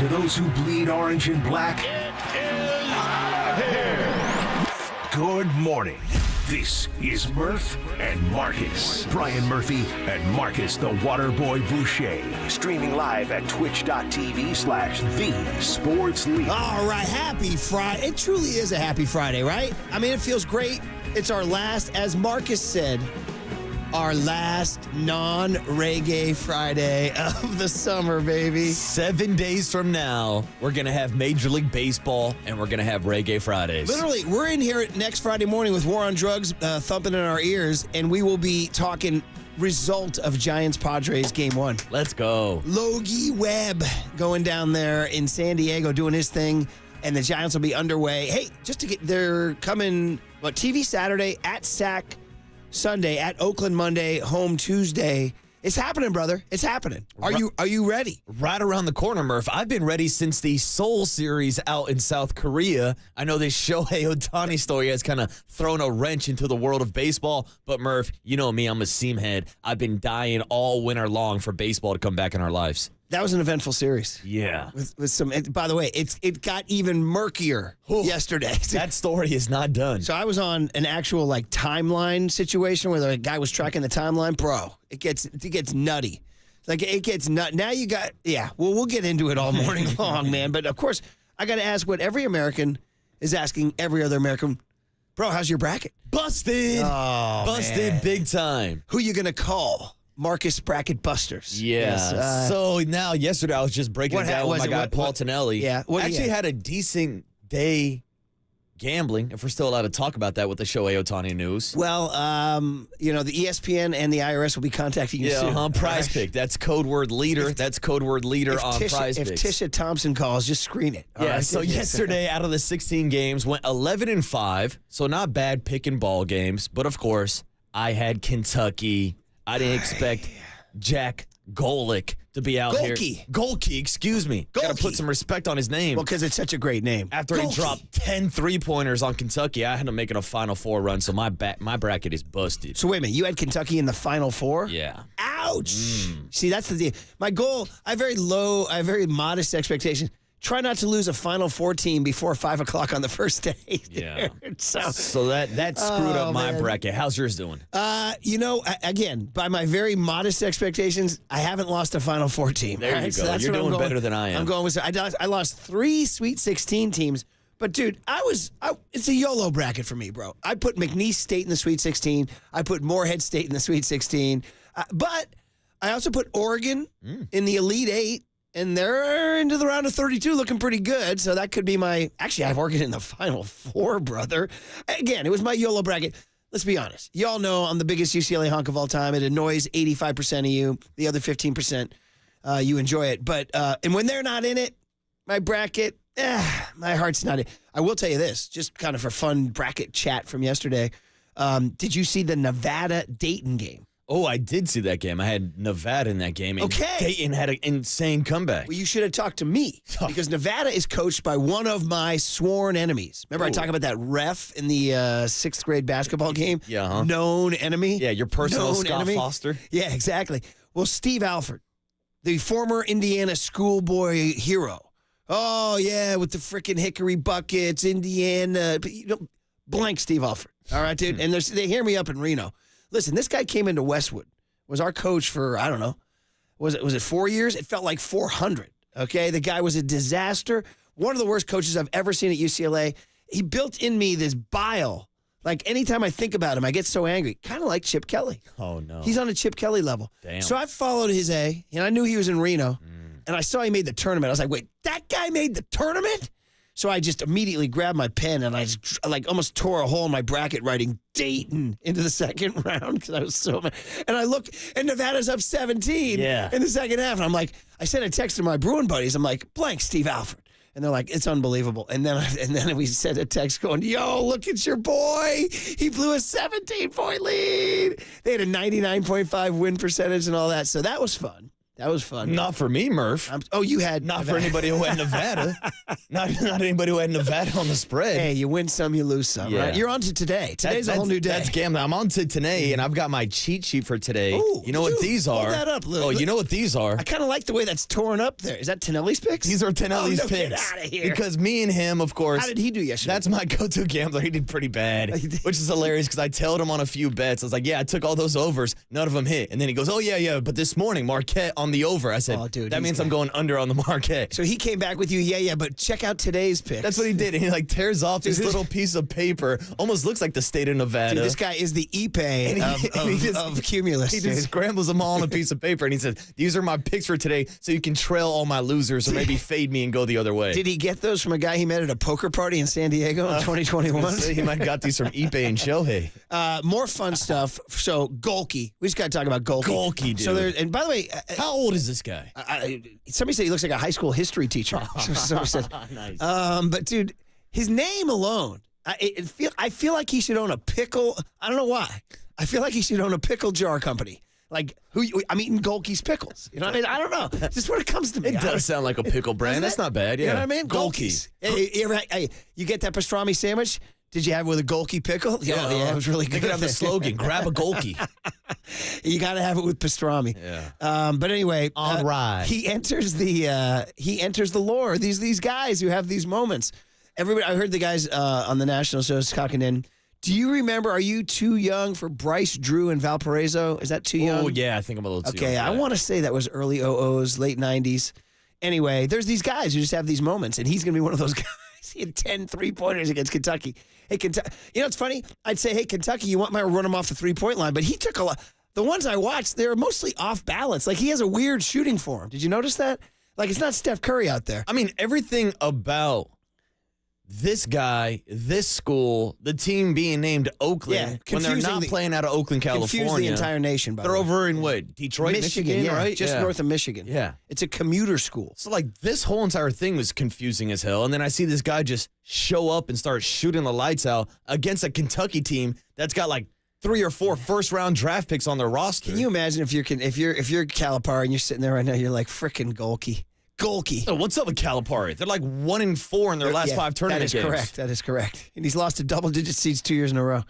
To those who bleed orange and black, It is out of here. good morning. This is Murph and Marcus. Brian Murphy and Marcus the Waterboy Boucher. Streaming live at twitch.tv/The Sports League. All right, happy Friday. It truly is a happy Friday, right? I mean, it feels great. It's our last, as Marcus said, our last non-reggae Friday of the summer, baby. 7 days from now, we're going to have Major League Baseball, and we're going to have Reggae Fridays. Literally, we're in here next Friday morning with War on Drugs thumping in our ears, and we will be talking result of Giants-Padres Game 1. Let's go. Logie Webb going down there in San Diego doing his thing, and the Giants will be underway. Hey, they're coming, TV Saturday, at SAC Sunday, at Oakland Monday, home Tuesday. It's happening, brother. It's happening. Are you ready? Right around the corner, Murph. I've been ready since the Seoul series out in South Korea. I know this Shohei Otani story has kind of thrown a wrench into the world of baseball, but Murph, you know me, I'm a seam head. I've been dying all winter long for baseball to come back in our lives. That was an eventful series. Yeah. With some, by the way, it got even murkier yesterday. That story is not done. So I was on an actual timeline situation where the guy was tracking the timeline. Bro, it gets nutty. It gets nut. Now you got, we'll get into it all morning long, man. But of course, I got to ask what every American is asking every other American. Bro, how's your bracket? Busted. Oh, Busted man. big time. Who you going to call? Marcus Bracket Busters. Yeah. Yes, So now, yesterday, I was just breaking it down with my guy, Paul Tonelli. Yeah. Actually had a decent day gambling, if we're still allowed to talk about that with the Shohei Otani news. Well, the ESPN and the IRS will be contacting you soon. Prize Pick. That's code word leader. That's code word leader on Prize Pick. If Tisha Thompson calls, just screen it. Yeah, right? So yesterday, out of the 16 games, went 11-5. So not bad picking ball games. But, of course, I had Kentucky. I didn't expect Jack Golick to be out here. Golke, excuse me. Got to put some respect on his name. Well, because it's such a great name. After he dropped 10 three-pointers on Kentucky, I had to make it a Final Four run, so my bracket is busted. So wait a minute, you had Kentucky in the Final Four? Yeah. Ouch. See, that's the deal. My goal, I have very modest expectations. Try not to lose a Final Four team before 5 o'clock on the first day. Yeah. So that screwed up my bracket. How's yours doing? Again, by my very modest expectations, I haven't lost a Final Four team. There you go. You're doing better than I am. I'm going with. I lost 3 Sweet 16 teams, but dude, it's a YOLO bracket for me, bro. I put McNeese State in the Sweet 16. I put Morehead State in the Sweet 16, but I also put Oregon in the Elite 8. And they're into the round of 32 looking pretty good. So that could be actually, I have Oregon in the Final Four, brother. Again, it was my YOLO bracket. Let's be honest. Y'all know I'm the biggest UCLA honk of all time. It annoys 85% of you. The other 15%, you enjoy it. But and when they're not in it, my bracket, my heart's not in it. I will tell you this, just kind of for fun bracket chat from yesterday. Did you see the Nevada-Dayton game? Oh, I did see that game. I had Nevada in that game. And Dayton had an insane comeback. Well, you should have talked to me because Nevada is coached by one of my sworn enemies. Remember I talked about that ref in the 6th grade basketball game? Yeah. Huh? Known enemy? Yeah, your personal Scott Foster. Yeah, exactly. Well, Steve Alford, the former Indiana schoolboy hero. Oh, yeah, with the freaking hickory buckets, Indiana. Blank Steve Alford. All right, dude? And they hear me up in Reno. Listen, this guy came into Westwood, was our coach for, I don't know, was it 4 years? It felt like 400, okay? The guy was a disaster. One of the worst coaches I've ever seen at UCLA. He built in me this bile. Like, anytime I think about him, I get so angry. Kind of like Chip Kelly. Oh, no. He's on a Chip Kelly level. Damn. So I followed his A, and I knew he was in Reno, and I saw he made the tournament. I was like, wait, that guy made the tournament? So I just immediately grabbed my pen and I just almost tore a hole in my bracket writing Dayton into the second round because I was so mad. And I look, and Nevada's up 17 in the second half. And I'm like, I sent a text to my Bruin buddies. I'm like, blank Steve Alford. And they're like, it's unbelievable. And then we sent a text going, yo, look at your boy. He blew a 17-point lead. They had a 99.5 win percentage and all that. So that was fun. That was fun. Not for me, Murph. You had Not for anybody who had Nevada. not anybody who had Nevada on the spread. Hey, you win some, you lose some, right? You're on to today. Today's a whole new day. That's gambling. I'm on to today, and I've got my cheat sheet for today. Ooh, you know what these are? Hold that up, you know what these are? I kind of like the way that's torn up there. Is that Tonelli's picks? These are Tonelli's picks. Get out of here. Because me and him, of course. How did he do yesterday? That's my go-to gambler. He did pretty bad, which is hilarious because I tailed him on a few bets. I was like, I took all those overs. None of them hit. And then he goes, but this morning, Marquette on the over. I said, dude, that means I'm going under on the Marquette. So he came back with you, but check out today's picks. That's what he did. And he tears off this little piece of paper. Almost looks like the state of Nevada. Dude, this guy is the Ipe of Cumulus. He just scrambles them all on a piece of paper and he says, these are my picks for today so you can trail all my losers or maybe fade me and go the other way. Did he get those from a guy he met at a poker party in San Diego in 2021? He might have got these from Ipe and Shohei. More fun stuff. So, Golke. We just got to talk about Golke. Golke, dude. So and by the way, how old is this guy? Somebody said he looks like a high school history teacher. Somebody said. Nice. But dude, his name alone, I feel like he should own a pickle. I don't know why. I feel like he should own a pickle jar company. Like I'm eating Golke's pickles. You know what I mean? I don't know. Just when it comes to me, it does sound like a pickle brand. That's not bad. Yeah, you know what I mean? Golke's. Hey, you get that pastrami sandwich? Did you have it with a Golke pickle? Yeah, it was really good. They could have the slogan, grab a Golke. You got to have it with pastrami. Yeah. But anyway, all right. He enters the lore. These guys who have these moments. Everybody, I heard the guys on the national shows talking in. Do you remember, are you too young for Bryce Drew and Valparaiso? Is that too young? Oh, yeah, I think I'm a little too young. Okay, I want to say that was early 00s, late 90s. Anyway, there's these guys who just have these moments, and he's going to be one of those guys. He had 10 3-pointers against Kentucky. Hey, Kentucky. You know, it's funny. I'd say, hey, Kentucky, you want me to run him off the 3-point line, but he took a lot. The ones I watched, they're mostly off balance. Like, he has a weird shooting form. Did you notice that? Like, it's not Steph Curry out there. I mean, everything about this guy, this school, the team being named Oakland, when they're not playing out of Oakland, California. Confuse the entire nation, by the way. They're over in what? Detroit, Michigan, right? Just north of Michigan. Yeah. It's a commuter school. So, this whole entire thing was confusing as hell. And then I see this guy just show up and start shooting the lights out against a Kentucky team that's got 3 or 4 first-round draft picks on their roster. Can you imagine if you're Calipari and you're sitting there right now, you're like, frickin' Golke. Oh, what's up with Calipari? They're 1-4 in their last 5 tournament games. That is correct. And he's lost to double-digit seeds 2 years in a row.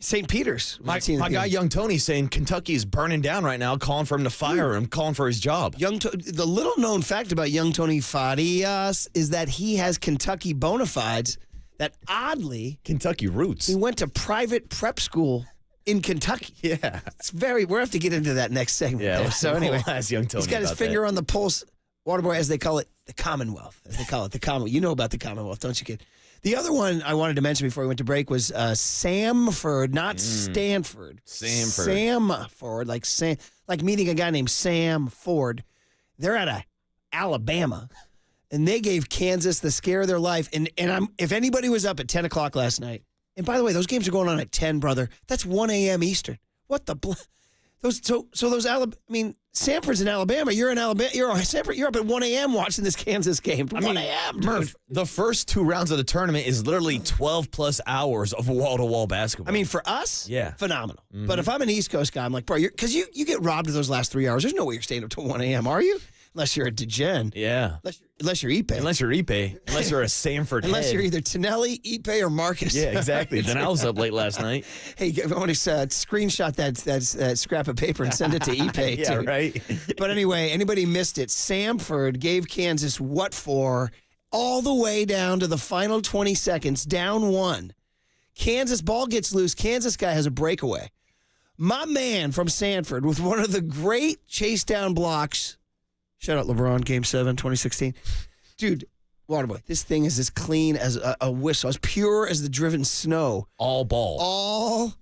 St. Peter's. My guy Young Tony saying Kentucky is burning down right now, calling for him to fire him, calling for his job. The little-known fact about Young Tony Farias is that he has Kentucky bona fides that, oddly, Kentucky roots. He went to private prep school in Kentucky. Yeah. It's we'll have to get into that next segment. Yeah. So anyway, we'll ask Young Tony he's got his finger on the pulse. Waterboy, as they call it, the Commonwealth. As they call it, the Commonwealth. You know about the Commonwealth, don't you, kid? The other one I wanted to mention before we went to break was Samford, not Stanford. Samford, like meeting a guy named Sam Ford. They're out of Alabama, and they gave Kansas the scare of their life. And if anybody was up at 10 o'clock last night, and by the way, those games are going on at 10, brother. That's 1 a.m. Eastern. What the Samford's in Alabama. You're in Alabama. Samford. You're up at 1 a.m. watching this Kansas game. 1 a.m. Murph, the first 2 rounds of the tournament is literally 12+ hours of wall-to-wall basketball. I mean, for us, yeah, phenomenal. Mm-hmm. But if I'm an East Coast guy, I'm like, bro, because you get robbed of those last 3 hours. There's no way you're staying up till 1 a.m., are you? Unless you're a degen. Yeah. Unless you're Ipe. Unless you're a Samford Unless head. you're either Tonelli, Ipe, or Marcus. Yeah, exactly. Then I was up late last night. Hey, I want to screenshot that scrap of paper and send it to Ipe, yeah, too. right. But anyway, anybody missed it, Samford gave Kansas what for all the way down to the final 20 seconds, down 1. Kansas ball gets loose. Kansas guy has a breakaway. My man from Sanford with one of the great chase down blocks. Shout out LeBron, Game 7, 2016. Dude, Waterboy, this thing is as clean as a whistle, as pure as the driven snow. All ball.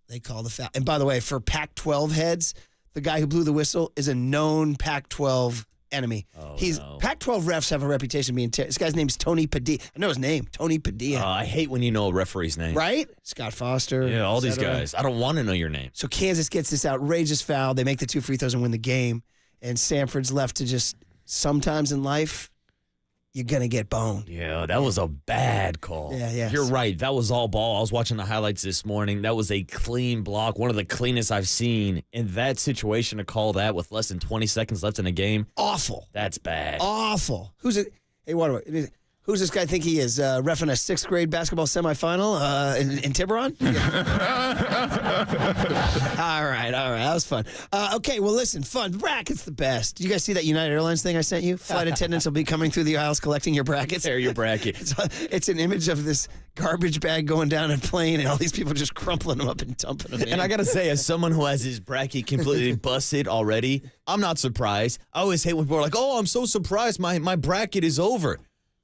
They call the foul. And by the way, for Pac-12 heads, the guy who blew the whistle is a known Pac-12 enemy. Pac-12 refs have a reputation of being this guy's name is Tony Padilla. I know his name, Tony Padilla. I hate when you know a referee's name. Right? Scott Foster. Yeah, all these guys. I don't want to know your name. So Kansas gets this outrageous foul. They make the 2 free throws and win the game. And Samford's left to just, sometimes in life, you're going to get boned. Yeah, that was a bad call. Yeah. You're right. That was all ball. I was watching the highlights this morning. That was a clean block, one of the cleanest I've seen. In that situation, to call that with less than 20 seconds left in the game. Awful. That's bad. Awful. Who's it? Hey, who's this guy think he is? Reffing a 6th grade basketball semifinal in Tiburon? All right. That was fun. Okay, well, listen, fun. Brackets the best. Did you guys see that United Airlines thing I sent you? Flight attendants will be coming through the aisles collecting your brackets. There, your bracket. It's an image of this garbage bag going down a plane and all these people just crumpling them up and dumping them in. And I got to say, as someone who has his bracket completely busted already, I'm not surprised. I always hate when people are like, oh, I'm so surprised my bracket is over.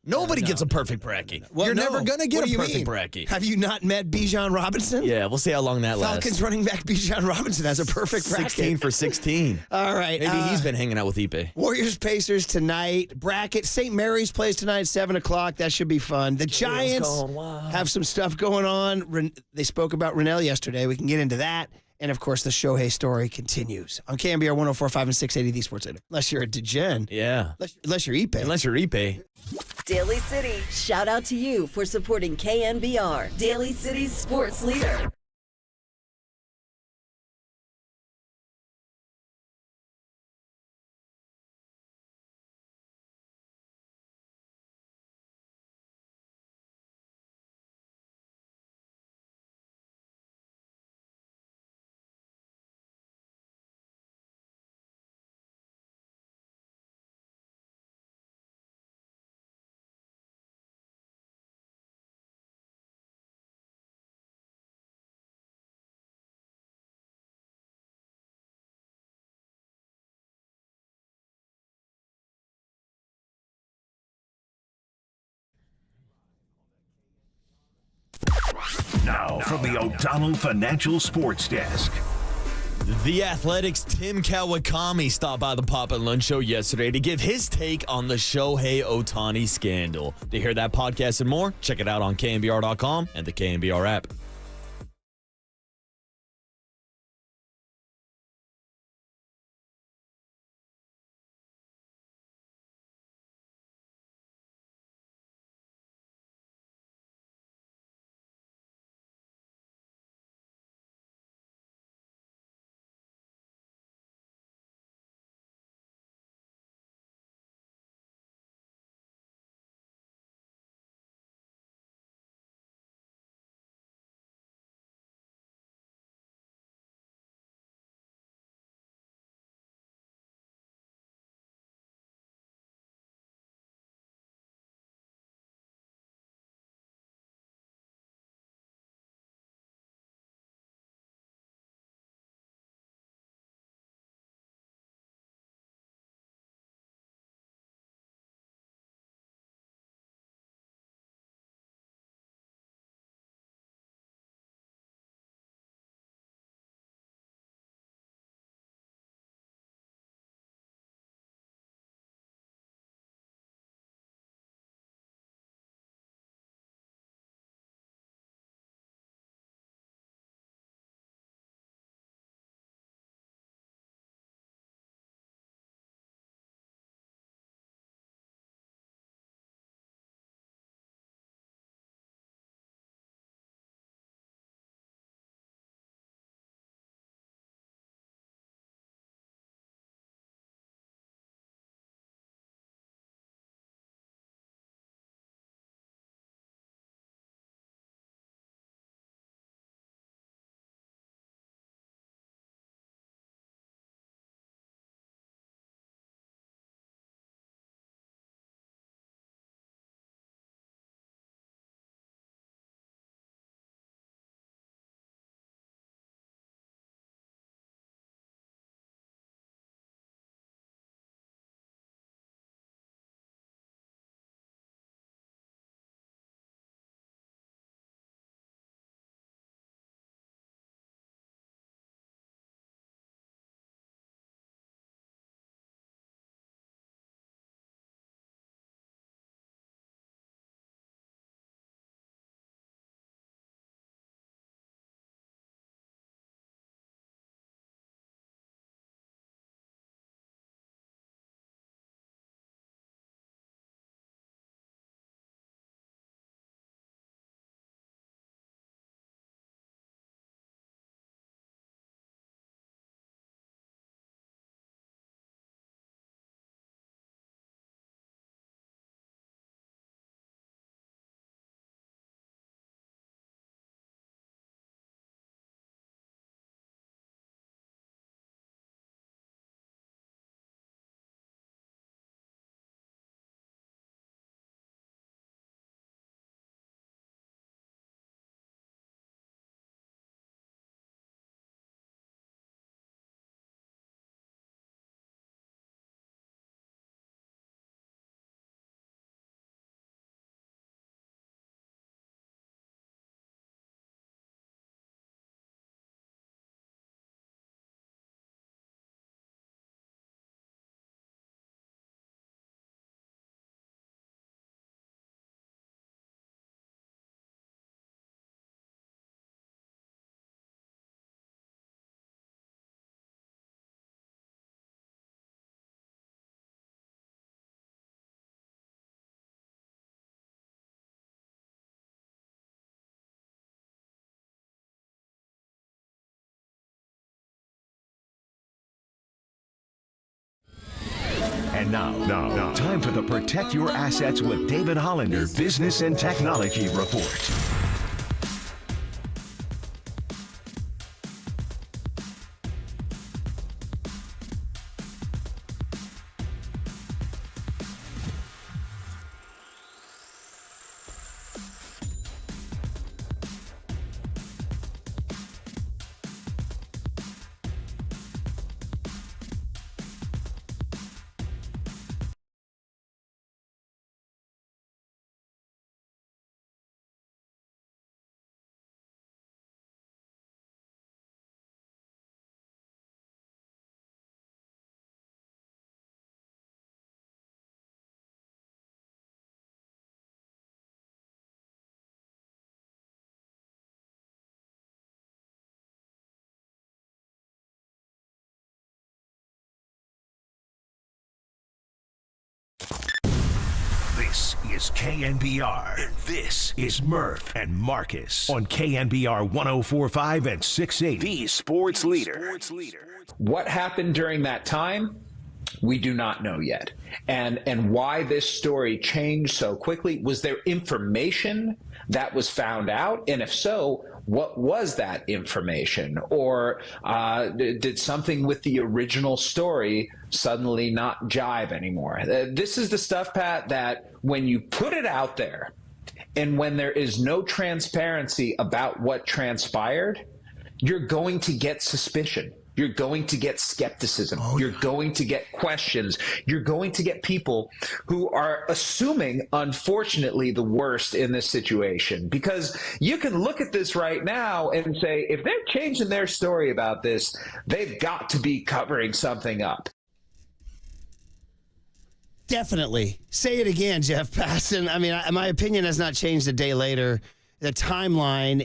Nobody gets a perfect bracket. Well, You're no. never going to get What do a you perfect mean? bracket. Have you not met Bijan Robinson? Yeah, we'll see how long that lasts. Falcons running back Bijan Robinson has a perfect bracket. 16 for 16. All right. Maybe he's been hanging out with Ipe. Warriors-Pacers tonight. Bracket. St. Mary's plays tonight at 7 o'clock. That should be fun. The Giants have some stuff going on. They spoke about Renel yesterday. We can get into that. And, of course, the Shohei story continues on KNBR 104.5 and 680, the Sports Leader. Unless you're a degen. Yeah. Unless you're Ipe. Unless you're Ipe. Daly City, shout out to you for supporting KNBR, Daly City's sports leader. Now, from the O'Donnell Financial Sports Desk. The Athletics' Tim Kawakami stopped by the Pop and Lunch Show yesterday to give his take on the Shohei Otani scandal. To hear that podcast and more, check it out on KNBR.com and the KNBR app. And now, time for the Protect Your Assets with David Hollander Business and Technology Report. This is KNBR, and this is Murph and Marcus on KNBR 104.5 and 680, the sports leader. What happened during that time? We do not know yet. And why this story changed so quickly? Was there information that was found out? And if so, what was that information? Or did something with the original story suddenly not jive anymore? This is the stuff, Pat, that when you put it out there and when there is no transparency about what transpired, you're going to get suspicion. You're going to get skepticism. You're going to get questions. You're going to get people who are assuming, unfortunately, the worst in this situation. Because you can look at this right now and say, if they're changing their story about this, they've got to be covering something up. Definitely. Say it again, Jeff Passan. I mean, my opinion has not changed a day later. The timeline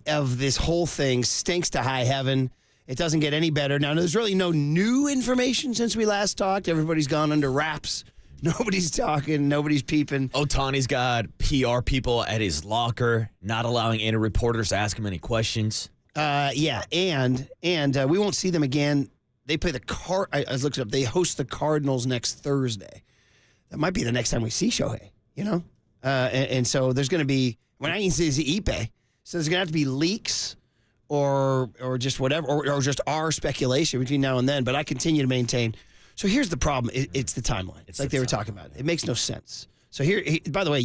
of this whole thing stinks to high heaven. It doesn't get any better. Now, there's really no new information since we last talked. Everybody's gone under wraps. Nobody's talking. Nobody's peeping. Otani's got PR people at his locker, not allowing any reporters to ask him any questions. Yeah, and we won't see them again. They play I was looking up. They host the Cardinals next Thursday. That might be the next time we see Shohei, you know? And so there's going to be, when I see Ipe, so there's going to have to be leaks or just whatever, or just our speculation between now and then. But I continue to maintain. So here's the problem. It's the timeline. It's like they were talking about. It makes no sense. So by the way,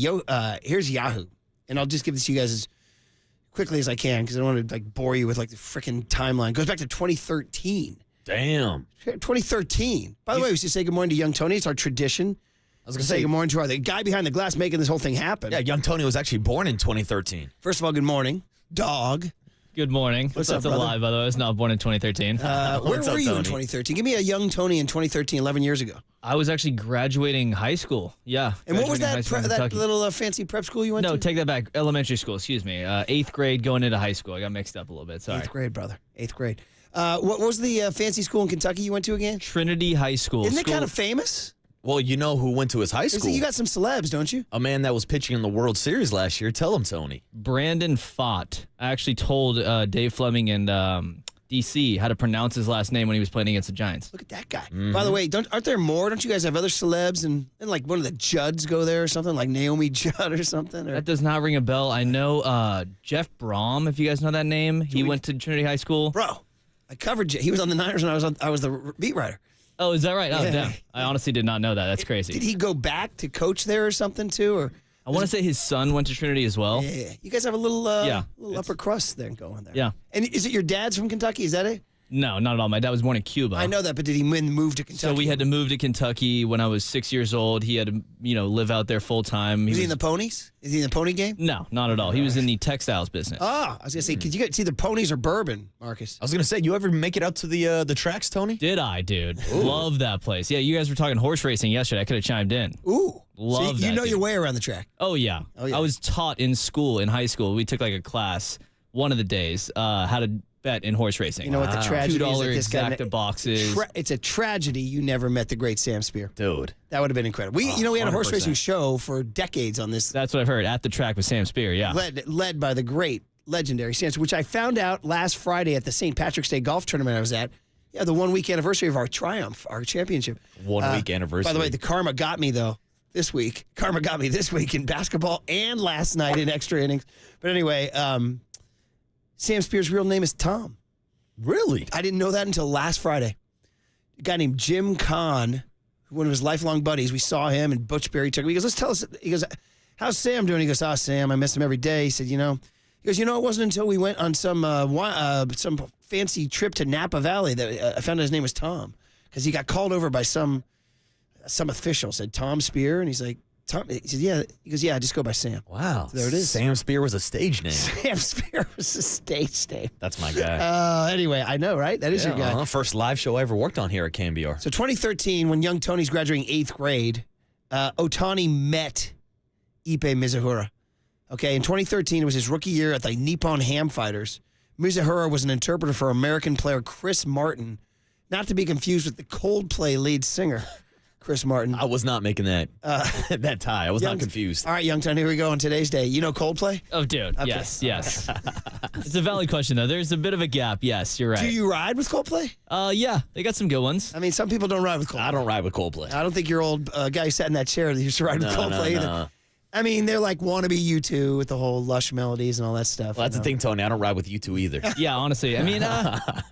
here's Yahoo. And I'll just give this to you guys as quickly as I can because I don't want to bore you with the freaking timeline. It goes back to 2013. Damn. 2013. By the way, we should say good morning to Young Tony. It's our tradition. I was going to say good morning to the guy behind the glass making this whole thing happen. Yeah, Young Tony was actually born in 2013. First of all, good morning, dog. Good morning. What's up, That's a lie, by the way. I was not born in 2013. Where were you in 2013? Give me a Young Tony in 2013, 11 years ago. I was actually graduating high school. Yeah. And what was that that little fancy prep school you went to? No, take that back. Elementary school, excuse me. 8th grade going into high school. I got mixed up a little bit. Sorry. 8th grade, brother. 8th grade. What was the fancy school in Kentucky you went to again? Trinity High School. Isn't it kind of famous? Well, you know who went to his high school? You got some celebs, don't you? A man that was pitching in the World Series last year. Tell him, Tony. Brandon Pfaadt. I actually told Dave Fleming and DC how to pronounce his last name when he was playing against the Giants. Look at that guy. Mm-hmm. By the way, aren't there more? Don't you guys have other celebs and one of the Judds go there or something, like Naomi Judd or something? Or? That does not ring a bell. I know Jeff Brom, if you guys know that name. He went to Trinity High School. Bro, I covered. He was on the Niners and I was the beat writer. Oh, is that right? Oh, yeah. Damn. I honestly did not know that. That's crazy. Did he go back to coach there or something too? Or I want to say his son went to Trinity as well. Yeah. You guys have a little upper crust thing going there. Yeah. And is it your dad's from Kentucky? Is that it? No, not at all. My dad was born in Cuba. I know that, but did he move to Kentucky? So we had to move to Kentucky when I was 6 years old. He had to, live out there full time. Was he in the ponies? Is he in the pony game? No, not at all. He was in the textiles business. Oh, I was gonna say, could you get either ponies or bourbon, Marcus? I was gonna say, you ever make it out to the tracks, Tony? Did I, dude? Love that place. Yeah, you guys were talking horse racing yesterday. I could have chimed in. Ooh, love so that. You know dude. your way around the track. Oh yeah. I was taught in school, in high school. We took a class one of the days how to bet in horse racing. You know what the tragedy is? $2 exacta boxes. It's a tragedy you never met the great Sam Spear. Dude. That would have been incredible. We had a horse racing show for decades on this. That's what I've heard, at the track with Sam Spear, yeah. Led by the great, legendary Sam, which I found out last Friday at the St. Patrick's Day golf tournament I was at. Yeah, the 1 week anniversary of our triumph, our championship. 1 week anniversary. By the way, the karma got me, though, this week. Karma got me this week in basketball and last night in extra innings. But anyway, Sam Spears' real name is Tom. Really? I didn't know that until last Friday. A guy named Jim Kahn, one of his lifelong buddies, we saw him, and Butch Berry took him. He goes, let's tell us. He goes, how's Sam doing? He goes, Sam, I miss him every day. He said, he goes, it wasn't until we went on some fancy trip to Napa Valley that I found out his name was Tom, because he got called over by some official, said Tom Spear, and he's like, Tom. He said, yeah. He goes, yeah, I just go by Sam. Wow. So there it is. Sam Spear was a stage name. Sam Spear was a stage name. That's my guy. Anyway, I know, right? That is your guy. First live show I ever worked on here at KNBR. So 2013, when young Tony's graduating 8th grade, Otani met Ippei Mizuhara. Okay, in 2013, it was his rookie year at the Nippon Ham Fighters. Mizuhara was an interpreter for American player Chris Martin, not to be confused with the Coldplay lead singer, Chris Martin. I was not making that that tie. I was not confused. All right, young Tony, here we go on today's day. You know Coldplay? Oh, dude. Okay. Yes. It's a valid question, though. There's a bit of a gap. Yes, you're right. Do you ride with Coldplay? Yeah, they got some good ones. I mean, some people don't ride with Coldplay. I don't ride with Coldplay. I don't think your old guy who sat in that chair that used to ride with Coldplay either. No. I mean, they're like wannabe U2 with the whole lush melodies and all that stuff. Well, that's the thing, Tony. I don't ride with you two either. Yeah, honestly. I mean,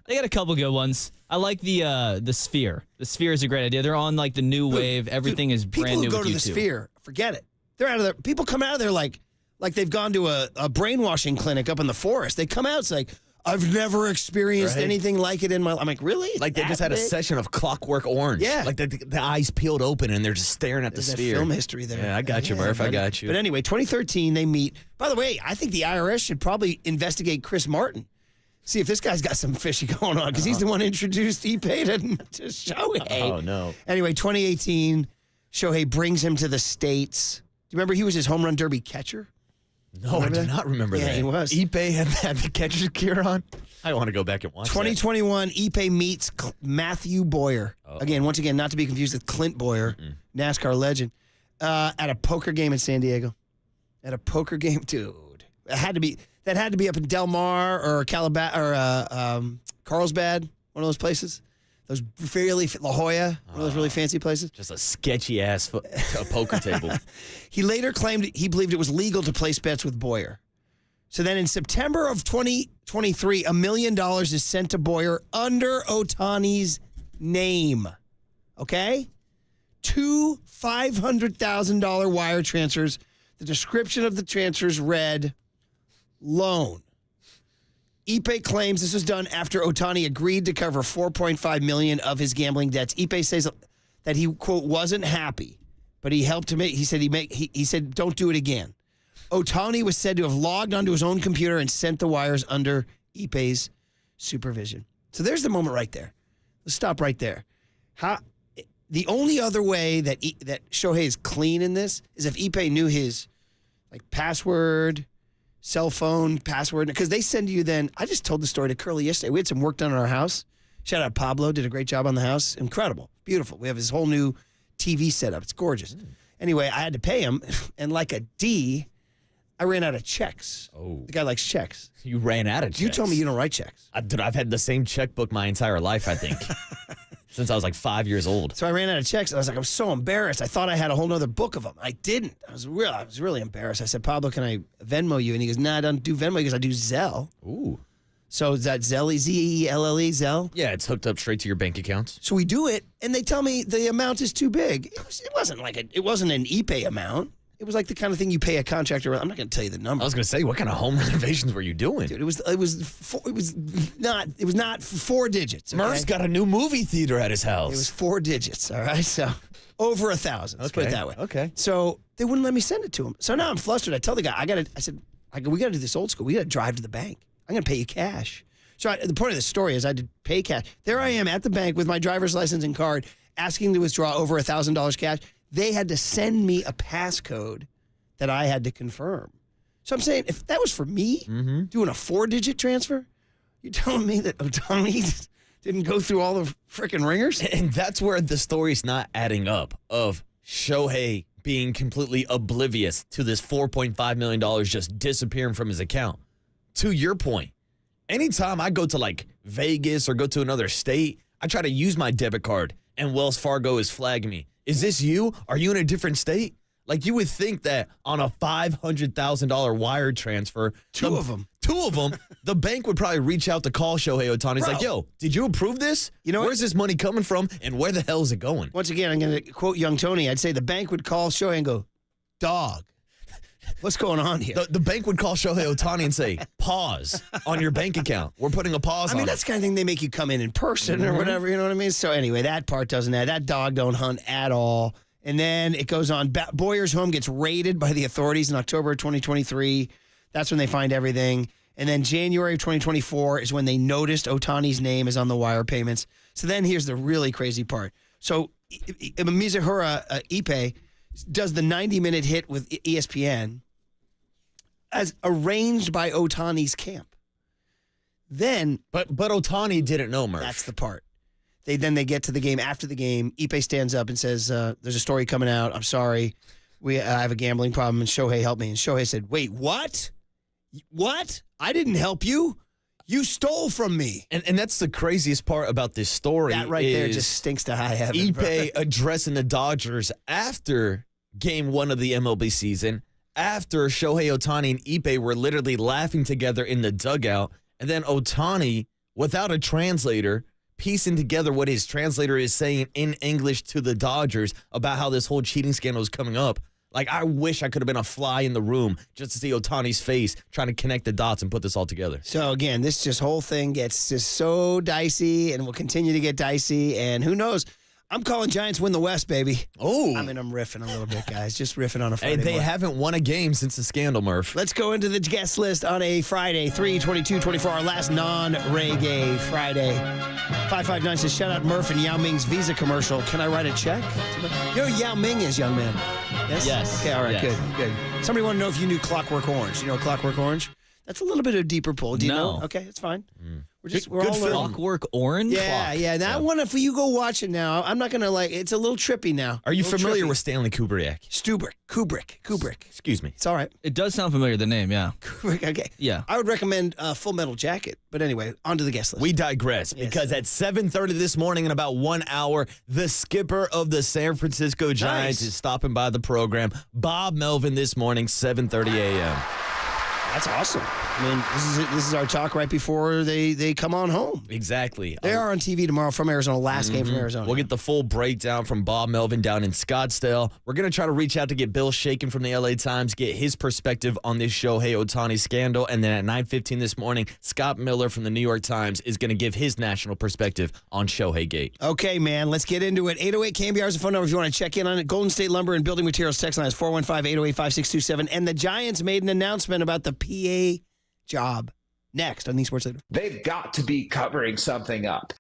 they got a couple good ones. I like the Sphere. The Sphere is a great idea. They're on like the new wave. Everything is brand new. People who go to the Sphere, forget it. They're out of there. People come out of there like they've gone to a brainwashing clinic up in the forest. They come out, it's like, I've never experienced anything like it in my life. I'm like, really? Like they just had a session of Clockwork Orange. Yeah. Like the eyes peeled open and they're just staring at the sphere. Film history there. Yeah, I got you, Murph. I got you. But anyway, 2013, they meet. By the way, I think the IRS should probably investigate Chris Martin. See if this guy's got some fishy going on, because he's the one who introduced Ippei to Shohei. Oh, no. Anyway, 2018, Shohei brings him to the States. Do you remember he was his home run derby catcher? No, I do not remember that. Yeah, he was. Ippei had the catcher's gear on. I want to go back and watch 2021, Ippei meets Matthew Boyer. Once again, not to be confused with Clint Boyer, NASCAR legend, at a poker game in San Diego. At a poker game, dude. That had to be up in Del Mar or Carlsbad, one of those places. Those La Jolla, one of those really fancy places. Just a sketchy ass poker table. He later claimed he believed it was legal to place bets with Boyer. So then in September of 2023, $1 million is sent to Boyer under Otani's name. Okay? 2 $500,000 wire transfers. The description of the transfers read, loan. Ippei claims this was done after Otani agreed to cover $4.5 million of his gambling debts. Ippei says that he, quote, wasn't happy, but he helped him. He said, don't do it again. Otani was said to have logged onto his own computer and sent the wires under Ippei's supervision. So there's the moment right there. Let's stop right there. The only other way that Shohei is clean in this is if Ippei knew his password, cell phone password, because they send you then. I just told the story to Curly yesterday. We had some work done on our house. Shout out Pablo, did a great job on the house. Incredible, beautiful. We have this whole new TV setup. It's gorgeous. Anyway, I had to pay him, and like a D, I ran out of checks. Oh, the guy likes checks. You ran out of checks. You told me you don't write checks. I've had the same checkbook my entire life, I think. Since I was like 5 years old. So I ran out of checks, and I was like, I'm so embarrassed. I thought I had a whole nother book of them. I didn't. I was really embarrassed. I said, Pablo, can I Venmo you? And he goes, nah, I don't do Venmo. He goes, I do Zelle. Ooh. So is that Zelle, Z-E-L-L-E, Zelle? Yeah, it's hooked up straight to your bank accounts. So we do it, and they tell me the amount is too big. It wasn't an Ippei amount. It was like the kind of thing you pay a contractor. I'm not going to tell you the number. I was going to say, what kind of home renovations were you doing? Dude, it was not 4 digits. Okay? Murph's got a new movie theater at his house. It was 4 digits. All right, so over 1,000. Let's put it that way. Okay. So they wouldn't let me send it to him. So now I'm flustered. I tell the guy, we got to do this old school. We got to drive to the bank. I'm going to pay you cash. So the point of the story is I did pay cash. There I am at the bank with my driver's license and card, asking to withdraw over $1,000 cash. They had to send me a passcode that I had to confirm. So I'm saying, if that was for me, doing a 4-digit transfer, you're telling me that Otani didn't go through all the freaking ringers? And that's where the story's not adding up, of Shohei being completely oblivious to this $4.5 million just disappearing from his account. To your point, anytime I go to like Vegas or go to another state, I try to use my debit card, and Wells Fargo is flagging me. Is this you? Are you in a different state? Like, you would think that on a $500,000 wire transfer, Two of them, the bank would probably reach out to call Shohei Otani. It's like, yo, did you approve this? You know where's this money coming from, and where the hell is it going? Once again, I'm going to quote young Tony. I'd say the bank would call Shohei and go, dog, what's going on here? The bank would call Shohei Otani and say, pause on your bank account. We're putting a pause on I mean, it. that's the kind of thing they make you come in person or whatever, you know what I mean? So anyway, that part doesn't have, that dog don't hunt at all. And then it goes on. Boyer's home gets raided by the authorities in October of 2023. That's when they find everything. And then January of 2024 is when they noticed Otani's name is on the wire payments. So then here's the really crazy part. So Mizuhara Ippei does the 90-minute hit with ESPN as arranged by Otani's camp. Then, But Otani didn't know, Murph. that's the part. They get to the game. After the game, Ippei stands up and says, there's a story coming out. I'm sorry. I have a gambling problem, and Shohei helped me. And Shohei said, wait, what? What? I didn't help you? You stole from me. And that's the craziest part about this story. That right there just stinks to high heaven. Ippei addressing the Dodgers after game 1 of the MLB season, after Shohei Otani and Ippei were literally laughing together in the dugout, and then Otani, without a translator, piecing together what his translator is saying in English to the Dodgers about how this whole cheating scandal is coming up. Like, I wish I could have been a fly in the room just to see Otani's face trying to connect the dots and put this all together. So, again, this just whole thing gets just so dicey and will continue to get dicey. And who knows? I'm calling Giants win the West, baby. Oh. I mean, I'm riffing a little bit, guys. Just riffing on a Hey, Friday they morning. haven't won a game since the scandal, Murph. Let's go into the guest list on a Friday, 3/22/24, our last non-reggae Friday. 559 says, shout out Murph and Yao Ming's Visa commercial. Can I write a check? You know who Yao Ming is, young man? Yes? Yes. Okay, all right, Yes. good. Somebody want to know if you knew Clockwork Orange. You know Clockwork Orange? That's a little bit of a deeper pull. Do you No. know? Okay, it's fine. We're Good all film. learning. Clockwork Orange? Yeah. That one, if you go watch it now, I'm not going to it's a little trippy now. Are you A little familiar trippy. with Stanley Kubrick? Kubrick. Excuse me. It's all right. It does sound familiar, the name, yeah. Kubrick, okay. Yeah. I would recommend Full Metal Jacket. But anyway, on to the guest list. We digress because at 7:30 this morning, in about 1 hour, the skipper of the San Francisco Giants Nice. is stopping by the program. Bob Melvin this morning, 7:30 a.m. That's awesome. I mean, this is our talk right before they come on home. Exactly. They are on TV tomorrow from Arizona. Last game from Arizona. We'll get the full breakdown from Bob Melvin down in Scottsdale. We're going to try to reach out to get Bill Shaken from the LA Times, get his perspective on this Shohei Otani scandal. And then at 9:15 this morning, Scott Miller from the New York Times is going to give his national perspective on Shohei Gate. Okay, man, let's get into it. 808 KNBR is the phone number if you want to check in on it. Golden State Lumber and Building Materials text line is 415-808-5627. And the Giants made an announcement about the PA job. Next on the Sports Leader. They've got to be covering something up.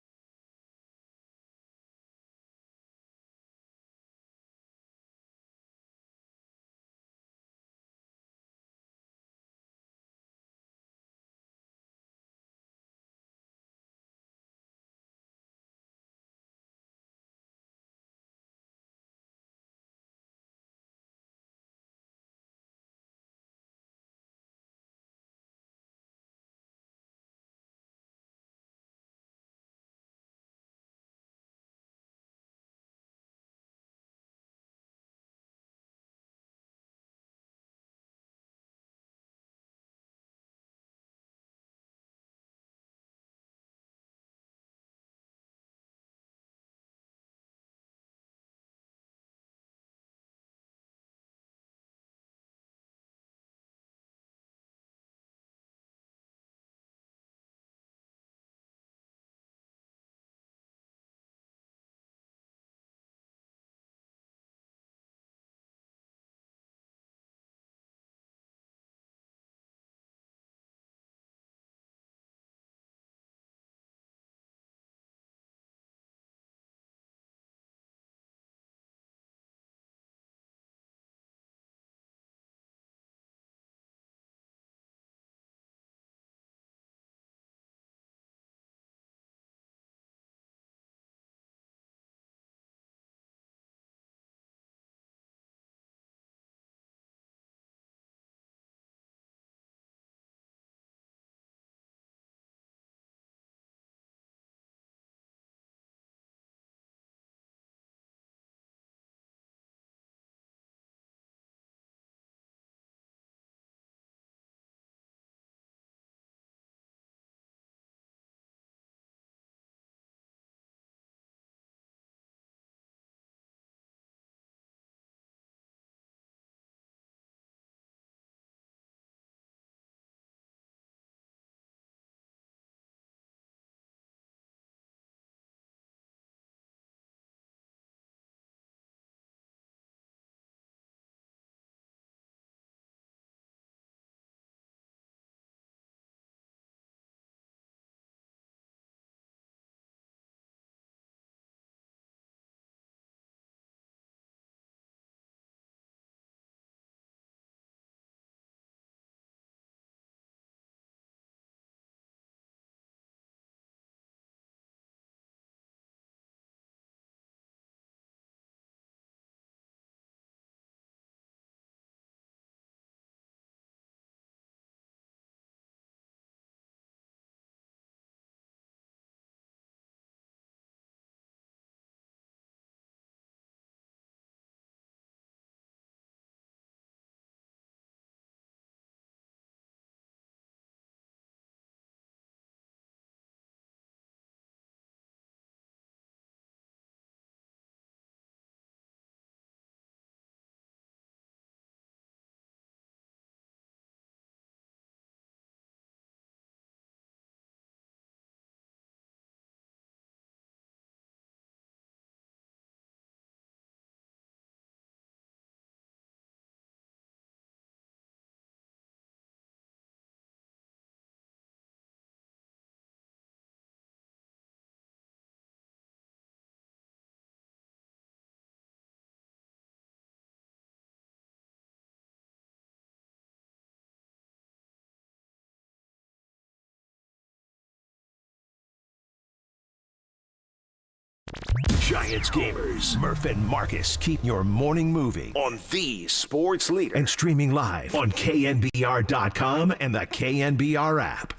Giants gamers, Murph and Marcus keep your morning moving on the sports leader and streaming live on KNBR.com and the KNBR app.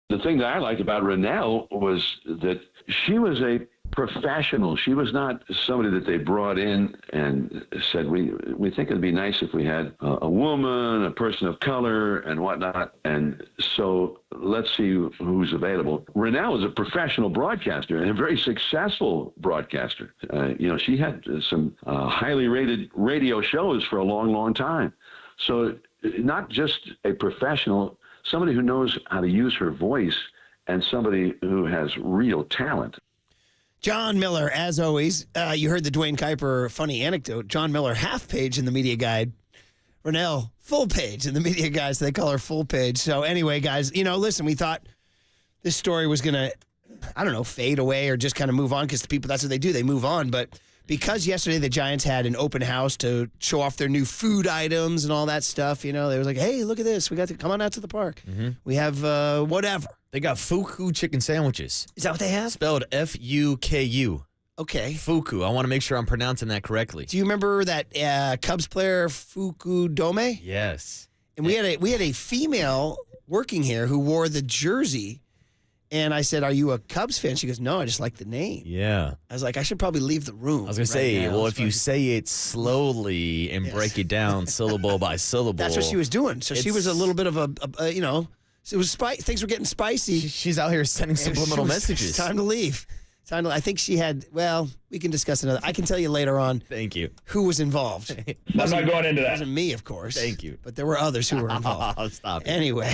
The thing that I liked about Renel was that she was a professional. She was not somebody that they brought in and said, we think it'd be nice if we had a woman, a person of color, and whatnot. And so let's see who's available. Renel is a professional broadcaster and a very successful broadcaster. She had some highly rated radio shows for a long, long time. So not just a professional, somebody who knows how to use her voice and somebody who has real talent. John Miller, as always, you heard the Dwayne Kuiper funny anecdote. John Miller, half page in the media guide. Renel, full page in the media guide, so they call her full page. So anyway, guys, listen, we thought this story was going to, fade away or just kind of move on because the people, that's what they do. They move on. But because yesterday the Giants had an open house to show off their new food items and all that stuff, they was like, hey, look at this. We got to come on out to the park. Mm-hmm. We have whatever. They got Fuku chicken sandwiches. Is that what they have? Spelled Fuku. Okay. Fuku. I want to make sure I'm pronouncing that correctly. Do you remember that Cubs player Fuku Dome? Yes. And we had a female working here who wore the jersey. And I said, are you a Cubs fan? She goes, no, I just like the name. Yeah. I was like, I should probably leave the room. I was going to say, well, if you say it slowly and break it down syllable by syllable. That's what she was doing. So she was a little bit of it was things were getting spicy. She's out here sending subliminal messages. It's time to leave. I think she had, we can discuss another. I can tell you later on. Thank you. Who was involved. I'm not going into that. It wasn't me, of course. Thank you. But there were others who were involved. Stop it. Anyway.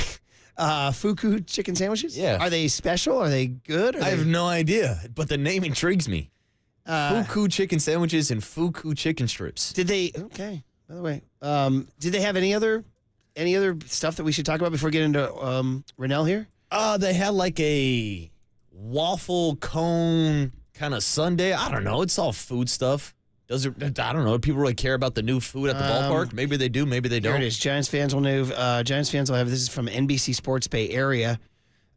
Fuku chicken sandwiches? Yeah. Are they special? Are they good? I have no idea, but the name intrigues me. Fuku chicken sandwiches and Fuku chicken strips. Did they? Okay. By the way, did they have any other stuff that we should talk about before we get into Renel here? They had like a waffle cone kind of sundae. I don't know. It's all food stuff. I don't know. Do people really care about the new food at the ballpark? Maybe they do. Maybe they don't. Here it is. Giants fans will have, this is from NBC Sports Bay Area,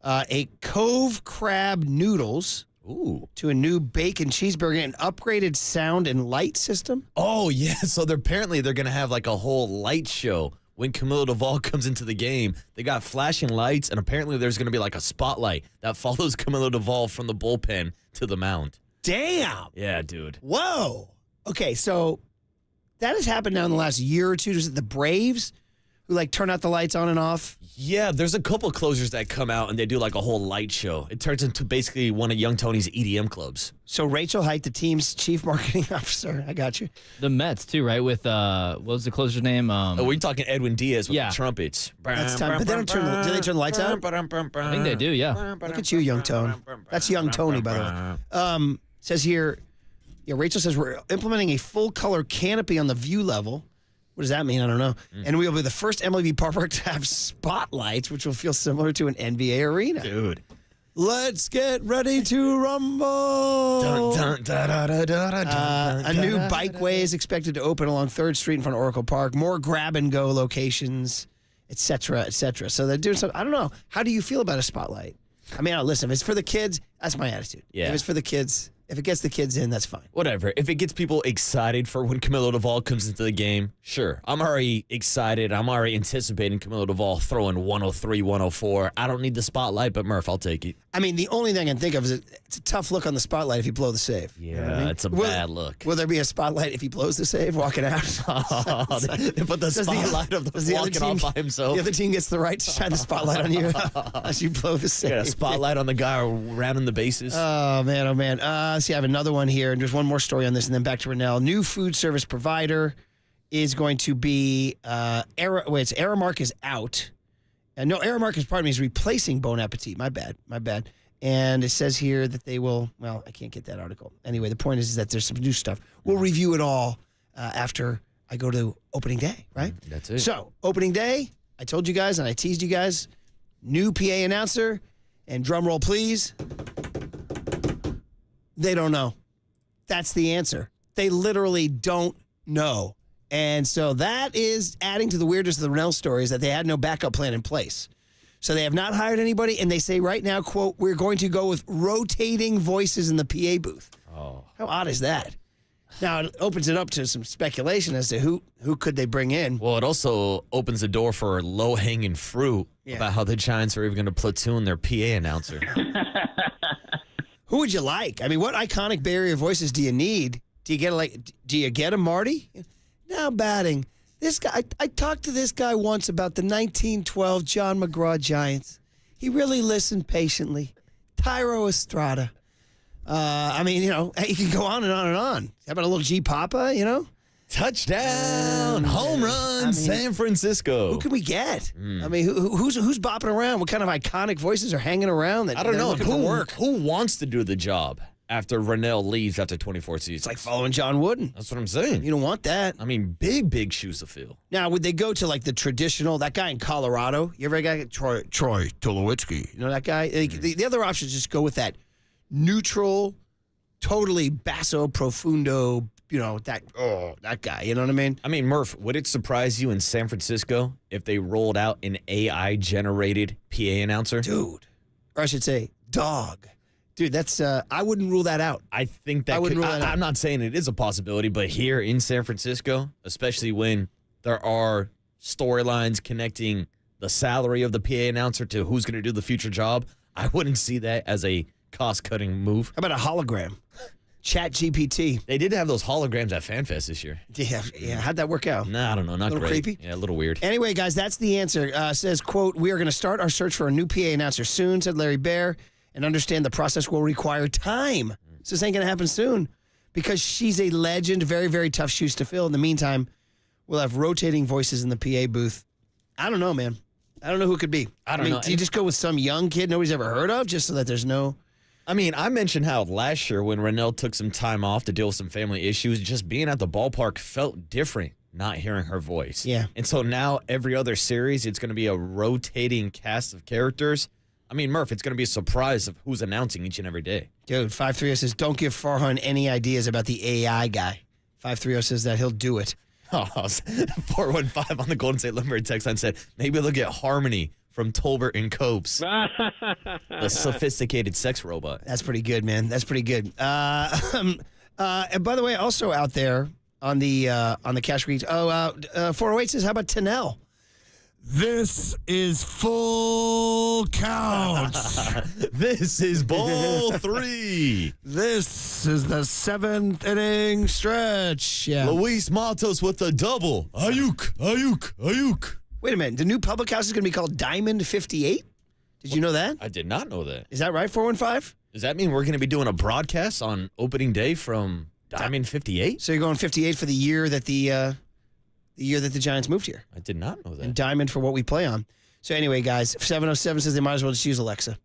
a Cove Crab noodles. Ooh. To a new bacon cheeseburger and upgraded sound and light system. Oh, yeah. So apparently they're going to have like a whole light show when Camilo Duvall comes into the game. They got flashing lights, and apparently there's going to be like a spotlight that follows Camilo Duvall from the bullpen to the mound. Damn. Yeah, dude. Whoa. Okay, so that has happened now in the last year or two. Is it the Braves who turn out the lights on and off? Yeah, there's a couple closers that come out and they do like a whole light show. It turns into basically one of Young Tony's EDM clubs. So Rachel Height, the team's chief marketing officer, I got you. The Mets too, right? With what was the closer's name? We're talking Edwin Diaz with the trumpets. That's time. But they don't do they turn the lights out? I think they do. Yeah. Look at you, Young Tone. That's Young Tony, by the way. Says here. Yeah, Rachel says we're implementing a full-color canopy on the view level. What does that mean? I don't know. And we'll be the first MLB ballpark to have spotlights, which will feel similar to an NBA arena. Dude. Let's get ready to rumble. A new bikeway is expected to open along 3rd Street in front of Oracle Park. More grab-and-go locations, et cetera, et cetera. So they're doing something. I don't know. How do you feel about a spotlight? I mean, listen, if it's for the kids, that's my attitude. Yeah. If it's for the kids... If it gets the kids in, that's fine. Whatever. If it gets people excited for when Camilo Duvall comes into the game, sure. I'm already excited. I'm already anticipating Camilo Duvall throwing 103, 104. I don't need the spotlight, but Murph, I'll take it. I mean, the only thing I can think of is it's a tough look on the spotlight if you blow the save. Yeah, you know what I mean? It's a bad look. Will there be a spotlight if he blows the save walking out? They put the spotlight of the walking off by himself. The other team gets the right to shine the spotlight on you as you blow the save. Yeah, spotlight on the guy rounding the bases. Oh, man, oh, man. See, I have another one here, and there's one more story on this, and then back to Renel. New food service provider is going to be Aramark is out. No, Aramark is replacing Bon Appetit. My bad. And it says here that they will, well, I can't get that article. Anyway, the point is that there's some new stuff. We'll review it all after I go to opening day, right? That's it. So, opening day, I told you guys and I teased you guys, new PA announcer, and drum roll, please. They don't know. That's the answer. They literally don't know. And so that is adding to the weirdness of the Renel story is that they had no backup plan in place. So they have not hired anybody, and they say right now, quote, we're going to go with rotating voices in the PA booth. Oh. How odd is that? Now, it opens it up to some speculation as to who could they bring in. Well, it also opens the door for low-hanging fruit about how the Giants are even going to platoon their PA announcer. Who would you like? I mean, what iconic barrier voices do you need? Do you get a Marty? Now batting. This guy, I talked to this guy once about the 1912 John McGraw Giants. He really listened patiently. Tyro Estrada. I mean, you can go on and on and on. How about a little G Papa, Touchdown! Home run, San Francisco. Who can we get? I mean, who's bopping around? What kind of iconic voices are hanging around? That I don't know. looking for work? Who wants to do the job after Renel leaves after 24 seasons? It's like following John Wooden. That's what I'm saying. You don't want that. I mean, big shoes to fill. Now, would they go to like the traditional, that guy in Colorado? You ever a guy, Troy Tulowitzki? You know that guy? The other option is just go with that neutral, totally basso profundo, that guy. You know what I mean? I mean, Murph, would it surprise you in San Francisco if they rolled out an AI-generated PA announcer? Dude. Or I should say, dog. Dude, that's I wouldn't rule that out. I think that I'm not saying it is a possibility, but here in San Francisco, especially when there are storylines connecting the salary of the PA announcer to who's going to do the future job, I wouldn't see that as a cost-cutting move. How about a hologram? Chat GPT. They did have those holograms at FanFest this year. Yeah. How'd that work out? Nah, I don't know. Not a little great. creepy? Yeah, a little weird. Anyway, guys, that's the answer. Says, quote, "We are going to start our search for a new PA announcer soon," said Larry Baer, "and understand the process will require time." So this ain't going to happen soon because she's a legend. Very, very tough shoes to fill. In the meantime, we'll have rotating voices in the PA booth. I don't know, man. I don't know who it could be. I don't know. Do you just go with some young kid nobody's ever heard of just so that there's no... I mean, I mentioned how last year when Renel took some time off to deal with some family issues, just being at the ballpark felt different, not hearing her voice. Yeah. And so now every other series, it's going to be a rotating cast of characters. I mean, Murph, it's going to be a surprise of who's announcing each and every day. Dude, 530 says, don't give Farhan any ideas about the AI guy. 530 says that he'll do it. Oh, 415 on the Golden State Lumber text line said, maybe they'll get Harmony from Tolbert and Copes. The sophisticated sex robot. That's pretty good, man. That's pretty good. And by the way, also out there on the cash reach, 408 says, how about Snell? This is full count. This is ball 3. This is the 7th inning stretch. Yeah. Luis Matos with a double. Ayuk. Wait a minute. The new public house is going to be called Diamond 58? Did you know that? I did not know that. Is that right, 415? Does that mean we're going to be doing a broadcast on opening day from Diamond 58? So you're going 58 for the year that the Giants moved here. I did not know that. And Diamond for what we play on. So anyway, guys, 707 says they might as well just use Alexa.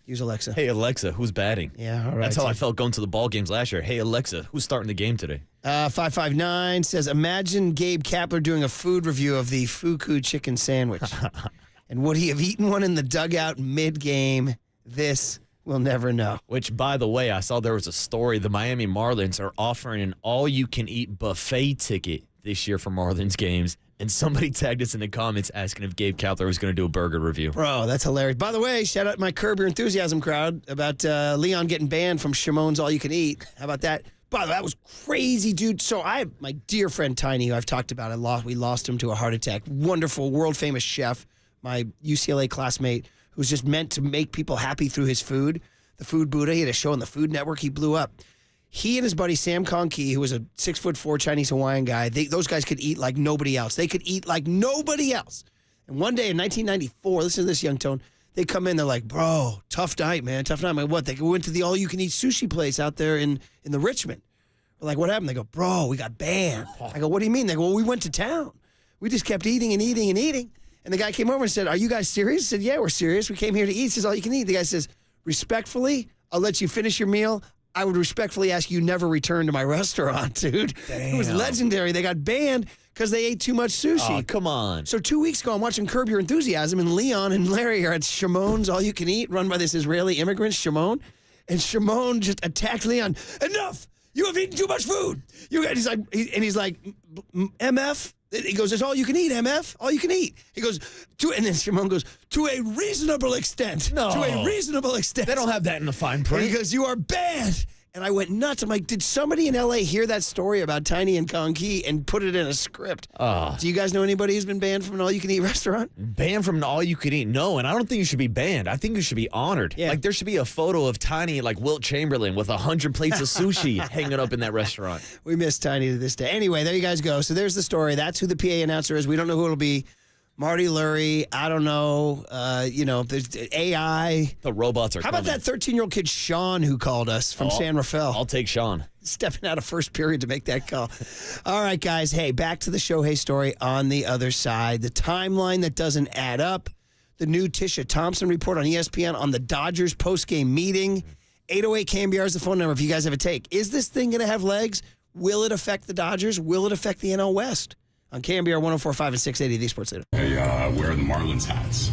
Use Alexa. Hey, Alexa, who's batting? Yeah, all right. That's how I felt going to the ball games last year. Hey, Alexa, who's starting the game today? 559 says, imagine Gabe Kapler doing a food review of the Fuku chicken sandwich. And would he have eaten one in the dugout mid-game? This we'll never know. Which, by the way, I saw there was a story. The Miami Marlins are offering an all-you-can-eat buffet ticket this year for Marlins games. And somebody tagged us in the comments asking if Gabe Kapler was going to do a burger review. Bro, that's hilarious. By the way, shout out my Curb Your Enthusiasm crowd about Leon getting banned from Shimon's All You Can Eat. How about that? By the way, that was crazy, dude. So I have my dear friend Tiny, who I've talked about. We lost him to a heart attack. Wonderful, world-famous chef, my UCLA classmate, who's just meant to make people happy through his food. The Food Buddha. He had a show on the Food Network. He blew up. He and his buddy Sam Kong-Ki, who was a 6'4" Chinese Hawaiian guy, those guys could eat like nobody else. They could eat like nobody else. And one day in 1994, listen to this, young tone, they come in, they're like, bro, tough night, man, tough night. I'm like, what? They went to the all-you-can-eat sushi place out there in the Richmond. We're like, what happened? They go, bro, we got banned. I go, what do you mean? They go, well, we went to town. We just kept eating and eating and eating. And the guy came over and said, are you guys serious? I said, yeah, we're serious. We came here to eat. He says, all you can eat. The guy says, respectfully, I'll let you finish your meal. I would respectfully ask you never return to my restaurant, dude. Damn. It was legendary. They got banned because they ate too much sushi. Oh, come on. So 2 weeks ago, I'm watching Curb Your Enthusiasm, and Leon and Larry are at Shimon's All You Can Eat, run by this Israeli immigrant, Shimon. And Shimon just attacked Leon. Enough! You have eaten too much food. He's like, MF? He goes, it's all you can eat, MF. All you can eat. He goes, and then Shimon goes, to a reasonable extent. No. To a reasonable extent. They don't have that in the fine print. And he goes, you are banned. And I went nuts. I'm like, did somebody in LA hear that story about Tiny and Conky and put it in a script? Do you guys know anybody who's been banned from an all-you-can-eat restaurant? Banned from an all-you-can-eat? No, and I don't think you should be banned. I think you should be honored. Yeah. Like, there should be a photo of Tiny, like Wilt Chamberlain, with 100 plates of sushi hanging up in that rrestaurant. We miss Tiny to this day. Anyway, there you guys go. So there's the story. That's who the PA announcer is. We don't know who it'll be. Marty Lurie, I don't know. There's AI. The robots are How about coming. that 13-year-old kid, Sean, who called us from San Rafael? I'll take Sean. Stepping out of first period to make that call. All right, guys. Hey, back to the Shohei story on the other side. The timeline that doesn't add up. The new Tisha Thompson report on ESPN on the Dodgers post-game meeting. 808 KNBR is the phone number if you guys have a take. Is this thing going to have legs? Will it affect the Dodgers? Will it affect the NL West? On KNBR 104.5 and 680, the Sports Leader. They wear the Marlins hats.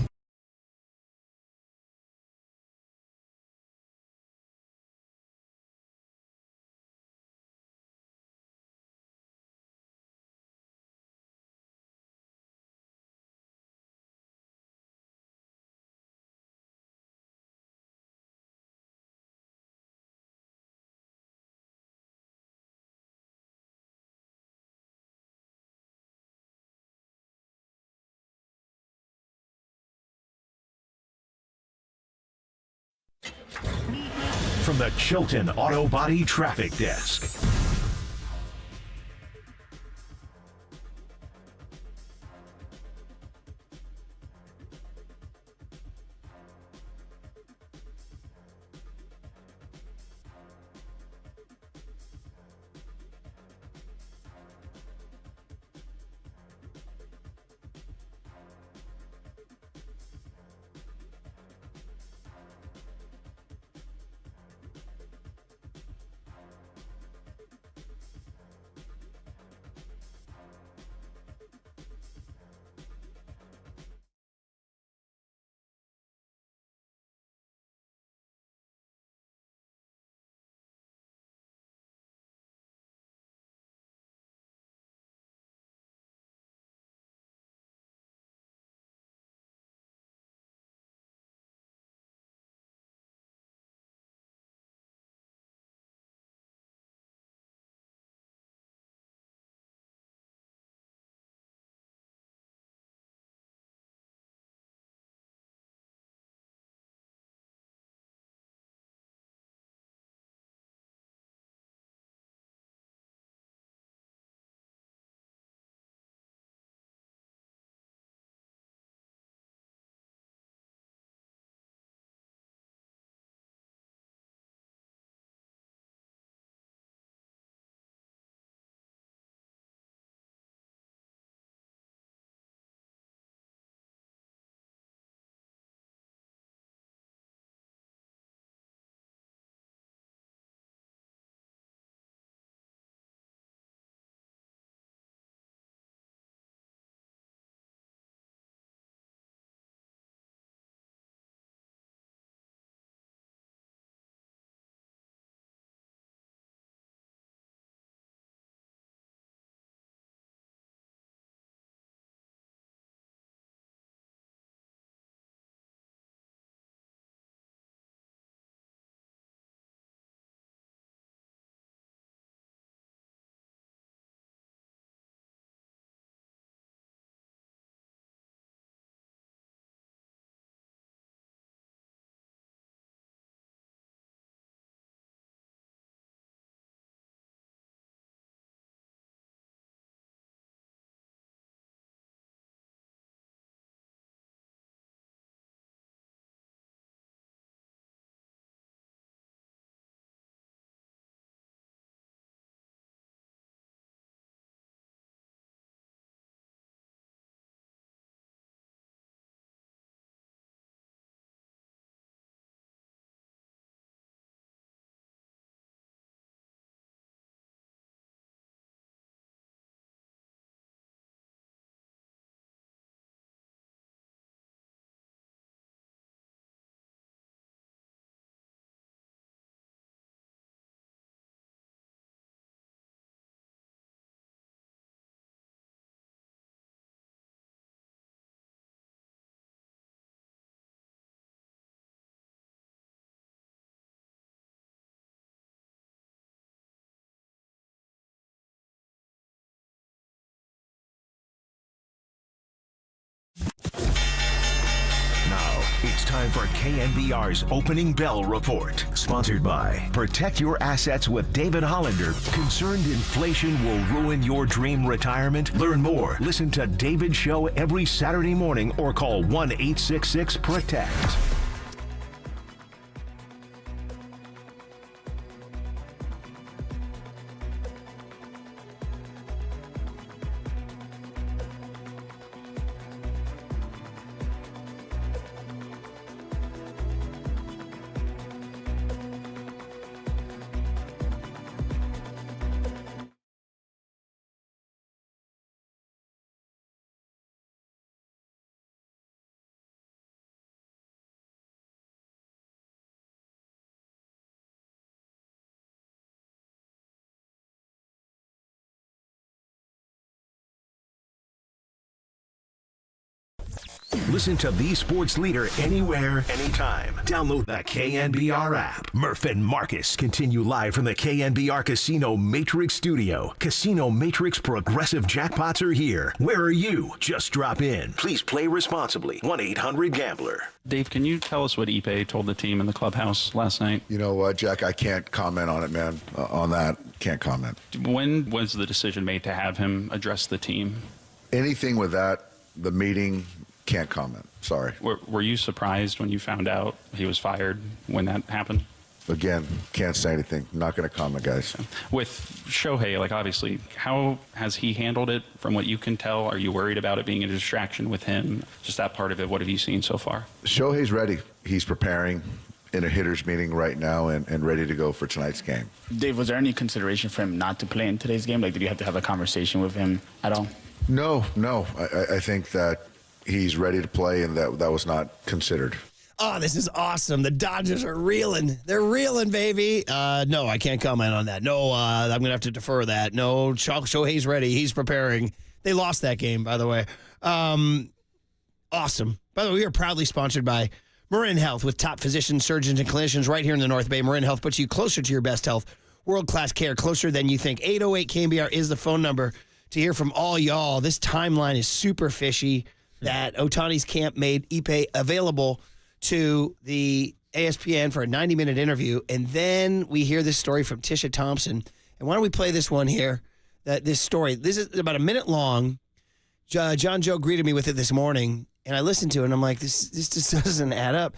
From the Chilton Auto Body Traffic Desk. It's time for KNBR's Opening Bell Report. Sponsored by Protect Your Assets with David Hollander. Concerned inflation will ruin your dream retirement? Learn more. Listen to David's show every Saturday morning or call 1-866-PROTECT. Listen to the sports leader anywhere, anytime. Download the KNBR app. Murph and Marcus continue live from the KNBR Casino Matrix Studio. Casino Matrix Progressive Jackpots are here. Where are you? Just drop in. Please play responsibly. 1-800-GAMBLER. Dave, can you tell us what Ipe told the team in the clubhouse last night? You know what, Jack? I can't comment on it, man. On that, can't comment. When was the decision made to have him address the team? Anything with that, the meeting, can't comment. Sorry. Were you surprised when you found out he was fired when that happened? Again, can't say anything. Not going to comment, guys. With Shohei, like obviously, how has he handled it from what you can tell? Are you worried about it being a distraction with him? Just that part of it, what have you seen so far? Shohei's ready. He's preparing in a hitter's meeting right now and ready to go for tonight's game. Dave, was there any consideration for him not to play in today's game? Like, did you have to have a conversation with him at all? No. I think that he's ready to play, and that was not considered. Oh, this is awesome. The Dodgers are reeling. They're reeling, baby. No, I can't comment on that. No, I'm going to have to defer that. No, Shohei's ready. He's preparing. They lost that game, by the way. Awesome. By the way, we are proudly sponsored by Marin Health with top physicians, surgeons, and clinicians right here in the North Bay. Marin Health puts you closer to your best health. World-class care, closer than you think. 808-KNBR is the phone number to hear from all y'all. This timeline is super fishy that Otani's camp made Ipe available to the ESPN for a 90-minute interview, and then we hear this story from Tisha Thompson. And why don't we play this one here? This story. This is about a minute long. John Joe greeted me with it this morning, and I listened to it, and I'm like, this just doesn't add up.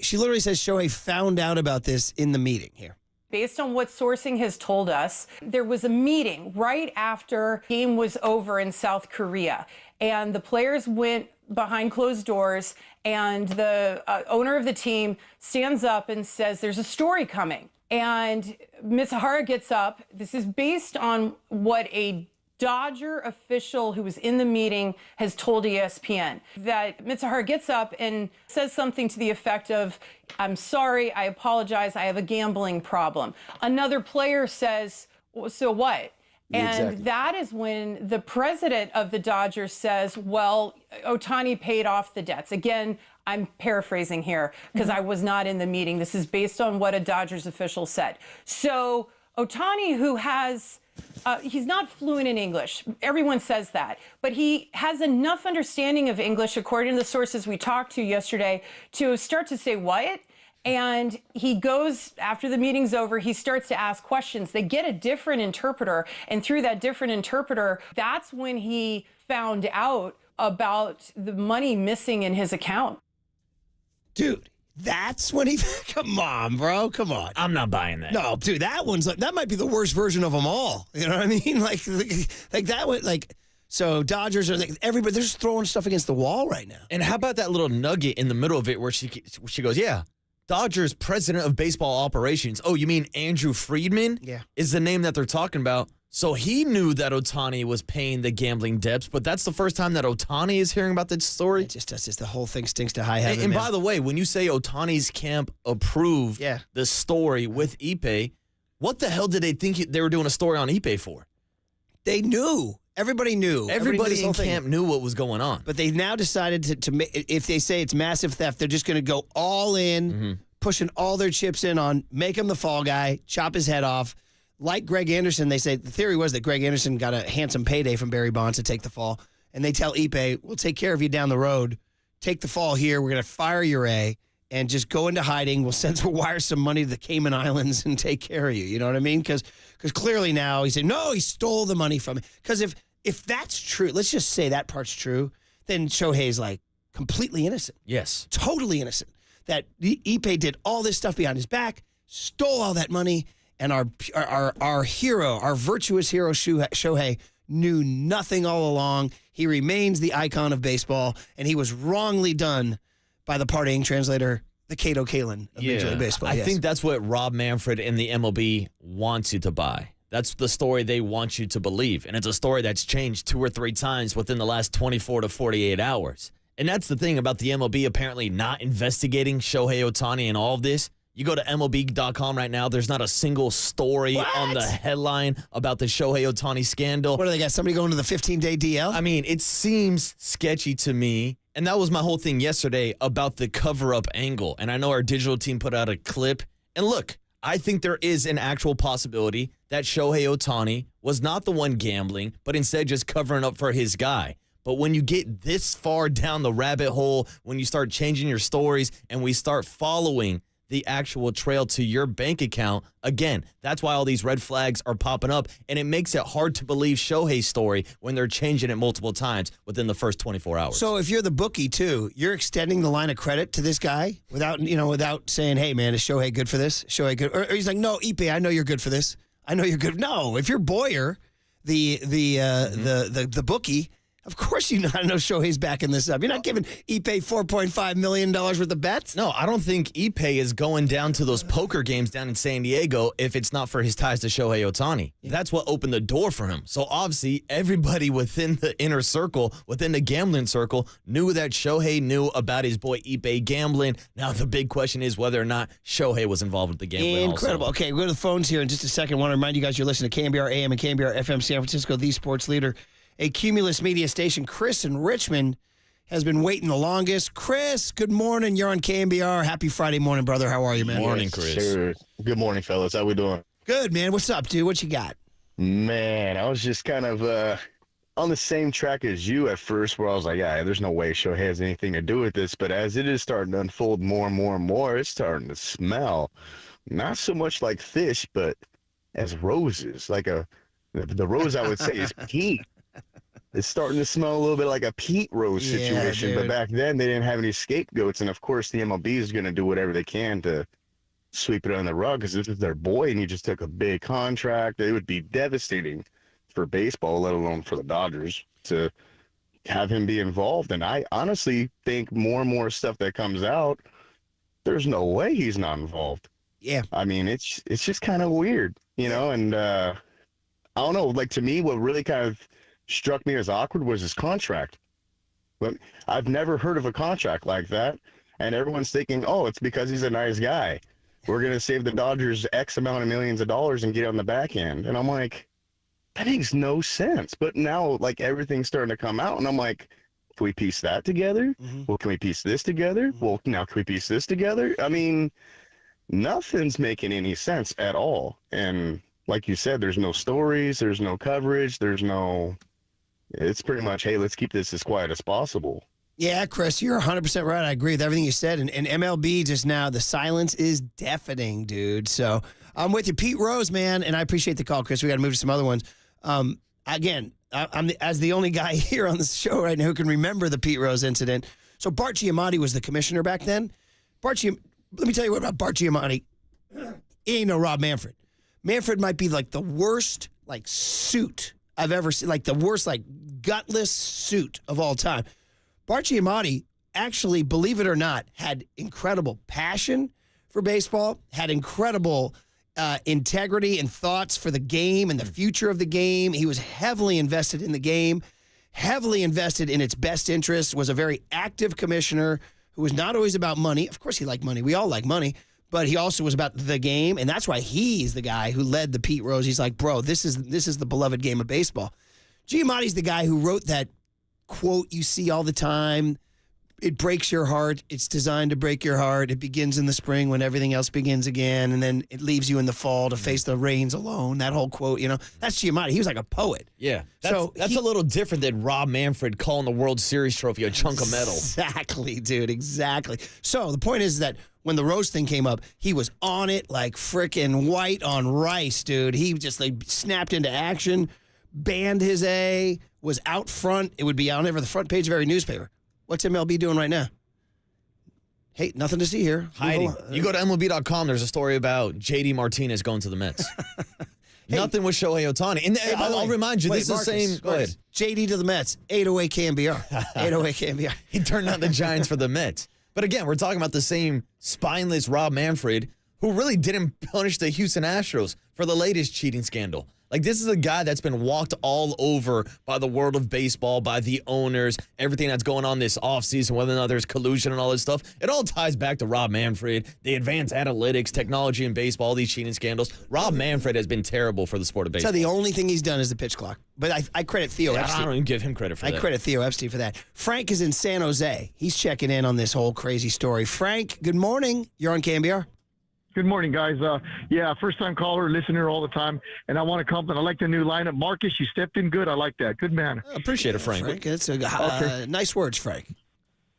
She literally says Shohei found out about this in the meeting here. Based on what sourcing has told us, there was a meeting right after the game was over in South Korea, and the players went behind closed doors, and the owner of the team stands up and says, there's a story coming. And Mitsuhara gets up. This is based on what a Dodger official who was in the meeting has told ESPN, that Mitsuhara gets up and says something to the effect of, I'm sorry, I apologize, I have a gambling problem. Another player says, so what? And exactly. That is when the president of the Dodgers says, well, Otani paid off the debts. Again, I'm paraphrasing here because I was not in the meeting. This is based on what a Dodgers official said. So Otani, who has, he's not fluent in English. Everyone says that. But he has enough understanding of English, according to the sources we talked to yesterday, to start to say what? And he goes, after the meeting's over, he starts to ask questions. They get a different interpreter. And through that different interpreter, that's when he found out about the money missing in his account. Dude, that's when he... Come on, bro. Come on. I'm not buying that. No, dude, that one's like... That might be the worst version of them all. You know what I mean? Like that one... Like... So Dodgers are like everybody. They're just throwing stuff against the wall right now. And how about that little nugget in the middle of it where she goes, yeah, Dodgers president of baseball operations. Oh, you mean Andrew Friedman? Yeah. Is the name that they're talking about. So he knew that Otani was paying the gambling debts, but that's the first time that Otani is hearing about this story. It just the whole thing stinks to high heaven. And by the way, when you say Otani's camp approved the story with Ipe, what the hell did they think they were doing a story on Ipe for? They knew. Everybody knew. Everybody in camp knew what was going on. But they've now decided to if they say it's massive theft, they're just going to go all in, pushing all their chips in on make him the fall guy, chop his head off. Like Greg Anderson, they say the theory was that Greg Anderson got a handsome payday from Barry Bonds to take the fall. And they tell Ipe, we'll take care of you down the road. take the fall here. We're going to fire your A and just go into hiding. We'll wire some money to the Cayman Islands and take care of you. You know what I mean? Because clearly now he's saying, no, he stole the money from me. Because if that's true, let's just say that part's true, then Shohei's like completely innocent. Yes. Totally innocent. That Ippei did all this stuff behind his back, stole all that money, and our hero, our virtuous hero, Shohei, knew nothing all along. He remains the icon of baseball, and he was wrongly done by the partying translator, the Kato Kalin of Major League Baseball. I think that's what Rob Manfred and the MLB wants you to buy. That's the story they want you to believe. And it's a story that's changed 2 or 3 times within the last 24 to 48 hours. And that's the thing about the MLB apparently not investigating Shohei Otani and all of this. You go to MLB.com right now, there's not a single story on the headline about the Shohei Otani scandal. What do they got, somebody going to the 15-day DL? I mean, it seems sketchy to me. And that was my whole thing yesterday about the cover-up angle. And I know our digital team put out a clip. And look, I think there is an actual possibility that Shohei Otani was not the one gambling, but instead just covering up for his guy. But when you get this far down the rabbit hole, when you start changing your stories and we start following the actual trail to your bank account, again, that's why all these red flags are popping up, and it makes it hard to believe Shohei's story when they're changing it multiple times within the first 24 hours. So if you're the bookie, too, you're extending the line of credit to this guy without saying, hey, man, is Shohei good for this? Shohei good? Or he's like, no, Ippei, I know you're good for this. I know you're good. No, if you're Boyer, the bookie, of course you know Shohei's backing this up. You're not giving Ippei $4.5 million worth of bets. No, I don't think Ippei is going down to those poker games down in San Diego if it's not for his ties to Shohei Otani. Yeah. That's what opened the door for him. So obviously everybody within the inner circle, within the gambling circle, knew that Shohei knew about his boy Ippei gambling. Now the big question is whether or not Shohei was involved with the gambling. Incredible. Also. Okay, we'll go to the phones here in just a second. I want to remind you guys you're listening to KNBR AM and KNBR FM San Francisco, the sports leader. A Cumulus media station. Chris in Richmond has been waiting the longest. Chris, good morning. You're on KNBR. Happy Friday morning, brother. How are you, man? Morning, Chris. Sure. Good morning, fellas. How we doing? Good, man. What's up, dude? What you got? Man, I was just kind of on the same track as you at first, where I was like, yeah, there's no way Shohei has anything to do with this. But as it is starting to unfold more and more and more, it's starting to smell not so much like fish, but as roses. Like the rose, I would say, is pink. It's starting to smell a little bit like a Pete Rose situation, but back then they didn't have any scapegoats, and of course the MLB is going to do whatever they can to sweep it under the rug because this is their boy, and he just took a big contract. It would be devastating for baseball, let alone for the Dodgers, to have him be involved. And I honestly think more and more stuff that comes out, there's no way he's not involved. Yeah, I mean it's just kind of weird, and I don't know. Like, to me, what really kind of struck me as awkward was his contract. But I've never heard of a contract like that, and everyone's thinking, oh, it's because he's a nice guy. We're going to save the Dodgers X amount of millions of dollars and get on the back end. And I'm like, that makes no sense. But now, like, everything's starting to come out, and I'm like, can we piece that together? Mm-hmm. Well, can we piece this together? Mm-hmm. Well, now can we piece this together? I mean, nothing's making any sense at all. And like you said, there's no stories, there's no coverage, it's pretty much, hey, let's keep this as quiet as possible. Yeah, Chris, you're 100% right. I agree with everything you said. And MLB just now, the silence is deafening, dude. So I'm with you. Pete Rose, man, and I appreciate the call, Chris. We got to move to some other ones. Again, I'm as the only guy here on the show right now who can remember the Pete Rose incident. So Bart Giamatti was the commissioner back then. Let me tell you what about Bart Giamatti. He ain't no Rob Manfred. Manfred might be like the worst suit I've ever seen, like the worst gutless suit of all time. Bart Giamatti actually, believe it or not, had incredible passion for baseball, had incredible integrity and thoughts for the game and the future of the game. He was heavily invested in the game, heavily invested in its best interests, was a very active commissioner who was not always about money. Of course he liked money. We all like money. But he also was about the game, and that's why he's the guy who led the Pete Rose. He's like, bro, this is the beloved game of baseball. Giamatti's the guy who wrote that quote you see all the time, it breaks your heart. It's designed to break your heart. It begins in the spring when everything else begins again, and then it leaves you in the fall to face the rains alone. That whole quote, that's Giamatti. He was like a poet. Yeah. That's a little different than Rob Manfred calling the World Series trophy a chunk of metal. Exactly, dude. Exactly. So the point is that when the Rose thing came up, he was on it like freaking white on rice, dude. He just snapped into action, banned his A, was out front. It would be on the front page of every newspaper. What's MLB doing right now? Hey, nothing to see here. Hiding. You go to MLB.com, there's a story about JD Martinez going to the Mets. Nothing with Shohei Otani. And I'll remind you, this is the same. Go ahead. JD to the Mets, 808 KNBR. 808 KNBR. He turned out the Giants for the Mets. But again, we're talking about the same spineless Rob Manfred who really didn't punish the Houston Astros for the latest cheating scandal. Like, this is a guy that's been walked all over by the world of baseball, by the owners, everything that's going on this offseason, whether or not there's collusion and all this stuff. It all ties back to Rob Manfred, the advanced analytics, technology in baseball, these cheating scandals. Rob Manfred has been terrible for the sport of baseball. So the only thing he's done is the pitch clock. But I credit Theo Epstein. I don't even give him credit for that. I credit Theo Epstein for that. Frank is in San Jose. He's checking in on this whole crazy story. Frank, good morning. You're on KNBR. Good morning, guys. First-time caller, listener all the time, and I want to compliment. I like the new lineup. Marcus, you stepped in good. I like that. Good man. I appreciate it, Frank. It's nice words, Frank.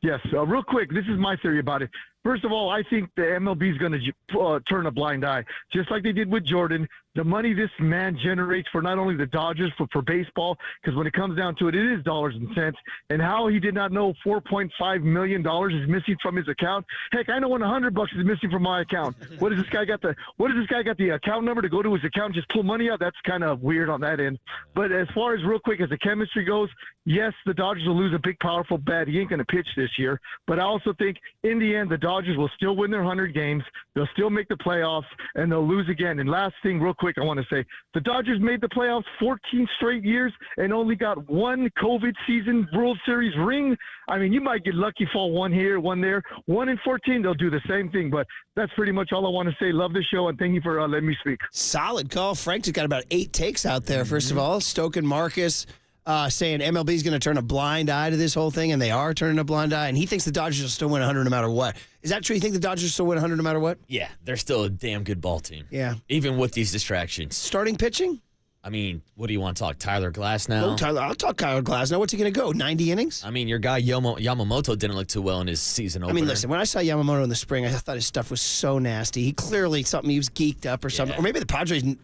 Yes. Real quick, this is my theory about it. First of all, I think the MLB is going to turn a blind eye, just like they did with Jordan. The money this man generates for not only the Dodgers, but for baseball, because when it comes down to it, it is dollars and cents. And how he did not know $4.5 million is missing from his account. Heck, I know when $100 is missing from my account. What does this guy got the account number to go to his account and just pull money out? That's kind of weird on that end. But as far as real quick, as the chemistry goes, yes, the Dodgers will lose a big, powerful bat. He ain't going to pitch this year. But I also think in the end, the Dodgers will still win their 100 games. They'll still make the playoffs, and they'll lose again. And last thing, real quick, I want to say, the Dodgers made the playoffs 14 straight years and only got one COVID season World Series ring. I mean, you might get lucky, fall one here, one there. 1 in 14, they'll do the same thing. But that's pretty much all I want to say. Love the show, and thank you for letting me speak. Solid call. Frank's got about 8 takes out there, first of all. Stoking Marcus. Saying MLB is going to turn a blind eye to this whole thing, and they are turning a blind eye, and he thinks the Dodgers will still win 100 no matter what. Is that true? You think the Dodgers still win 100 no matter what? Yeah, they're still a damn good ball team. Yeah. Even with these distractions. Starting pitching? I mean, what do you want to talk? Tyler Glass now? I'll talk Tyler Glass now. What's he going to go? 90 innings? I mean, your guy Yamamoto didn't look too well in his season opener. I mean, listen, when I saw Yamamoto in the spring, I thought his stuff was so nasty. He clearly, he was geeked up or something. Or maybe the Padres, did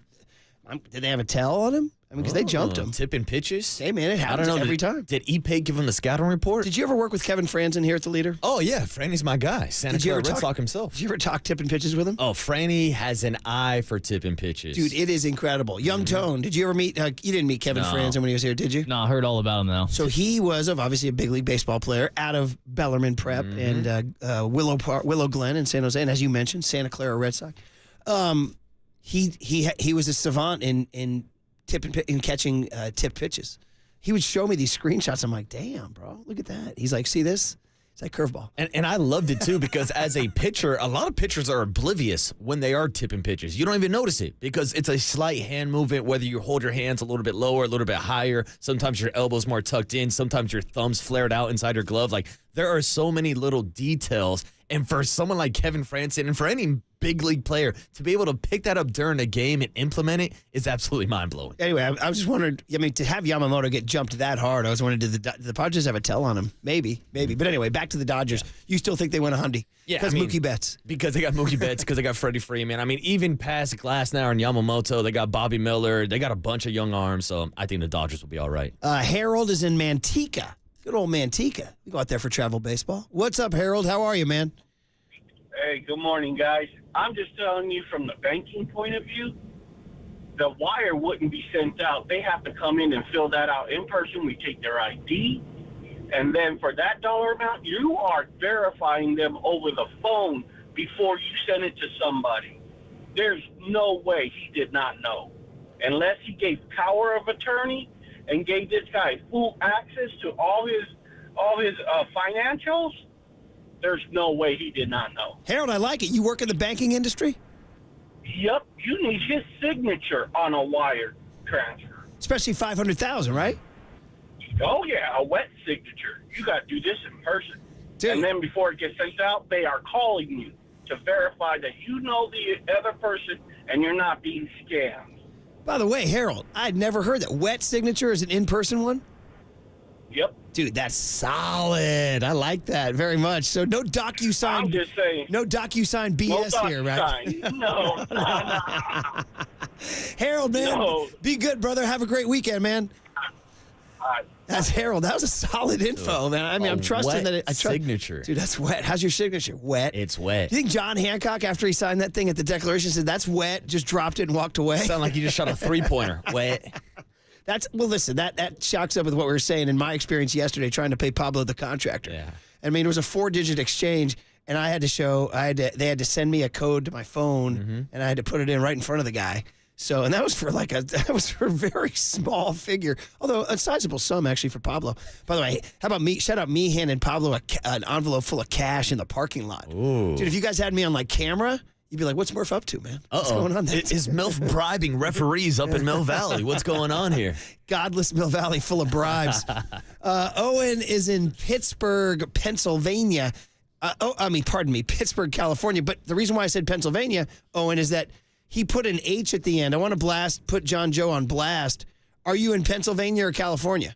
they have a tell on him? I mean, because they jumped him. Tipping pitches? Hey, man, it happens every time. Did Ipe give him the scouting report? Did you ever work with Kevin Franzen here at The Leader? Oh, yeah. Franny's my guy. Santa Clara Red Sox himself. Did you ever talk tipping pitches with him? Oh, Franny has an eye for tipping pitches. Dude, it is incredible. Young Tone, did you ever meet, you didn't meet Kevin Franzen when he was here, did you? No, I heard all about him, though. So he was obviously a big league baseball player out of Bellarmine Prep and Willow Glen in San Jose. And as you mentioned, Santa Clara Red Sox. He was a savant in catching tip pitches. He would show me these screenshots. I'm like, damn, bro, look at that. He's like, see this? It's like curveball. And I loved it, too, because as a pitcher, a lot of pitchers are oblivious when they are tipping pitches. You don't even notice it because it's a slight hand movement, whether you hold your hands a little bit lower, a little bit higher. Sometimes your elbow's more tucked in. Sometimes your thumb's flared out inside your glove. Like, there are so many little details. And for someone like Kevin Franzen and for any big league player to be able to pick that up during a game and implement it is absolutely mind-blowing. Anyway, I was just wondering, I mean, to have Yamamoto get jumped that hard, I was wondering, did the Padres have a tell on him? Maybe. But anyway, back to the Dodgers. Yeah. You still think they win 100? Yeah. Because Mookie Betts. Because they got Mookie Betts, because they got Freddie Freeman. I mean, even past Glasnow and Yamamoto, they got Bobby Miller. They got a bunch of young arms, so I think the Dodgers will be all right. Harold is in Manteca. Good old Manteca. We go out there for travel baseball. What's up, Harold? How are you, man? Hey, good morning, guys. I'm just telling you from the banking point of view, the wire wouldn't be sent out. They have to come in and fill that out in person. We take their ID. And then for that dollar amount, you are verifying them over the phone before you send it to somebody. There's no way he did not know. Unless he gave power of attorney and gave this guy full access to all his financials, there's no way he did not know. Harold, I like it. You work in the banking industry? Yep. You need his signature on a wire transfer. Especially $500,000, right? Oh, yeah, a wet signature. You got to do this in person. And then before it gets sent out, they are calling you to verify that you know the other person and you're not being scammed. By the way, Harold, I'd never heard that. Wet signature is an in-person one? Yep. Dude, that's solid. I like that very much. So no DocuSign. I'm just saying. No DocuSign BS no here, right? No. Harold, man, No. be good, brother. Have a great weekend, man. That's Harold. That was a solid info, man. I mean, I'm trusting that I trust. Signature. Dude, that's wet. How's your signature? Wet. It's wet. Do you think John Hancock, after he signed that thing at the Declaration, said that's wet, just dropped it and walked away? Sound like you just shot a three-pointer. Wet. Well, listen, that shocks up with what we were saying in my experience yesterday trying to pay Pablo the contractor. Yeah. I mean, it was a 4-digit exchange, and they had to send me a code to my phone, and I had to put it in right in front of the guy. So, and that was for a very small figure, although a sizable sum actually for Pablo. By the way, how about me? Shout out me handing Pablo an envelope full of cash in the parking lot. Ooh. Dude, if you guys had me on camera, you'd be like, "What's Murph up to, man? What's going on there?" Is Milf bribing referees up in Mill Valley? What's going on here? Godless Mill Valley full of bribes. Owen is in Pittsburgh, Pennsylvania. Pittsburgh, California. But the reason why I said Pennsylvania, Owen, is that he put an H at the end. I want to put John Joe on blast. Are you in Pennsylvania or California?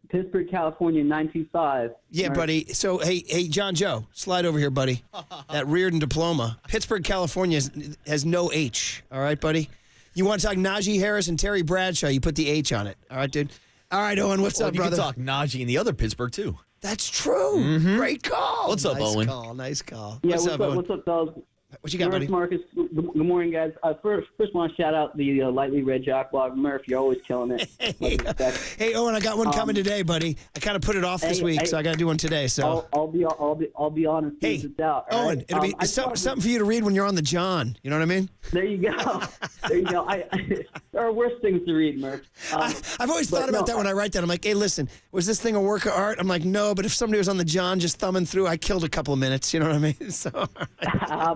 Pittsburgh, California, 925. Yeah, Right. buddy. So, hey, John Joe, slide over here, buddy. That Reardon diploma. Pittsburgh, California has no H. All right, buddy? You want to talk Najee Harris and Terry Bradshaw, you put the H on it. All right, dude? All right, Owen, what's up, brother? You can talk Najee and the other Pittsburgh, too. That's true. Mm-hmm. Great call. What's up, Owen? Nice call. Yeah, What's up, Owen? what's up, fellas? What you got, buddy? Marcus, good morning, guys. First want to shout out the Lightly Red Jock blog. Murph, you're always killing it. Hey, Owen, I got one coming today, buddy. I kind of put it off this week, so I got to do one today. So I'll be honest. Hey, it's out. Owen, right? it'll be something for you to read when you're on the John. You know what I mean? There you go. There are worse things to read, Murph. I've always thought about that when I write that. I'm like, hey, listen, was this thing a work of art? I'm like, no, but if somebody was on the John just thumbing through, I killed a couple of minutes. You know what I mean? So,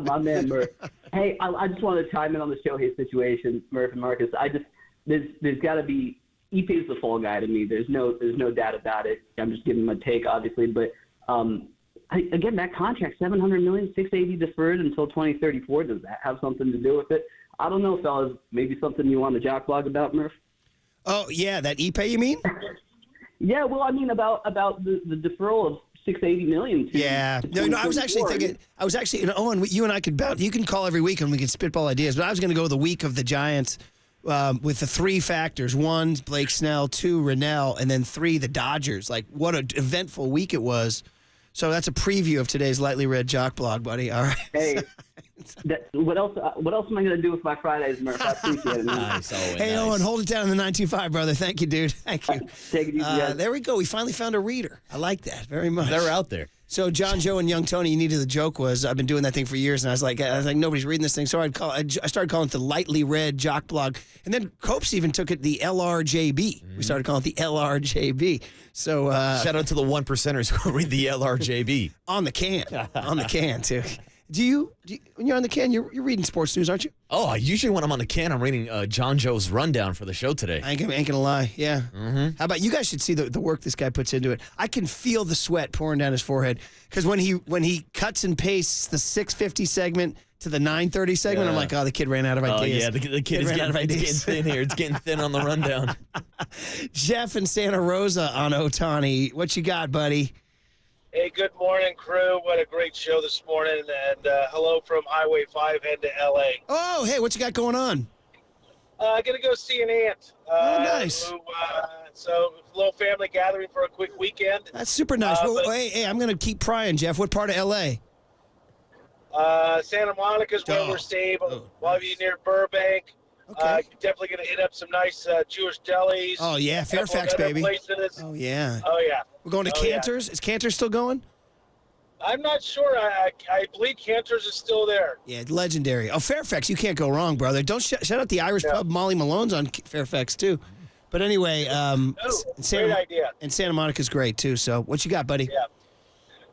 my man, Murph. Hey, I just want to chime in on the Shohei situation, Murph and Marcus. There's got to be Ipe's the fall guy to me. There's no doubt about it. I'm just giving him a take, obviously, but again, that contract, $700 million, $680 deferred until 2034. Does that have something to do with it? I don't know, fellas. Maybe something you want the Jock blog about, Murph? Oh yeah, that Ipe, you mean? Yeah, well, I mean about the deferral of $680 million. Yeah. No, I was actually thinking, Owen, you and I could bounce. You can call every week and we can spitball ideas, but I was going to go the week of the Giants with the 3 factors. 1, Blake Snell, 2, Renel, and then 3, the Dodgers. Like, what an eventful week it was. So that's a preview of today's Lightly Red Jock blog, buddy. All right. Hey, what else am I going to do with my Fridays, Murph? I appreciate it, man. Nice, Owen. Hey, nice. Owen, hold it down in the 925, brother. Thank you, dude. Thank you. Take it easy, guys. There we go. We finally found a reader. I like that very much. They're out there. So John Joe and Young Tony, you needed the joke was I've been doing that thing for years, and I was like nobody's reading this thing, so I started calling it the Lightly Red Jock blog, and then Copes even took it the LRJB. We started calling it the LRJB. So shout out to the 1%ers who read the LRJB on the can too. Do you when you're on the can, you're reading sports news, aren't you? Oh, usually when I'm on the can, I'm reading John Joe's rundown for the show today. I ain't gonna lie, yeah. Mm-hmm. How about you guys should see the work this guy puts into it. I can feel the sweat pouring down his forehead because when he cuts and pastes the 6:50 segment to the 9:30 segment, I'm like, oh, the kid ran out of ideas. Oh yeah, the kid is getting thin here. It's getting thin on the rundown. Jeff in Santa Rosa on Otani. What you got, buddy? Hey, good morning, crew. What a great show this morning. And hello from Highway 5 heading to L.A. Oh, hey, what you got going on? I'm going to go see an aunt. Nice. So a little family gathering for a quick weekend. That's super nice. Hey, I'm going to keep prying, Jeff. What part of L.A.? Santa Monica's where we're staying. While you're near Burbank. Okay. Definitely going to hit up some nice Jewish delis. Oh, yeah, Fairfax, baby. Places. Oh, yeah. Oh, yeah. We're going to Cantor's? Yeah. Is Cantor's still going? I'm not sure. I believe Cantor's is still there. Yeah, legendary. Oh, Fairfax, you can't go wrong, brother. Don't shout out the Irish pub. Molly Malone's on Fairfax, too. But anyway, great idea. And Santa Monica's great, too. So what you got, buddy? Yeah.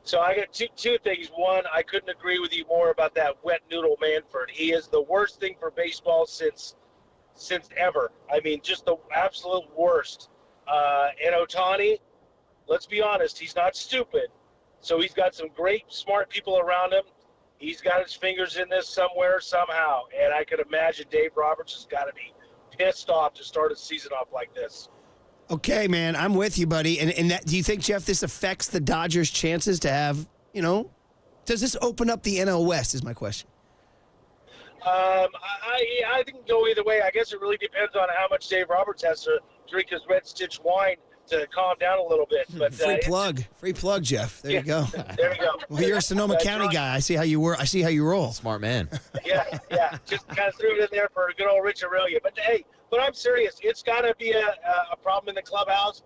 So I got two things. One, I couldn't agree with you more about that wet noodle Manfred. He is the worst thing for baseball since ever. I mean, just the absolute worst. And Otani, let's be honest, he's not stupid. So he's got some great, smart people around him. He's got his fingers in this somewhere, somehow. And I could imagine Dave Roberts has got to be pissed off to start a season off like this. Okay, man, I'm with you, buddy. And that, do you think, Jeff, this affects the Dodgers' chances to have, does this open up the NL West is my question. I think go either way. I guess it really depends on how much Dave Roberts has to drink his Red Stitch wine to calm down a little bit. But Free plug, Jeff. There you go. There you go. Well, you're a Sonoma County guy. I see how you work. I see how you roll. Smart man. Yeah. Just kind of threw it in there for a good old Rich Aurelia. But hey, I'm serious. It's got to be a problem in the clubhouse.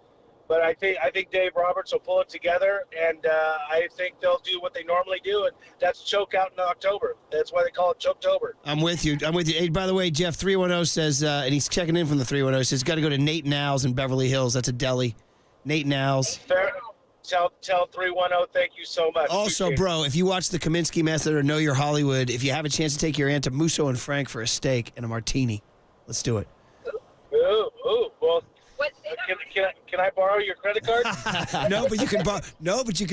But I think Dave Roberts will pull it together, and I think they'll do what they normally do, and that's choke out in October. That's why they call it Choketober. I'm with you. Hey, by the way, Jeff 310 says, and he's checking in from the 310, says got to go to Nate and Al's in Beverly Hills. That's a deli. Nate and Al's. Fair. Tell 310 thank you so much. Also, Appreciate bro, if you watch the Kaminsky Method or Know Your Hollywood, if you have a chance to take your aunt to Musso and Frank for a steak and a martini, let's do it. Ooh, well. Can I borrow your credit card? No, but you can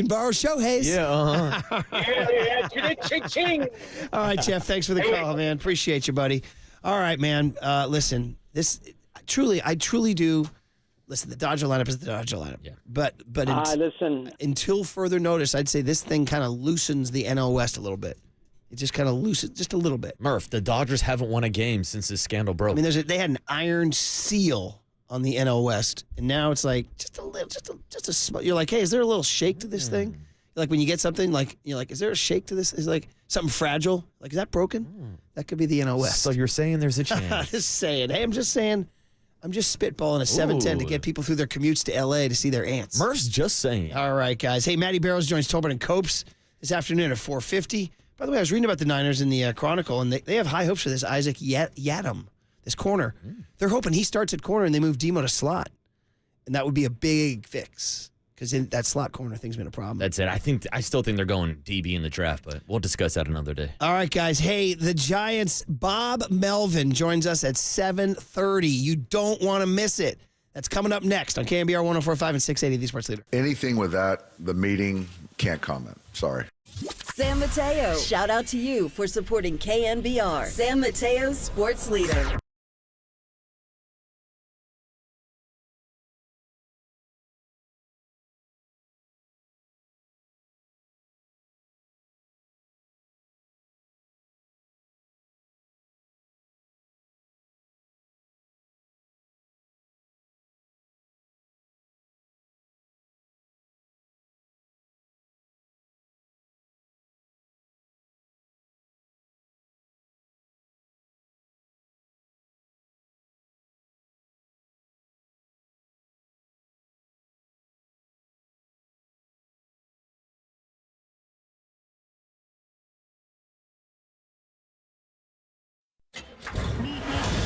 borrow Shohei's. Yeah. Yeah. Ching. All right, Jeff. Thanks for the call, man. Appreciate you, buddy. All right, man. Listen, I truly do. Listen, the Dodger lineup is the Dodger lineup. Yeah. But listen. Until further notice, I'd say this thing kind of loosens the NL West a little bit. It just kind of loosens just a little bit. Murph, the Dodgers haven't won a game since this scandal broke. I mean, they had an iron seal on the NL West, and now it's like just a small. You're like, hey, is there a little shake to this thing? Like when you get something, like you're like, is there a shake to this? Is like something fragile? Like, is that broken? That could be the NL West. So you're saying there's a chance? Just saying. Hey, I'm just spitballing a 710 to get people through their commutes to LA to see their aunts. Murph's just saying. All right, guys. Hey, Matty Barrows joins Tolbert and Copes this afternoon at 4:50. By the way, I was reading about the Niners in the Chronicle, and they have high hopes for this Isaac Yadam, this corner. They're hoping he starts at corner and they move Demo to slot. And that would be a big fix because in that slot corner thing's been a problem. That's it. I still think they're going DB in the draft, but we'll discuss that another day. All right, guys. Hey, the Giants' Bob Melvin joins us at 7:30. You don't want to miss it. That's coming up next on KNBR 104.5 and 680, the Sports Leader. Anything with the meeting, can't comment. Sorry. San Mateo, shout out to you for supporting KNBR, San Mateo's sports leader.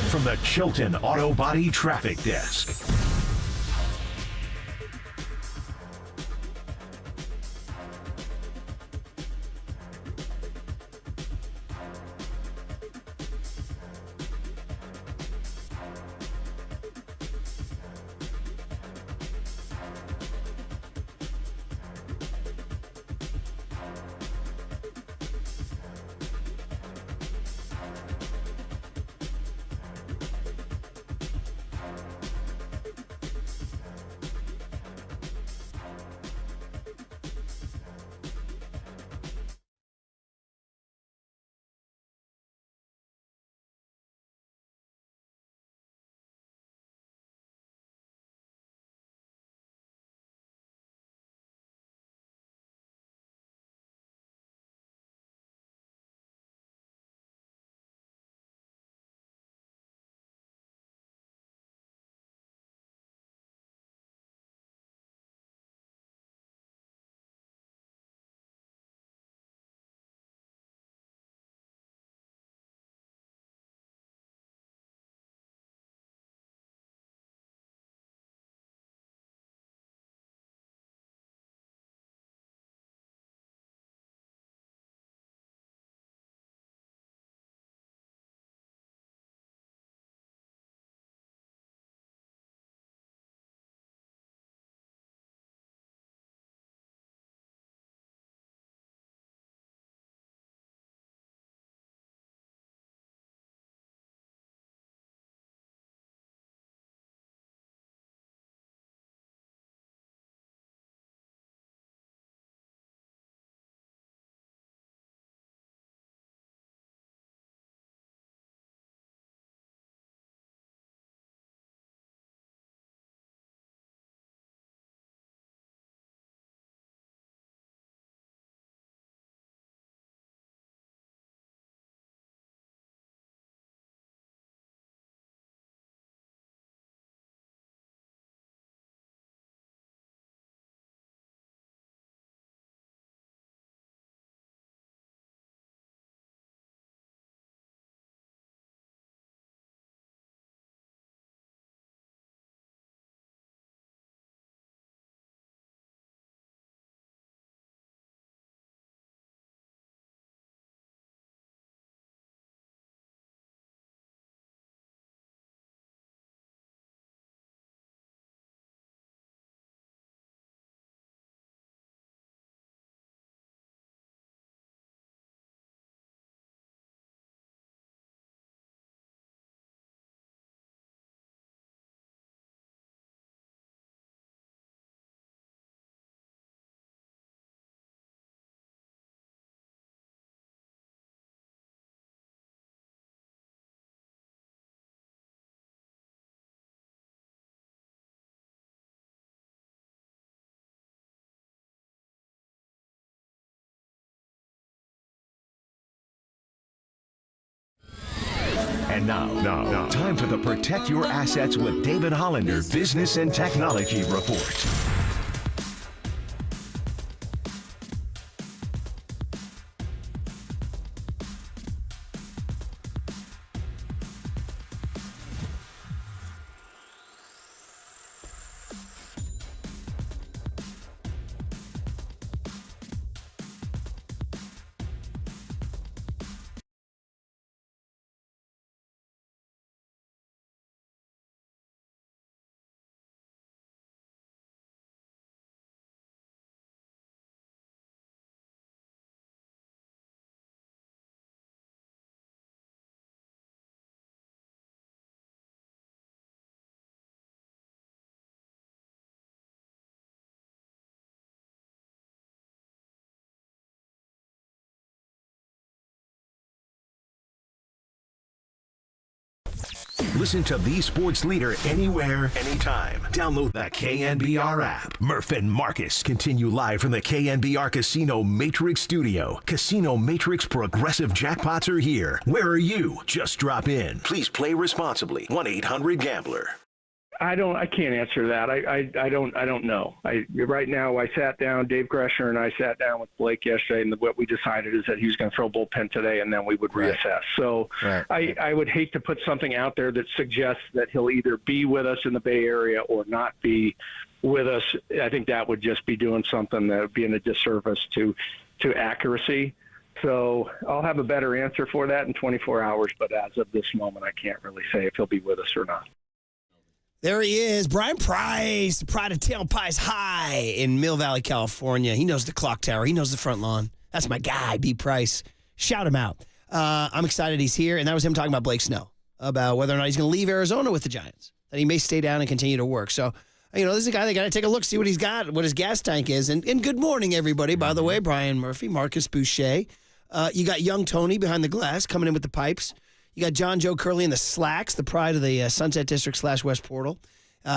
From the Chilton Auto Body Traffic Desk. And now, time for the Protect Your Assets with David Hollander Business and Technology Report. Listen to the sports leader anywhere, anytime. Download the KNBR app. Murph and Marcus continue live from the KNBR Casino Matrix Studio. Casino Matrix Progressive Jackpots are here. Where are you? Just drop in. Please play responsibly. 1-800-GAMBLER. I can't answer that. I don't know. Right now, I sat down, Dave Greshner and I sat down with Blake yesterday, and what we decided is that he was going to throw bullpen today, and then we would reassess. So I would hate to put something out there that suggests that he'll either be with us in the Bay Area or not be with us. I think that would just be doing something that would be in a disservice to accuracy. So I'll have a better answer for that in 24 hours, but as of this moment, I can't really say if he'll be with us or not. There he is, Brian Price, the pride of Tailpipes High in Mill Valley, California. He knows the clock tower. He knows the front lawn. That's my guy, B. Price. Shout him out. I'm excited he's here, and that was him talking about Blake Snell, about whether or not he's going to leave Arizona with the Giants, that he may stay down and continue to work. So, this is a guy they got to take a look, see what he's got, what his gas tank is. And good morning, everybody. By the way, Brian Murphy, Marcus Boucher. You got young Tony behind the glass coming in with the pipes. You got John Joe Curley in the slacks, the pride of the Sunset District / West Portal.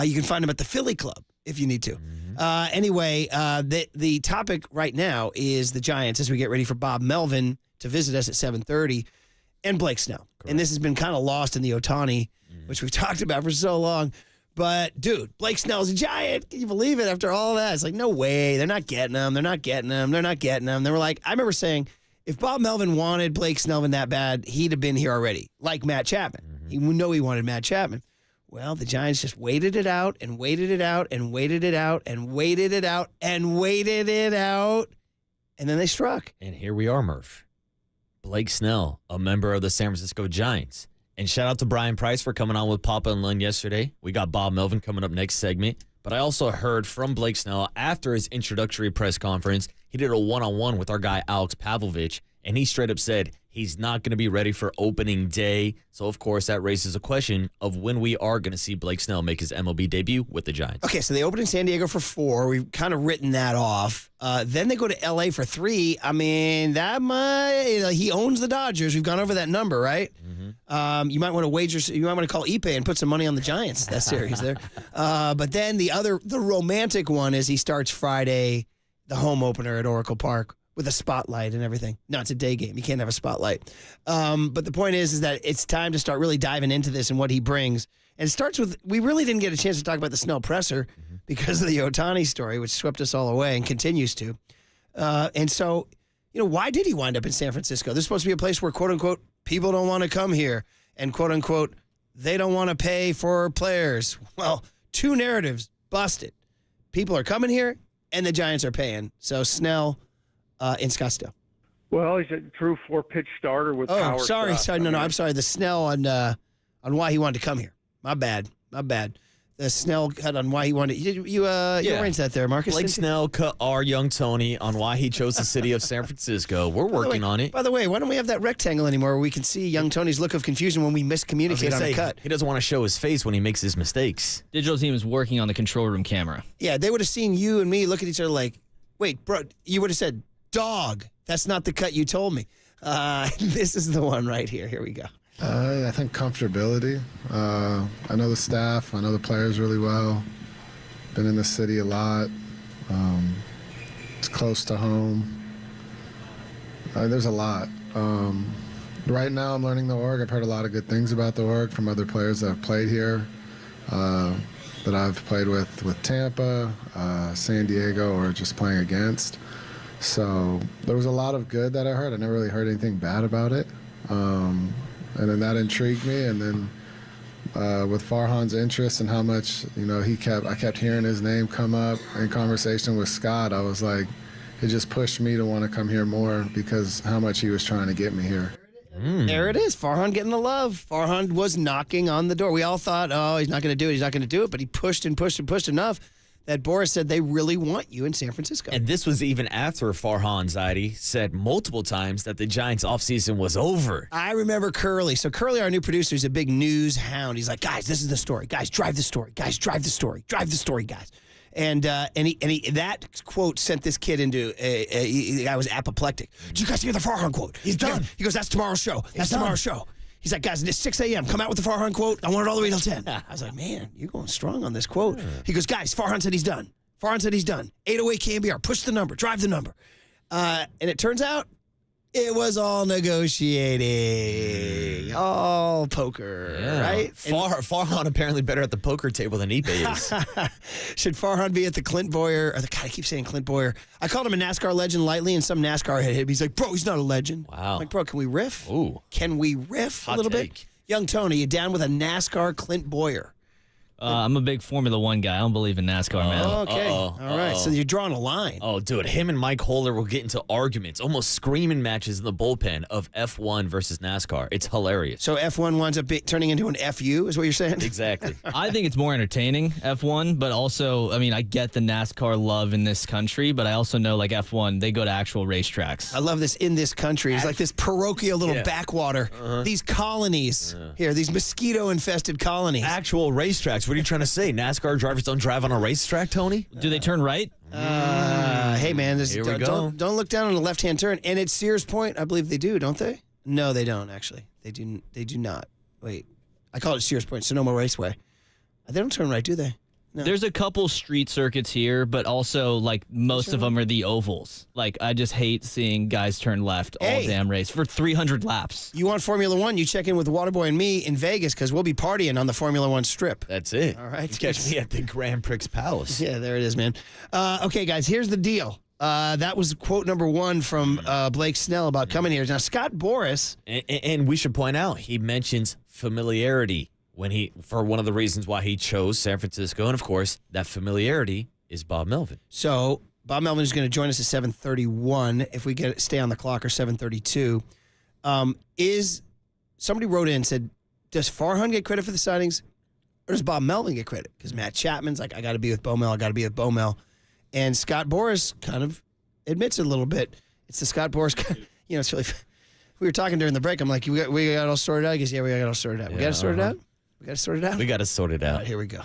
You can find him at the Philly Club if you need to. Anyway, the topic right now is the Giants as we get ready for Bob Melvin to visit us at 7:30 and Blake Snell. Correct. And this has been kind of lost in the Otani, which we've talked about for so long. But, dude, Blake Snell's a Giant. Can you believe it after all that? It's like, no way. They're not getting him. They're not getting him. They're not getting him. They were like, I remember saying, if Bob Melvin wanted Blake Snell that bad, he'd have been here already, like Matt Chapman. He know he wanted Matt Chapman. Well, the Giants just waited it out and waited it out and waited it out and waited it out and waited it out, and then they struck. And here we are, Murph. Blake Snell, a member of the San Francisco Giants. And shout out to Brian Price for coming on with Papa and Lynn yesterday. We got Bob Melvin coming up next segment. But I also heard from Blake Snell after his introductory press conference. He did a one-on-one with our guy Alex Pavlovich, and he straight up said he's not going to be ready for opening day. So, of course, that raises a question of when we are going to see Blake Snell make his MLB debut with the Giants. Okay, so they opened in San Diego for 4. We've kind of written that off. Then they go to L.A. for 3. I mean, that might he owns the Dodgers. We've gone over that number, right? You might want to wager. You might want to call Ipe and put some money on the Giants that series there. But then the romantic one is he starts Friday, the home opener at Oracle Park, with a spotlight and everything. No, it's a day game. You can't have a spotlight. But the point is that it's time to start really diving into this and what he brings. And it starts with, we really didn't get a chance to talk about the Snell presser because of the Otani story, which swept us all away and continues to. And so, why did he wind up in San Francisco? This is supposed to be a place where, quote unquote, people don't want to come here. And quote unquote, they don't want to pay for players. Well, 2 narratives busted. People are coming here and the Giants are paying. So Snell in Scottsdale. Well, he's a true 4-pitch starter with power. Oh, sorry. No, I'm sorry. The Snell on why he wanted to come here. My bad. The Snell cut on why he wanted. You arranged that there, Marcus. Blake Snell cut our young Tony on why he chose the city of San Francisco. We're working on it. By the way, why don't we have that rectangle anymore where we can see young Tony's look of confusion when we miscommunicate on a cut? He doesn't want to show his face when he makes his mistakes. Digital team is working on the control room camera. Yeah, they would have seen you and me look at each other like, wait, bro, you would have said, dog. That's not the cut you told me. This is the one right here. Here we go. I think comfortability. I know the staff. I know the players really well. Been in the city a lot. It's close to home. There's a lot. right now I'm learning the org. I've heard a lot of good things about the org from other players that have played here, that I've played with Tampa, San Diego, or just playing against. So there was a lot of good that I heard. I never really heard anything bad about it. And then that intrigued me. And then with Farhan's interest and how much, I kept hearing his name come up in conversation with Scott, I was like, it just pushed me to want to come here more because how much he was trying to get me here. There it is. Farhan getting the love. Farhan was knocking on the door. We all thought, oh, he's not going to do it. He's not going to do it. But he pushed and pushed and pushed enough that Boris said they really want you in San Francisco. And this was even after Farhan Zaidi said multiple times that the Giants' offseason was over. I remember Curly. So Curly, our new producer, is a big news hound. He's like, guys, this is the story. Guys, drive the story. Guys, drive the story. Drive the story, guys. And he that quote sent this kid into the guy was apoplectic. Did you guys hear the Farhan quote? He's done. He goes, that's tomorrow's show. That's tomorrow's show. He's like, guys, it's 6 a.m. Come out with the Farhan quote. I want it all the way till 10. I was like, man, you're going strong on this quote. He goes, guys, Farhan said he's done. Farhan said he's done. 808 KNBR. Push the number. Drive the number. And it turns out it was all negotiating. All poker, right? Farhan apparently better at the poker table than Ipe is. Should Farhan be at the Clint Boyer? God, I keep saying Clint Boyer. I called him a NASCAR legend lightly, and some NASCAR head hit me. He's like, bro, he's not a legend. Wow. I'm like, bro, can we riff? Ooh. Can we riff Hot a little take. bit? Young Tony, you down with a NASCAR Clint Boyer? I'm a big Formula One guy. I don't believe in NASCAR, man. Okay. All right. So you're drawing a line. Oh, dude, him and Mike Holder will get into arguments, almost screaming matches in the bullpen of F1 versus NASCAR. It's hilarious. So F1 winds up turning into an FU, is what you're saying? Exactly. I think it's more entertaining, F1, but also, I mean, I get the NASCAR love in this country, but I also know, like, F1, they go to actual racetracks. I love this in this country. It's like this parochial little backwater. These colonies here, these mosquito-infested colonies. Actual racetracks. What are you trying to say? NASCAR drivers don't drive on a racetrack, Tony? Do they turn right? Hey, man, Here we go. Don't look down on the left-hand turn. And at Sears Point, I believe they do, don't they? No, they don't, actually. They do not. Wait. I call it Sears Point, Sonoma Raceway. They don't turn right, do they? No. There's a couple street circuits here, but also, like, most of them are the ovals. Like, I just hate seeing guys turn left all damn race for 300 laps. You want Formula One, you check in with Waterboy and me in Vegas because we'll be partying on the Formula One strip. That's it. All right. Catch me at the Grand Prix Palace. Yeah, there it is, man. Okay, guys, here's the deal. That was quote number one from Blake Snell about coming here. Now, Scott Boras. And we should point out, he mentions familiarity for one of the reasons why he chose San Francisco. And, of course, that familiarity is Bob Melvin. So Bob Melvin is going to join us at 7:31 if we stay on the clock, or 7:32. Somebody wrote in and said, does Farhan get credit for the signings or does Bob Melvin get credit? Because Matt Chapman's like, I got to be with Bo Mel. I got to be with Bo Mel. And Scott Boras kind of admits it a little bit. It's the Scott Boras, it's really, we were talking during the break. I'm like, we got it all sorted out? I guess, yeah, we got it all sorted out. We got it sorted out? We got to sort it out? We got to sort it out. All right, here we go.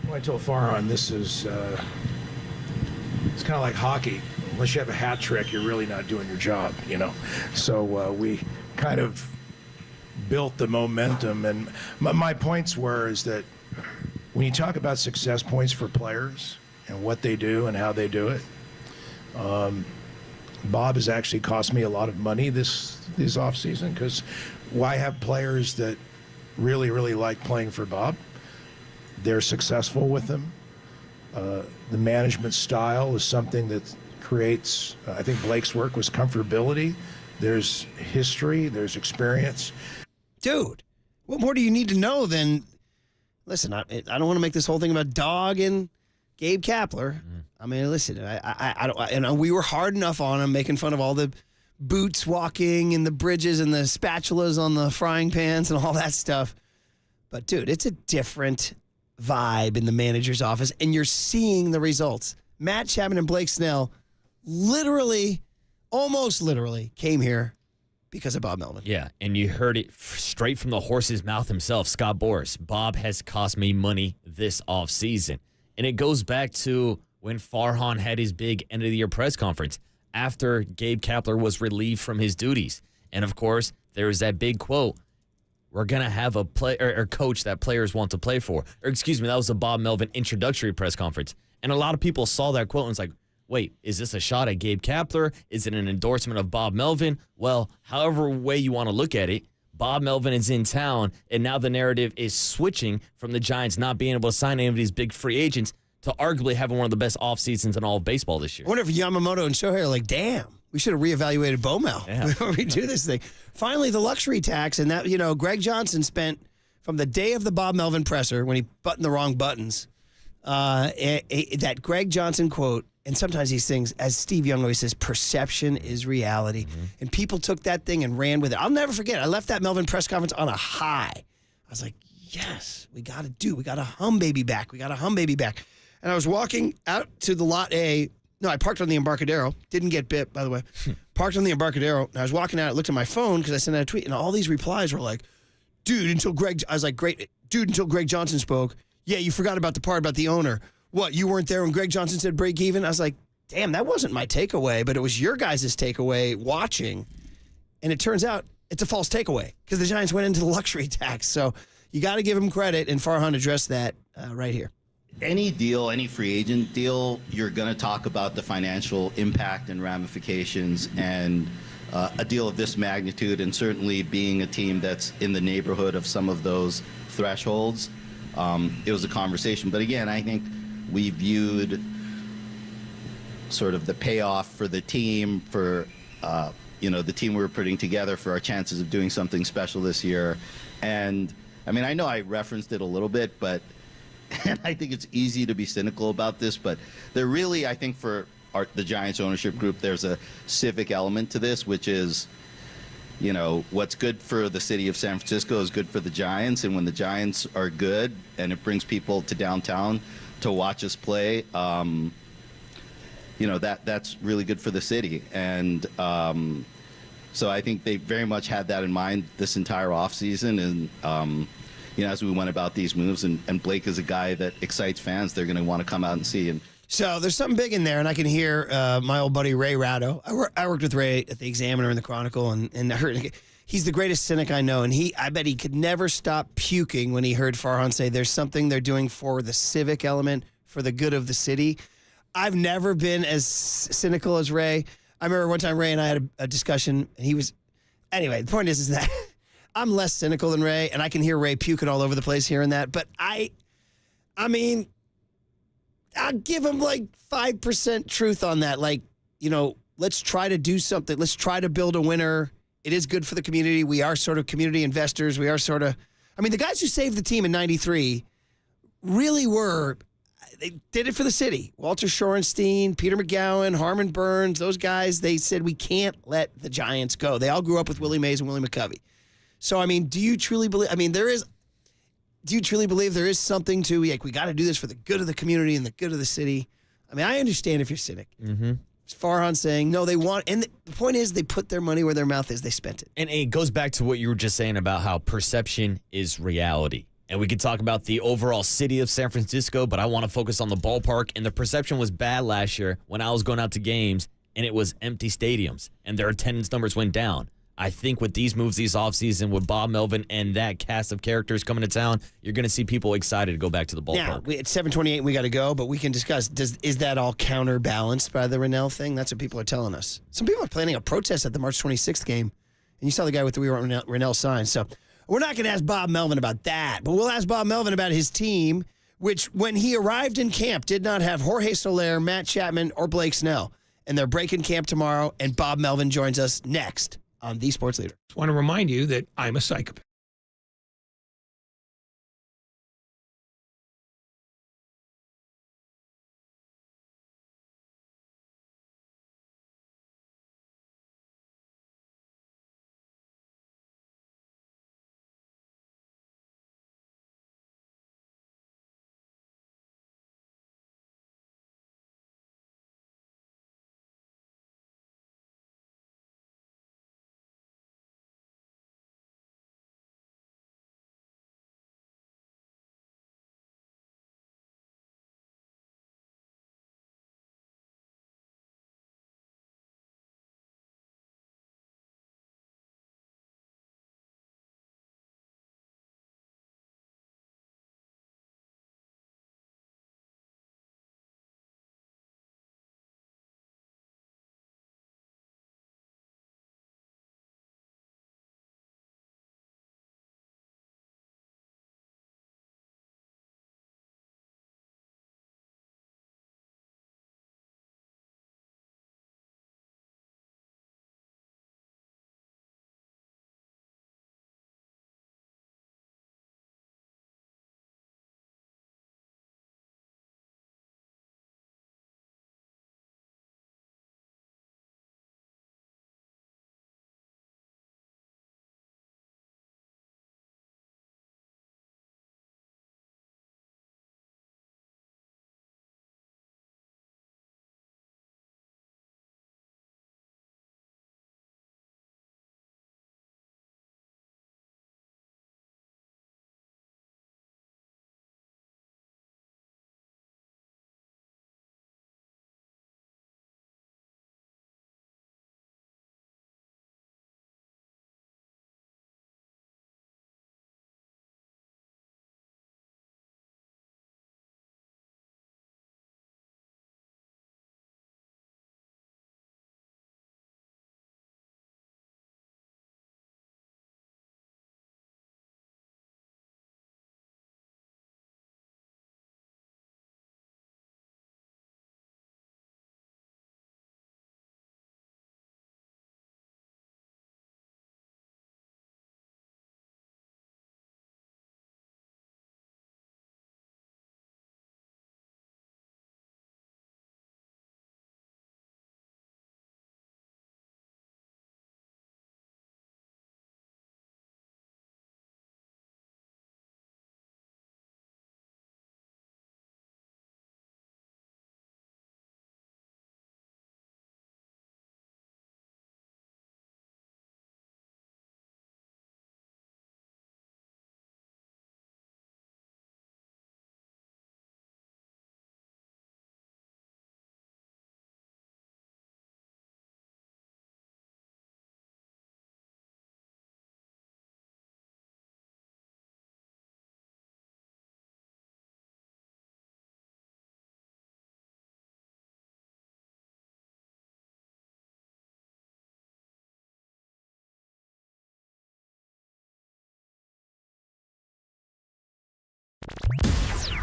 Well, I told Farhan this is it's kind of like hockey. Unless you have a hat trick, you're really not doing your job, So we kind of built the momentum. And my points is that when you talk about success points for players and what they do and how they do it, Bob has actually cost me a lot of money this offseason because why have players that really, really like playing for Bob? They're successful with him. The management style is something that creates, I think Blake's work was comfortability. There's history, there's experience. Dude, what more do you need to know than, listen, I don't want to make this whole thing about Dog and Gabe Kapler. I mean, listen, I don't, and we were hard enough on him, making fun of all the boots walking and the bridges and the spatulas on the frying pans and all that stuff. But, dude, it's a different vibe in the manager's office, and you're seeing the results. Matt Chapman and Blake Snell almost literally came here because of Bob Melvin. Yeah, and you heard it straight from the horse's mouth himself, Scott Boras. Bob has cost me money this offseason. And it goes back to when Farhan had his big end-of-the-year press conference after Gabe Kapler was relieved from his duties. And, of course, there was that big quote, we're going to have a coach that players want to play for. Or, excuse me, that was a Bob Melvin introductory press conference. And a lot of people saw that quote and was like, wait, is this a shot at Gabe Kapler? Is it an endorsement of Bob Melvin? Well, however way you want to look at it, Bob Melvin is in town, and now the narrative is switching from the Giants not being able to sign any of these big free agents to arguably having one of the best off seasons in all of baseball this year. I wonder if Yamamoto and Shohei are like, damn, we should have reevaluated Bomel before we do this thing. Finally, the luxury tax, and that, Greg Johnson spent from the day of the Bob Melvin presser when he buttoned the wrong buttons, that Greg Johnson quote, and sometimes these things, as Steve Young always says, perception is reality. Mm-hmm. And people took that thing and ran with it. I'll never forget. I left that Melvin press conference on a high. I was like, yes, we got a hum baby back. And I was walking out to the lot A. No, I parked on the Embarcadero. Didn't get bit, by the way. Parked on the Embarcadero. And I was walking out. I looked at my phone because I sent out a tweet. And all these replies were like, until Greg Johnson spoke. Yeah, you forgot about the part about the owner. What, you weren't there when Greg Johnson said break even? I was like, damn, that wasn't my takeaway, but it was your guys' takeaway watching. And it turns out it's a false takeaway because the Giants went into the luxury tax. So you got to give them credit, and Farhan addressed that right here. Any deal, any free agent deal, you're going to talk about the financial impact and ramifications, and a deal of this magnitude, and certainly being a team that's in the neighborhood of some of those thresholds, it was a conversation. But again, I think we viewed sort of the payoff for the team, for the team we were putting together, for our chances of doing something special this year. And I mean, I know I referenced it a little bit, but and I think it's easy to be cynical about this, but there really, I think for the Giants ownership group, there's a civic element to this, which is, what's good for the city of San Francisco is good for the Giants. And when the Giants are good and it brings people to downtown to watch us play, that's really good for the city. And so I think they very much had that in mind this entire offseason. And, as we went about these moves, and Blake is a guy that excites fans, they're going to want to come out and see. And so there's something big in there, and I can hear my old buddy Ray Ratto. I worked with Ray at the Examiner and the Chronicle, and I heard he's the greatest cynic I know, and I bet he could never stop puking when he heard Farhan say there's something they're doing for the civic element, for the good of the city. I've never been as cynical as Ray. I remember one time Ray and I had a discussion, and he was... Anyway, the point is that I'm less cynical than Ray, and I can hear Ray puking all over the place hearing that, but I mean... I'll give him like 5% truth on that. Like, let's try to do something. Let's try to build a winner. It is good for the community. We are sort of community investors. We are sort of, the guys who saved the team in 93 really were, they did it for the city. Walter Shorenstein, Peter McGowan, Harmon Burns, those guys, they said, we can't let the Giants go. They all grew up with Willie Mays and Willie McCovey. So, do you truly believe, do you truly believe there is something to, we got to do this for the good of the community and the good of the city? I understand if you're cynic. Mm-hmm. Farhan saying, no, they want, and the point is they put their money where their mouth is. They spent it. And it goes back to what you were just saying about how perception is reality. And we could talk about the overall city of San Francisco, but I want to focus on the ballpark. And the perception was bad last year when I was going out to games, and it was empty stadiums, and their attendance numbers went down. I think with these moves this offseason, with Bob Melvin and that cast of characters coming to town, you're going to see people excited to go back to the ballpark. Now, it's 7:28 and we got to go, but we can discuss, is that all counterbalanced by the Renel thing? That's what people are telling us. Some people are planning a protest at the March 26th game, and you saw the guy with the We Want Renel sign. So we're not going to ask Bob Melvin about that, but we'll ask Bob Melvin about his team, which when he arrived in camp did not have Jorge Soler, Matt Chapman, or Blake Snell. And they're breaking camp tomorrow, and Bob Melvin joins us next on The Sports Leader. I want to remind you that I'm a psychopath.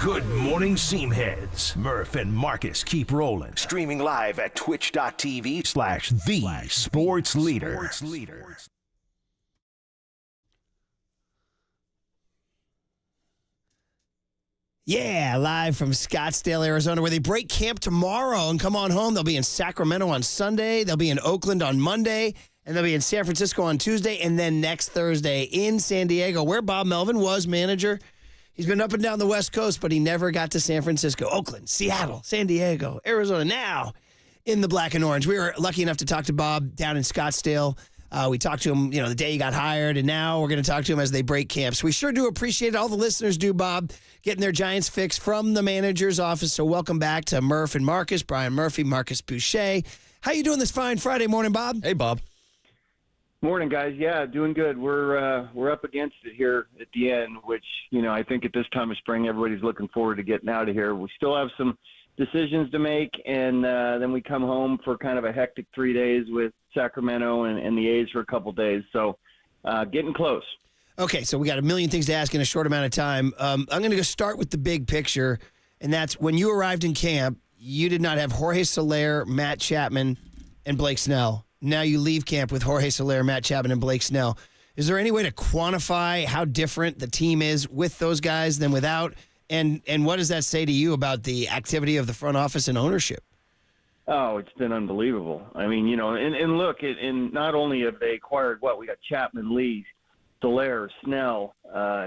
Good morning, Seamheads. Murph and Marcus keep rolling. Streaming live at twitch.tv/The Sports Leader. Yeah, live from Scottsdale, Arizona, where they break camp tomorrow and come on home. They'll be in Sacramento on Sunday. They'll be in Oakland on Monday. And they'll be in San Francisco on Tuesday. And then next Thursday in San Diego, where Bob Melvin was manager. He's been up and down the West Coast, but he never got to San Francisco, Oakland, Seattle, San Diego, Arizona. Now in the black and orange. We were lucky enough to talk to Bob down in Scottsdale. We talked to him, the day he got hired, and now we're going to talk to him as they break camps. We sure do appreciate it. All the listeners do, Bob, getting their Giants fix from the manager's office. So welcome back to Murph and Marcus, Brian Murphy, Marcus Boucher. How you doing this fine Friday morning, Bob? Hey, Bob. Morning, guys. Yeah, doing good. We're up against it here at the end, which, I think at this time of spring, everybody's looking forward to getting out of here. We still have some decisions to make, and then we come home for kind of a hectic 3 days with Sacramento and the A's for a couple days. So getting close. Okay, so we got a million things to ask in a short amount of time. I'm going to go start with the big picture, and that's when you arrived in camp, you did not have Jorge Soler, Matt Chapman, and Blake Snell. Now you leave camp with Jorge Soler, Matt Chapman, and Blake Snell. Is there any way to quantify how different the team is with those guys than without? And what does that say to you about the activity of the front office and ownership? Oh, it's been unbelievable. I mean, and look, not only have they acquired we got Chapman, Lee, Soler, Snell,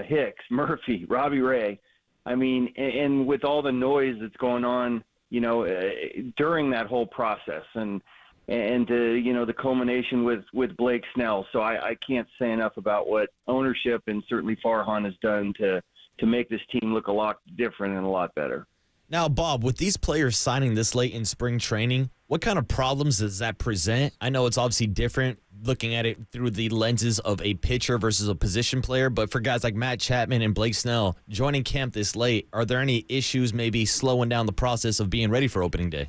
Hicks, Murphy, Robbie Ray. I mean, and with all the noise that's going on, during that whole process and the culmination with Blake Snell. So I can't say enough about what ownership and certainly Farhan has done to make this team look a lot different and a lot better. Now, Bob, with these players signing this late in spring training, what kind of problems does that present? I know it's obviously different looking at it through the lenses of a pitcher versus a position player, but for guys like Matt Chapman and Blake Snell joining camp this late, are there any issues maybe slowing down the process of being ready for opening day?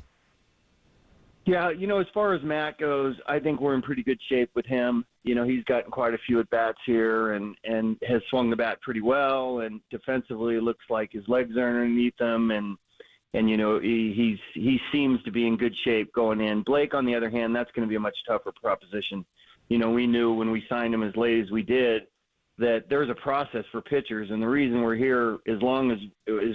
Yeah, as far as Matt goes, I think we're in pretty good shape with him. He's gotten quite a few at-bats here and has swung the bat pretty well, and defensively it looks like his legs are underneath him, and he seems to be in good shape going in. Blake, on the other hand, that's going to be a much tougher proposition. We knew when we signed him as late as we did that there's a process for pitchers, and the reason we're here as long as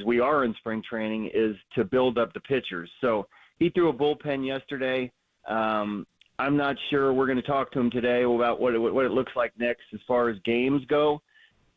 we are in spring training is to build up the pitchers. So he threw a bullpen yesterday. I'm not sure. We're going to talk to him today about what it looks like next as far as games go.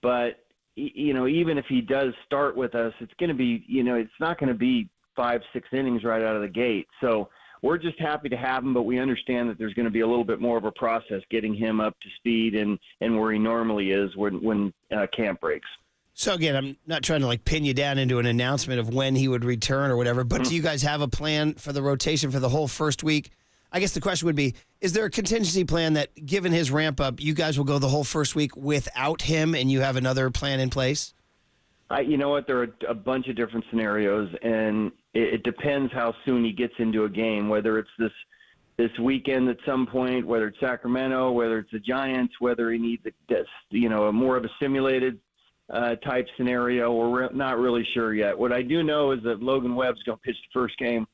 But, even if he does start with us, it's going to be, it's not going to be 5-6 innings right out of the gate. So we're just happy to have him, but we understand that there's going to be a little bit more of a process getting him up to speed and where he normally is when camp breaks. So, again, I'm not trying to pin you down into an announcement of when he would return or whatever, but do you guys have a plan for the rotation for the whole first week? I guess the question would be, is there a contingency plan that, given his ramp up, you guys will go the whole first week without him and you have another plan in place? You know what? There are a bunch of different scenarios, and it depends how soon he gets into a game, whether it's this weekend at some point, whether it's Sacramento, whether it's the Giants, whether he needs more of a simulated type scenario. We're not really sure yet. What I do know is that Logan Webb's going to pitch the first game,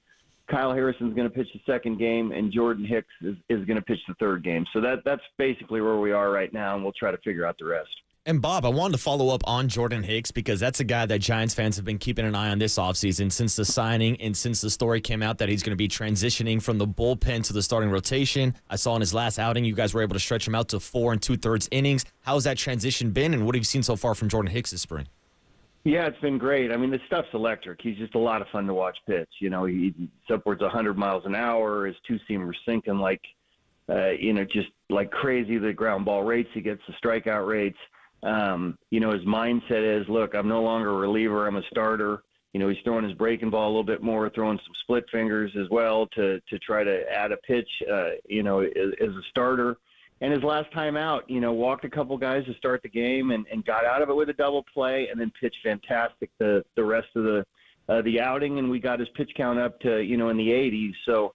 Kyle Harrison's going to pitch the second game, and Jordan Hicks is going to pitch the third game. So that's basically where we are right now, and we'll try to figure out the rest. And, Bob, I wanted to follow up on Jordan Hicks because that's a guy that Giants fans have been keeping an eye on this offseason since the signing and since the story came out that he's going to be transitioning from the bullpen to the starting rotation. I saw in his last outing you guys were able to stretch him out to 4 2/3 innings. How has that transition been, and what have you seen so far from Jordan Hicks this spring? Yeah, it's been great. I mean, the stuff's electric. He's just a lot of fun to watch pitch. He's upwards of 100 miles an hour. His two-seamer's sinking just like crazy. The ground ball rates he gets, the strikeout rates. His mindset is, look, I'm no longer a reliever. I'm a starter. He's throwing his breaking ball a little bit more, throwing some split fingers as well to try to add a pitch, as a starter. And his last time out, walked a couple guys to start the game and got out of it with a double play and then pitched fantastic the rest of the outing. And we got his pitch count up to, in the 80s. So,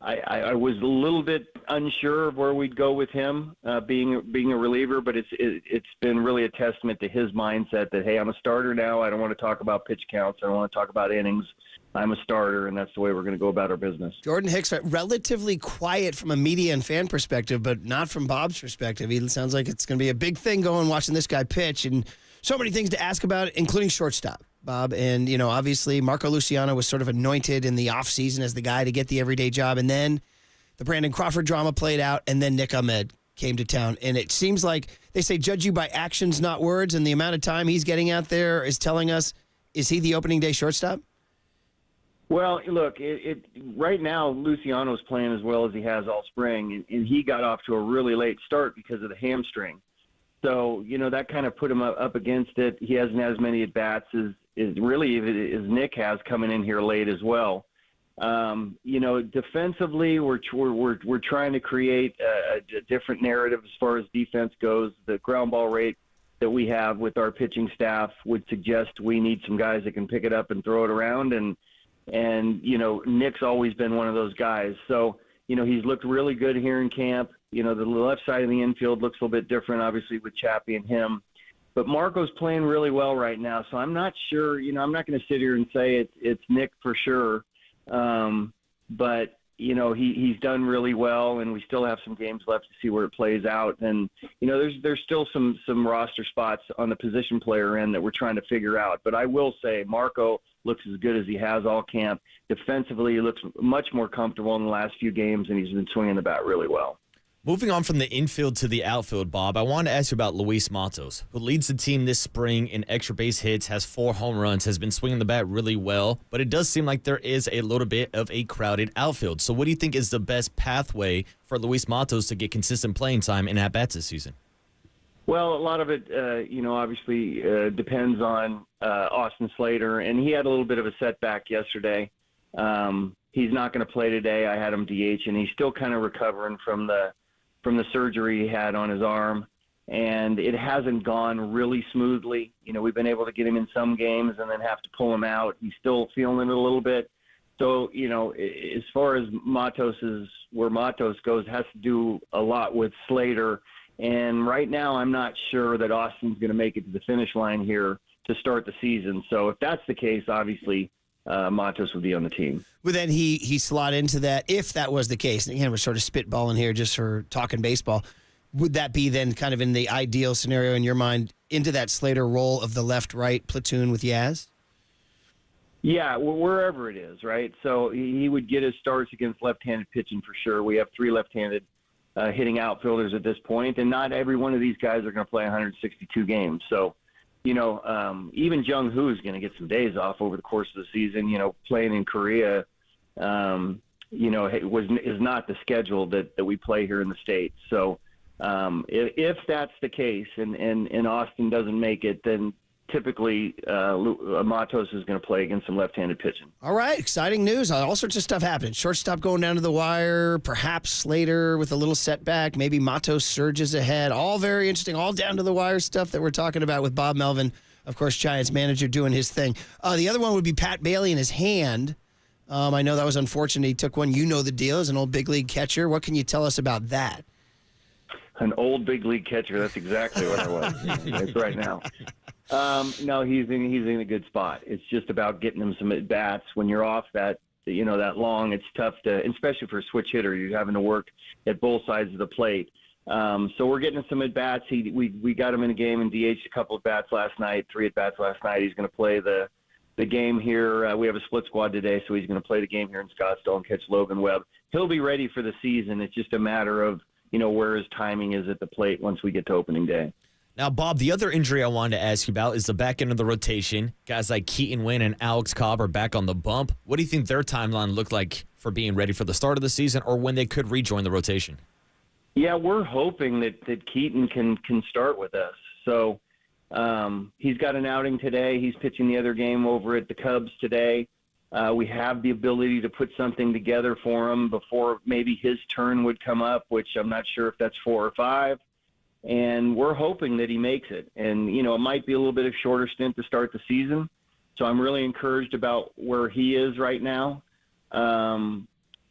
I was a little bit unsure of where we'd go with him being a reliever, but it's been really a testament to his mindset that, hey, I'm a starter now. I don't want to talk about pitch counts. I don't want to talk about innings. I'm a starter, and that's the way we're going to go about our business. Jordan Hicks, relatively quiet from a media and fan perspective, but not from Bob's perspective. He sounds like it's going to be a big thing going watching this guy pitch, and so many things to ask about, including shortstop, Bob. And, obviously Marco Luciano was sort of anointed in the offseason as the guy to get the everyday job, and then the Brandon Crawford drama played out, and then Nick Ahmed came to town. And it seems like they say judge you by actions, not words, and the amount of time he's getting out there is telling us, is he the opening day shortstop? Well, look, right now Luciano's playing as well as he has all spring, and he got off to a really late start because of the hamstring. So, that kind of put him up against it. He hasn't had as many at-bats as Nick has coming in here late as well. Defensively, we're trying to create a different narrative as far as defense goes. The ground ball rate that we have with our pitching staff would suggest we need some guys that can pick it up and throw it around, and Nick's always been one of those guys. So, he's looked really good here in camp. The left side of the infield looks a little bit different, obviously, with Chappie and him. But Marco's playing really well right now, so I'm not sure. I'm not going to sit here and say it's Nick for sure. But, he's done really well, and we still have some games left to see where it plays out. And, there's still some roster spots on the position player end that we're trying to figure out. But I will say Marco looks as good as he has all camp. Defensively, he looks much more comfortable in the last few games, and he's been swinging the bat really well. Moving on from the infield to the outfield, Bob, I wanted to ask you about Luis Matos, who leads the team this spring in extra base hits, has 4 home runs, has been swinging the bat really well, but it does seem like there is a little bit of a crowded outfield. So what do you think is the best pathway for Luis Matos to get consistent playing time in at-bats this season? Well, a lot of it, obviously depends on Austin Slater, and he had a little bit of a setback yesterday. He's not going to play today. I had him DH, and he's still kind of recovering from the surgery he had on his arm, and it hasn't gone really smoothly. We've been able to get him in some games and then have to pull him out. He's still feeling it a little bit. So, as far as where Matos goes, has to do a lot with Slater. And right now I'm not sure that Austin's going to make it to the finish line here to start the season. So if that's the case, obviously Matos would be on the team. Would then he slot into that, if that was the case, and again, we're sort of spitballing here just for talking baseball, would that be then kind of in the ideal scenario in your mind into that Slater role of the left-right platoon with Yaz? Yeah, wherever it is, right? So he would get his starts against left-handed pitching for sure. We have 3 left-handed hitting outfielders at this point, and not every one of these guys are going to play 162 games. So, even Jung Hoo is going to get some days off over the course of the season. Playing in Korea, is not the schedule that we play here in the States. So, if that's the case, and Austin doesn't make it, then typically Matos is going to play against some left-handed pitching. All right, exciting news. All sorts of stuff happening. Shortstop going down to the wire, perhaps Slater with a little setback, maybe Matos surges ahead. All very interesting, all down to the wire stuff that we're talking about with Bob Melvin, of course, Giants manager, doing his thing. The other one would be Pat Bailey in his hand. I know that was unfortunate. He took one. You know the deal as an old big league catcher. What can you tell us about that? An old big league catcher. That's exactly what I was. It's right now. No, he's in a good spot. It's just about getting him some at bats. When you're off that long, it's tough to, especially for a switch hitter, you're having to work at both sides of the plate. So we're getting him some at bats. We got him in a game and DH'd a couple of bats last night, 3 at bats last night. He's going to play the game here. We have a split squad today, so he's going to play the game here in Scottsdale and catch Logan Webb. He'll be ready for the season. It's just a matter of where his timing is at the plate once we get to opening day. Now, Bob, the other injury I wanted to ask you about is the back end of the rotation. Guys like Keaton Wynn and Alex Cobb are back on the bump. What do you think their timeline looked like for being ready for the start of the season or when they could rejoin the rotation? Yeah, we're hoping that Keaton can start with us. So he's got an outing today. He's pitching the other game over at the Cubs today. We have the ability to put something together for him before maybe his turn would come up, which I'm not sure if that's 4 or 5. And we're hoping that he makes it. And, it might be a little bit of shorter stint to start the season. So I'm really encouraged about where he is right now.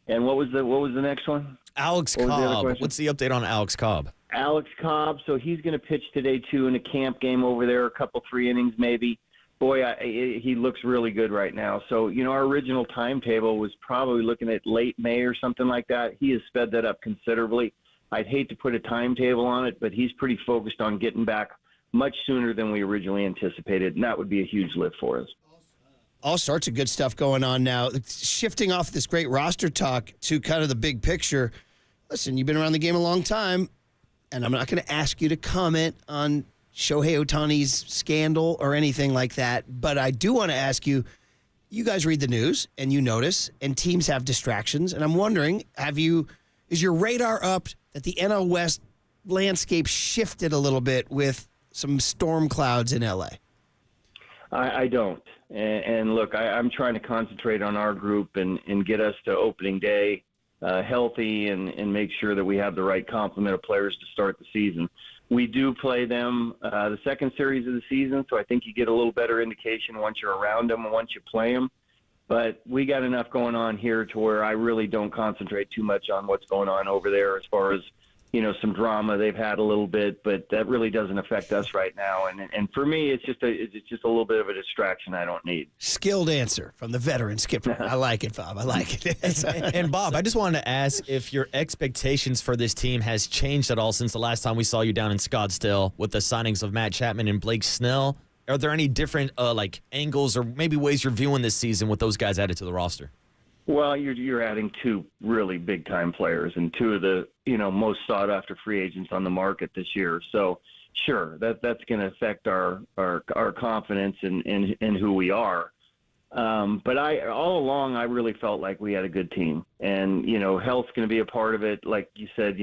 And what was the next one? Alex What was the other Cobb. question? What's the update on Alex Cobb? Alex Cobb. So he's going to pitch today too in a camp game over there, a couple 3 innings maybe. Boy, he looks really good right now. So, our original timetable was probably looking at late May or something like that. He has sped that up considerably. I'd hate to put a timetable on it, but he's pretty focused on getting back much sooner than we originally anticipated, and that would be a huge lift for us. All sorts of good stuff going on now. Shifting off this great roster talk to kind of the big picture. Listen, you've been around the game a long time, and I'm not going to ask you to comment on Shohei Otani's scandal or anything like that, but I do want to ask you, you guys read the news and you notice, and teams have distractions, and I'm wondering, is your radar up that the NL West landscape shifted a little bit with some storm clouds in LA? I don't. And look, I'm trying to concentrate on our group and get us to opening day healthy and make sure that we have the right complement of players to start the season. We do play them the second series of the season, so I think you get a little better indication once you're around them and once you play them. But we got enough going on here to where I really don't concentrate too much on what's going on over there as far as, some drama they've had a little bit, but that really doesn't affect us right now. And for me, it's just a little bit of a distraction I don't need. Skilled answer from the veteran skipper. I like it, Bob. I like it. And Bob, I just wanted to ask if your expectations for this team has changed at all since the last time we saw you down in Scottsdale with the signings of Matt Chapman and Blake Snell. Are there any different angles or maybe ways you're viewing this season with those guys added to the roster? Well, you're adding 2 really big-time players and 2 of the most sought-after free agents on the market this year. So, sure, that's going to affect our confidence in who we are. But all along I really felt like we had a good team, and health's going to be a part of it. Like you said,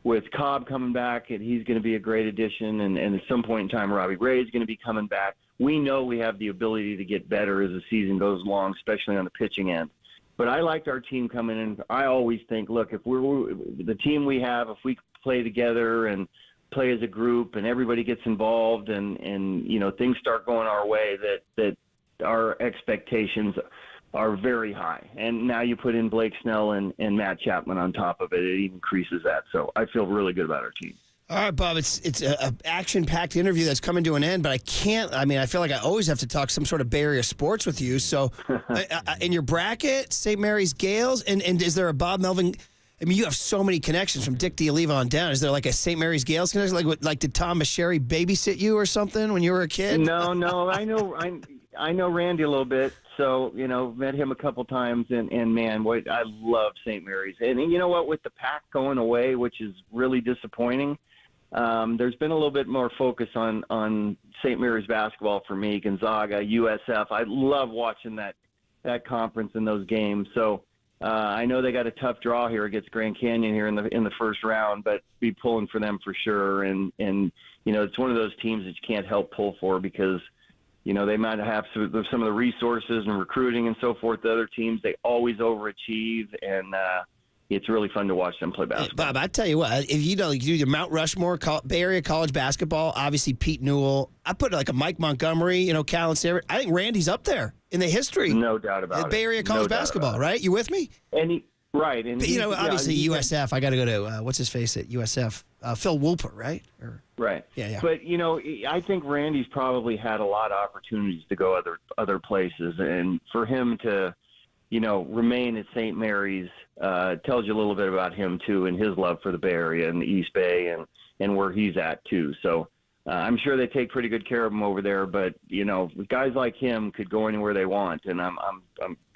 with Cobb coming back, and he's going to be a great addition, and at some point in time, Robbie Ray is going to be coming back. We know we have the ability to get better as the season goes along, especially on the pitching end. But I liked our team coming in. I always think, look, if we're the team we have, if we play together and play as a group and everybody gets involved and things start going our way, that our expectations are very high. And now you put in Blake Snell and Matt Chapman on top of it. It increases that. So I feel really good about our team. All right, Bob, it's an action-packed interview that's coming to an end, but I feel like I always have to talk some sort of Bay Area sports with you. So in your bracket, St. Mary's Gales, and is there a Bob Melvin? I mean, you have so many connections from Dick D'Oliva on down. Is there like a St. Mary's Gales connection? Like did Tom Masheri babysit you or something when you were a kid? No, I know Randy a little bit. So, met him a couple times, and man, I love St. Mary's. And you know what, with the Pac going away, which is really disappointing, there's been a little bit more focus on St. Mary's basketball for me, Gonzaga, USF. I love watching that conference and those games. So I know they got a tough draw here against Grand Canyon here in the first round, but be pulling for them for sure. And it's one of those teams that you can't help pull for because they might have some of the resources and recruiting and so forth. The other teams, they always overachieve, and it's really fun to watch them play basketball. Bob, I tell you what, if you do your Mount Rushmore, Bay Area college basketball, obviously Pete Newell. I put like a Mike Montgomery, Callan Sarah. I think Randy's up there in the history. No doubt about it. Bay Area college basketball, right? You with me? Right. And obviously USF. I got to go to what's his face at USF, Phil Woolper, right? Right. Yeah. But I think Randy's probably had a lot of opportunities to go other places, and for him to remain at St. Mary's tells you a little bit about him too, and his love for the Bay Area and the East Bay and where he's at too. So I'm sure they take pretty good care of him over there. But guys like him could go anywhere they want, and I'm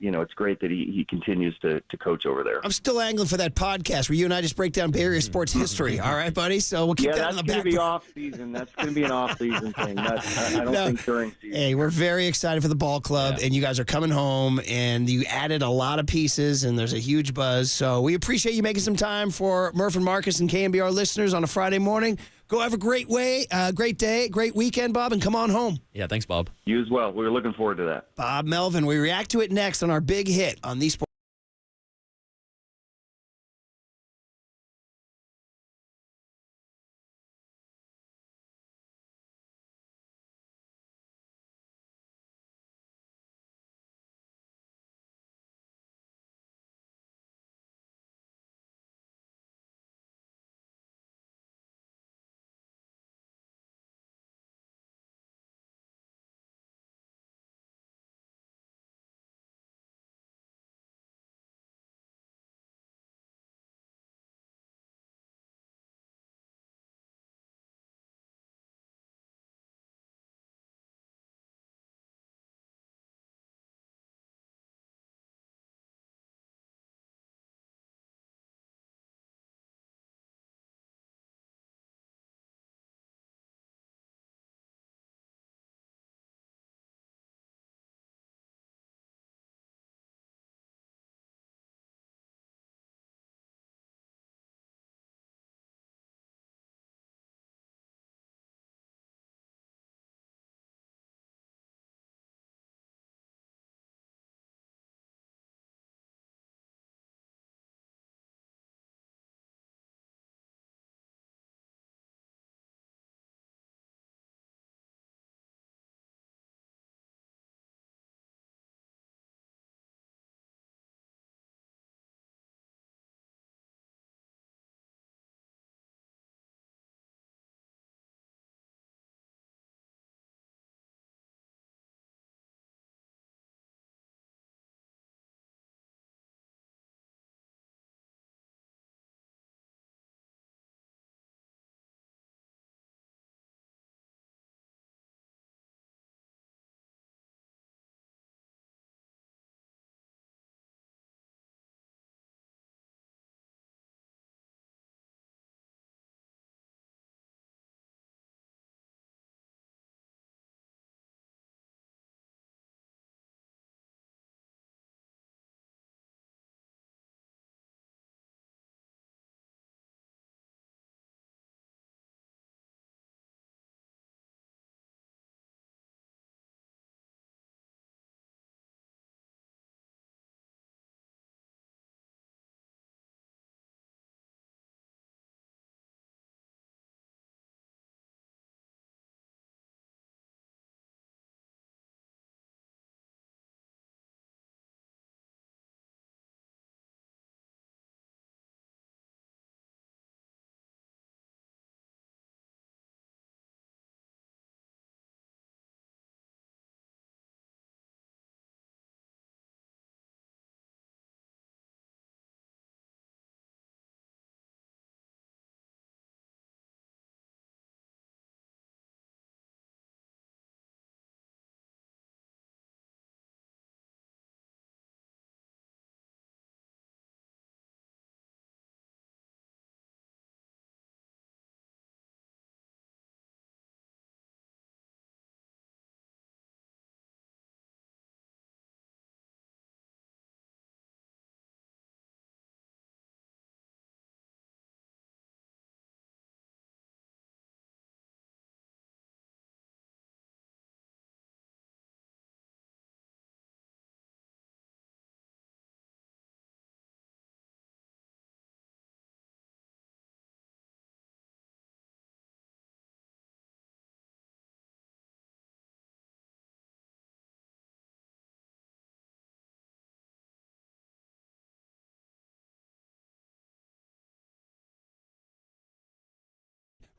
it's great that he continues to coach over there. I'm still angling for that podcast where you and I just break down Bay Area sports history. All right, buddy. So we'll keep that in the back. That's going to be off season. That's going to be an off season thing. I don't think during season. Hey, we're very excited for the ball club, and you guys are coming home, and you added a lot of pieces, and there's a huge buzz. So we appreciate you making some time for Murph and Marcus and KNBR listeners on a Friday morning. Go have a great day, great weekend, Bob, and come on home. Yeah, thanks, Bob. You as well. We're looking forward to that. Bob Melvin, we react to it next on our big hit on these sports.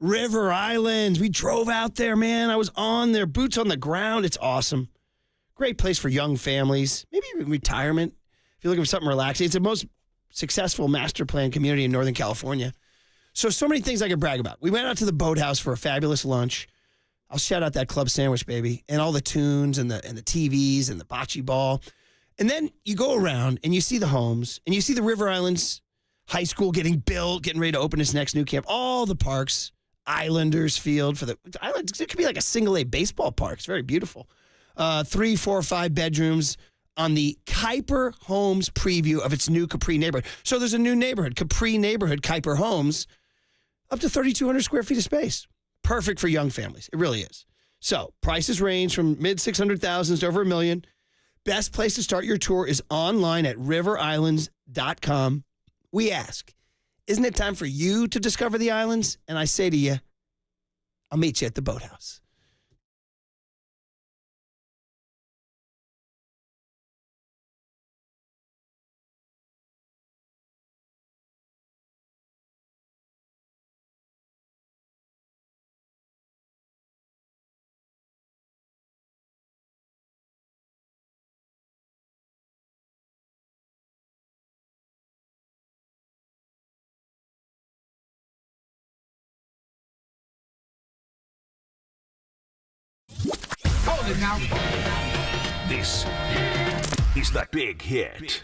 River Islands. We drove out there, man. I was on there, boots on the ground. It's awesome. Great place for young families, maybe even retirement. If you're looking for something relaxing, it's the most successful master plan community in Northern California. So many things I could brag about. We went out to the Boathouse for a fabulous lunch. I'll shout out that club sandwich, baby, and all the tunes and the TVs and the bocce ball. And then you go around and you see the homes and you see the River Islands High School getting built, getting ready to open its next new camp. All the parks, Islanders Field for the Islanders. It could be like a single A baseball park. It's very beautiful. 3, 4, 5 bedrooms on the Kuiper Homes preview of its new Capri neighborhood. So there's a new neighborhood, Capri neighborhood, Kuiper Homes, up to 3,200 square feet of space. Perfect for young families. It really is. So prices range from mid-600,000s to over $1 million. Best place to start your tour is online at riverislands.com. We ask, isn't it time for you to discover the islands? And I say to you, I'll meet you at the Boathouse. This is the Big Hit.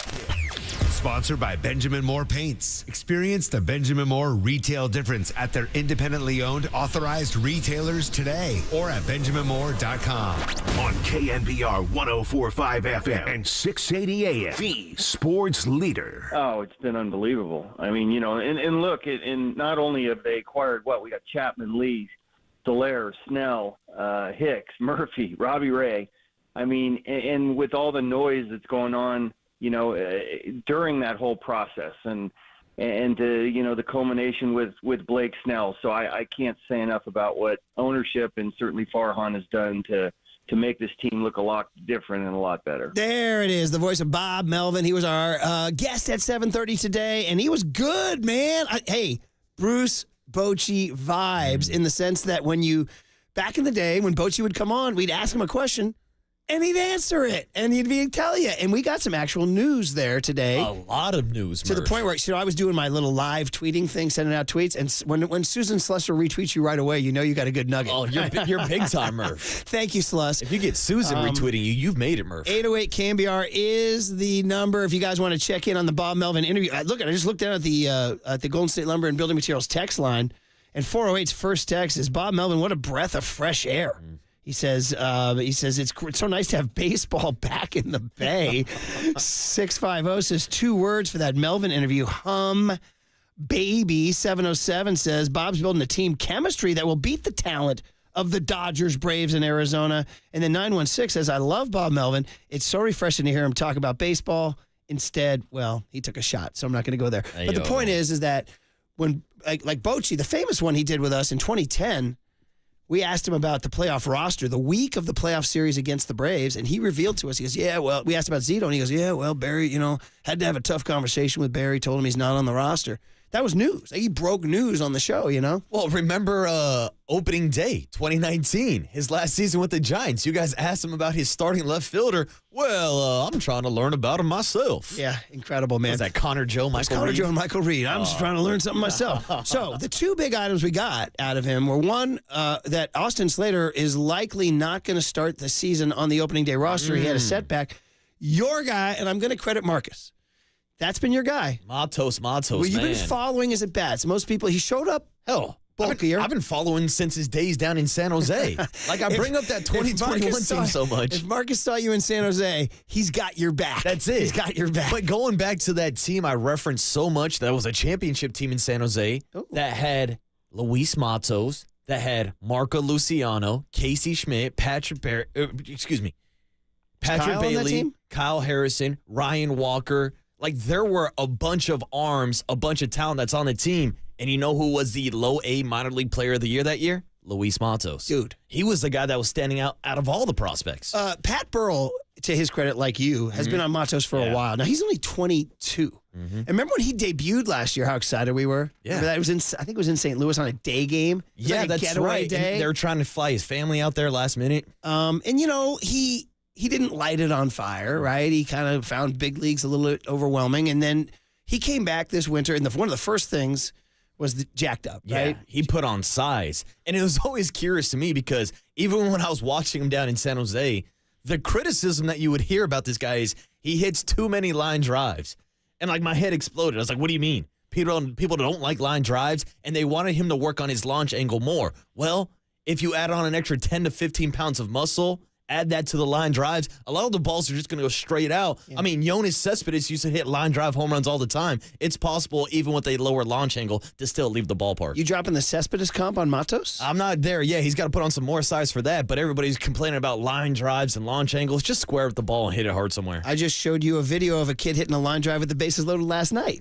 Sponsored by Benjamin Moore Paints. Experience the Benjamin Moore retail difference at their independently owned, authorized retailers today or at benjaminmoore.com. On KNBR 104.5 FM and 680 AM, the sports leader. Oh, it's been unbelievable. I mean, you know, and look, and not only have they acquired we got Chapman, Lee, Soler, Snell, Hicks, Murphy, Robbie Ray. I mean, and with all the noise that's going on, you know, during that whole process and you know, the culmination with Blake Snell. So I can't say enough about what ownership and certainly Farhan has done to make this team look a lot different and a lot better. There it is, the voice of Bob Melvin. He was our guest at 7:30 today, and he was good, man. Hey, Bruce Bochy vibes in the sense that back in the day when Bochy would come on, we'd ask him a question and he'd answer it and he'd tell you. And we got some actual news there today. A lot of news, to the point where I was doing my little live tweeting thing, sending out tweets. And when Susan Slusser retweets you right away, you know you got a good nugget. Oh, you're big time, Murph. Thank you, Sluss. If you get Susan retweeting you, you've made it, Murph. 808 KNBR is the number if you guys want to check in on the Bob Melvin interview. I just looked down at the Golden State Lumber and Building Materials text line, and 408's first text is, Bob Melvin, what a breath of fresh air. He says it's so nice to have baseball back in the Bay. 650 says 2 words for that Melvin interview. Baby. 707 says Bob's building a team chemistry that will beat the talent of the Dodgers, Braves, and Arizona. And then 916 says, I love Bob Melvin. It's so refreshing to hear him talk about baseball. Instead, he took a shot, so I'm not going to go there. But the point is that when like Bochy, the famous one he did with us in 2010, we asked him about the playoff roster the week of the playoff series against the Braves, and he revealed to us, he goes, we asked about Zito, and he goes, Barry, had to have a tough conversation with Barry, told him he's not on the roster. That was news. He broke news on the show, Well, remember opening day, 2019, his last season with the Giants. You guys asked him about his starting left fielder. Well, I'm trying to learn about him myself. Yeah, incredible, man. Was that Connor Joe, Michael Reed? Connor Joe and Michael Reed. I'm just trying to learn something myself. So the 2 big items we got out of him were, one, that Austin Slater is likely not going to start the season on the opening day roster. He had a setback. Your guy, and I'm going to credit Marcus. That's been your guy. Matos, well, you've been following his at-bats. Most people, he showed up bulkier. I've been following since his days down in San Jose. I bring up that 2021 team so much. If Marcus saw you in San Jose, he's got your back. That's it. He's got your back. But going back to that team I referenced so much, that was a championship team in San Jose that had Luis Matos, that had Marco Luciano, Casey Schmidt, Patrick Bailey, Kyle Harrison, Ryan Walker. Like, there were a bunch of arms, a bunch of talent that's on the team. And you know who was the low A minor league player of the year that year? Luis Matos. Dude. He was the guy that was standing out of all the prospects. Pat Burrell to his credit, like you, has been on Matos for a while. Now, he's only 22. And remember when he debuted last year, how excited we were? Yeah. Remember that? I think it was in St. Louis on a day game. Yeah, that's right. Day. They were trying to fly his family out there last minute. And, he didn't light it on fire, right? He kind of found big leagues a little bit overwhelming. And then he came back this winter, and one of the first things was the jacked up, right? Yeah, he put on size. And it was always curious to me because even when I was watching him down in San Jose, the criticism that you would hear about this guy is he hits too many line drives. And like my head exploded. I was like, what do you mean? People don't like line drives, and they wanted him to work on his launch angle more. Well, if you add on an extra 10 to 15 pounds of muscle, add that to the line drives, a lot of the balls are just going to go straight out. Yeah. I mean, Yoenis Cespedes used to hit line drive home runs all the time. It's possible, even with a lower launch angle, to still leave the ballpark. You dropping the Cespedes comp on Matos? I'm not there. Yeah, he's got to put on some more size for that, but everybody's complaining about line drives and launch angles. Just square up the ball and hit it hard somewhere. I just showed you a video of a kid hitting a line drive with the bases loaded last night.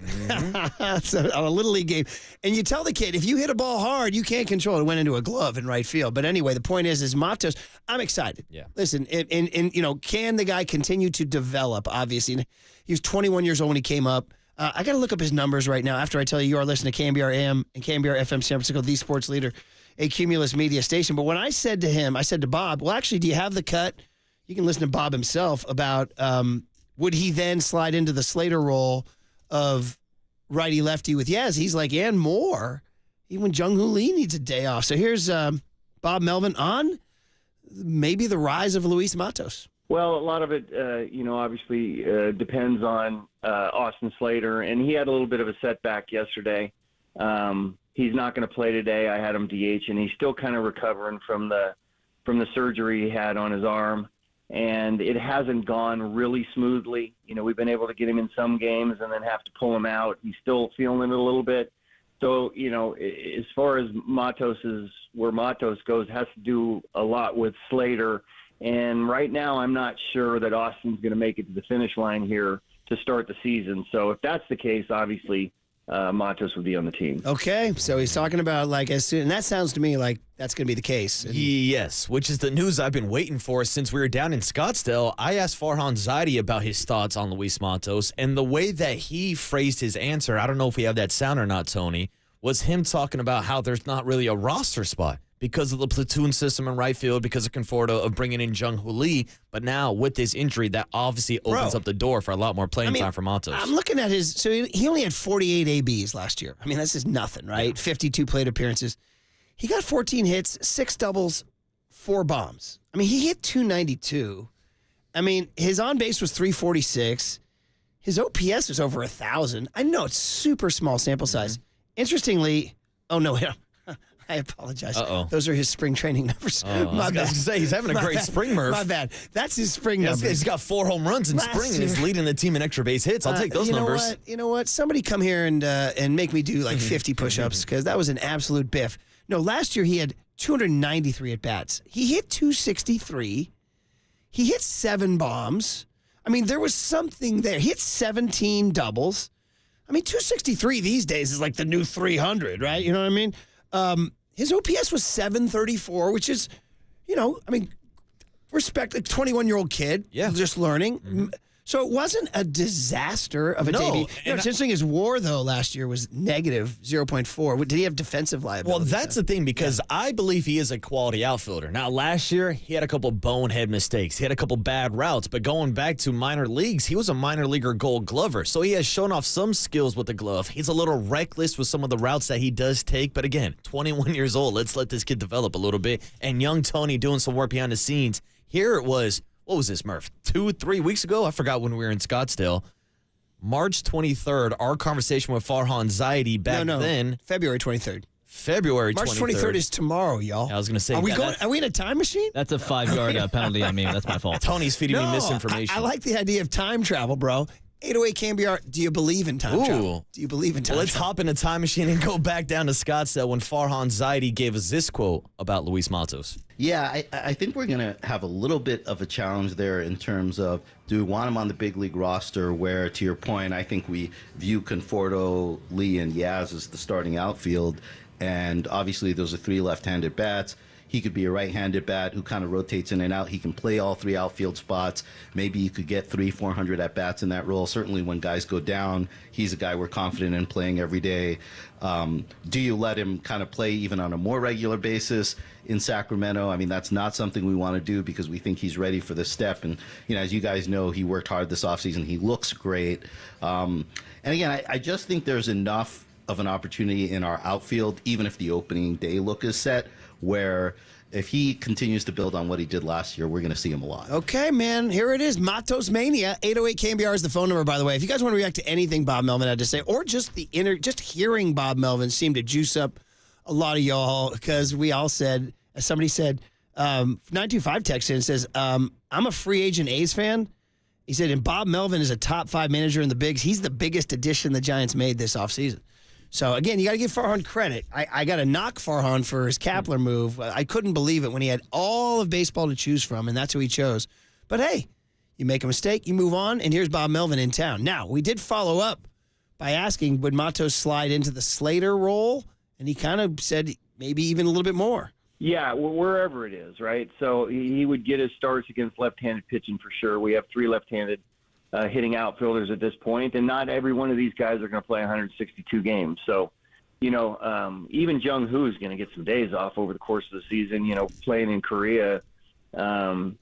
So, on a Little League game. And you tell the kid, if you hit a ball hard, you can't control it. It went into a glove in right field. But anyway, the point is Matos, I'm excited. Yeah. Listen, can the guy continue to develop, obviously? He was 21 years old when he came up. I got to look up his numbers right now after I tell you are listening to KNBR AM and KNBR FM San Francisco, the sports leader, a Cumulus media station. But when I said to Bob, well, actually, do you have the cut? You can listen to Bob himself about would he then slide into the Slater role of righty-lefty with Yaz? He's like, and more. Even Jung-Hoo Lee needs a day off. So here's Bob Melvin on maybe the rise of Luis Matos. Well, a lot of it, obviously depends on Austin Slater, and he had a little bit of a setback yesterday. He's not going to play today. I had him DH, and he's still kind of recovering from the surgery he had on his arm, and it hasn't gone really smoothly. We've been able to get him in some games and then have to pull him out. He's still feeling it a little bit. So, as far as where Matos goes, has to do a lot with Slater. And right now, I'm not sure that Austin's going to make it to the finish line here to start the season. So if that's the case, obviously, Matos would be on the team. Okay, so he's talking about and that sounds to me like that's going to be the case. Yes, which is the news I've been waiting for since we were down in Scottsdale. I asked Farhan Zaidi about his thoughts on Luis Matos, and the way that he phrased his answer, I don't know if we have that sound or not, Tony, was him talking about how there's not really a roster spot because of the platoon system in right field, because of Conforto of bringing in Jung-Hoo Lee. But now with this injury, that obviously opens up the door for a lot more playing time for Matos. I'm looking at he only had 48 ABs last year. I mean, this is nothing, right? Yeah. 52 plate appearances. He got 14 hits, 6 doubles, 4 bombs. I mean, he hit 292. I mean, his on base was 346. His OPS was over 1,000. I know it's super small sample size. Interestingly, I apologize. Uh-oh. Those are his spring training numbers. I was going to say, he's having a great spring, Murph. My bad. That's his spring numbers. He's got 4 home runs in spring, and he's leading the team in extra base hits. I'll take those numbers. You know what? Somebody come here and make me do like 50 push-ups, because that was an absolute biff. No, last year he had 293 at-bats. He hit 263. He hit 7 bombs. I mean, there was something there. He hit 17 doubles. I mean, 263 these days is like the new 300, right? You know what I mean? His OPS was 734, which is, respect, like 21-year-old kid, just learning. Mm-hmm. So it wasn't a disaster of a debut. What's interesting is WAR, though, last year was negative 0.4. Did he have defensive liability? Well, that's the thing, because I believe he is a quality outfielder. Now, last year, he had a couple bonehead mistakes. He had a couple bad routes. But going back to minor leagues, he was a minor leaguer Gold Glover. So he has shown off some skills with the glove. He's a little reckless with some of the routes that he does take. But again, 21 years old. Let's let this kid develop a little bit. And young Tony doing some work behind the scenes. Here it was. What was this, Murph? 2-3 weeks ago? I forgot when we were in Scottsdale. March 23rd, our conversation with Farhan Zaidi back then. February 23rd. February 23rd. March 23rd is tomorrow, y'all. I was going to say. Are we in a time machine? That's a 5-yard penalty on me. That's my fault. Tony's feeding me misinformation. I like the idea of time travel, bro. 808 KNBR, do you believe in time travel? Do you believe in time travel? Let's hop in a time machine and go back down to Scottsdale when Farhan Zaidi gave us this quote about Luis Matos. Yeah, I think we're going to have a little bit of a challenge there in terms of, do we want him on the big league roster where, to your point, I think we view Conforto, Lee, and Yaz as the starting outfield. And obviously those are 3 left-handed bats. He could be a right-handed bat who kind of rotates in and out. He can play all 3 outfield spots. Maybe you could get 300-400 at-bats in that role. Certainly when guys go down, he's a guy we're confident in playing every day. Do you let him kind of play even on a more regular basis in Sacramento? I mean, that's not something we want to do because we think he's ready for this step. And, as you guys know, he worked hard this offseason. He looks great. And again, I just think there's enough of an opportunity in our outfield, even if the opening day look is set, where if he continues to build on what he did last year, we're going to see him a lot. Okay, man. Here it is. Matos Mania. 808 KNBR is the phone number, by the way. If you guys want to react to anything Bob Melvin had to say, or just just hearing Bob Melvin seemed to juice up a lot of y'all, because we all said, as somebody said, 925 texted in and says, I'm a free agent A's fan. He said, and Bob Melvin is a top 5 manager in the bigs. He's the biggest addition the Giants made this offseason. So, again, you got to give Farhan credit. I got to knock Farhan for his Kapler move. I couldn't believe it when he had all of baseball to choose from, and that's who he chose. But, hey, you make a mistake, you move on, and here's Bob Melvin in town. Now, we did follow up by asking, would Matos slide into the Slater role? And he kind of said maybe even a little bit more. Yeah, wherever it is, right? So he would get his starts against left-handed pitching for sure. We have 3 left-handed hitting outfielders at this point, and not every one of these guys are going to play 162 games. So, even Jung Hoo is going to get some days off over the course of the season. Playing in Korea, is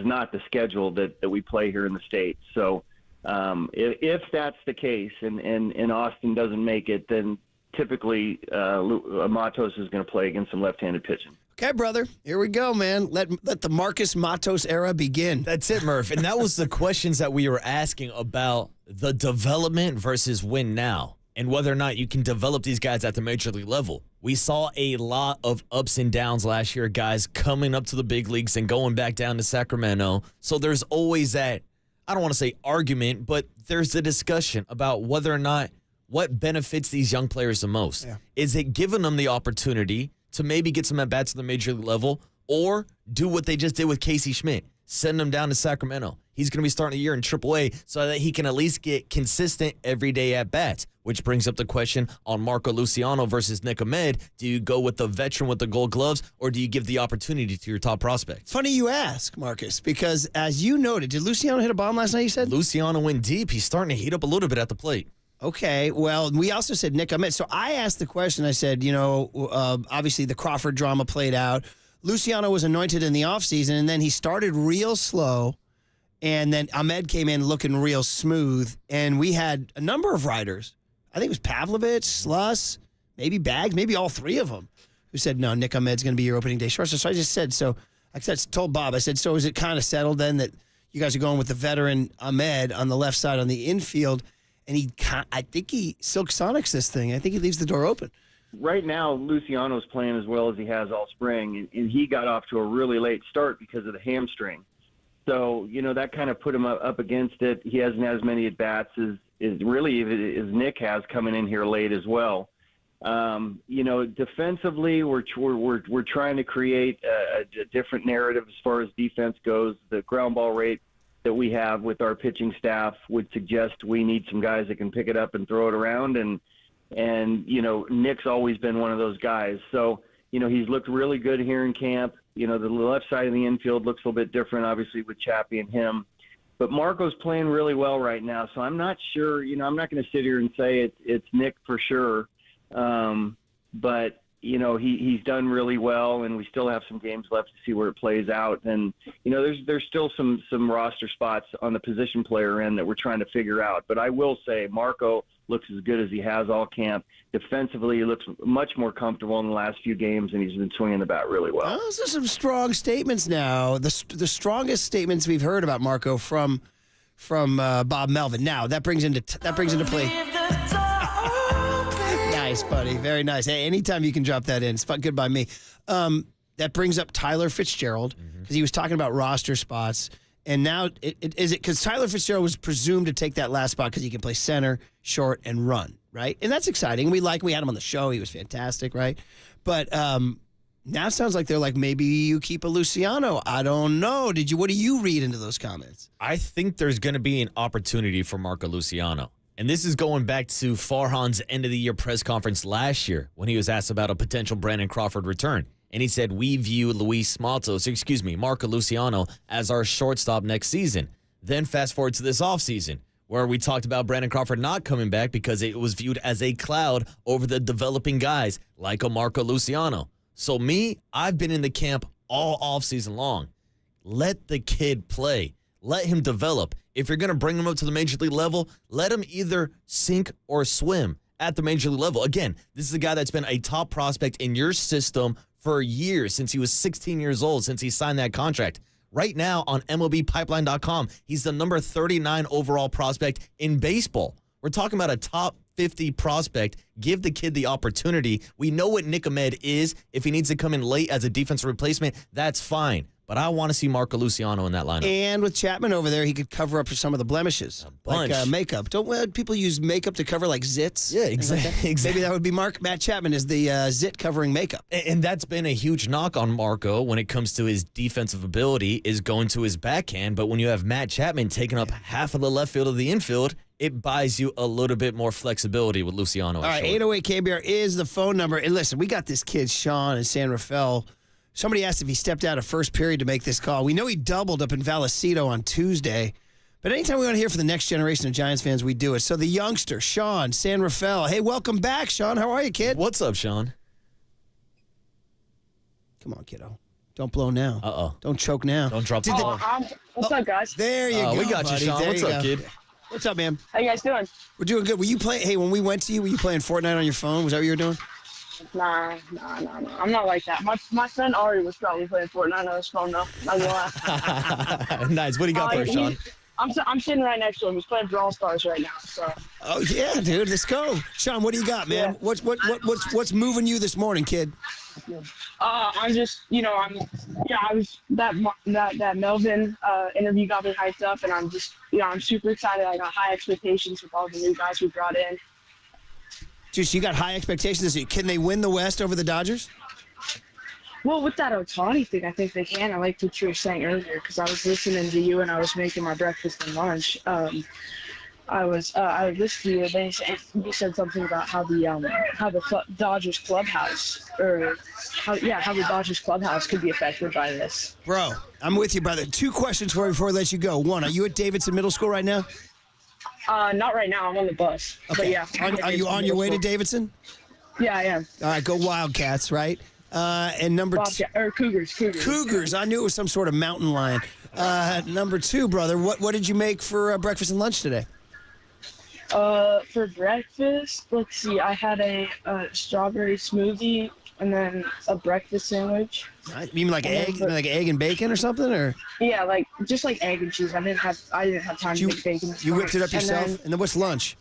not the schedule that we play here in the States. So, if that's the case, and Austin doesn't make it, then typically Matos is going to play against some left-handed pitching. Okay, brother. Here we go, man. Let the Marcus Matos era begin. That's it, Murph. And that was the questions that we were asking about the development versus win now, and whether or not you can develop these guys at the major league level. We saw a lot of ups and downs last year, guys coming up to the big leagues and going back down to Sacramento. So there's always that, I don't want to say argument, but there's a discussion about whether or not what benefits these young players the most. Yeah. Is it giving them the opportunity to maybe get some at-bats at the major league level, or do what they just did with Casey Schmidt, send him down to Sacramento? He's going to be starting the year in AAA so that he can at least get consistent everyday at-bats, which brings up the question on Marco Luciano versus Nick Ahmed. Do you go with the veteran with the gold gloves, or do you give the opportunity to your top prospect? Funny you ask, Marcus, because as you noted, did Luciano hit a bomb last night, you said? Luciano went deep. He's starting to heat up a little bit at the plate. Okay, well, we also said Nick Ahmed. So I asked the question, I said, obviously the Crawford drama played out. Luciano was anointed in the offseason, and then he started real slow, and then Ahmed came in looking real smooth, and we had a number of writers. I think it was Pavlovich, Sluss, maybe Bags, maybe all 3 of them, who said, no, Nick Ahmed's going to be your opening day shortstop. So I just said, told Bob, I said, so is it kind of settled then that you guys are going with the veteran Ahmed on the left side on the infield? And I think he Silk Sonics this thing. I think he leaves the door open. Right now, Luciano's playing as well as he has all spring, and he got off to a really late start because of the hamstring. So, that kind of put him up against it. He hasn't had as many at-bats as Nick has coming in here late as well. Defensively, we're trying to create a different narrative as far as defense goes. The ground ball rate that we have with our pitching staff would suggest we need some guys that can pick it up and throw it around. And Nick's always been one of those guys. So, he's looked really good here in camp. The left side of the infield looks a little bit different, obviously, with Chappie and him. But Marco's playing really well right now. So I'm not sure, I'm not going to sit here and say it's Nick for sure. But he's done really well, and we still have some games left to see where it plays out. And, there's still some roster spots on the position player end that we're trying to figure out. But I will say Marco looks as good as he has all camp. Defensively, he looks much more comfortable in the last few games, and he's been swinging the bat really well. Those are some strong statements now. The strongest statements we've heard about Marco from Bob Melvin. Now, that brings into play. Nice, buddy. Very nice. Hey, anytime you can drop that in, it's good by me. That brings up Tyler Fitzgerald, because he was talking about roster spots. And now, is it because Tyler Fitzgerald was presumed to take that last spot because he can play center, short, and run, right? And that's exciting. We had him on the show. He was fantastic, right? But now it sounds like they're like, maybe you keep a Luciano. I don't know. What do you read into those comments? I think there's going to be an opportunity for Marco Luciano. And this is going back to Farhan's end-of-the-year press conference last year when he was asked about a potential Brandon Crawford return. and he said, we view Marco Luciano as our shortstop next season. Then fast forward to this offseason, where we talked about Brandon Crawford not coming back because it was viewed as a cloud over the developing guys like a Marco Luciano. So I've been in the camp all offseason long. Let the kid play. Let him develop. If you're going to bring him up to the major league level, let him either sink or swim at the major league level. Again, this is a guy that's been a top prospect in your system for years, since he was 16 years old, since he signed that contract. Right now on MLBpipeline.com, he's the number 39 overall prospect in baseball. We're talking about a top 50 prospect. Give the kid the opportunity. We know what Nick Ahmed is. If he needs to come in late as a defensive replacement, that's fine. But I want to see Marco Luciano in that lineup. And with Chapman over there, he could cover up for some of the blemishes. Like makeup. Don't people use makeup to cover like zits? Yeah, exactly. Maybe that would be Matt Chapman is the zit covering makeup. And that's been a huge knock on Marco when it comes to his defensive ability, is going to his backhand. But when you have Matt Chapman taking up half of the left field of the infield, it buys you a little bit more flexibility with Luciano. All right, 808 KNBR is the phone number. And listen, we got this kid, Sean, in San Rafael. Somebody asked if he stepped out of first period to make this call. We know he doubled up in Vallecito on Tuesday. But anytime we want to hear from the next generation of Giants fans, we do it. So the youngster, Sean, San Rafael. Hey, welcome back, Sean. How are you, kid? What's up, Sean? Come on, kiddo. Don't blow now. Uh-oh. Don't choke now. Don't drop the ball. What's up, guys? There you go, We got buddy. you, Sean. There What's you up, go. kid? What's up, man? How you guys doing? We're doing good. Were you playing? Hey, when we went to you, were you playing Fortnite on your phone? Was that what you were doing? Nah. I'm not like that. My friend Ari was probably playing Fortnite on his phone, though. Not gonna lie. Nice. What do you got for us, Sean? I'm sitting right next to him. He's playing Brawl Stars right now. So. Oh yeah, dude. Let's go, Sean. What do you got, man? Yeah. What's moving you this morning, kid? I'm just, I was that Melvin interview got me hyped up, and I'm just, I'm super excited. I got high expectations with all the new guys we brought in. Dude, so you got high expectations this year. Can they win the West over the Dodgers? Well, with that Otani thing, I think they can. I liked what you were saying earlier because I was listening to you and I was making my breakfast and lunch. I listened to you, and you said something about how the Dodgers clubhouse, how the Dodgers clubhouse could be affected by this. Bro, I'm with you, brother. 2 questions for you before I let you go. One, are you at Davidson Middle School right now? Not right now. I'm on the bus. Okay. But yeah. Are you on your way to Davidson? Yeah, I am. All right, go Wildcats, right? And number two, Cougars. Cougars. I knew it was some sort of mountain lion. Number 2, brother, what did you make for breakfast and lunch today? For breakfast, let's see. I had a strawberry smoothie and then a breakfast sandwich. You mean like egg, like egg and bacon or something, or? Yeah, just like egg and cheese. I didn't have time to make bacon. You whipped it up yourself, and then what's lunch?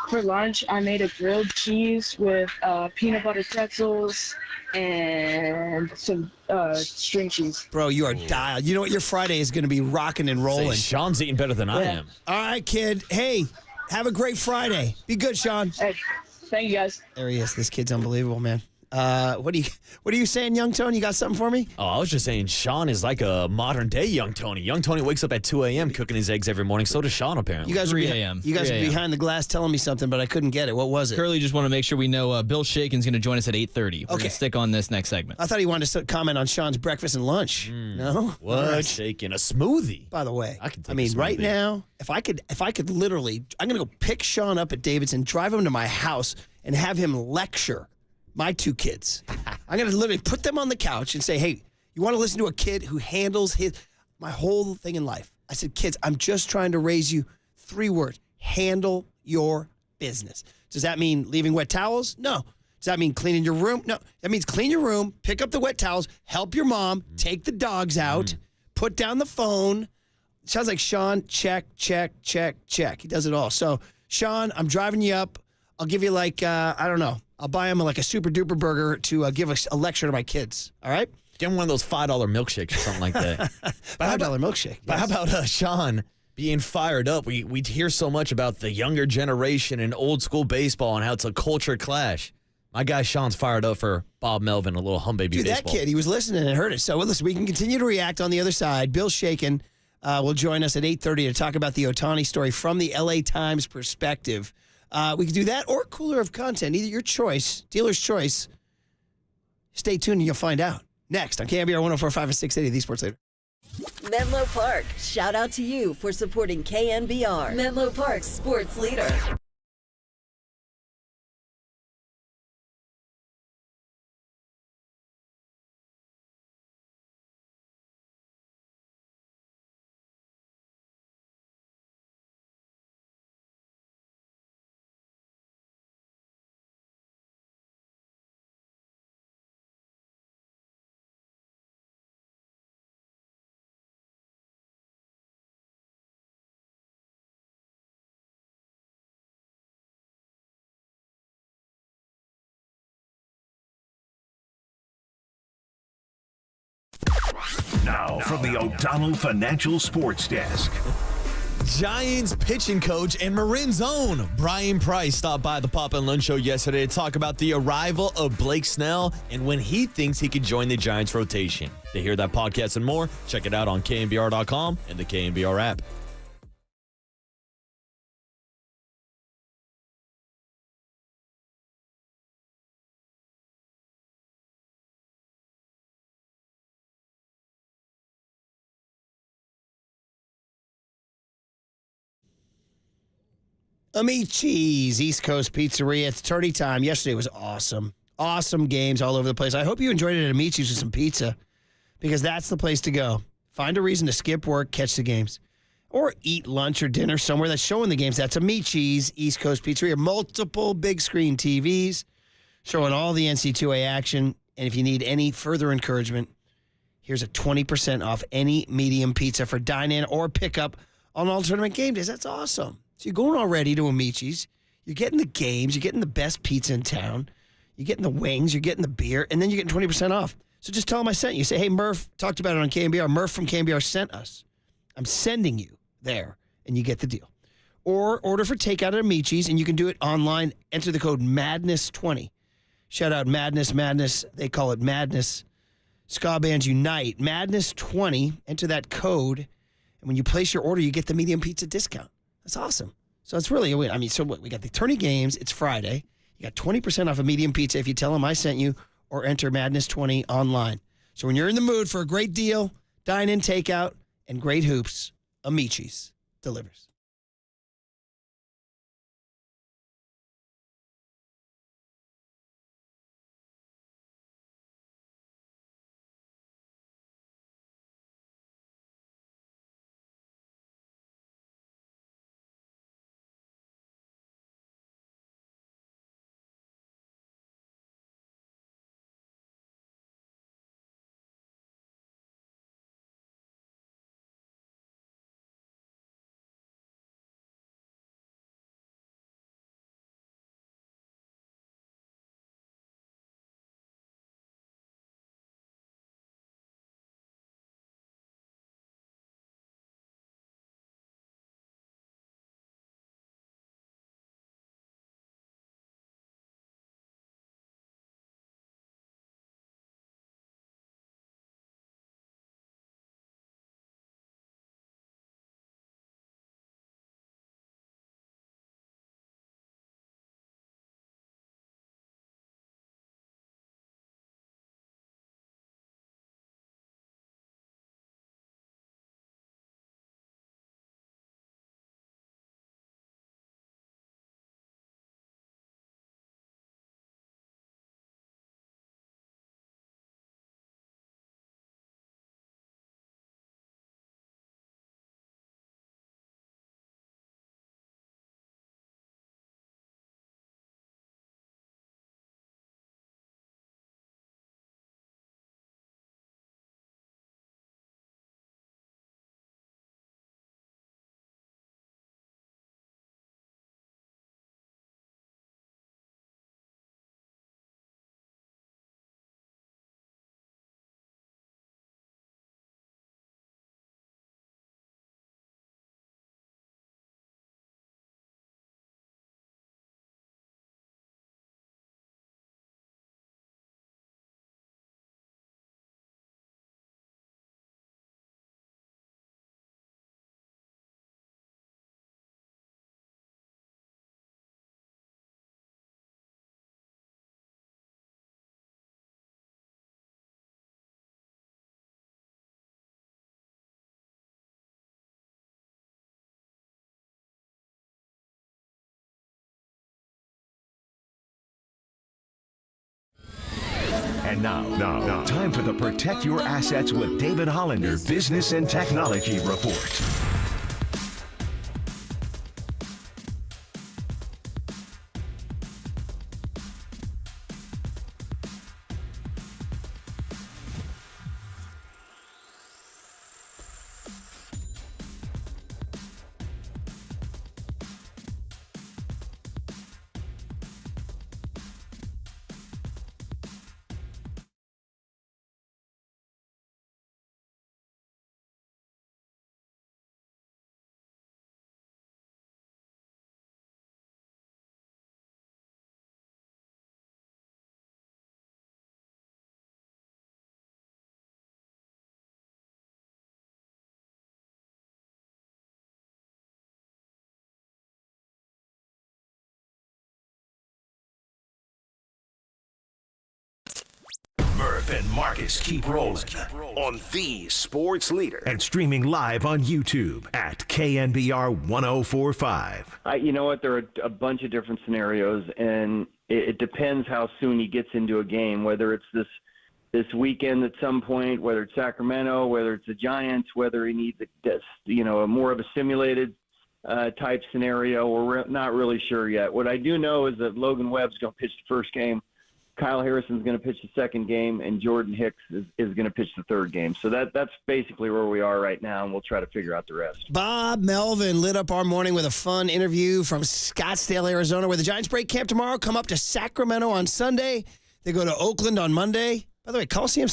For lunch, I made a grilled cheese with peanut butter pretzels and some string cheese. Bro, you are dialed. You know what? Your Friday is going to be rocking and rolling. Sean's eating better than I am. All right, kid. Hey, have a great Friday. Be good, Sean. Hey, thank you, guys. There he is. This kid's unbelievable, man. What are you saying, Young Tony? You got something for me? Oh, I was just saying Sean is like a modern day Young Tony. Young Tony wakes up at 2 a.m. cooking his eggs every morning. So does Sean, apparently. You guys 3 a.m. You guys are behind the glass telling me something, but I couldn't get it. What was it? Curly just want to make sure we know Bill Shaken's going to join us at 8:30. We're going to stick on this next segment. I thought he wanted to comment on Sean's breakfast and lunch. No? What? Right. Shaking a smoothie. By the way, I mean, right now, if I could literally, I'm going to go pick Sean up at Davidson, drive him to my house, and have him lecture my 2 kids. I'm going to literally put them on the couch and say, hey, you want to listen to a kid who handles my whole thing in life? I said, kids, I'm just trying to raise you 3 words. Handle your business. Does that mean leaving wet towels? No. Does that mean cleaning your room? No. That means clean your room, pick up the wet towels, help your mom, take the dogs out, put down the phone. Sounds like Sean, check. He does it all. So, Sean, I'm driving you up. I'll give you I don't know. I'll buy him like a super duper burger to give a lecture to my kids. All right? Give him one of those $5 milkshakes or something like that. $5 milkshake. But how about Sean being fired up? We hear so much about the younger generation and old school baseball and how it's a culture clash. My guy Sean's fired up for Bob Melvin, a little hum baby baseball. That kid, he was listening and heard it. So listen, we can continue to react on the other side. Bill Shaken will join us at 8:30 to talk about the Otani story from the LA Times perspective. We can do that or cooler of content. Either your choice, dealer's choice. Stay tuned and you'll find out. Next on KNBR 104.5 and 680, the Sports Leader. Menlo Park, shout out to you for supporting KNBR. Menlo Park's sports leader. Now, from the O'Donnell Financial Sports Desk. Giants pitching coach and Marin's own Brian Price stopped by the Pop and Lunch Show yesterday to talk about the arrival of Blake Snell and when he thinks he could join the Giants rotation. To hear that podcast and more, check it out on KNBR.com and the KNBR app. Amici's East Coast Pizzeria. It's tourney time. Yesterday was awesome. Awesome games all over the place. I hope you enjoyed it at Amici's with some pizza because that's the place to go. Find a reason to skip work, catch the games, or eat lunch or dinner somewhere that's showing the games. That's Amici's East Coast Pizzeria. Multiple big screen TVs showing all the NC2A action. And if you need any further encouragement, here's a 20% off any medium pizza for dine-in or pickup on all tournament game days. That's awesome. So you're going already to Amici's. You're getting the games. You're getting the best pizza in town. You're getting the wings. You're getting the beer. And then you're getting 20% off. So just tell them I sent you. Say, hey, Murph, talked about it on KNBR. Murph from KNBR sent us. I'm sending you there, and you get the deal. Or order for takeout at Amici's, and you can do it online. Enter the code MADNESS20. Shout out Madness. They call it Madness. Ska Bands Unite. Madness20. Enter that code. And when you place your order, you get the medium pizza discount. That's awesome. So it's really a win. I mean, so what? We got the tourney games. It's Friday. You got 20% off a medium pizza if you tell them I sent you or enter Madness20 online. So when you're in the mood for a great deal, dine-in, takeout, and great hoops, Amici's delivers. And now, time for the Protect Your Assets with David Hollander Business and Technology Report. Murph and Marcus keep rolling on the sports leader and streaming live on YouTube at KNBR 1045. You know what? There are a bunch of different scenarios, and it depends how soon he gets into a game, whether it's this weekend at some point, whether it's Sacramento, whether it's the Giants, whether he needs a more of a simulated type scenario. We're not really sure yet. What I do know is that Logan Webb's going to pitch the first game. Kyle Harrison's going to pitch the second game, and Jordan Hicks is going to pitch the third game. So that's basically where we are right now, and we'll try to figure out the rest. Bob Melvin lit up our morning with a fun interview from Scottsdale, Arizona, where the Giants break camp tomorrow, come up to Sacramento on Sunday. They go to Oakland on Monday. By the way, Coliseum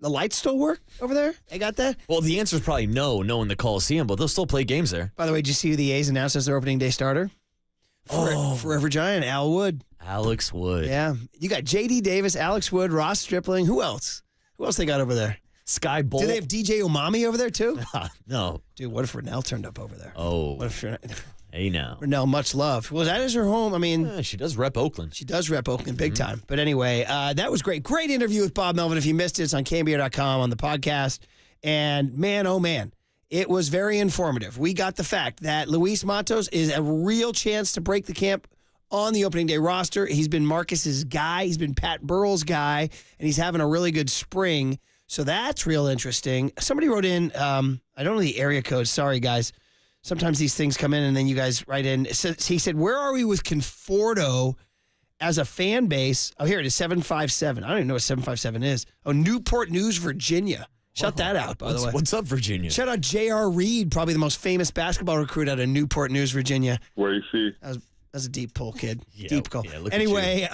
the lights still work over there? They got that? Well, the answer is probably no in the Coliseum, but they'll still play games there. By the way, did you see who the A's announced as their opening day starter? Forever Giant, Al Wood. Alex Wood. Yeah. You got J.D. Davis, Alex Wood, Ross Stripling. Who else? Who else they got over there? Sky Bolt. Do they have DJ Omami over there, too? No. Dude, what if Renel turned up over there? Oh. What if Hey, now. Renel, much love. Well, that is her home. I mean. Yeah, she does rep Oakland. She does rep Oakland big time. But anyway, that was great. Great interview with Bob Melvin. If you missed it, it's on KNBR.com on the podcast. And man, oh man, it was very informative. We got the fact that Luis Matos is a real chance to break the camp on the opening day roster. He's been Marcus's guy. He's been Pat Burrell's guy, and he's having a really good spring. So that's real interesting. Somebody wrote in, I don't know the area code. Sorry, guys. Sometimes these things come in, and then you guys write in. He said, where are we with Conforto as a fan base? Oh, here it is, 757. I don't even know what 757 is. Oh, Newport News, Virginia. Shout that out, by the way. What's up, Virginia? Shout out J.R. Reed, probably the most famous basketball recruit out of Newport News, Virginia. Where you see? That's a deep pull, kid. Yeah, deep pull. Yeah, anyway,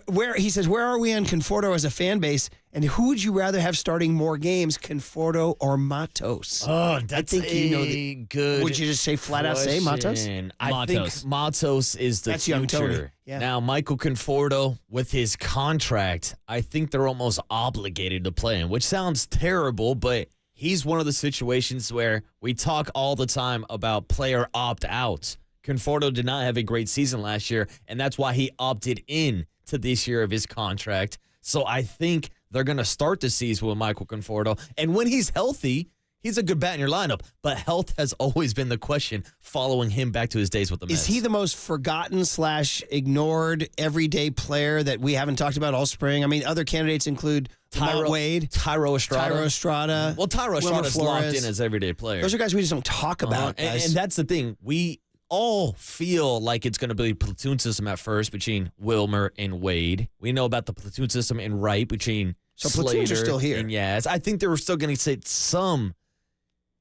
where he says, where are we on Conforto as a fan base, and who would you rather have starting more games, Conforto or Matos? Oh, that's good. Would you just say flat out say Matos? I think Matos is the That's future. young Tony. Yeah. Now, Michael Conforto, with his contract, I think they're almost obligated to play him, which sounds terrible, but he's one of the situations where we talk all the time about player opt-outs. Conforto did not have a great season last year, and that's why he opted in to this year of his contract. So I think they're going to start the season with Michael Conforto. And when he's healthy, he's a good bat in your lineup. But health has always been the question following him back to his days with the Mets. Is he the most forgotten / ignored everyday player that we haven't talked about all spring? I mean, other candidates include Tyro Wade, Tyro Estrada. Well, Tyro Estrada's locked in as everyday player. Those are guys we just don't talk about. And that's the thing. We all feel like it's going to be a platoon system at first between Wilmer and Wade. We know about the platoon system in right between platoons are still here. And Yaz. I think they were still going to say some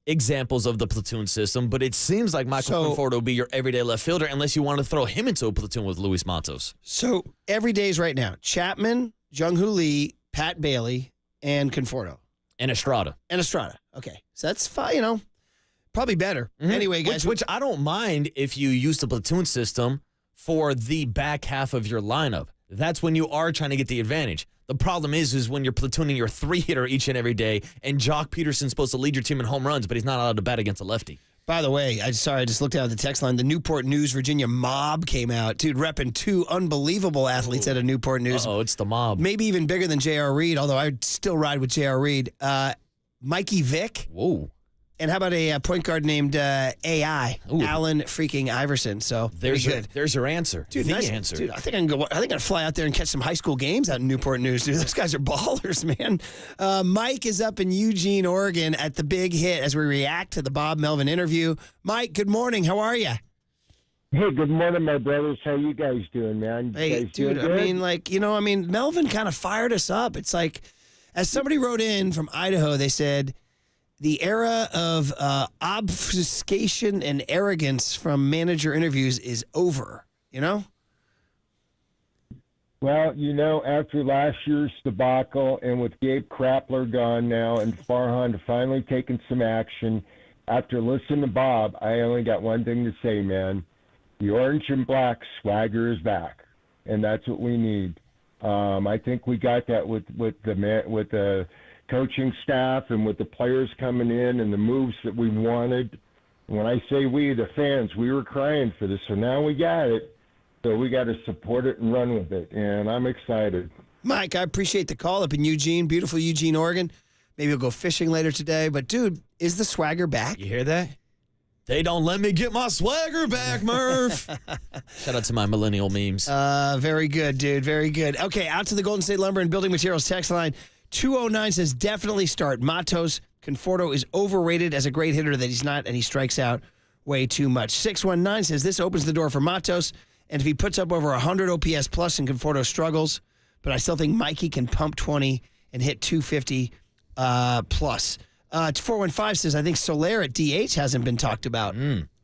examples of the platoon system, but it seems like Michael Conforto will be your everyday left fielder unless you want to throw him into a platoon with Luis Matos. So everydays right now, Chapman, Jung-Hoo Lee, Pat Bailey, and Conforto. And Estrada. Okay. So that's fine, probably better. Mm-hmm. Anyway, guys. Which I don't mind if you use the platoon system for the back half of your lineup. That's when you are trying to get the advantage. The problem is when you're platooning your 3-hitter each and every day, and Jock Peterson's supposed to lead your team in home runs, but he's not allowed to bat against a lefty. By the way, I just looked out at the text line. The Newport News Virginia mob came out. Dude, repping 2 unbelievable athletes out of Newport News. Oh, it's the mob. Maybe even bigger than J.R. Reed, although I'd still ride with J.R. Reed. Mikey Vick. Whoa. And how about a point guard named AI, Allen freaking Iverson? So There's good. there's your answer. Dude, the nice. answer. Dude, I think I can fly out there and catch some high school games out in Newport News, dude. Those guys are ballers, man. Mike is up in Eugene, Oregon at the Big Hit as we react to the Bob Melvin interview. Mike, good morning. How are you? Hey, good morning, my brothers. How you guys doing, man? You Hey, guys dude, doing good? Melvin kind of fired us up. It's like, as somebody wrote in from Idaho, they said, the era of obfuscation and arrogance from manager interviews is over, you know? Well, after last year's debacle and with Gabe Krappler gone now and Farhan finally taking some action, after listening to Bob, I only got one thing to say, man. The orange and black swagger is back, and that's what we need. I think we got that with the coaching staff and with the players coming in and the moves that we wanted. When I say we, the fans, we were crying for this, so now we got it. So we got to support it and run with it, and I'm excited. Mike, I appreciate the call up in Eugene, beautiful Eugene, Oregon. Maybe we'll go fishing later today. But, dude, is the swagger back? You hear that? They don't let me get my swagger back, Murph. Shout out to my millennial memes. Very good, dude. Very good. Okay, out to the Golden State Lumber and Building Materials text line. 209 says definitely start. Matos. Conforto is overrated as a great hitter that he's not, and he strikes out way too much. 619 says this opens the door for Matos, and if he puts up over 100 OPS plus and Conforto struggles, but I still think Mikey can pump 20 and hit 250 plus. 415 says I think Soler at DH hasn't been talked about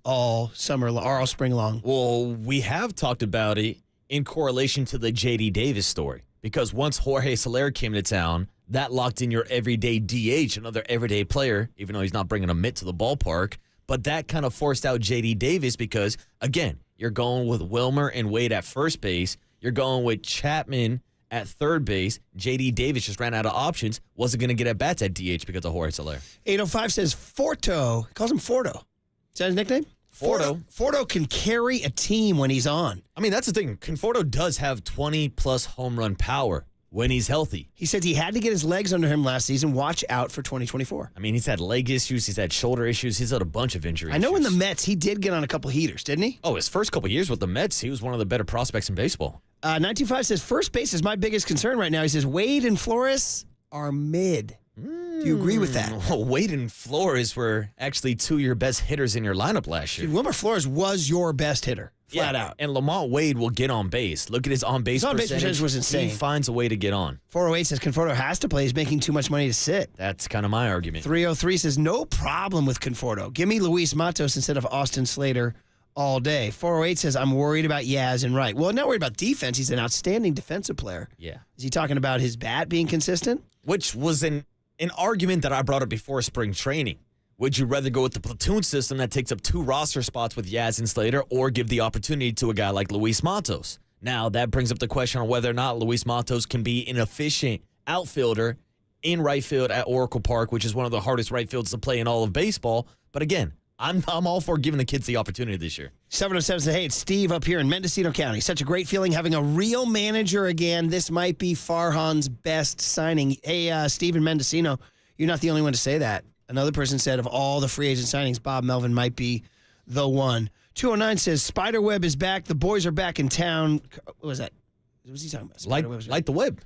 all summer or all spring long. Well, we have talked about it in correlation to the J.D. Davis story, because once Jorge Soler came to town, that locked in your everyday DH, another everyday player, even though he's not bringing a mitt to the ballpark. But that kind of forced out J.D. Davis because, again, you're going with Wilmer and Wade at first base. You're going with Chapman at third base. J.D. Davis just ran out of options. Wasn't going to get at bats at DH because of Jorge Soler. 805 says Forto. He calls him Forto. Is that his nickname? Forto can carry a team when he's on. I mean, that's the thing. Conforto does have 20-plus home run power when he's healthy. He said he had to get his legs under him last season. Watch out for 2024. I mean, he's had leg issues. He's had shoulder issues. He's had a bunch of injuries. I know in the Mets, he did get on a couple heaters, didn't he? Oh, his first couple years with the Mets, he was one of the better prospects in baseball. 925 says first base is my biggest concern right now. He says Wade and Flores are mid. Do you agree with that? Well, Wade and Flores were actually two of your best hitters in your lineup last year. Dude, Wilmer Flores was your best hitter, flat out. And Lamont Wade will get on base. Look at his on-base percentage. His on-base percentage was insane. He finds a way to get on. 408 says Conforto has to play. He's making too much money to sit. That's kind of my argument. 303 says no problem with Conforto. Give me Luis Matos instead of Austin Slater all day. 408 says I'm worried about Yaz and Wright. Well, not worried about defense. He's an outstanding defensive player. Yeah. Is he talking about his bat being consistent? Which was an argument that I brought up before spring training. Would you rather go with the platoon system that takes up 2 roster spots with Yaz and Slater, or give the opportunity to a guy like Luis Matos? Now, that brings up the question on whether or not Luis Matos can be an efficient outfielder in right field at Oracle Park, which is one of the hardest right fields to play in all of baseball. But again, I'm all for giving the kids the opportunity this year. 707 says, hey, it's Steve up here in Mendocino County. Such a great feeling having a real manager again. This might be Farhan's best signing. Hey, Steve in Mendocino, you're not the only one to say that. Another person said of all the free agent signings, Bob Melvin might be the one. 209 says, Spiderweb is back. The boys are back in town. What was that? What was he talking about? Light the web.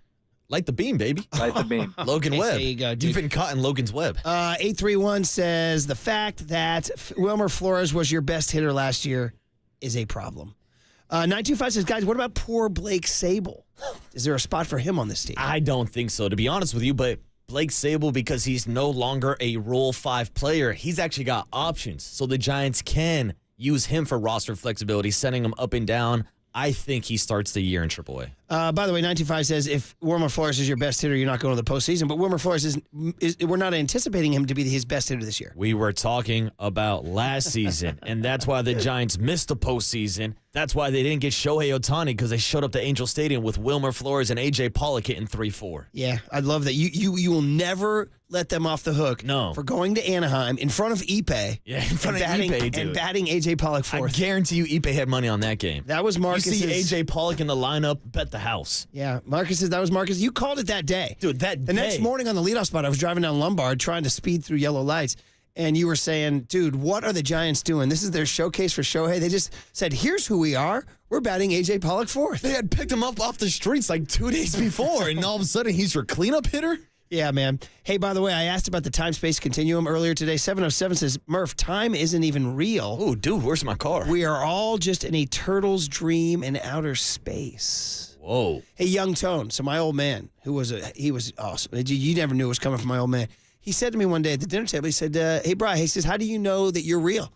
Light the beam, baby. Light the beam. Logan Webb. There you go, dude. You've been caught in Logan's web. 831 says, the fact that Wilmer Flores was your best hitter last year is a problem. 925 says, guys, what about poor Blake Sable? Is there a spot for him on this team? I don't think so, to be honest with you, but Blake Sable, because he's no longer a Rule 5 player, he's actually got options. So the Giants can use him for roster flexibility, sending him up and down. I think he starts the year in AAA. By the way, 925 says if Wilmer Flores is your best hitter, you're not going to the postseason. But Wilmer Flores is we're not anticipating him to be his best hitter this year. We were talking about last season, and that's why the Giants missed the postseason. That's why they didn't get Shohei Otani, because they showed up to Angel Stadium with Wilmer Flores and A.J. Pollock hitting 3-4. Yeah, I love that. You will never let them off the hook for going to Anaheim in front of Ipe. Yeah, in front of Ipe, dude. And batting A.J. Pollock fourth. I guarantee you Ipe had money on that game. That was Marcus's. You see A.J. Pollock in the lineup, bet the house. Yeah, that was Marcus. You called it that day. Dude, the next morning on the leadoff spot, I was driving down Lombard trying to speed through yellow lights, and you were saying, dude, what are the Giants doing? This is their showcase for Shohei. They just said, here's who we are. We're batting A.J. Pollock fourth. They had picked him up off the streets like 2 days before, and all of a sudden he's your cleanup hitter? Yeah, man. Hey, by the way, I asked about the time-space continuum earlier today. 707 says, Murph, time isn't even real. Oh, dude, where's my car? We are all just in a turtle's dream in outer space. Whoa. Hey, Young Tone. So my old man, he was awesome. You never knew it was coming from my old man. He said to me one day at the dinner table, he said, hey, Bri, he says, how do you know that you're real?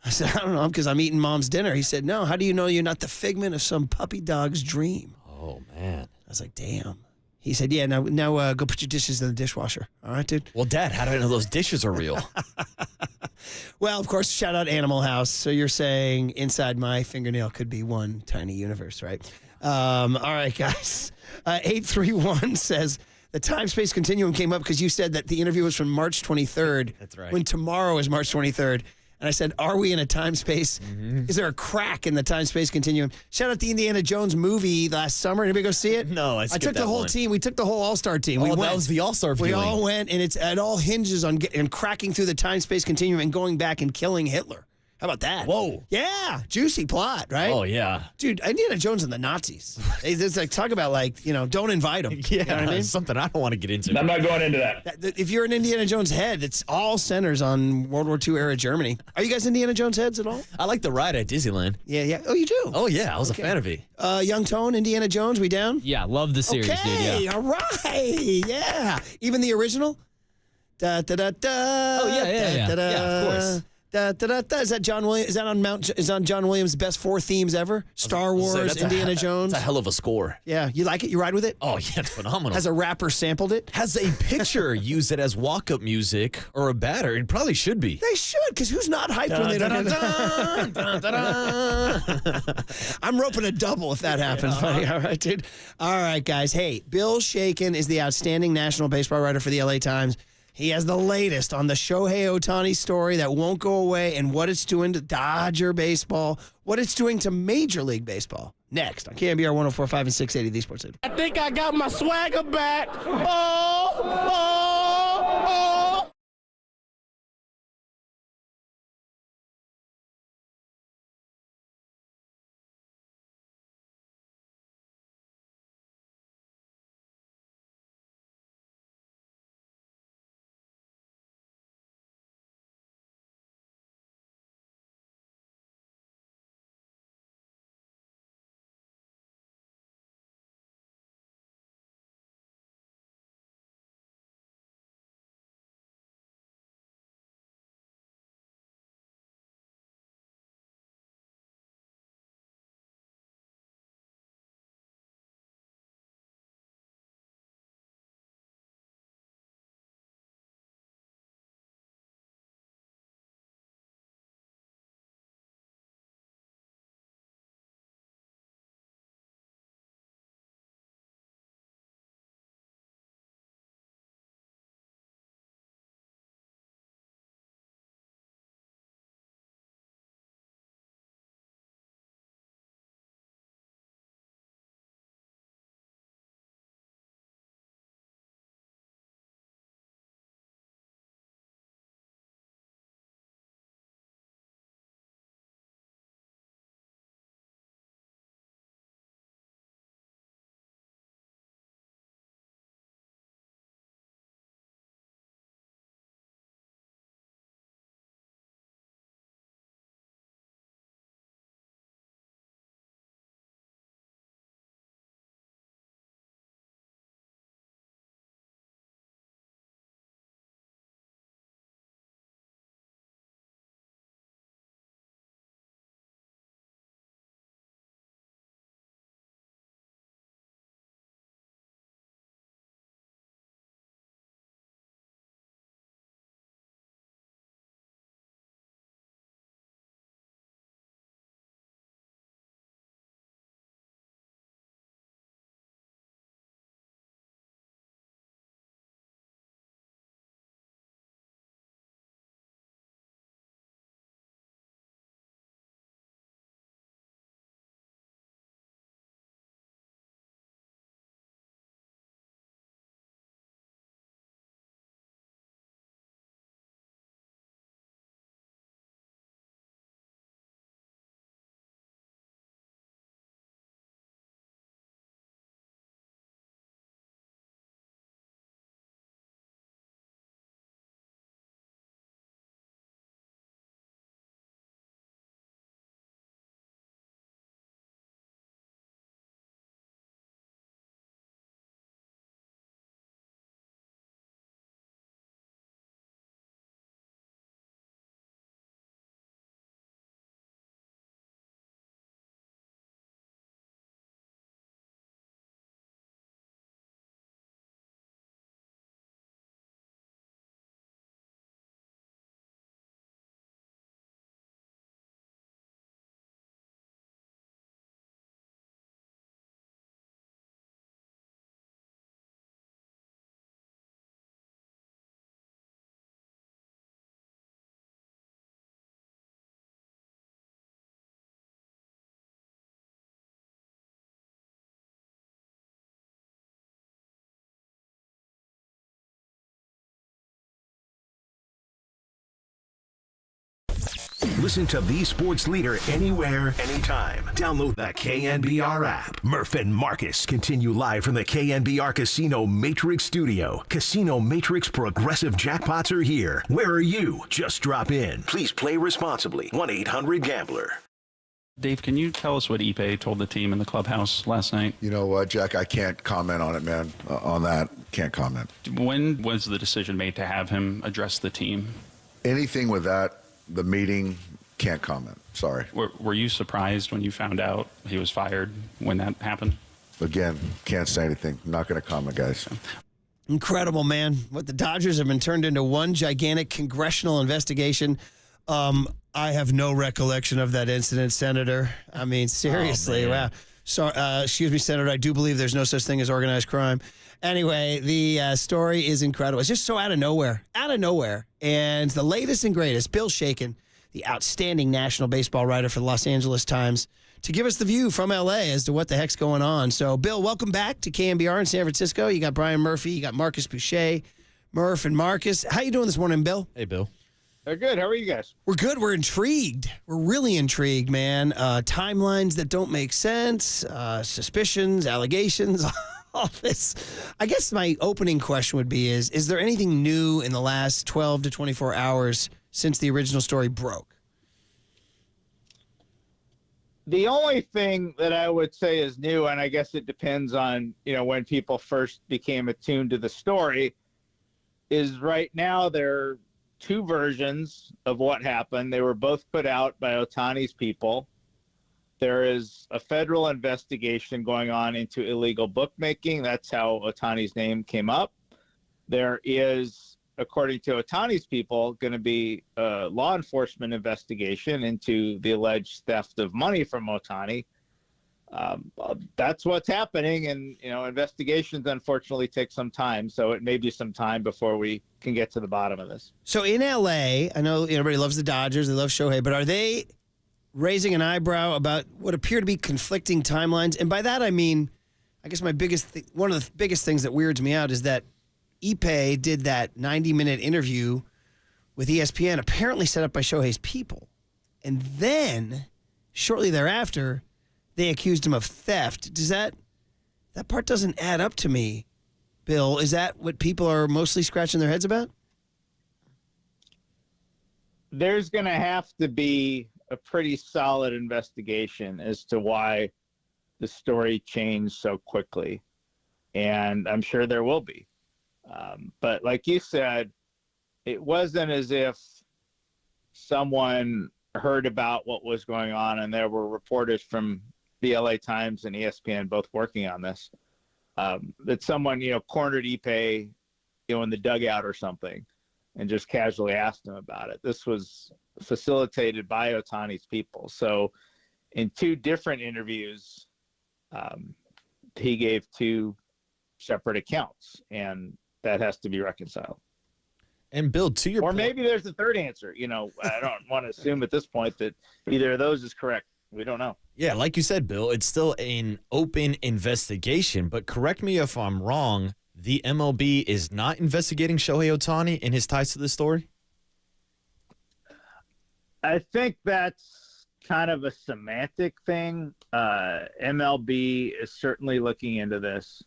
I said, I don't know, because I'm eating mom's dinner. He said, no, how do you know you're not the figment of some puppy dog's dream? Oh, man. I was like, damn. He said, yeah, now go put your dishes in the dishwasher. All right, dude? Well, Dad, how do I know those dishes are real? Well, of course, shout out Animal House. So you're saying inside my fingernail could be one tiny universe, right? All right, guys. 831 says, the time-space continuum came up because you said that the interview was from March 23rd. That's right. When tomorrow is March 23rd. And I said, are we in a time-space? Is there a crack in the time-space continuum? Shout out the Indiana Jones movie last summer. Anybody go see it? No, I took the whole team. We took the whole All-Star team. Oh, that was the All-Star We viewing. all went, and it all hinges on cracking through the time-space continuum and going back and killing Hitler. How about that? Whoa. Yeah. Juicy plot, right? Oh, yeah. Dude, Indiana Jones and the Nazis. It's like, talk about don't invite them. Yeah, You know what I mean? something I don't want to get into. I'm not going into that. If you're an Indiana Jones head, it's all centers on World War II era Germany. Are you guys Indiana Jones heads at all? I like the ride at Disneyland. Yeah. Oh, you do? Oh, yeah. I was a fan of it. Young Tone, Indiana Jones, we down? Yeah, love the series, Okay, dude. Yeah. all right. Yeah. Even the original? Da, da, da, da, Oh, yeah. da, da, Yeah, of course. Da, da, da, da. Is that John Williams? Is that on John Williams' best 4 themes ever? Star Wars, That's Indiana Jones. That's a hell of a score. Yeah, you like it? You ride with it? Oh, yeah, it's phenomenal. Has a rapper sampled it? Has a picture used it as walk-up music or a batter? It probably should be. They should, because who's not hyped when they don't I'm roping a double if that happens, buddy. All right, dude. All right, guys. Hey, Bill Shaken is the outstanding national baseball writer for the LA Times. He has the latest on the Shohei Otani story that won't go away and what it's doing to Dodger baseball, what it's doing to Major League Baseball. Next on KNBR 104.5 and 680, the Sports Leader. I think I got my swagger back. Oh. Listen to the sports leader anywhere, anytime. Download the KNBR app. Murph and Marcus continue live from the KNBR Casino Matrix Studio. Casino Matrix Progressive Jackpots are here. Where are you? Just drop in. Please play responsibly. 1-800-GAMBLER. Dave, can you tell us what Ipe told the team in the clubhouse last night? You know what, Jack? I can't comment on it, man. On that, can't comment. When was the decision made to have him address the team? Anything with that, the meeting, can't comment. Sorry. Were you surprised when you found out he was fired when that happened? Again, can't say anything. I'm not going to comment, guys. Incredible, man. What the Dodgers have been turned into one gigantic congressional investigation. I have no recollection of that incident, Senator. I mean, seriously, wow. So, excuse me, Senator, I do believe there's no such thing as organized crime. Anyway, the story is incredible. It's just so out of nowhere. And the latest and greatest, Bill Shaken, the outstanding national baseball writer for the Los Angeles Times, to give us the view from L.A. as to what the heck's going on. So, Bill, welcome back to KNBR in San Francisco. You got Brian Murphy, you got Marcus Boucher, Murph and Marcus. How you doing this morning, Bill? Hey, Bill. They're good. How are you guys? We're good. We're intrigued. We're really intrigued, man. Timelines that don't make sense, suspicions, allegations, all this. I guess my opening question would be is there anything new in the last 12 to 24 hours since the original story broke? The only thing that I would say is new, and I guess it depends on, when people first became attuned to the story, is right now there are two versions of what happened. They were both put out by Otani's people. There is a federal investigation going on into illegal bookmaking. That's how Otani's name came up. There is, according to Otani's people, going to be a law enforcement investigation into the alleged theft of money from Otani. That's what's happening, and investigations unfortunately take some time, so it may be some time before we can get to the bottom of this. So in LA, I know everybody loves the Dodgers, they love Shohei, but are they raising an eyebrow about what appear to be conflicting timelines? And by that I mean, I guess one of the biggest things that weirds me out is that Ipe did that 90-minute interview with ESPN, apparently set up by Shohei's people, and then shortly thereafter they accused him of theft. Does that part doesn't add up to me, Bill? Is that what people are mostly scratching their heads about? There's going to have to be a pretty solid investigation as to why the story changed so quickly. And I'm sure there will be. But like you said, it wasn't as if someone heard about what was going on and there were reporters from the LA Times and ESPN both working on this, that someone, cornered Ipe, in the dugout or something and just casually asked him about it. This was facilitated by Otani's people. So in two different interviews, he gave two separate accounts, and that has to be reconciled. And Bill, to your point, point, maybe there's a third answer. I don't want to assume at this point that either of those is correct. We don't know. Yeah, like you said, Bill, it's still an open investigation. But correct me if I'm wrong, the MLB is not investigating Shohei Otani and his ties to this story? I think that's kind of a semantic thing. MLB is certainly looking into this.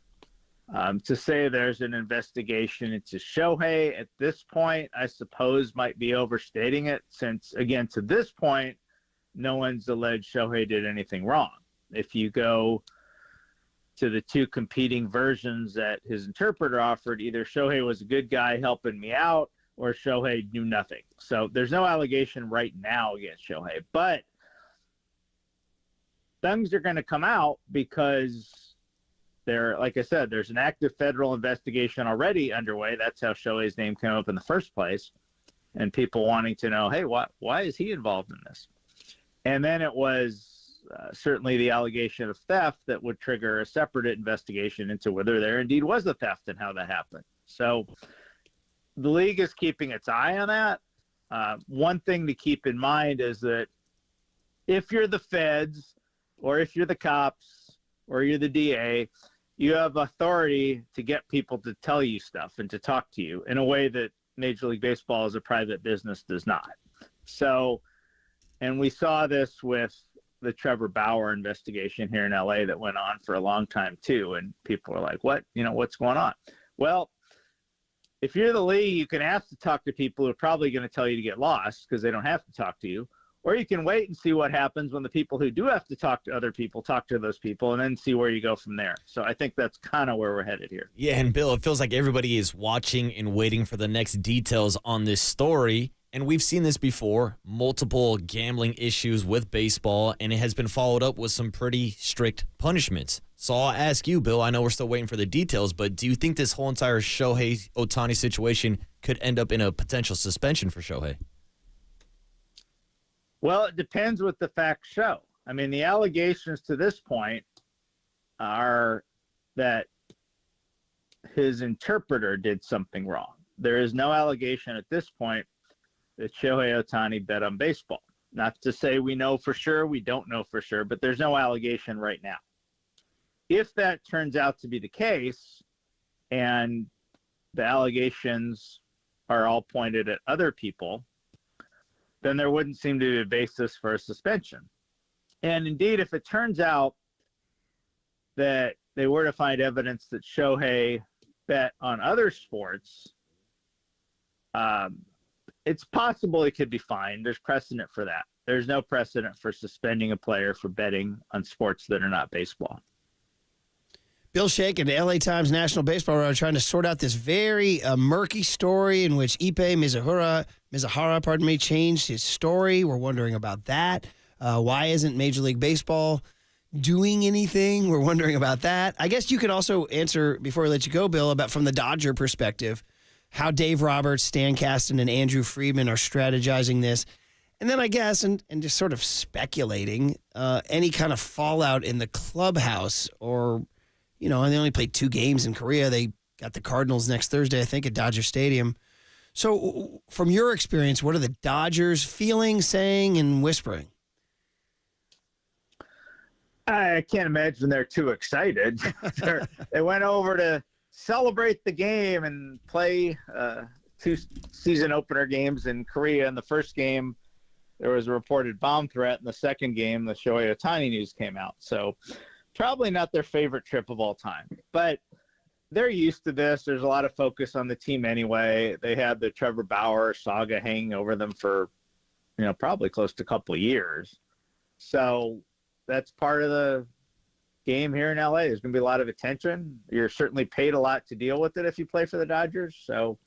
To say there's an investigation into Shohei at this point, I suppose might be overstating it, since, again, to this point, no one's alleged Shohei did anything wrong. If you go to the two competing versions that his interpreter offered, either Shohei was a good guy helping me out or Shohei knew nothing. So there's no allegation right now against Shohei. But things are going to come out because like I said, there's an active federal investigation already underway. That's how Shohei's name came up in the first place. And people wanting to know, hey, why is he involved in this? And then it was certainly the allegation of theft that would trigger a separate investigation into whether there indeed was a theft and how that happened. So the league is keeping its eye on that. One thing to keep in mind is that if you're the feds or if you're the cops or you're the DA, you have authority to get people to tell you stuff and to talk to you in a way that Major League Baseball as a private business does not. So And we saw this with the Trevor Bauer investigation here in LA that went on for a long time too. And people are like, what, what's going on? Well, if you're the league, you can ask to talk to people who are probably going to tell you to get lost because they don't have to talk to you. Or you can wait and see what happens when the people who do have to talk to other people talk to those people and then see where you go from there. So I think that's kind of where we're headed here. Yeah, and Bill, it feels like everybody is watching and waiting for the next details on this story. And we've seen this before, multiple gambling issues with baseball, and it has been followed up with some pretty strict punishments. So I'll ask you, Bill, I know we're still waiting for the details, but do you think this whole entire Shohei Otani situation could end up in a potential suspension for Shohei? Well, it depends what the facts show. I mean, the allegations to this point are that his interpreter did something wrong. There is no allegation at this point that Shohei Otani bet on baseball. Not to say we know for sure, we don't know for sure, but there's no allegation right now. If that turns out to be the case, and the allegations are all pointed at other people, then there wouldn't seem to be a basis for a suspension. And indeed, if it turns out that they were to find evidence that Shohei bet on other sports, it's possible it could be fined. There's precedent for that. There's no precedent for suspending a player for betting on sports that are not baseball. Bill Shake and the LA Times National Baseball Writer are trying to sort out this very murky story in which Ippei Mizuhara, changed his story. We're wondering about that. Why isn't Major League Baseball doing anything? We're wondering about that. I guess you can also answer, before we let you go, Bill, about from the Dodger perspective, how Dave Roberts, Stan Kasten, and Andrew Friedman are strategizing this. And then I guess, and just sort of speculating, any kind of fallout in the clubhouse or, and they only played 2 games in Korea. They got the Cardinals next Thursday, I think, at Dodger Stadium. So from your experience, what are the Dodgers feeling, saying, and whispering? I can't imagine they're too excited. They went over to celebrate the game and play 2 season opener games in Korea. In the first game, there was a reported bomb threat. In the second game, the Shohei Otani news came out. So probably not their favorite trip of all time, but they're used to this. There's a lot of focus on the team anyway. They had the Trevor Bauer saga hanging over them for, probably close to a couple of years. So that's part of the game here in LA. There's going to be a lot of attention. You're certainly paid a lot to deal with it if you play for the Dodgers. So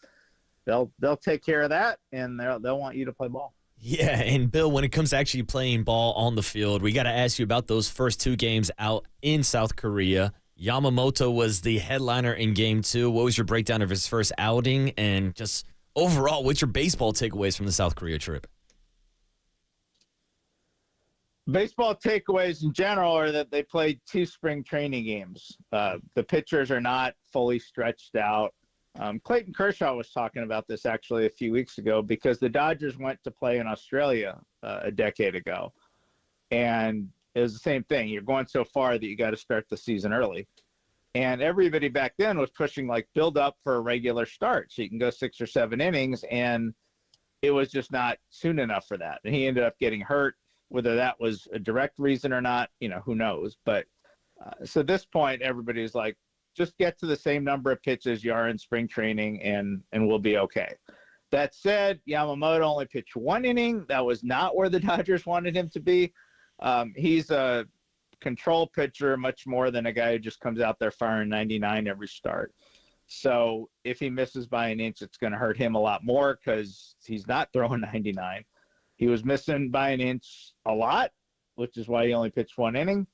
they'll take care of that, and they'll want you to play ball. Yeah, and Bill, when it comes to actually playing ball on the field, we got to ask you about those first 2 games out in South Korea. Yamamoto was the headliner in Game 2. What was your breakdown of his first outing? And just overall, what's your baseball takeaways from the South Korea trip? Baseball takeaways in general are that they played 2 spring training games. The pitchers are not fully stretched out. Clayton Kershaw was talking about this actually a few weeks ago because the Dodgers went to play in Australia a decade ago. And it was the same thing. You're going so far that you got to start the season early. And everybody back then was pushing build up for a regular start so you can go 6 or 7 innings. And it was just not soon enough for that. And he ended up getting hurt. Whether that was a direct reason or not, who knows. But so at this point, everybody's like, just get to the same number of pitches you are in spring training and we'll be okay. That said, Yamamoto only pitched 1 inning. That was not where the Dodgers wanted him to be. He's a control pitcher much more than a guy who just comes out there firing 99 every start. So if he misses by an inch, it's going to hurt him a lot more because he's not throwing 99. He was missing by an inch a lot, which is why he only pitched 1 inning.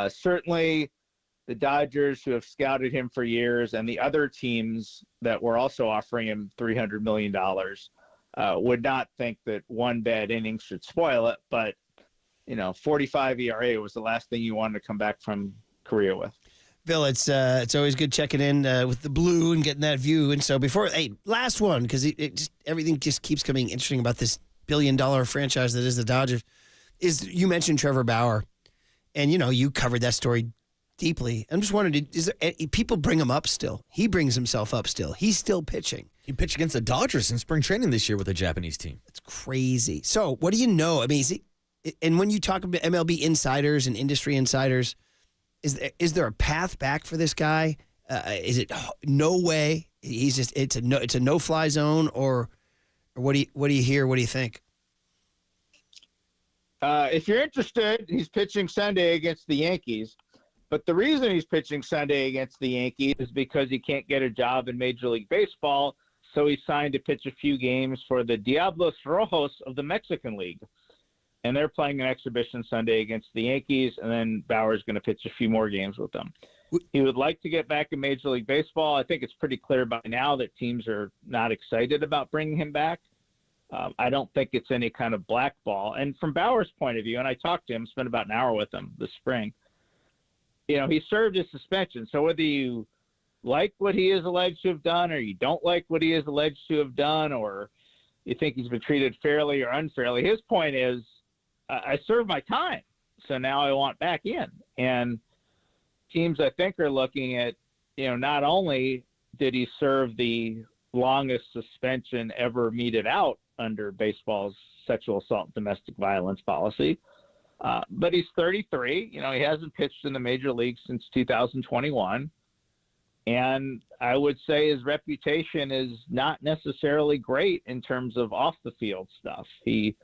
Certainly, the Dodgers, who have scouted him for years, and the other teams that were also offering him $300 million, would not think that 1 bad inning should spoil it. But, 45 ERA was the last thing you wanted to come back from Korea with. Bill, it's always good checking in with the blue and getting that view. And so last one, because everything just keeps coming interesting about this billion-dollar franchise that is the Dodgers, is you mentioned Trevor Bauer, and, you covered that story deeply. I'm just wondering, people bring him up still? He brings himself up still. He's still pitching. He pitched against the Dodgers in spring training this year with a Japanese team. It's crazy. So what do you know? I mean, And when you talk about MLB insiders and industry insiders, is there a path back for this guy? Is it no way? He's just it's a no-fly zone, or what do you hear? What do you think? If you're interested, he's pitching Sunday against the Yankees. But the reason he's pitching Sunday against the Yankees is because he can't get a job in Major League Baseball, so he signed to pitch a few games for the Diablos Rojos of the Mexican League. And they're playing an exhibition Sunday against the Yankees, and then Bauer's going to pitch a few more games with them. He would like to get back in Major League Baseball. I think it's pretty clear by now that teams are not excited about bringing him back. I don't think it's any kind of blackball. And from Bauer's point of view, and I talked to him, spent about an hour with him this spring, he served his suspension. So whether you like what he is alleged to have done, or you don't like what he is alleged to have done, or you think he's been treated fairly or unfairly, his point is, I served my time, so now I want back in. And teams, I think, are looking at, not only did he serve the longest suspension ever meted out under baseball's sexual assault and domestic violence policy, but he's 33. He hasn't pitched in the major leagues since 2021. And I would say his reputation is not necessarily great in terms of off the field stuff. He,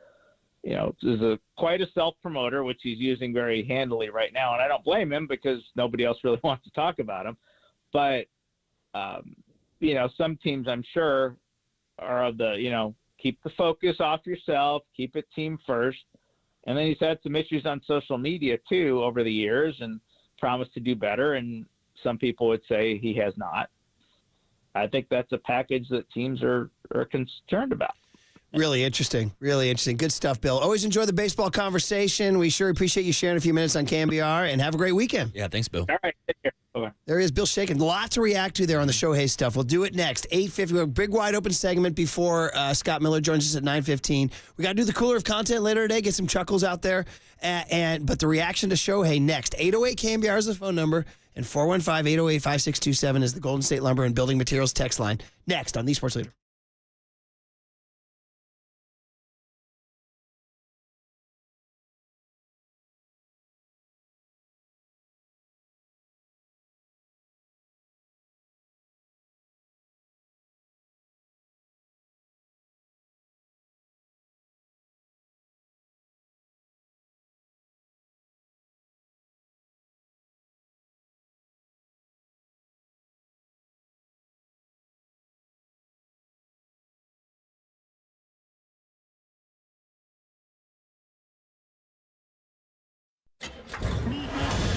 is quite a self-promoter, which he's using very handily right now. And I don't blame him, because nobody else really wants to talk about him. But, some teams, I'm sure, are of the, keep the focus off yourself, keep it team first. And then he's had some issues on social media, too, over the years, and promised to do better. And some people would say he has not. I think that's a package that teams are concerned about. Really interesting. Really interesting. Good stuff, Bill. Always enjoy the baseball conversation. We sure appreciate you sharing a few minutes on KNBR, and have a great weekend. Yeah, thanks, Bill. All right. Take care. Bye-bye. There he is, Bill Shaken. Lot to react to there on the Shohei stuff. We'll do it next. 8:50. We have a big wide open segment before Scott Miller joins us at 9:15. We got to do the cooler of content later today, get some chuckles out there. But the reaction to Shohei next. 808 KNBR is the phone number, and 415-808-5627 is the Golden State Lumber and Building Materials text line. Next on the Sports Leader.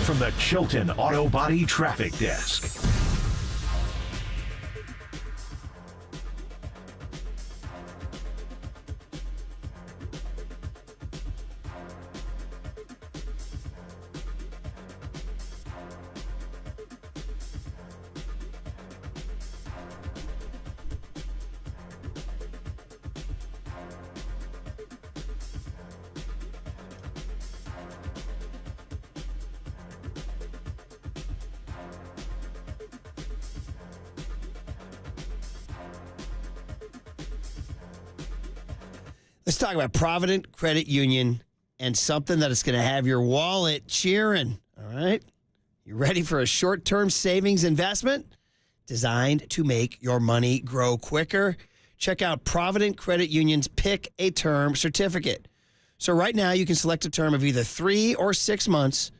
From the Chilton Auto Body Traffic Desk. Let's talk about Provident Credit Union and something that is going to have your wallet cheering. All right? You ready for a short-term savings investment designed to make your money grow quicker? Check out Provident Credit Union's Pick a Term certificate. So right now you can select a term of either 3 or 6 months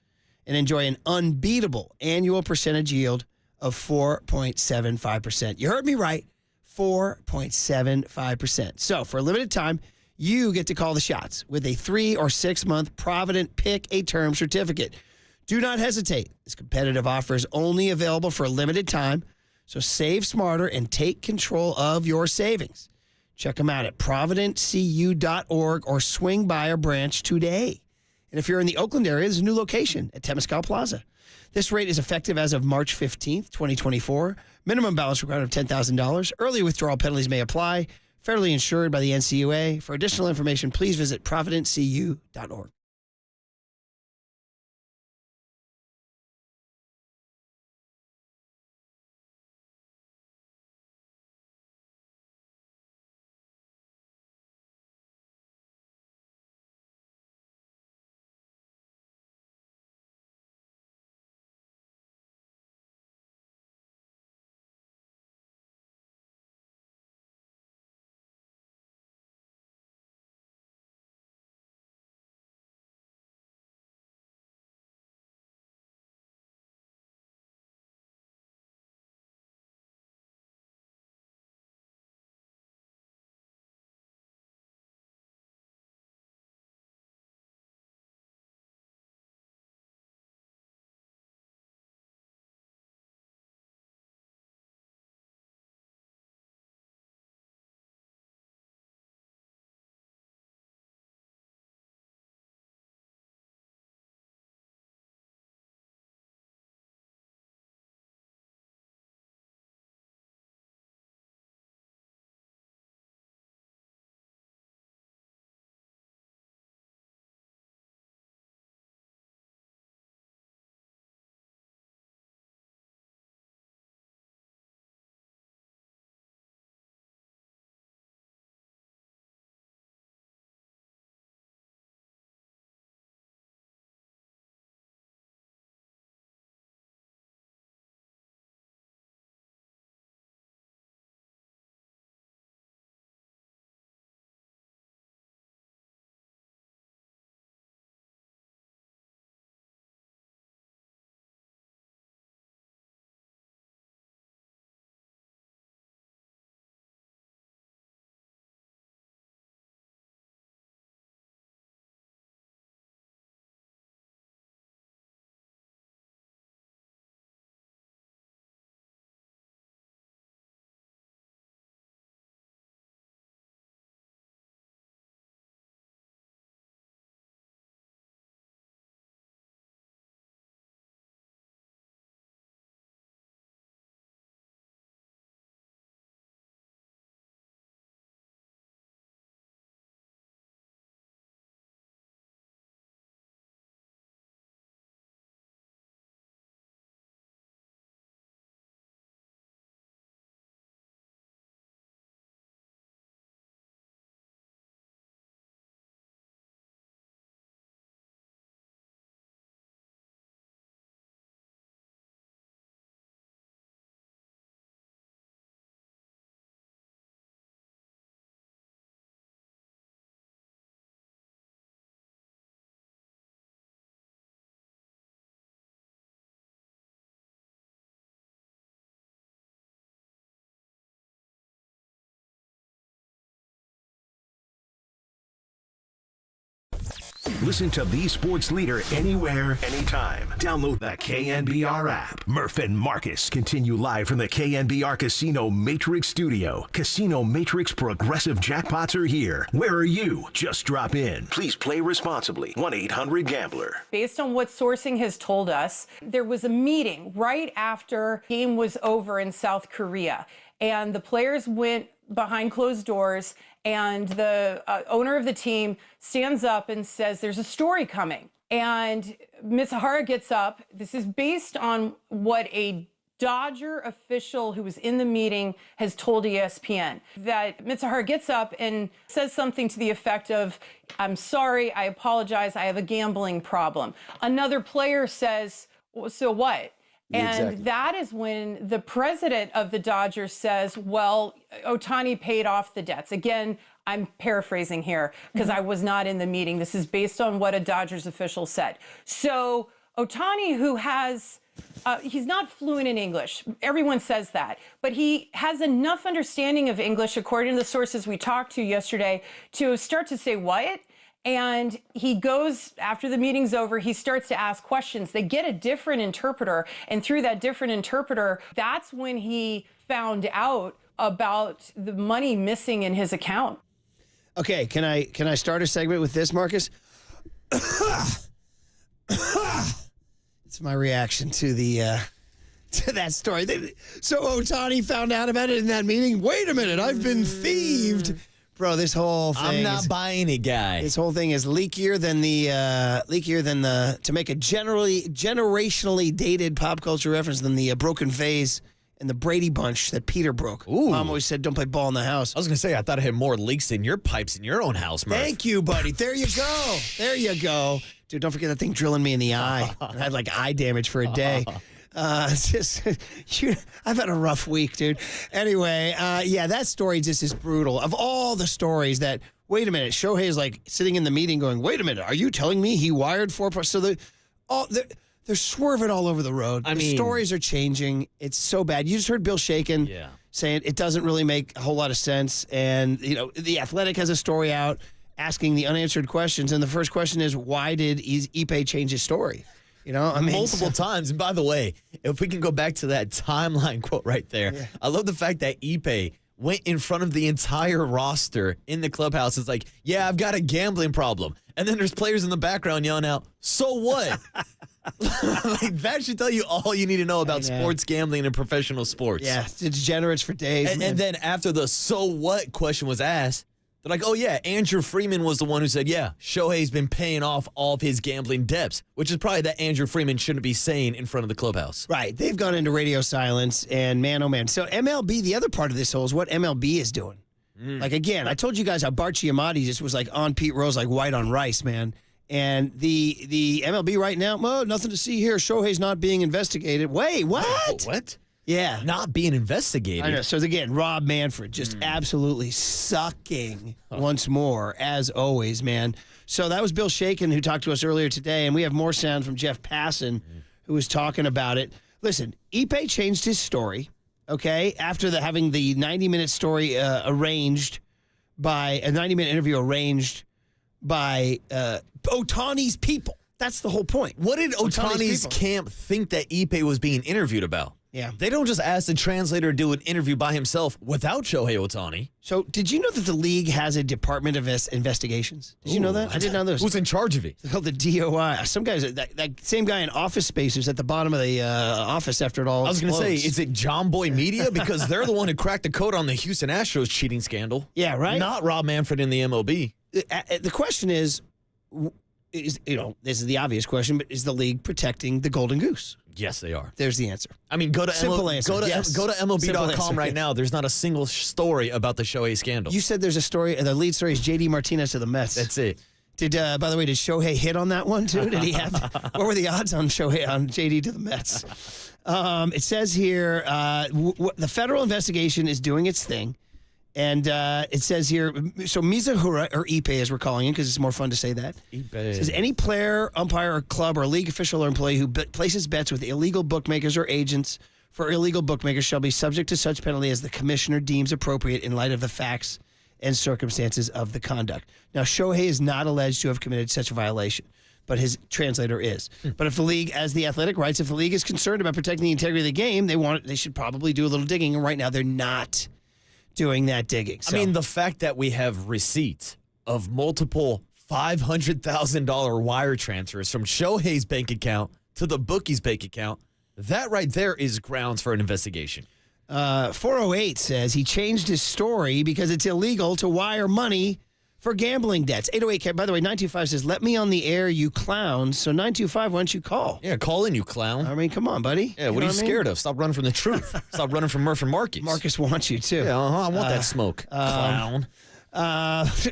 and enjoy an unbeatable annual percentage yield of 4.75%. You heard me right, 4.75%. So for a limited time, you get to call the shots with a 3 or 6 month Provident Pick a Term certificate. Do not hesitate. This competitive offer is only available for a limited time, so save smarter and take control of your savings. Check them out at providentcu.org or swing by our branch today. And if you're in the Oakland area, there's a new location at Temescal Plaza. This rate is effective as of March 15th, 2024. Minimum balance required of $10,000. Early withdrawal penalties may apply. Federally insured by the NCUA. For additional information, please visit providentcu.org. Listen to the sports leader anywhere, anytime. Download the KNBR app. Murph and Marcus continue live from the KNBR Casino Matrix Studio. Casino Matrix progressive jackpots are here. Where are you? Just drop in. Please play responsibly. 1-800-GAMBLER. Based on what sourcing has told us, there was a meeting right after the game was over in South Korea, and the players went behind closed doors, and the owner of the team stands up and says there's a story coming. And Mitsuhara gets up. This is based on what a Dodger official who was in the meeting has told ESPN, that Mitsuhara gets up and says something to the effect of, "I'm sorry, I apologize, I have a gambling problem." Another player says, "So what?" And that is when the president of the Dodgers says, well, Otani paid off the debts. Again, I'm paraphrasing here because I was not in the meeting. This is based on what a Dodgers official said. So Otani, who has, he's not fluent in English. Everyone says that. But he has enough understanding of English, according to the sources we talked to yesterday, to start to say, what? And he goes, after the meeting's over, he starts to ask questions. They get a different interpreter. And through that different interpreter, that's when he found out about the money missing in his account. Okay, can I start a segment with this, Marcus? It's my reaction to the to that story. So Otani found out about it in that meeting. Wait a minute, I've been thieved. Bro, this whole thing. I'm not buying it, guy. This whole thing is leakier than to make a generationally dated pop culture reference than the broken vase and the Brady Bunch that Peter broke. Ooh. Mom always said, don't play ball in the house. I was going to say, I thought I had more leaks in your pipes in your own house, Murph. Thank you, buddy. There you go. There you go. Dude, don't forget that thing drilling me in the eye. I had like eye damage for a day. It's just, I've had a rough week, dude. Anyway, yeah, that story just is brutal. Of all the stories that, wait a minute, Shohei is like sitting in the meeting going, wait a minute, are you telling me he wired 4 parts? So they're swerving all over the road. The stories are changing. It's so bad. You just heard Bill Shaken saying it doesn't really make a whole lot of sense. And, you know, The Athletic has a story out asking the unanswered questions. And the first question is, why did Ippei change his story? You know, I mean, multiple times. And by the way, if we can go back to that timeline quote right there, I love the fact that Ippei went in front of the entire roster in the clubhouse. It's like, yeah, I've got a gambling problem. And then there's players in the background yelling out, so what? Like, that should tell you all you need to know about sports gambling and professional sports. Yeah, it's degenerates for days. And then after the so what question was asked, they're like, oh, yeah, Andrew Freeman was the one who said, yeah, Shohei's been paying off all of his gambling debts, which is probably that Andrew Freeman shouldn't be saying in front of the clubhouse. Right. They've gone into radio silence, and man, oh, man. So MLB, the other part of this whole is what MLB is doing. Like, again, I told you guys how Bart Giamatti just was like on Pete Rose, like white on rice, man. And the MLB right now, well, nothing to see here. Shohei's not being investigated. Wait, what? What? Yeah. Not being investigated. I know. So, again, Rob Manfred just absolutely sucking once more, as always, man. So that was Bill Shaken who talked to us earlier today, and we have more sound from Jeff Passan, who was talking about it. Listen, Ippei changed his story, okay, after having the 90-minute story arranged by a 90-minute interview arranged by Otani's people. That's the whole point. What did Otani's camp think that Ippei was being interviewed about? Yeah. They don't just ask the translator to do an interview by himself without Shohei Otani. So, did you know that the league has a Department of Investigations? Did you know that? I didn't know this. Who's in charge of it? It's called the DOI. Some guys, that same guy in Office Space who's at the bottom of the office after it all I was going to say, explodes. is it John Boy Media? Because they're the one who cracked the code on the Houston Astros cheating scandal. Yeah, right? Not Rob Manfred in the MLB. The question is, this is the obvious question, but is the league protecting the Golden Goose? Yes, they are. There's the answer. I mean, go to MLB.com MLB.com right now. There's not a single story about the Shohei scandal. You said there's a story. The lead story is JD Martinez to the Mets. That's it. By the way, did Shohei hit on that one too? Did he have? What were the odds on JD to the Mets? It says here the federal investigation is doing its thing. And it says here, so Mizuhara, or Ippei as we're calling him, because it's more fun to say that. Ippei. Says any player, umpire, or club, or league official or employee who places bets with illegal bookmakers or agents for illegal bookmakers shall be subject to such penalty as the commissioner deems appropriate in light of the facts and circumstances of the conduct. Now, Shohei is not alleged to have committed such a violation, but his translator is. But if the league, as The Athletic writes, if the league is concerned about protecting the integrity of the game, they should probably do a little digging. And right now, they're not doing that digging. So. I mean, the fact that we have receipts of multiple $500,000 wire transfers from Shohei's bank account to the bookie's bank account, that right there is grounds for an investigation. 408 says he changed his story because it's illegal to wire money for gambling debts. 808, by the way, 925 says, let me on the air, you clowns. So 925, why don't you call? Yeah, call in, you clown. I mean, come on, buddy. Yeah, what are you scared of? Stop running from the truth. Stop running from Murph and Marcus. Marcus wants you, too. Yeah, I want that smoke, clown.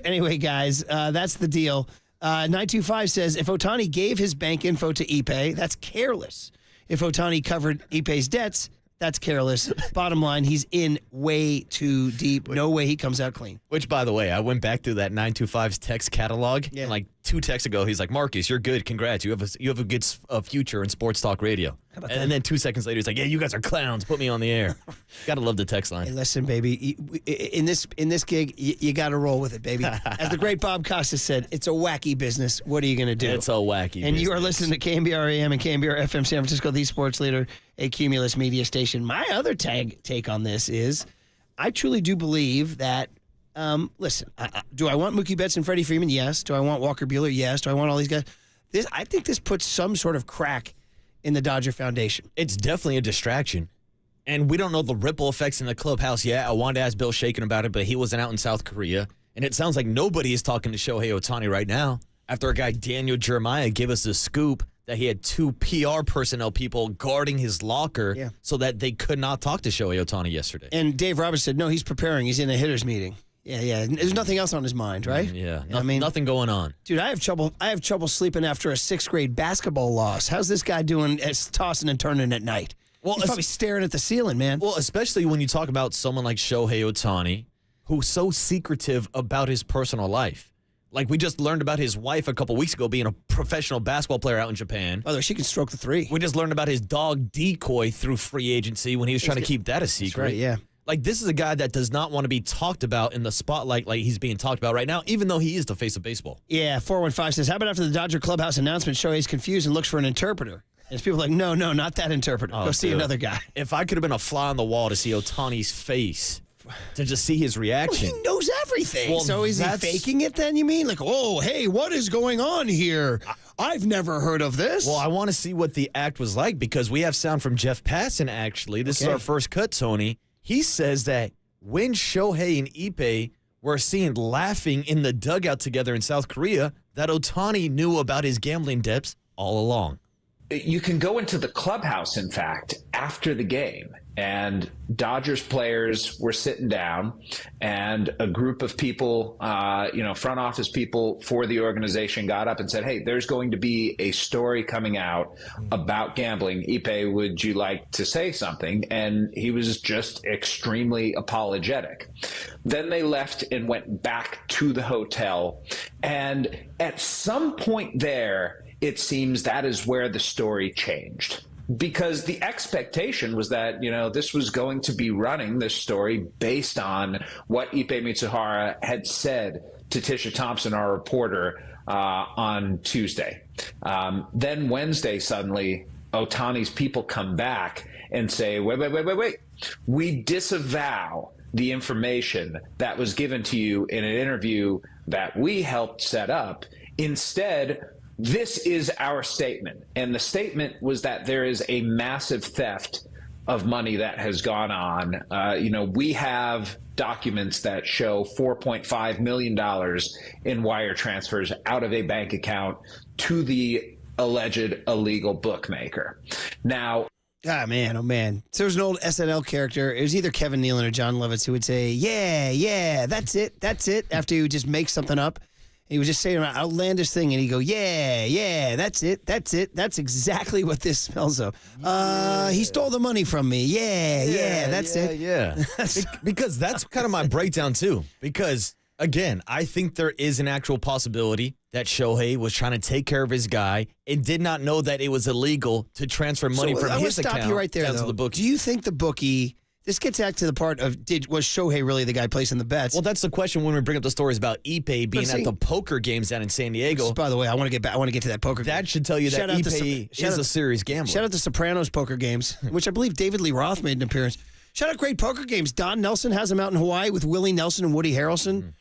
Anyway, guys, that's the deal. 925 says, if Otani gave his bank info to Ipe, that's careless. If Otani covered Ipe's debts, that's careless. Bottom line, he's in way too deep. No way he comes out clean. Which, by the way, I went back through that 925's text catalog. Yeah. And like 2 texts ago, he's like, Marcus, you're good. Congrats. You have a good future in sports talk radio. And then 2 seconds later, he's like, yeah, you guys are clowns. Put me on the air. Gotta love the text line. Hey, listen, baby, in this gig, you got to roll with it, baby. As the great Bob Costas said, it's a wacky business. What are you going to do? It's a wacky business. And you are listening to KNBR AM and KNBR FM San Francisco, the sports leader, a Cumulus media station. My other take on this is I truly do believe that, listen, do I want Mookie Betts and Freddie Freeman? Yes. Do I want Walker Buehler? Yes. Do I want all these guys? I think this puts some sort of crack in the Dodger Foundation. It's definitely a distraction. And we don't know the ripple effects in the clubhouse yet. I wanted to ask Bill Shaken about it, but he wasn't out in South Korea. And it sounds like nobody is talking to Shohei Otani right now after a guy, Daniel Jeremiah, gave us the scoop that he had 2 PR personnel people guarding his locker so that they could not talk to Shohei Otani yesterday. And Dave Roberts said, no, he's preparing. He's in a hitters meeting. Yeah. There's nothing else on his mind, right? Nothing going on. Dude, I have trouble sleeping after a 6th grade basketball loss. How's this guy doing as tossing and turning at night? Well, he's probably staring at the ceiling, man. Well, especially when you talk about someone like Shohei Otani, who's so secretive about his personal life. Like, we just learned about his wife a couple weeks ago being a professional basketball player out in Japan. By the way, she can stroke the 3. We just learned about his dog Decoy through free agency when he was trying to keep that a secret. That's right, yeah. Like, this is a guy that does not want to be talked about in the spotlight like he's being talked about right now, even though he is the face of baseball. Yeah, 415 says, how about after the Dodger clubhouse announcement, Shohei's confused and looks for an interpreter? And people like, no, not that interpreter. Go see another guy. If I could have been a fly on the wall to see Otani's face, to just see his reaction. Well, he knows everything. Well, so is he faking it then, you mean? Like, oh, hey, what is going on here? I've never heard of this. Well, I want to see what the act was like because we have sound from Jeff Passan, actually. This is our first cut, Tony. He says that when Shohei and Ipe were seen laughing in the dugout together in South Korea, that Otani knew about his gambling debts all along. You can go into the clubhouse, in fact, after the game, and Dodgers players were sitting down, and a group of people, front office people for the organization got up and said, hey, there's going to be a story coming out about gambling. Ipe, would you like to say something? And he was just extremely apologetic. Then they left and went back to the hotel, and at some point there, it seems that is where the story changed. Because the expectation was that, this was going to be running this story based on what Ipe Mitsuhara had said to Tisha Thompson, our reporter, on Tuesday. Then Wednesday, suddenly, Otani's people come back and say, wait. We disavow the information that was given to you in an interview that we helped set up. Instead, this is our statement. And the statement was that there is a massive theft of money that has gone on. We have documents that show $4.5 million in wire transfers out of a bank account to the alleged illegal bookmaker. Now, oh man. So there was an old SNL character. It was either Kevin Nealon or John Lovitz who would say, yeah, that's it. After he would just make something up. He was just saying an outlandish thing, and he'd go, yeah, that's it. That's exactly what this smells of. He stole the money from me. Yeah, that's it. Yeah. Because that's kind of my breakdown, too. Because, again, I think there is an actual possibility that Shohei was trying to take care of his guy and did not know that it was illegal to transfer money from his account stop you right there, down though. to the bookie. Do you think the bookie this gets back to the part of was Shohei really the guy placing the bets? Well, that's the question when we bring up the stories about Ipe being at the poker games down in San Diego. By the way, I want to get back. I want to get to that poker. That should tell you that Ipe is a serious gambler. Shout out the Sopranos poker games, which I believe David Lee Roth made an appearance. Shout out great poker games. Don Nelson has them out in Hawaii with Willie Nelson and Woody Harrelson.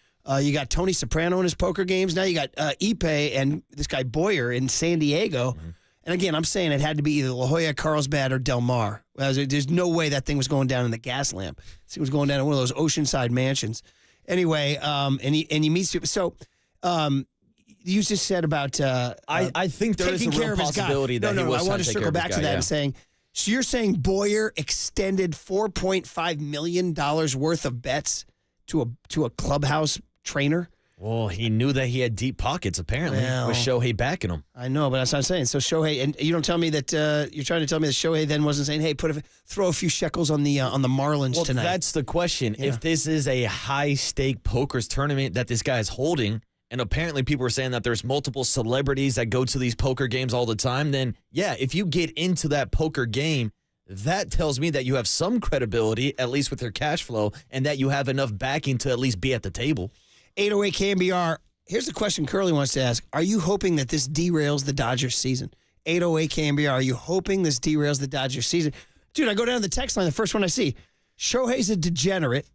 You got Tony Soprano in his poker games. Now you got Ipe and this guy Boyer in San Diego. And again, I'm saying it had to be either La Jolla, Carlsbad, or Del Mar. There's no way that thing was going down in the gas lamp. It was going down in one of those oceanside mansions. Anyway, and he meets people. So you just said about I think there is a real possibility that he was I want to circle back to that and saying, so you're saying Boyer extended $4.5 million worth of bets to a clubhouse trainer? Well, he knew that he had deep pockets, apparently, with Shohei backing him. I know, but that's what I'm saying. So Shohei, and you don't tell me that you're trying to tell me that Shohei then wasn't saying, "Hey, throw a few shekels on the Marlins tonight." Well, that's the question. Yeah. If this is a high-stake poker's tournament that this guy is holding, and apparently people are saying that there's multiple celebrities that go to these poker games all the time, then, yeah, if you get into that poker game, that tells me that you have some credibility, at least with your cash flow, and that you have enough backing to at least be at the table. 808 KNBR. Here's the question Curly wants to ask. Are you hoping that this derails the Dodgers season? 808 KNBR. Are you hoping this derails the Dodgers season? Dude, I go down to the text line. The first one I see, Shohei's a degenerate,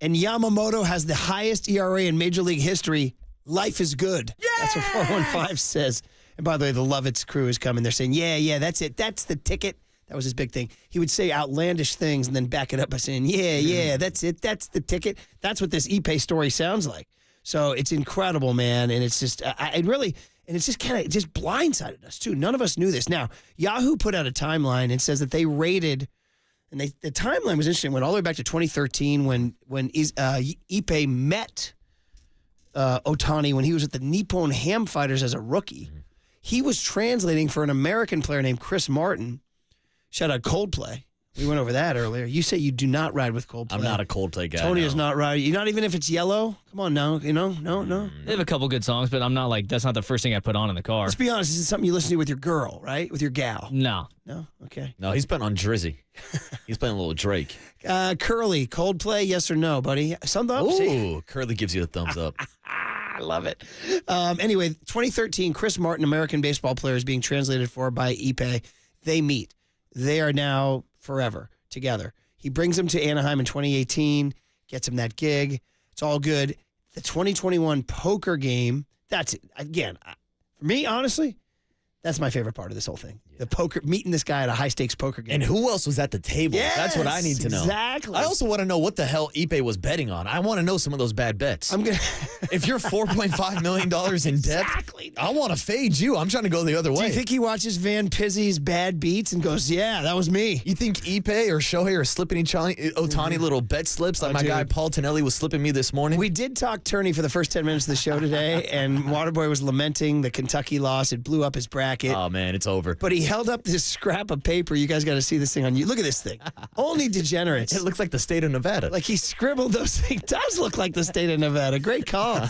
and Yamamoto has the highest ERA in Major League history. Life is good. Yeah! That's what 415 says. And by the way, the Lovitz crew is coming. They're saying, yeah, that's it. That's the ticket. That was his big thing. He would say outlandish things and then back it up by saying, yeah, that's it. That's the ticket. That's what this Ipe story sounds like. So it's incredible, man, and it's just it's just kind of just blindsided us too. None of us knew this. Now Yahoo put out a timeline and says that they rated, and the timeline was interesting. Went all the way back to 2013 when Ipe met Otani when he was at the Nippon Ham Fighters as a rookie. He was translating for an American player named Chris Martin. Shout out Coldplay. We went over that earlier. You say you do not ride with Coldplay. I'm not a Coldplay guy. Tony is not riding. You're not even if it's yellow. Come on now. No. They have a couple good songs, but I'm not like, that's not the first thing I put on in the car. Let's be honest. This is something you listen to with your girl, right? With your gal. No. No? Okay. No, he's been on Drizzy. He's playing a little Drake. Curly, Coldplay, yes or no, buddy? Thumbs up? Ooh, Curly gives you a thumbs up. I love it. Anyway, 2013, Chris Martin, American baseball player, is being translated for by Ipe. They meet. They are now forever together. He brings him to Anaheim in 2018, gets him that gig. It's all good. The 2021 poker game, that's it. Again, for me, honestly, that's my favorite part of this whole thing. Yeah. The poker, meeting this guy at a high-stakes poker game. And who else was at the table? Yes, that's what I need to know. Exactly. I also want to know what the hell Ipe was betting on. I want to know some of those bad bets. If you're $4.5 million in debt, I want to fade you. I'm trying to go the other way. Do you think he watches Van Pizzi's bad beats and goes, yeah, that was me? You think Ipe or Shohei are slipping Otani little bet slips like my guy Paul Tonelli was slipping me this morning? We did talk tourney for the first 10 minutes of the show today, and Waterboy was lamenting the Kentucky loss. It blew up his bracket. Oh, man, it's over. But he held up this scrap of paper. You guys got to see this thing on you. Look at this thing. Only degenerates. It looks like the state of Nevada. Like he scribbled those things. It does look like the state of Nevada. Great call.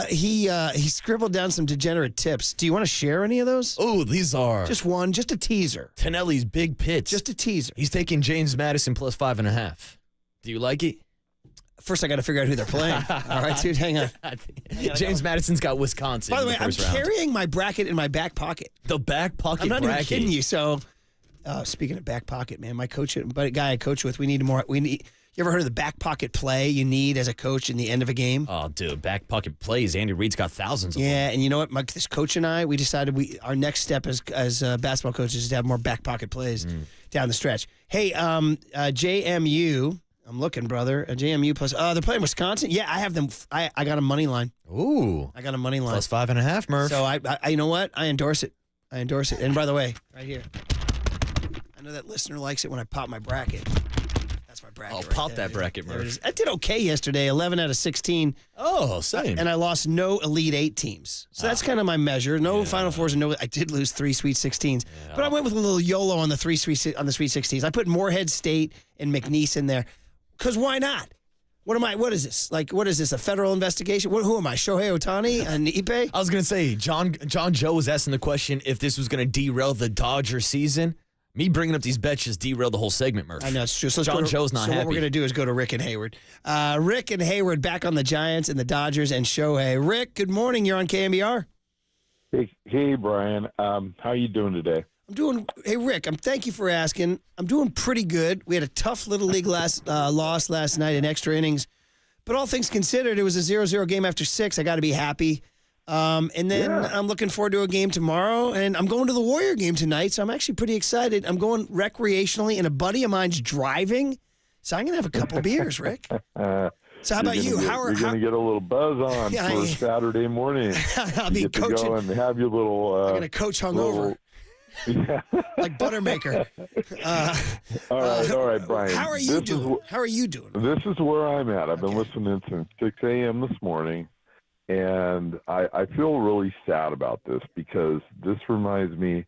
He scribbled down some degenerate tips. Do you want to share any of those? Oh, these are. Just one. Just a teaser. Tonelli's big pitch. Just a teaser. He's taking James Madison plus 5.5. Do you like it? First, I got to figure out who they're playing. All right, dude, hang on. James Madison's got Wisconsin. By the way, I'm carrying my bracket in my back pocket. The back pocket bracket. I'm not even kidding you. So, speaking of back pocket, man, my coach, guy I coach with, we need more. You ever heard of the back pocket play you need as a coach in the end of a game? Oh, dude, back pocket plays. Andy Reid's got thousands of them. Yeah, and you know what? This coach and I, we decided our next step as basketball coaches is to have more back pocket plays down the stretch. Hey, JMU. I'm looking, brother. A JMU plus. They're playing Wisconsin. Yeah, I have them. I got a money line. Ooh, I got a money line plus 5.5, Murph. So I you know what? I endorse it. And by the way, right here, I know that listener likes it when I pop my bracket. That's my bracket. Oh, right pop there, that bracket, Murph. I did okay yesterday. 11 out of 16. Oh, same. And I lost no Elite Eight teams. So that's kind of my measure. No Final Fours and no. I did lose 3 Sweet 16s, but I went with a little YOLO on the Sweet 16s. I put Morehead State and McNeese in there. Because why not? What is this? What is this, a federal investigation? Who am I, Shohei Otani and Ipe? I was going to say, John Joe was asking the question if this was going to derail the Dodger season. Me bringing up these bets just derailed the whole segment, Murph. I know, it's just John Joe's not so happy. what we're going to do is go to Rick and Hayward. Rick and Hayward back on the Giants and the Dodgers and Shohei. Rick, good morning. You're on KNBR. Hey, Brian. How you doing today? Hey, Rick, thank you for asking. I'm doing pretty good. We had a tough Little League loss last night in extra innings. But all things considered, it was a 0-0 game after 6. I got to be happy. And then I'm looking forward to a game tomorrow. And I'm going to the Warrior game tonight, so I'm actually pretty excited. I'm going recreationally, and a buddy of mine's driving. So I'm going to have a couple beers, Rick. So how about you? You're going to get a little buzz on for Saturday morning. I'll be coaching. To go and have your little. I'm going to coach hungover. Yeah. Like Buttermaker. All right, Brian. How are you doing? This is where I'm at. I've been listening since 6 a.m. this morning, and I feel really sad about this because this reminds me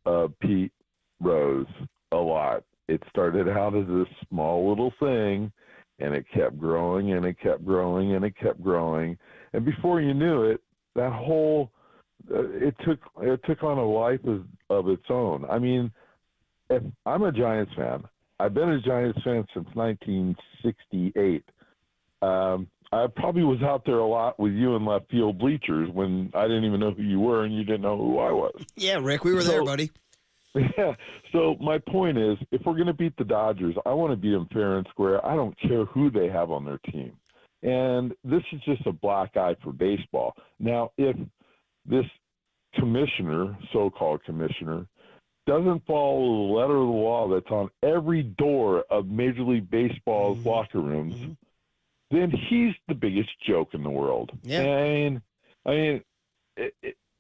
of Pete Rose a lot. It started out as this small little thing, and it kept growing, and it kept growing, and it kept growing. And before you knew it, that whole it took on a life of its own. I mean, if I'm a Giants fan. I've been a Giants fan since 1968. I probably was out there a lot with you in left field bleachers when I didn't even know who you were and you didn't know who I was. Yeah, Rick, we were there, buddy. Yeah. So my point is, if we're going to beat the Dodgers, I want to beat them fair and square. I don't care who they have on their team. And this is just a black eye for baseball. Now, if this commissioner, so-called commissioner, doesn't follow the letter of the law that's on every door of Major League Baseball's locker rooms, then he's the biggest joke in the world. Yeah. And I mean,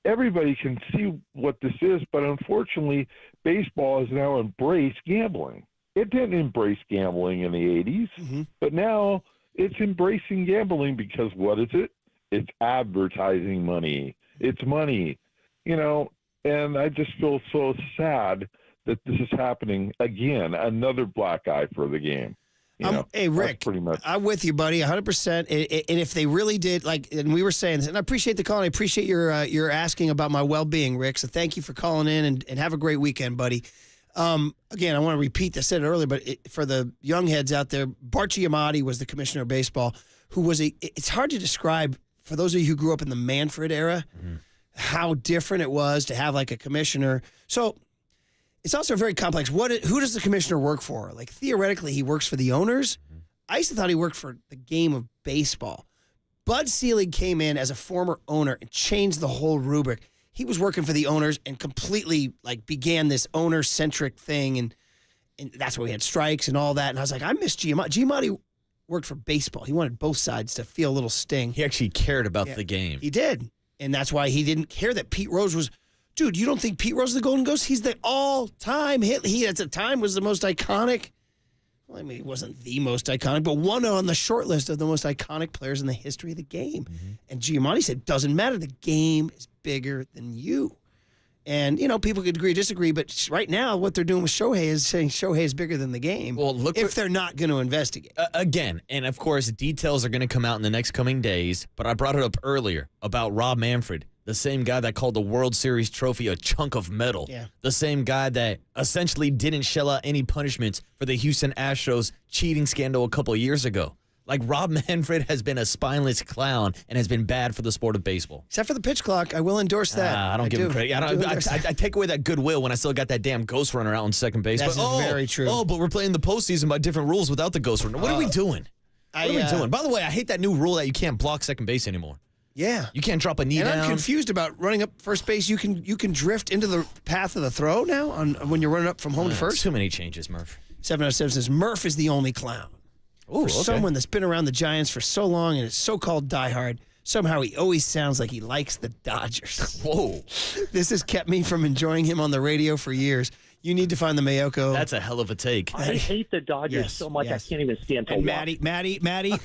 everybody can see what this is, but unfortunately, baseball has now embraced gambling. It didn't embrace gambling in the 80s, but now it's embracing gambling because what is it? It's advertising money. It's money, and I just feel so sad that this is happening again, another black eye for the game. Hey, Rick, pretty much. I'm with you, buddy, 100%. And if they really did, and we were saying this, and I appreciate the call, and I appreciate your asking about my well-being, Rick. So thank you for calling in, and have a great weekend, buddy. Again, I want to repeat this, I said it earlier, but for the young heads out there, Bart Giamatti was the commissioner of baseball, who was it's hard to describe, for those of you who grew up in the Manfred era, how different it was to have like a commissioner. So it's also very complex. Who does the commissioner work for? Like, theoretically, he works for the owners. I used to thought he worked for the game of baseball. Bud Selig came in as a former owner and changed the whole rubric. He was working for the owners and completely began this owner-centric thing, and that's why we had strikes and all that. And I was like, I miss Giamatti. Giamatti worked for baseball. He wanted both sides to feel a little sting. He actually cared about the game. He did. And that's why he didn't care that Pete Rose was, dude, you don't think Pete Rose is the Golden Ghost? He's the all-time hit. He, at the time, was the most iconic. Well, I mean, he wasn't the most iconic, but one on the short list of the most iconic players in the history of the game. And Giamatti said, doesn't matter. The game is bigger than you. And, people could agree or disagree, but right now what they're doing with Shohei is saying Shohei is bigger than the game. Well, if they're not going to investigate. Again, and of course, details are going to come out in the next coming days, but I brought it up earlier about Rob Manfred, the same guy that called the World Series trophy a chunk of metal. Yeah. The same guy that essentially didn't shell out any punishments for the Houston Astros cheating scandal a couple of years ago. Like, Rob Manfred has been a spineless clown and has been bad for the sport of baseball. Except for the pitch clock. I will endorse that. I don't give him credit. I take away that goodwill when I still got that damn ghost runner out on second base. That's very true. Oh, but we're playing the postseason by different rules without the ghost runner. What are we doing? What are we doing? By the way, I hate that new rule that you can't block second base anymore. Yeah. You can't drop a knee down. I'm confused about running up first base. You can drift into the path of the throw now when you're running up from home to first. Too many changes, Murph. 707 says Murph is the only clown. Ooh, for someone that's been around the Giants for so long and is so-called diehard, somehow he always sounds like he likes the Dodgers. Whoa. This has kept me from enjoying him on the radio for years. You need to find the Mayoko. That's a hell of a take. I hate the Dodgers so much I can't even stand to watch. Maddie.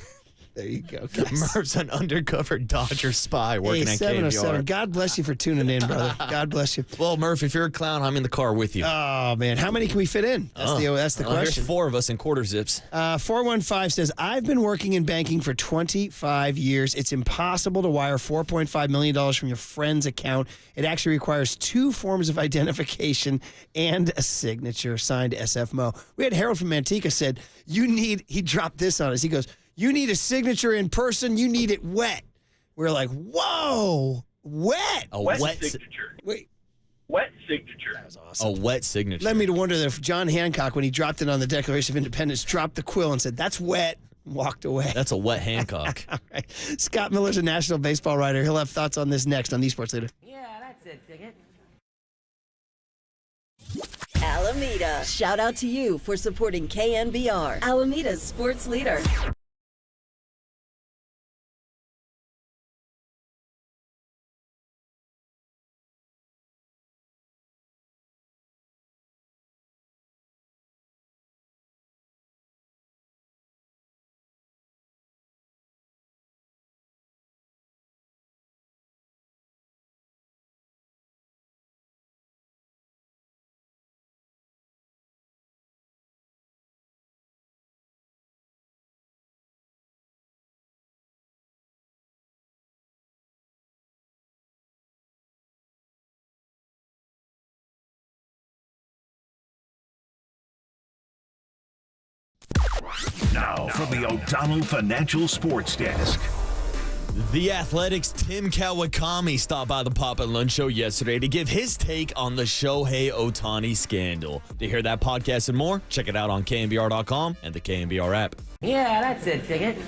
There you go, guys. Murph's an undercover Dodger spy working at 707. KNBR. God bless you for tuning in, brother. God bless you. Well, Murph, if you're a clown, I'm in the car with you. Oh, man. How many can we fit in? That's the question. There's 4 of us in quarter zips. 415 says, I've been working in banking for 25 years. It's impossible to wire $4.5 million from your friend's account. It actually requires 2 forms of identification and a signature. Signed, SF Mo. We had Harold from Manteca said, he dropped this on us. He goes, you need a signature in person. You need it wet. We're like, whoa, wet. A wet signature. Wait. Wet signature. That was awesome. A wet signature. Led me to wonder if John Hancock, when he dropped it on the Declaration of Independence, dropped the quill and said, that's wet, and walked away. That's a wet Hancock. All right. Scott Miller's a national baseball writer. He'll have thoughts on this next on the Sports Leader. Yeah, that's it, dig it. Alameda. Shout out to you for supporting KNBR, Alameda's sports leader. Now, from the O'Donnell Financial Sports Desk. The Athletics' Tim Kawakami stopped by the Pop and Lunch Show yesterday to give his take on the Shohei Otani scandal. To hear that podcast and more, check it out on KNBR.com and the KNBR app. Yeah, that's it, dig it.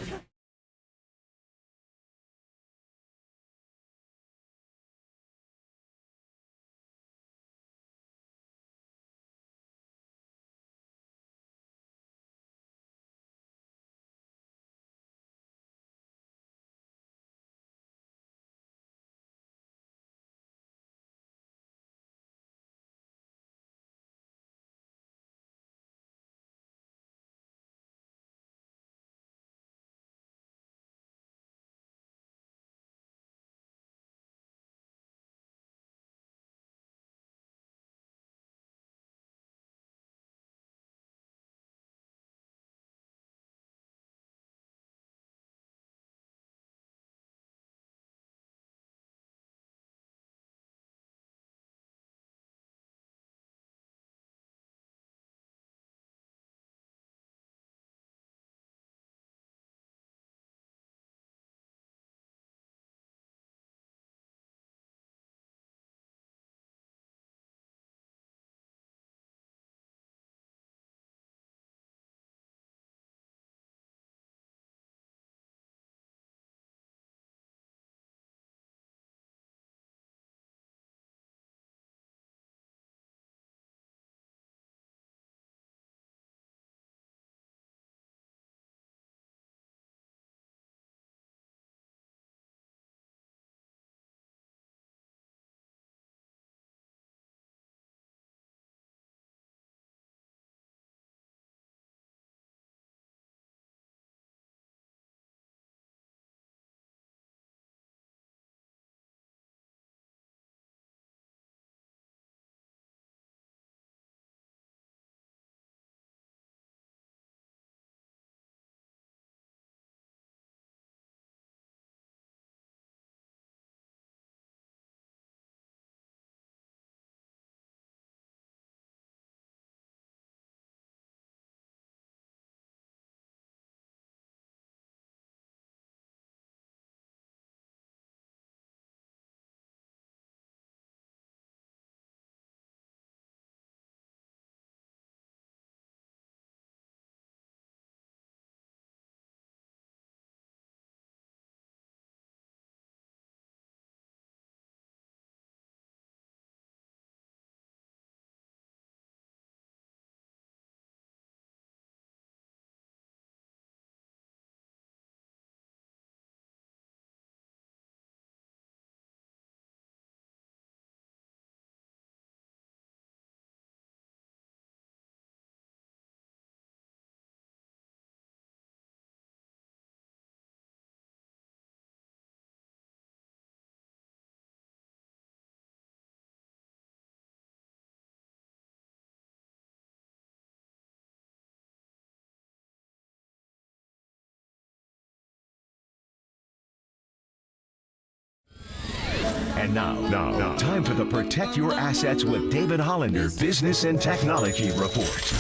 And now, time for the Protect Your Assets with David Hollander Business and Technology Report.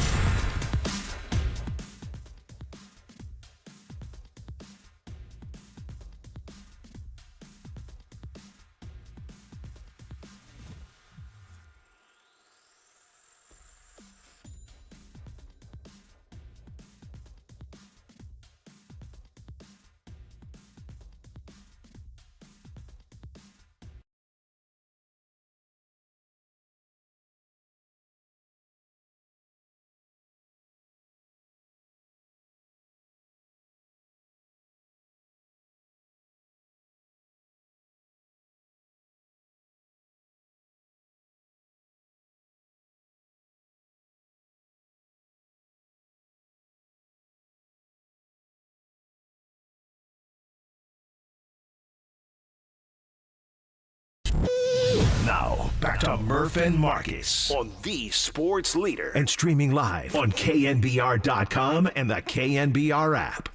Now, back to Murph and Marcus on the sports leader and streaming live on KNBR.com and the KNBR app.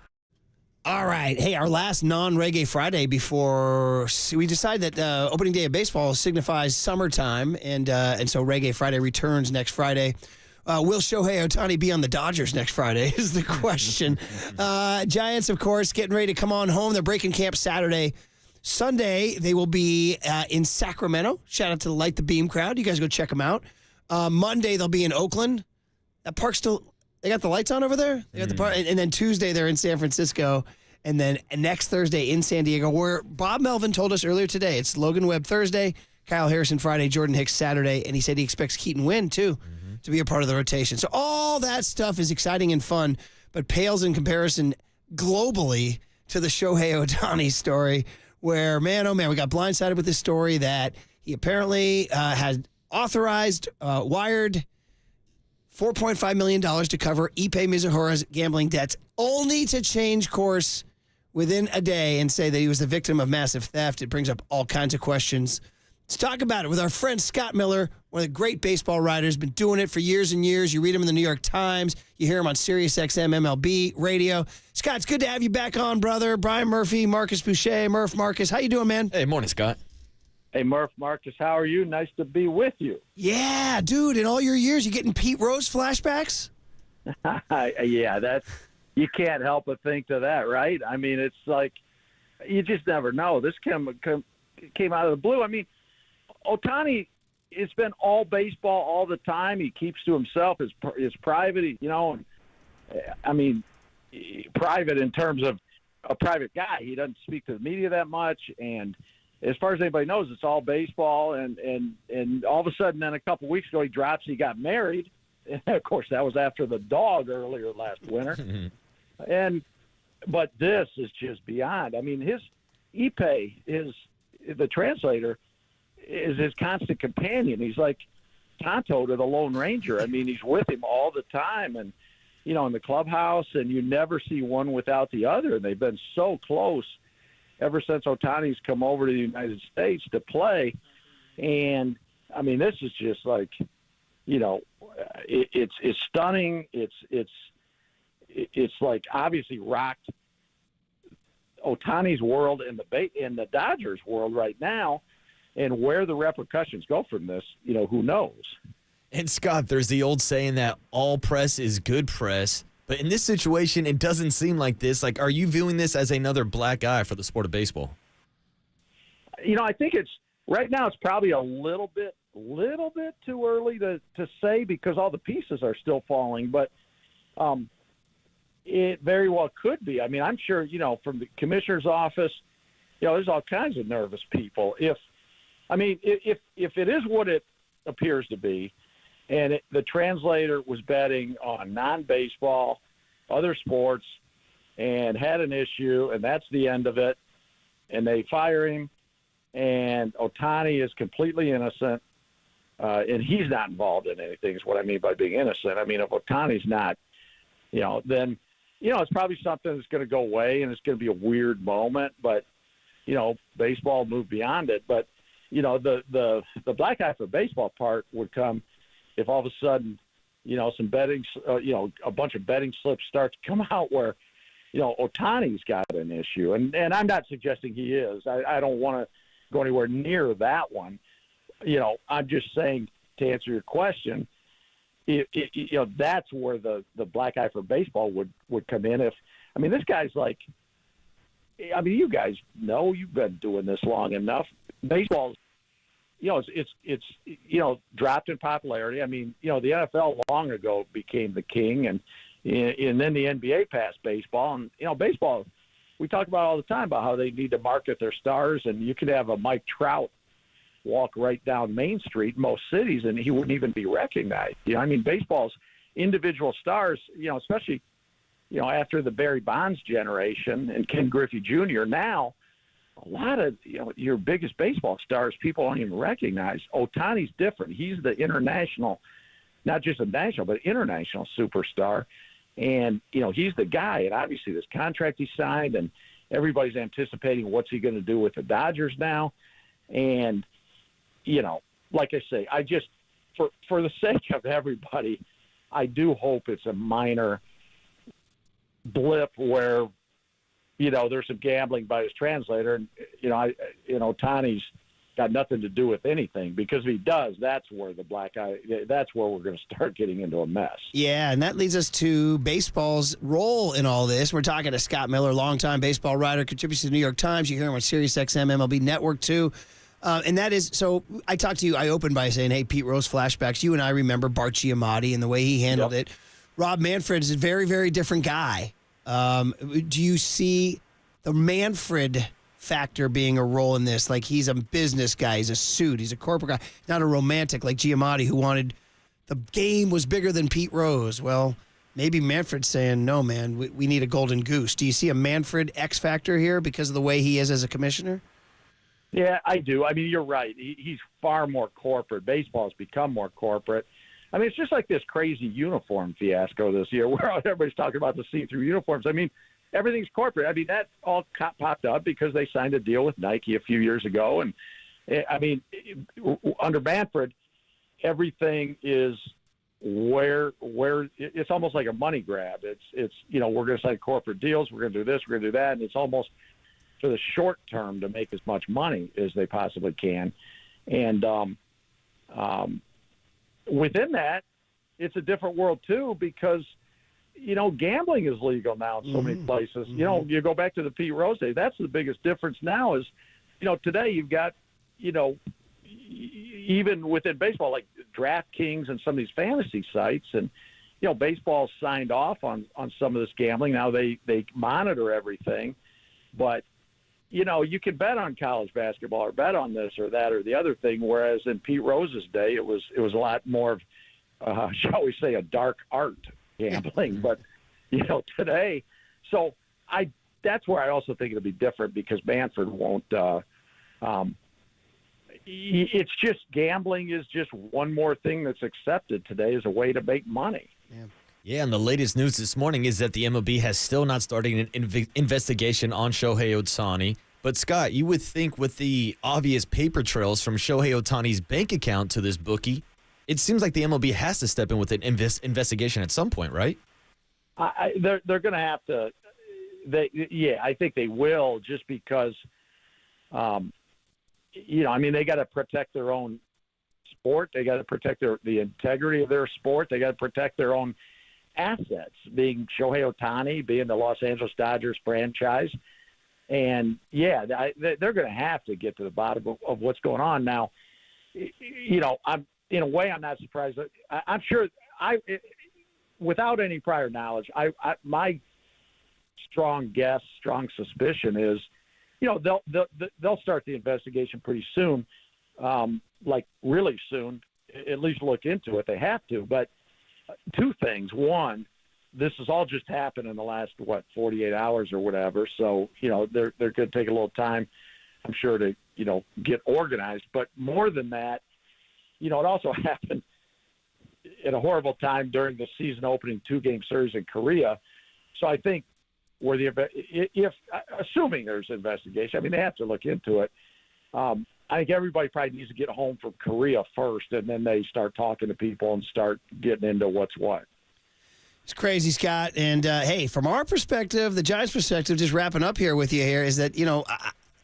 All right. Hey, our last non-reggae Friday before we decide that opening day of baseball signifies summertime, and so Reggae Friday returns next Friday. Will Shohei Otani be on the Dodgers next Friday is the question. Giants, of course, getting ready to come on home. They're breaking camp Saturday. Sunday, they will be in Sacramento. Shout out to the Light the Beam crowd. You guys go check them out. Monday, they'll be in Oakland. That park's still, they got the lights on over there? They got the park. And then Tuesday, they're in San Francisco. And then next Thursday in San Diego, where Bob Melvin told us earlier today, it's Logan Webb Thursday, Kyle Harrison Friday, Jordan Hicks Saturday. And he said he expects Keaton Wynn, too, to be a part of the rotation. So all that stuff is exciting and fun, but pales in comparison globally to the Shohei Otani story, where, man, oh man, we got blindsided with this story that he apparently had authorized, wired $4.5 million to cover Ippei Mizuhara's gambling debts, only to change course within a day and say that he was the victim of massive theft. It brings up all kinds of questions. Let's talk about it with our friend Scott Miller, one of the great baseball writers, been doing it for years and years. You read him in the New York Times. You hear him on SiriusXM MLB radio. Scott, it's good to have you back on, brother. Brian Murphy, Marcus Boucher, Murph Marcus. How you doing, man? Hey, morning, Scott. Hey, Murph Marcus, how are you? Nice to be with you. Yeah, dude, in all your years, you getting Pete Rose flashbacks? Yeah, that's, you can't help but think to that, right? I mean, it's like, you just never know. This came out of the blue. I mean, Otani, it's been all baseball all the time. He keeps to himself. His private, you know, I mean, private in terms of a private guy. He doesn't speak to the media that much. And as far as anybody knows, it's all baseball. And all of a sudden, then a couple of weeks ago, he got married. And of course, that was after the dog earlier last winter. But this is just beyond. I mean, his Ippei, the translator, is his constant companion. He's like Tonto to the Lone Ranger. I mean, he's with him all the time, and you know, in the clubhouse, and you never see one without the other. And they've been so close ever since Otani's come over to the United States to play. And I mean, this is just like, you know, it's stunning. It's like obviously rocked Otani's world and the Dodgers world right now. And where the repercussions go from this, you know, who knows? And Scott, there's the old saying that all press is good press. But in this situation, it doesn't seem like this. Like, are you viewing this as another black eye for the sport of baseball? You know, I think right now it's probably a little bit too early to say because all the pieces are still falling. But it very well could be. I mean, I'm sure, you know, from the commissioner's office, you know, there's all kinds of nervous people. If it is what it appears to be, and the translator was betting on non-baseball, other sports, and had an issue, and that's the end of it, and they fire him, and Otani is completely innocent, and he's not involved in anything is what I mean by being innocent. I mean, if Otani's not, you know, then, you know, it's probably something that's going to go away, and it's going to be a weird moment, but, you know, baseball will move beyond it. But, you know, the black eye for baseball part would come if all of a sudden, you know, some betting, you know, a bunch of betting slips start to come out where, you know, Otani's got an issue. And I'm not suggesting he is. I don't want to go anywhere near that one. I'm just saying, to answer your question, that's where the black eye for baseball would come in. This guy's like, you guys know, you've been doing this long enough. Baseball's, it's dropped in popularity. The NFL long ago became the king, and then the NBA passed baseball. And, baseball, we talk about all the time about how they need to market their stars, and you could have a Mike Trout walk right down Main Street in most cities, and he wouldn't even be recognized. Baseball's individual stars, especially, after the Barry Bonds generation and Ken Griffey Jr., now a lot of your biggest baseball stars people don't even recognize. Otani's different. He's the international, not just a national, but international superstar. And, he's the guy. And obviously this contract he signed, and everybody's anticipating what's he going to do with the Dodgers now. And, like I say, I just, for the sake of everybody, I do hope it's a minor blip where, there's some gambling by his translator, and Otani's got nothing to do with anything, because if he does, that's where that's where we're going to start getting into a mess. Yeah, and that leads us to baseball's role in all this. We're talking to Scott Miller, longtime baseball writer, contributes to the New York Times. You hear him on SiriusXM MLB Network too. And that is, so I talked to you, I opened by saying, hey, Pete Rose flashbacks. You and I remember Bart Giamatti and the way he handled it. Rob Manfred is a very, very different guy. Do you see the Manfred factor being a role in this? Like, he's a business guy, he's a suit, he's a corporate guy, not a romantic like Giamatti, who wanted the game was bigger than Pete Rose. Well, maybe Manfred's saying, no, man, we need a golden goose. Do you see a Manfred X factor here because of the way he is as a commissioner? Yeah, I do. You're right. He's far more corporate. Baseball has become more corporate. It's just like this crazy uniform fiasco this year where everybody's talking about the see-through uniforms. Everything's corporate. That all popped up because they signed a deal with Nike a few years ago. And, under Manfred, everything is where it's almost like a money grab. It's we're going to sign corporate deals. We're going to do this. We're going to do that. And it's almost for the short term to make as much money as they possibly can. And within that, it's a different world too, because, gambling is legal now in so many places. You go back to the Pete Rose day. That's the biggest difference now is, today you've got, even within baseball, like DraftKings and some of these fantasy sites, and, baseball signed off on some of this gambling. Now they monitor everything, but, you can bet on college basketball or bet on this or that or the other thing. Whereas in Pete Rose's day, it was a lot more of, shall we say, a dark art gambling. But, today, so that's where I also think it'll be different, because Manfred won't, it's just gambling is just one more thing that's accepted today as a way to make money. Yeah, and the latest news this morning is that the MLB has still not started an investigation on Shohei Otani. But, Scott, you would think with the obvious paper trails from Shohei Otani's bank account to this bookie, it seems like the MLB has to step in with an investigation at some point, right? They're going to have to. I think they will, just because, they got to protect their own sport. They got to protect the integrity of their sport. They got to protect their own assets, being Shohei Otani, being the Los Angeles Dodgers franchise. And, they're going to have to get to the bottom of what's going on. Now, I'm in a way, I'm not surprised. I'm sure without any prior knowledge, my strong guess, strong suspicion is, they'll start the investigation pretty soon, like really soon, at least look into it. They have to. But two things. One, this has all just happened in the last, 48 hours or whatever. So, they're going to take a little time, I'm sure, to, get organized. But more than that, it also happened at a horrible time during the season opening 2-game series in Korea. So I think assuming there's an investigation, they have to look into it. I think everybody probably needs to get home from Korea first, and then they start talking to people and start getting into what's what. It's crazy, Scott. And, hey, from our perspective, the Giants' perspective, just wrapping up here with you here, is that,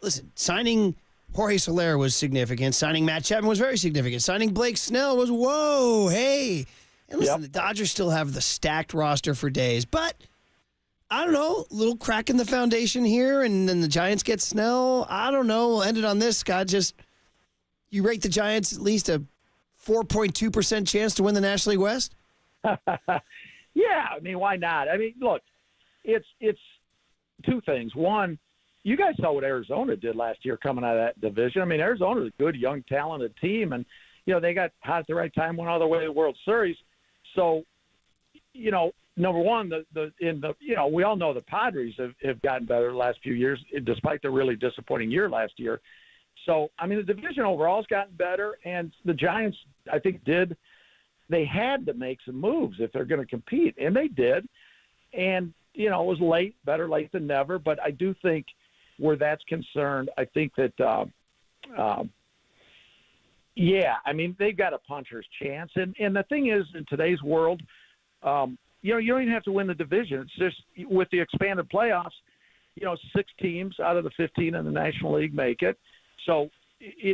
listen, signing Jorge Soler was significant. Signing Matt Chapman was very significant. Signing Blake Snell was, whoa, hey. And listen, the Dodgers still have the stacked roster for days. But, I don't know, a little crack in the foundation here, and then the Giants get Snell. I don't know. We'll end it on this, Scott. Just, you rate the Giants at least a 4.2% chance to win the National League West? Yeah, I mean, why not? I mean, look, it's two things. One, you guys saw what Arizona did last year coming out of that division. I mean, Arizona's a good, young, talented team, and, they got hot at the right time, went all the way to the World Series. So, number one, we all know the Padres have gotten better the last few years, despite the really disappointing year last year. So, I mean, the division overall has gotten better, and the Giants, I think, they had to make some moves if they're going to compete, and they did. And, it was late, better late than never, but I do think where that's concerned, I think that, I mean, they've got a puncher's chance. And the thing is, in today's world, you don't even have to win the division. It's just with the expanded playoffs, 6 teams out of the 15 in the National League make it. So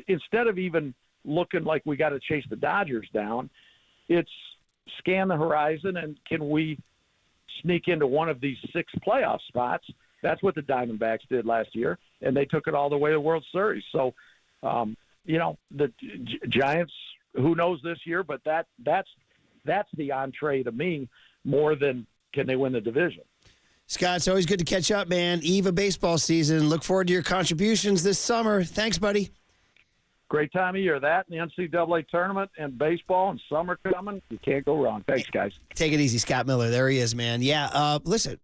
instead of even looking like we got to chase the Dodgers down, it's scan the horizon and can we sneak into one of these 6 playoff spots? That's what the Diamondbacks did last year, and they took it all the way to the World Series. So, the Giants, who knows this year, but that's the entree to me more than can they win the division. Scott, it's always good to catch up, man. Eve of baseball season. Look forward to your contributions this summer. Thanks, buddy. Great time of year. That and the NCAA tournament and baseball and summer coming. You can't go wrong. Thanks, guys. Take it easy, Scott Miller. There he is, man. Yeah, listen,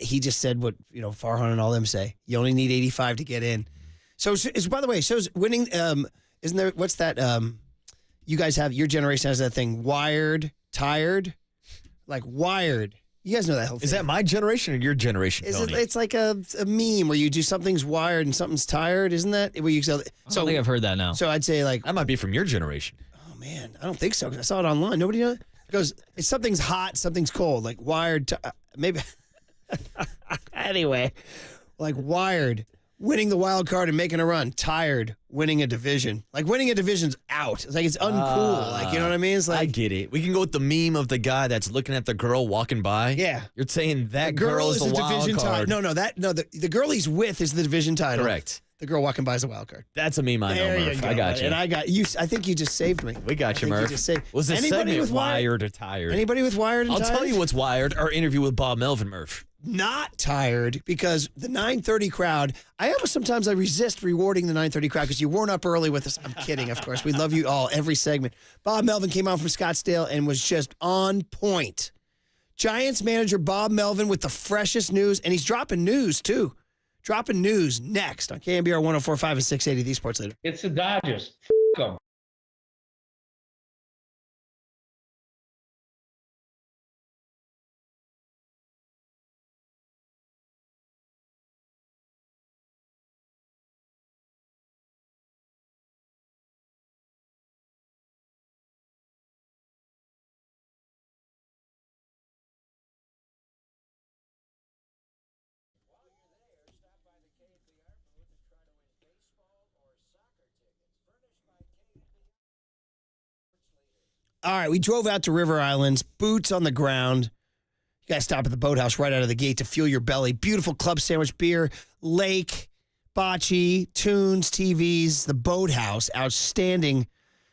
he just said what, Farhan and all them say. You only need 85 to get in. So, by the way, winning, isn't there, what's that, you guys have, your generation has that thing, wired, tired, like wired. You guys know that whole thing. Is that my generation or your generation, Tony? It's like a meme where you do something's wired and something's tired, isn't that? Where you I don't think I've heard that now. So I'd say like... That might be from your generation. Oh, man. I don't think so because I saw it online. Nobody knows? It goes, it's something's hot, something's cold. Like wired, maybe... Anyway, like wired, winning the wild card and making a run. Tired, winning a division. Like winning a division's out. It's like it's uncool. Like, you know what I mean? It's like, I get it. We can go with the meme of the guy that's looking at the girl walking by. Yeah. You're saying that girl is the wild division card. The girl he's with is the division title. Correct. The girl walking by is the wild card. That's a meme I know, Murph. I got you. And I got you. I think you just saved me. We got you, Murph. Was this Anybody segment with wired or tired? Anybody with wired and I'll tired? tell you what's wired. Our interview with Bob Melvin, Murph. Not tired because the 9:30 crowd, I resist rewarding the 9:30 crowd because you weren't up early with us. I'm kidding, of course. We love you all every segment. Bob Melvin came out from Scottsdale and was just on point. Giants manager Bob Melvin with the freshest news, and he's dropping news too. Dropping news next on KNBR 104.5 and 680, the Sports Leader. It's the Dodgers. F*** them. All right, we drove out to River Islands, boots on the ground. You guys stop at the boathouse right out of the gate to fuel your belly. Beautiful club sandwich, beer, lake, bocce, tunes, TVs, the boathouse, outstanding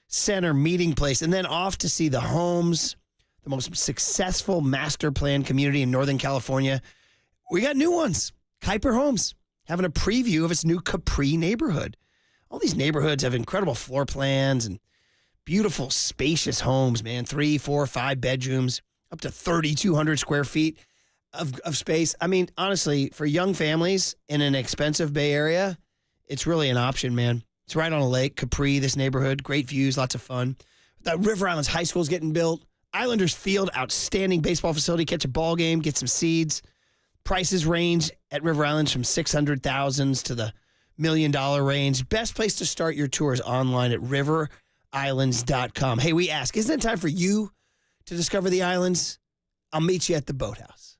center meeting place, and then off to see the homes, the most successful master plan community in Northern California. We got new ones. Kuiper Homes having a preview of its new Capri neighborhood. All these neighborhoods have incredible floor plans and beautiful, spacious homes, man. 3, 4, 5 bedrooms, up to 3,200 square feet of space. I mean, honestly, for young families in an expensive Bay Area, it's really an option, man. It's right on a lake, Capri, this neighborhood. Great views, lots of fun. The River Islands High School is getting built. Islanders Field, outstanding baseball facility. Catch a ball game, get some seeds. Prices range at River Islands from $600,000 to the $1 million range. Best place to start your tours online at riverislands.com. Hey, we ask, isn't it time for you to discover the islands? I'll meet you at the boathouse.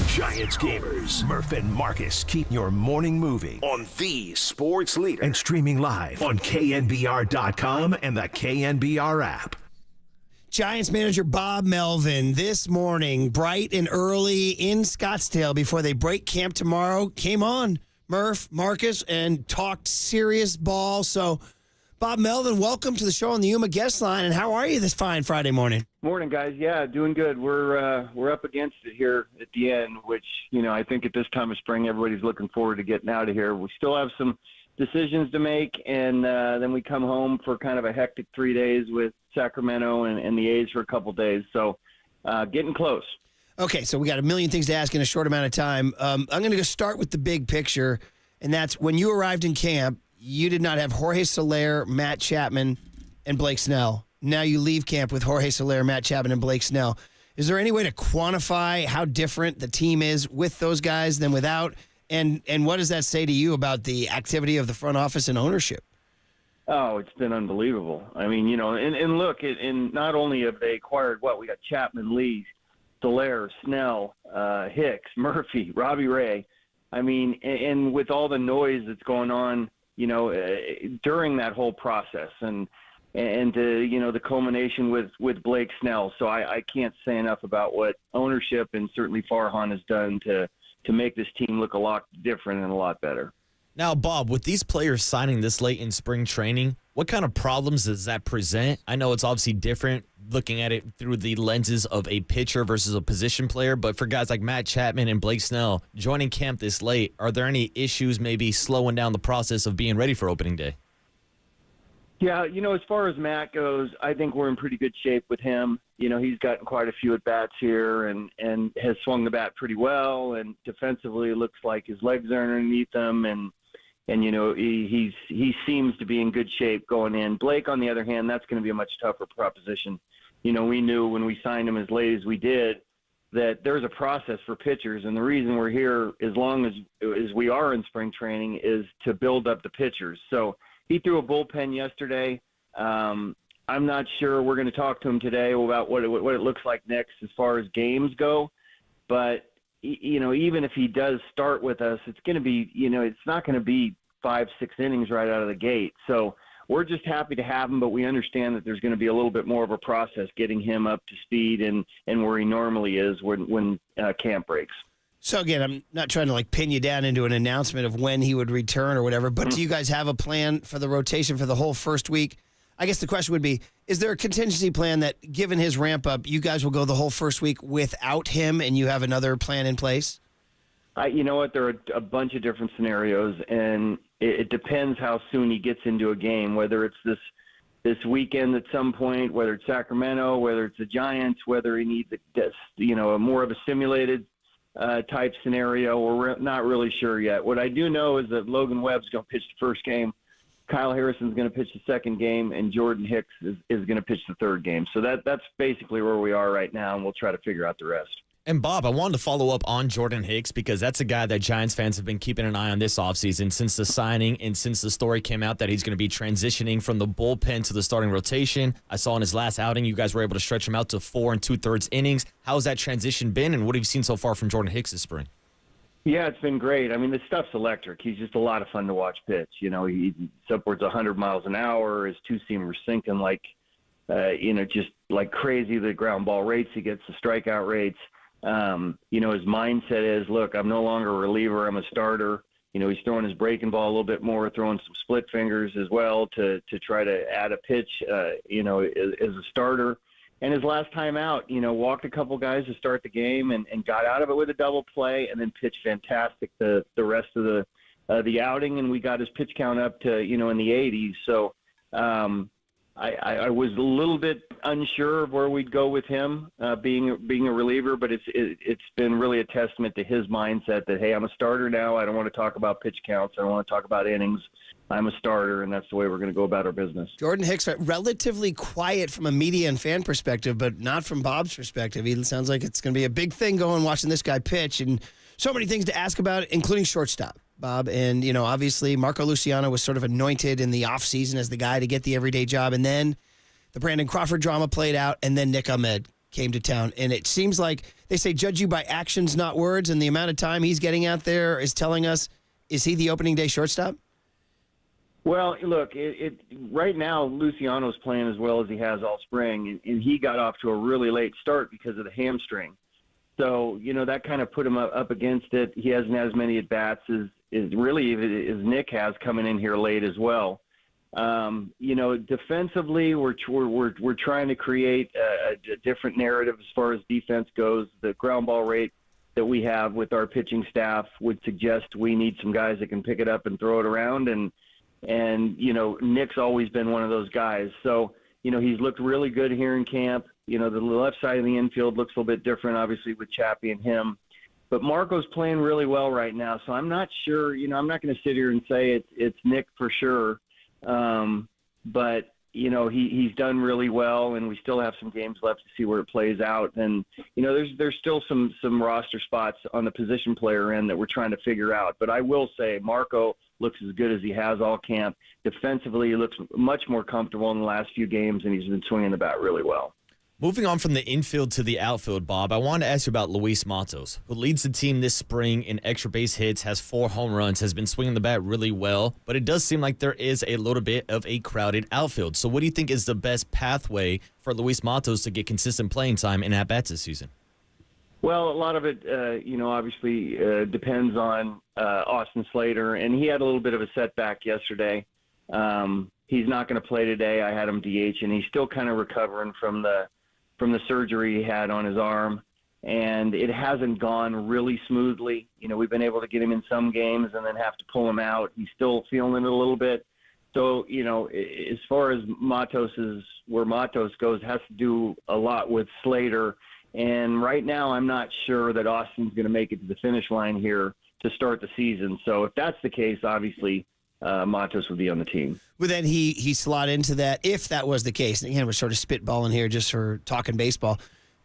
Giants gamers, Murph and Marcus keep your morning moving on the sports leader and streaming live on KNBR.com and the KNBR app. Giants manager Bob Melvin this morning, bright and early in Scottsdale before they break camp tomorrow, came on Murph, Marcus, and talked serious ball. So, Bob Melvin, welcome to the show on the Yuma guest line. And how are you this fine Friday morning? Morning, guys. Yeah, doing good. We're up against it here at the end, which, I think at this time of spring, everybody's looking forward to getting out of here. We still have some decisions to make, and then we come home for kind of a hectic 3 days with Sacramento and the A's for a couple days. So getting close. Okay, so we got a million things to ask in a short amount of time. I'm going to start with the big picture, and that's when you arrived in camp, you did not have Jorge Soler, Matt Chapman, and Blake Snell. Now you leave camp with Jorge Soler, Matt Chapman, and Blake Snell. Is there any way to quantify how different the team is with those guys than without? And what does that say to you about the activity of the front office and ownership? Oh, it's been unbelievable. I mean, and look, and not only have they acquired we got Chapman, Lee, Soler, Snell, Hicks, Murphy, Robbie Ray. I mean, and with all the noise that's going on, during that whole process and the culmination with Blake Snell. So I can't say enough about what ownership and certainly Farhan has done to make this team look a lot different and a lot better. Now, Bob, with these players signing this late in spring training, what kind of problems does that present? I know it's obviously different looking at it through the lenses of a pitcher versus a position player, but for guys like Matt Chapman and Blake Snell joining camp this late, are there any issues maybe slowing down the process of being ready for opening day? Yeah, as far as Matt goes, I think we're in pretty good shape with him. He's gotten quite a few at-bats here and has swung the bat pretty well, and defensively it looks like his legs are underneath him, and he seems to be in good shape going in. Blake, on the other hand, that's going to be a much tougher proposition. We knew when we signed him as late as we did that there's a process for pitchers, and the reason we're here as long as we are in spring training is to build up the pitchers. So he threw a bullpen yesterday. I'm not sure we're going to talk to him today about what it looks like next as far as games go, but even if he does start with us, it's going to be, it's not going to be 5-6 innings right out of the gate. So we're just happy to have him, but we understand that there's going to be a little bit more of a process getting him up to speed and where he normally is when camp breaks. So again, I'm not trying to pin you down into an announcement of when he would return or whatever, but do you guys have a plan for the rotation for the whole first week? I guess the question would be, is there a contingency plan that, given his ramp up, you guys will go the whole first week without him and you have another plan in place? You know what? There are a bunch of different scenarios, and it depends how soon he gets into a game, whether it's this weekend at some point, whether it's Sacramento, whether it's the Giants, whether he needs a more of a simulated type scenario. We're not really sure yet. What I do know is that Logan Webb's going to pitch the first game. Kyle Harrison's going to pitch the second game, and Jordan Hicks is going to pitch the third game. So that's basically where we are right now, and we'll try to figure out the rest. And, Bob, I wanted to follow up on Jordan Hicks because that's a guy that Giants fans have been keeping an eye on this offseason since the signing and since the story came out that he's going to be transitioning from the bullpen to the starting rotation. I saw in his last outing you guys were able to stretch him out to 4 2/3 innings. How's that transition been, and what have you seen so far from Jordan Hicks this spring? Yeah, it's been great. I mean, this stuff's electric. He's just a lot of fun to watch pitch. He's upwards of 100 miles an hour. His two-seamer's sinking just like crazy. The ground ball rates he gets, the strikeout rates. His mindset is, look, I'm no longer a reliever. I'm a starter. He's throwing his breaking ball a little bit more, throwing some split fingers as well to try to add a pitch, as a starter. And his last time out, walked a couple guys to start the game and got out of it with a double play and then pitched fantastic the rest of the outing. And we got his pitch count up to, in the 80s. So, I was a little bit unsure of where we'd go with him being a reliever, but it's been really a testament to his mindset that, hey, I'm a starter now. I don't want to talk about pitch counts. I don't want to talk about innings. I'm a starter, and that's the way we're going to go about our business. Jordan Hicks, relatively quiet from a media and fan perspective, but not from Bob's perspective. He sounds like it's going to be a big thing watching this guy pitch, and so many things to ask about, including shortstop. Bob. And, obviously Marco Luciano was sort of anointed in the offseason as the guy to get the everyday job. And then the Brandon Crawford drama played out, and then Nick Ahmed came to town. And it seems like they say judge you by actions, not words. And the amount of time he's getting out there is telling us, is he the opening day shortstop? Well, look, right now Luciano's playing as well as he has all spring, and he got off to a really late start because of the hamstring. So, that kind of put him up against it. He hasn't had as many at-bats as Nick has coming in here late as well. Defensively, we're trying to create a different narrative as far as defense goes. The ground ball rate that we have with our pitching staff would suggest we need some guys that can pick it up and throw it around. And Nick's always been one of those guys. So, he's looked really good here in camp. The left side of the infield looks a little bit different, obviously, with Chappie and him. But Marco's playing really well right now. So I'm not sure, I'm not going to sit here and say it's Nick for sure. But, he's done really well, and we still have some games left to see where it plays out. And, there's still some roster spots on the position player end that we're trying to figure out. But I will say Marco looks as good as he has all camp. Defensively, he looks much more comfortable in the last few games, and he's been swinging the bat really well. Moving on from the infield to the outfield, Bob, I wanted to ask you about Luis Matos, who leads the team this spring in extra base hits, has 4 home runs, has been swinging the bat really well, but it does seem like there is a little bit of a crowded outfield. So what do you think is the best pathway for Luis Matos to get consistent playing time in at-bats this season? Well, a lot of it, obviously depends on Austin Slater, and he had a little bit of a setback yesterday. He's not going to play today. I had him DH, and he's still kind of recovering from the surgery he had on his arm, and it hasn't gone really smoothly. We've been able to get him in some games and then have to pull him out. He's still feeling it a little bit. So, as far as where Matos goes, has to do a lot with Slater. And right now, I'm not sure that Austin's going to make it to the finish line here to start the season. So if that's the case, obviously Matos would be on the team. Would then he slot into that, if that was the case, and again, we're sort of spitballing here just for talking baseball,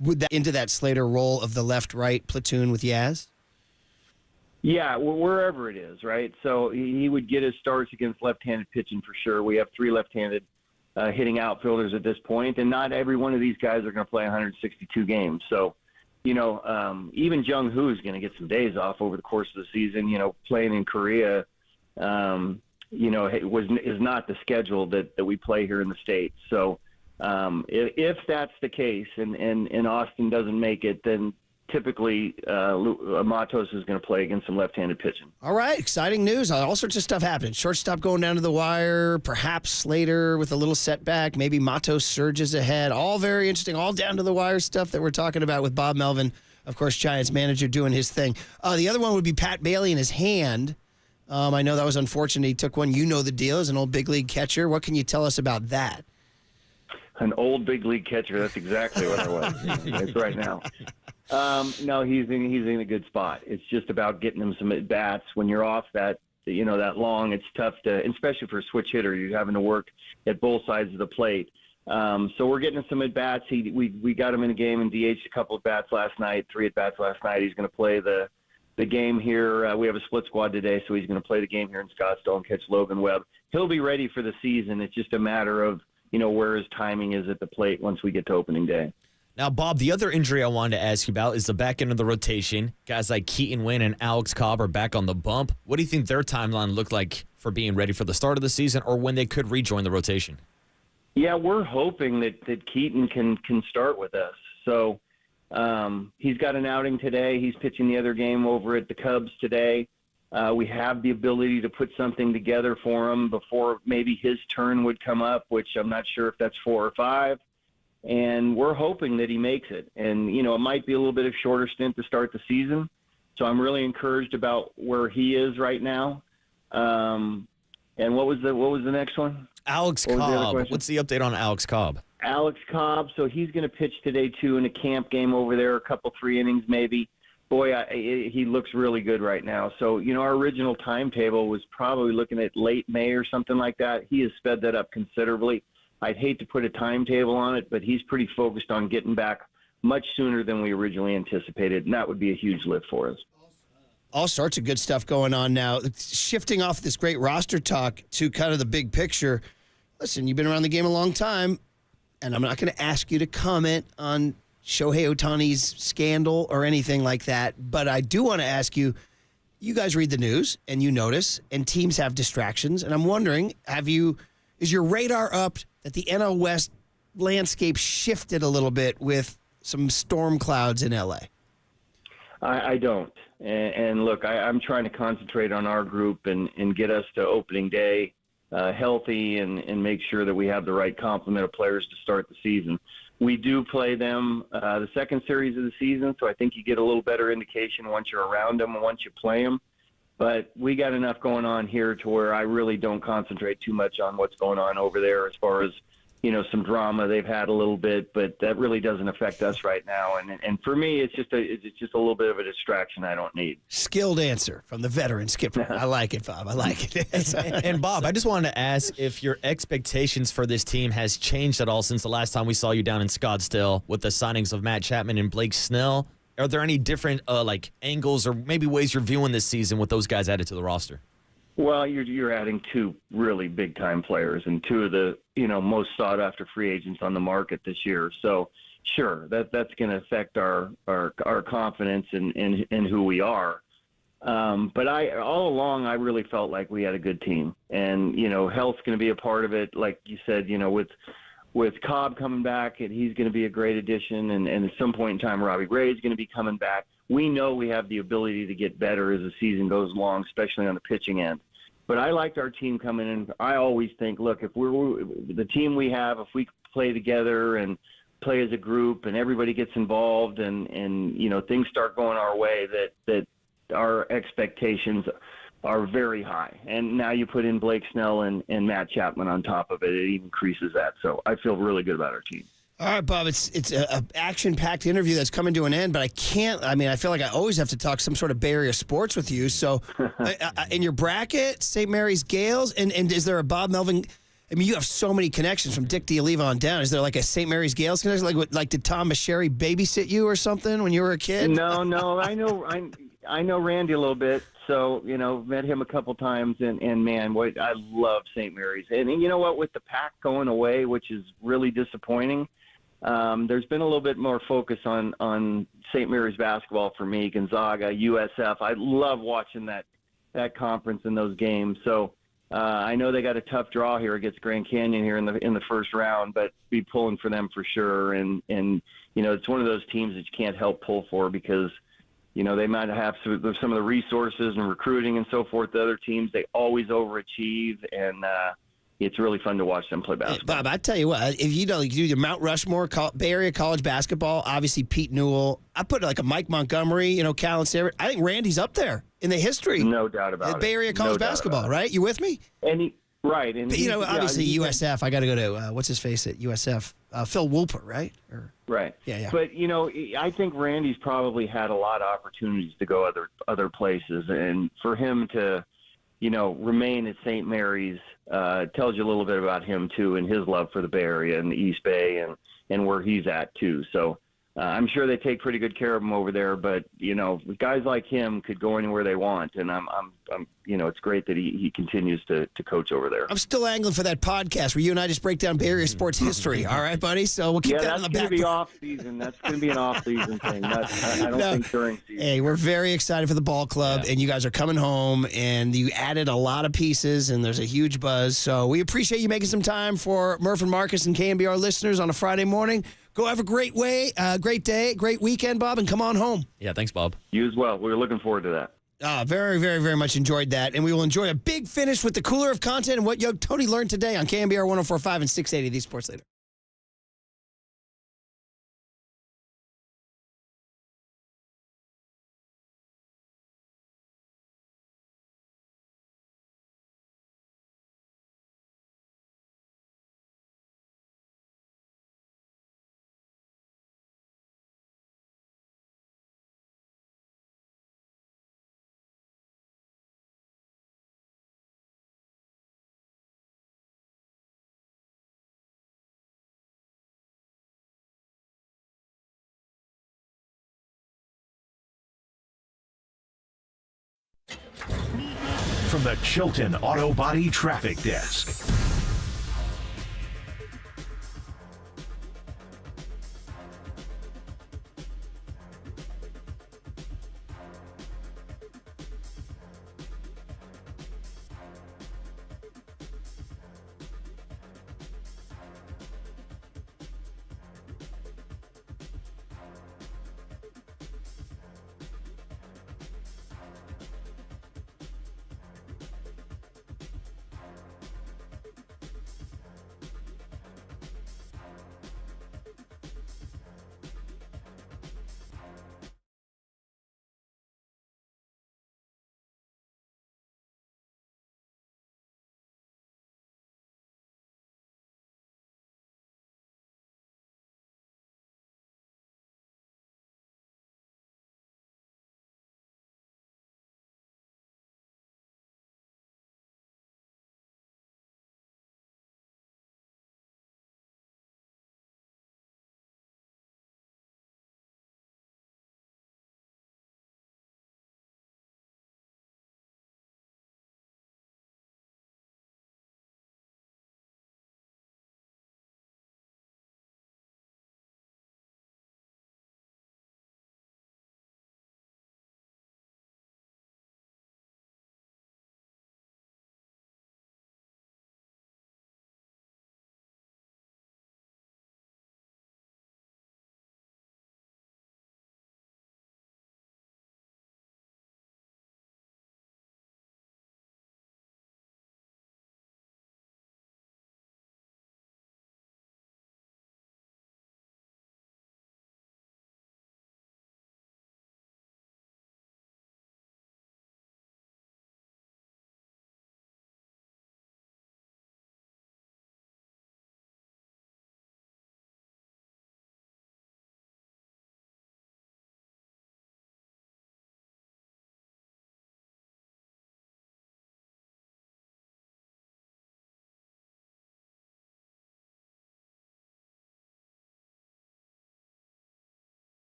would that into that Slater role of the left-right platoon with Yaz? Yeah, wherever it is, right? So he would get his starts against left-handed pitching for sure. We have 3 left-handed hitting outfielders at this point, and not every one of these guys are going to play 162 games. So, even Jung Hoo is going to get some days off over the course of the season. Playing in Korea, is not the schedule that we play here in the States. So, if that's the case, and Austin doesn't make it, then typically Matos is going to play against some left-handed pitching. All right, exciting news. All sorts of stuff happening. Shortstop going down to the wire, perhaps Slater with a little setback, maybe Matos surges ahead. All very interesting, all down to the wire stuff that we're talking about with Bob Melvin, of course, Giants manager, doing his thing. The other one would be Pat Bailey in his hand. I know that was unfortunate. He took one. You know the deal as an old big league catcher. What can you tell us about that? An old big league catcher. That's exactly what I was. It's right now. No, he's in a good spot. It's just about getting him some at bats. When you're off that long, it's tough to, especially for a switch hitter. You're having to work at both sides of the plate. So we're getting him some at bats. We got him in a game and DH'd a couple of bats last night, 3 at bats last night. He's going to play the game here. We have a split squad today, so he's going to play the game here in Scottsdale and catch Logan Webb. He'll be ready for the season. It's just a matter of where his timing is at the plate once we get to opening day. Now, Bob, the other injury I wanted to ask you about is the back end of the rotation. Guys like Keaton Winn and Alex Cobb are back on the bump. What do you think their timeline looked like for being ready for the start of the season or when they could rejoin the rotation? Yeah, we're hoping that Keaton can start with us. So he's got an outing today. He's pitching the other game over at the Cubs today. We have the ability to put something together for him before maybe his turn would come up, which I'm not sure if that's 4 or 5. And we're hoping that he makes it. And, it might be a little bit of shorter stint to start the season. So I'm really encouraged about where he is right now. And what was the next one? Alex Cobb. What's the update on Alex Cobb? Alex Cobb. So he's going to pitch today, too, in a camp game over there, a couple, 3 innings maybe. Boy, he looks really good right now. So, our original timetable was probably looking at late May or something like that. He has sped that up considerably. I'd hate to put a timetable on it, but he's pretty focused on getting back much sooner than we originally anticipated, and that would be a huge lift for us. All sorts of good stuff going on now. Shifting off this great roster talk to kind of the big picture. Listen, you've been around the game a long time, and I'm not going to ask you to comment on Shohei Otani's scandal or anything like that. But I do want to ask you, you guys read the news and you notice, and teams have distractions. And I'm wondering, is your radar up that the NL West landscape shifted a little bit with some storm clouds in LA? I don't. And look, I'm trying to concentrate on our group and get us to opening day healthy and make sure that we have the right complement of players to start the season. We do play them the second series of the season, so I think you get a little better indication once you're around them and once you play them. But we got enough going on here to where I really don't concentrate too much on what's going on over there as far as, some drama they've had a little bit, but that really doesn't affect us right now. And for me, it's just a little bit of a distraction I don't need. Skilled answer from the veteran skipper. I like it, Bob. I like it. And Bob, I just wanted to ask if your expectations for this team has changed at all since the last time we saw you down in Scottsdale with the signings of Matt Chapman and Blake Snell. Are there any different angles or maybe ways you're viewing this season with those guys added to the roster? Well, you're adding two really big-time players and two of the, most sought-after free agents on the market this year. So, sure, that's going to affect our confidence in who we are. But all along, I really felt like we had a good team. And, health's going to be a part of it. Like you said, with Cobb coming back, and he's going to be a great addition. And at some point in time, Robbie Ray is going to be coming back. We know we have the ability to get better as the season goes along, especially on the pitching end. But I liked our team coming in. I always think, look, if we're the team we have, if we play together and play as a group and everybody gets involved and things start going our way, that our expectations are very high. And now you put in Blake Snell and Matt Chapman on top of it. It increases that. So I feel really good about our team. All right, Bob, it's an action-packed interview that's coming to an end, but I feel like I always have to talk some sort of Bay Area sports with you. So in your bracket, St. Mary's Gales, and is there a Bob Melvin? I mean, you have so many connections from Dick D'Oliva on down. Is there like a St. Mary's Gales connection? Like did Tom Meschery babysit you or something when you were a kid? No, I know Randy a little bit. So, met him a couple times, and man, I love St. Mary's. And you know what, with the Pac going away, which is really disappointing, there's been a little bit more focus on St. Mary's basketball for me, Gonzaga, USF. I love watching that conference and those games. So I know they got a tough draw here against Grand Canyon here in the first round, but be pulling for them for sure. And it's one of those teams that you can't help pull for because they might have some of the resources and recruiting and so forth. The other teams, they always overachieve, and it's really fun to watch them play basketball. Bob, I tell you what, if you do your Mount Rushmore, Bay Area college basketball, obviously Pete Newell. I put like a Mike Montgomery, Callan Sarah. I think Randy's up there in the history. No doubt about it. Bay Area college basketball, right? You with me? Right. And obviously USF. I got to go to what's his face at USF, Phil Woolper, right? Right. Yeah. But I think Randy's probably had a lot of opportunities to go other places, and for him to, remain at St. Mary's tells you a little bit about him too, and his love for the Bay Area and the East Bay and where he's at too. So I'm sure they take pretty good care of him over there. But guys like him could go anywhere they want, and I'm it's great that he continues to coach over there. I'm still angling for that podcast where you and I just break down Bay Area sports history. All right, buddy. So we'll keep that in the back. That's going to be off season. That's going to be an off season thing. I don't think during season. Hey, we're very excited for the ball club, and you guys are coming home, and you added a lot of pieces, and there's a huge buzz. So we appreciate you making some time for Murph and Marcus and KNBR listeners on a Friday morning. Go have a great day, great weekend, Bob, and come on home. Yeah, thanks, Bob. You as well. We're looking forward to that. Very, very, very much enjoyed that. And we will enjoy a big finish with the cooler of content and what Tony learned today on KNBR 104.5 and 680, the Sports Leader. From the Chilton Auto Body Traffic Desk.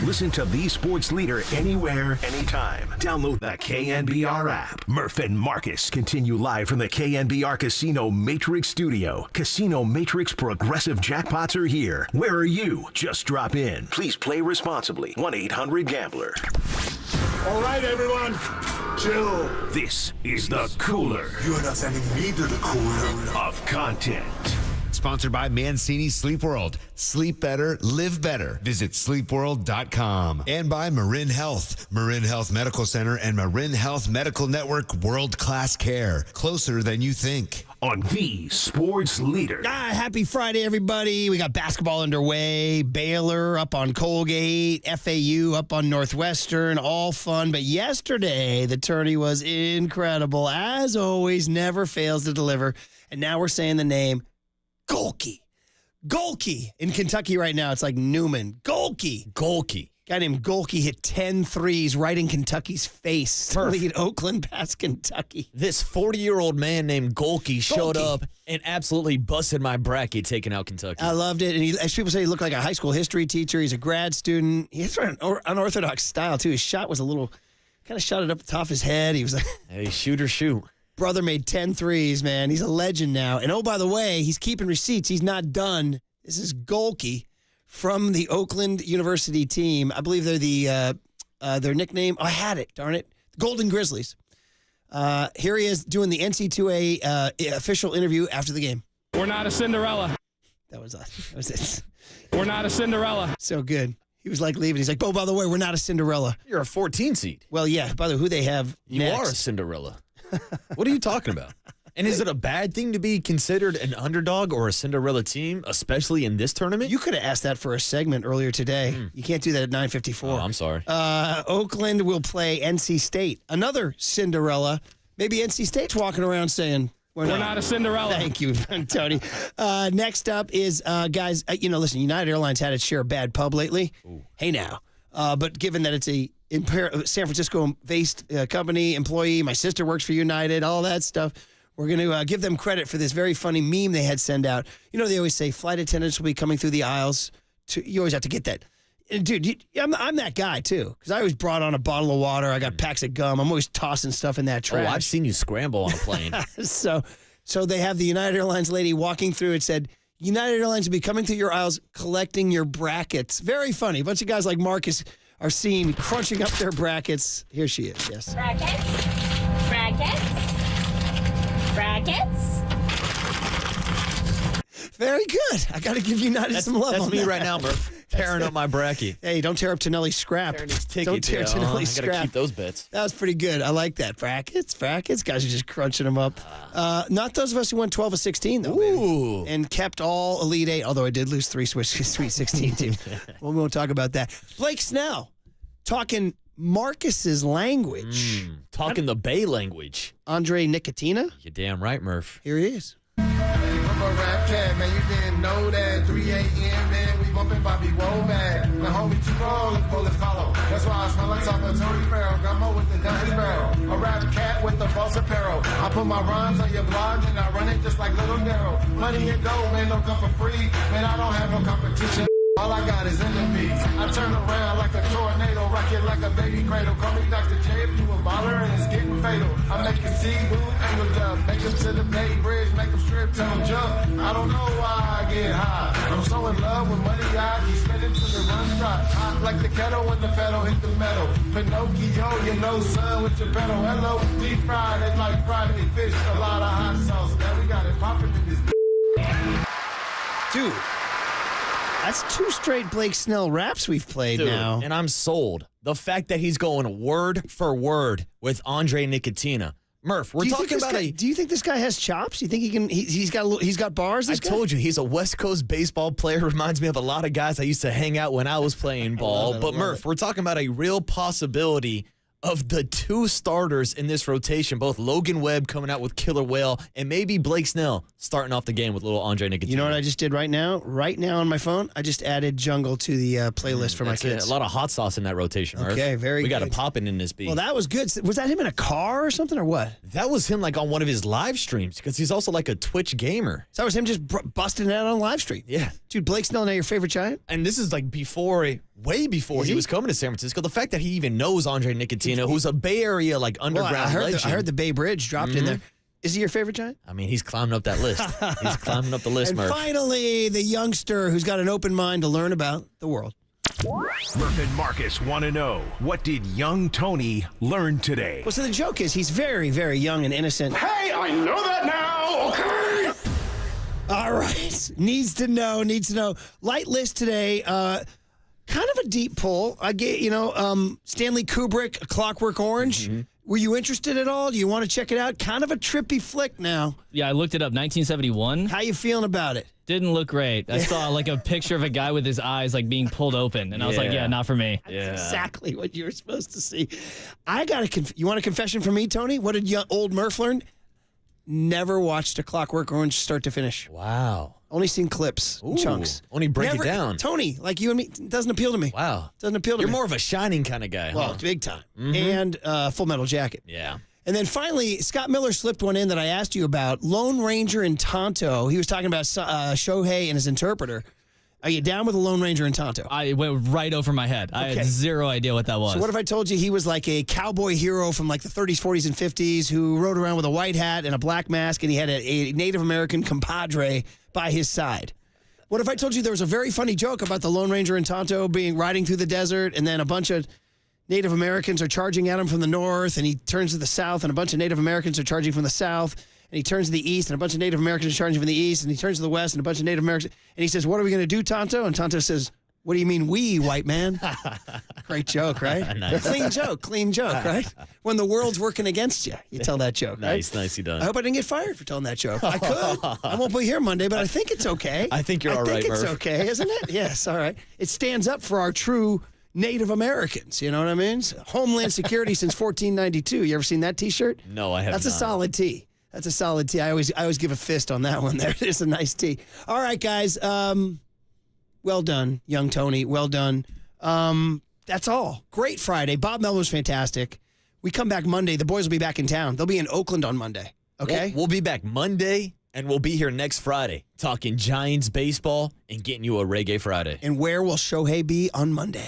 Listen to the sports leader anywhere, anytime. Download the KNBR app. Murph and Marcus continue live from the KNBR Casino Matrix Studio. Casino Matrix Progressive Jackpots are here. Where are you? Just drop in. Please play responsibly. 1-800-GAMBLER. All right, everyone. Chill. This is the cooler. You're not sending me to the cooler of content. Sponsored by Mancini Sleep World. Sleep better, live better. Visit sleepworld.com. And by Marin Health. Marin Health Medical Center and Marin Health Medical Network world-class care. Closer than you think. On the sports leader. Happy Friday, everybody. We got basketball underway. Baylor up on Colgate. FAU up on Northwestern. All fun. But yesterday, the tourney was incredible. As always, never fails to deliver. And now we're saying the name Golke. Golke. In Kentucky right now, it's like Newman. Golke. Golke. Guy named Golke hit 10 threes right in Kentucky's face to lead Oakland past Kentucky. This 40-year-old man named Golke showed up and absolutely busted my bracket taking out Kentucky. I loved it. And as people say, he looked like a high school history teacher. He's a grad student. He has an unorthodox style, too. His shot was a little, kind of shot it up the top of his head. He was like, hey, shoot or shoot. Brother made 10 threes, man. He's a legend now. And oh, by the way, he's keeping receipts. He's not done. This is Golke from the Oakland University team. I believe they're their nickname. Oh, I had it. Darn it. Golden Grizzlies. Here he is doing the NC2A official interview after the game. We're not a Cinderella. That was us. That was it. We're not a Cinderella. So good. He was like leaving. He's like, oh, by the way, we're not a Cinderella. You're a 14 seed. Well, yeah. By the way, who they have You next. are a Cinderella. What are you talking about? And is it a bad thing to be considered an underdog or a Cinderella team, especially in this tournament? You could have asked that for a segment earlier today. You can't do that at 9:54. Oh, I'm sorry. Oakland will play NC State. Another Cinderella. Maybe NC State's walking around saying, We're not a Cinderella. Thank you, Tony. Next up is, guys, listen, United Airlines had its share of bad pub lately. Ooh. Hey, now. But given that it's a San Francisco-based company, employee, my sister works for United, all that stuff, we're going to give them credit for this very funny meme they had sent out. You know, they always say flight attendants will be coming through the aisles. You always have to get that. And dude, I'm that guy, too, because I always brought on a bottle of water. I got packs of gum. I'm always tossing stuff in that trash. Oh, I've seen you scramble on a plane. So they have the United Airlines lady walking through. It said, United Airlines will be coming through your aisles collecting your brackets. Very funny. A bunch of guys like Marcus are seen crunching up their brackets. Here she is, yes. Brackets. Very good. I got to give United some love. That's me that. right now, Murph. Tearing up my bracket. Hey, don't tear up Tonelli's scrap. Don't tear Tonelli's scrap. I got to keep those bits. That was pretty good. I like that. Brackets. Guys are just crunching them up. Not those of us who went 12 of 16, though. Ooh. Baby. And kept all Elite 8, although I did lose 3 Sweet 16 teams. We won't talk about that. Blake Snell talking Marcus's language. Talking the Bay language. Andre Nicotina. You're damn right, Murph. Here he is. I'm a rap cat, man. You didn't know that. 3 a.m., man. We bumping Bobby Womack. The homie too long, the bullets follow. That's why I smell like top of Tony Farrell. Gummo with the Dungeon Barrel. A rap cat with the false apparel. I put my rhymes on your blog and I run it just like Little Darryl. Money and gold, man, don't come for free. Man, I don't have no competition. All I got is enemies. I turn around like a tornado, rock it like a baby cradle. Call me Dr. J if you a baller and it's getting fatal. I make a C-boot, angle jump, make them to the Bay Bridge, make them strip, tell them jump. I don't know why I get high. I'm so in love with money, I keep spending till the run dry. Hot like the kettle when the pedal hit the metal. Pinocchio, you know, son, with your pedal. Hello, deep fried, it's like Friday fish, a lot of hot sauce. Now we got it popping in this. Dude. That's 2 straight Blake Snell raps we've played now. And I'm sold. The fact that he's going word for word with Andre Nicotina. Murph, we're talking about Do you think this guy has chops? You think he can? He's got bars. I told you he's a West Coast baseball player. Reminds me of a lot of guys I used to hang out when I was playing ball. But Murph, we're talking about a real possibility of the 2 starters in this rotation, both Logan Webb coming out with Killer Whale and maybe Blake Snell starting off the game with little Andre Nicotina. You know what I just did right now? Right now on my phone, I just added Jungle to the playlist for my kids. A lot of hot sauce in that rotation, Murph. Okay, very good. We got good. it popping in this beat. Well, that was good. Was that him in a car or something or what? That was him like on one of his live streams because he's also like a Twitch gamer. So that was him just busting it out on live stream. Yeah. Dude, Blake Snell now your favorite Giant? And this is like before way before he was coming to San Francisco. The fact that he even knows Andre Nickatina, who's a Bay Area underground legend. I heard the Bay Bridge dropped in there. Is he your favorite Giant? I mean, he's climbing up that list. He's climbing up the list, And Murph. finally, the youngster who's got an open mind to learn about the world. Murph and Marcus want to know, what did young Tony learn today? Well, so the joke is he's very, very young and innocent. Hey, I know that now. Okay. All right. Needs to know. Light list today. Kind of a deep pull. I get, Stanley Kubrick, A Clockwork Orange. Mm-hmm. Were you interested at all? Do you want to check it out? Kind of a trippy flick now. Yeah, I looked it up. 1971. How you feeling about it? Didn't look great. I saw like a picture of a guy with his eyes like being pulled open, and I was like, yeah, not for me. That's exactly what you were supposed to see. I got you want a confession from me, Tony? What did old Murph learn? Never watched A Clockwork Orange start to finish. Wow. Only seen clips, chunks. Only break it down. Tony, like you and me, doesn't appeal to me. Wow. Doesn't appeal to me. You're more of a Shining kind of guy, Well, big time. And Full Metal Jacket. Yeah. And then finally, Scott Miller slipped one in that I asked you about. Lone Ranger and Tonto. He was talking about Shohei and his interpreter. Are you down with the Lone Ranger and Tonto? I went right over my head. I had zero idea what that was. So what if I told you he was like a cowboy hero from like the 30s, 40s, and 50s who rode around with a white hat and a black mask, and he had a Native American compadre by his side? What if I told you there was a very funny joke about the Lone Ranger and Tonto riding through the desert, and then a bunch of Native Americans are charging at him from the north, and he turns to the south, and a bunch of Native Americans are charging from the south, and he turns to the east, and a bunch of Native Americans are charging from the east, and he turns to the west, and a bunch of Native Americans, and he says, "What are we going to do, Tonto?" And Tonto says, "What do you mean we, white man?" Great joke, right? Nice. Clean joke, right? When the world's working against you, you tell that joke, right? Nicely done. I hope I didn't get fired for telling that joke. I could. I won't be here Monday, but I think it's okay. I think you're all right, I think it's Murph. okay, isn't it? Yes, all right. It stands up for our true Native Americans. You know what I mean? Homeland Security since 1492. You ever seen that T-shirt? No, I haven't. That's a solid tee. That's a solid tee. I always give a fist on that one there. It's a nice tee. All right, guys. Well done, young Tony. Well done. That's all. Great Friday. Bob Melvin was fantastic. We come back Monday. The boys will be back in town. They'll be in Oakland on Monday. Okay? We'll be back Monday, and we'll be here next Friday talking Giants baseball and getting you a Reggae Friday. And where will Shohei be on Monday?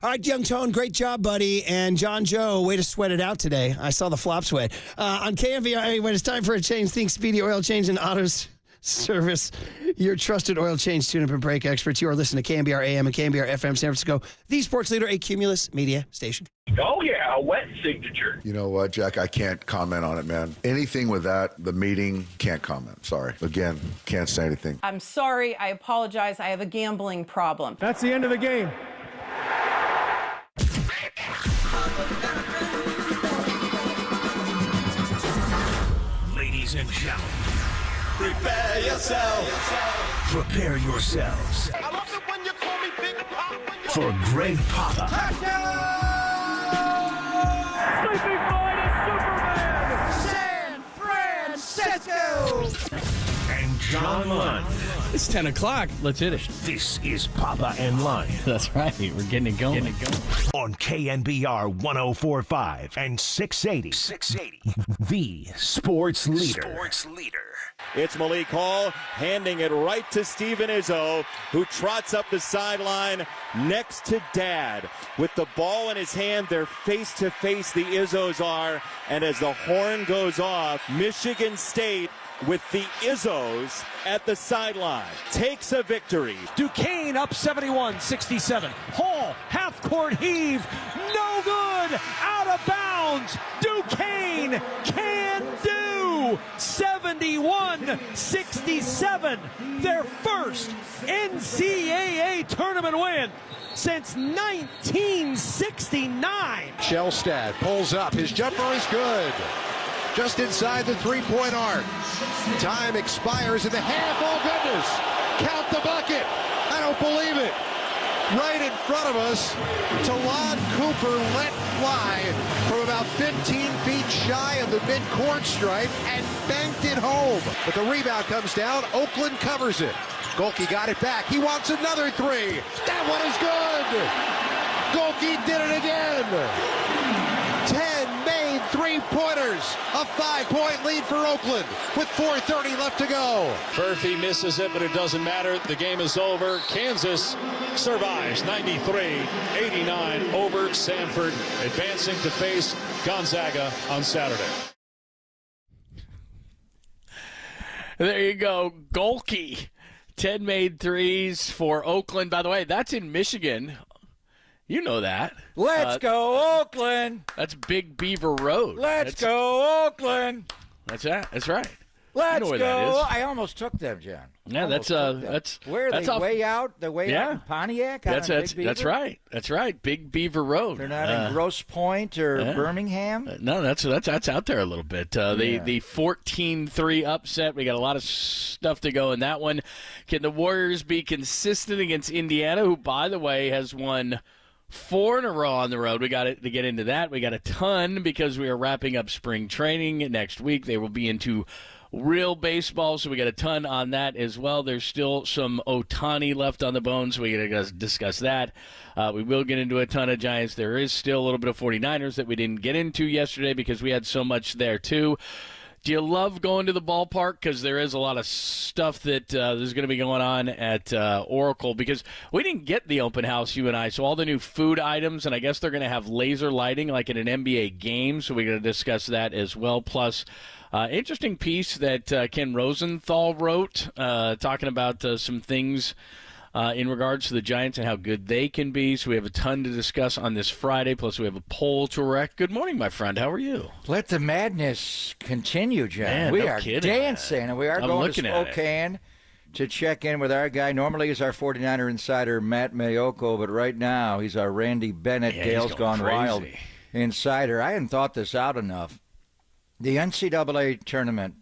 All right, Young Tone, great job, buddy. And John Joe, way to sweat it out today. I saw the flop sweat. On KNBR, when it's time for a change, think Speedy Oil Change and Autos Service. Your trusted oil change, tune-up, and brake experts. You are listening to KNBR AM and KNBR FM San Francisco, the sports leader, a Cumulus media station. Oh, yeah, a wet signature. You know what, Jack? I can't comment on it, man. Anything with that, the meeting, can't comment. Sorry. Again, can't say anything. I'm sorry. I apologize. I have a gambling problem. That's the end of the game. Ladies and gentlemen, Prepare yourself. prepare yourselves I love it when you call me Big Pop. for Greg Papa Sleeping Boy to Superman. San Francisco. and John Lund. It's 10 o'clock. Let's hit it. This is Papa and Lund That's right. We're getting it going. on KNBR 104.5 and 680. The sports leader. It's Malik Hall handing it right to Steven Izzo, who trots up the sideline next to Dad. With the ball in his hand, they're face to face, the Izzos are. And as the horn goes off, Michigan State with the Izzos at the sideline takes a victory. Duquesne up 71-67. Hall, half-court heave. No good. Out of bounds. Duquesne can do. 71-67. Their first NCAA tournament win since 1969. Shellstad pulls up. His jumper is good. Just inside the three-point arc. Time expires in the half. Oh, goodness. Count the bucket. I don't believe it. Right in front of us, Talon Cooper let fly from about 15 feet shy of the midcourt stripe and banked it home. But the rebound comes down. Oakland covers it. Golke got it back. He wants another three. That one is good. Golke did it again. 10 made 3-pointers. A 5-point lead for Oakland with 4:30 left to go. Murphy misses it, but it doesn't matter. The game is over. Kansas survives 93-89 over Samford, advancing to face Gonzaga on Saturday. There you go. Golke. 10 made threes for Oakland. By the way, that's in Michigan. You know that. Let's go, Oakland. That's Big Beaver Road. Let's go, Oakland. That's right. Let's you know where go. That is. I almost took them, John. Yeah, that's where are that's they? off, way out? They're way out in Pontiac. That's right. That's right. Big Beaver Road. They're not in Grosse Pointe or Birmingham. No, that's out there a little bit. The 14-3 upset. We got a lot of stuff to go in that one. Can the Warriors be consistent against Indiana, who, by the way, has won 4 in a row on the road? We got to get into that. We got a ton because we are wrapping up spring training next week. They will be into real baseball, so we got a ton on that as well. There's still some Otani left on the bones, so we got to discuss that. We will get into a ton of Giants. There is still a little bit of 49ers that we didn't get into yesterday because we had so much there too. Do you love going to the ballpark? Because there is a lot of stuff that there's going to be going on at Oracle, because we didn't get the open house, you and I, so all the new food items, and I guess they're going to have laser lighting like at an NBA game, so we're going to discuss that as well. Plus, interesting piece that Ken Rosenthal wrote talking about some things in regards to the Giants and how good they can be. So we have a ton to discuss on this Friday. Plus, we have a poll to wreck. Good morning, my friend. How are you? Let the madness continue, John. Man, we no are kidding, dancing, and we are going to Spokane to check in with our guy. Normally he's our 49er insider, Matt Mayoko, but right now he's our Randy Bennett, Dale's Gone Wild insider. I hadn't thought this out enough. The NCAA tournament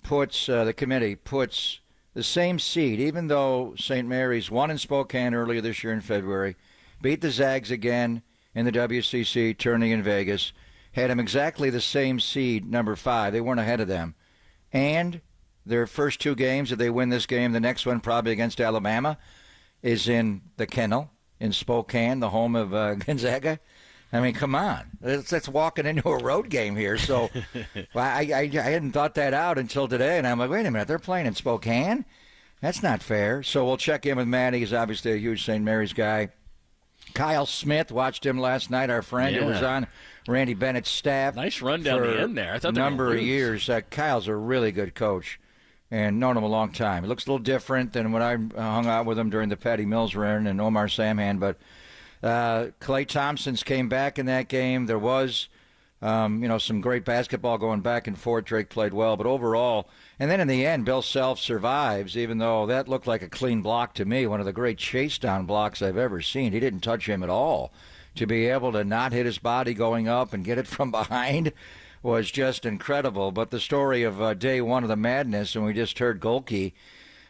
puts, the committee puts the same seed, even though St. Mary's won in Spokane earlier this year in February, beat the Zags again in the WCC tourney in Vegas, had them exactly the same seed, number 5. They weren't ahead of them. And their first 2 games, if they win this game, the next one probably against Alabama, is in the Kennel in Spokane, the home of Gonzaga. I mean, come on. That's walking into a road game here. So I hadn't thought that out until today, and I'm like, wait a minute, they're playing in Spokane? That's not fair. So we'll check in with Matty. He's obviously a huge St. Mary's guy. Kyle Smith, watched him last night, our friend who was on Randy Bennett's staff. Nice run down the end there. I thought a number of years. Kyle's a really good coach, and known him a long time. He looks a little different than when I hung out with him during the Patty Mills run and Omar Samhan, but Klay Thompson's came back in that game. There was, some great basketball going back and forth. Drake played well, but overall, and then in the end, Bill Self survives, even though that looked like a clean block to me, one of the great chase down blocks I've ever seen. He didn't touch him at all. To be able to not hit his body going up and get it from behind was just incredible. But the story of day one of the madness, and we just heard Golke,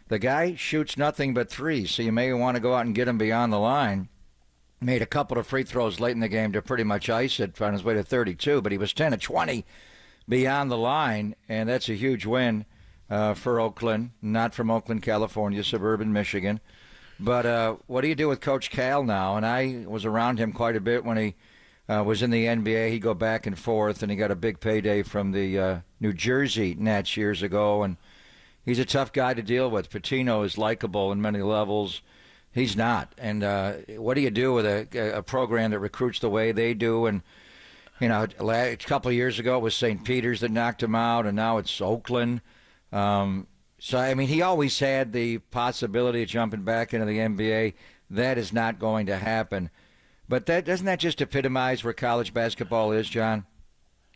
the guy shoots nothing but threes, so you may want to go out and get him beyond the line. Made a couple of free throws late in the game to pretty much ice it on his way to 32, but he was 10 of 20 beyond the line, and that's a huge win for Oakland, not from Oakland, California, suburban Michigan. But what do you do with Coach Cal now? And I was around him quite a bit when he was in the NBA. He'd go back and forth, and he got a big payday from the New Jersey Nets years ago, and he's a tough guy to deal with. Patino is likable in many levels. He's not. And what do you do with a program that recruits the way they do? And, a couple of years ago it was St. Peter's that knocked him out, and now it's Oakland. He always had the possibility of jumping back into the NBA. That is not going to happen. But doesn't that just epitomize where college basketball is, John?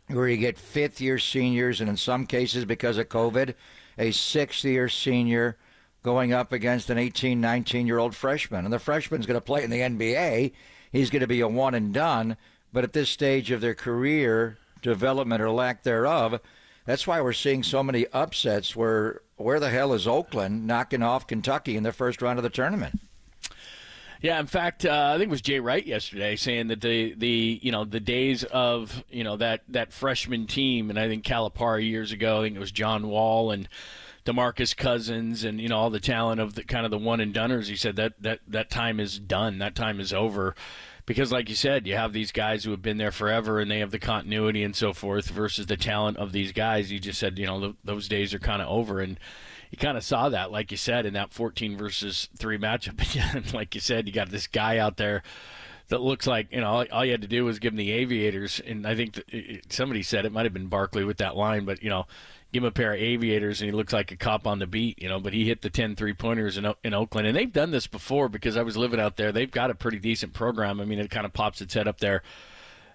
Where you get fifth-year seniors, and in some cases, because of COVID, a sixth-year senior going up against an 18, 19-year-old freshman. And the freshman's going to play in the NBA. He's going to be a one-and-done. But at this stage of their career, development or lack thereof, that's why we're seeing so many upsets where the hell is Oakland knocking off Kentucky in the first round of the tournament? Yeah, in fact, I think it was Jay Wright yesterday saying that the days of that freshman team, and I think Calipari years ago, I think it was John Wall and DeMarcus Cousins and all the talent of the kind of the one and doneers. He said that time is done. That time is over. Because, like you said, you have these guys who have been there forever and they have the continuity and so forth versus the talent of these guys. You just said, those days are kind of over. And you kind of saw that, like you said, in that 14 versus 3 matchup. And like you said, you got this guy out there that looks like, all you had to do was give him the aviators. And I think somebody said, it might have been Barkley with that line, but, give him a pair of aviators and he looks like a cop on the beat, but he hit the 10 3-pointers in Oakland. And they've done this before because I was living out there. They've got a pretty decent program. I mean, it kind of pops its head up there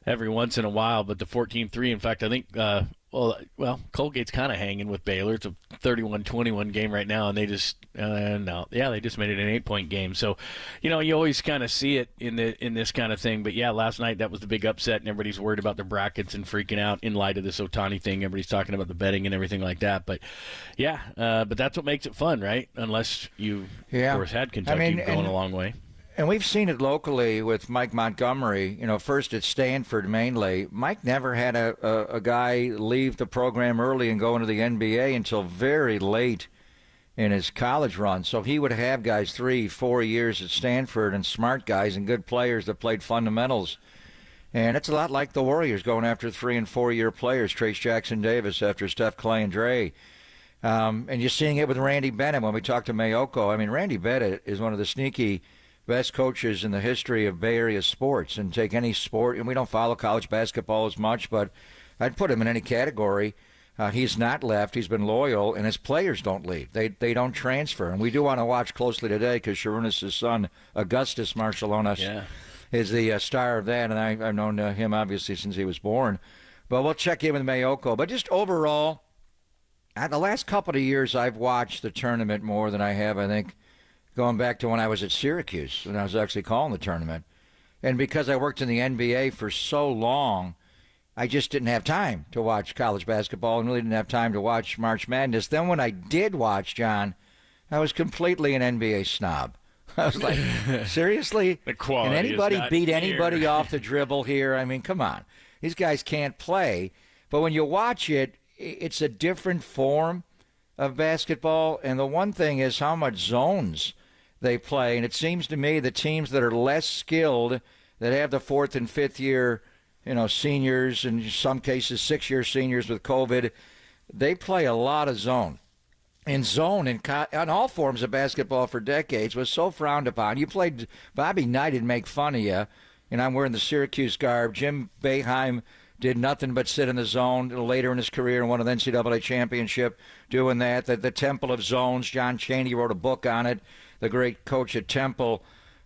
every once in a while. But the 14-3, in fact, I think, Colgate's kind of hanging with Baylor. It's a 31-21 game right now, and they just they just made it an 8-point game. So, you always kind of see it in this kind of thing. But yeah, last night that was the big upset, and everybody's worried about their brackets and freaking out in light of this Otani thing. Everybody's talking about the betting and everything like that. But yeah, but that's what makes it fun, right? Unless you, of course, had Kentucky going a long way. And we've seen it locally with Mike Montgomery, first at Stanford mainly. Mike never had a guy leave the program early and go into the NBA until very late in his college run. So he would have guys 3-4 years at Stanford and smart guys and good players that played fundamentals. And it's a lot like the Warriors going after 3- and 4-year players, Trace Jackson-Davis after Steph, Clay, and Dre. And you're seeing it with Randy Bennett when we talk to Mayoko. I mean, Randy Bennett is one of the sneaky best coaches in the history of Bay Area sports, and take any sport, and we don't follow college basketball as much, but I'd put him in any category. He's not left. He's been loyal, and his players don't leave. They don't transfer. And we do want to watch closely today because Sharunas' son, Augustus Marciulionis, is the star of that, and I've known him, obviously, since he was born. But we'll check in with Mayoko. But just overall, the last couple of years, I've watched the tournament more than I have, I think, going back to when I was at Syracuse, when I was actually calling the tournament. And because I worked in the NBA for so long, I just didn't have time to watch college basketball and really didn't have time to watch March Madness. Then when I did watch, John, I was completely an NBA snob. I was like, seriously? Can anybody beat anybody off the dribble here? I mean, come on. These guys can't play. But when you watch it, it's a different form of basketball. And the one thing is how much zones they play. And it seems to me the teams that are less skilled, that have the 4th and 5th year, seniors, and in some cases 6-year seniors with COVID, they play a lot of zone. And zone on all forms of basketball for decades was so frowned upon. You played, Bobby Knight would make fun of you, and I'm wearing the Syracuse garb. Jim Boeheim did nothing but sit in the zone later in his career and won an NCAA championship doing that. The Temple of Zones, John Chaney wrote a book on it, the great coach at Temple.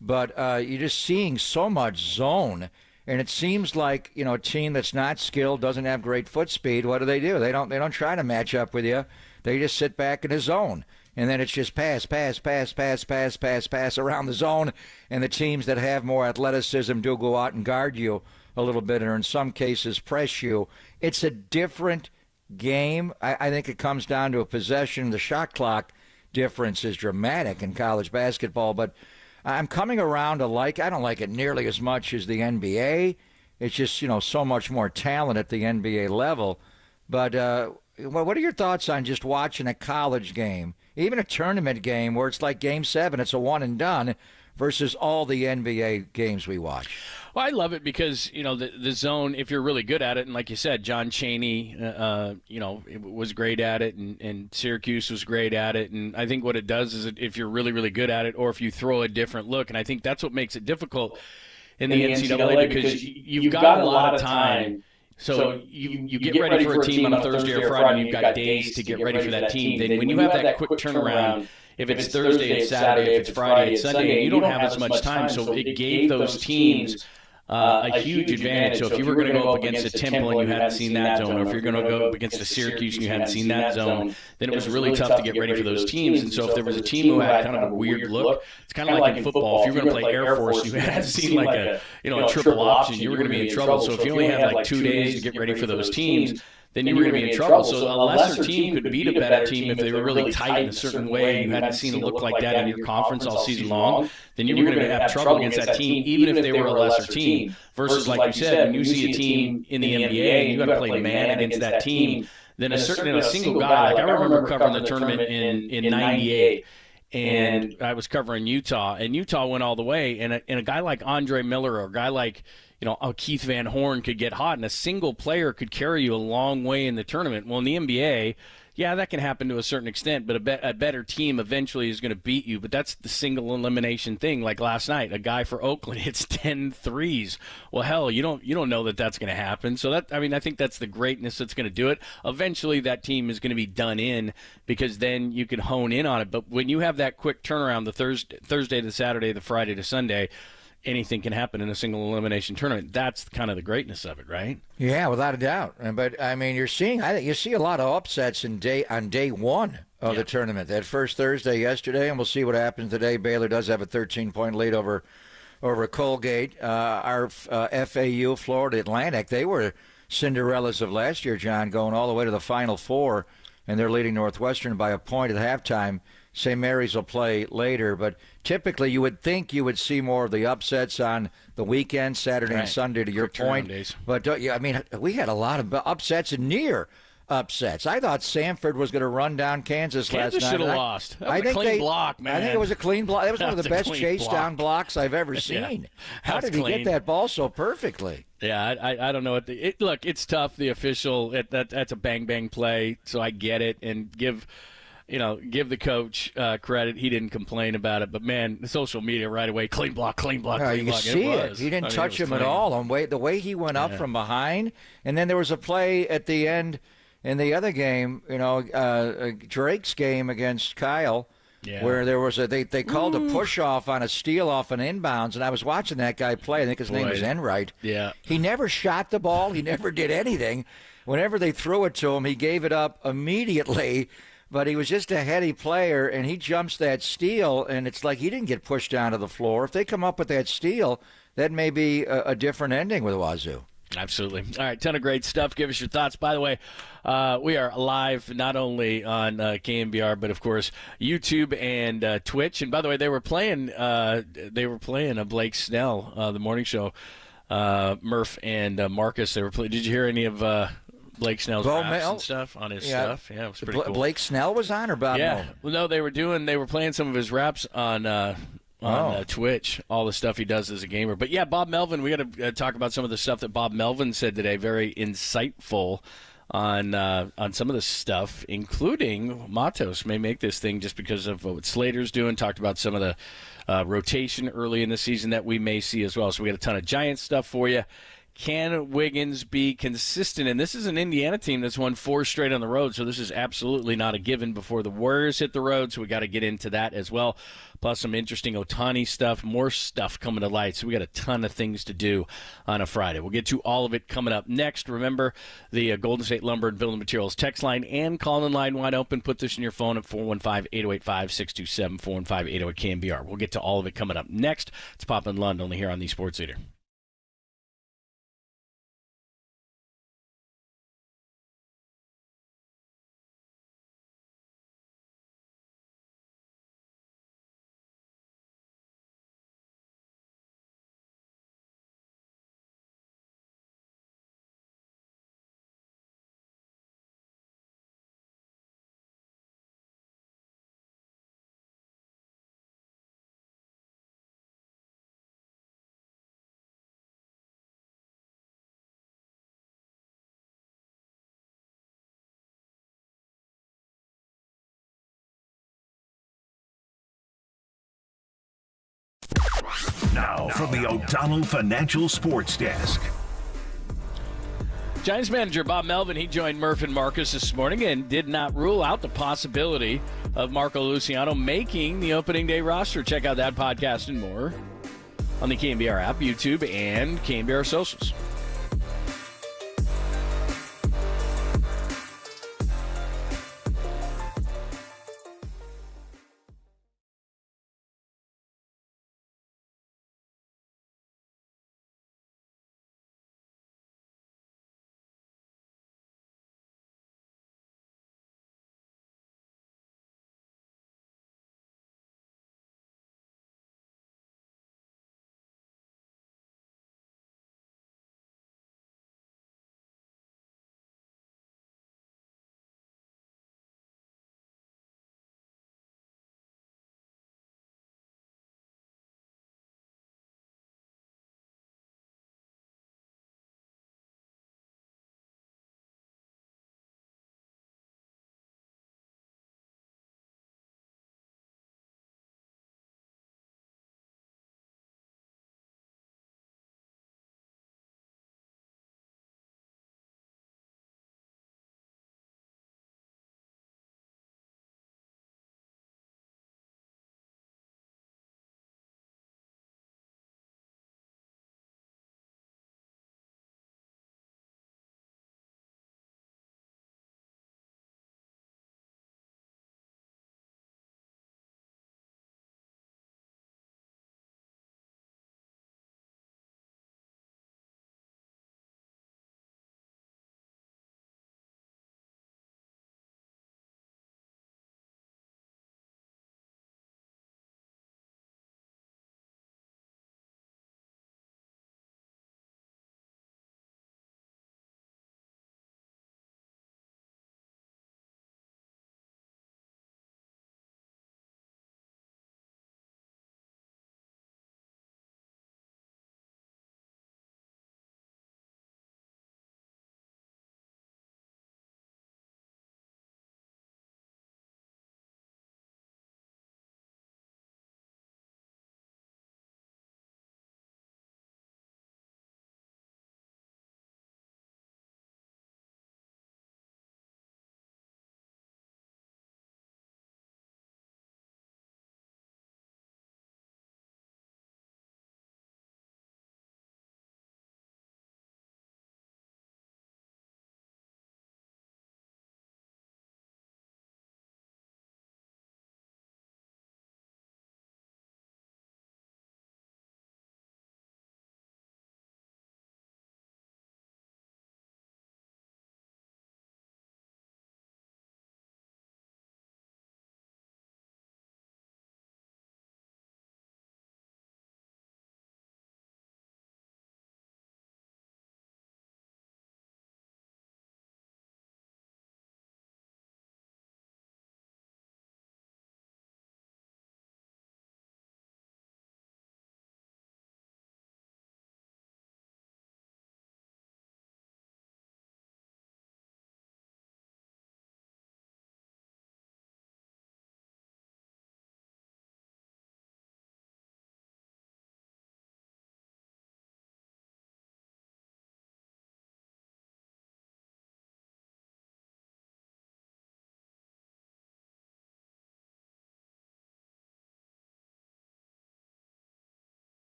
But you're just seeing so much zone, and it seems like, a team that's not skilled, doesn't have great foot speed. What do? They don't try to match up with you. They just sit back in the zone, and then it's just pass around the zone, and the teams that have more athleticism do go out and guard you a little bit, or in some cases press you. It's a different game. I think it comes down to a possession. The shot clock difference is dramatic in college basketball, but I'm coming around to I don't like it nearly as much as the NBA. It's just, so much more talent at the NBA level. But what are your thoughts on just watching a college game, even a tournament game where it's like Game 7, it's a one and done, versus all the NBA games we watch? Well, I love it because, the zone, if you're really good at it, and like you said, John Chaney, was great at it, and Syracuse was great at it. And I think what it does is if you're really, really good at it, or if you throw a different look, and I think that's what makes it difficult in the NCAA because you've got a lot of time. So you get ready for a team on a Thursday or Friday, and you've got days to get ready for that team. Then when you have that quick turnaround, if it's Thursday, it's Saturday, if it's Friday, it's Sunday, you don't have as much time. So it gave those teams a huge advantage. So if you were going to go up against a Temple and you hadn't seen that zone, or if you're going to go up against a Syracuse and you hadn't seen that zone, then it was really tough to get ready for those teams. And so if there was a team who had kind of a weird look, it's kind of like in football. If you're going to play Air Force, you hadn't seen like a triple option, you were going to be in trouble. So if you only had like 2 days to get ready for those teams, then you were going to be in trouble. So a lesser team could beat a better team if they were really tight in a certain way and you hadn't seen a look like that in your conference all season long. Then you were going to have trouble against that team, even if they were a lesser team. Versus, like you said, when you see a team in the NBA and you got to play man against that team, than a single guy. Like I remember covering the tournament in '98. And I was covering Utah, and Utah went all the way. And a guy like Andre Miller or a guy like, Keith Van Horn could get hot, and a single player could carry you a long way in the tournament. Well, in the NBA, yeah, that can happen to a certain extent, but a better team eventually is going to beat you. But that's the single elimination thing. Like last night, a guy for Oakland hits 10 threes. Well, hell, you don't know that that's going to happen. So I think that's the greatness that's going to do it. Eventually, that team is going to be done in because then you can hone in on it. But when you have that quick turnaround, the Thursday to Saturday, the Friday to Sunday, anything can happen in a single elimination tournament. That's kind of the greatness of it, right? Yeah, without a doubt. But I mean, you see a lot of upsets on day one of the tournament. That first Thursday yesterday, and we'll see what happens today. Baylor does have a 13-point lead over Colgate. Our FAU, Florida Atlantic, they were Cinderellas of last year, John, going all the way to the Final Four, and they're leading Northwestern by a point at halftime. St. Mary's will play later, but typically you would think you would see more of the upsets on the weekend, Saturday and Sunday, to your point. But we had a lot of upsets and near upsets. I thought Samford was going to run down Kansas last night. Kansas should have lost. That was a clean block, man. I think it was a clean block. That was one of the best chase-down blocks I've ever seen. Yeah, how did he get that ball so perfectly? Yeah, I don't know what look. It's tough. The official that's a bang play, so I get it, and give the coach credit. He didn't complain about it, but man, the social media right away, clean block. You can see it. He didn't touch him at all. The way he went up from behind, and then there was a play at the end in the other game. Drake's game against Kyle. Yeah. Where there was they called a push off on a steal off an inbounds, and I was watching that guy play. I think his name is Enright. Yeah, he never shot the ball. He never did anything. Whenever they threw it to him, he gave it up immediately. But he was just a heady player, and he jumps that steal, and it's like he didn't get pushed down to the floor. If they come up with that steal, that may be a different ending with Wazoo. Absolutely. All right, ton of great stuff. Give us your thoughts. By the way, we are live not only on KNBR, but of course YouTube and Twitch. And by the way, they were playing a Blake Snell, the morning show. Murph and Marcus. They were playing. Did you hear any of Blake Snell's raps and stuff on his stuff? Yeah, it was pretty cool. Blake Snell was on, or Bob Melvin? Well, no, they were playing some of his raps on Twitch, all the stuff he does as a gamer. But yeah, Bob Melvin, we got to talk about some of the stuff that Bob Melvin said today. Very insightful on some of the stuff, including Matos may make this thing just because of what Slater's doing. Talked about some of the rotation early in the season that we may see as well. So we got a ton of Giants stuff for you. Can Wiggins be consistent? And this is an Indiana team that's won 4 straight on the road, so this is absolutely not a given before the Warriors hit the road, so we got to get into that as well. Plus some interesting Otani stuff, more stuff coming to light. So we got a ton of things to do on a Friday. We'll get to all of it coming up next. Remember, the Golden State Lumber and Building Materials text line and call-in line wide open. Put this in your phone at 415-808-5627, 415-808-KNBR. We'll get to all of it coming up next. It's Pop and Lund, only here on the Sports Leader. Now, from the O'Donnell Financial Sports Desk. Giants manager Bob Melvin, he joined Murph and Marcus this morning and did not rule out the possibility of Marco Luciano making the opening day roster. Check out that podcast and more on the KNBR app, YouTube, and KNBR socials.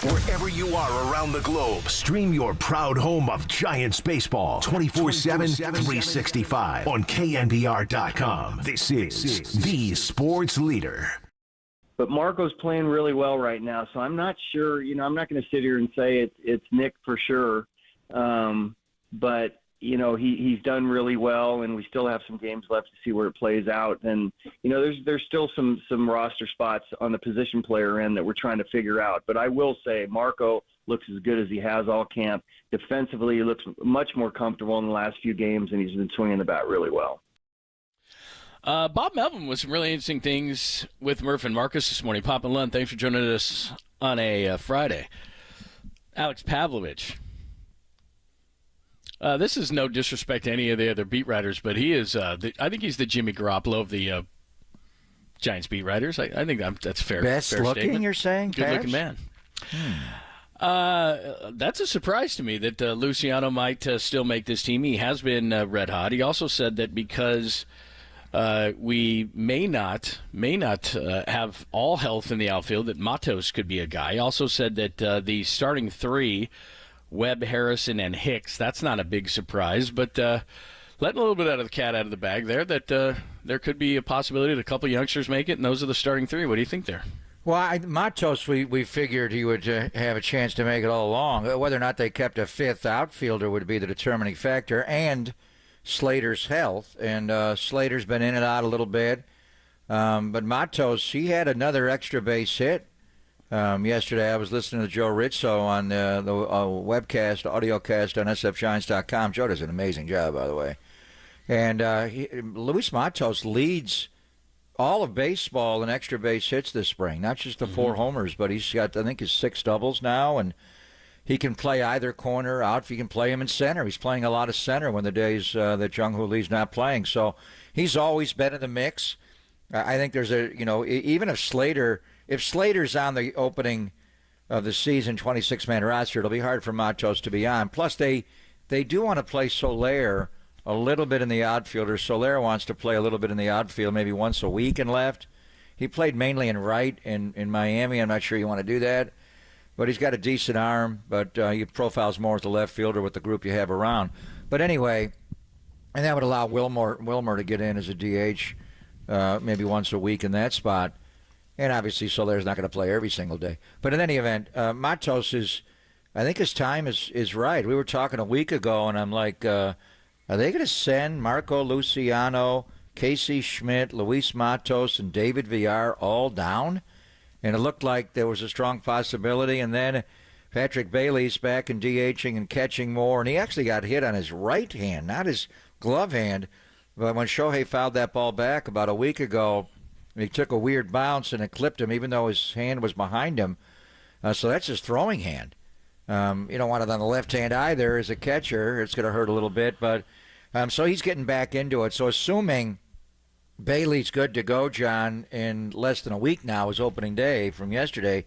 Wherever you are around the globe, stream your proud home of Giants baseball 24/7, 365 on KNBR.com. This is the sports leader. But Marco's playing really well right now, so I'm not sure. I'm not going to sit here and say it's Nick for sure. But he's done really well, and we still have some games left to see where it plays out. And there's still some roster spots on the position player end that we're trying to figure out. But I will say Marco looks as good as he has all camp. Defensively, he looks much more comfortable in the last few games, and he's been swinging the bat really well. Bob Melvin with some really interesting things with Murph and Marcus this morning. Pop and Lund, thanks for joining us on a Friday. Alex Pavlovich. This is no disrespect to any of the other beat writers, but he is. I think he's the Jimmy Garoppolo of the Giants beat writers. I think that's fair. Best fair looking, statement. You're saying? Good looking man. That's a surprise to me that Luciano might still make this team. He has been red hot. He also said that because we may not have all health in the outfield, that Matos could be a guy. He also said that the starting three, Webb, Harrison, and Hicks, that's not a big surprise, but letting a little bit out of the cat out of the bag there, that there could be a possibility that a couple youngsters make it, and those are the starting three. What do you think there? Well, Matos, we figured he would have a chance to make it all along. Whether or not they kept a fifth outfielder would be the determining factor, and Slater's health. And Slater's been in and out a little bit. But Matos, he had another extra base hit. Yesterday, I was listening to Joe Rizzo on the webcast, audiocast on sfgiants.com. Joe does an amazing job, by the way. And Luis Matos leads all of baseball in extra base hits this spring, not just the 4 homers, but he's got, I think, his 6 doubles now, and he can play either corner, out. He can play him in center. He's playing a lot of center when the days that Jung-Hoo Lee's not playing. So he's always been in the mix. I think there's even if Slater's on the opening of the season 26-man roster, it'll be hard for Matos to be on. Plus, they do want to play Soler a little bit in the outfield, or Soler wants to play a little bit in the outfield, maybe once a week in left. He played mainly in right in Miami. I'm not sure you want to do that. But he's got a decent arm, but he profiles more as the left fielder with the group you have around. But anyway, and that would allow Wilmer to get in as a DH maybe once a week in that spot. And obviously Soler's not going to play every single day. But in any event, Matos is, I think his time is right. We were talking a week ago, and I'm like, are they going to send Marco Luciano, Casey Schmidt, Luis Matos, and David Villar all down? And it looked like there was a strong possibility. And then Patrick Bailey's back in DHing and catching more. And he actually got hit on his right hand, not his glove hand. But when Shohei fouled that ball back about a week ago, he took a weird bounce and it clipped him, even though his hand was behind him. So that's his throwing hand. You don't want it on the left hand either as a catcher. It's going to hurt a little bit. But so he's getting back into it. So assuming Bailey's good to go, John, in less than a week now, is opening day from yesterday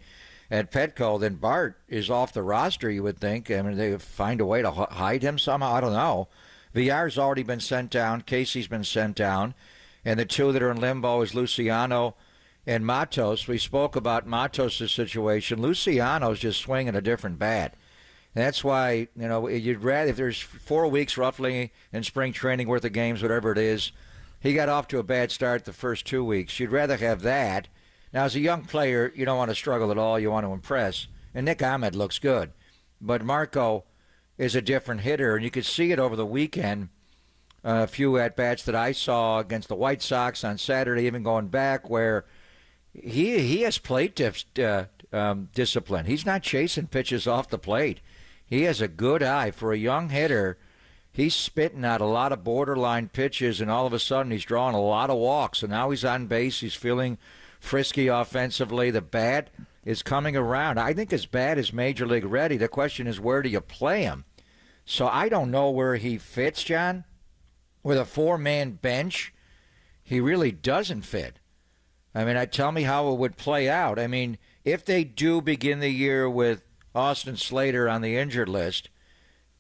at Petco, then Bart is off the roster, you would think. I mean, they find a way to hide him somehow. I don't know. Villar's already been sent down. Casey's been sent down. And the two that are in limbo is Luciano and Matos. We spoke about Matos' situation. Luciano's just swinging a different bat. And that's why, you'd rather, if there's 4 weeks roughly in spring training worth of games, whatever it is, he got off to a bad start the first 2 weeks. You'd rather have that. Now, as a young player, you don't want to struggle at all. You want to impress. And Nick Ahmed looks good. But Marco is a different hitter, and you could see it over the weekend. A few at-bats that I saw against the White Sox on Saturday, even going back, where he has plate discipline. He's not chasing pitches off the plate. He has a good eye. For a young hitter, he's spitting out a lot of borderline pitches, and all of a sudden he's drawing a lot of walks, and now he's on base. He's feeling frisky offensively. The bat is coming around. I think his bat is Major League ready. The question is, where do you play him? So I don't know where he fits, John. With a 4-man bench, he really doesn't fit. I mean, tell me how it would play out. I mean, if they do begin the year with Austin Slater on the injured list,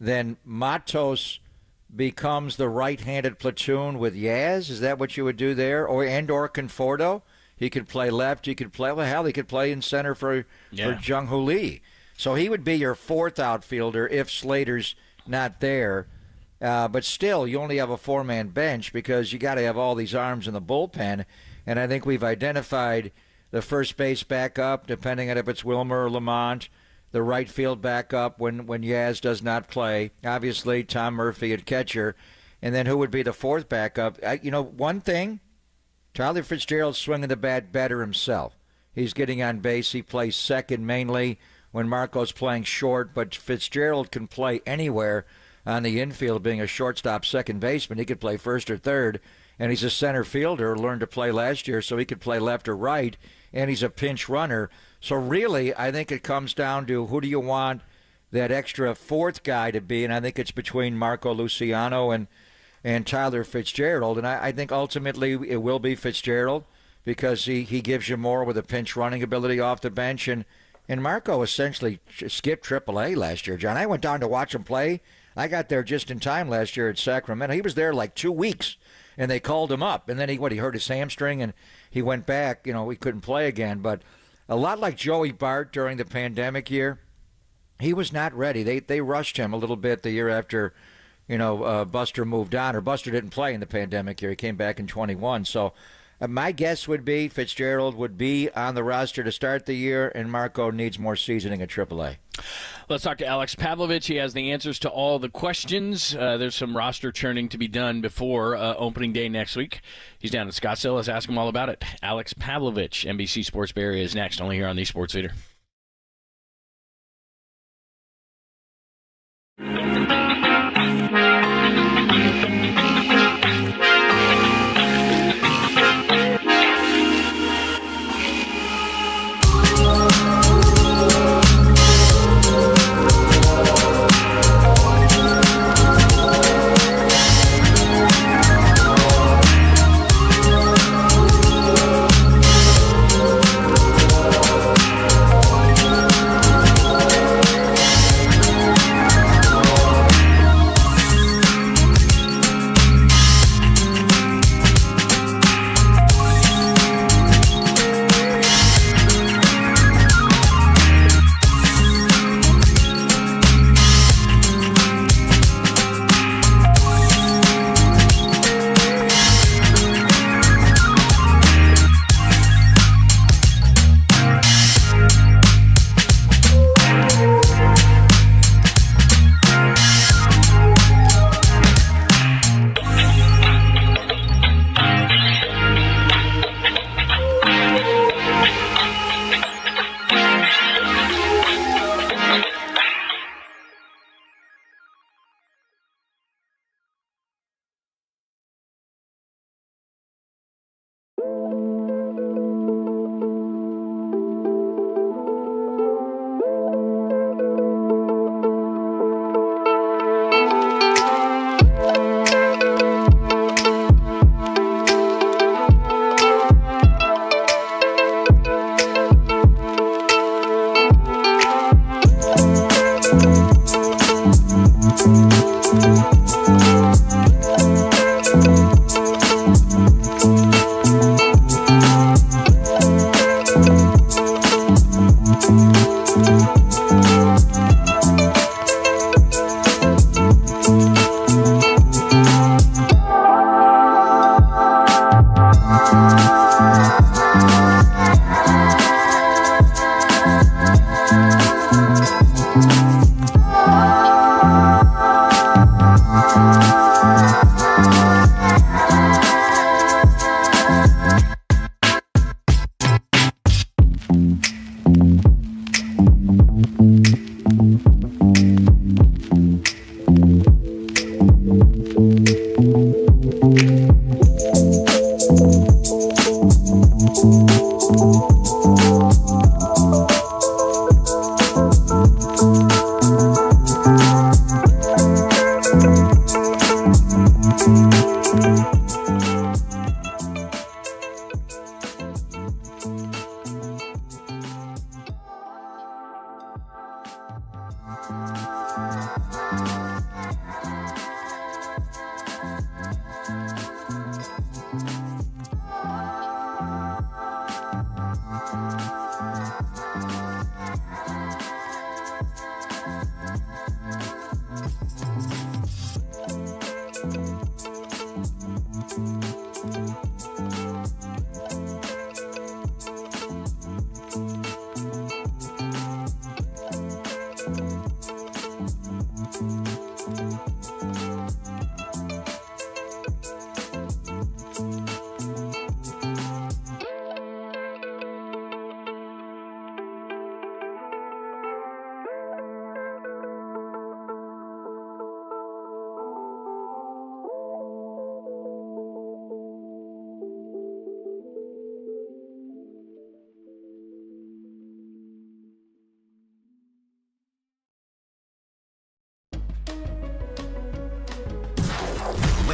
then Matos becomes the right-handed platoon with Yaz? Is that what you would do there? Or Conforto? He could play left. He could play, he could play in center for Jung-Hoo Lee. So he would be your fourth outfielder if Slater's not there. But still, you only have a four-man bench because you got to have all these arms in the bullpen. And I think we've identified the first base backup, depending on if it's Wilmer or Lamont, the right field backup when Yaz does not play. Obviously, Tom Murphy at catcher. And then who would be the fourth backup? One thing, Tyler Fitzgerald's swinging the bat better himself. He's getting on base. He plays second mainly when Marco's playing short, but Fitzgerald can play anywhere on the infield, being a shortstop second baseman. He could play first or third, and he's a center fielder, learned to play last year, so he could play left or right, and he's a pinch runner. So really, I think it comes down to who do you want that extra fourth guy to be, and I think it's between Marco Luciano and Tyler Fitzgerald, and I think ultimately it will be Fitzgerald because he gives you more with a pinch running ability off the bench, and Marco essentially skipped AAA last year, John. I went down to watch him play. I got there just in time last year at Sacramento. He was there like 2 weeks, and they called him up, and then he hurt his hamstring, and he went back. He couldn't play again, but a lot like Joey Bart during the pandemic year, he was not ready. They rushed him a little bit the year after, Buster moved on, or Buster didn't play in the pandemic year. He came back in 21. So my guess would be Fitzgerald would be on the roster to start the year, and Marco needs more seasoning at AAA. Let's talk to Alex Pavlovich. He has the answers to all the questions. There's some roster churning to be done before opening day next week. He's down in Scottsdale. Let's ask him all about it. Alex Pavlovich, NBC Sports Bay Area, is next, only here on the Sports Leader.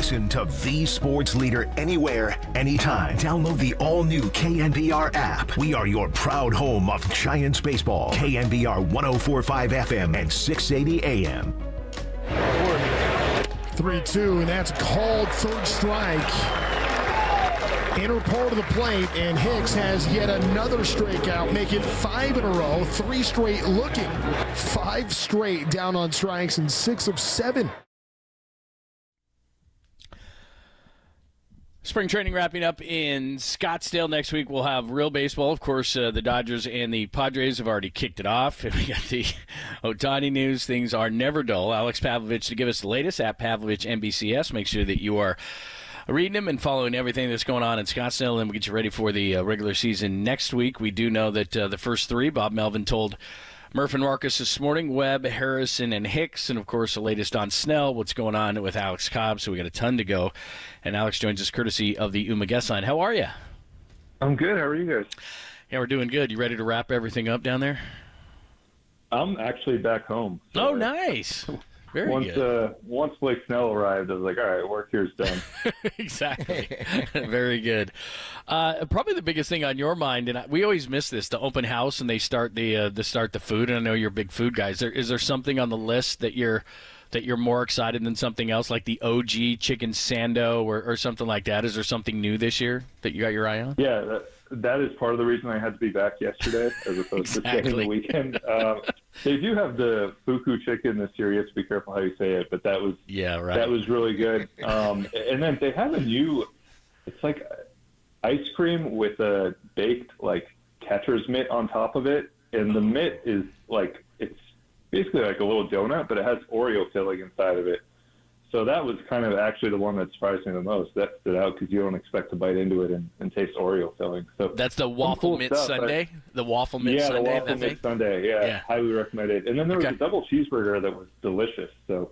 Listen to the sports leader anywhere, anytime. Download the all-new KNBR app. We are your proud home of Giants baseball. KNBR 104.5 FM and 680 AM. 3-2, and that's called third strike. Inner part of the plate, and Hicks has yet another strikeout, make it 5 in a row, 3 straight looking, 5 straight down on strikes, and 6 of 7. Spring training wrapping up in Scottsdale. Next week we'll have real baseball. Of course, the Dodgers and the Padres have already kicked it off. We got the Otani news. Things are never dull. Alex Pavlovich to give us the latest at Pavlovich NBCS. Make sure that you are reading them and following everything that's going on in Scottsdale, and we'll get you ready for the regular season next week. We do know that the first 3, Bob Melvin told Murph and Marcus this morning, Webb, Harrison, and Hicks, and, of course, the latest on Snell, what's going on with Alex Cobb, so we got a ton to go. And Alex joins us courtesy of the UMA guest line. How are you? I'm good. How are you guys? Yeah, we're doing good. You ready to wrap everything up down there? I'm actually back home. So nice. Very good. Once Blake Snell arrived, I was like, all right, work here's done. Exactly. Very good. Probably the biggest thing on your mind, and we always miss this, the open house, and they start the food. And I know you're big food guys. Is there something on the list that you're more excited than something else, like the OG chicken sando or something like that? Is there something new this year that you got your eye on? Yeah, that is part of the reason I had to be back yesterday as opposed to staying the weekend. They do have the fuku chicken this year. You have to be careful how you say it, but that was that was really good. And then they have a new, it's like ice cream with a baked like catcher's mitt on top of it, and the mitt is like it's basically like a little donut, but it has Oreo filling inside of it. So that was kind of actually the one that surprised me the most. That stood out because you don't expect to bite into it and taste Oreo filling. So that's the waffle mint sundae. The waffle mint sundae. Yeah, the waffle mint sundae. Yeah, highly recommended. And then there was a double cheeseburger that was delicious. So,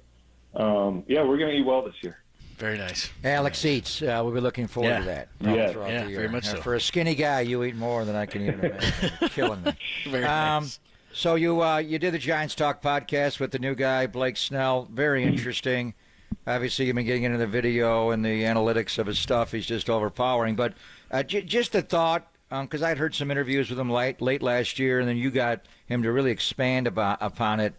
yeah, we're gonna eat well this year. Very nice. Alex eats. We'll be looking forward to that. Very much so. For a skinny guy, you eat more than I can even imagine. Killing me. Very nice. So you did the Giants Talk podcast with the new guy, Blake Snell. Very interesting. Obviously, you've been getting into the video and the analytics of his stuff. He's just overpowering. But just a thought, because I'd heard some interviews with him late last year, and then you got him to really expand upon it,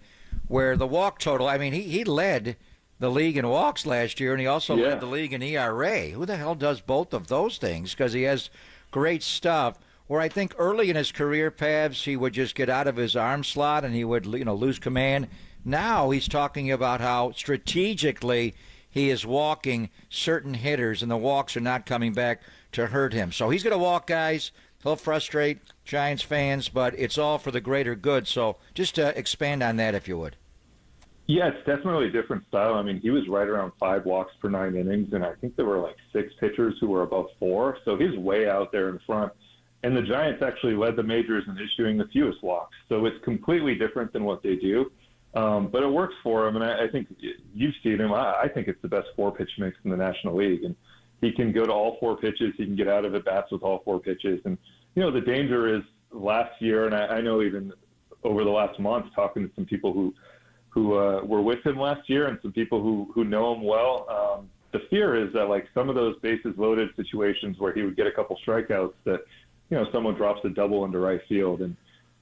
where the walk total, I mean, he led the league in walks last year, and he also led the league in ERA. Who the hell does both of those things? Because he has great stuff. Where I think early in his career, Pavs, he would just get out of his arm slot and he would lose command. Now he's talking about how strategically he is walking certain hitters, and the walks are not coming back to hurt him. So he's going to walk guys. He'll frustrate Giants fans, but it's all for the greater good. So just expand on that, if you would. Yeah, it's definitely a different style. I mean, he was right around 5 walks per 9 innings, and I think there were like 6 pitchers who were above 4. So he's way out there in front. And the Giants actually led the majors in issuing the fewest walks. So it's completely different than what they do. But it works for him, and I think you've seen him. I think it's the best 4-pitch mix in the National League. And he can go to all 4 pitches. He can get out of at bats with all 4 pitches. And, the danger is last year, and I know even over the last month, talking to some people who were with him last year and some people who know him well, the fear is that, like, some of those bases loaded situations where he would get a couple strikeouts that, someone drops a double into right field, and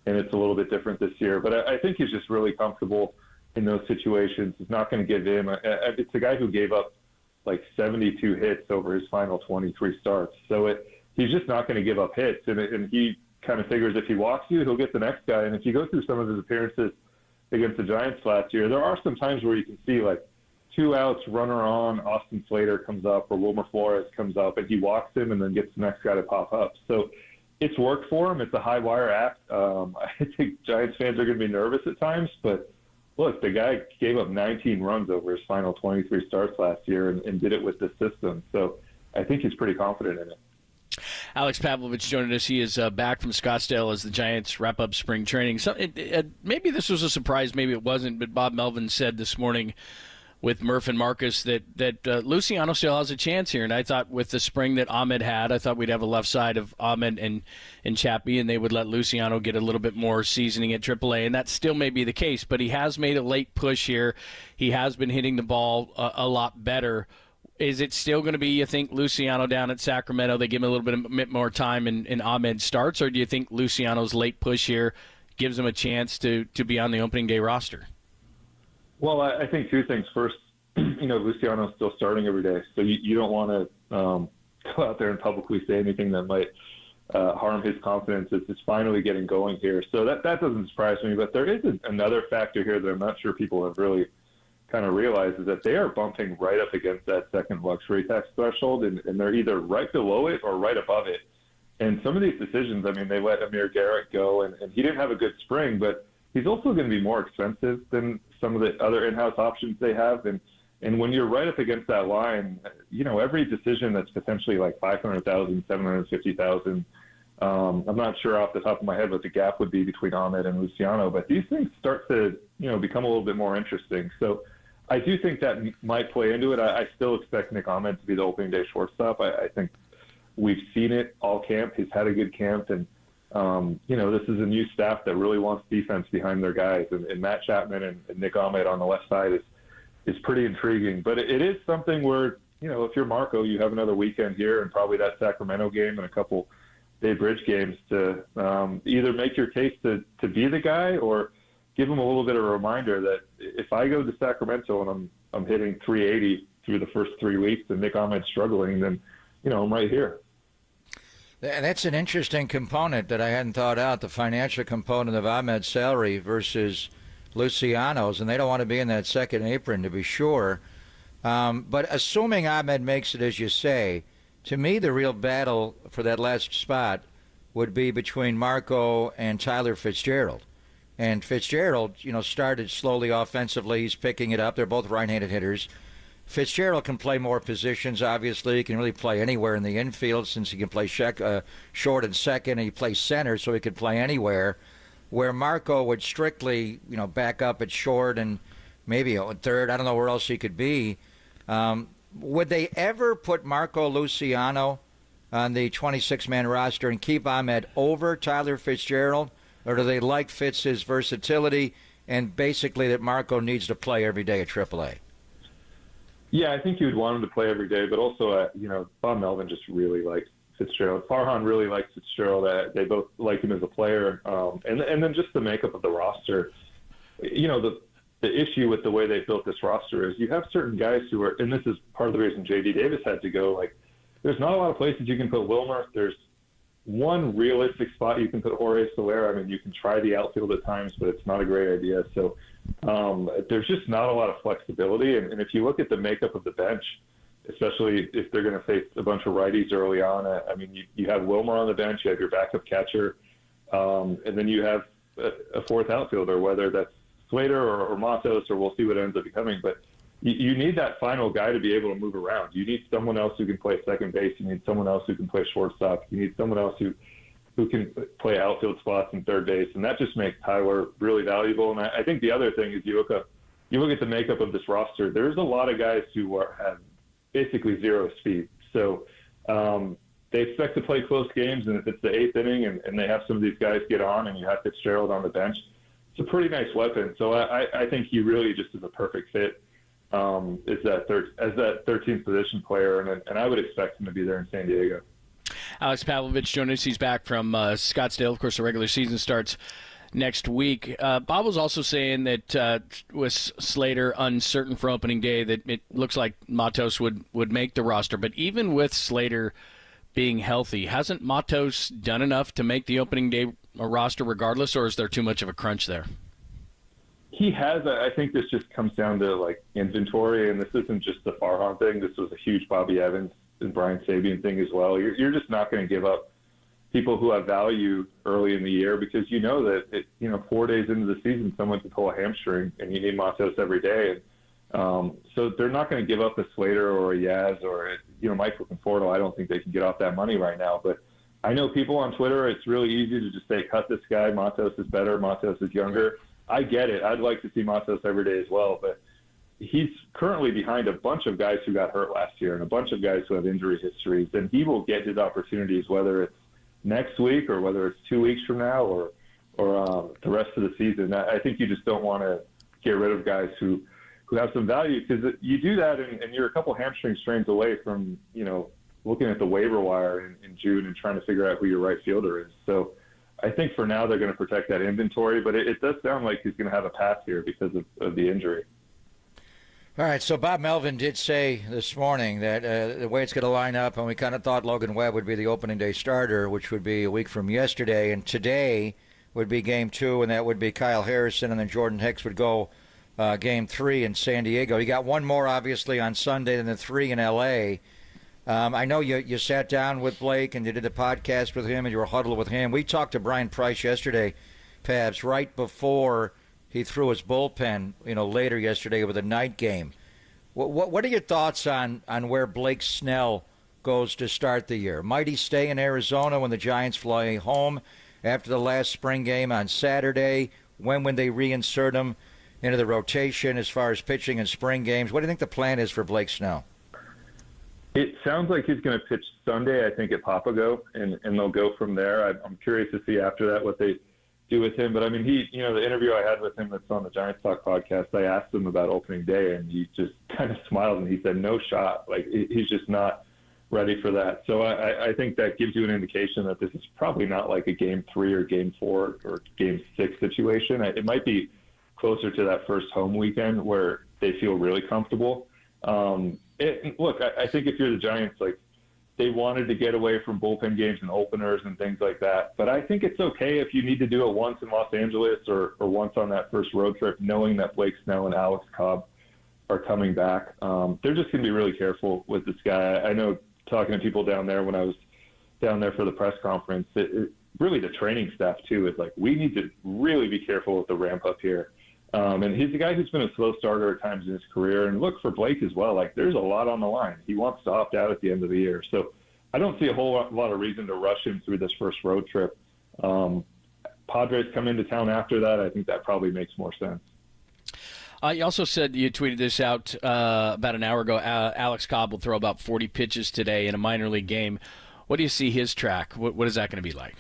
it's a little bit different this year. But I think he's just really comfortable in those situations. He's not going to give in. It's a guy who gave up like 72 hits over his final 23 starts. So he's just not going to give up hits. And he kind of figures if he walks you, he'll get the next guy. And if you go through some of his appearances against the Giants last year, there are some times where you can see like 2 outs, runner on, Austin Slater comes up or Wilmer Flores comes up, and he walks him and then gets the next guy to pop up. So it's worked for him. It's a high-wire act. I think Giants fans are going to be nervous at times, but look, the guy gave up 19 runs over his final 23 starts last year and did it with the system. So I think he's pretty confident in it. Alex Pavlovich joining us. He is back from Scottsdale as the Giants wrap up spring training. So maybe this was a surprise, maybe it wasn't, but Bob Melvin said this morning with Murph and Marcus that Luciano still has a chance here. And I thought with the spring that Ahmed had, I thought we'd have a left side of Ahmed and Chappie, and they would let Luciano get a little bit more seasoning at AAA, and that still may be the case. But he has made a late push here. He has been hitting the ball a lot better. Is it still going to be, you think, Luciano down at Sacramento? They give him a little bit more time and Ahmed starts, or do you think Luciano's late push here gives him a chance to be on the opening day roster? Well, I think two things. First, Luciano's still starting every day, so you don't want to go out there and publicly say anything that might harm his confidence. It's finally getting going here. So that doesn't surprise me, but there is another factor here that I'm not sure people have really kind of realized, is that they are bumping right up against that second luxury tax threshold, and they're either right below it or right above it. And some of these decisions, I mean, they let Amir Garrett go, and he didn't have a good spring, but he's also going to be more expensive than some of the other in-house options they have. And when you're right up against that line, every decision that's potentially like $500,000, $750,000, I'm not sure off the top of my head what the gap would be between Ahmed and Luciano, but these things start to, become a little bit more interesting. So I do think that might play into it. I still expect Nick Ahmed to be the opening day shortstop. I think we've seen it all camp. He's had a good camp, and this is a new staff that really wants defense behind their guys. And Matt Chapman and Nick Ahmed on the left side is pretty intriguing. But it is something where, if you're Marco, you have another weekend here and probably that Sacramento game and a couple Bay Bridge games to either make your case to be the guy, or give him a little bit of a reminder that if I go to Sacramento and I'm hitting 380 through the first 3 weeks and Nick Ahmed's struggling, then, I'm right here. That's an interesting component that I hadn't thought out, the financial component of Ahmed's salary versus Luciano's, and they don't want to be in that second apron, to be sure. But assuming Ahmed makes it, as you say, to me the real battle for that last spot would be between Marco and Tyler Fitzgerald. And Fitzgerald, started slowly offensively. He's picking it up. They're both right-handed hitters. Fitzgerald can play more positions, obviously. He can really play anywhere in the infield since he can play short and second, and he plays center, so he could play anywhere. Where Marco would strictly, back up at short and maybe at third. I don't know where else he could be. Would they ever put Marco Luciano on the 26-man roster and keep Ahmed over Tyler Fitzgerald? Or do they like Fitz's versatility and basically that Marco needs to play every day at AAA? Yeah, I think you would want him to play every day, but also, Bob Melvin just really likes Fitzgerald. Farhan really likes Fitzgerald. They both like him as a player. And then just the makeup of the roster. The issue with the way they built this roster is you have certain guys who are, and this is part of the reason J.D. Davis had to go, there's not a lot of places you can put Wilmer. There's one realistic spot you can put Jorge Soler. I mean, you can try the outfield at times, but it's not a great idea. So there's just not a lot of flexibility. And if you look at the makeup of the bench, especially if they're going to face a bunch of righties early on, I mean, you have Wilmer on the bench, you have your backup catcher, and then you have a fourth outfielder, whether that's Slater or Matos, or we'll see what ends up becoming. But you need that final guy to be able to move around. You need someone else who can play second base. You need someone else who can play shortstop. You need someone else who can play outfield spots and third base. And that just makes Tyler really valuable. And I think the other thing is you look at the makeup of this roster, there's a lot of guys who have basically zero speed. So they expect to play close games. And if it's the eighth inning and they have some of these guys get on and you have Fitzgerald on the bench, it's a pretty nice weapon. So I think he really just is a perfect fit. As that 13th position player, and I would expect him to be there in San Diego. Alex Pavlovich joined us. He's back from Scottsdale. Of course, the regular season starts next week. Bob was also saying that with Slater uncertain for opening day, that it looks like Matos would make the roster. But even with Slater being healthy, hasn't Matos done enough to make the opening day roster regardless, or is there too much of a crunch there? He has. I think this just comes down to inventory, and this isn't just the Farhan thing. This was a huge Bobby Evans and Brian Sabian thing as well. You're just not going to give up people who have value early in the year because you know that 4 days into the season someone can pull a hamstring and you need Matos every day. And so they're not going to give up a Slater or a Yaz or Michael Conforto. I don't think they can get off that money right now. But I know people on Twitter, it's really easy to just say, cut this guy. Matos is better. Matos is younger. I get it. I'd like to see Matos every day as well, but he's currently behind a bunch of guys who got hurt last year and a bunch of guys who have injury histories, and he will get his opportunities, whether it's next week or whether it's 2 weeks from now or the rest of the season. I think you just don't want to get rid of guys who who have some value, because you do that and you're a couple hamstring strains away from, looking at the waiver wire in June and trying to figure out who your right fielder is. So I think for now they're going to protect that inventory, but it does sound like he's going to have a pass here because of the injury. All right, so Bob Melvin did say this morning that the way it's going to line up, and we kind of thought Logan Webb would be the opening day starter, which would be a week from yesterday, and today would be game 2, and that would be Kyle Harrison, and then Jordan Hicks would go game 3 in San Diego. You got one more, obviously, on Sunday, and then 3 in L.A. I know you sat down with Blake and you did a podcast with him and you were huddled with him. We talked to Brian Price yesterday, Pabs, right before he threw his bullpen, later yesterday with a night game. What are your thoughts on where Blake Snell goes to start the year? Might he stay in Arizona when the Giants fly home after the last spring game on Saturday? When they reinsert him into the rotation as far as pitching in spring games? What do you think the plan is for Blake Snell? It sounds like he's going to pitch Sunday, I think, at Papago, and they'll go from there. I'm curious to see after that what they do with him. But, I mean, the interview I had with him that's on the Giants Talk podcast, I asked him about opening day, and he just kind of smiled, and he said, no shot. Like, he's just not ready for that. So I think that gives you an indication that this is probably not like a Game 3 or Game 4 or Game 6 situation. It might be closer to that first home weekend where they feel really comfortable. Look, I think if you're the Giants, like, they wanted to get away from bullpen games and openers and things like that. But I think it's okay if you need to do it once in Los Angeles or once on that first road trip, knowing that Blake Snell and Alex Cobb are coming back. They're just going to be really careful with this guy. I know talking to people down there when I was down there for the press conference, really the training staff, too, is like, we need to really be careful with the ramp up here. And he's a guy who's been a slow starter at times in his career. And look, for Blake as well, like, there's a lot on the line. He wants to opt out at the end of the year. So I don't see a whole lot of reason to rush him through this first road trip. Padres come into town after that. I think that probably makes more sense. You also said, you tweeted this out about an hour ago, Alex Cobb will throw about 40 pitches today in a minor league game. What do you see his track? What is that going to be like?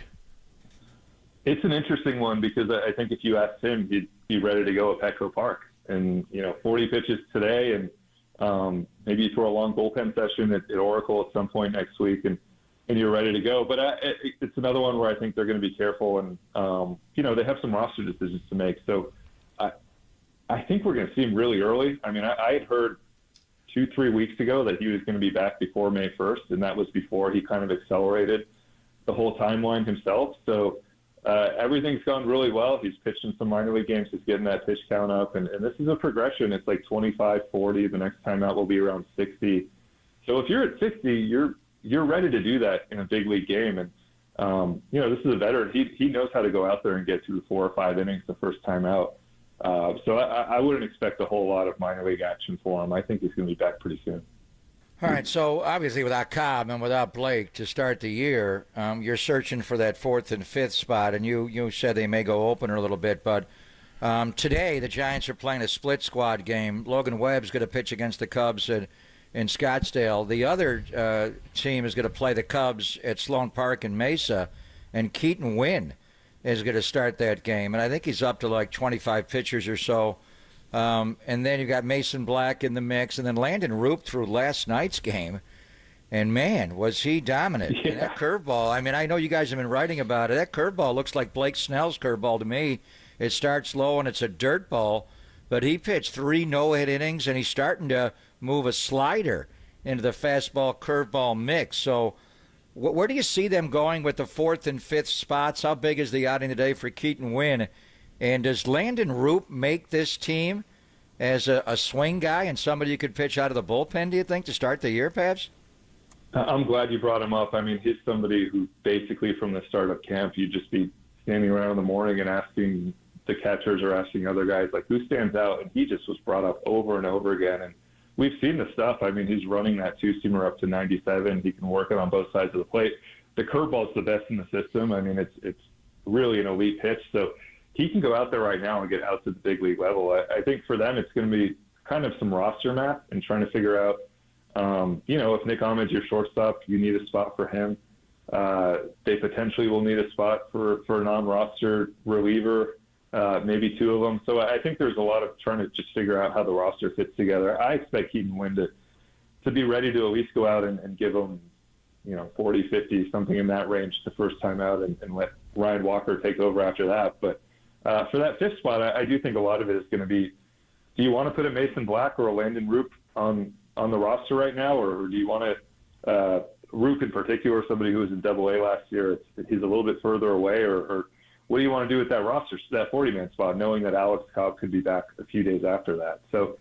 It's an interesting one because I think if you asked him, he'd be ready to go at Petco Park. And, 40 pitches today, and maybe you throw a long bullpen session at Oracle at some point next week, and you're ready to go. But it's another one where I think they're going to be careful, and, they have some roster decisions to make. So I think we're going to see him really early. I mean, I had heard 2-3 weeks ago that he was going to be back before May 1st, and that was before he kind of accelerated the whole timeline himself. So everything's gone really well. He's pitched in some minor league games. He's getting that pitch count up, and this is a progression. It's like 25, 40. The next time out will be around 60. So if you're at 60, you're ready to do that in a big league game. And this is a veteran. He knows how to go out there and get through 4 or 5 innings the first time out. So I wouldn't expect a whole lot of minor league action for him. I think he's going to be back pretty soon. All right, so obviously without Cobb and without Blake to start the year, you're searching for that 4th and 5th spot, and you said they may go opener a little bit, but today the Giants are playing a split squad game. Logan Webb's going to pitch against the Cubs in Scottsdale. The other team is going to play the Cubs at Sloan Park in Mesa, and Keaton Winn is going to start that game, and I think he's up to like 25 pitchers or so. And then you got Mason Black in the mix, and then Landon Roop through last night's game, and man, was he dominant. Yeah. And that curveball, I mean, I know you guys have been writing about it. That curveball looks like Blake Snell's curveball to me. It starts low and it's a dirt ball, but he pitched 3 no-hit innings, and he's starting to move a slider into the fastball curveball mix. So where do you see them going with the 4th and 5th spots? How big is the outing today for Keaton Winn? And does Landon Roop make this team as a swing guy and somebody you could pitch out of the bullpen, do you think, to start the year, Pabs? I'm glad you brought him up. I mean, he's somebody who basically from the start of camp, you'd just be standing around in the morning and asking the catchers or asking other guys, like, who stands out? And he just was brought up over and over again. And we've seen the stuff. I mean, he's running that 2-seamer up to 97. He can work it on both sides of the plate. The curveball's the best in the system. I mean, it's really an elite pitch. So he can go out there right now and get out to the big league level. I think for them it's going to be kind of some roster math and trying to figure out, if Nick Ahmed's your shortstop, you need a spot for him. They potentially will need a spot for a non-roster reliever. maybe 2 of them. So I think there's a lot of trying to just figure out how the roster fits together. I expect Keaton Wynn to be ready to at least go out and give them, 40, 50, something in that range the first time out, and let Ryan Walker take over after that. But for that 5th spot, I do think a lot of it is going to be, do you want to put a Mason Black or a Landon Roop on the roster right now, or do you want to Roop in particular, somebody who was in Double-A last year, he's a little bit further away, or what do you want to do with that roster, that 40-man spot, knowing that Alex Cobb could be back a few days after that? So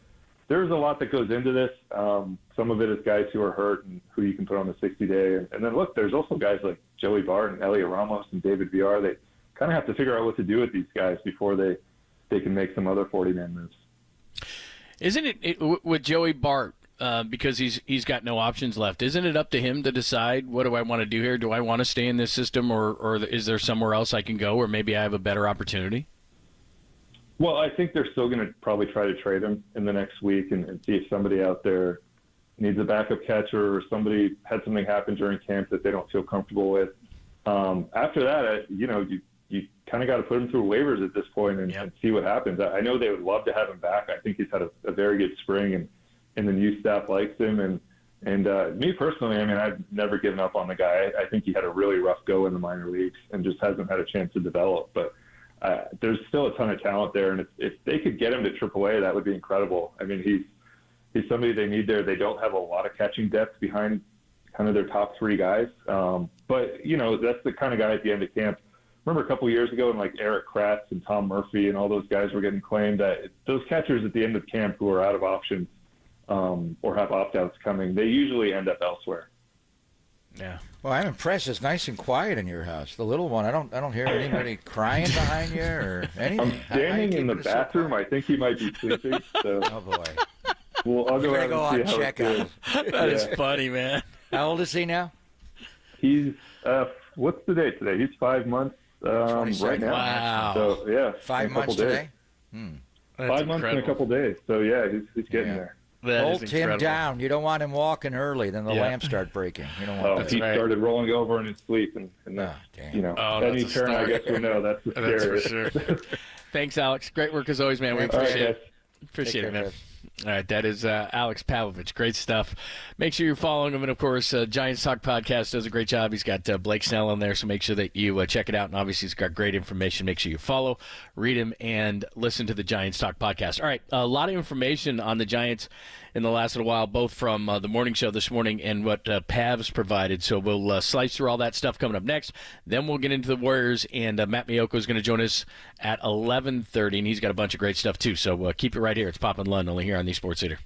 there's a lot that goes into this. Some of it is guys who are hurt and who you can put on the 60-day. And then, look, there's also guys like Joey Bart and Elliot Ramos and David Villar. They kind of have to figure out what to do with these guys before they can make some other 40-man moves. Isn't it with Joey Bart, because he's got no options left, isn't it up to him to decide, what do I want to do here? Do I want to stay in this system, or is there somewhere else I can go, or maybe I have a better opportunity? Well, I think they're still going to probably try to trade him in the next week and see if somebody out there needs a backup catcher, or somebody had something happen during camp that they don't feel comfortable with. After that, you kind of got to put him through waivers at this point and see what happens. I know they would love to have him back. I think he's had a very good spring, and the new staff likes him. And me personally, I've never given up on the guy. I think he had a really rough go in the minor leagues and just hasn't had a chance to develop. But there's still a ton of talent there, and if they could get him to AAA, that would be incredible. He's somebody they need there. They don't have a lot of catching depth behind kind of their top 3 guys. But that's the kind of guy at the end of camp. Remember a couple of years ago, when like Eric Kratz and Tom Murphy and all those guys were getting claimed, that those catchers at the end of camp who are out of options or have opt-outs coming, they usually end up elsewhere. Yeah. Well, I'm impressed. It's nice and quiet in your house. The little one, I don't hear anybody crying behind you or anything. I'm standing in the bathroom. I think he might be sleeping. So. Oh boy. I'll go out and see how check out. That is funny, man. How old is he now? He's what's the date today? He's 5 months right now. Wow. So yeah, 5 months today. 5 months in a couple days. So yeah, he's getting there. Hold him down. You don't want him walking early, then the lamps start breaking. You don't want that. He started rolling over in his sleep, and any parent I guess would know that's the scariest. That's for sure. Thanks, Alex. Great work as always, man. We appreciate it. Appreciate it, man. All right, that is Alex Pavlovich. Great stuff. Make sure you're following him. And, of course, Giants Talk Podcast does a great job. He's got Blake Snell on there, so make sure that you check it out. And, obviously, he's got great information. Make sure you follow, read him, and listen to the Giants Talk Podcast. All right, a lot of information on the Giants in the last little while, both from the morning show this morning and what Pavs provided. So we'll slice through all that stuff coming up next. Then we'll get into the Warriors, and Matt Miyoko is going to join us at 11:30, and he's got a bunch of great stuff, too. So keep it right here. It's Pop and Lund, only here on the Sports Leader.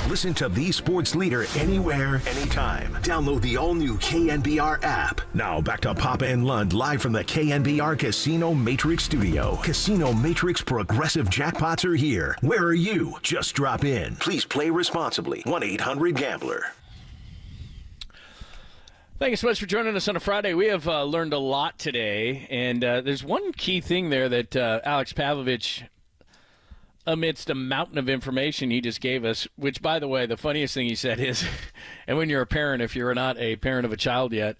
Listen to the sports leader anywhere, anytime. Download the all-new KNBR app. Now back to Papa and Lund live from the KNBR Casino Matrix Studio. Casino Matrix Progressive Jackpots are here. Where are you? Just drop in. Please play responsibly. 1-800-GAMBLER. Thank you so much for joining us on a Friday. We have learned a lot today, and there's one key thing there that Alex Pavlovich, amidst a mountain of information he just gave us, which, by the way, the funniest thing he said is, and when you're a parent, if you're not a parent of a child yet,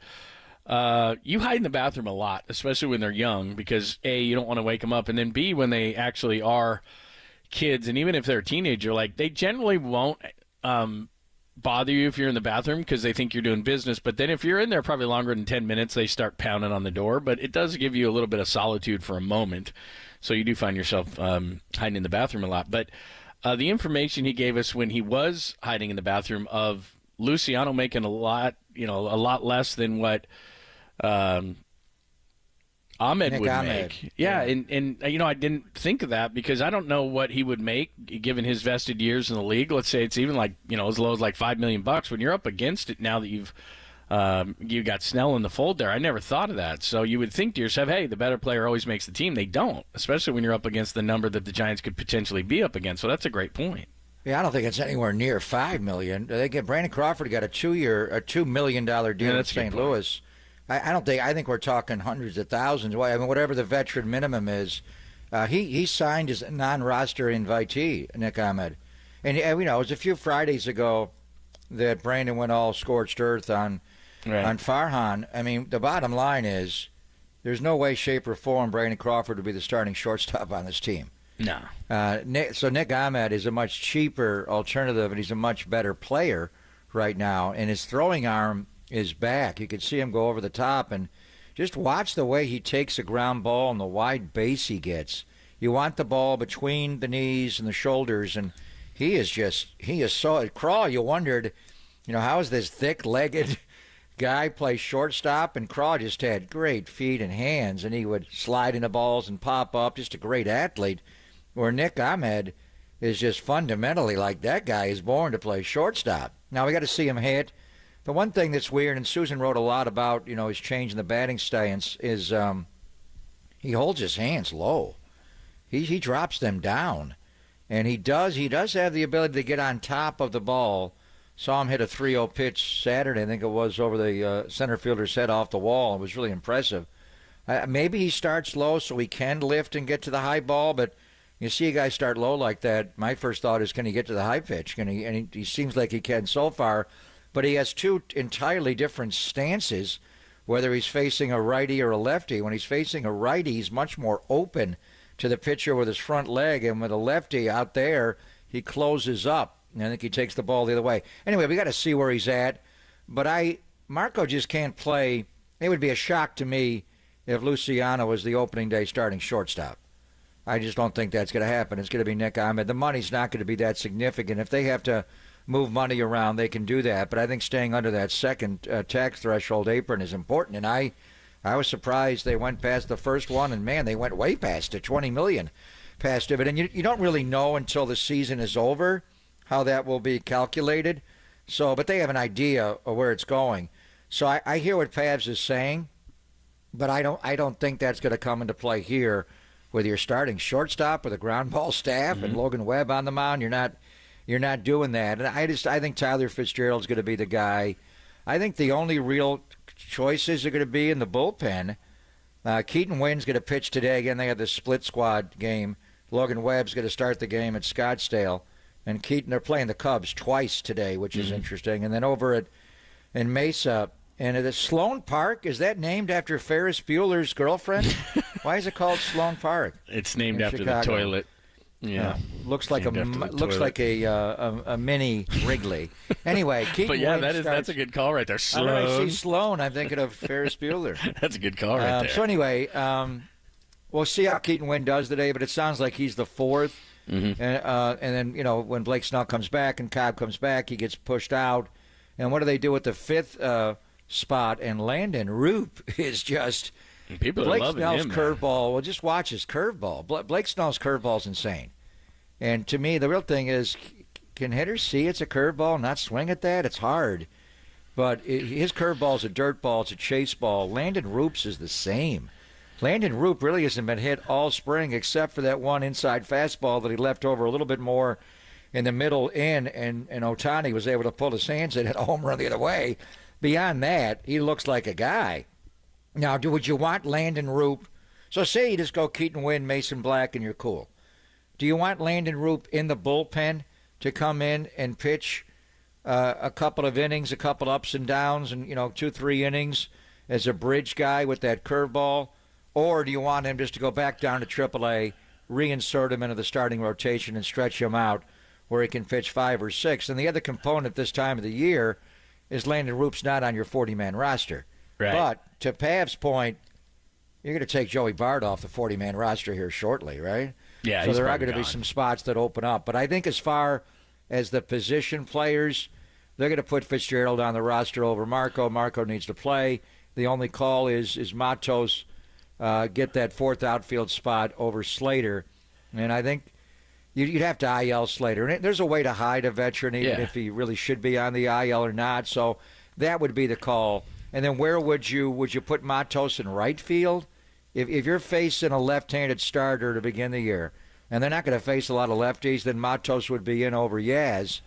you hide in the bathroom a lot, especially when they're young, because, A, you don't want to wake them up, and then, B, when they actually are kids, and even if they're a teenager, like, they generally won't bother you if you're in the bathroom because they think you're doing business, but then if you're in there probably longer than 10 minutes, they start pounding on the door, but it does give you a little bit of solitude for a moment. So you do find yourself hiding in the bathroom a lot. But the information he gave us when he was hiding in the bathroom of Luciano making a lot less than what Ahmed would make. Yeah, and I didn't think of that because I don't know what he would make given his vested years in the league. Let's say it's even like, as low as like $5 million. When you're up against it now that you got Snell in the fold there, I never thought of that. So you would think to yourself, hey, the better player always makes the team. They don't, especially when you're up against the number that the Giants could potentially be up against. So that's a great point. Yeah, I don't think it's anywhere near $5 million. They get Brandon Crawford got a $2 million deal in St. Louis. I think we're talking hundreds of thousands. I mean, whatever the veteran minimum is, he signed as a non-roster invitee, Nick Ahmed. And it was a few Fridays ago that Brandon went all scorched earth on Farhan. I mean, the bottom line is there's no way, shape, or form Brandon Crawford would be the starting shortstop on this team. No. So Nick Ahmed is a much cheaper alternative, and he's a much better player right now. And his throwing arm is back. You can see him go over the top, and just watch the way he takes a ground ball and the wide base he gets. You want the ball between the knees and the shoulders, and he is so Crawl. You wondered, how is this thick-legged guy play shortstop? And Crawl just had great feet and hands, and he would slide into balls and pop up. Just a great athlete. Where Nick Ahmed is just fundamentally like that guy is born to play shortstop. Now we got to see him hit. The one thing that's weird, and Susan wrote a lot about, his change in the batting stance, is he holds his hands low. He drops them down, and he does have the ability to get on top of the ball. Saw him hit a 3-0 pitch Saturday, I think it was, over the center fielder's head off the wall. It was really impressive. Maybe he starts low so he can lift and get to the high ball, but you see a guy start low like that, my first thought is, can he get to the high pitch? And he seems like he can so far. But he has two entirely different stances, whether he's facing a righty or a lefty. When he's facing a righty, he's much more open to the pitcher with his front leg, and with a lefty out there, he closes up. And I think he takes the ball the other way. Anyway, we got to see where he's at. But Marco just can't play. It would be a shock to me if Luciano was the opening day starting shortstop. I just don't think that's going to happen. It's going to be Nick Ahmed. The money's not going to be that significant. If they have to move money around, they can do that. But I think staying under that second tax threshold apron is important. And I was surprised they went past the first one, and man, they went way past it, $20 million past it. And you don't really know until the season is over how that will be calculated. So, but they have an idea of where it's going. So I hear what Pavs is saying, but I don't think that's going to come into play here with your starting shortstop with a ground ball staff and Logan Webb on the mound. You're not doing that. And I think Tyler Fitzgerald's going to be the guy. I think the only real choices are going to be in the bullpen. Keaton Wynn's going to pitch today. Again, they have this split squad game. Logan Webb's going to start the game at Scottsdale. And Keaton, they're playing the Cubs twice today, which is interesting. And then over in Mesa, and at Sloan Park, is that named after Ferris Bueller's girlfriend? Why is it called Sloan Park? It's named after Chicago? the toilet. Yeah, looks like a mini Wrigley. Anyway, Keaton but yeah, Wynn that's a good call right there. Sloan. I see Sloan, I'm thinking of Ferris Bueller. That's a good call right there. So anyway, we'll see how Keaton Wynn does today, but it sounds like he's the fourth. And then, when Blake Snell comes back and Cobb comes back, he gets pushed out. And what do they do with the fifth spot? And Landon Roop is just people Blake are loving Snell's him, curveball. Well, just watch his curveball. Blake Snell's curveball is insane. And to me, the real thing is, can hitters see it's a curveball and not swing at that? It's hard. But his curveball is a dirt ball. It's a chase ball. Landon Roop's is the same. Landon Roop really hasn't been hit all spring except for that one inside fastball that he left over a little bit more in the middle and Otani was able to pull his hands in and hit a home run the other way. Beyond that, he looks like a guy. Now, would you want Landon Roop? So say you just go Keaton Wynn, Mason Black, and you're cool. Do you want Landon Roop in the bullpen to come in and pitch a couple of innings, a couple ups and downs, and 2-3 innings as a bridge guy with that curveball? Or do you want him just to go back down to AAA, reinsert him into the starting rotation and stretch him out where he can pitch 5 or 6? And the other component this time of the year is Landon Roop's not on your 40-man roster. Right. But to Pav's point, you're going to take Joey Bart off the 40-man roster here shortly, right? Yeah, so there are going to be some spots that open up. But I think as far as the position players, they're going to put Fitzgerald on the roster over Marco. Marco needs to play. The only call is Matos get that fourth outfield spot over Slater. And I think you'd have to IL Slater. And there's a way to hide a veteran, even if he really should be on the IL or not. So that would be the call. And then where would you put Matos in right field? If you're facing a left-handed starter to begin the year, and they're not going to face a lot of lefties, then Matos would be in over Yaz.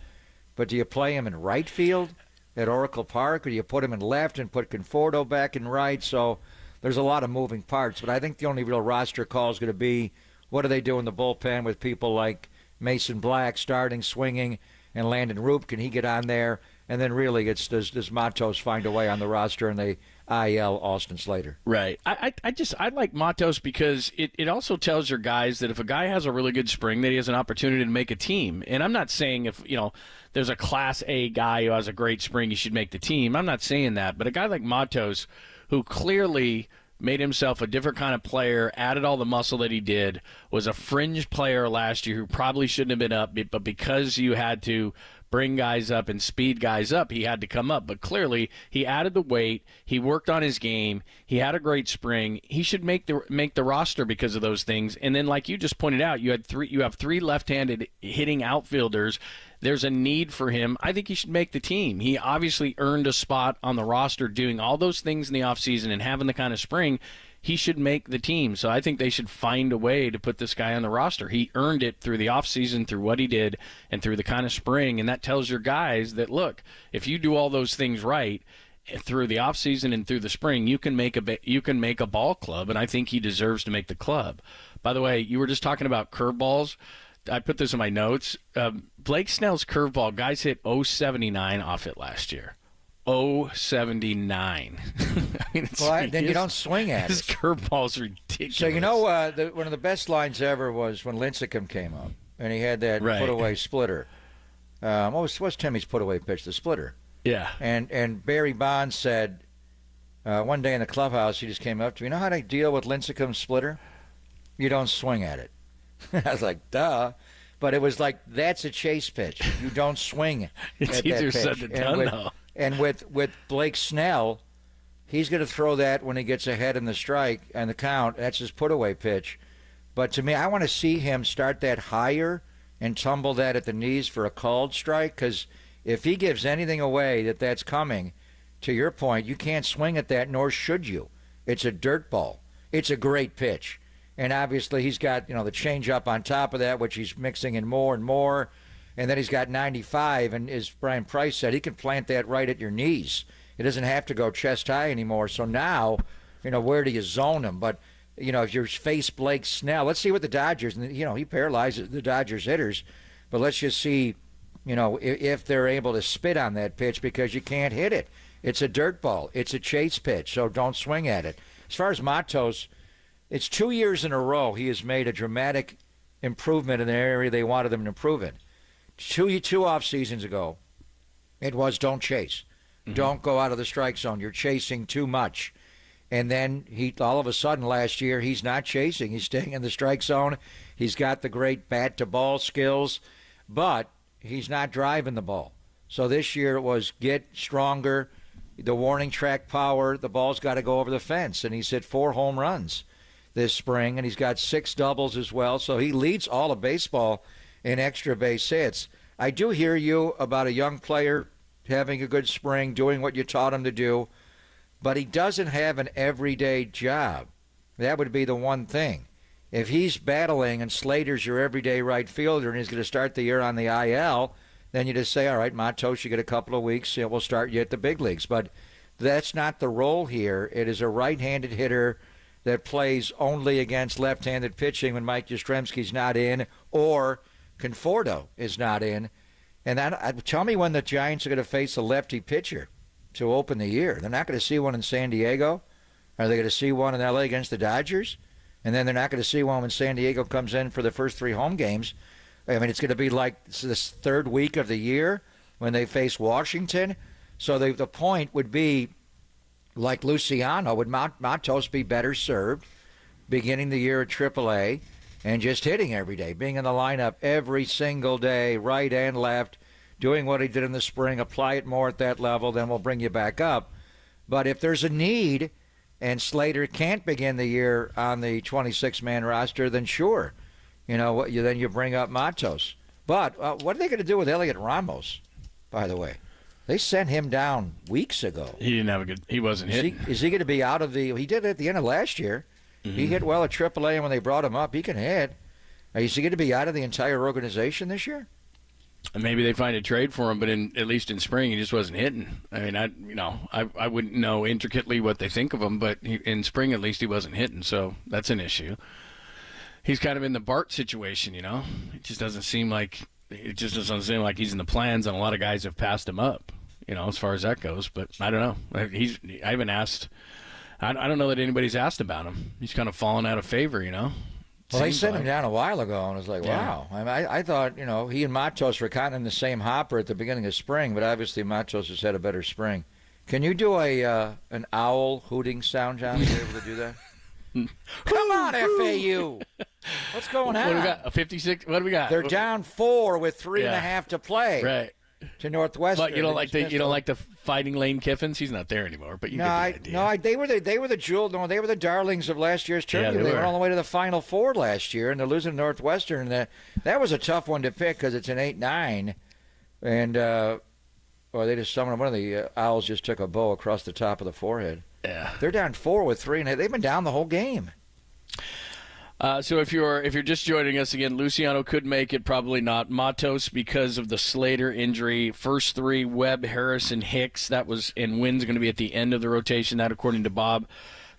But do you play him in right field at Oracle Park, or do you put him in left and put Conforto back in right? So there's a lot of moving parts. But I think the only real roster call is going to be, what do they do in the bullpen with people like Mason Black starting, swinging, and Landon Roop? Can he get on there? And then really, it's does Matos find a way on the roster and they IL Austin Slater? Right. I like Matos because it also tells your guys that if a guy has a really good spring, that he has an opportunity to make a team. And I'm not saying if there's a Class A guy who has a great spring, he should make the team. I'm not saying that. But a guy like Matos, who clearly made himself a different kind of player, added all the muscle that he did, was a fringe player last year who probably shouldn't have been up, but because you had to bring guys up and speed guys up, he had to come up. But clearly, he added the weight. He worked on his game. He had a great spring. He should make the roster because of those things. And then, like you just pointed out, you have three left-handed hitting outfielders. There's a need for him. I think he should make the team. He obviously earned a spot on the roster doing all those things in the offseason and having the kind of spring. He should make the team. So I think they should find a way to put this guy on the roster. He earned it through the offseason, through what he did, and through the kind of spring. And that tells your guys that, look, if you do all those things right through the offseason and through the spring, you can make a ball club, and I think he deserves to make the club. By the way, you were just talking about curveballs. I put this in my notes. Blake Snell's curveball, guys hit 079 off it last year. 079. I mean, then you don't swing at it. His curveball's ridiculous. So one of the best lines ever was when Lincecum came up, and he had that put-away splitter. What's Timmy's put-away pitch? The splitter. Yeah. And Barry Bonds said one day in the clubhouse, he just came up to me, you know how to deal with Lincecum's splitter? You don't swing at it. I was like, duh. But it was like, that's a chase pitch. You don't swing It's at easier that pitch. said than done, though. And with Blake Snell, he's going to throw that when he gets ahead in the strike and the count. That's his put-away pitch. But to me, I want to see him start that higher and tumble that at the knees for a called strike, because if he gives anything away that's coming, to your point, you can't swing at that, nor should you. It's a dirt ball. It's a great pitch. And obviously he's got, the change-up on top of that, which he's mixing in more and more. And then he's got 95, and as Brian Price said, he can plant that right at your knees. It doesn't have to go chest high anymore. So now, where do you zone him? But, if you face Blake Snell, let's see what the Dodgers, and, he paralyzes the Dodgers hitters. But let's just see, if they're able to spit on that pitch, because you can't hit it. It's a dirt ball. It's a chase pitch, so don't swing at it. As far as Matos, it's 2 years in a row he has made a dramatic improvement in the area they wanted him to improve in. Two off seasons ago, it was don't chase. Mm-hmm. Don't go out of the strike zone. You're chasing too much. And then all of a sudden last year, he's not chasing. He's staying in the strike zone. He's got the great bat-to-ball skills, but he's not driving the ball. So this year it was get stronger, the warning track power, the ball's got to go over the fence. And he's hit 4 home runs this spring, and he's got 6 doubles as well. So he leads all of baseball in extra base hits. I do hear you about a young player having a good spring, doing what you taught him to do, but he doesn't have an everyday job. That would be the one thing. If he's battling and Slater's your everyday right fielder and he's going to start the year on the IL, then you just say, all right, Matos, you get a couple of weeks, we'll start you at the big leagues. But that's not the role here. It is a right-handed hitter that plays only against left-handed pitching when Mike Yastrzemski's not in or Conforto is not in. And tell me when the Giants are going to face a lefty pitcher to open the year. They're not going to see one in San Diego. Are they going to see one in L.A. against the Dodgers? And then they're not going to see one when San Diego comes in for the first 3 home games. I mean, it's going to be like this third week of the year when they face Washington. So the point would be, like Luciano, would Matos be better served beginning the year at AAA and just hitting every day, being in the lineup every single day, right and left, doing what he did in the spring, apply it more at that level, then we'll bring you back up. But if there's a need and Slater can't begin the year on the 26-man roster, then sure, then you bring up Matos. But what are they going to do with Elliot Ramos, by the way? They sent him down weeks ago. He wasn't hitting. Is he going to be out of he did it at the end of last year. Mm-hmm. He hit well at AAA, and when they brought him up, he can hit. Is he going to be out of the entire organization this year? And maybe they find a trade for him, but at least in spring he just wasn't hitting. I mean, I wouldn't know intricately what they think of him, but in spring at least he wasn't hitting, so that's an issue. He's kind of in the Bart situation, It just doesn't seem like he's in the plans, and a lot of guys have passed him up, as far as that goes. But I don't know. I haven't asked. I don't know that anybody's asked about him. He's kind of fallen out of favor, Well, they sent him down a while ago, and it was like, wow. I thought, he and Matos were kind of in the same hopper at the beginning of spring, but obviously Matos has had a better spring. Can you do an owl hooting sound, John? Are you able to do that? Come on, FAU. What's going on? What do we got? A 56? What do we got? They're down 4 with 3.5 to play. Right. To Northwestern. But you don't like the Fighting Lane Kiffins? He's not there anymore. But you get the idea. They were the darlings of last year's tournament. Yeah, they were all the way to the Final Four last year, and they're losing to Northwestern. And that was a tough one to pick because it's an 8-9, and they just summoned one of the Owls just took a bow across the top of the forehead. Yeah, they're down 4 with 3.5. They've been down the whole game. So if you're just joining us again, Luciano could make it, probably not. Matos because of the Slater injury. First 3, Webb, Harrison, Hicks. That was, and Wynn's going to be at the end of the rotation. That according to Bob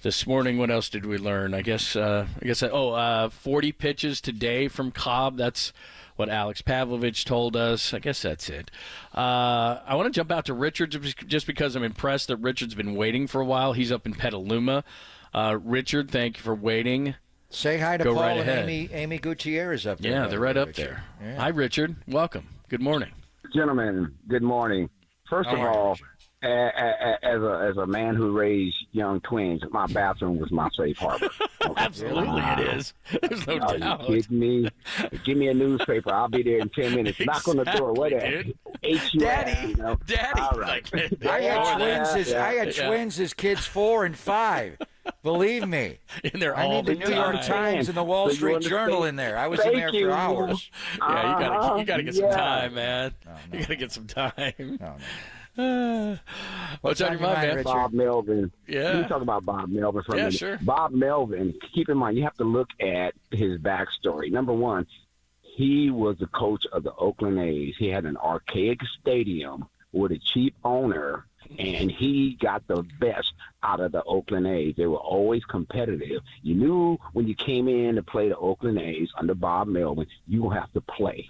this morning. What else did we learn? I guess 40 pitches today from Cobb. That's what Alex Pavlovich told us. I guess that's it. I want to jump out to Richards just because I'm impressed that Richards been waiting for a while. He's up in Petaluma. Richard, thank you for waiting. Say hi to Go Paul right and ahead. Amy Gutierrez up there. Yeah, they're right up Richard. there. Yeah. Hi, Richard. Welcome. Good morning. Gentlemen, good morning. First of all, as a man who raised young twins, my bathroom was my safe harbor. Absolutely, it is. There's no doubt. You kidding me? Give me a newspaper. I'll be there in 10 minutes. Knock on the door. What Daddy, you know? Daddy. All right. I had twins as kids 4 and 5. Believe me. And they're I all need the New York Times and the Wall Street Journal in there. I was in there for hours. Yeah, you gotta get some time, man. You gotta get some time. What's on your mind, man? Bob Melvin. Yeah. You talk about Bob Melvin for a minute. Sure. Bob Melvin, keep in mind, you have to look at his backstory. Number one, he was the coach of the Oakland A's. He had an archaic stadium with a cheap owner, and he got the best out of the Oakland A's. They were always competitive. You knew when you came in to play the Oakland A's under Bob Melvin, you will have to play.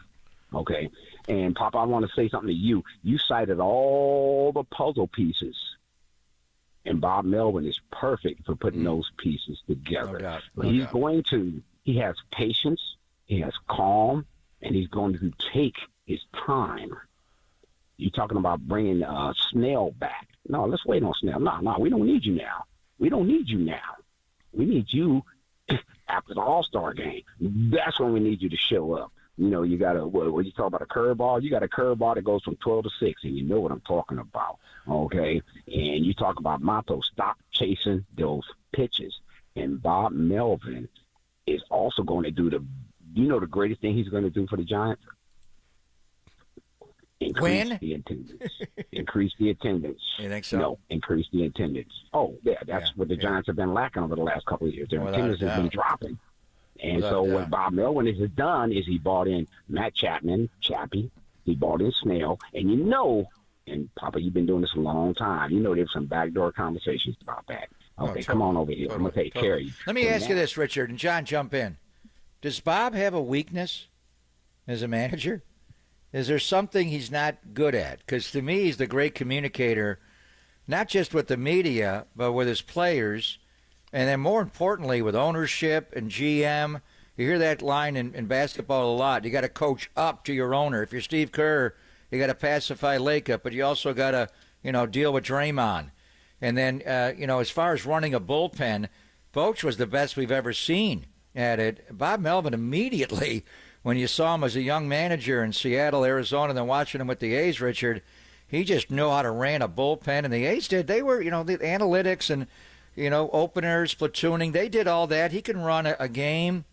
Okay? And, Papa, I want to say something to you. You cited all the puzzle pieces, and Bob Melvin is perfect for putting those pieces together. He has patience, he has calm, and he's going to take his time. You're talking about bringing Snell back. No, let's wait on Snell. No, we don't need you now. We don't need you now. We need you after the All-Star game. That's when we need you to show up. You know, you got when you talk about a curveball, you got a curveball that goes from 12 to 6, and you know what I'm talking about, okay? And you talk about Matos, stop chasing those pitches. And Bob Melvin is also going to do the greatest thing he's going to do for the Giants? Increase the attendance. Increase the attendance. You think so? No, increase the attendance. Oh, yeah, that's what the Giants have been lacking over the last couple of years. Their attendance has been dropping. And what Bob Melvin has done is he bought in Matt Chapman, Chappie. He bought in Snell. And you know, and Papa, you've been doing this a long time. You know there's some backdoor conversations about that. Okay, come on over here. I'm going to take care of you. Let me ask you this, Richard, and John, jump in. Does Bob have a weakness as a manager? Is there something he's not good at? Because to me, he's the great communicator, not just with the media, but with his players, and then more importantly, with ownership and GM. You hear that line in basketball a lot. You got to coach up to your owner. If you're Steve Kerr, you got to pacify Lacob, but you also got to, deal with Draymond. And then, as far as running a bullpen, Boch was the best we've ever seen at it. Bob Melvin immediately, when you saw him as a young manager in Seattle, Arizona, and then watching him with the A's, Richard, he just knew how to ran a bullpen. And the A's did. They were, the analytics and, openers, platooning, they did all that. He can run a game,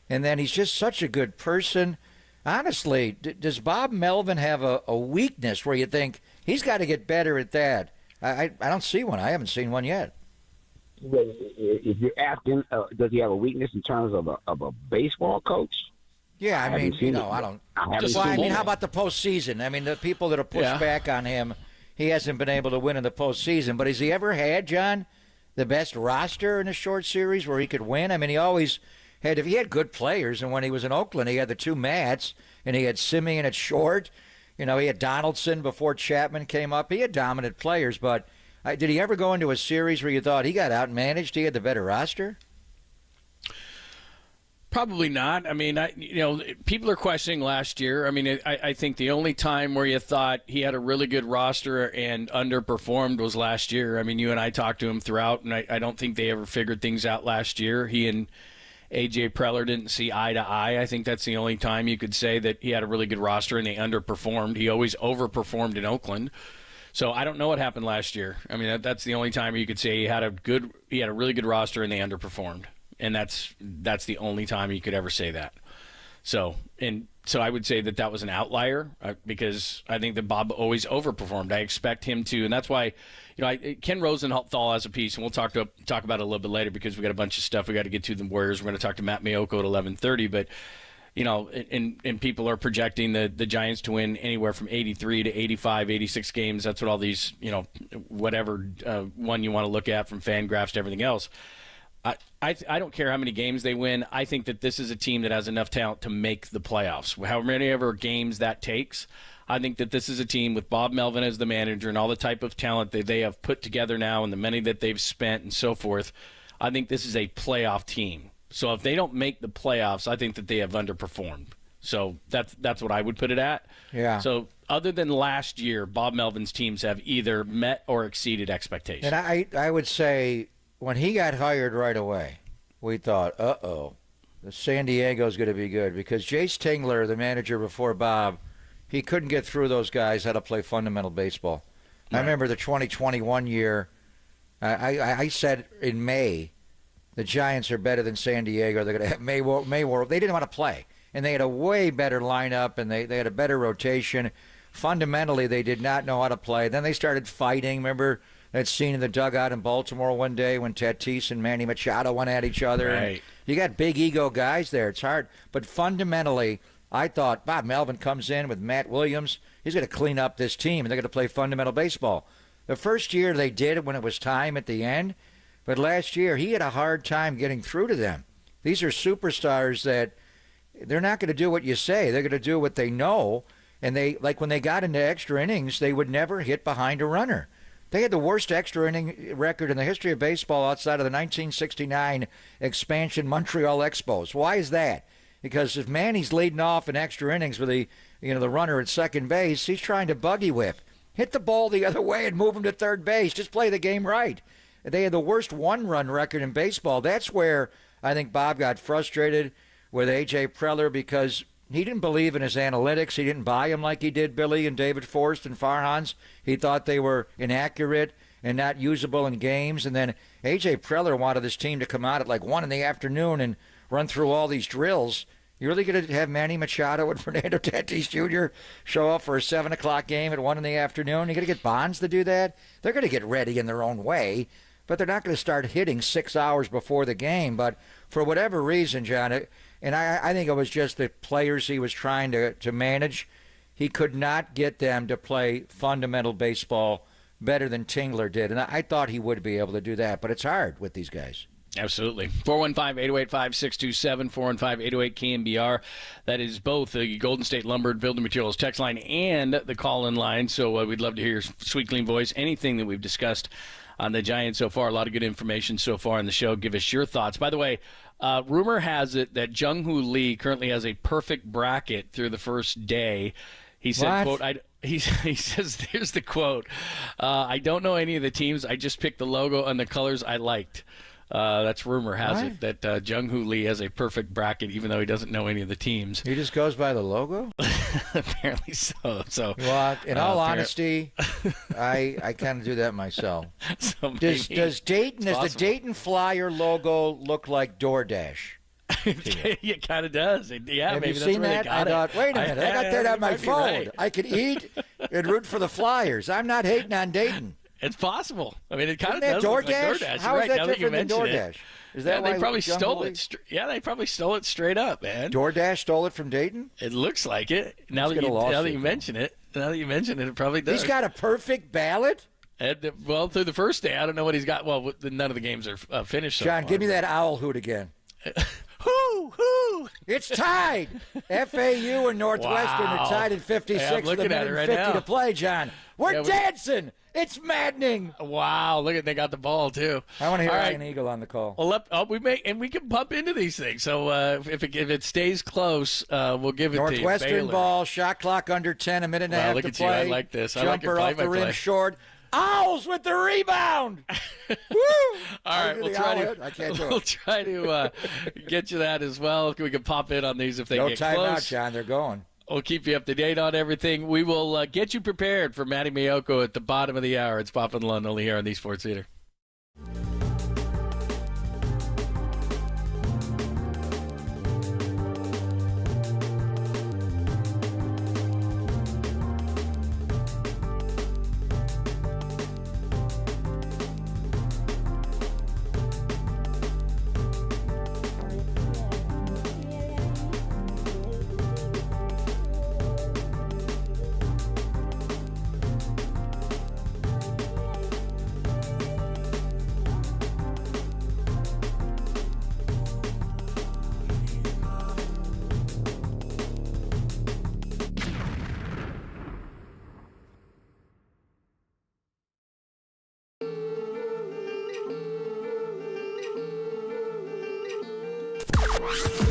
and then he's just such a good person. Honestly, does Bob Melvin have a weakness where you think he's got to get better at that? I don't see one. I haven't seen one yet. If you're asking, does he have a weakness in terms of a baseball coach? Yeah, I mean, I don't. How about the postseason? I mean, the people that are pushed back on him, he hasn't been able to win in the postseason. But has he ever had, John, the best roster in a short series where he could win? I mean, he always had. If he had good players, and when he was in Oakland, he had the two Mats, and he had Simeon at short. He had Donaldson before Chapman came up. He had dominant players, but did he ever go into a series where you thought he got outmanaged? He had the better roster. Probably not. I mean, people are questioning last year. I mean, I think the only time where you thought he had a really good roster and underperformed was last year. I mean, you and I talked to him throughout, and I don't think they ever figured things out last year. He and A.J. Preller didn't see eye to eye. I think that's the only time you could say that he had a really good roster and they underperformed. He always overperformed in Oakland. So I don't know what happened last year. I mean, that's the only time you could say he had a really good roster and they underperformed. And that's the only time you could ever say that. So I would say that was an outlier because I think that Bob always overperformed. I expect him to, and that's why, Ken Rosenthal has a piece, and we'll talk about it a little bit later because we got a bunch of stuff we got to get to the Warriors. We're going to talk to Matt Mayoko at 11:30, but and people are projecting the Giants to win anywhere from 83 to 85, 86 games. That's what all these, whatever one you want to look at from Fangraphs to everything else. I don't care how many games they win. I think that this is a team that has enough talent to make the playoffs. However many ever games that takes, I think that this is a team with Bob Melvin as the manager and all the type of talent that they have put together now and the money that they've spent and so forth. I think this is a playoff team. So if they don't make the playoffs, I think that they have underperformed. So that's what I would put it at. Yeah. So other than last year, Bob Melvin's teams have either met or exceeded expectations. And I would say when he got hired right away, we thought, the San Diego's going to be good because Jace Tingler, the manager before Bob, he couldn't get through those guys how to play fundamental baseball. Right. I remember the 2021 year, I said in May, the Giants are better than San Diego. They're going to have May World. They didn't want to play. And they had a way better lineup, and they had a better rotation. Fundamentally, they did not know how to play. Then they started fighting. Remember that scene in the dugout in Baltimore one day when Tatis and Manny Machado went at each other? Right. You got big ego guys there. It's hard. But fundamentally, I thought Bob Melvin comes in with Matt Williams. He's going to clean up this team, and they're going to play fundamental baseball. The first year they did it when it was time at the end. But last year, he had a hard time getting through to them. These are superstars that they're not going to do what you say. They're going to do what they know. And they, like when they got into extra innings, they would never hit behind a runner. They had the worst extra inning record in the history of baseball outside of the 1969 expansion Montreal Expos. Why is that? Because if Manny's leading off in extra innings with the runner at second base, he's trying to buggy whip. Hit the ball the other way and move him to third base. Just play the game right. They had the worst one-run record in baseball. That's where I think Bob got frustrated with A.J. Preller because he didn't believe in his analytics. He didn't buy them like he did Billy and David Forst and Farhans. He thought they were inaccurate and not usable in games. And then A.J. Preller wanted this team to come out at like 1 p.m. and run through all these drills. You're really going to have Manny Machado and Fernando Tatis Jr. show up for a 7 o'clock game at 1 p.m? You're going to get Bonds to do that? They're going to get ready in their own way, but they're not going to start hitting 6 hours before the game. But for whatever reason, John, and I think it was just the players he was trying to manage, he could not get them to play fundamental baseball better than Tingler did. And I thought he would be able to do that, but it's hard with these guys. Absolutely. 415-808-5627, 415-808-KNBR. That is both the Golden State Lumber Building Materials text line and the call-in line. So we'd love to hear your sweet, clean voice. Anything that we've discussed on the Giants so far. A lot of good information so far in the show. Give us your thoughts. By the way, rumor has it that Jung-Hoo Lee currently has a perfect bracket through the first day. He said, quote, he says, here's the quote, I don't know any of the teams. I just picked the logo and the colors I liked. That's rumor has it that Jung-Hoo Lee has a perfect bracket, even though he doesn't know any of the teams. He just goes by the logo? Apparently so. Well, in all honesty, I kind of do that myself. Does the Dayton Flyer logo look like DoorDash? It kind of does. Yeah, Have maybe you that's seen where that? they got I thought, wait a minute, I got that on my phone. Right. I could eat and root for the Flyers. I'm not hating on Dayton. It's possible. I mean, it kind of Isn't that does look like DoorDash? DoorDash. How is that now different than DoorDash? Is that they why probably stole Jung-Hoo it? They probably stole it straight up, man. DoorDash stole it from Dayton? It looks like it. Now that you mention it, it probably does. He's got a perfect ballot? Well, through the first day, I don't know what he's got. Well, none of the games are finished so John, far. give me that owl hoot again. Hoo! It's tied. FAU and Northwestern are tied at 56 with a minute and 50 to play, John. We're dancing. It's maddening. Wow, look at they got the ball too. I want to hear Ryan Eagle on the call. Well, we can pump into these things. So if it stays close, we'll give it to you. Northwestern ball, shot clock under 10, a minute and a half look to at play. You. I like this. I like your Jumper off the rim short. Owls with the rebound. Woo! All right, we'll try to get you that as well. We can pop in on these if they get close. No timeout, John. They're going. We'll keep you up to date on everything. We will get you prepared for Matty Miyoko at the bottom of the hour. It's Pop and Lund only here on the Sports Leader.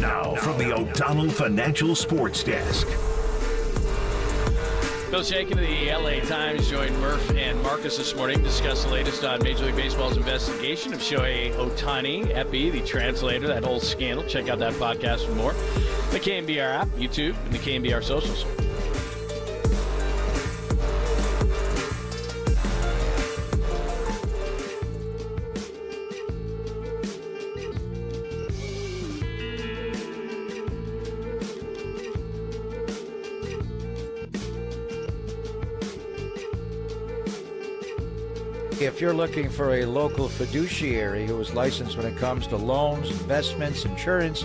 Now, from the O'Donnell Financial Sports Desk. Bill Shakin of the LA Times joined Murph and Marcus this morning to discuss the latest on Major League Baseball's investigation of Shohei Otani, Epi, the translator, that whole scandal. Check out that podcast for more. The KNBR app, YouTube, and the KNBR socials. If you're looking for a local fiduciary who is licensed when it comes to loans, investments, insurance,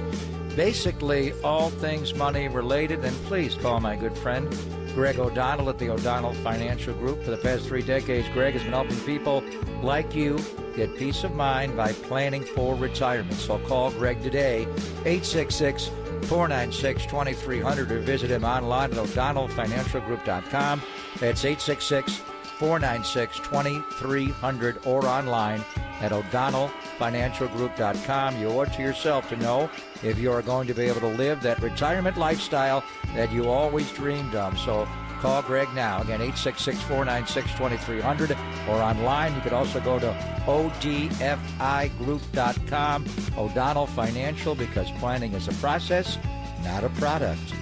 basically all things money related, then please call my good friend Greg O'Donnell at the O'Donnell Financial Group. For the past 3 decades, Greg has been helping people like you get peace of mind by planning for retirement. So call Greg today, 866-496-2300, or visit him online at o'donnellfinancialgroup.com. That's 866-496-2300, or online at o'donnellfinancialgroup.com. You owe it to yourself to know if you are going to be able to live that retirement lifestyle that you always dreamed of. So call Greg now. Again, 866-496-2300, or online. You could also go to odfigroup.com. O'Donnell Financial, because planning is a process, not a product.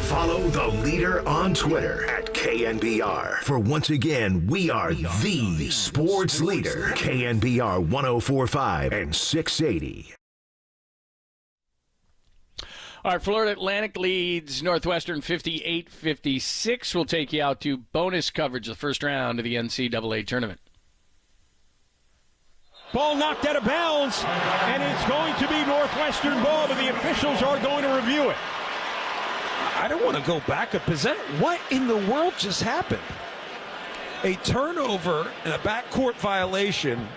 Follow the leader on Twitter at KNBR. For once again, we are the sports leader. KNBR 104.5 and 680. All right, Florida Atlantic leads Northwestern 58-56. We'll take you out to bonus coverage of the first round of the NCAA tournament. Ball knocked out of bounds, and it's going to be Northwestern ball, but the officials are going to review it. I don't want to go back a possession. What in the world just happened? A turnover and a backcourt violation,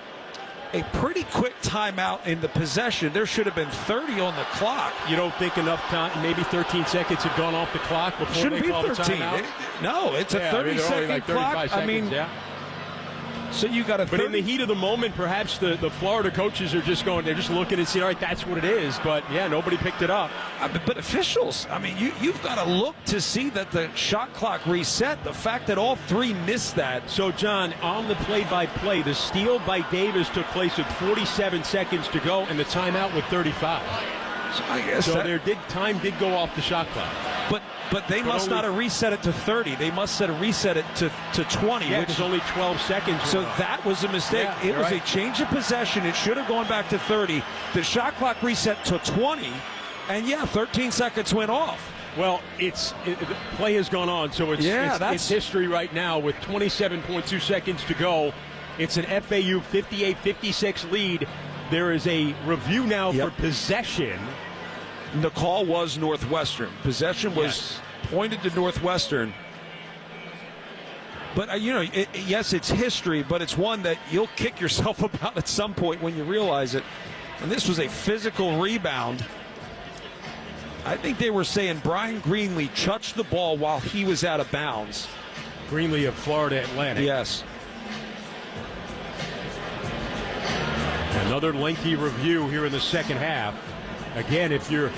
a pretty quick timeout in the possession. There should have been 30 on the clock. You don't think enough time, maybe 13 seconds had gone off the clock before Shouldn't they call the 13. timeout? No, it's a 30-second like clock. I mean, yeah. So you got a 30. But in the heat of the moment, perhaps the Florida coaches are just going, they're just looking and see, all right, that's what it is. But, yeah, nobody picked it up. But officials, I mean, you've got to look to see that the shot clock reset. The fact that all three missed that. So, John, on the play-by-play, the steal by Davis took place with 47 seconds to go and the timeout with 35. So I guess time did go off the shot clock. But they must not have reset it to 30. They must have reset it to 20. Yeah, which there's only 12 seconds. So that was a mistake. Yeah, it was right. a change of possession. It should have gone back to 30. The shot clock reset to 20. And, 13 seconds went off. Well, play has gone on, so it's history right now with 27.2 seconds to go. It's an FAU 58-56 lead. There is a review now for possession. The call was Northwestern. Possession was pointed to Northwestern. But, yes, it's history, but it's one that you'll kick yourself about at some point when you realize it. And this was a physical rebound. I think they were saying Brian Greenlee touched the ball while he was out of bounds. Greenlee of Florida Atlantic. Yes. Another lengthy review here in the second half. Again, if you're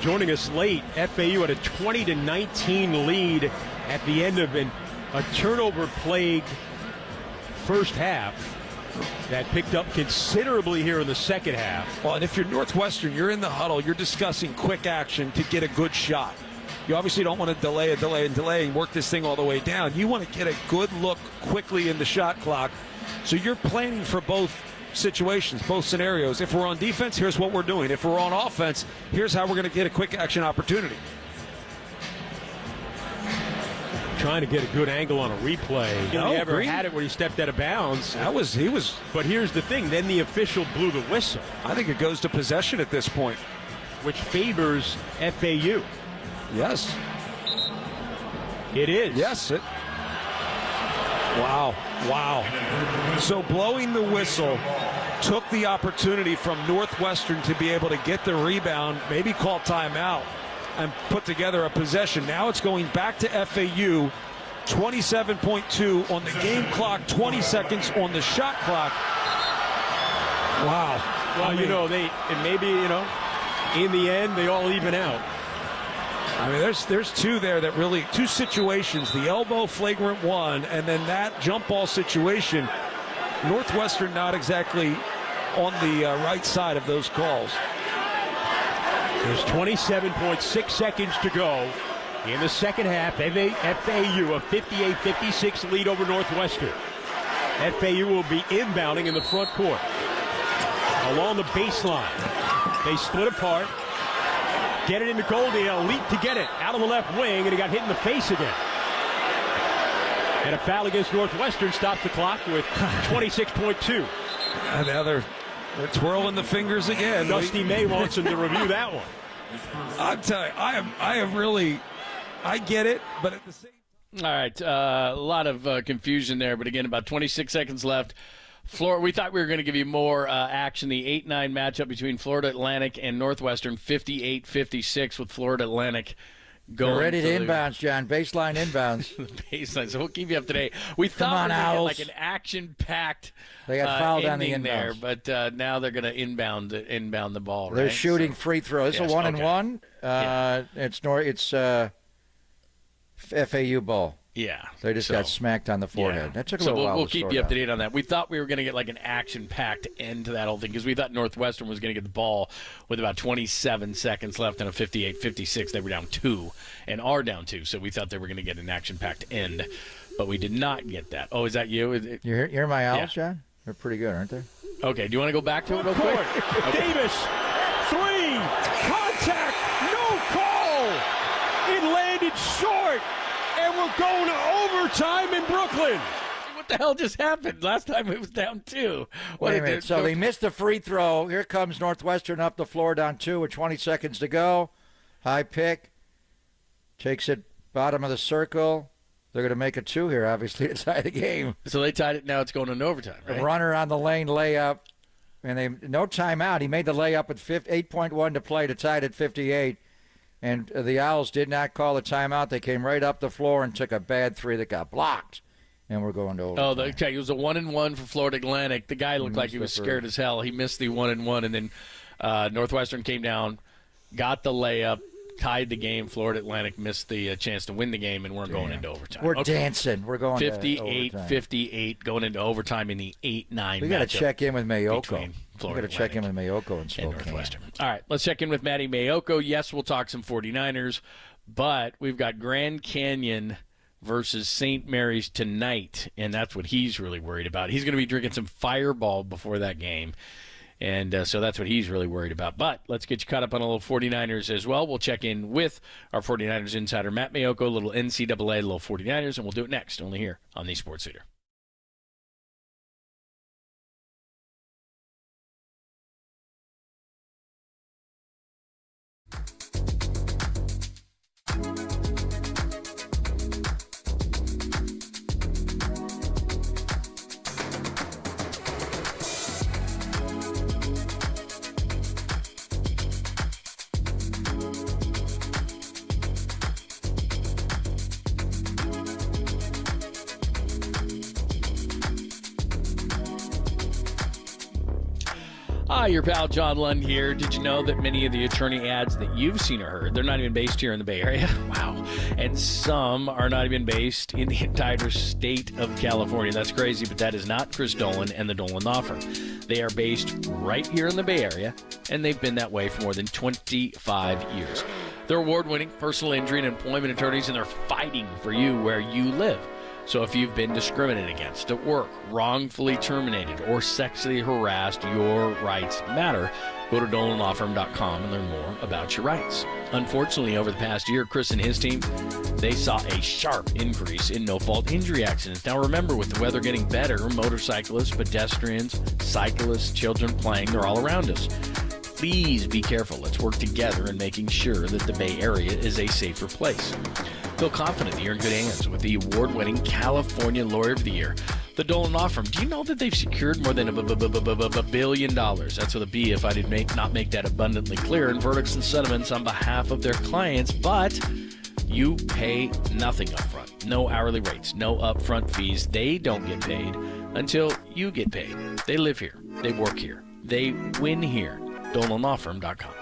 joining us late, FAU had a 20-19 lead at the end of a turnover-plagued first half. That picked up considerably here in the second half. Well, and if you're Northwestern, you're in the huddle, you're discussing quick action to get a good shot. You obviously don't want to delay and work this thing all the way down. You want to get a good look quickly in the shot clock. So you're planning for both situations, both scenarios. If we're on defense, here's what we're doing. If we're on offense, here's how we're going to get a quick action opportunity. Trying to get a good angle on a replay. He ever Green had it when he stepped out of bounds. He was. But here's the thing. Then the official blew the whistle. I think it goes to possession at this point, which favors FAU. Yes. It is. Yes. Wow. So blowing the whistle took the opportunity from Northwestern to be able to get the rebound, maybe call timeout, and put together a possession. Now it's going back to FAU. 27.2 on the game clock, 20 seconds on the shot clock. Wow. Well, in the end, they all even out. I mean, there's two there that really, two situations, the elbow flagrant one, and then that jump ball situation. Northwestern not exactly on the right side of those calls. There's 27.6 seconds to go in the second half. FAU a 58-56 lead over Northwestern. FAU will be inbounding in the front court. Along the baseline. They split apart. Get it into Goldie, a leap to get it out of the left wing, and he got hit in the face again. And a foul against Northwestern stops the clock with 26.2. And now they're twirling the fingers again. Dusty May wants him to review that one. I'm telling you, I get it, but at the same time. All right, a lot of confusion there, but again, about 26 seconds left. Florida, we thought we were going to give you more action. The 8-9 matchup between Florida Atlantic and Northwestern, 58-56 with Florida Atlantic going. We're ready to inbounds, John. Baseline inbounds. Baseline. So we'll keep you up to date. We thought we were going to get like an action-packed they got fouled on the inbounds there, but now they're going to inbound the ball. They're right? shooting free throws. It's a 1-and-1. It's FAU ball. Yeah. They just got smacked on the forehead. Yeah. That took a little while. We'll keep you up to date on that. We thought we were going to get like an action-packed end to that whole thing because we thought Northwestern was going to get the ball with about 27 seconds left in a 58-56. They were down 2 and are down 2, so we thought they were going to get an action-packed end, but we did not get that. Oh, is that you? You're my owls, John? They're pretty good, aren't they? Okay, do you want to go back to it real quick? Okay. Davis, 3, contact, no call. It landed short. And we're going to overtime in Brooklyn. What the hell just happened? Last time it was down 2. Wait a minute. So they missed the free throw. Here comes Northwestern up the floor down 2 with 20 seconds to go. High pick. Takes it bottom of the circle. They're going to make a 2 here, obviously, to tie the game. So they tied it. Now it's going into overtime, right? A runner on the lane layup. And no timeout. He made the layup with 8.1 to play to tie it at 58. And the Owls did not call a timeout. They came right up the floor and took a bad 3 that got blocked. And we're going to overtime. Okay. It was a 1-and-1 for Florida Atlantic. The guy looked like he was scared as hell. He missed the 1-and-1, and then Northwestern came down, got the layup, tied the game. Florida Atlantic missed the chance to win the game, and we're going into overtime. We're dancing. We're going 58-58 going into overtime in the 8-9 matchup. We got to check in with Mayoko. We got to check in with Mayoko and Northwestern. All right, let's check in with Matty Mayoko. Yes, we'll talk some 49ers, but we've got Grand Canyon versus St. Mary's tonight, and that's what he's really worried about. He's going to be drinking some Fireball before that game, and so that's what he's really worried about. But let's get you caught up on a little 49ers as well. We'll check in with our 49ers insider, Matt Mayoko, a little NCAA, a little 49ers, and we'll do it next, only here on the Sports Leader. Hi, your pal John Lund here. Did you know that many of the attorney ads that you've seen or heard, they're not even based here in the Bay Area? Wow. And some are not even based in the entire state of California. That's crazy, but that is not Chris Dolan and the Dolan Law Firm. They are based right here in the Bay Area, and they've been that way for more than 25 years. They're award-winning personal injury and employment attorneys, and they're fighting for you where you live. So if you've been discriminated against at work, wrongfully terminated, or sexually harassed, your rights matter. Go to DolanLawFirm.com and learn more about your rights. Unfortunately, over the past year, Chris and his team, they saw a sharp increase in no-fault injury accidents. Now remember, with the weather getting better, motorcyclists, pedestrians, cyclists, children playing, they're all around us. Please be careful. Let's work together in making sure that the Bay Area is a safer place. Feel confident that you're in good hands with the award-winning California Lawyer of the Year, the Dolan Law Firm. Do you know that they've secured more than $1 billion? That's with a B if I did not make that abundantly clear, in verdicts and settlements on behalf of their clients, but you pay nothing up front. No hourly rates, no upfront fees. They don't get paid until you get paid. They live here. They work here. They win here. DolanLawFirm.com.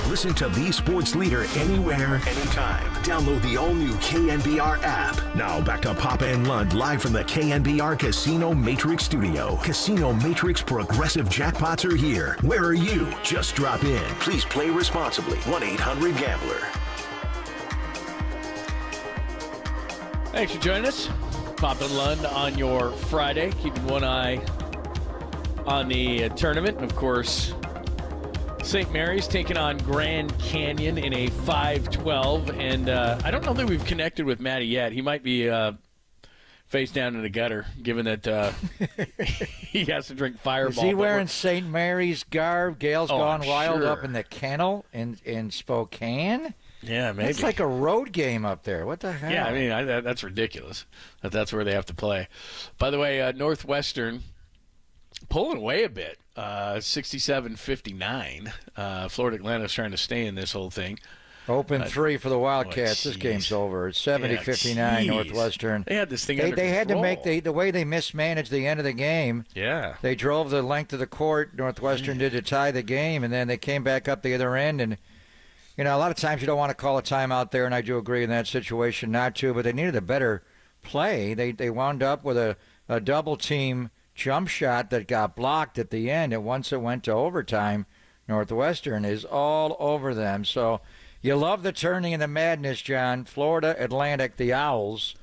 Listen to the sports leader anywhere, anytime. Download the all-new KNBR app. Now back to Papa and Lund live from the KNBR Casino Matrix Studio. Casino Matrix Progressive Jackpots are here. Where are you? Just drop in. Please play responsibly. 1-800-GAMBLER. Thanks for joining us. Papa and Lund on your Friday. Keeping one eye on the tournament. Of course, St. Mary's taking on Grand Canyon in a 5-12, and I don't know that we've connected with Matty yet. He might be face down in the gutter, given that he has to drink Fireball. Is he wearing St. Mary's garb? Gail's gone wild up in the kennel in Spokane? Yeah, maybe. It's like a road game up there. What the hell? Yeah, I mean, that's ridiculous that's where they have to play. By the way, Northwestern pulling away a bit. 67-59. Florida Atlanta's trying to stay in this whole thing. Open 3 for the Wildcats. This game's over. It's 70-59 Northwestern. They had this thing under They had to control. make the way they mismanaged the end of the game. Yeah. They drove the length of the court. Northwestern did to tie the game, and then they came back up the other end. And, a lot of times you don't want to call a timeout there, and I do agree in that situation not to, but they needed a better play. They wound up with a double-team jump shot that got blocked at the end, and once it went to overtime, Northwestern is all over them. So you love the turning and the madness, John. Florida Atlantic, the Owls,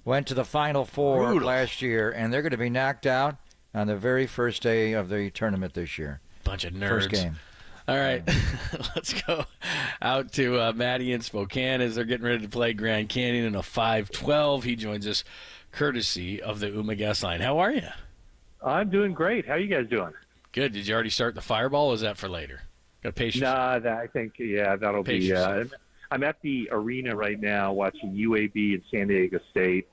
went to the Final Four last year, and they're going to be knocked out on the very first day of the tournament this year. Bunch of nerds. First game. All right, let's go out to Matty in Spokane as they're getting ready to play Grand Canyon in a 5-12. He joins us courtesy of the UMA guest line. How are you? I'm doing great. How are you guys doing? Good. Did you already start the Fireball, or is that for later? Got patience? Nah, I think, that'll be. I'm at the arena right now watching UAB and San Diego State.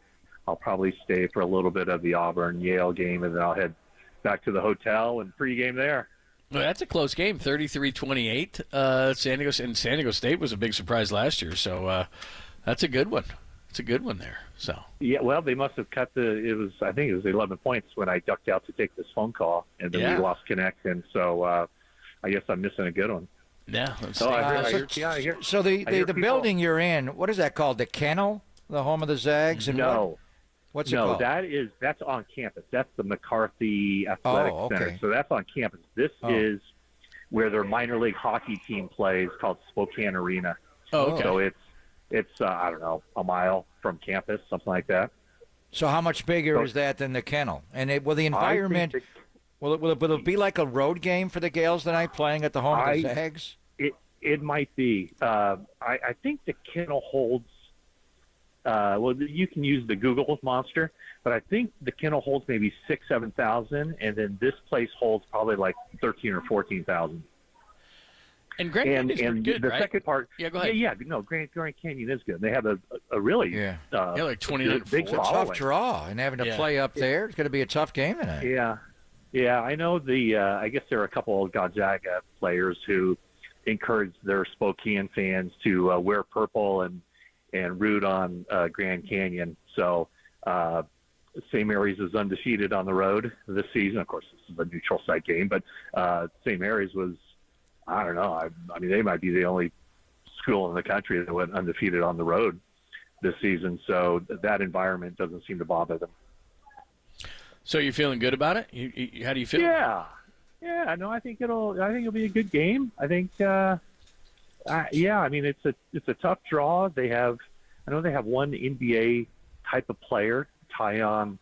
I'll probably stay for a little bit of the Auburn-Yale game, and then I'll head back to the hotel and pregame there. Well, that's a close game, 33-28. San Diego State was a big surprise last year, so that's a good one. It's a good one there. So yeah, well, they must have cut I think it was 11 points when I ducked out to take this phone call, and then we lost connection. So I guess I'm missing a good one. Yeah. So the building you're in, what is that called? The Kennel, the home of the Zags? And what's it called? That's on campus. That's the McCarthy Athletic Center. So that's on campus. This is where their minor league hockey team plays, called Spokane Arena. Oh, okay. So it's I don't know, a mile from campus, something like that. So how much bigger is that than the Kennel? And will the environment will it be like a road game for the Gales tonight, playing at the home of the Zags? It might be. I think the Kennel holds. You can use the Google monster, but I think the Kennel holds maybe 7,000, and then this place holds probably like 13,000 or 14,000. And Grand Canyon's pretty good, the right? second part, yeah, go ahead. Grand Canyon is good. They have a really like 29 big tough draw, and having to play up there, it's going to be a tough game tonight. Yeah. I know I guess there are a couple of Gonzaga players who encourage their Spokane fans to wear purple and root on Grand Canyon. So St. Mary's is undefeated on the road this season. Of course, this is a neutral site game, but St. Mary's was. I don't know. I mean, they might be the only school in the country that went undefeated on the road this season. So that environment doesn't seem to bother them. So you're feeling good about it? How do you feel? Yeah. No, I think it'll be a good game. I think. I mean, it's a tough draw. I know they have one NBA type of player, Tyon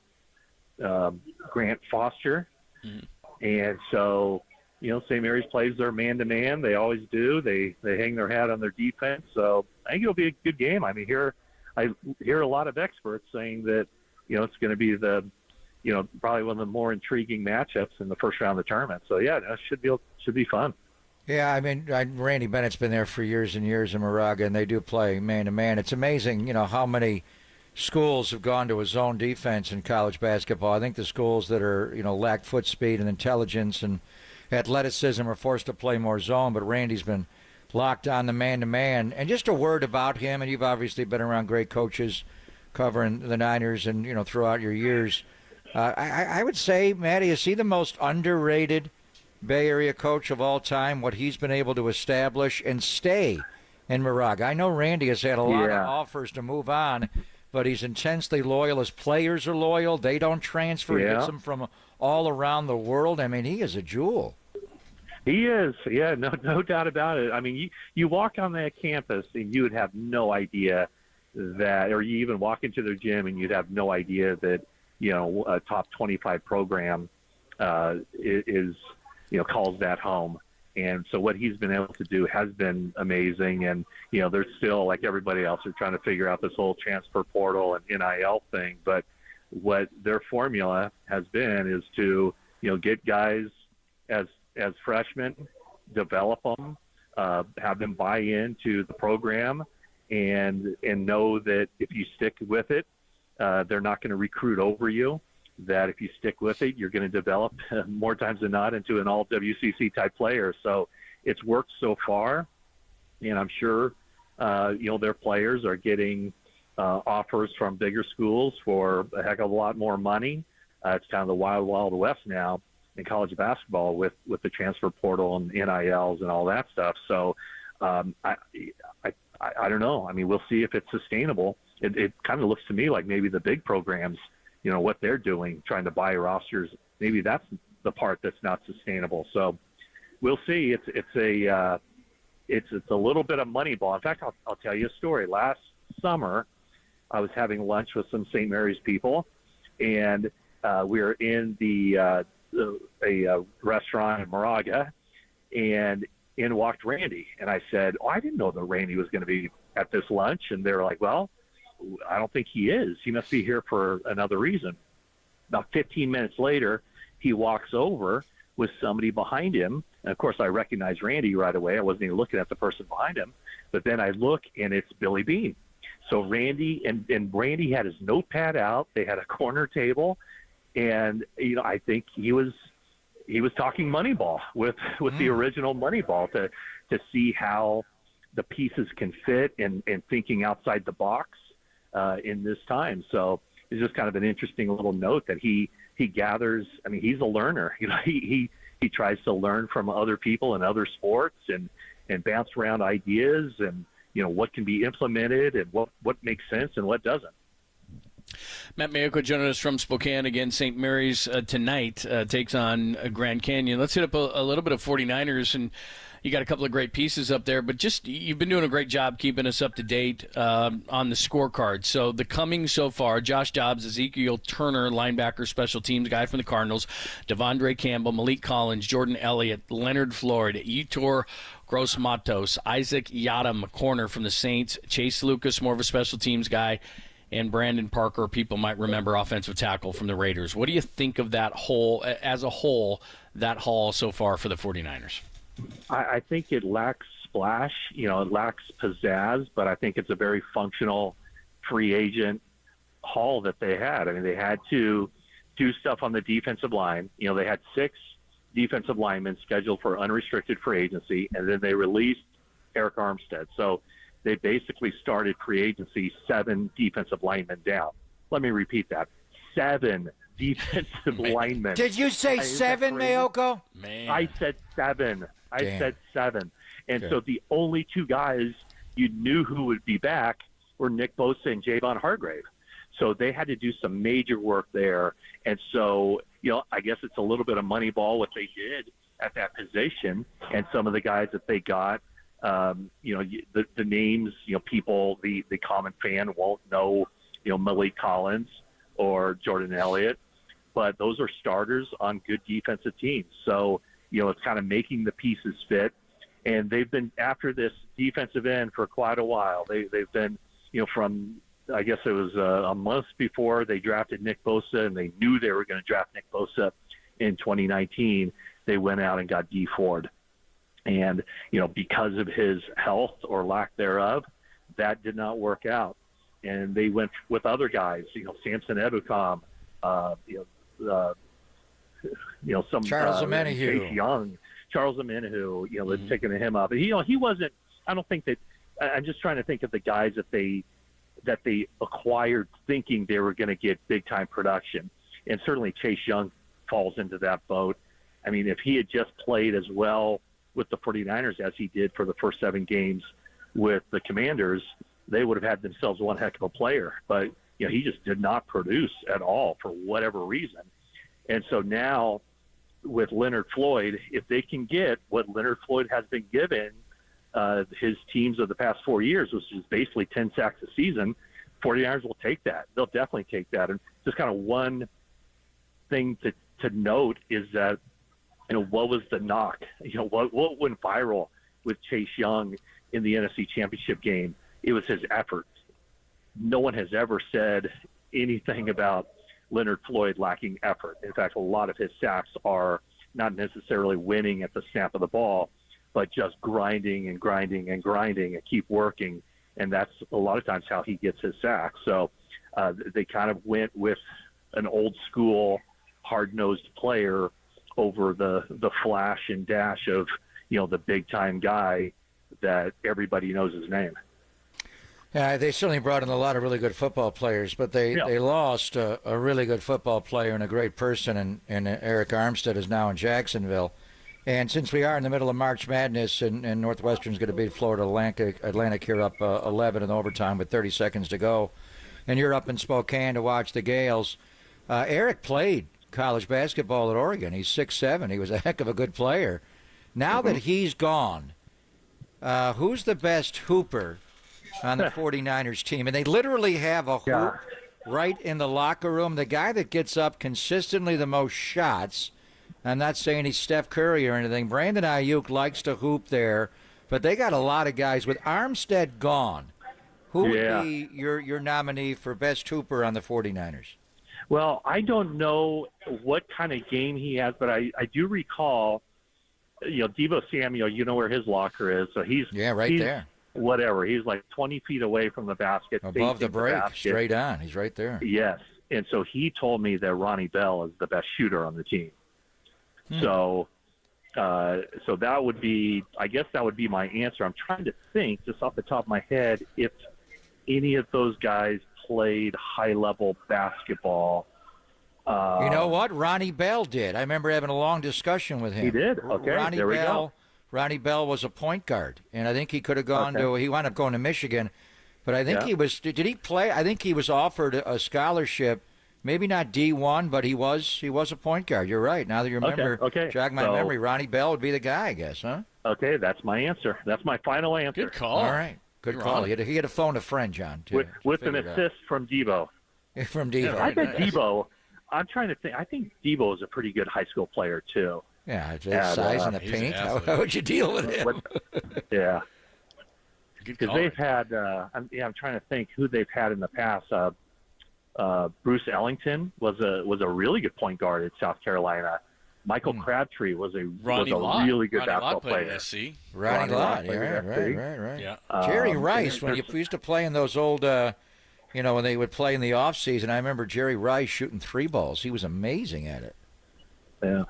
Grant Foster, and so. St. Mary's plays their man-to-man. They always do. They hang their hat on their defense. So I think it'll be a good game. I mean, I hear a lot of experts saying that, it's going to be probably one of the more intriguing matchups in the first round of the tournament. So, yeah, it should be fun. Yeah, I mean, Randy Bennett's been there for years and years in Moraga, and they do play man-to-man. It's amazing, how many schools have gone to a zone defense in college basketball. I think the schools that are, lack foot speed and intelligence and athleticism are forced to play more zone, but Randy's been locked on the man-to-man. And just a word about him, and you've obviously been around great coaches covering the Niners and, throughout your years. I would say, Matty, is he the most underrated Bay Area coach of all time, what he's been able to establish and stay in Moraga. I know Randy has had a lot of offers to move on, but he's intensely loyal. His players are loyal. They don't transfer. He gets them from all around the world. I mean, he is a jewel. He is, no doubt about it. I mean, you walk on that campus and you would have no idea that, or you even walk into their gym and you'd have no idea that, a top 25 program is, calls that home. And so what he's been able to do has been amazing. And, they're still, like everybody else, are trying to figure out this whole transfer portal and NIL thing. But what their formula has been is to, get guys as freshmen, develop them, have them buy into the program, and know that if you stick with it, they're not going to recruit over you. That if you stick with it, you're going to develop more times than not into an all WCC type player. So it's worked so far, and I'm sure their players are getting offers from bigger schools for a heck of a lot more money. It's kind of the wild, wild west now in college basketball with the transfer portal and NILs and all that stuff. So I don't know. I mean, we'll see if it's sustainable. It kind of looks to me like maybe the big programs, what they're doing, trying to buy rosters, maybe that's the part that's not sustainable. So we'll see. It's a little bit of money ball. In fact, I'll tell you a story. Last summer, I was having lunch with some St. Mary's people, and we were in a restaurant in Moraga, and in walked Randy. And I said, I didn't know that Randy was going to be at this lunch. And they were like, well, I don't think he is. He must be here for another reason. About 15 minutes later, he walks over with somebody behind him. And, of course, I recognized Randy right away. I wasn't even looking at the person behind him. But then I look, and it's Billy Beane. So Randy and Randy had his notepad out. They had a corner table. And, I think he was talking Moneyball with the original Moneyball to see how the pieces can fit and thinking outside the box in this time. So it's just kind of an interesting little note that he gathers. I mean, he's a learner. He tries to learn from other people in other sports and bounce around ideas and, what can be implemented and what makes sense and what doesn't. Matt Mayoko joining us from Spokane. Again, St. Mary's tonight takes on Grand Canyon. Let's hit up a little bit of 49ers, and you got a couple of great pieces up there, but just you've been doing a great job keeping us up to date on the scorecard. So the coming so far, Josh Dobbs, Ezekiel Turner, linebacker, special teams guy from the Cardinals, Devondre Campbell, Malik Collins, Jordan Elliott, Leonard Floyd, Yetur Gross-Matos, Isaac Yadam, corner from the Saints, Chase Lucas, more of a special teams guy, and Brandon Parker, people might remember, offensive tackle from the Raiders. What do you think of that whole, as a whole, that haul so far for the 49ers? I think it lacks splash, it lacks pizzazz, but I think it's a very functional free agent haul that they had. I mean, they had to do stuff on the defensive line. They had 6 defensive linemen scheduled for unrestricted free agency, and then they released Eric Armstead. So they basically started free agency 7 defensive linemen down. Let me repeat that. 7 defensive linemen. Did you say 7, Mayoko? Man. I said 7. I said 7. And so the only 2 guys you knew who would be back were Nick Bosa and Javon Hargrave. So they had to do some major work there. And so, I guess it's a little bit of money ball what they did at that position. And some of the guys that they got, the names, people, the common fan won't know, Malik Collins or Jordan Elliott, but those are starters on good defensive teams. So, it's kind of making the pieces fit. And they've been after this defensive end for quite a while. They've been, from, I guess it was a month before they drafted Nick Bosa, and they knew they were going to draft Nick Bosa in 2019. They went out and got Dee Ford. And, because of his health or lack thereof, that did not work out. And they went with other guys, Samson Ebukam, some Charles Omenihu. Chase Young, Charles Omenihu, they're taking him up. And he wasn't. I don't think that. I'm just trying to think of the guys that they acquired thinking they were going to get big time production, and certainly Chase Young falls into that boat. I mean, if he had just played as well with the 49ers as he did for the first 7 games with the Commanders, they would have had themselves one heck of a player. But, he just did not produce at all for whatever reason. And so now with Leonard Floyd, if they can get what Leonard Floyd has been given his teams of the past 4 years, which is basically 10 sacks a season, 49ers will take that. They'll definitely take that. And just kind of one thing to note is that, what was the knock? What went viral with Chase Young in the NFC Championship game? It was his effort. No one has ever said anything about Leonard Floyd lacking effort. In fact, a lot of his sacks are not necessarily winning at the snap of the ball, but just grinding and grinding and grinding and keep working. And that's a lot of times how he gets his sacks. So they kind of went with an old school, hard-nosed player over the flash and dash of, the big-time guy that everybody knows his name. Yeah, they certainly brought in a lot of really good football players, but they lost a really good football player and a great person, and Eric Armstead is now in Jacksonville. And since we are in the middle of March Madness and Northwestern's going to beat Florida Atlantic here up 11 in overtime with 30 seconds to go, and you're up in Spokane to watch the Gales, Eric played college basketball at Oregon. He's 6'7". He was a heck of a good player. Now that he's gone, who's the best hooper on the 49ers team? And they literally have a hoop right in the locker room. The guy that gets up consistently the most shots, I'm not saying he's Steph Curry or anything, Brandon Ayuk likes to hoop there, but they got a lot of guys. With Armstead gone, who would be your nominee for best hooper on the 49ers? Well, I don't know what kind of game he has, but I do recall, Deebo Samuel, where his locker is. So he's there. Whatever. He's like 20 feet away from the basket. Above the break, straight on. He's right there. Yes. And so he told me that Ronnie Bell is the best shooter on the team. So that would be, I guess that would be my answer. I'm trying to think just off the top of my head if any of those guys played high-level basketball. You know what? Ronnie Bell did. I remember having a long discussion with him. He did? Okay, there we go. Ronnie Bell was a point guard, and I think he could have gone he wound up going to Michigan, but I think he was, did he play? I think he was offered a scholarship, maybe not D1, but he was a point guard. You're right. Now that you remember, jog my memory, Ronnie Bell would be the guy, I guess, huh? Okay, that's my answer. That's my final answer. Good call. All right. Good call. He had to phone a friend, John. With an assist from Deebo. From Deebo. I bet Deebo, I'm trying to think, I think Deebo is a pretty good high school player, too. Yeah, size in the paint. How would you deal with him? Yeah. Because they've had, I'm trying to think who they've had in the past. Bruce Ellington was a really good point guard at South Carolina. Michael Crabtree was a really good basketball player. Ronnie Lott, right. Yeah. Jerry Rice, when you used to play in those old, when they would play in the off season, I remember Jerry Rice shooting 3 balls. He was amazing at it. Yeah.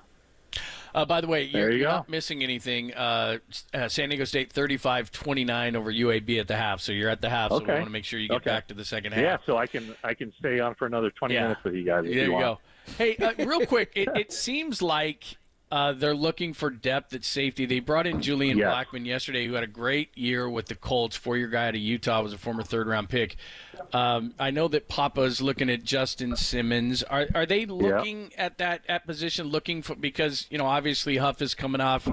By the way, you're not missing anything. San Diego State 35-29 over UAB at the half. So you're at the half. So we want to make sure you get back to the second half. Yeah, so I can stay on for another 20 minutes with you guys. There you go. Hey, real quick, it seems like they're looking for depth at safety. They brought in Julian Blackmon yesterday, who had a great year with the Colts. 4-year guy out of Utah, was a former third-round pick. I know that Papa's looking at Justin Simmons. Are they looking at that position, looking for, because obviously Huff is coming off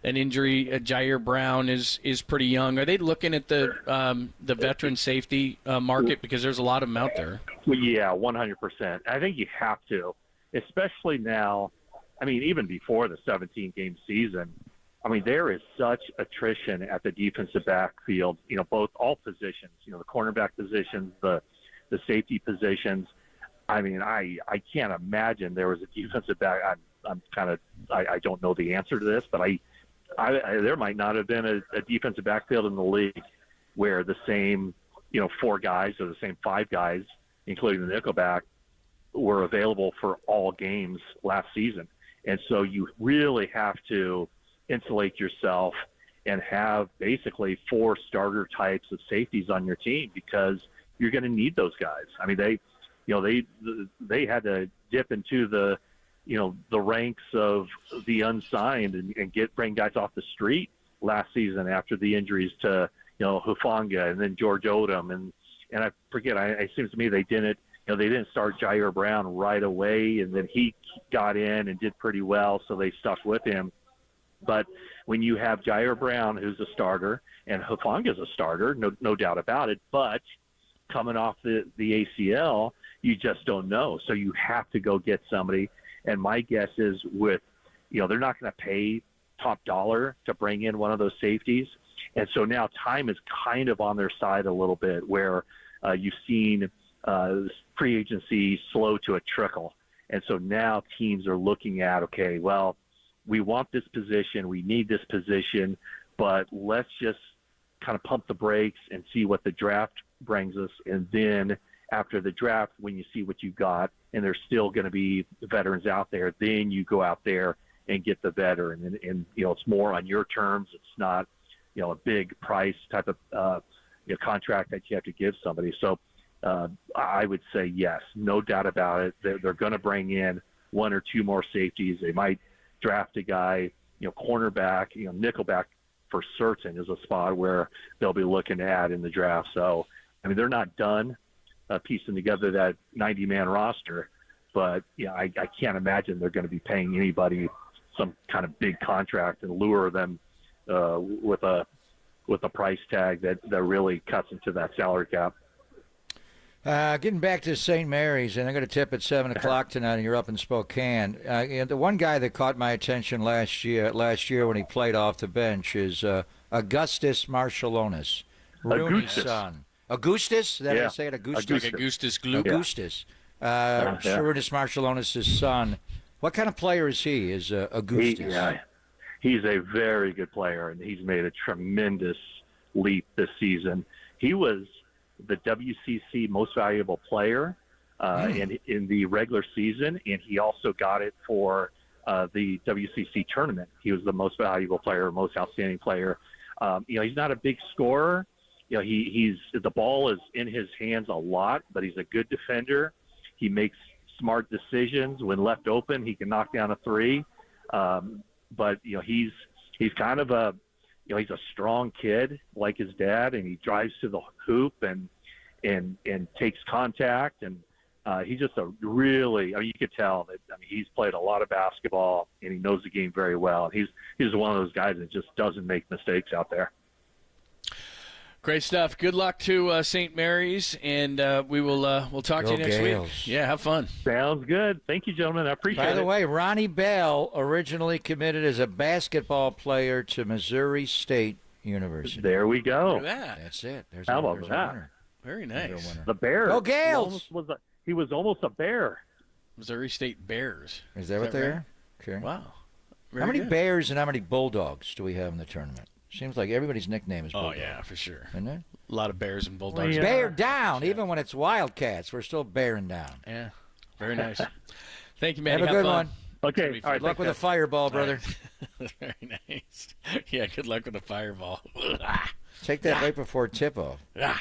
an injury. Jair Brown is pretty young. Are they looking at the veteran safety market, because there's a lot of them out there? Well, yeah, 100%. I think you have to, especially now. I mean, even before the 17-game season, I mean, there is such attrition at the defensive backfield, all positions, the cornerback positions, the safety positions. I mean, I can't imagine there was a defensive back. I don't know the answer to this, but there might not have been a defensive backfield in the league where the same, 4 guys or the same 5 guys, including the nickelback, were available for all games last season. And so you really have to insulate yourself and have basically 4 starter types of safeties on your team, because you're going to need those guys. I mean, they had to dip into the the ranks of the unsigned and bring guys off the street last season after the injuries to, Hufanga and then George Odom. And I forget, it seems to me they didn't start Jair Brown right away, and then he got in and did pretty well, so they stuck with him. But when you have Jair Brown, who's a starter, and Hufanga's a starter, no doubt about it, but coming off the ACL, you just don't know. So you have to go get somebody. And my guess is they're not going to pay top dollar to bring in one of those safeties. And so now time is kind of on their side a little bit, where you've seen free agency slow to a trickle. And so now teams are looking at, okay, well, we want this position, we need this position, but let's just kind of pump the brakes and see what the draft brings us. And then after the draft, when you see what you got, and there's still going to be veterans out there, then you go out there and get the veteran. And it's more on your terms. It's not, a big price type of contract that you have to give somebody. So I would say yes, no doubt about it. They're going to bring in one or two more safeties. They might draft a guy, cornerback, nickelback for certain is a spot where they'll be looking to add in the draft. So, they're not done piecing together that 90-man roster, but I can't imagine they're going to be paying anybody some kind of big contract and lure them with a price tag that really cuts into that salary cap. Getting back to St. Mary's, and I'm going to tip at 7 o'clock tonight, and you're up in Spokane. The one guy that caught my attention last year when he played off the bench is Augustus Marciulionis, Rooney's son. Augustus? Did I say it? Augustus? Like Augustus Gloop. Augustus. Augustus Marciulionis' son. What kind of player is he, Augustus? He's a very good player, and he's made a tremendous leap this season. He was the WCC Most Valuable Player in the regular season, and he also got it for the WCC tournament. He was the Most Valuable Player, Most Outstanding Player. He's not a big scorer. He's the ball is in his hands a lot, but he's a good defender. He makes smart decisions when left open. He can knock down a three. But he's kind of he's a strong kid like his dad, and he drives to the hoop and takes contact, and he's just a really, you could tell that he's played a lot of basketball and he knows the game very well. He's one of those guys that just doesn't make mistakes out there. Great stuff. Good luck to St. Mary's, and we'll talk to you next week. Yeah, have fun. Sounds good. Thank you, gentlemen. I appreciate it. By the way, Ronnie Bell originally committed as a basketball player to Missouri State University. There we go. Look at that. That's it. How about that? Winner. Very nice. The Bears. Go Gales! He was almost a Bear. Missouri State Bears. Is that what they are? Okay. Wow. How many Bears and how many Bulldogs do we have in the tournament? Seems like everybody's nickname is Bulldog. Oh, yeah, for sure. Isn't it? A lot of Bears and Bulldogs. Bear down. Even when it's Wildcats, we're still bearing down. Yeah. Very nice. Thank you, man. Have a good one. Okay. All right. Good luck with the fireball, brother. Very nice. Yeah, good luck with the fireball. Take that right before tip-off. Yeah.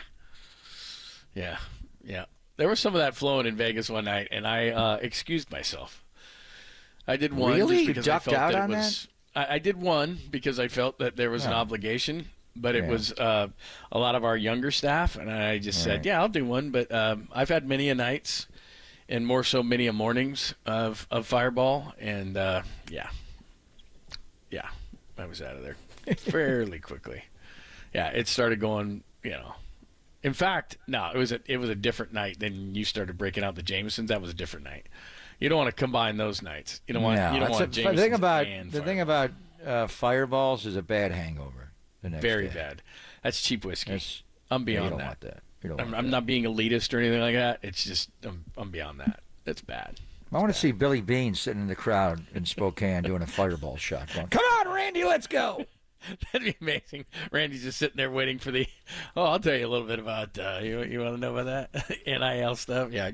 There was some of that flowing in Vegas one night, and I excused myself. I did one. Really? Just because You ducked I felt out that on it was, I did one because I felt that there was an obligation, but it was a lot of our younger staff, and I just said, yeah, I'll do one. But I've had many a nights, and more so many a mornings of Fireball, and yeah, I was out of there fairly quickly. Yeah, it started going, In fact, no, it was a different night than you started breaking out the Jamesons. That was a different night. You don't want to combine those nights. You don't want Jamesons the thing about fireballs is a bad hangover. Very bad. That's cheap whiskey. I'm beyond you don't that. Want that. I'm not being elitist or anything like that. It's just I'm beyond that. That's bad. I want to see Billy Bean sitting in the crowd in Spokane doing a fireball shot. Going, come on, Randy, let's go. That'd be amazing. Randy's just sitting there waiting for the. Oh, I'll tell you a little bit about. You want to know about that NIL stuff? Yeah,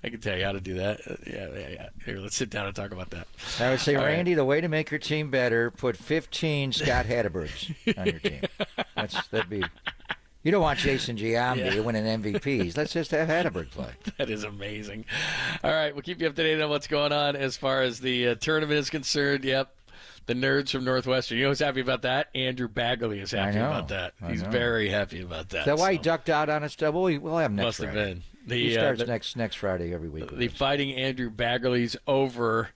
I can tell you how to do that. Yeah. Here, let's sit down and talk about that. I would say, All Randy, right. the way to make your team better, put 15 Scott Hatterbergs on your team. You don't want Jason Giambi winning MVPs. Let's just have Hatterberg play. That is amazing. All right, we'll keep you up to date on what's going on as far as the tournament is concerned. Yep. The nerds from Northwestern. You know who's happy about that? Andrew Bagley is happy about that. He's very happy about that. Is that why he ducked out on us? We'll have next Must Friday. have been. He starts next Friday every week. The Fighting Andrew Bagleys over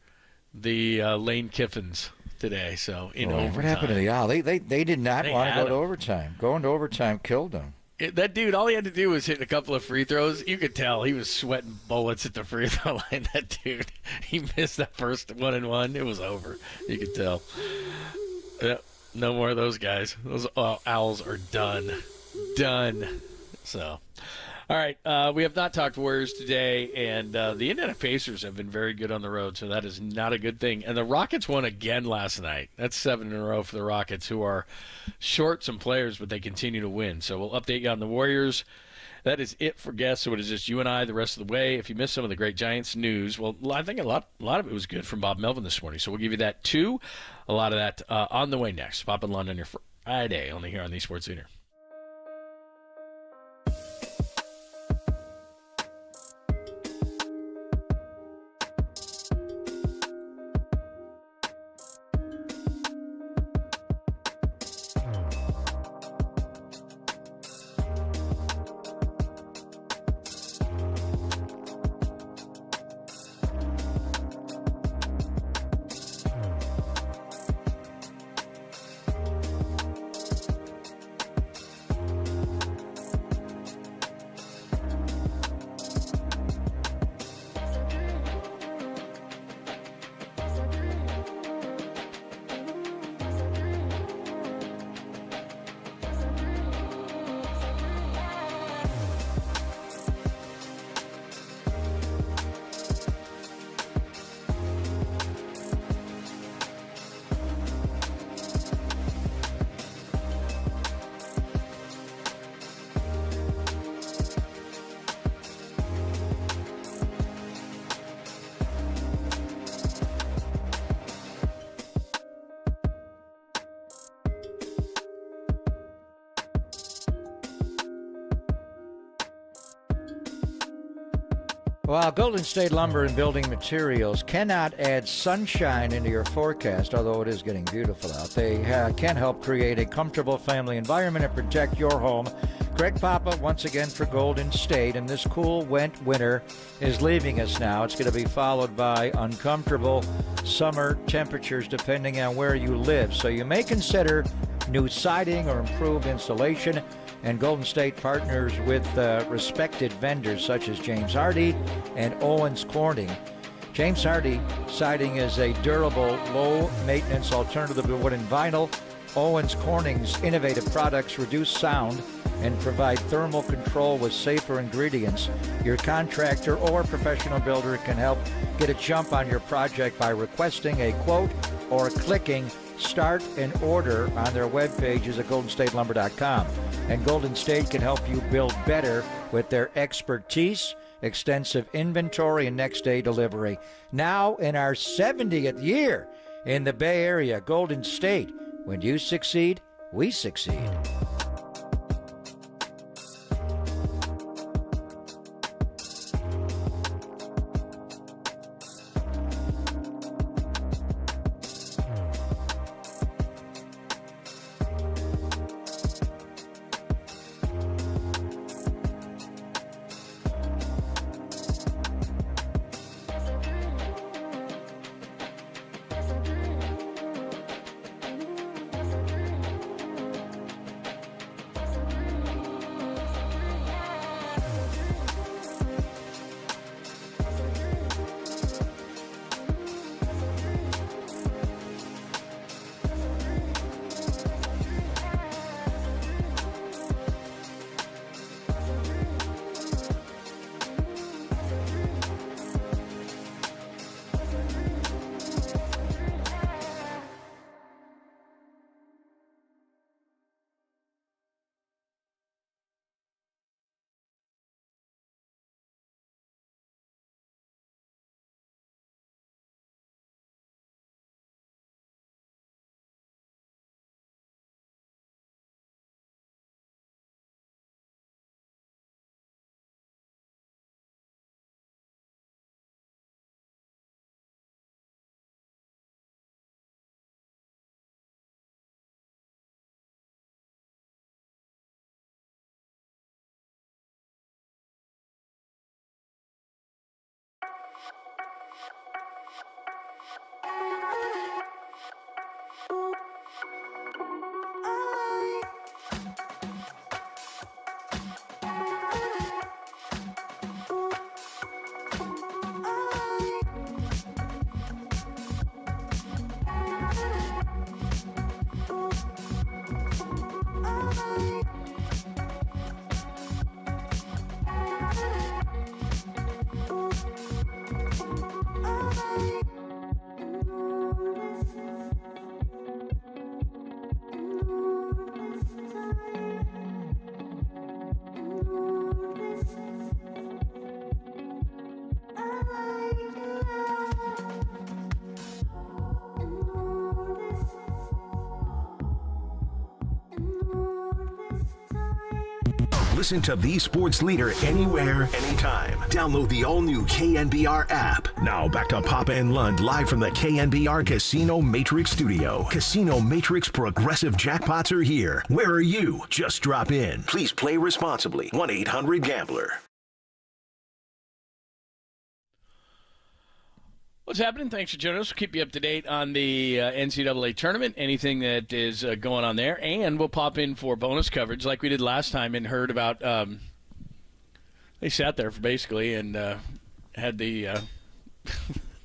the Lane Kiffins today. So in overtime. What happened to the Owl? They did not want to go to overtime. Going to overtime killed them. That dude, all he had to do was hit a couple of free throws. You could tell he was sweating bullets at the free throw line. That dude, he missed that first 1-and-1. It was over. You could tell. No more of those guys. Those Owls are done. Done. So, all right. We have not talked Warriors today, and the Indiana Pacers have been very good on the road, so that is not a good thing. And the Rockets won again last night. That's 7 in a row for the Rockets, who are short some players, but they continue to win. So we'll update you on the Warriors. That is it for guests. So it is just you and I the rest of the way. If you missed some of the great Giants news, well, I think a lot of it was good from Bob Melvin this morning. So we'll give you that too. A lot of that on the way next. Pop and London your Friday, only here on the Sports Leader. Well, Golden State Lumber and Building Materials cannot add sunshine into your forecast, although it is getting beautiful out. They can help create a comfortable family environment and protect your home. Greg Papa once again for Golden State, and this cool, wet winter is leaving us now. It's going to be followed by uncomfortable summer temperatures depending on where you live. So you may consider new siding or improved insulation. And Golden State partners with respected vendors such as James Hardie and Owens Corning. James Hardie siding is a durable, low-maintenance alternative to wood and vinyl. Owens Corning's innovative products reduce sound and provide thermal control with safer ingredients. Your contractor or professional builder can help get a jump on your project by requesting a quote or clicking Start an order on their webpages at goldenstatelumber.com. And Golden State can help you build better with their expertise, extensive inventory, and next-day delivery. Now in our 70th year in the Bay Area, Golden State. When you succeed, we succeed. Listen to the sports leader anywhere, anytime. Download the all-new KNBR app. Now back to Papa and Lund live from the KNBR Casino Matrix Studio. Casino Matrix Progressive Jackpots are here. Where are you? Just drop in. Please play responsibly. 1-800-GAMBLER. What's happening? Thanks for joining us. We'll keep you up to date on the NCAA tournament, anything that is going on there, and we'll pop in for bonus coverage like we did last time and heard about they sat there for basically and had the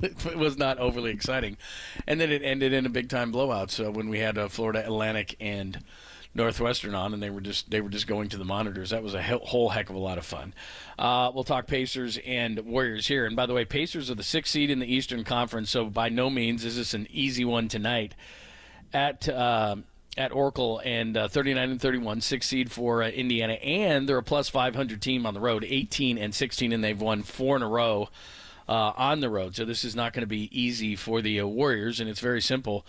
it was not overly exciting. And then it ended in a big-time blowout. So when we had Florida Atlantic and Northwestern on, and they were just going to the monitors. That was a whole heck of a lot of fun. We'll talk Pacers and Warriors here. And by the way, Pacers are the 6th seed in the Eastern Conference, so by no means is this an easy one tonight at Oracle, and 39-31, 6th seed for Indiana, and they're a plus 500 team on the road, 18-16, and they've won 4 in a row on the road. So this is not going to be easy for the Warriors, and it's very simple.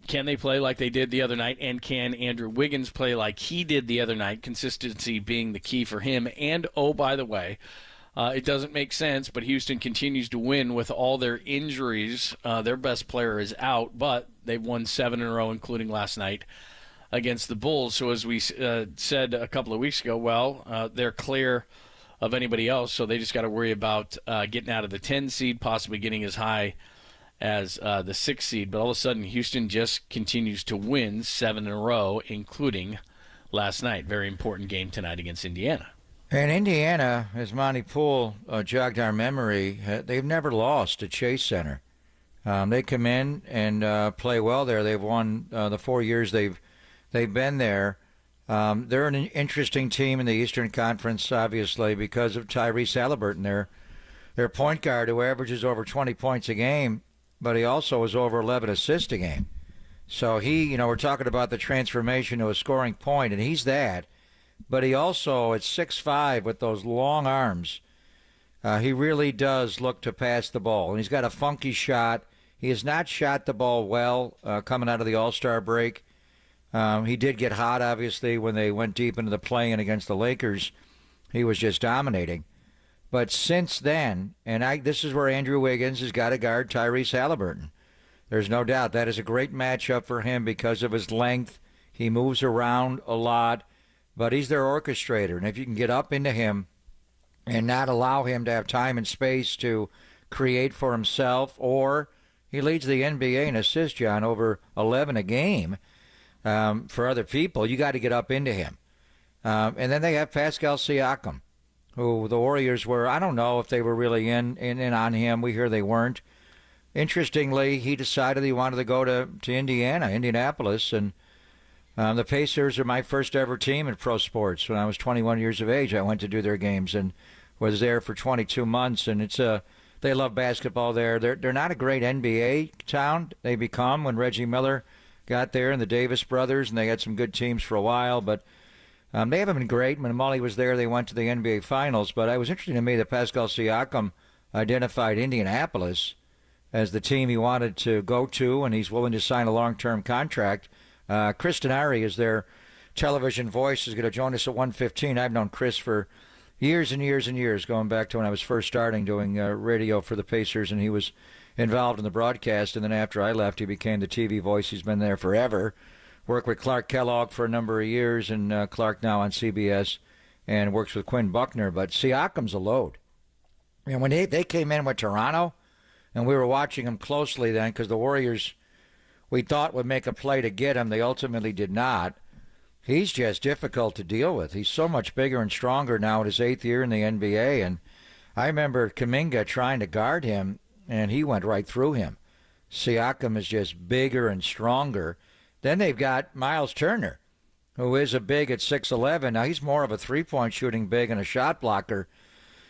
Can they play like they did the other night, and can Andrew Wiggins play like he did the other night, consistency being the key for him? And, oh, by the way, it doesn't make sense, but Houston continues to win with all their injuries. Their best player is out, but they've won 7 in a row, including last night against the Bulls. So as we said a couple of weeks ago, they're clear of anybody else, so they just got to worry about getting out of the 10 seed, possibly getting as high as the 6th seed. But all of a sudden, Houston just continues to win 7 in a row, including last night. Very important game tonight against Indiana. And Indiana, as Monty Poole jogged our memory, they've never lost at Chase Center. They come in and play well there. They've won the 4 years they've been there. They're an interesting team in the Eastern Conference, obviously, because of Tyrese Halliburton, their point guard, who averages over 20 points a game, but he also is over 11 assists a game. So we're talking about the transformation to a scoring point, and he's that. But he also, at 6'5", with those long arms, he really does look to pass the ball. And he's got a funky shot. He has not shot the ball well coming out of the All-Star break. He did get hot, obviously, when they went deep into the play-in against the Lakers. He was just dominating. But since then, and this is where Andrew Wiggins has got to guard Tyrese Halliburton. There's no doubt that is a great matchup for him because of his length. He moves around a lot, but he's their orchestrator. And if you can get up into him and not allow him to have time and space to create for himself, or he leads the NBA in assists, John, over 11 a game for other people, you got to get up into him. And then they have Pascal Siakam, who the Warriors were, I don't know if they were really in on him. We hear they weren't. Interestingly, he decided he wanted to go to Indianapolis, and the Pacers are my first ever team in pro sports. When I was 21 years of age, I went to do their games and was there for 22 months, and they love basketball there. They're not a great NBA town. They become when Reggie Miller got there and the Davis brothers, and they had some good teams for a while, but they haven't been great. When Mully was there, they went to the NBA Finals. But it was interesting to me that Pascal Siakam identified Indianapolis as the team he wanted to go to, and he's willing to sign a long-term contract. Chris Denari is their television voice, is going to join us at 1:15. I've known Chris for years and years and years, going back to when I was first starting doing radio for the Pacers, and he was involved in the broadcast. And then after I left, he became the TV voice. He's been there forever. Worked with Clark Kellogg for a number of years, and Clark now on CBS, and works with Quinn Buckner. But Siakam's a load. And when they came in with Toronto, and we were watching him closely then because the Warriors, we thought, would make a play to get him. They ultimately did not. He's just difficult to deal with. He's so much bigger and stronger now in his 8th year in the NBA. And I remember Kuminga trying to guard him, and he went right through him. Siakam is just bigger and stronger. Then they've got Miles Turner, who is a big at 6'11". Now, he's more of a three-point shooting big and a shot blocker.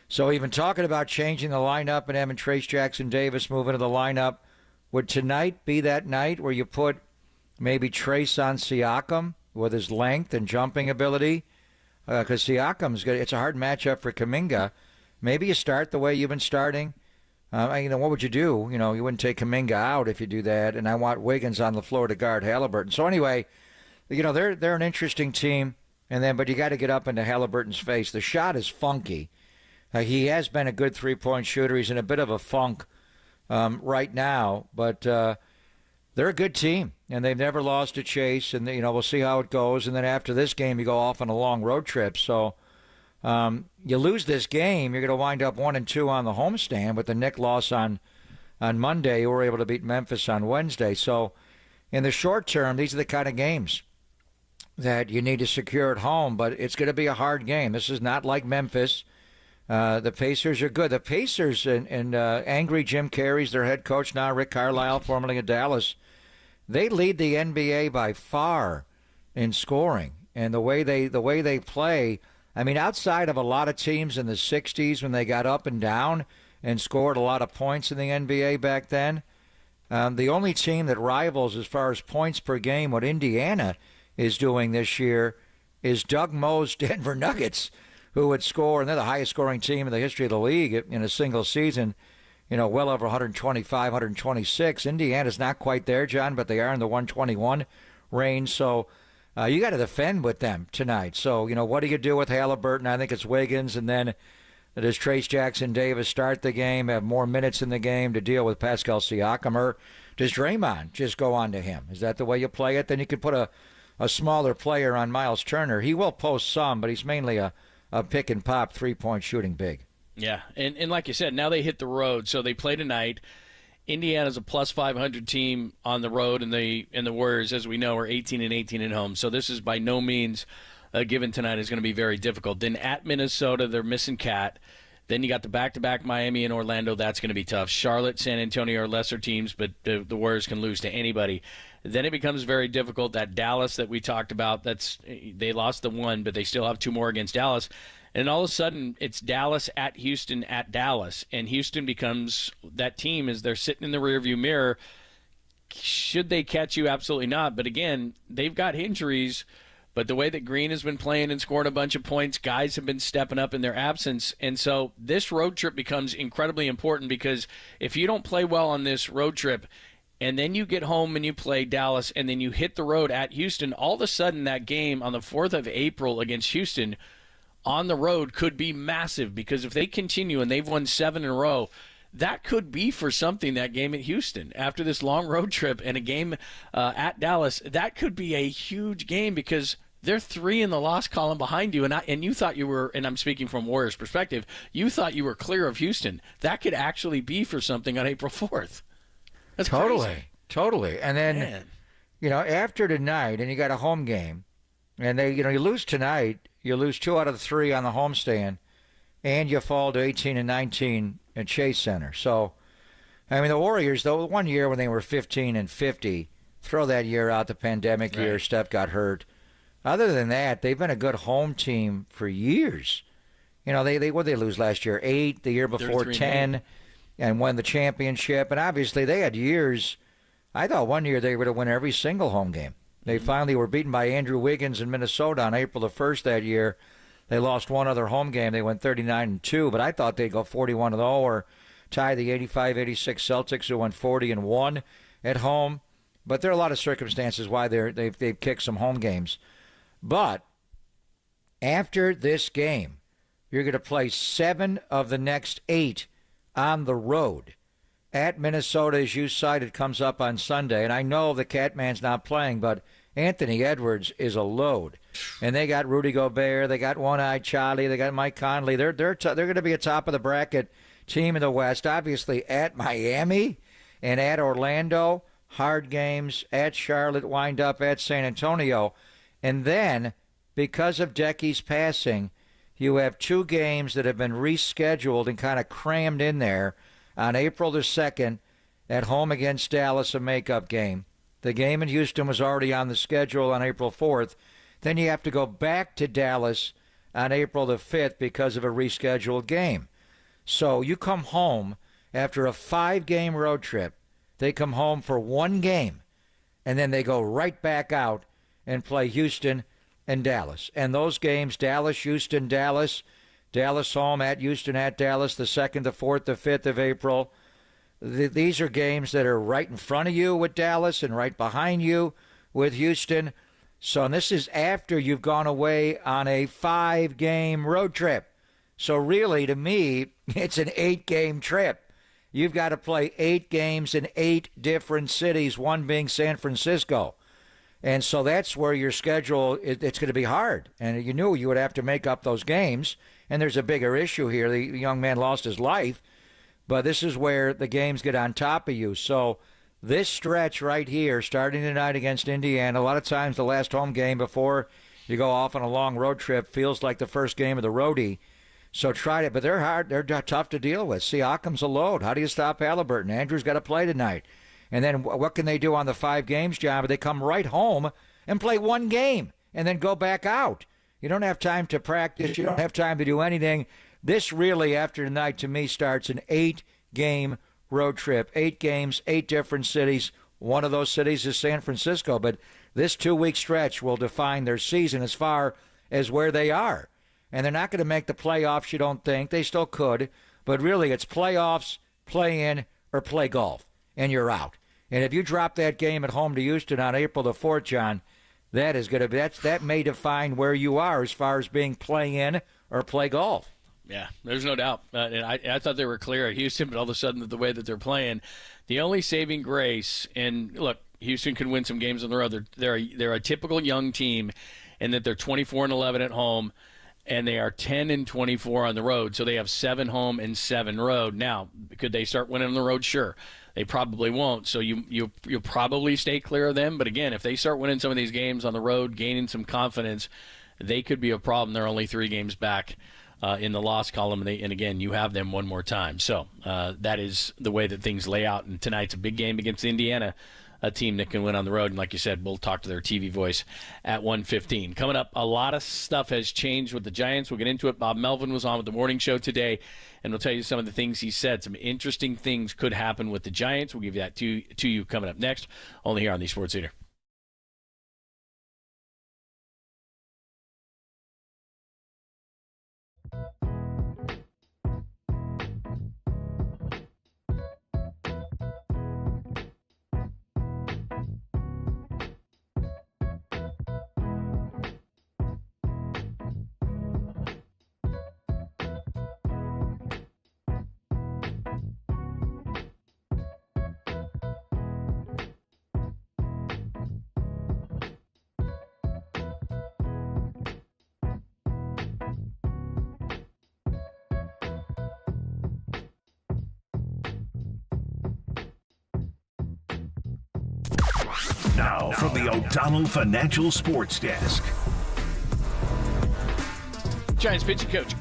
So even talking about changing the lineup and having Trace Jackson-Davis move into the lineup, would tonight be that night where you put maybe Trace on Siakam with his length and jumping ability? Because Siakam's good. It's a hard matchup for Kuminga. Maybe you start the way you've been starting. What would you do? You wouldn't take Kuminga out if you do that. And I want Wiggins on the floor to guard Halliburton. So anyway, they're an interesting team. But you got to get up into Halliburton's face. The shot is funky. He has been a good three-point shooter. He's in a bit of a funk right now, but they're a good team, and they've never lost to Chase, and we'll see how it goes. And then after this game, you go off on a long road trip. So you lose this game, you're going to wind up 1-2 on the homestand with the Knicks loss on Monday. You were able to beat Memphis on Wednesday. So in the short term, these are the kind of games that you need to secure at home, but it's going to be a hard game. This is not like Memphis. The Pacers are good. The Pacers and angry Jim Carey's their head coach now, Rick Carlisle, formerly of Dallas. They lead the NBA by far in scoring, and the way they play. I mean, outside of a lot of teams in the '60s when they got up and down and scored a lot of points in the NBA back then, the only team that rivals as far as points per game what Indiana is doing this year is Doug Moe's Denver Nuggets, who would score, and they're the highest scoring team in the history of the league in a single season, well over 125, 126. Indiana's not quite there, John, but they are in the 121 range. So you got to defend with them tonight. So, what do you do with Halliburton? I think it's Wiggins, and then does Trace Jackson-Davis start the game, have more minutes in the game to deal with Pascal Siakam, or does Draymond just go on to him? Is that the way you play it? Then you could put a smaller player on Miles Turner. He will post some, but he's mainly a pick-and-pop three-point shooting big. Yeah, and like you said, now they hit the road. So they play tonight. Indiana's a plus 500 team on the road, and the Warriors, as we know, are 18-18 at home. So this is by no means given tonight is going to be very difficult. Then at Minnesota, they're missing Cat. Then you got the back-to-back Miami and Orlando. That's going to be tough. Charlotte, San Antonio are lesser teams, but the Warriors can lose to anybody. Then it becomes very difficult. That Dallas that we talked about, they lost the one, but they still have two more against Dallas. And all of a sudden, it's Dallas at Houston at Dallas. And Houston becomes that team as they're sitting in the rearview mirror. Should they catch you? Absolutely not. But again, they've got injuries. But the way that Green has been playing and scoring a bunch of points, guys have been stepping up in their absence. And so this road trip becomes incredibly important because if you don't play well on this road trip, and then you get home and you play Dallas, and then you hit the road at Houston, all of a sudden that game on the 4th of April against Houston on the road could be massive because if they continue and they've won 7 in a row, that could be for something, that game at Houston. After this long road trip and a game at Dallas, that could be a huge game because they're 3 in the loss column behind you, and you thought you were, and I'm speaking from Warriors' perspective, you thought you were clear of Houston. That could actually be for something on April 4th. That's crazy. Totally. And then, after tonight, and you got a home game, and you lose tonight, you lose 2 out of the 3 on the homestand, and you fall to 18-19 at Chase Center. So, I mean, the Warriors, though, one year when they were 15-50, throw that year out, the pandemic year, Steph got hurt. Other than that, they've been a good home team for years. What did they lose last year? 8, the year before 10. And won the championship. And obviously they had years. I thought one year they were to win every single home game. They finally were beaten by Andrew Wiggins in Minnesota on April the 1st that year. They lost one other home game. They went 39-2, but I thought they'd go 41-0 or tie the 85-86 Celtics who won 40-1 at home. But there are a lot of circumstances why they've kicked some home games. But after this game, you're going to play 7 of the next 8 on the road. At Minnesota, as you cited, comes up on Sunday. And I know the Catman's not playing, but Anthony Edwards is a load. And they got Rudy Gobert. They got One-Eyed Charlie. They got Mike Conley. They're going to be a top-of-the-bracket team in the West. Obviously at Miami and at Orlando, hard games, at Charlotte, wind up at San Antonio. And then, because of Decky's passing, you have 2 games that have been rescheduled and kind of crammed in there. On April the 2nd, at home against Dallas, a makeup game. The game in Houston was already on the schedule on April 4th. Then you have to go back to Dallas on April the 5th because of a rescheduled game. So you come home after a 5-game road trip. They come home for 1 game, and then they go right back out and play Houston and Dallas. And those games, Dallas, Houston, Dallas home, at Houston, at Dallas, the 2nd, the 4th, the 5th of April. These are games that are right in front of you with Dallas and right behind you with Houston. So and this is after you've gone away on a 5-game road trip. So really, to me, it's an 8-game trip. You've got to play 8 games in 8 different cities, one being San Francisco. And so that's where your schedule, it's going to be hard. And you knew you would have to make up those games. And there's a bigger issue here. The young man lost his life. But this is where the games get on top of you. So this stretch right here, starting tonight against Indiana, a lot of times the last home game before you go off on a long road trip feels like the first game of the roadie. So try it. But they're hard. They're tough to deal with. Siakam's a load. How do you stop Halliburton? Andrew's got to play tonight. And then what can they do on the 5 games, John? But they come right home and play 1 game and then go back out. You don't have time to practice. You don't have time to do anything. This really, after tonight, to me, starts an 8-game road trip. 8 games, 8 different cities. One of those cities is San Francisco. But this 2-week stretch will define their season as far as where they are. And they're not going to make the playoffs, you don't think. They still could. But really, it's playoffs, play in, or play golf. And you're out. And if you drop that game at home to Houston on April the 4th, John, that is going to be that may define where you are as far as being play in or play golf. Yeah, there's no doubt. And I thought they were clear at Houston, but all of a sudden the way that they're playing, the only saving grace, and look, Houston can win some games on the road. They're a typical young team in that they're 24-11 at home, and they are 10-24 on the road. So they have 7 home and 7 road. Now, could they start winning on the road? Sure. They probably won't. So you'll probably stay clear of them. But again, if they start winning some of these games on the road, gaining some confidence, they could be a problem. They're only 3 games back in the loss column. And again, you have them one more time. So that is the way that things lay out. And tonight's a big game against Indiana, a team that can win on the road. And like you said, we'll talk to their TV voice at 1:15. Coming up, a lot of stuff has changed with the Giants. We'll get into it. Bob Melvin was on with the morning show today, and we'll tell you some of the things he said. Some interesting things could happen with the Giants. We'll give that to you coming up next, only here on the Sports Leader. Now, from the O'Donnell Financial Sports Desk. Giants pitching coach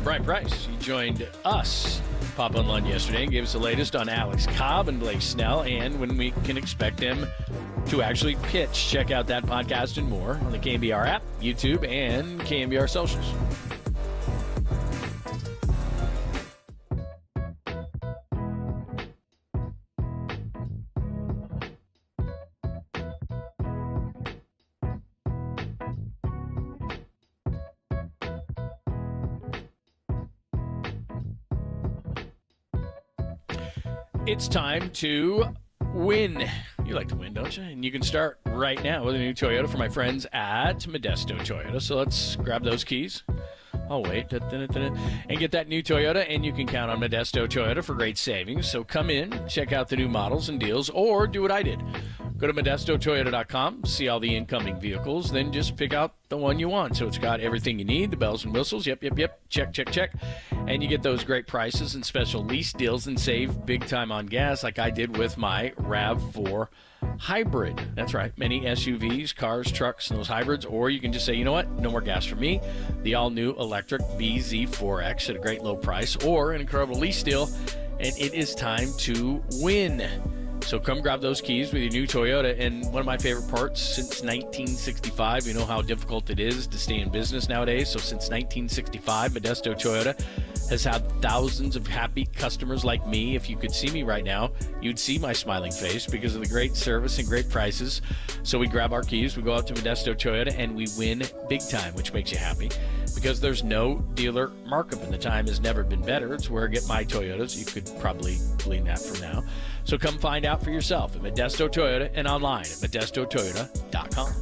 Brian Price, he joined us, Pop Online, yesterday and gave us the latest on Alex Cobb and Blake Snell and when we can expect him to actually pitch. Check out that podcast and more on the KNBR app, YouTube, and KNBR socials. It's time to win. You like to win, don't you? And you can start right now with a new Toyota for my friends at Modesto Toyota. So let's grab those keys. Oh, wait. And get that new Toyota, and you can count on Modesto Toyota for great savings. So come in, check out the new models and deals, or do what I did. Go to ModestoToyota.com, see all the incoming vehicles, then just pick out the one you want. So it's got everything you need, the bells and whistles. Yep. Check. And you get those great prices and special lease deals and save big time on gas like I did with my RAV4 hybrid. That's right. Many SUVs, cars, trucks, and those hybrids. Or you can just say, you know what? No more gas for me. The all-new electric BZ4X at a great low price or an incredible lease deal. And it is time to win. So come grab those keys with your new Toyota. And one of my favorite parts, since 1965, you know how difficult it is to stay in business nowadays. So since 1965, Modesto Toyota has had thousands of happy customers like me. If you could see me right now, you'd see my smiling face because of the great service and great prices. So we grab our keys, we go out to Modesto Toyota, and we win big time, which makes you happy because there's no dealer markup, and the time has never been better. It's where I get my Toyotas. You could probably glean that from now. So come find out for yourself at Modesto Toyota and online at ModestoToyota.com.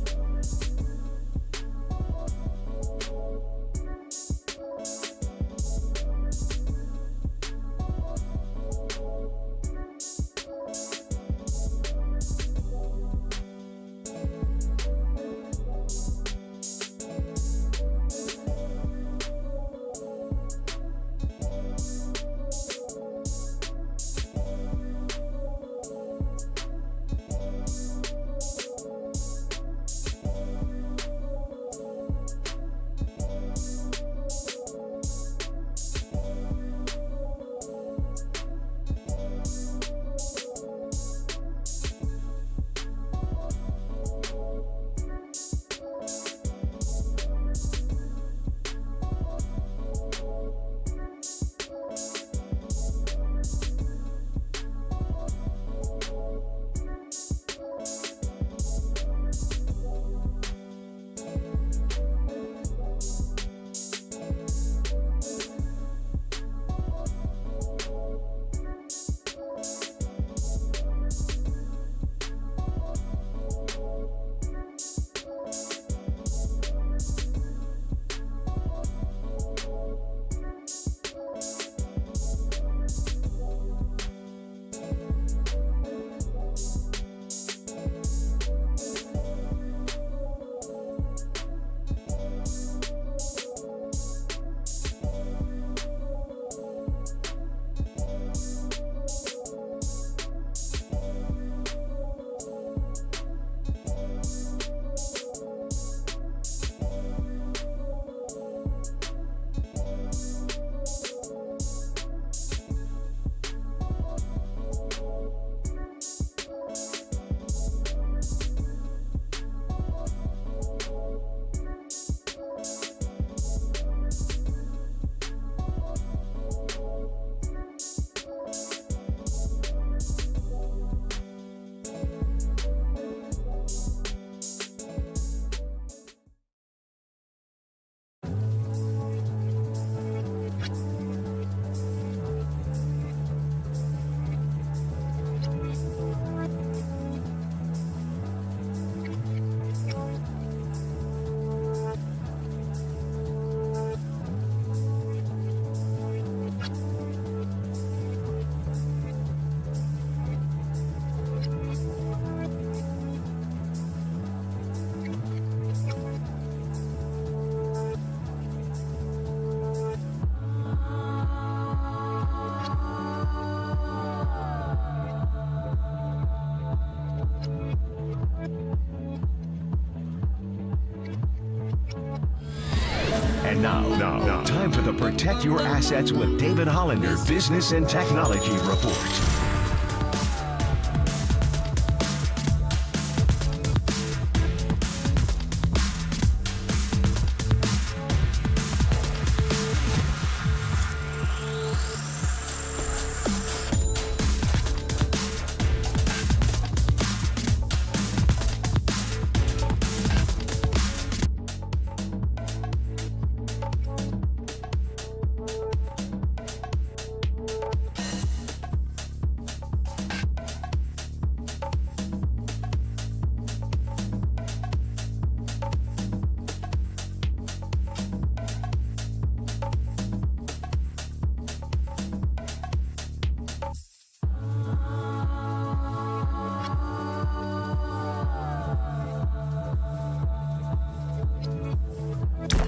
And now, time for the Protect Your Assets with David Hollander Business and Technology Report.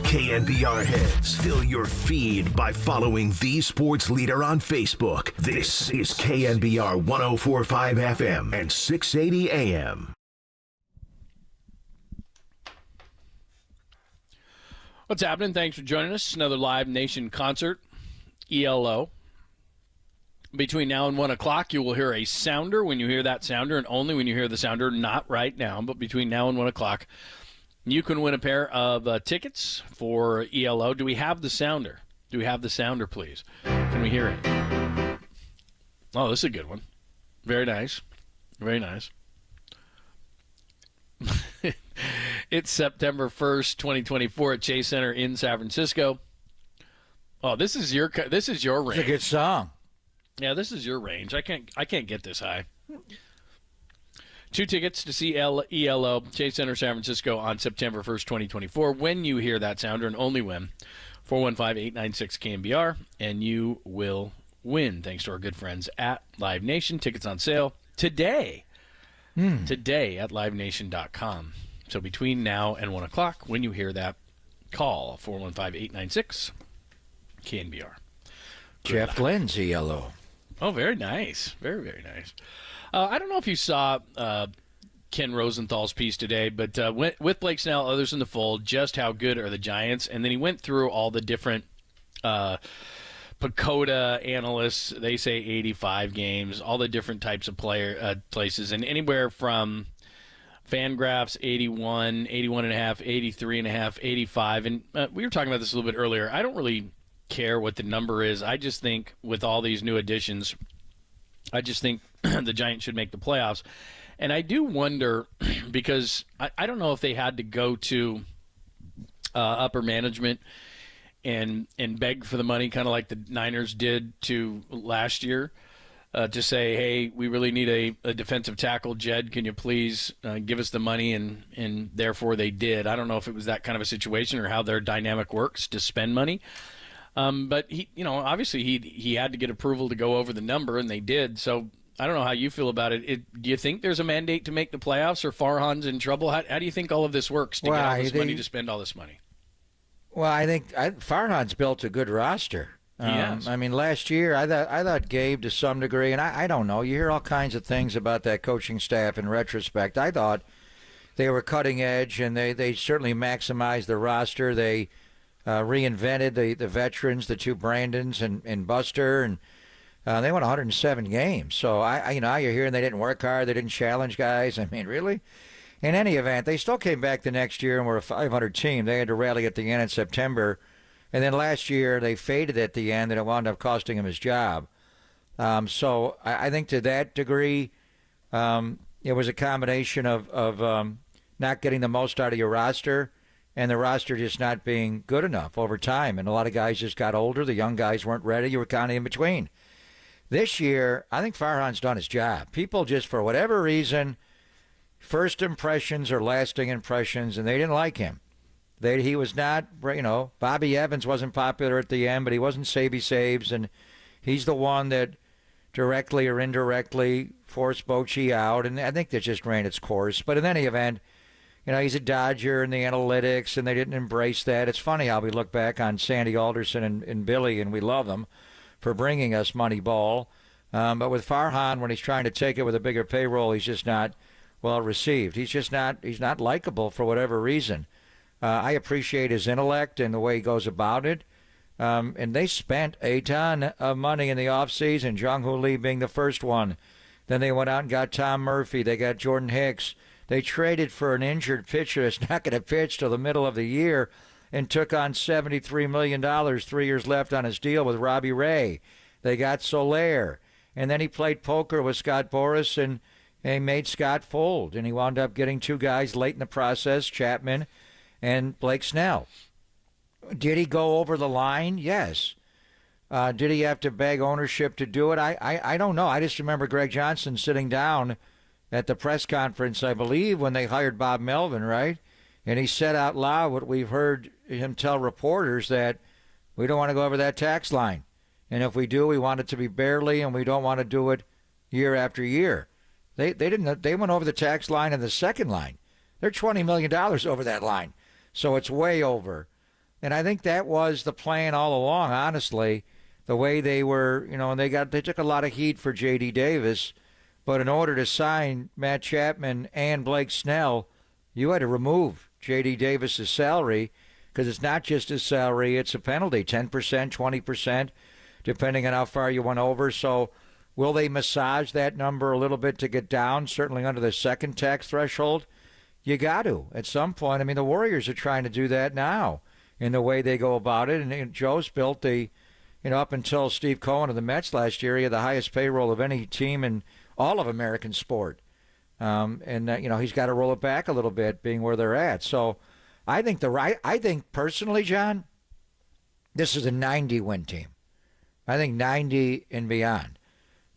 KNBR heads, fill your feed by following the sports leader on Facebook. This is KNBR 104.5 FM and 680 AM. What's happening? Thanks for joining us. Another Live Nation concert, ELO. Between now and 1 o'clock, you will hear a sounder. When you hear that sounder, and only when you hear the sounder, not right now, but between now and 1 o'clock, you can win a pair of tickets for ELO. Do we have the sounder? Do we have the sounder, please? Can we hear it? Oh, this is a good one. Very nice. Very nice. It's September 1st, 2024 at Chase Center in San Francisco. Oh, this is your range. It's a good song. Yeah, this is your range. I can't get this high. 2 tickets to see ELO, Chase Center, San Francisco on September 1st, 2024. When you hear that sounder, and only when, 415-896-KNBR, and you will win, thanks to our good friends at Live Nation. Tickets on sale today. Today at livenation.com. So between now and 1 o'clock, when you hear that, call 415-896-KNBR. Jeff Lynn's ELO. Oh, very nice. Very, very nice. I don't know if you saw Ken Rosenthal's piece today, but with Blake Snell, others in the fold, just how good are the Giants? And then he went through all the different Pacoda analysts. They say 85 games, all the different types of places, and anywhere from Fangraphs 81, 81.5, 83.5, 85. And we were talking about this a little bit earlier. I don't really care what the number is. I just think with all these new additions, I just think the Giants should make the playoffs. And I do wonder, because I don't know if they had to go to upper management and beg for the money, kind of like the Niners did to last year, to say, hey, we really need a defensive tackle. Jed, can you please give us the money? And therefore they did. I don't know if it was that kind of a situation or how their dynamic works to spend money. But he, obviously he had to get approval to go over the number, and they did. So I don't know how you feel about it. Do you think there's a mandate to make the playoffs, or Farhan's in trouble? How do you think all of this works to get all this money to spend all this money? Well, I think Farhan's built a good roster. Yes. I mean, last year I thought Gabe to some degree, and I don't know. You hear all kinds of things about that coaching staff in retrospect. I thought they were cutting edge, and they certainly maximized the roster. They reinvented the veterans, the 2 Brandons and Buster, and they won 107 games. So you're hearing they didn't work hard, they didn't challenge guys. I mean, really? In any event, they still came back the next year and were a 500 team. They had to rally at the end in September. And then last year they faded at the end, and it wound up costing him his job. So I think to that degree, it was a combination of not getting the most out of your roster and the roster just not being good enough over time. And a lot of guys just got older. The young guys weren't ready. You were kind of in between. This year, I think Farhan's done his job. People just, for whatever reason, first impressions are lasting impressions, and they didn't like him. He was not, Bobby Evans wasn't popular at the end, but he wasn't Saves, and he's the one that directly or indirectly forced Bochy out, and I think that just ran its course. But in any event, he's a Dodger in the analytics, and they didn't embrace that. It's funny how we look back on Sandy Alderson and Billy, and we love them for bringing us Moneyball. But with Farhan, when he's trying to take it with a bigger payroll, he's just not well received. He's not likable for whatever reason. I appreciate his intellect and the way he goes about it. And they spent a ton of money in the offseason, Jung-Hoo Lee being the first one. Then they went out and got Tom Murphy. They got Jordan Hicks. They traded for an injured pitcher that's not going to pitch till the middle of the year and took on $73 million, 3 years left on his deal with Robbie Ray. They got Soler. And then he played poker with Scott Boras and made Scott fold. And he wound up getting 2 guys late in the process, Chapman and Blake Snell. Did he go over the line? Yes. Did he have to beg ownership to do it? I don't know. I just remember Greg Johnson sitting down at the press conference, I believe, when they hired Bob Melvin, right? And he said out loud what we've heard him tell reporters, that we don't want to go over that tax line. And if we do, we want it to be barely, and we don't want to do it year after year. They didn't. They went over the tax line in the second line. They're $20 million over that line. So it's way over. And I think that was the plan all along, honestly, the way they were, and they took a lot of heat for J.D. Davis. But in order to sign Matt Chapman and Blake Snell, you had to remove J.D. Davis's salary, because it's not just his salary, it's a penalty, 10%, 20%, depending on how far you went over. So will they massage that number a little bit to get down, certainly under the second tax threshold? You got to at some point. I mean, the Warriors are trying to do that now in the way they go about it. And Joe's built up until Steve Cohen of the Mets last year, he had the highest payroll of any team in all of American sport. He's got to roll it back a little bit, being where they're at. So I think personally, John, this is a 90-win team. I think 90 and beyond.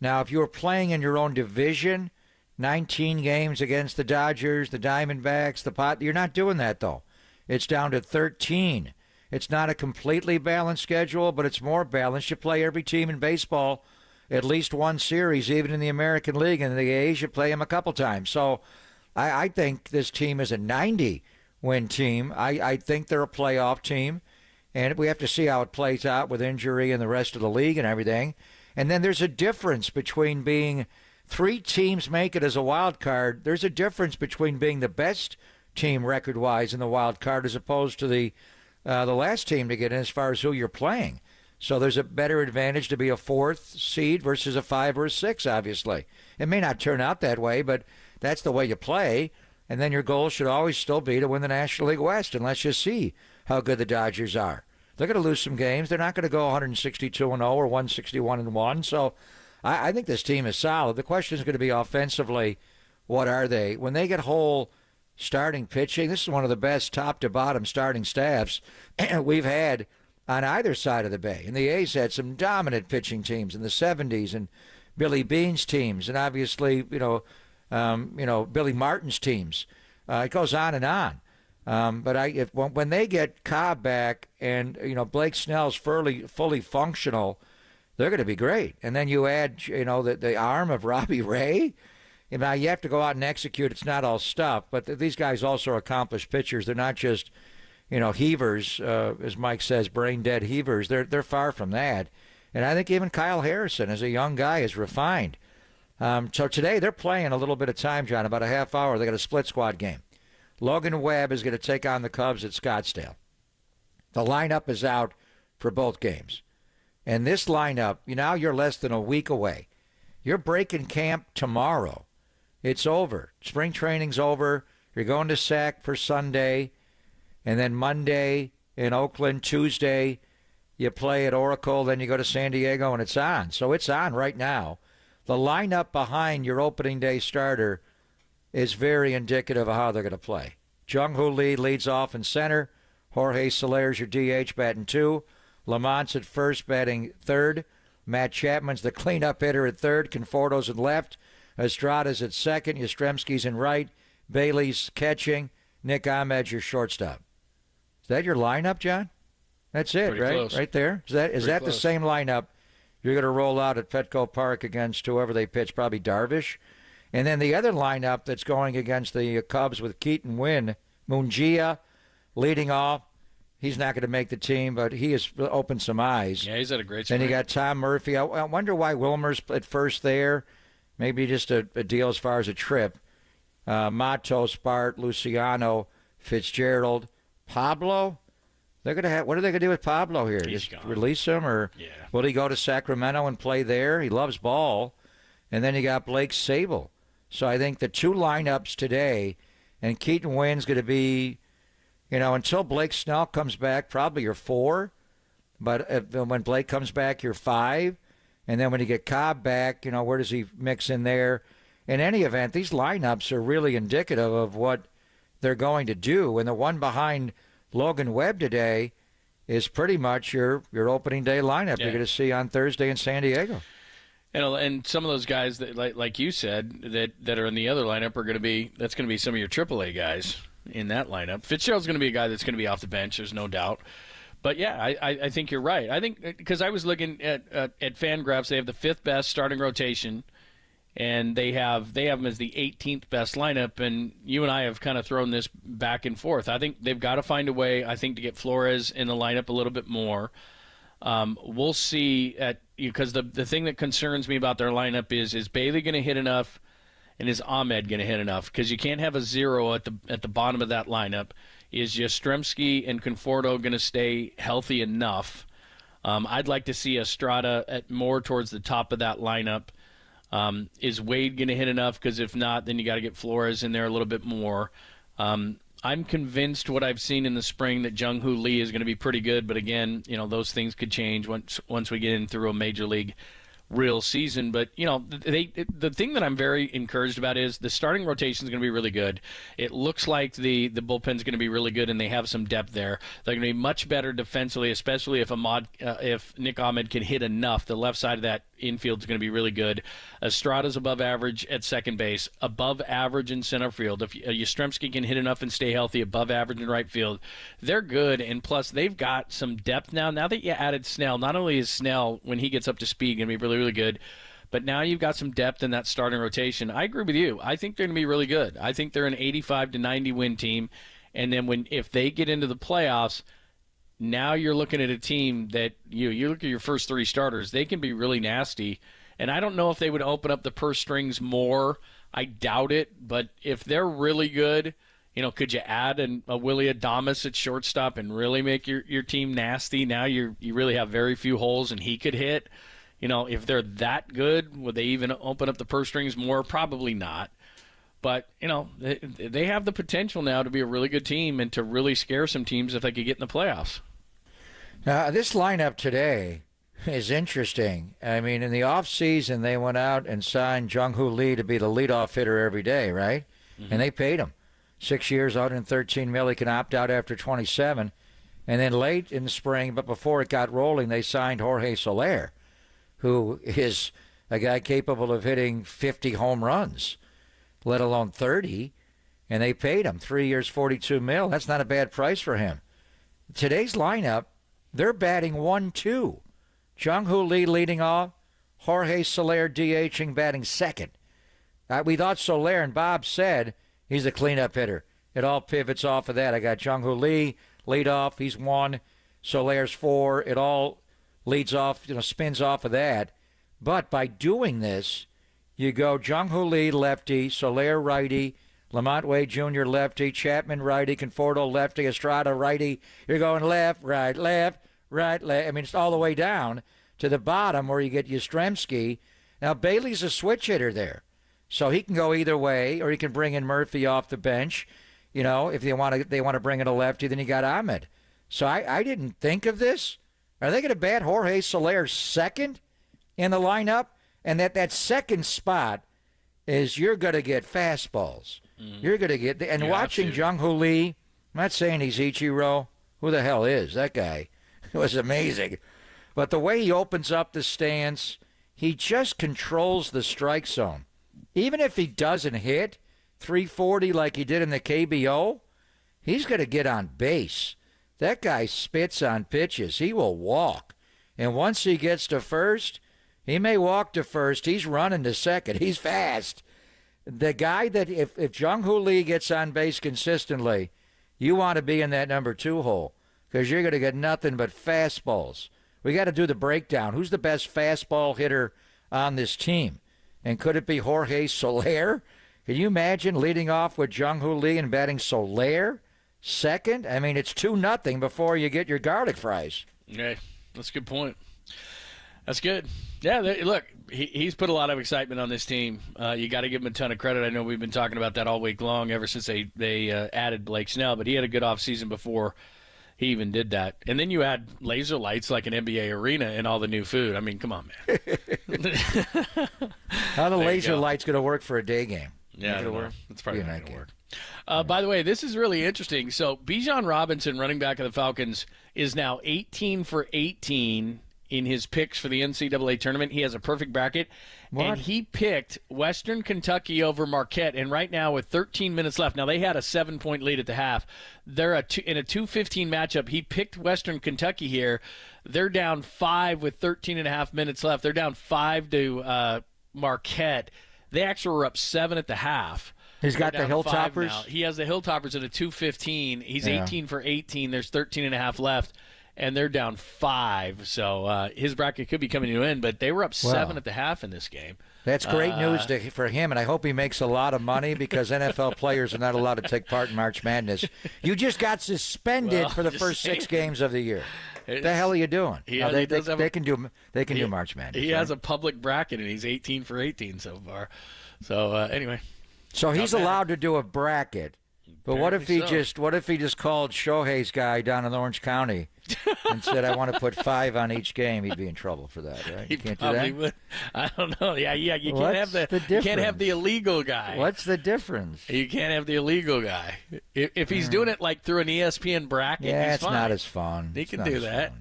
Now, if you were playing in your own division, 19 games against the Dodgers, the Diamondbacks, you're not doing that, though. It's down to 13. It's not a completely balanced schedule, but it's more balanced. You play every team in baseball at least one series, even in the American League, and the A's, you play them a couple times. So I think this team is a 90-win team. I think they're a playoff team, and we have to see how it plays out with injury and the rest of the league and everything. And then there's a difference between being 3 teams make it as a wild card. There's a difference between being the best team record-wise in the wild card as opposed to the last team to get in as far as who you're playing. So there's a better advantage to be a 4th seed versus a 5 or a 6, obviously. It may not turn out that way, but that's the way you play. And then your goal should always still be to win the National League West. And let's just see how good the Dodgers are. They're going to lose some games. They're not going to go 162-0 or 161-1. So I think this team is solid. The question is going to be offensively, what are they? When they get whole starting pitching, this is one of the best top-to-bottom starting staffs we've had on either side of the bay. And the A's had some dominant pitching teams in the 70s, and Billy Beane's teams, and obviously, Billy Martin's teams. It goes on and on. But when they get Cobb back and, Blake Snell's fully functional, they're going to be great. And then you add, the arm of Robbie Ray. Now, you have to go out and execute. It's not all stuff. But these guys also are accomplished pitchers. They're not just, heavers, as Mike says, brain-dead heavers. They're far from that. And I think even Kyle Harrison, as a young guy, is refined. So today they're playing a little bit of time, John, about a half hour. They got a split squad game. Logan Webb is going to take on the Cubs at Scottsdale. The lineup is out for both games. And this lineup, now you're less than a week away. You're breaking camp tomorrow. It's over. Spring training's over. You're going to SAC for Sunday. And then Monday in Oakland, Tuesday, you play at Oracle. Then you go to San Diego, and it's on. So it's on right now. The lineup behind your opening day starter is very indicative of how they're going to play. Jung-Hoo Lee leads off in center. Jorge Soler's your DH batting 2. Lamont's at first batting 3rd. Matt Chapman's the cleanup hitter at 3rd. Conforto's at left. Estrada's at 2nd. Yastrzemski's in right. Bailey's catching. Nick Ahmed's your shortstop. Is that your lineup, John? That's it, Pretty right? close. Right there? Is that the same lineup you're going to roll out at Petco Park against whoever they pitch, probably Darvish? And then the other lineup that's going against the Cubs with Keaton Wynn, Mungia leading off. He's not going to make the team, but he has opened some eyes. Yeah, he's had a great spring. Then you got Tom Murphy. I wonder why Wilmer's at first there. Maybe just a deal as far as a trip. Matos, Bart, Luciano, Fitzgerald, Pablo. They're going to have. What are they going to do with Pablo here? He's Just gone. release him, or will he go to Sacramento and play there? He loves ball. And then you got Blake Sable. So I think the 2 lineups today, and Keaton Wynn's going to be, until Blake Snell comes back, probably your 4. But when Blake comes back, you're 5. And then when you get Cobb back, where does he mix in there? In any event, these lineups are really indicative of what they're going to do. And the one behind Logan Webb today is pretty much your opening day lineup you're going to see on Thursday in San Diego. And some of those guys that, like you said, that are in the other lineup are going to be some of your AAA guys in that lineup. Fitzgerald's going to be a guy that's going to be off the bench. There's no doubt. But yeah, I think you're right. I think because I was looking at FanGraphs, they have the 5th best starting rotation and they have them as the 18th best lineup. And you and I have kind of thrown this back and forth. I think they've got to find a way, I think, to get Flores in the lineup a little bit more. We'll see because the thing that concerns me about their lineup is Bailey going to hit enough, and is Ahmed going to hit enough? Because you can't have a zero at the bottom of that lineup. Is Yastrzemski and Conforto going to stay healthy enough? I'd like to see Estrada more towards the top of that lineup. Is Wade going to hit enough? Because if not, then you got to get Flores in there a little bit more. I'm convinced what I've seen in the spring that Jung-Hoo Lee is going to be pretty good. But again, those things could change once we get in through a major league real season. But the thing that I'm very encouraged about is the starting rotation is going to be really good. It looks like the bullpen is going to be really good, and they have some depth there. They're going to be much better defensively, especially if Nick Ahmed can hit enough. The left side of that infield is going to be really good. Estrada's above average at second base, above average in center field. If Yastrzemski can hit enough and stay healthy, above average in right field, they're good. And plus, they've got some depth now. Now that you added Snell, not only is Snell, when he gets up to speed, going to be really, really good, but now you've got some depth in that starting rotation. I agree with you. I think they're going to be really good. I think they're an 85 to 90 win team. And then if they get into the playoffs, now you're looking at a team that you look at your first three starters, they can be really nasty. And I don't know if they would open up the purse strings more. I doubt it. But if they're really good, could you add a Willie Adames at shortstop and really make your team nasty? Now you really have very few holes, and he could hit. If they're that good, would they even open up the purse strings more? Probably not. But, they have the potential now to be a really good team and to really scare some teams if they could get in the playoffs. Now, this lineup today is interesting. I mean, in the offseason, they went out and signed Jung-Hoo Lee to be the leadoff hitter every day, right? Mm-hmm. And they paid him 6 years, $113 million. He can opt out after 27. And then late in the spring, but before it got rolling, they signed Jorge Soler, who is a guy capable of hitting 50 home runs, let alone 30. And they paid him 3 years, $42 million. That's not a bad price for him. Today's lineup, they're batting 1-2. Jung-Hoo Lee leading off, Jorge Soler DHing, batting second. We thought Soler, and Bob said he's a cleanup hitter. It all pivots off of that. I got Jung-Hoo Lee lead off. He's 1. Soler's 4. It all leads off, spins off of that. But by doing this, you go Jung-Hoo Lee lefty, Soler righty, Lamont Wade Jr. lefty, Chapman righty, Conforto lefty, Estrada righty. You're going left, right, left. I mean, it's all the way down to the bottom where you get Yastrzemski. Now, Bailey's a switch hitter there. So he can go either way, or he can bring in Murphy off the bench. If they want to bring in a lefty, then you got Ahmed. So I didn't think of this. Are they going to bat Jorge Soler second in the lineup? And that second spot is you're going to get fastballs. You're going to get and watching Jung-Hoo Lee. I'm not saying he's Ichiro. Who the hell is that guy? It was amazing. But the way he opens up the stance, he just controls the strike zone. Even if he doesn't hit 340 like he did in the KBO, he's going to get on base. That guy spits on pitches. He will walk. And once he gets to first, he may walk to first. He's running to second. He's fast. The guy that if Jung-Hoo Lee gets on base consistently, you want to be in that number 2 hole because you're going to get nothing but fastballs. We got to do the breakdown. Who's the best fastball hitter on this team? And could it be Jorge Soler? Can you imagine leading off with Jung-Hoo Lee and batting Soler second? I mean, it's 2-0 before you get your garlic fries. Okay, that's a good point. That's good. Yeah, look, he's put a lot of excitement on this team. You got to give him a ton of credit. I know we've been talking about that all week long ever since they added Blake Snell, but he had a good offseason before he even did that. And then you add laser lights like an NBA arena and all the new food. I mean, come on, man. How the laser light's going to work for a day game? Yeah, I don't know. It's probably not going to work. By the way, this is really interesting. So Bijan Robinson, running back of the Falcons, is now 18 for 18 in his picks for the NCAA tournament. He has a perfect bracket. What? And he picked Western Kentucky over Marquette. And right now with 13 minutes left, now they had a 7-point lead at the half. They're in a 2:15 matchup. He picked Western Kentucky here. They're down 5 with 13 and a half minutes left. They're down 5 to Marquette. They actually were up 7 at the half. He's got the They're down 5 Hilltoppers? now. He has the Hilltoppers at a 215. He's Yeah. 18 for 18. There's 13 and a half left, and they're down 5. So his bracket could be coming to an end, but they were up 7 at the half in this game. That's great news for him, and I hope he makes a lot of money because NFL players are not allowed to take part in March Madness. You just got suspended for the first 6 games of the year. What the hell are you doing? They can do March Madness. He has a public bracket, and he's 18 for 18 so far. So anyway. So he's allowed to do a bracket, but what if he just called Shohei's guy down in Orange County and said, "I want to put 5 on each game"? He'd be in trouble for that, right? He You can't do probably that. would. I don't know. Yeah. You What's can't have the illegal guy. What's the difference? You can't have the illegal guy. If he's doing it like through an ESPN bracket, Yeah, he's it's fine. not as fun. He can do that.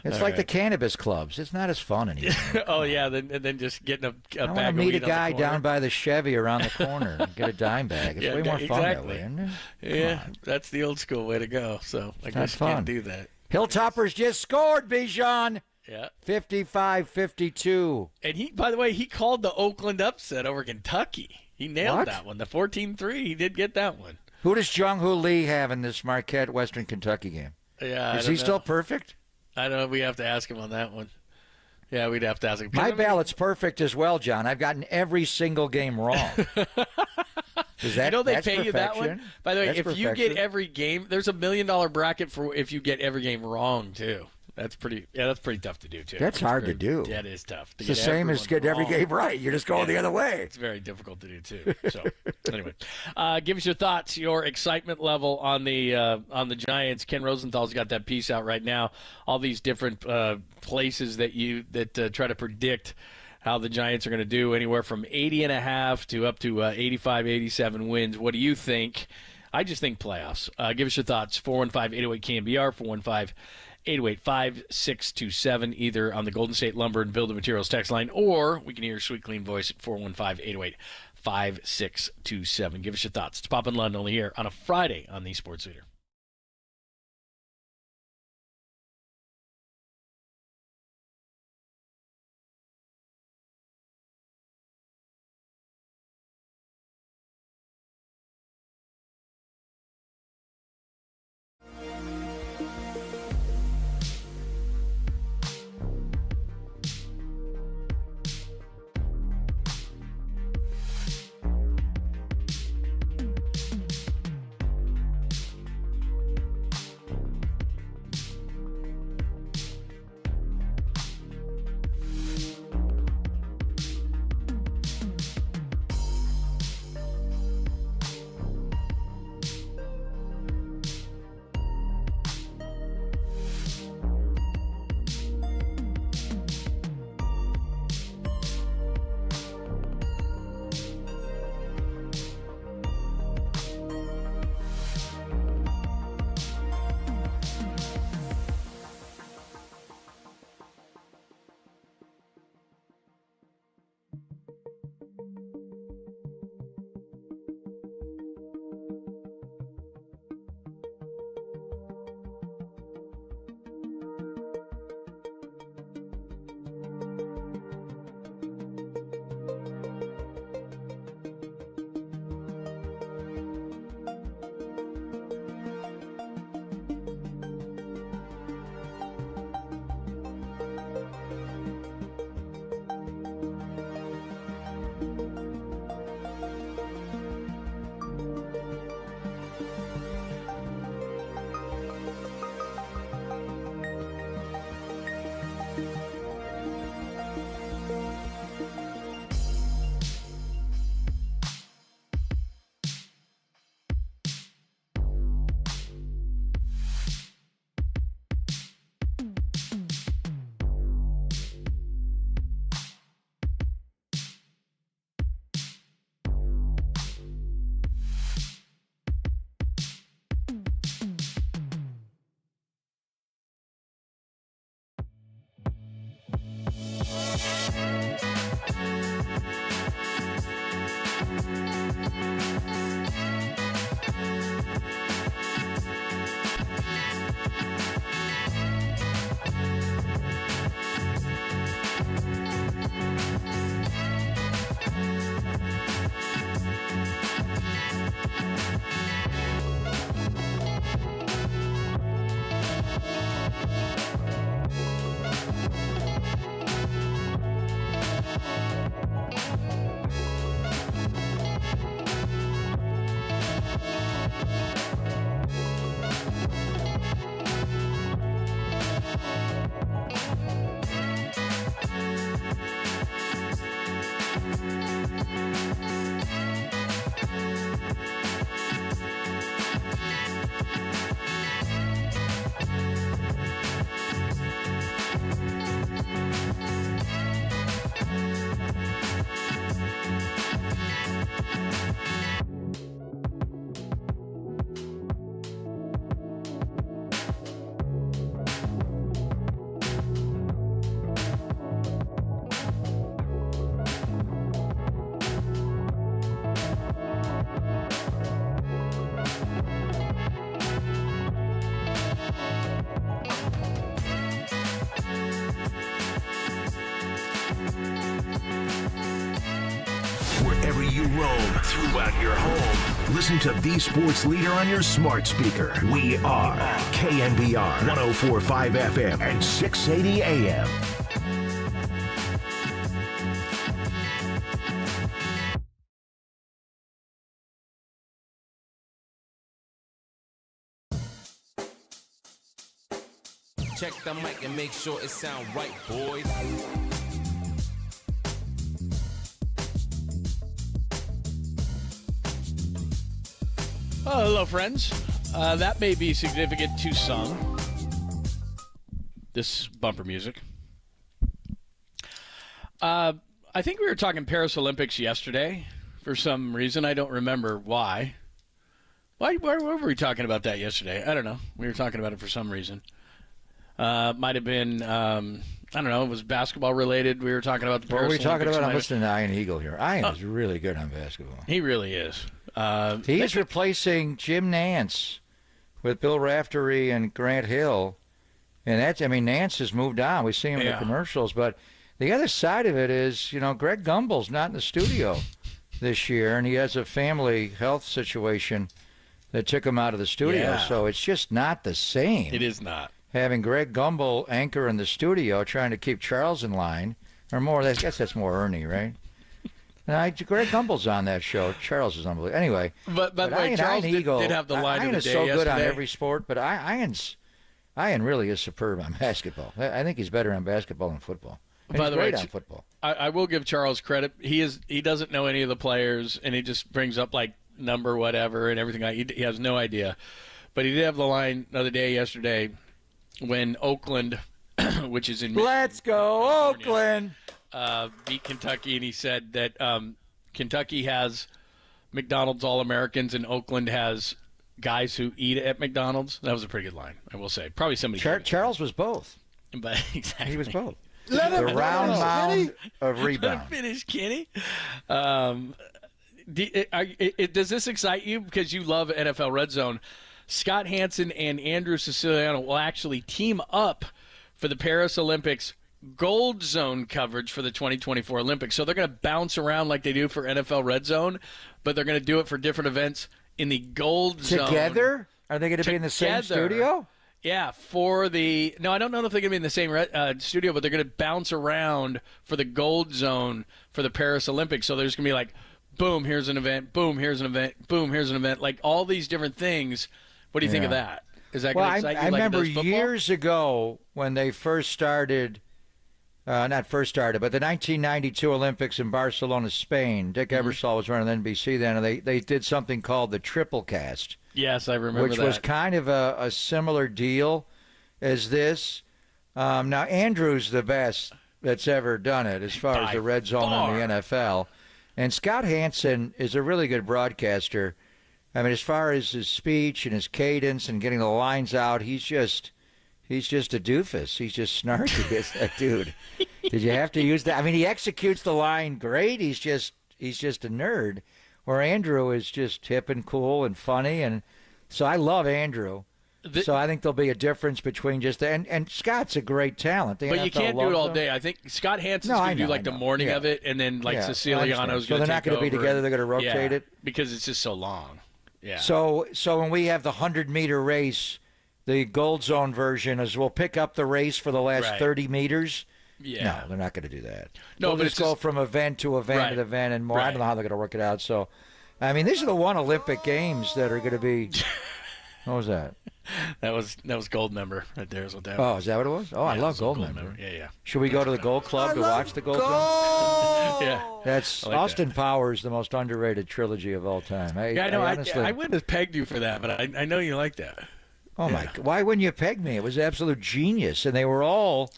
It's All like the right. cannabis clubs. It's not as fun anymore. Oh yeah, then just getting a I bag want to of meet weed a on the guy corner. down by the Chevy around the corner and get a dime bag. It's Yeah, way more fun that exactly. way, isn't it? Yeah, that's the old school way to go. So I It's guess you not can't fun. do that. Hilltoppers just scored, Bijan. Yeah. 55-52. And he, by the way, he called the Oakland upset over Kentucky. He nailed What? that one. The 14-3. He did get that one. Who does Jung-Hoo Lee have in this Marquette Western Kentucky game? Yeah. Is he still perfect? I don't know. We have to ask him on that one. Yeah, we'd have to ask him. My ballot's perfect as well, John. I've gotten every single game wrong. Is that, you know they that's pay you that one? perfection? By the way, That's if you perfection. get every game, there's $1 million bracket for if you get every game wrong, too. That's pretty tough to do, too. That's hard to do. Yeah, it is tough. It's the same as getting every game right. You're just going the other way. It's very difficult to do, too. So, anyway, give us your thoughts, your excitement level on the Giants. Ken Rosenthal's got that piece out right now. All these different places that try to predict how the Giants are going to do, anywhere from 80.5 to up to 85, 87 wins. What do you think? I just think playoffs. Give us your thoughts. 415-808-KNBR, 415-808-5627, either on the Golden State Lumber and Building Materials text line, or we can hear your sweet, clean voice at 415-808-5627. Give us your thoughts. It's Pop and Lund only here on a Friday on the Sports Leader. you roam throughout your home. Listen to the sports leader on your smart speaker. We are KNBR 104.5 FM and 680 AM. Check the mic and make sure it sound right, boys. Oh, hello, friends. That may be significant to some. This bumper music. I think we were talking Paris Olympics yesterday. For some reason, I don't remember why. Why were we talking about that yesterday? I don't know. We were talking about it for some reason. Might have been, I don't know, it was basketball related. We were talking about the Paris Olympics. What are we talking about? I'm listening to Ian Eagle here. Ian is really good on basketball. He really is. He's replacing Jim Nance with Bill Raftery and Grant Hill. And that's, I mean, Nance has moved on. We see him in the commercials. But the other side of it is, you know, Greg Gumbel's not in the studio this year, and he has a family health situation that took him out of the studio. Yeah. So it's just not the same. It is not. Having Greg Gumbel anchor in the studio trying to keep Charles in line, or more, I guess that's more Ernie, right? Greg Gumbel's on that show. Charles is unbelievable. Anyway, but wait, Charles did have the line Ian of the is day so yesterday. good on every sport, but Ian really is superb on basketball. I think he's better on basketball than football. And By he's the great way, on football. I will give Charles credit. He doesn't know any of the players, and he just brings up like number whatever and everything. He has no idea. But he did have the line the other day yesterday when Oakland, which is in Let's go, Oakland! Beat Kentucky, and he said that Kentucky has McDonald's All-Americans and Oakland has guys who eat at McDonald's. That was a pretty good line, I will say. Probably somebody. Charles was both. But exactly. He was both. Let the him round finish, mound of rebound. Let him finish, Kenny. Does this excite you because you love NFL Red Zone? Scott Hansen and Andrew Siciliano will actually team up for the Paris Olympics Gold Zone coverage for the 2024 Olympics. So they're going to bounce around like they do for NFL Red Zone, but they're going to do it for different events in the Gold Zone. Together? Are they going to be in the same studio? Yeah, I don't know if they're going to be in the same studio, but they're going to bounce around for the Gold Zone for the Paris Olympics. So there's going to be like, boom, here's an event, boom, here's an event, boom, here's an event, like all these different things. What do you think of that? Is that going to excite you? I remember years ago when they first started, not first started, but the 1992 Olympics in Barcelona, Spain. Dick Ebersol was running NBC then, and they did something called the Triple Cast. Yes, I remember which that. was kind of a similar deal as this. Now, Andrew's the best that's ever done it as far as the red zone in the NFL. And Scott Hansen is a really good broadcaster. I mean, as far as his speech and his cadence and getting the lines out, he's just a doofus. He's just snarky. It's that dude. Did you have to use that? I mean, he executes the line great. He's just a nerd. Where Andrew is just hip and cool and funny, and so I love Andrew. So I think there'll be a difference between just and Scott's a great talent. But you can't do it all day. I think Scott Hansen's going to do like the morning of it, and then like Siciliano's going to So they're not going to be together. They're going to rotate it because it's just so long. Yeah. So when we have the 100-meter race, the Gold Zone version is we'll pick up the race for the last 30 meters. Yeah. No, they're not going to do that. No, they'll but just go from event to event to event and more. I don't know how they're going to work it out. So, I mean, these are the one Olympic Games that are going to be. What was that? That was Goldmember right there. Is what that was. Oh, is that what it was? Oh, yeah, I love Goldmember. Yeah. Should we go to the Gold Club to watch the Gold Club? Yeah. That's like Austin Powers, the most underrated trilogy of all time. I know. I wouldn't have pegged you for that, but I know you like that. Oh my! Why wouldn't you peg me? It was absolute genius, and they were all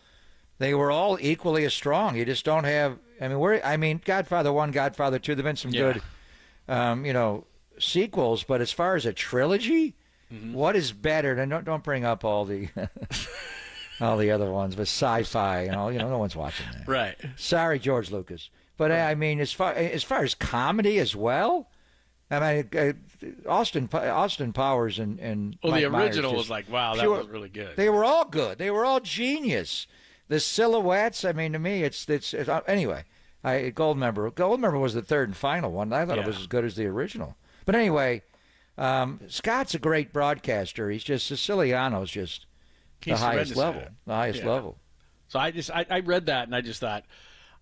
equally as strong. You just don't have. I mean, Godfather 1, Godfather 2. There've been some good, sequels. But as far as a trilogy, what is better? And don't bring up all the other ones, but sci-fi. No one's watching that. Right. Sorry, George Lucas. But I mean, as far as comedy as well. I mean, Austin Powers and well, Mike the original Myers was like, wow, that was really good. They were all good. They were all genius. The silhouettes. I mean, to me, it's anyway. Goldmember was the third and final one. I thought it was as good as the original. But anyway, Scott's a great broadcaster. He's just Siciliano's just the highest level. The highest level. So I read that and I just thought,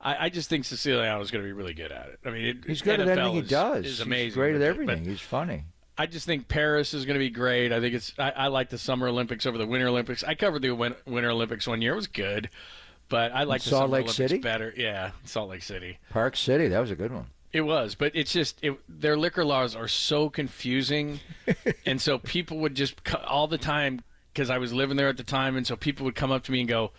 I just think Siciliano is going to be really good at it. I mean, he's good at everything he does. Is amazing. He's great at everything. He's funny. I just think Paris is going to be great. I think I like the Summer Olympics over the Winter Olympics. I covered the Winter Olympics one year. It was good, but I like the Summer Olympics better. Yeah, Salt Lake City. Park City, that was a good one. It was, but it's just their liquor laws are so confusing, and so people would just all the time, because I was living there at the time, and so people would come up to me and go,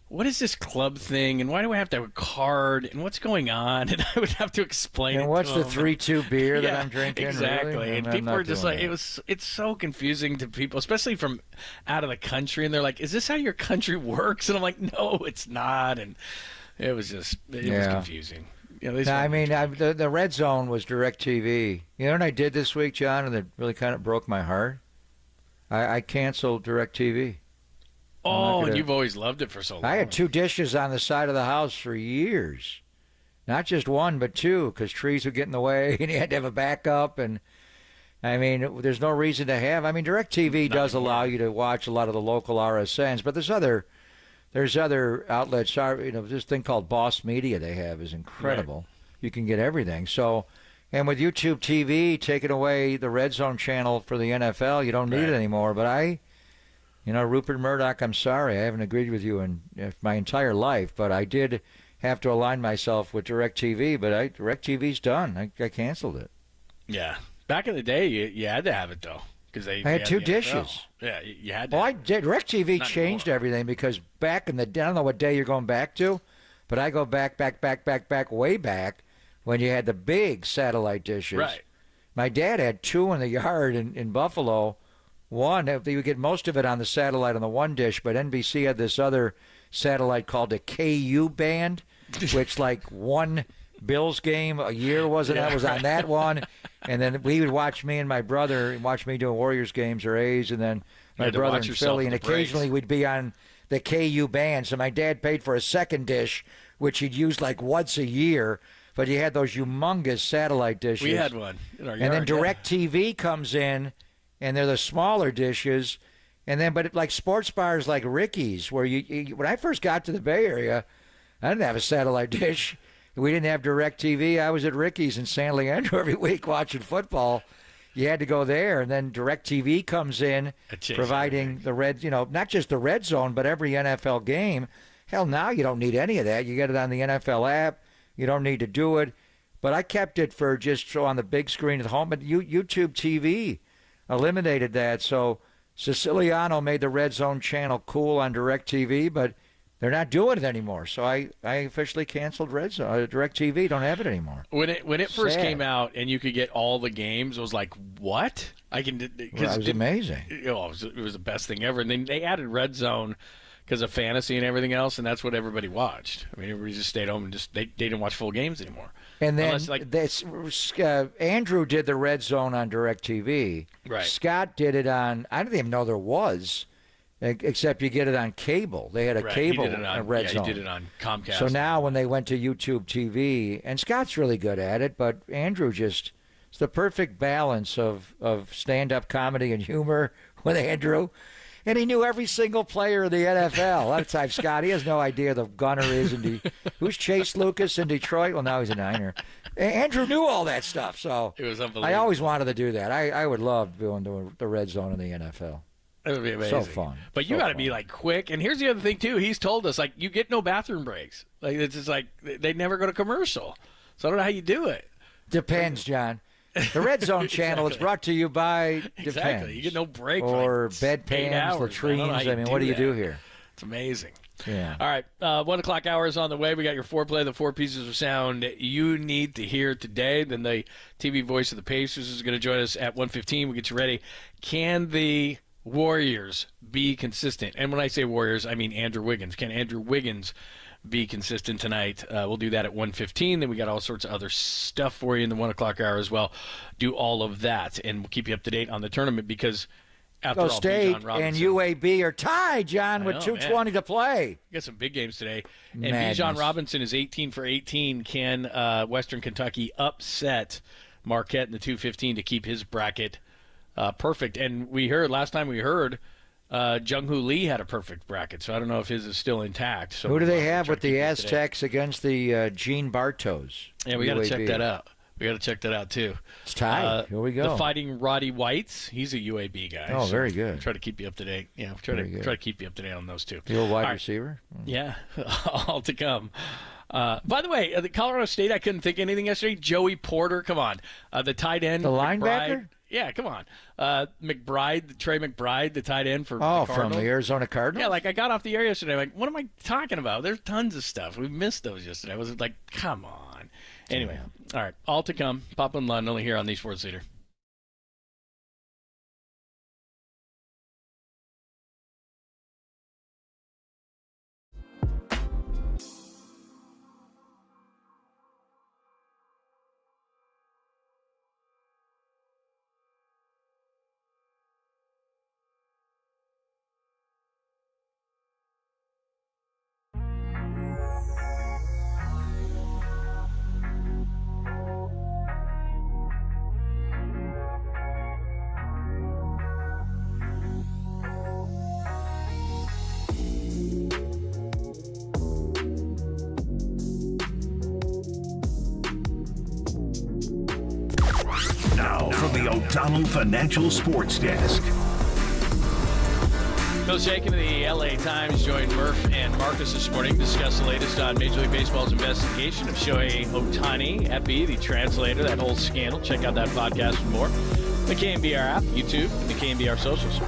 what is this club thing, and why do I have to have a card, and what's going on? And I would have to explain and it what's to the them. 3-2 beer that I'm drinking? Exactly. Really? And I'm people not were just doing like, that. it's so confusing to people, especially from out of the country, and they're like, is this how your country works? And I'm like, no, it's not. And it was just, it was confusing. You know, the red zone was DirecTV. You know what I did this week, John, and it really kind of broke my heart? I canceled DirecTV. Oh, and you've always loved it for so long. I had 2 dishes on the side of the house for years. Not just one, but 2, because trees would get in the way, and you had to have a backup. And, I mean, there's no reason to have. I mean, DirecTV does allow you to watch a lot of the local RSNs, but there's other outlets. This thing called Boss Media they have is incredible. Right. You can get everything. So, and with YouTube TV taking away the Red Zone channel for the NFL, you don't need it anymore. But Rupert Murdoch, I'm sorry. I haven't agreed with you in my entire life, but I did have to align myself with DirecTV, but DirecTV's done. I canceled it. Yeah. Back in the day, you had to have it, though. I had 2 dishes. Yeah, you had to. Well, DirecTV changed everything because back in the day, I don't know what day you're going back to, but I go back, way back when you had the big satellite dishes. Right. My dad had 2 in the yard in Buffalo. One, they would get most of it on the satellite on the one dish, but NBC had this other satellite called the KU band, which like one Bills game a year was on that one. And then we would watch me and my brother watch me doing Warriors games or A's, and then my brother in Philly, and occasionally we'd be on the KU band. So my dad paid for a second dish, which he'd use like once a year, but he had those humongous satellite dishes. We had one in our yard. And then DirecTV comes in, and they're the smaller dishes. And then, but like sports bars like Ricky's, where when I first got to the Bay Area, I didn't have a satellite dish. We didn't have DirecTV. I was at Ricky's in San Leandro every week watching football. You had to go there, and then DirecTV comes in, providing the red, not just the red zone, but every NFL game. Hell, now you don't need any of that. You get it on the NFL app. You don't need to do it. But I kept it for just on the big screen at home. But YouTube TV eliminated that. So Siciliano made the red zone channel cool on DirecTV, but they're not doing it anymore. So I officially canceled DirecTV. Don't have it anymore. When it first came out and you could get all the games, I was like, what? It was amazing. It was the best thing ever. And then they added Red Zone because of fantasy and everything else, and that's what everybody watched. I mean, everybody just stayed home and they didn't watch full games anymore. And then Andrew did the Red Zone on DirecTV. Right. Scott did it on, I didn't even know there was, except you get it on cable. They had a cable Red Zone. He did it on Comcast. So now when they went to YouTube TV, and Scott's really good at it, but Andrew it's the perfect balance of stand-up comedy and humor with Andrew. And he knew every single player in the NFL. A lot of times, Scott, he has no idea who the gunner is. Who's Chase Lucas in Detroit? Well, now he's a Niner. Andrew knew all that stuff. So it was unbelievable. I always wanted to do that. I would love doing the red zone in the NFL. It would be amazing. So fun. But you got to be like quick. And here's the other thing too. He's told us you get no bathroom breaks. It's just they never go to commercial. So I don't know how you do it. Depends, John. The Red Zone channel is brought to you by Depends. Exactly. You get no break or for bedpans, latrines. I mean, what do you do here? It's amazing. Yeah. All right. 1 o'clock hour is on the way. We got your foreplay, the 4 pieces of sound you need to hear today. Then the TV voice of the Pacers is going to join us at 1:15. We'll get you ready. Can the Warriors be consistent? And when I say Warriors, I mean Andrew Wiggins. Can Andrew Wiggins be consistent tonight? We'll do that at 1:15. Then we got all sorts of other stuff for you in the 1 o'clock hour as well. Do all of that, and we'll keep you up to date on the tournament because After all, State Bijan Robinson. and UAB are tied, John, with 2:20 to play. We got some big games today. And Madness. Bijan Robinson is 18 for 18. Can Western Kentucky upset Marquette in the 2:15 to keep his bracket perfect? And last time we heard, Jung-Hoo Lee had a perfect bracket, so I don't know if his is still intact. So who do they have with the Aztecs against the Gene Bartos? Yeah, we got to check that out. We got to check that out, too. It's tied. Here we go. The Fighting Roddy Whites, he's a UAB guy. Oh, very good. Try to keep you up to date. Yeah, try to keep you up to date on those two. The old wide receiver? Yeah, all to come. By the way, the Colorado State, I couldn't think of anything yesterday. Joey Porter, come on. The tight end. The linebacker? Yeah, come on. Trey McBride, the tight end for the Cardinals. From the Arizona Cardinals? Yeah, I got off the air yesterday. I'm like, what am I talking about? There's tons of stuff. We missed those yesterday. I was like, come on. Anyway, all right, all to come. Papa and Lund, only here on the Sports Leader. Now, from the O'Donnell Financial Sports Desk. Bill Shakin of the LA Times joined Murph and Marcus this morning to discuss the latest on Major League Baseball's investigation of Shohei Otani, Epi, the translator, that whole scandal. Check out that podcast for more. The KNBR app, YouTube, and the KNBR socials.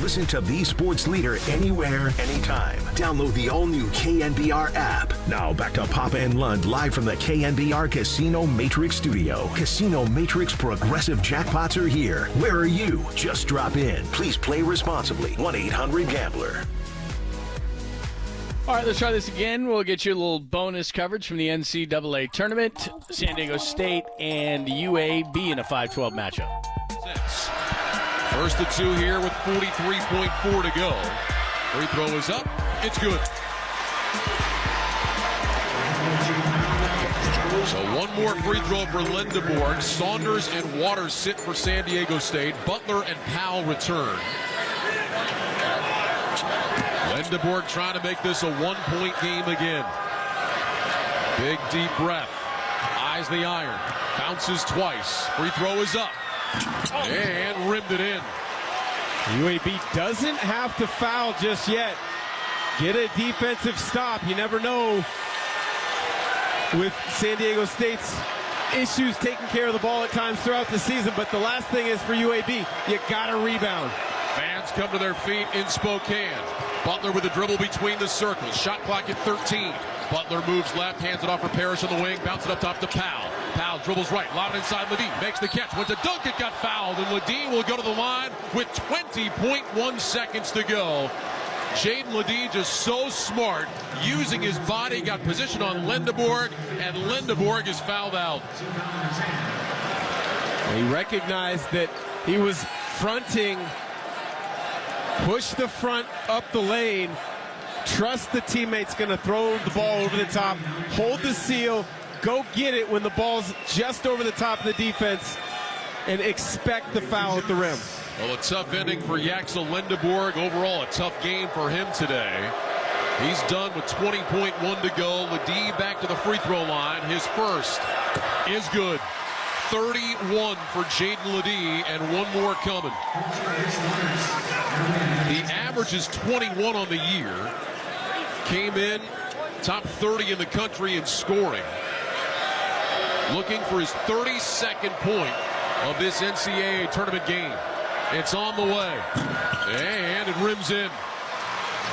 Listen to the sports leader anywhere, anytime. Download the all-new KNBR app. Now back to Papa and Lund live from the KNBR Casino Matrix Studio. Casino Matrix Progressive Jackpots are here. Where are you? Just drop in. Please play responsibly. 1-800-GAMBLER. All right, let's try this again. We'll get you a little bonus coverage from the NCAA tournament. San Diego State and UAB in a 5-12 matchup. First and 2 here with 43.4 to go. Free throw is up. It's good. So one more free throw for Lindeborg. Saunders and Waters sit for San Diego State. Butler and Powell return. Lindeborg trying to make this a one-point game again. Big deep breath. Eyes the iron. Bounces twice. Free throw is up. And rimmed it in. UAB doesn't have to foul just yet. Get a defensive stop. You never know with San Diego State's issues taking care of the ball at times throughout the season. But the last thing is for UAB, you got to rebound. Fans come to their feet in Spokane. Butler with a dribble between the circles. Shot clock at 13. Butler moves left, hands it off for Parrish on the wing, bounce it up top to Powell. Powell dribbles right, lob it inside Ledeen, makes the catch, went to dunk, it got fouled, and Ledeen will go to the line with 20.1 seconds to go. Jaden Ledeen just so smart, using his body, got position on Lindeborg, and Lindeborg is fouled out. He recognized that he was fronting, push the front up the lane, trust the teammate's going to throw the ball over the top, hold the seal, go get it when the ball's just over the top of the defense, and expect the foul at the rim. Well, a tough ending for Yaxel Lindeborg. Overall, a tough game for him today. He's done with 20.1 to go. Ledee back to the free throw line. His first is good. 31 for Jaden Ledee, and one more coming. The average is 21 on the year. Came in top 30 in the country in scoring. Looking for his 32nd point of this NCAA tournament game. It's on the way. And it rims in.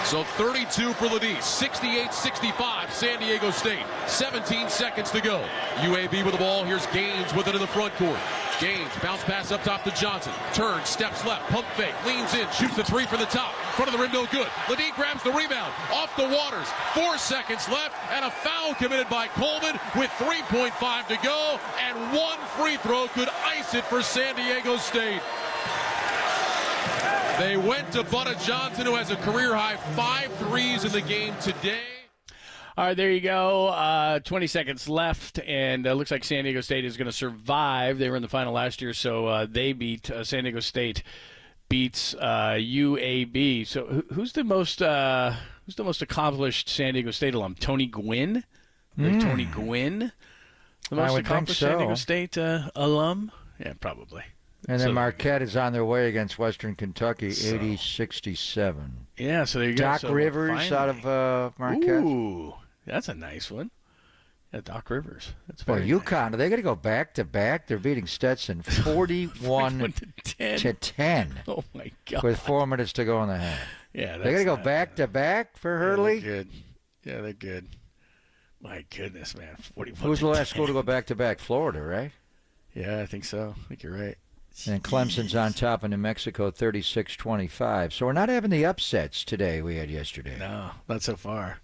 So 32 for Ledee, 68-65, San Diego State. 17 seconds to go. UAB with the ball. Here's Gaines with it in the front court. Gaines, bounce pass up top to Johnson. Turns, steps left, pump fake, leans in, shoots the three from the top. Front of the rim, no good. Ledee grabs the rebound, off the Waters. 4 seconds left, and a foul committed by Coleman with 3.5 to go. And one free throw could ice it for San Diego State. They went to Butta Johnson, who has a career-high 5 threes in the game today. All right, there you go. 20 seconds left, and looks like San Diego State is going to survive. They were in the final last year, so they beat San Diego State beats UAB. So who's the most accomplished San Diego State alum? Tony Gwynn? Tony Gwynn, the most accomplished San Diego State alum? Yeah, probably. And then Marquette is on their way against Western Kentucky, 80-67. Yeah, so there you go. Doc Rivers out of Marquette. Ooh, that's a nice one. Yeah, Doc Rivers. That's Boy, very UConn, nice. Are they going to go back-to-back? They're beating Stetson 41 to 10. Oh, my God. With 4 minutes to go in the half. Yeah, they're going to go back-to-back for Hurley? They're good. Yeah, they're good. My goodness, man. 41 Who's the to last 10. school to go back-to-back? Florida, right? Yeah, I think so. I think you're right. And Clemson's on top of New Mexico, 36-25. So we're not having the upsets today we had yesterday. No, not so far.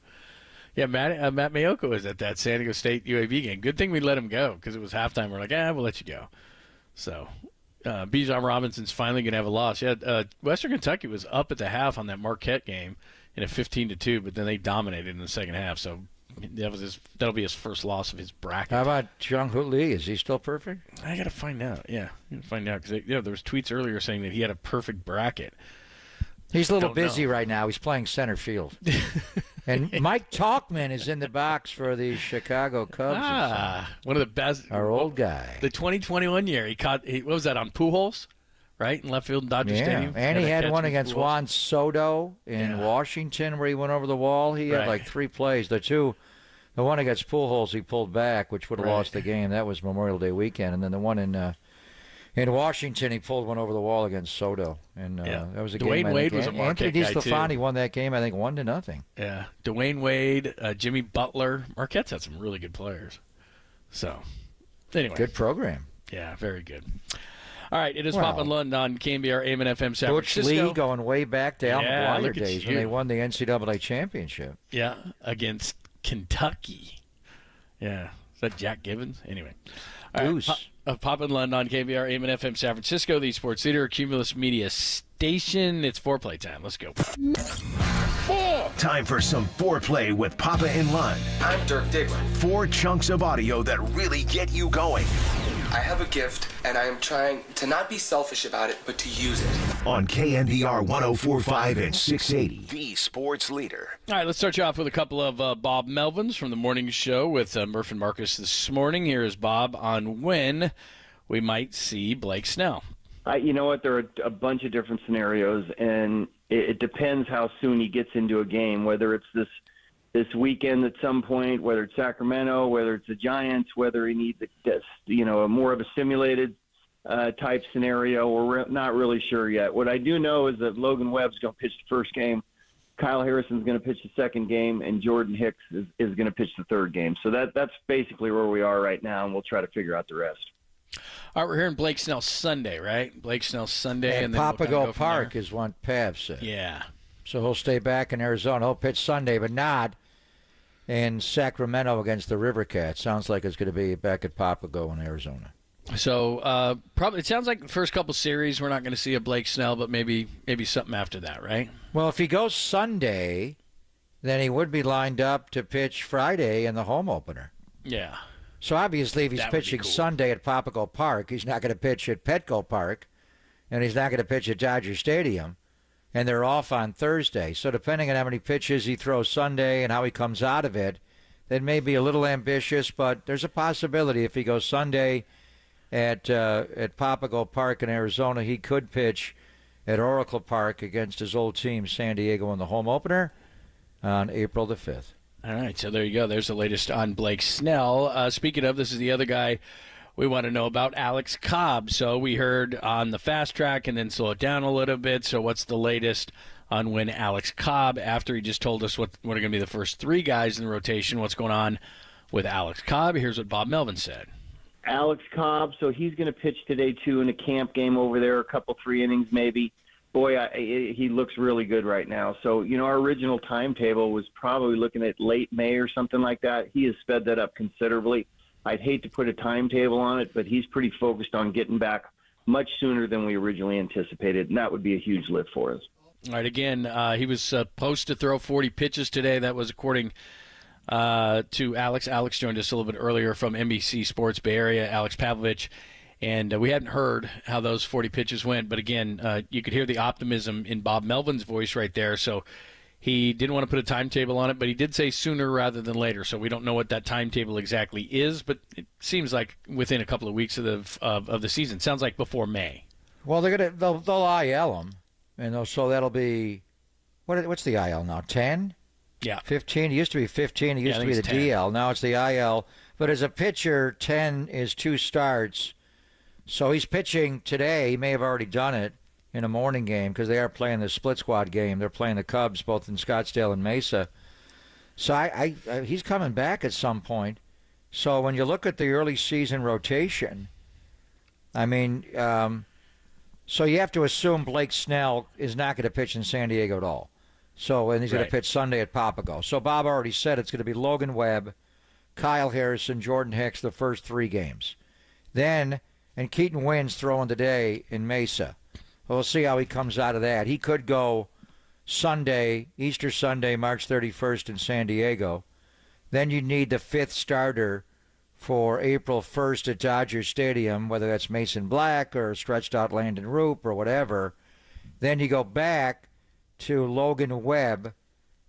Yeah, Matt Mayoko was at that San Diego State UAB game. Good thing we let him go because it was halftime. We're like, we'll let you go. So Bijan Robinson's finally going to have a loss. Yeah, Western Kentucky was up at the half on that Marquette game in a 15-2, but then they dominated in the second half. So that'll be his first loss of his bracket. How about Jung-Hoo Lee? Is he still perfect? I got to find out. Yeah, I got to find out because there was tweets earlier saying that he had a perfect bracket. He's a little busy right now. He's playing center field. And Mike Talkman is in the box for the Chicago Cubs. One of the best. Our old guy. The 2021 year, what was that, on Pujols? Right, in left field in Dodger Stadium. And he had one against Juan Soto in Washington where he went over the wall. He had like 3 plays. The one against Pujols he pulled back, which would have lost the game. That was Memorial Day weekend. And then the one in In Washington, he pulled one over the wall against Soto, and that was a Dwayne game. Wade was a Marquette Anthony guy, too. DeStefani won that game, I think, 1-0. Yeah, Dwayne Wade, Jimmy Butler. Marquette's had some really good players. So, anyway. Good program. Yeah, very good. All right, it is Well, Pop and Lund on KNBR AM and FM San Butch Francisco. Lee going way back to Al McGuire look at days you. when they won the NCAA championship. Yeah, against Kentucky. Yeah. Is that Jack Gibbons? Anyway. All right, Pop and Lund on KNBR AM and FM San Francisco, the sports leader, Cumulus Media Station. It's foreplay time. Let's go. Time for some foreplay with Papa and Lund. I'm Dirk Diggler. 4 chunks of audio that really get you going. I have a gift, and I am trying to not be selfish about it, but to use it. On KNBR 104.5 and 680, the sports leader. All right, let's start you off with a couple of Bob Melvins from the morning show with Murph and Marcus this morning. Here is Bob on when we might see Blake Snell. You know what? There are a bunch of different scenarios, and it depends how soon he gets into a game, whether it's this weekend at some point, whether it's Sacramento, whether it's the Giants, whether he needs a more of a simulated type scenario. We're not really sure yet. What I do know is that Logan Webb's going to pitch the first game, Kyle Harrison's going to pitch the second game, and Jordan Hicks is going to pitch the third game. So that's basically where we are right now, and we'll try to figure out the rest. All right, we're hearing Blake Snell Sunday, right? Blake Snell Sunday. And then Papago we'll Park is what Pav said. Yeah. So he'll stay back in Arizona. He'll pitch Sunday, but not in Sacramento against the River Cats. Sounds like it's going to be back at Papago in Arizona. So probably it sounds like the first couple series we're not going to see a Blake Snell, but maybe something after that, right? Well, if he goes Sunday, then he would be lined up to pitch Friday in the home opener. Yeah. So obviously, if he's pitching Sunday at Papago Park, he's not going to pitch at Petco Park, and he's not going to pitch at Dodger Stadium, and they're off on Thursday. So depending on how many pitches he throws Sunday and how he comes out of it, that may be a little ambitious, but there's a possibility if he goes Sunday at Papago Park in Arizona, he could pitch at Oracle Park against his old team, San Diego, in the home opener on April the 5th. All right, so there you go. There's the latest on Blake Snell. Speaking of, this is the other guy we want to know about, Alex Cobb. So we heard on the fast track and then slow it down a little bit. So what's the latest on when Alex Cobb, after he just told us what are going to be the first 3 guys in the rotation, what's going on with Alex Cobb? Here's what Bob Melvin said. Alex Cobb, so he's going to pitch today, too, in a camp game over there, a couple 3 innings maybe. Boy, he looks really good right now. So, our original timetable was probably looking at late May or something like that. He has sped that up considerably. I'd hate to put a timetable on it, but he's pretty focused on getting back much sooner than we originally anticipated, and that would be a huge lift for us. All right, again, he was supposed to throw 40 pitches today. That was according to Alex. Alex joined us a little bit earlier from NBC Sports Bay Area, Alex Pavlovich. And we hadn't heard how those 40 pitches went. But, again, you could hear the optimism in Bob Melvin's voice right there. So he didn't want to put a timetable on it, but he did say sooner rather than later. So we don't know what that timetable exactly is, but it seems like within a couple of weeks of the season. Sounds like before May. Well, they'll IL him, and so that'll be what's the IL now? 10? Yeah. 15? It used to be 15. It used to be the 10. DL. Now it's the IL. But as a pitcher, 10 is 2 starts. So he's pitching today. He may have already done it in a morning game because they are playing the split squad game. They're playing the Cubs both in Scottsdale and Mesa. So he's coming back at some point. So when you look at the early season rotation, I mean, so you have to assume Blake Snell is not going to pitch in San Diego at all. And he's going to pitch Sunday at Papago. So Bob already said it's going to be Logan Webb, Kyle Harrison, Jordan Hicks the first 3 games. Then... and Keaton Wynn's throwing today in Mesa. We'll see how he comes out of that. He could go Sunday, Easter Sunday, March 31st in San Diego. Then you need the 5th starter for April 1st at Dodger Stadium, whether that's Mason Black or stretched out Landon Roop or whatever. Then you go back to Logan Webb,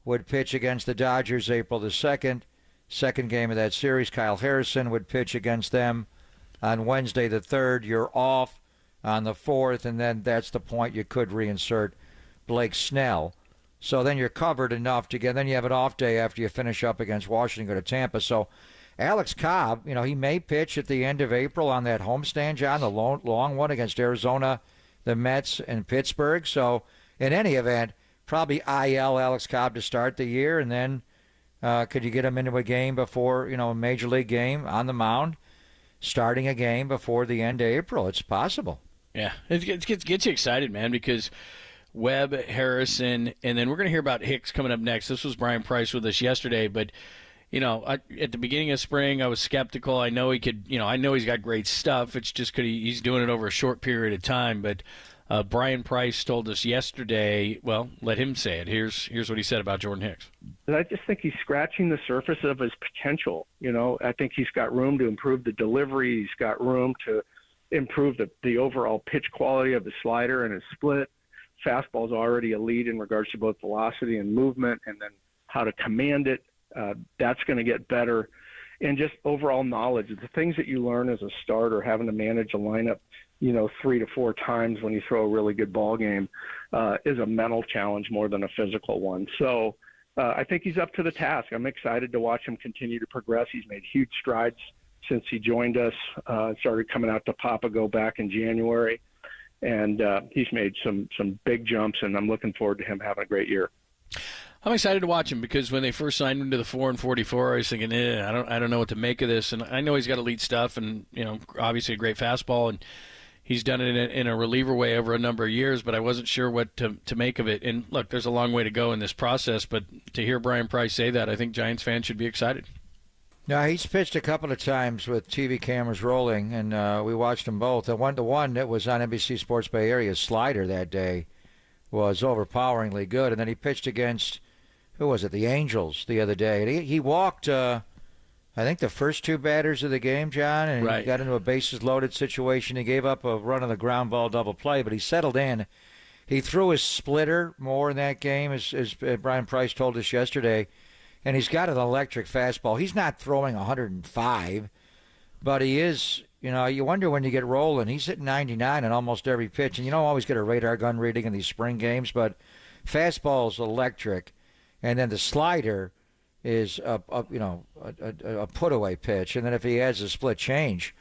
would pitch against the Dodgers April the 2nd. Second game of that series, Kyle Harrison would pitch against them on Wednesday the 3rd. You're off on the 4th, and then that's the point you could reinsert Blake Snell. So then you're covered enough to get. Then you have an off day after you finish up against Washington, go to Tampa. So Alex Cobb, he may pitch at the end of April on that homestand, John, the long one against Arizona, the Mets, and Pittsburgh. So in any event, probably IL Alex Cobb to start the year, and then could you get him into a game before, a major league game on the mound, starting a game before the end of April? It's possible. Yeah, it gets you excited, man, because Webb, Harrison, and then we're going to hear about Hicks coming up next. This was Brian Price with us yesterday, but at the beginning of spring, I was skeptical. I know he could, I know he's got great stuff. It's just he's doing it over a short period of time. But Brian Price told us yesterday, well, let him say it. Here's what he said about Jordan Hicks. I just think he's scratching the surface of his potential. I think he's got room to improve the delivery. He's got room to improve the overall pitch quality of his slider and his split. Fastball's already elite in regards to both velocity and movement, and then how to command it. That's going to get better. And just overall knowledge, the things that you learn as a starter, having to manage a lineup, 3 to 4 times when you throw a really good ball game, is a mental challenge more than a physical one. So I think he's up to the task. I'm excited to watch him continue to progress. He's made huge strides since he joined us, started coming out to Papago back in January. And he's made some big jumps, and I'm looking forward to him having a great year. I'm excited to watch him because when they first signed him to the 4 and 44, I was thinking, I don't know what to make of this. And I know he's got elite stuff, and obviously a great fastball, and he's done it in a reliever way over a number of years. But I wasn't sure what to make of it. And look, there's a long way to go in this process, but to hear Brian Price say that, I think Giants fans should be excited. Now, he's pitched a couple of times with TV cameras rolling, and we watched them both. The one that was on NBC Sports Bay Area's slider that day was overpoweringly good, and then he pitched against, who was it, the Angels the other day. And he walked, I think, the first 2 batters of the game, John, and right. He got into a bases-loaded situation. He gave up a run on the ground ball double play, but he settled in. He threw his splitter more in that game, as Brian Price told us yesterday. And he's got an electric fastball. He's not throwing 105, but he is, you wonder when you get rolling. He's hitting 99 on almost every pitch. And you don't always get a radar gun reading in these spring games, but fastball's electric. And then the slider is a put-away pitch. And then if he adds a split change,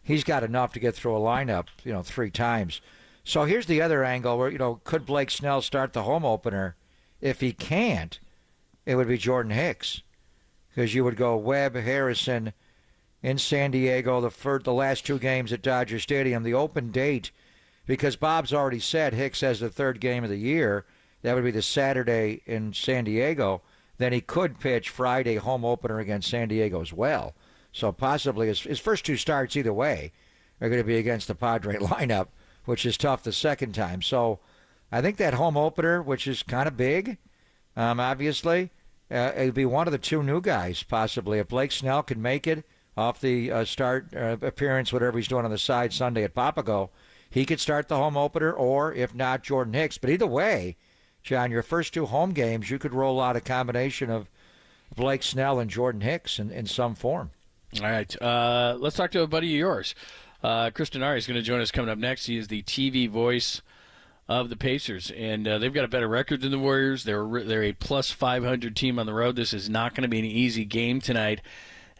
he's got enough to get through a lineup, 3 times. So here's the other angle where, could Blake Snell start the home opener? If he can't, it would be Jordan Hicks, because you would go Webb, Harrison in San Diego, the last 2 games at Dodger Stadium. The open date, because Bob's already said Hicks has the 3rd game of the year, that would be the Saturday in San Diego. Then he could pitch Friday home opener against San Diego as well. So possibly his first 2 starts either way are going to be against the Padre lineup, which is tough the second time. So I think that home opener, which is kind of big, obviously, it would be one of the 2 new guys, possibly. If Blake Snell could make it off the start appearance, whatever he's doing on the side Sunday at Papago, he could start the home opener, or if not, Jordan Hicks. But either way, John, your first 2 home games, you could roll out a combination of Blake Snell and Jordan Hicks in some form. All right. Let's talk to a buddy of yours. Chris Denari is going to join us coming up next. He is the TV voice of the Pacers, and they've got a better record than the Warriors. They're a plus 500 team on the road. This is not going to be an easy game tonight,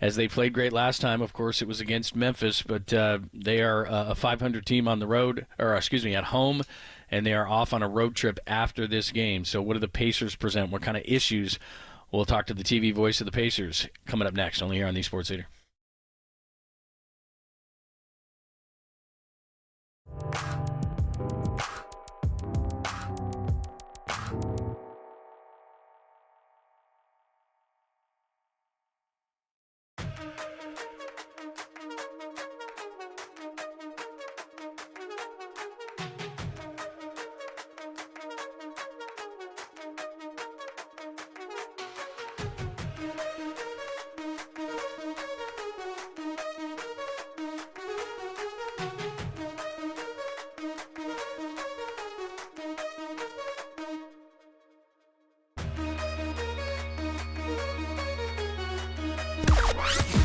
as they played great last time. Of course, it was against Memphis, but they are a 500 team on the road, at home, and they are off on a road trip after this game. So what do the Pacers present? What kind of issues? We'll talk to the TV voice of the Pacers coming up next, only here on the Sports Leader.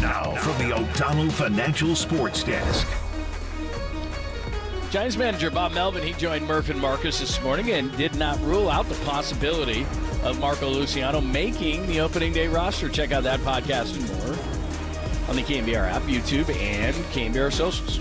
Now, from the O'Donnell Financial Sports Desk. Giants manager Bob Melvin, he joined Murph and Marcus this morning and did not rule out the possibility of Marco Luciano making the opening day roster. Check out that podcast and more on the KNBR app, YouTube, and KNBR socials.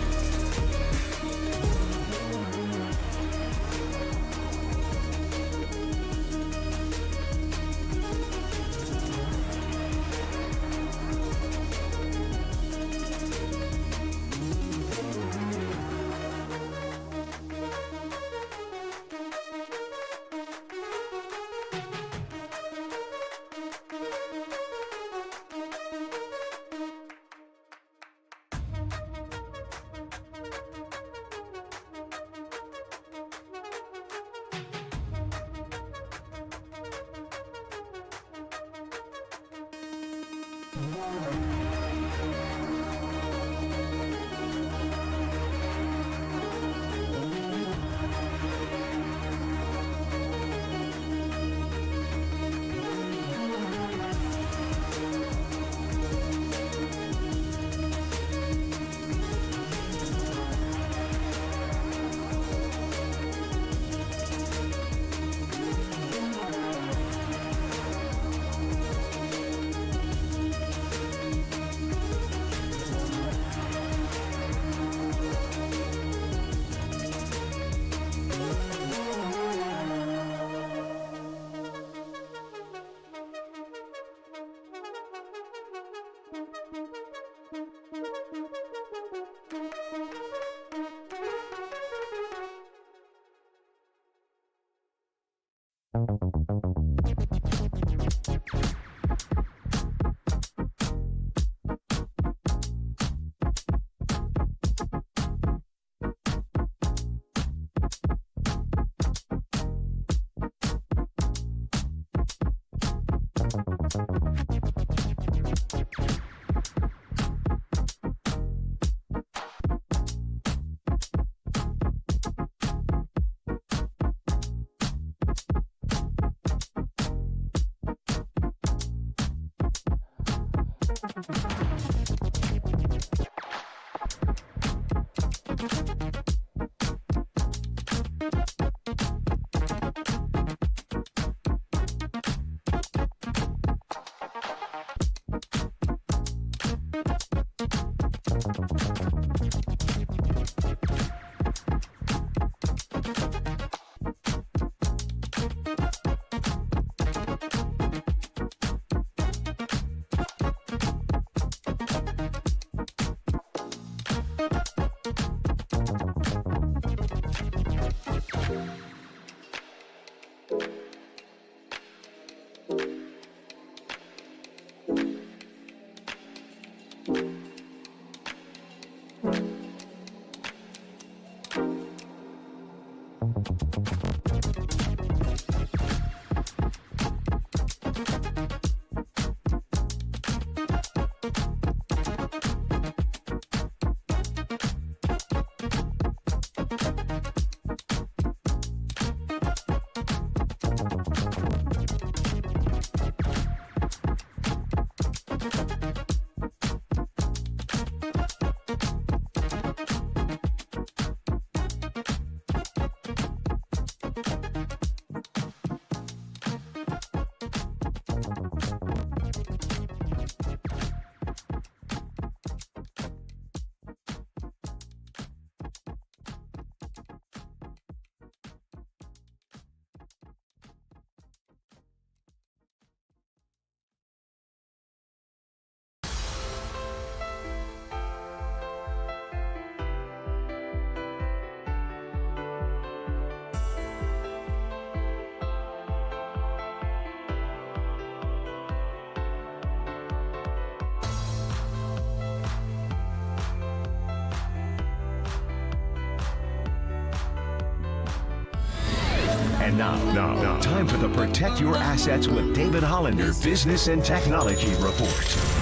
And now, time for the Protect Your Assets with David Hollander Business and Technology Report.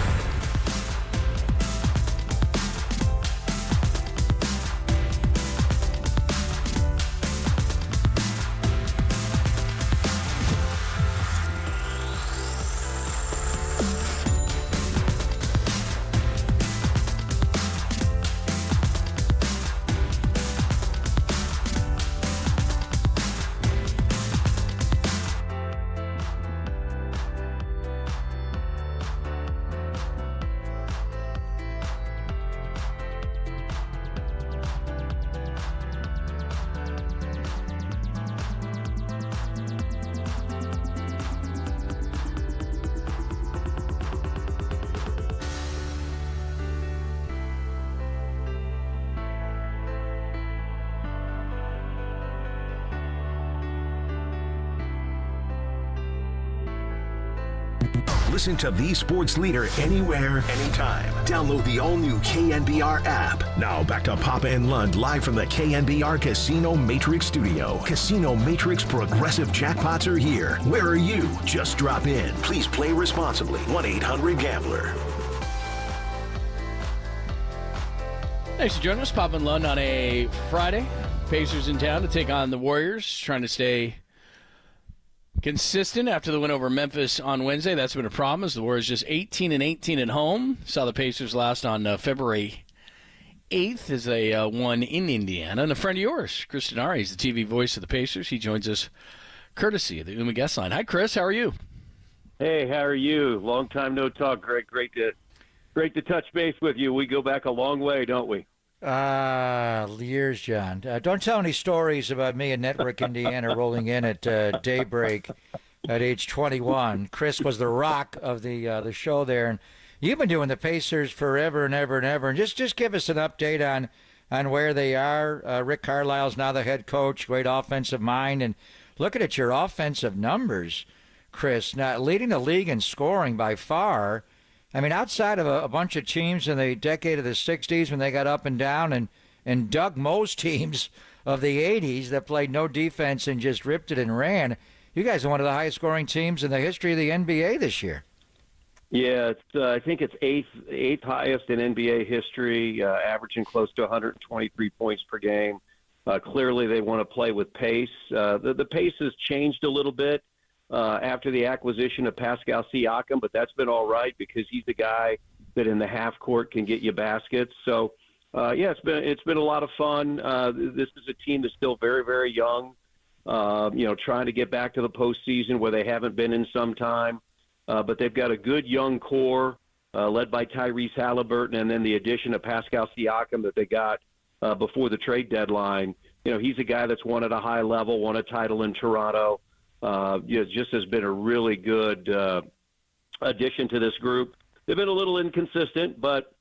Listen to the sports leader anywhere, anytime. Download the all-new KNBR app. Now back to Papa and Lund live from the KNBR Casino Matrix Studio. Casino Matrix Progressive Jackpots are here. Where are you? Just drop in. Please play responsibly. 1-800-GAMBLER. Thanks for joining us, Papa and Lund, on a Friday. Pacers in town to take on the Warriors, trying to stay consistent after the win over Memphis on Wednesday. That's been a problem, as the Warriors just 18-18 at home. Saw the Pacers last on February 8th as they won in Indiana. And a friend of yours, Chris Denari, is the TV voice of the Pacers. He joins us courtesy of the UMA guest line. Hi, Chris. How are you? Hey, how are you? Long time no talk, Greg. Great to touch base with you. We go back a long way, don't we? Years, John. Don't tell any stories about me in Network Indiana rolling in at daybreak at age 21. Chris was the rock of the show there, and you've been doing the Pacers forever and ever and ever. And just give us an update on where they are. Rick Carlisle's now the head coach, great offensive mind, and looking at your offensive numbers, Chris, now leading the league in scoring by far. I mean, outside of a bunch of teams in the decade of the 60s when they got up and down, and Doug Moe's teams of the 80s that played no defense and just ripped it and ran, you guys are one of the highest scoring teams in the history of the NBA this year. Yeah, I think it's eighth highest in NBA history, averaging close to 123 points per game. Clearly they want to play with pace. The pace has changed a little bit after the acquisition of Pascal Siakam, but that's been all right because he's the guy that in the half court can get you baskets. So, it's been a lot of fun. This is a team that's still very, very young, trying to get back to the postseason where they haven't been in some time. But they've got a good young core led by Tyrese Halliburton, and then the addition of Pascal Siakam that they got before the trade deadline. He's a guy that's won at a high level, won a title in Toronto. Just has been a really good addition to this group. They've been a little inconsistent, but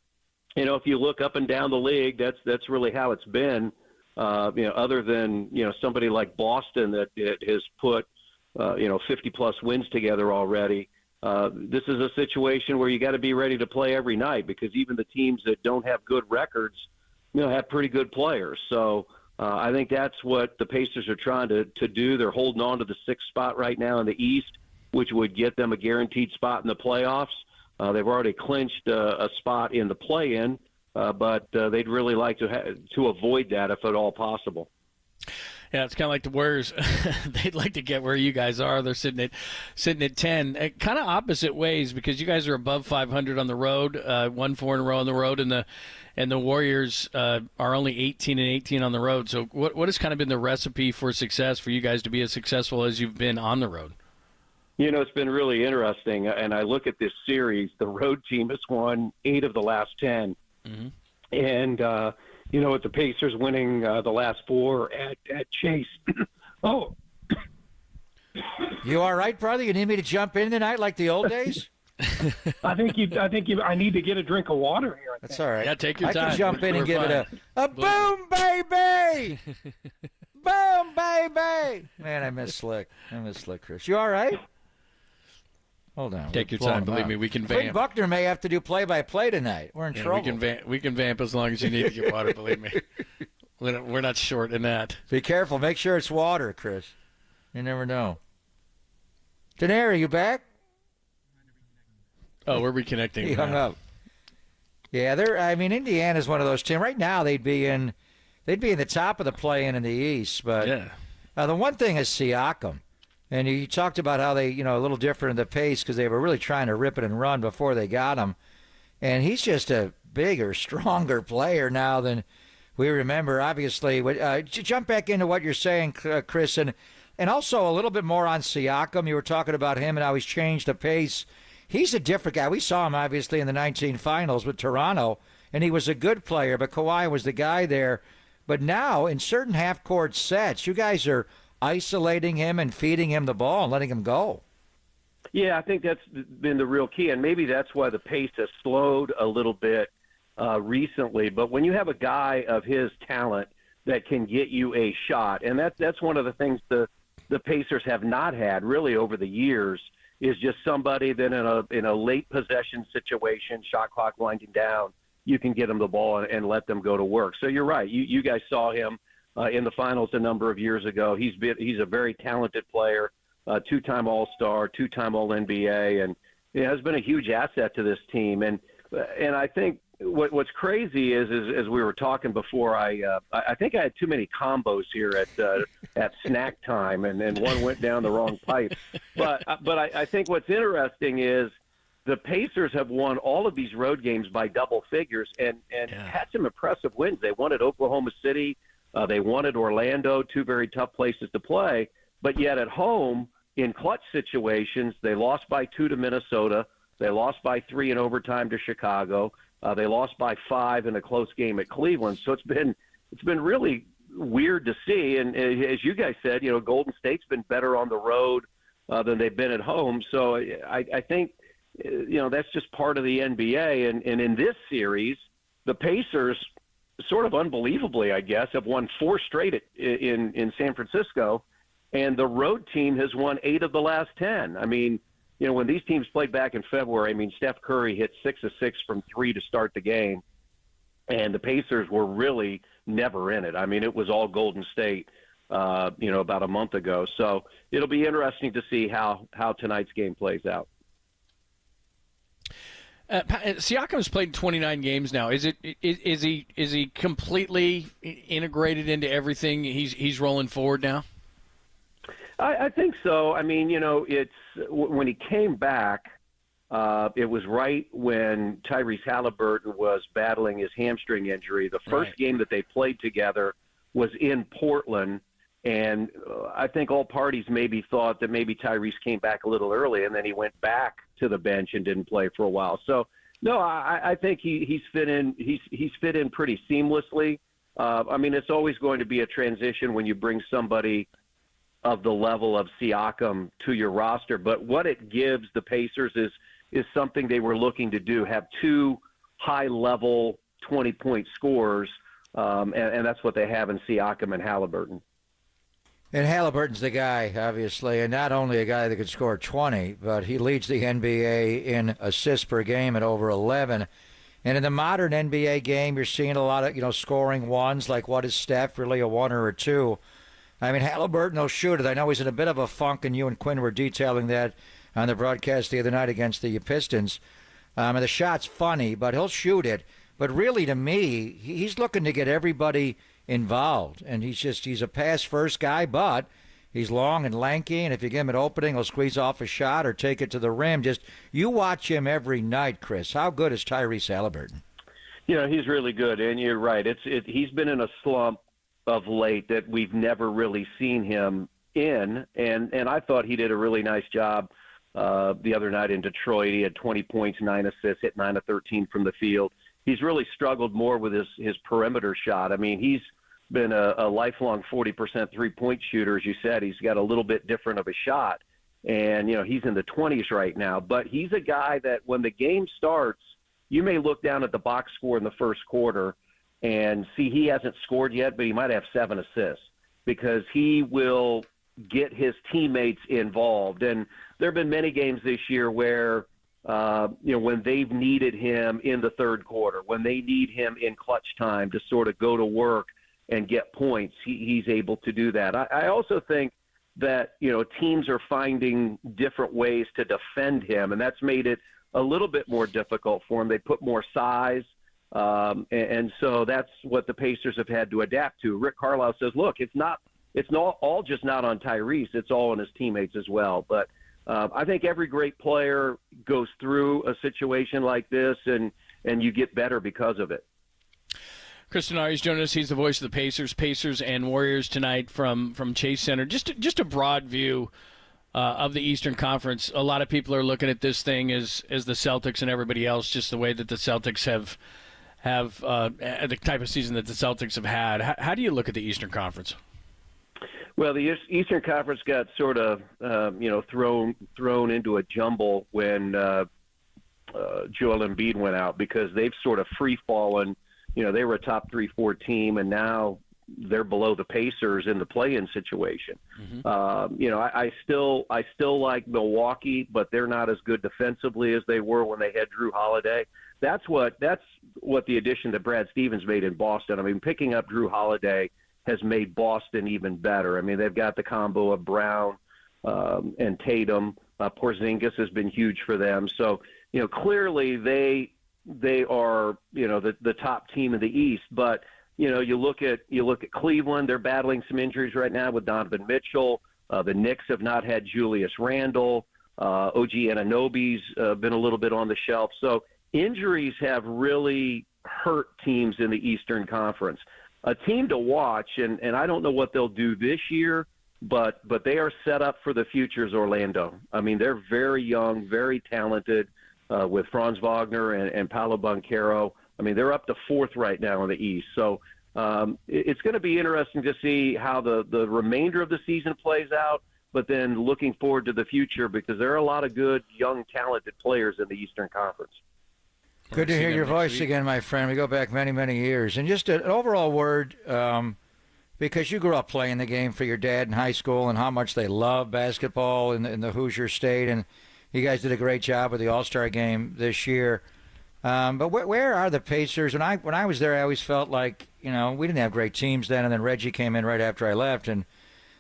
if you look up and down the league, that's really how it's been. Other than somebody like Boston that has put 50+ wins together already. This is a situation where you got to be ready to play every night because even the teams that don't have good records, have pretty good players. So. I think that's what the Pacers are trying to do. They're holding on to the 6th spot right now in the East, which would get them a guaranteed spot in the playoffs. They've already clinched a spot in the play-in, but they'd really like to avoid that if at all possible. Yeah, it's kind of like the Warriors. They'd like to get where you guys are. They're sitting at 10. Kind of opposite ways because you guys are above 500 on the road, 1-4 in a row on the road, and the Warriors are only 18-18 on the road. So what has kind of been the recipe for success for you guys to be as successful as you've been on the road? It's been really interesting. And I look at this series, the road team has won 8 of the last 10. Mm-hmm. And, with the Pacers winning the last 4 at Chase. Oh. You all right, brother? You need me to jump in tonight like the old days? I need to get a drink of water here. That's all right. Yeah, take your time. I can jump in and give it a boom, baby! Boom, baby! Man, I miss Slick. Chris. You all right? Hold on. Take your time. Believe me, we can vamp. Clint Buckner may have to do play-by-play tonight. We're in trouble. We can vamp as long as you need to get water, believe me. We're not short in that. Be careful. Make sure it's water, Chris. You never know. Denari, you back? Oh, we're reconnecting. He hung up. Yeah, Indiana's one of those teams. Right now, they'd be in the top of the play-in the East. But the one thing is Siakam. And you talked about how they, a little different in the pace because they were really trying to rip it and run before they got him. And he's just a bigger, stronger player now than we remember, obviously. Jump back into what you're saying, Chris, and also a little bit more on Siakam. You were talking about him and how he's changed the pace. He's a different guy. We saw him, obviously, in the 19 finals with Toronto, and he was a good player, but Kawhi was the guy there. But now, in certain half-court sets, you guys are isolating him and feeding him the ball and letting him go. Yeah, I think that's been the real key, and maybe that's why the pace has slowed a little bit recently. But when you have a guy of his talent that can get you a shot, and that's one of the things the Pacers have not had really over the years, is just somebody that in a late possession situation, shot clock winding down, you can get them the ball and let them go to work. So you're right. You guys saw him in the finals a number of years ago. He's a very talented player, two-time All-Star, two-time All-NBA, and has been a huge asset to this team. And I think what's crazy is as we were talking before, I think I had too many combos here at snack time, and one went down the wrong pipe. But I think what's interesting is the Pacers have won all of these road games by double figures and had some impressive wins. They won at Oklahoma City. They won at Orlando, two very tough places to play. But yet at home, in clutch situations, they lost by 2 to Minnesota. They lost by 3 in overtime to Chicago. They lost by 5 in a close game at Cleveland. So it's been really weird to see. And as you guys said, Golden State's been better on the road than they've been at home. So I think that's just part of the NBA. And in this series, the Pacers, sort of unbelievably, I guess, have won 4 straight in San Francisco, and the road team has won 8 of the last 10. I mean, when these teams played back in February, Steph Curry hit 6 of 6 from 3 to start the game, and the Pacers were really never in it. It was all Golden State, about a month ago. So it'll be interesting to see how tonight's game plays out. Siakam's played 29 games now. Is he completely integrated into everything? He's rolling forward now. I think so. It's when he came back. It was right when Tyrese Halliburton was battling his hamstring injury. The first game that they played together was in Portland, and I think all parties maybe thought that maybe Tyrese came back a little early, and then he went back to the bench and didn't play for a while. So no, I think he's fit in. He's fit in pretty seamlessly. It's always going to be a transition when you bring somebody of the level of Siakam to your roster. But what it gives the Pacers is something they were looking to do: have 2 high-level 20-point scorers, and that's what they have in Siakam and Halliburton. And Halliburton's the guy, obviously, and not only a guy that could score 20, but he leads the NBA in assists per game at over 11. And in the modern NBA game, you're seeing a lot of, scoring ones, like what is Steph, really a 1 or a 2. Halliburton will shoot it. I know he's in a bit of a funk, and you and Quinn were detailing that on the broadcast the other night against the Pistons. And the shot's funny, but he'll shoot it. But really, to me, he's looking to get everybody involved, and he's a pass-first guy, but he's long and lanky, and if you give him an opening, he'll squeeze off a shot or take it to the rim. You watch him every night, Chris. How good is Tyrese Halliburton? He's really good, and you're right. He's been in a slump of late that we've never really seen him in, and I thought he did a really nice job the other night in Detroit. He had 20 points, 9 assists, hit 9 of 13 from the field. He's really struggled more with his perimeter shot. He's been a lifelong 40% three-point shooter, as you said. He's got a little bit different of a shot, and he's in the 20s right now. But he's a guy that when the game starts, you may look down at the box score in the first quarter and see he hasn't scored yet, but he might have 7 assists because he will get his teammates involved. And there have been many games this year where when they've needed him in the third quarter, when they need him in clutch time to sort of go to work and get points, he's able to do that. I also think that, teams are finding different ways to defend him, and that's made it a little bit more difficult for him. They put more size, and so that's what the Pacers have had to adapt to. Rick Carlisle says, look, it's not all just not on Tyrese, it's all on his teammates as well. But I think every great player goes through a situation like this, and you get better because of it. Chris Denari's joining us. He's the voice of the Pacers and Warriors tonight from Chase Center. Just a broad view of the Eastern Conference. A lot of people are looking at this thing as the Celtics and everybody else, just the way that the Celtics have the type of season that the Celtics have had. How do you look at the Eastern Conference? Well, the Eastern Conference got sort of, thrown into a jumble when Joel Embiid went out because they've sort of free-fallen. They were a top 3-4 team, and now, they're below the Pacers in the play-in situation. I still like Milwaukee, but they're not as good defensively as they were when they had Drew Holiday. That's what the addition that Brad Stevens made in Boston. I mean, picking up Drew Holiday has made Boston even better. I mean, they've got the combo of Brown and Tatum. Porzingis has been huge for them. So, clearly they are, the top team in the East. But, you look at Cleveland, they're battling some injuries right now with Donovan Mitchell. The Knicks have not had Julius Randle. OG Anunoby's been a little bit on the shelf. So injuries have really hurt teams in the Eastern Conference. A team to watch, and I don't know what they'll do this year, but they are set up for the future is Orlando. I mean, they're very young, very talented with Franz Wagner and Paolo Banchero. I mean, they're up to fourth right now in the East. So it's going to be interesting to see how the remainder of the season plays out, but then looking forward to the future because there are a lot of good, young, talented players in the Eastern Conference. Good to hear your voice again, my friend. We go back many, many years. And just an overall word, because you grew up playing the game for your dad in high school and how much they love basketball in the Hoosier State, and you guys did a great job with the All-Star game this year. But where are the Pacers? When I was there, I always felt like, we didn't have great teams then, and then Reggie came in right after I left, and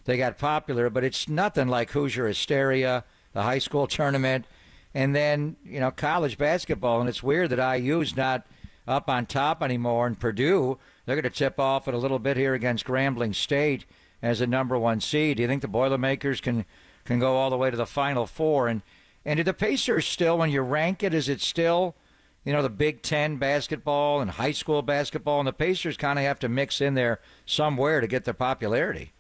they got popular. But it's nothing like Hoosier Hysteria, the high school tournament, and then, college basketball. And it's weird that IU's not up on top anymore, and Purdue, they're going to tip off it a little bit here against Grambling State as a number 1 seed. Do you think the Boilermakers can go all the way to the Final Four? And do the Pacers still, when you rank it, is it still, the Big Ten basketball and high school basketball, and the Pacers kind of have to mix in there somewhere to get their popularity?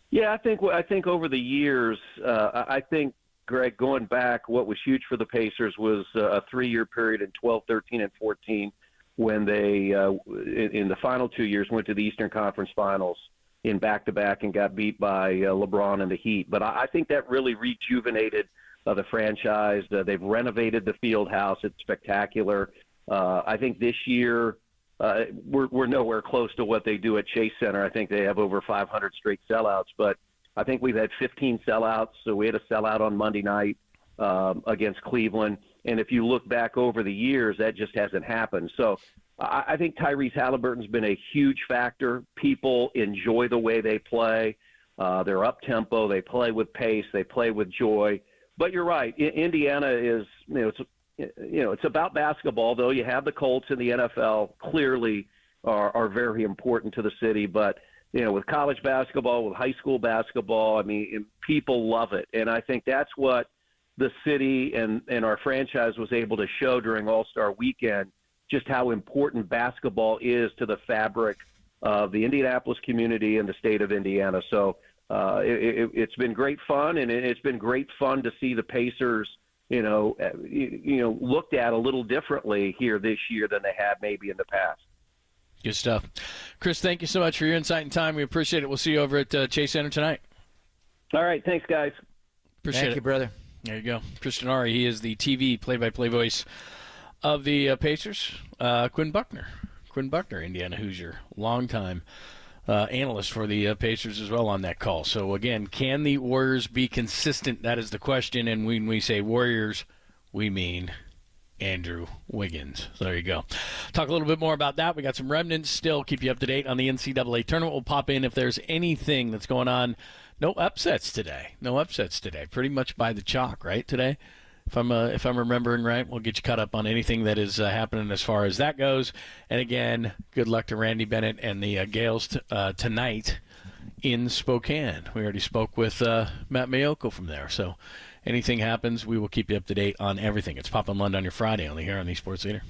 Yeah, I think over the years, I think, Greg, going back, what was huge for the Pacers was a 3-year period in 12, 13, and 14 when they, in the final 2 years, went to the Eastern Conference Finals in back-to-back and got beat by LeBron and the Heat. But I think that really rejuvenated the franchise. They've renovated the field house. It's spectacular. I think this year we're nowhere close to what they do at Chase Center. I think they have over 500 straight sellouts. But I think we've had 15 sellouts. So we had a sellout on Monday night against Cleveland. And if you look back over the years, that just hasn't happened. So I think Tyrese Halliburton's been a huge factor. People enjoy the way they play. They're up-tempo. They play with pace. They play with joy. But you're right. Indiana is, it's about basketball, though. You have the Colts in the NFL clearly are very important to the city. But, with college basketball, with high school basketball, I mean, people love it. And I think that's what the city and our franchise was able to show during All-Star Weekend, just how important basketball is to the fabric of the Indianapolis community and the state of Indiana. So it's been great fun, and it's been great fun to see the Pacers, looked at a little differently here this year than they have maybe in the past. Good stuff. Chris, thank you so much for your insight and time. We appreciate it. We'll see you over at Chase Center tonight. All right. Thanks, guys. Appreciate it. Thank you, brother. There you go. Chris Denari, he is the TV play-by-play voice of the Pacers. Quinn Buckner, Indiana Hoosier, longtime analyst for the Pacers as well on that call. So, again, can the Warriors be consistent? That is the question. And when we say Warriors, we mean Andrew Wiggins. So there you go. Talk a little bit more about that. We got some remnants still. Keep you up to date on the NCAA tournament. We'll pop in if there's anything that's going on. No upsets today. Pretty much by the chalk, right, today? If I'm remembering right, we'll get you caught up on anything that is happening as far as that goes. And again, good luck to Randy Bennett and the Gales tonight in Spokane. We already spoke with Matt Mayoko from there. So anything happens, we will keep you up to date on everything. It's Pop and Lund on your Friday only here on the Sports Leader.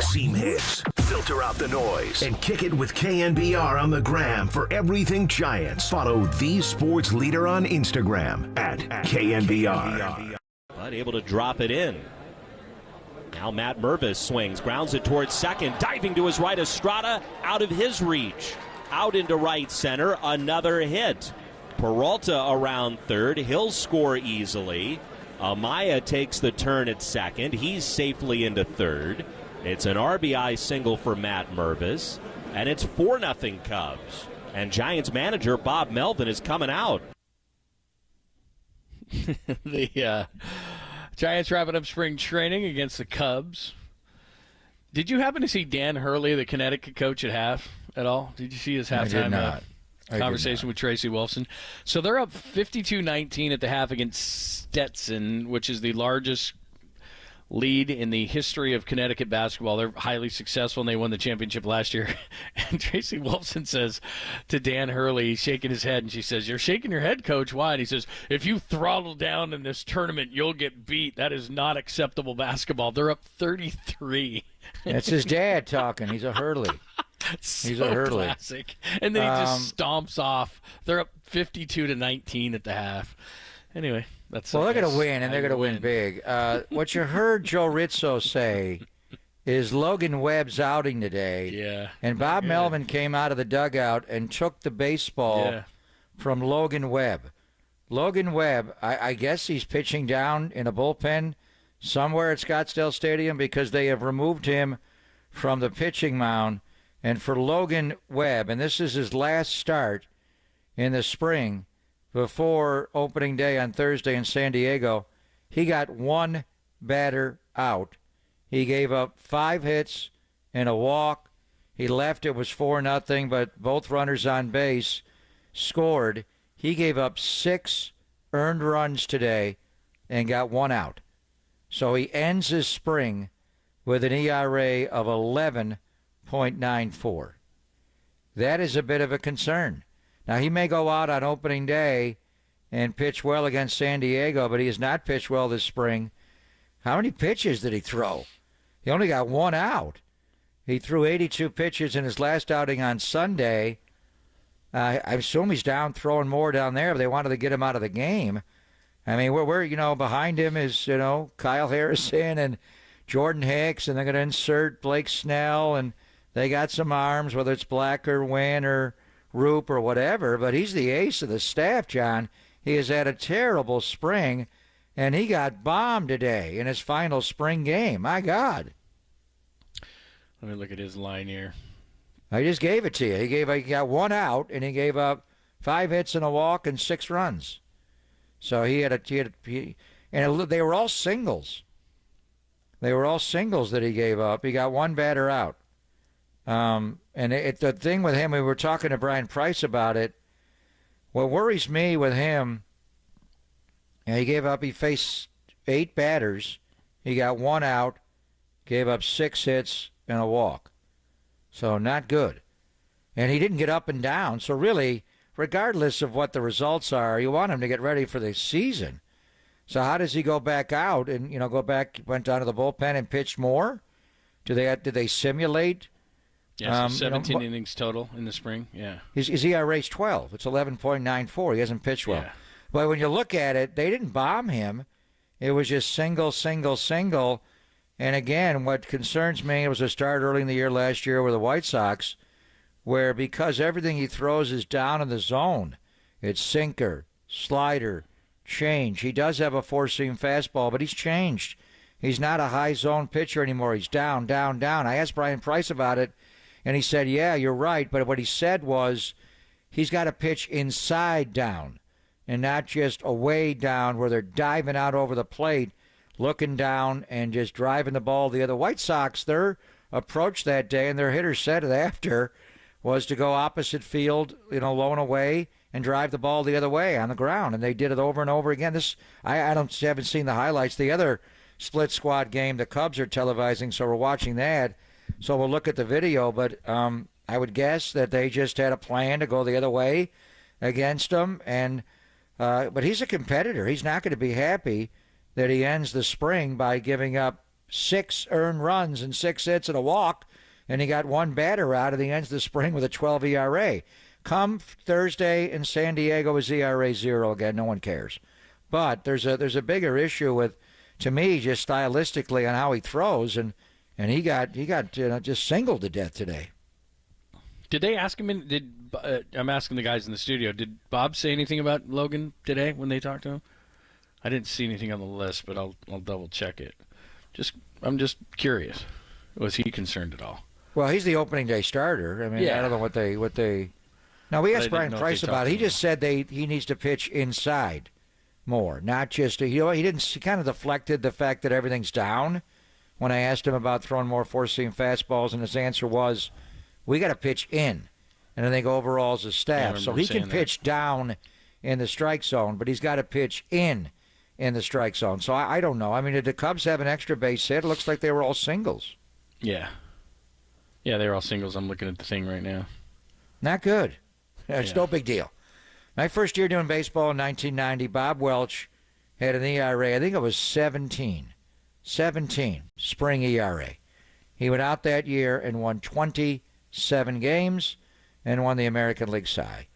Seam hits, filter out the noise, and kick it with KNBR on the gram for everything Giants. Follow the sports leader on Instagram at KNBR. But able to drop it in. Now Matt Mervis swings, grounds it towards second, diving to his right. Estrada out of his reach. Out into right center, another hit. Peralta around third, he'll score easily. Amaya takes the turn at second. He's safely into third. It's an RBI single for Matt Mervis, and it's 4-0 Cubs. And Giants manager Bob Melvin is coming out. The Giants wrapping up spring training against the Cubs. Did you happen to see Dan Hurley, the Connecticut coach, at half at all? Did you see his halftime conversation with Tracy Wolfson? So they're up 52-19 at the half against Stetson, which is the largest lead in the history of Connecticut basketball. They're highly successful, and they won the championship last year. And Tracy Wolfson says to Dan Hurley, he's shaking his head, and she says, "You're shaking your head, Coach. Why?" And he says, "If you throttle down in this tournament, you'll get beat. That is not acceptable basketball." They're up 33. That's his dad talking. He's a Hurley. He's a Hurley. Classic. And then he just stomps off. They're up 52-19 at the half. Anyway, that's well. They're going to win, and they're going to win big. What you heard Joe Rizzo say is Logan Webb's outing today. Yeah. And Bob Melvin came out of the dugout and took the baseball from Logan Webb. Logan Webb, I guess he's pitching down in a bullpen somewhere at Scottsdale Stadium because they have removed him from the pitching mound. And for Logan Webb, and this is his last start in the spring before opening day on Thursday in San Diego, he got one batter out. He gave up 5 hits and a walk. He left. It was 4-0, but both runners on base scored. He gave up 6 earned runs today and got 1 out. So he ends his spring with an ERA of 11.94. That is a bit of a concern. Now, he may go out on opening day and pitch well against San Diego, but he has not pitched well this spring. How many pitches did he throw? He only got 1 out. He threw 82 pitches in his last outing on Sunday. I assume he's down throwing more down there, but they wanted to get him out of the game. I mean, we're behind him is, Kyle Harrison and Jordan Hicks, and they're going to insert Blake Snell, and they got some arms, whether it's Black or Wynn or Roop or whatever, but he's the ace of the staff, John. He has had a terrible spring, and he got bombed today in his final spring game. My God. Let me look at his line here. I just gave it to you. He got 1 out, and he gave up 5 hits and a walk and 6 runs. So they were all singles. They were all singles that he gave up. He got 1 batter out. And the thing with him, we were talking to Brian Price about it. What worries me with him, he faced 8 batters. He got 1 out, gave up 6 hits and a walk. So not good. And he didn't get up and down. So really, regardless of what the results are, you want him to get ready for the season. So how does he go back out and, went down to the bullpen and pitched more? Did they simulate? Yeah, so 17 innings total in the spring. Yeah. His ERA's 12. It's 11.94. He hasn't pitched well. Yeah. But when you look at it, they didn't bomb him. It was just single, single, single. And again, what concerns me, it was a start early in the year last year with the White Sox, where because everything he throws is down in the zone, it's sinker, slider, change. He does have a 4-seam fastball, but he's changed. He's not a high zone pitcher anymore. He's down, down, down. I asked Brian Price about it, and he said, yeah, you're right. But what he said was he's got to pitch inside down and not just away down where they're diving out over the plate, looking down and just driving the ball the other. White Sox, their approach that day, and their hitter said it after, was to go opposite field, low and away, and drive the ball the other way on the ground. And they did it over and over again. I haven't seen the highlights. The other split squad game, the Cubs are televising, so we're watching that. So we'll look at the video, but I would guess that they just had a plan to go the other way against him. But he's a competitor. He's not going to be happy that he ends the spring by giving up 6 earned runs and 6 hits and a walk, and he got 1 batter out of the end of the spring with a 12 ERA. Come Thursday in San Diego, his ERA 0 again. No one cares. But there's a bigger issue with, to me, just stylistically on how he throws, and he got just singled to death today. Did they ask him? I'm asking the guys in the studio. Did Bob say anything about Logan today when they talked to him? I didn't see anything on the list, but I'll double check it. I'm just curious. Was he concerned at all? Well, he's the opening day starter. I mean, Yeah. I don't know what they. Now we asked Brian Price about it. He just said he needs to pitch inside more, not just he kind of deflected the fact that everything's down. When I asked him about throwing more four-seam fastballs, and his answer was, we got to pitch in. And I think overall as a staff. So he can pitch down in the strike zone, but he's got to pitch in the strike zone. So I don't know. I mean, did the Cubs have an extra base hit? It looks like they were all singles. Yeah. Yeah, they were all singles. I'm looking at the thing right now. Not good. It's no big deal. My first year doing baseball in 1990, Bob Welch had an ERA, I think it was 17 spring ERA. He went out that year and won 27 games and won the American League Cy.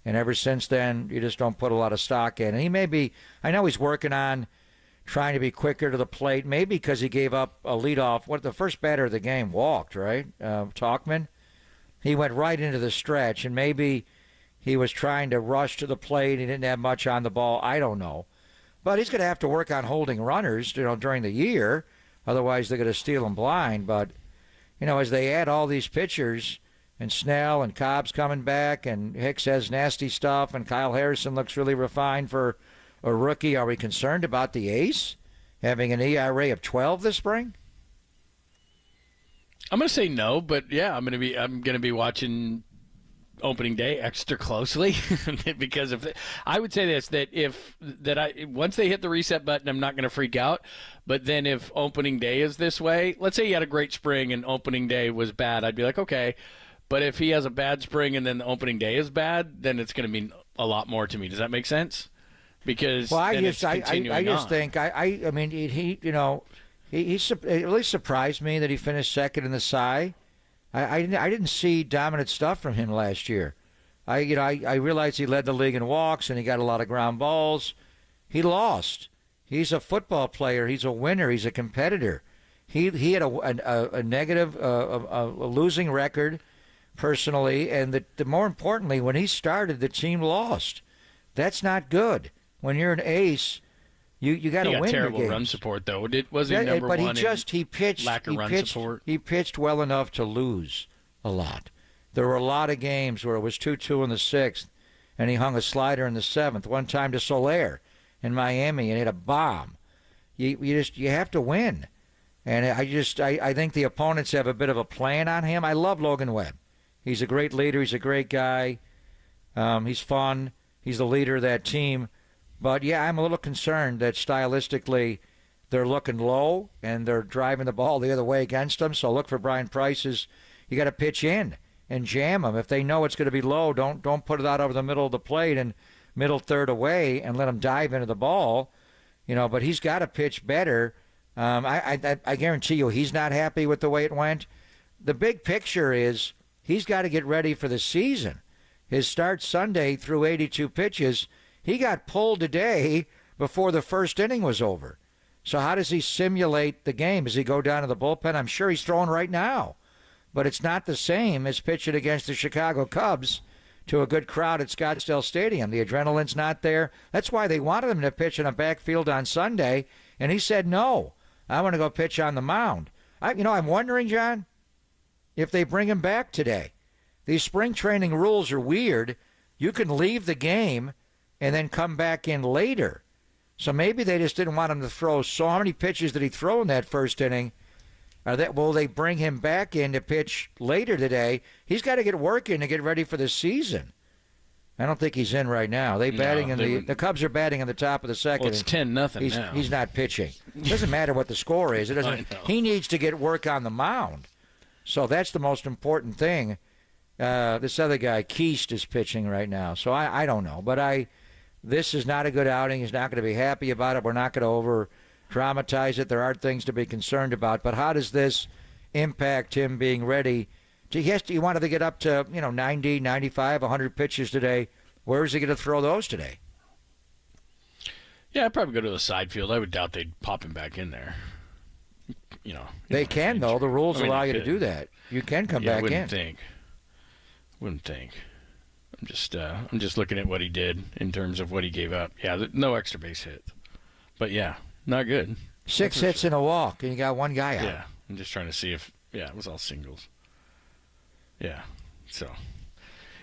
And ever since then, you just don't put a lot of stock in. And he may be, I know he's working on trying to be quicker to the plate, maybe because he gave up a leadoff. The first batter of the game walked, right? Talkman. He went right into the stretch, and maybe he was trying to rush to the plate. He didn't have much on the ball. I don't know. But he's going to have to work on holding runners, during the year. Otherwise, they're going to steal him blind. But, as they add all these pitchers, and Snell and Cobb's coming back, and Hicks has nasty stuff, and Kyle Harrison looks really refined for a rookie. Are we concerned about the ace having an ERA of 12 this spring? I'm going to say no, but yeah, I'm going to be watching opening day extra closely because I would say this, once they hit the reset button, I'm not going to freak out. But then if opening day is this way, let's say he had a great spring and opening day was bad, I'd be like, okay. But if he has a bad spring and then the opening day is bad, then it's going to mean a lot more to me. Does that make sense? Because I just think he really surprised me that he finished second in the Cy. I didn't see dominant stuff from him last year. I realized he led the league in walks and he got a lot of ground balls. He lost. He's a football player. He's a winner. He's a competitor. He had a negative, a losing record personally, and the more importantly, when he started, the team lost. That's not good. When you're an ace, you got to win your games. He got terrible run support, though. Was he number one? But he pitched. Lack of run support. He pitched well enough to lose a lot. There were a lot of games where it was 2-2 in the 6th, and he hung a slider in the 7th. One time to Soler in Miami, and hit a bomb. You have to win, and I think the opponents have a bit of a plan on him. I love Logan Webb. He's a great leader. He's a great guy. He's fun. He's the leader of that team. But, yeah, I'm a little concerned that stylistically they're looking low and they're driving the ball the other way against them. So look for Brian Price's. You got to pitch in and jam them. If they know it's going to be low, don't put it out over the middle of the plate and middle third away and let them dive into the ball. But he's got to pitch better. I guarantee you he's not happy with the way it went. The big picture is he's got to get ready for the season. His start Sunday through 82 pitches, he got pulled today before the first inning was over. So how does he simulate the game? Does he go down to the bullpen? I'm sure he's throwing right now. But it's not the same as pitching against the Chicago Cubs to a good crowd at Scottsdale Stadium. The adrenaline's not there. That's why they wanted him to pitch in a backfield on Sunday, and he said, no, I want to go pitch on the mound. I'm wondering, John, if they bring him back today. These spring training rules are weird. You can leave the game and then come back in later. So maybe they just didn't want him to throw. So how many pitches did he throw in that first inning? Will they bring him back in to pitch later today? He's got to get working to get ready for the season. I don't think he's in right now. The Cubs are batting in the top of the second. Well, it's 10-0 now. He's not pitching. It doesn't matter what the score is. It doesn't. He needs to get work on the mound. So that's the most important thing. This other guy, Keast, is pitching right now. So I don't know. But this is not a good outing. He's not going to be happy about it. We're not going to dramatize it. There are things to be concerned about. But how does this impact him being ready? He wanted to get up to 90, 95, 100 pitches today. Where is he going to throw those today? Yeah, I'd probably go to the side field. I would doubt they'd pop him back in there. They can, though. The rules allow you to do that. You can come back in. Wouldn't think. I'm just looking at what he did in terms of what he gave up. Yeah, no extra base hits. But yeah, not good. 6 hits and a walk, and you got one guy out. Yeah, I'm just trying to see if it was all singles. Yeah, so.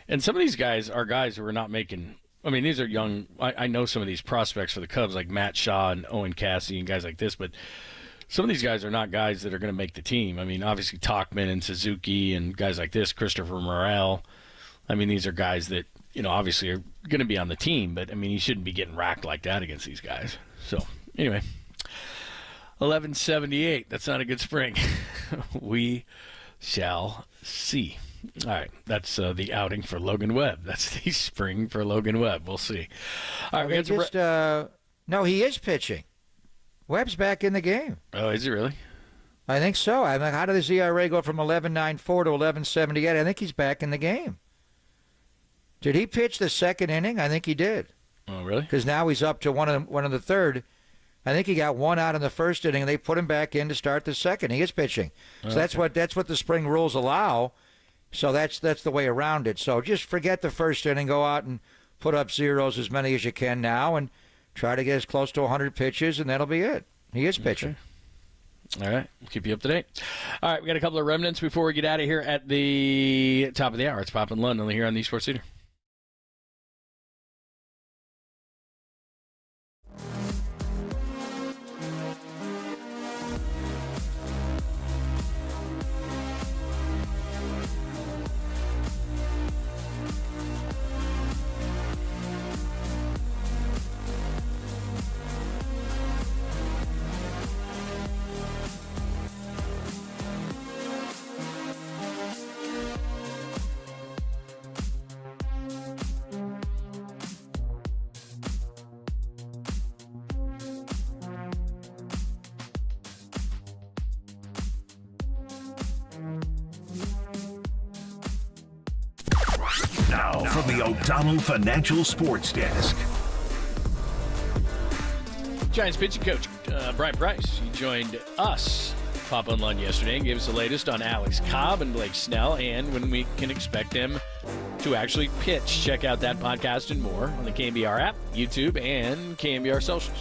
And some of these guys are guys who are not making. I mean, these are young. I know some of these prospects for the Cubs, like Matt Shaw and Owen Cassidy and guys like this, but some of these guys are not guys that are going to make the team. I mean, obviously Tauchman and Suzuki and guys like this, Christopher Morel. I mean, these are guys that, obviously are going to be on the team, but, I mean, you shouldn't be getting racked like that against these guys. So, anyway, 1178. That's not a good spring. We shall see. All right, that's the outing for Logan Webb. That's the spring for Logan Webb. We'll see. All right, no, he is pitching. Webb's back in the game. Oh, is he really? I think so. I mean, how did his ERA go from 11.94 to 11.78? I think he's back in the game. Did he pitch the second inning? I think he did. Oh, really? Because now he's up to one of the third. I think he got one out in the first inning, and they put him back in to start the second. He is pitching. So okay. that's what the spring rules allow. So that's the way around it. So just forget the first inning. Go out and put up zeros, as many as you can now, and try to get as close to 100 pitches, and that'll be it. He is pitching. Okay. All right. We'll keep you up to date. All right. We got a couple of remnants before we get out of here at the top of the hour. It's Pop in London here on the Sports Leader. Now, from the O'Donnell Financial Sports Desk. Giants pitching coach Brian Price. He joined us, Pop on Lund, yesterday and gave us the latest on Alex Cobb and Blake Snell and when we can expect him to actually pitch. Check out that podcast and more on the KNBR app, YouTube, and KNBR socials.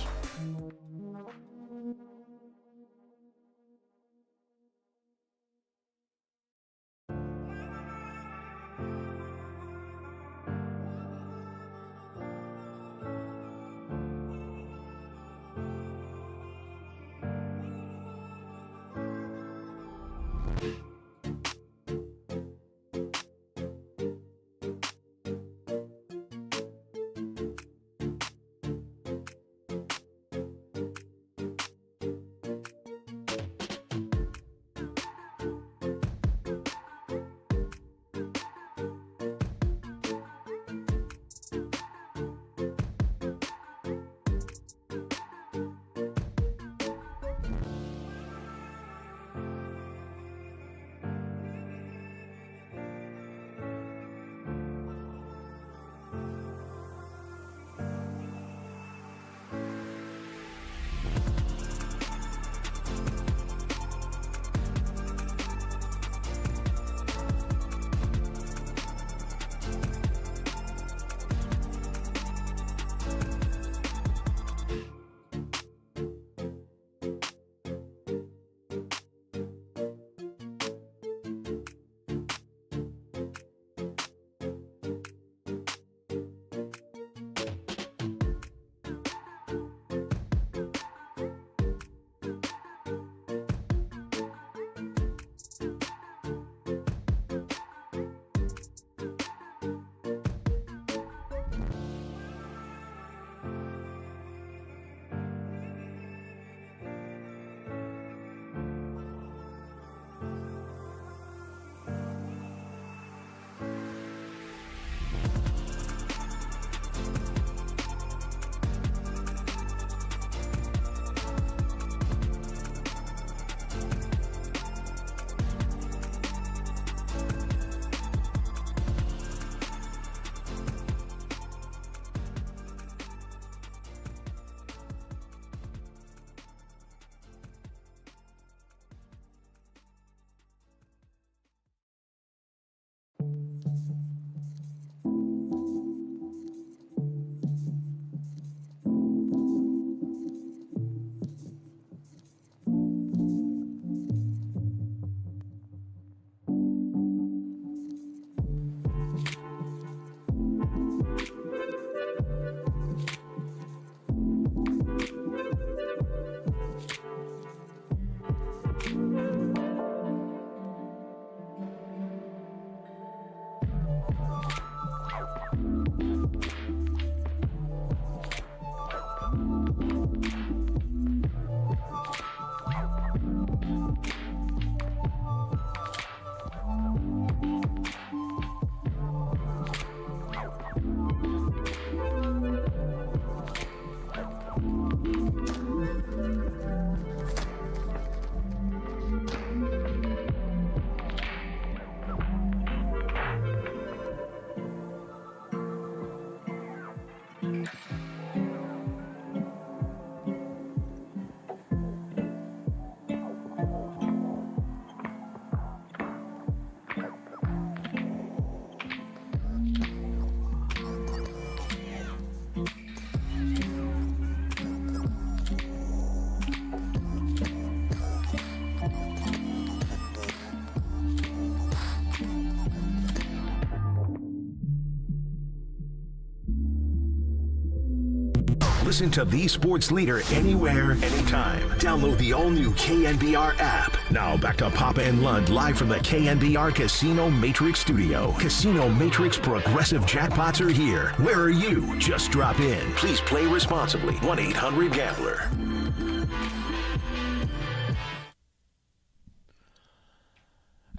Listen to the sports leader anywhere, anytime. Download the all-new KNBR app. Now back to Papa and Lund live from the KNBR Casino Matrix Studio. Casino Matrix progressive jackpots are here. Where are you? Just drop in. Please play responsibly. 1-800-GAMBLER.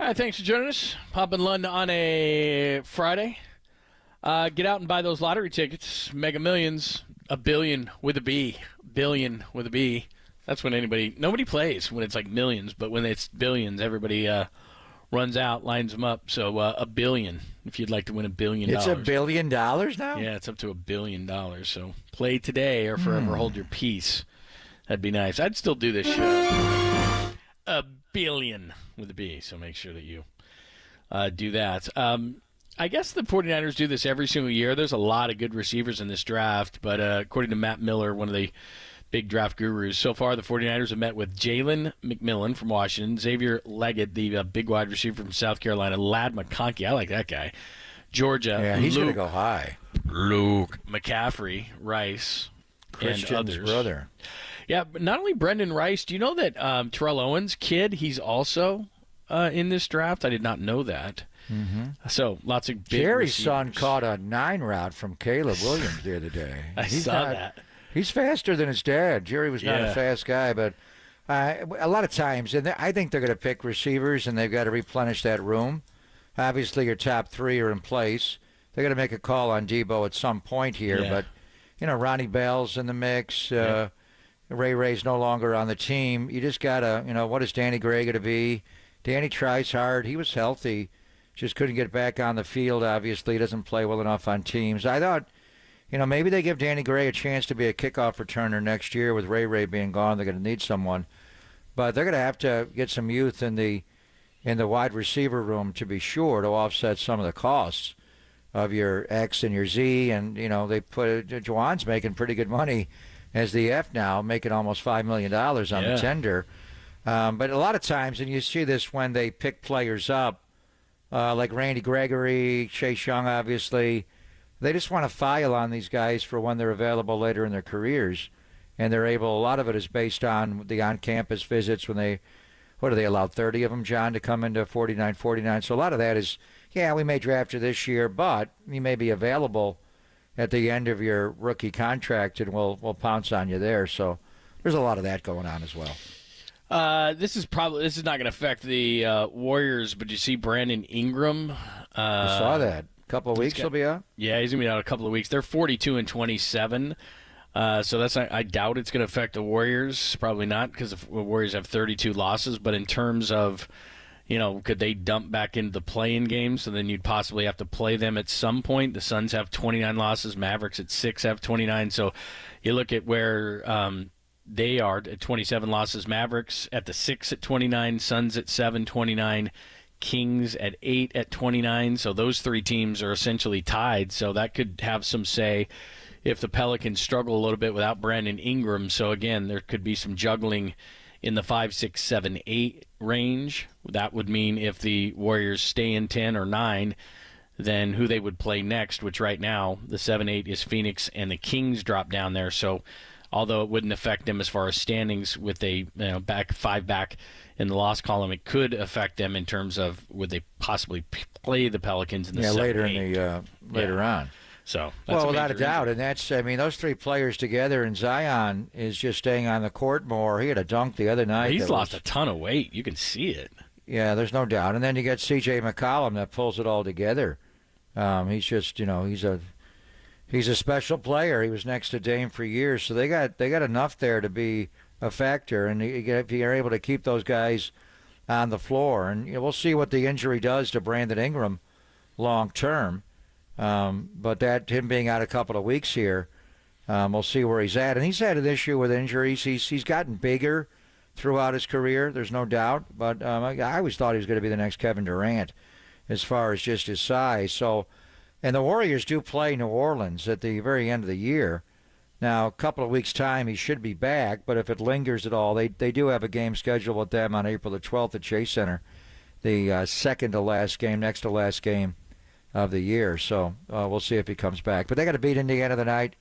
All right, thanks for joining us. Papa and Lund on a Friday. Get out and buy those lottery tickets. Mega Millions, a billion with a B. Billion with a B. That's when nobody plays when it's like millions, but when it's billions, everybody runs out, lines them up. So a billion, if you'd like to win $1 billion. It's $1 billion now? Yeah, it's up to $1 billion. So play today or forever hold your peace. That'd be nice. I'd still do this show. A billion with a B, so make sure that you do that. I guess the 49ers do this every single year. There's a lot of good receivers in this draft, but according to Matt Miller, one of the big draft gurus, so far the 49ers have met with Jalen McMillan from Washington, Xavier Leggett, the big wide receiver from South Carolina, Ladd McConkey, I like that guy, Georgia. Yeah, he's going to go high. Luke McCaffrey, Rice, Christian's and others. brother. Yeah, but not only Brendan Rice. Do you know that Terrell Owens' kid, he's also in this draft? I did not know that. Mm-hmm. So lots of big Jerry's receivers. son caught a 9 route from Caleb Williams the other day. I saw that. He's faster than his dad. Jerry was not a fast guy, but a lot of times, and I think they're going to pick receivers, and they've got to replenish that room. Obviously, your top 3 are in place. They're going to make a call on Debo at some point here, but Ronnie Bell's in the mix. Ray Ray's no longer on the team. You just got to, what is Danny Gray going to be? Danny tries hard. He was healthy. Just couldn't get back on the field, obviously. He doesn't play well enough on teams. I thought, maybe they give Danny Gray a chance to be a kickoff returner next year with Ray Ray being gone. They're going to need someone. But they're going to have to get some youth in the wide receiver room to be sure to offset some of the costs of your X and your Z. And, they put Juwan's making pretty good money as the F now, making almost $5 million on the tender. But a lot of times, and you see this when they pick players up, like Randy Gregory, Chase Young, obviously, they just want to file on these guys for when they're available later in their careers. And they're able, a lot of it is based on the on-campus visits when they allow 30 of them, John, to come into 49. So a lot of that is, we may draft you this year, but you may be available at the end of your rookie contract, and we'll pounce on you there. So there's a lot of that going on as well. This is not going to affect the Warriors, but you see Brandon Ingram. I saw that. A couple of weeks he'll be out? Yeah, he's going to be out a couple of weeks. They're 42-27. So that's not, I doubt it's going to affect the Warriors. Probably not, because the Warriors have 32 losses. But in terms of, could they dump back into the play-in games? So then you'd possibly have to play them at some point. The Suns have 29 losses. Mavericks at 6 have 29. So you look at where they are at 27 losses. Mavericks at the 6 at 29. Suns at 7, 29. Kings at 8 at 29. So those 3 teams are essentially tied. So that could have some say if the Pelicans struggle a little bit without Brandon Ingram. So again, there could be some juggling in the 5, 6, 7, 8 range. That would mean if the Warriors stay in 10 or 9, then who they would play next, which right now the 7, 8 is Phoenix, and the Kings drop down there. So although it wouldn't affect them as far as standings with a five back in the loss column, it could affect them in terms of would they possibly play the Pelicans in the 7, later 8. Later on. So that's without a doubt, and that's those 3 players together, and Zion is just staying on the court more. He had a dunk the other night. He's lost a ton of weight. You can see it. Yeah, there's no doubt. And then you got C.J. McCollum that pulls it all together. He's just he's a special player. He was next to Dame for years, so they got enough there to be a factor. And if you're able to keep those guys on the floor, and we'll see what the injury does to Brandon Ingram long term. But that him being out a couple of weeks here, we'll see where he's at. And he's had an issue with injuries. He's gotten bigger throughout his career. There's no doubt. But I always thought he was going to be the next Kevin Durant as far as just his size. So, and the Warriors do play New Orleans at the very end of the year. Now, a couple of weeks' time, he should be back. But if it lingers at all, they do have a game scheduled with them on April the 12th at Chase Center, the second to last game, next to last game of the year. So we'll see if he comes back. But they got to beat Indiana tonight.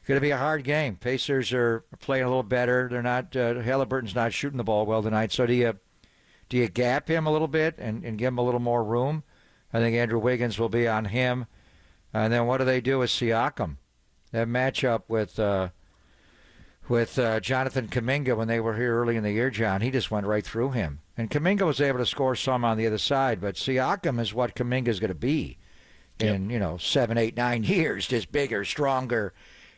going to be a hard game. Pacers are playing a little better. They're not. Halliburton's not shooting the ball well tonight. So do you gap him a little bit and give him a little more room? I think Andrew Wiggins will be on him. And then what do they do with Siakam? That matchup with Jonathan Kuminga when they were here early in the year, John, he just went right through him. And Kuminga was able to score some on the other side, but Siakam is what Kuminga's going to be in 7, 8, 9 years, just bigger, stronger,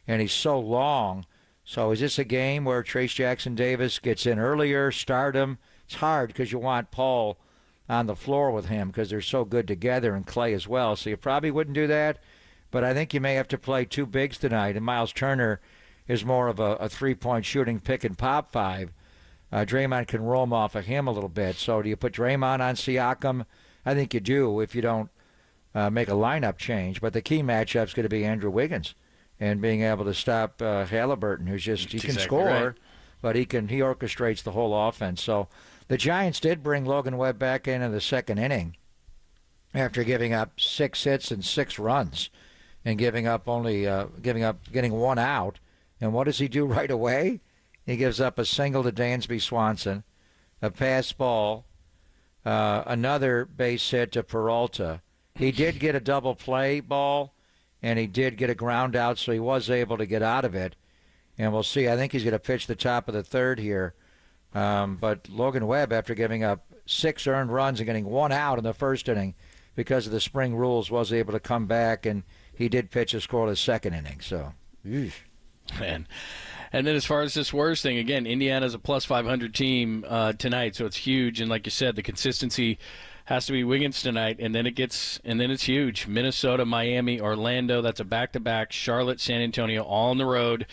and he's so long. So is this a game where Trace Jackson-Davis gets in earlier, start him? It's hard because you want Paul on the floor with him because they're so good together, and Clay as well. So you probably wouldn't do that, but I think you may have to play two bigs tonight, and Miles Turner is more of a three-point shooting pick-and-pop five. Draymond can roam off of him a little bit. So do you put Draymond on Siakam? I think you do if you don't make a lineup change. But the key matchup's going to be Andrew Wiggins and being able to stop Halliburton, who's he can score, right, but he orchestrates the whole offense. So the Giants did bring Logan Webb back in the second inning after giving up 6 hits and 6 runs and getting one out. And what does he do right away? He gives up a single to Dansby Swanson, a pass ball, another base hit to Peralta. He did get a double play ball, and he did get a ground out, so he was able to get out of it. And we'll see. I think he's going to pitch the top of the third here. But Logan Webb, after giving up 6 earned runs and getting 1 out in the first inning because of the spring rules, was able to come back, and he did pitch a scoreless second inning. So, man. And then as far as this Warriors thing, again, Indiana's a plus 500 team tonight, so it's huge. And like you said, the consistency has to be Wiggins tonight, and then it's huge. Minnesota, Miami, Orlando, that's a back-to-back. Charlotte, San Antonio, all on the road.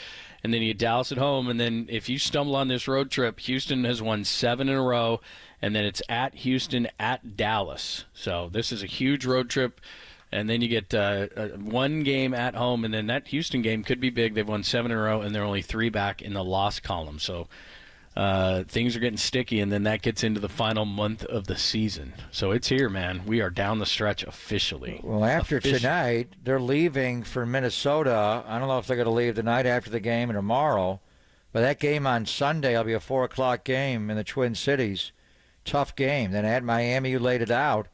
And then you have Dallas at home. And then if you stumble on this road trip, Houston has won 7 in a row, and then it's at Houston, at Dallas. So this is a huge road trip. And then you get one game at home, and then that Houston game could be big. They've won 7 in a row, and they're only 3 back in the loss column. So things are getting sticky, and then that gets into the final month of the season. So it's here, man. We are down the stretch officially. Well, after tonight, they're leaving for Minnesota. I don't know if they're going to leave the night after the game or tomorrow, but that game on Sunday will be a 4 o'clock game in the Twin Cities. Tough game. Then at Miami, you laid it out.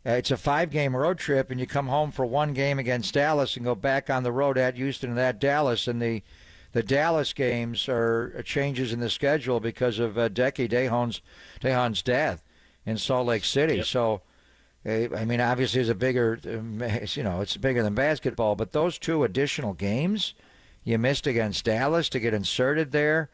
It's a 5-game road trip, and you come home for 1 game against Dallas and go back on the road at Houston and at Dallas. And the Dallas games are changes in the schedule because of Dejon's death in Salt Lake City. Yep. So, I mean, obviously it's it's bigger than basketball, but those 2 additional games you missed against Dallas to get inserted there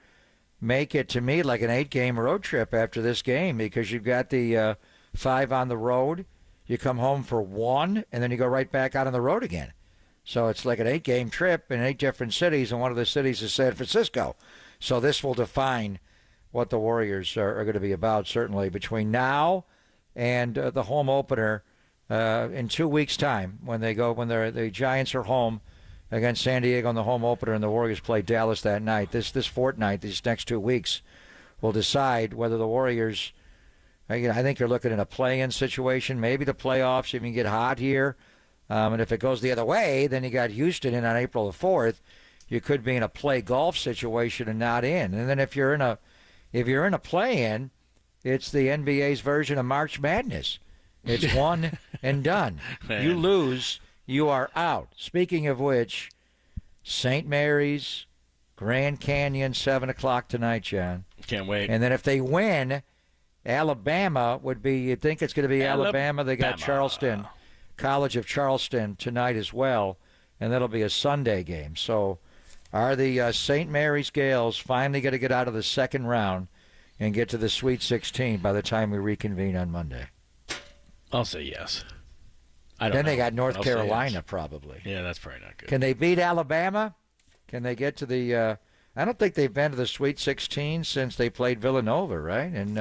make it, to me, like an 8-game road trip after this game because you've got the 5 on the road. You come home for 1, and then you go right back out on the road again. So it's like an 8-game trip in 8 different cities, and one of the cities is San Francisco. So this will define what the Warriors are going to be about, certainly, between now and the home opener in 2 weeks' time when the Giants are home against San Diego in the home opener, and the Warriors play Dallas that night. This fortnight, these next 2 weeks, will decide whether the Warriors – I think you're looking at a play-in situation, maybe the playoffs if you can get hot here. And if it goes the other way, then you got Houston in on April the 4th. You could be in a play golf situation and not in. And then if you're in a play-in, it's the NBA's version of March Madness. It's one and done. Man. You lose, you are out. Speaking of which, St. Mary's, Grand Canyon, 7 o'clock tonight, John. Can't wait. And then if they win, Alabama would be, you'd think it's going to be Alabama. They got Charleston, College of Charleston tonight as well, and that'll be a Sunday game. So are the St. Mary's Gales finally going to get out of the second round and get to the Sweet 16 by the time we reconvene on Monday? I'll say yes. I don't know. They got North Carolina probably. Yeah, that's probably not good. Can they beat Alabama? Can they get to the I don't think they've been to the Sweet 16 since they played Villanova, right? And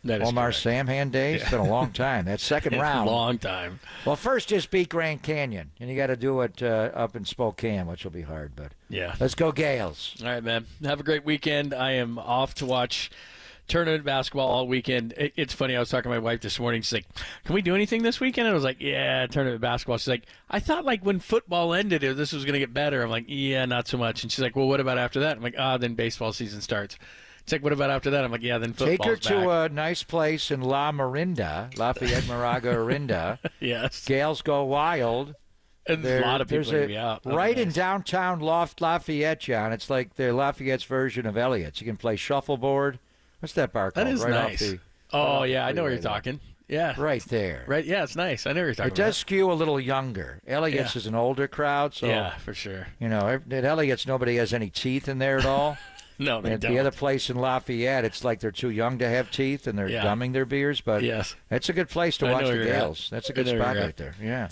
Omar Samhan days. Yeah. It's been a long time. That second round. A long time. Well, first just beat Grand Canyon, and you got to do it up in Spokane, which will be hard. But yeah, let's go Gales. All right, man. Have a great weekend. I am off to watch tournament basketball all weekend. It's funny. I was talking to my wife this morning. She's like, "Can we do anything this weekend?" And I was like, "Yeah, tournament basketball." She's like, "I thought like when football ended, this was going to get better." I'm like, "Yeah, not so much." And she's like, "Well, what about after that?" I'm like, then baseball season starts." She's like, "What about after that?" I'm like, "Yeah, then football's back." Take her to back. a nice place in Lafayette, Moraga, Orinda. Yes. Gals Go Wild. And a lot of people are out. Right in downtown Lafayette, John. It's like the Lafayette's version of Elliott's. You can play shuffleboard. What's that bar called? That is right nice. I know where you're talking. Yeah. Right there. Right, yeah, it's nice. I know where you're talking about. It does skew a little younger. Elliott's is an older crowd, so... Yeah, for sure. At Elliott's, nobody has any teeth in there at all. No, they don't. The other place in Lafayette, it's like they're too young to have teeth, and they're gumming their beers, but it's a good place to watch the Gales. That's a good spot right there. Yeah.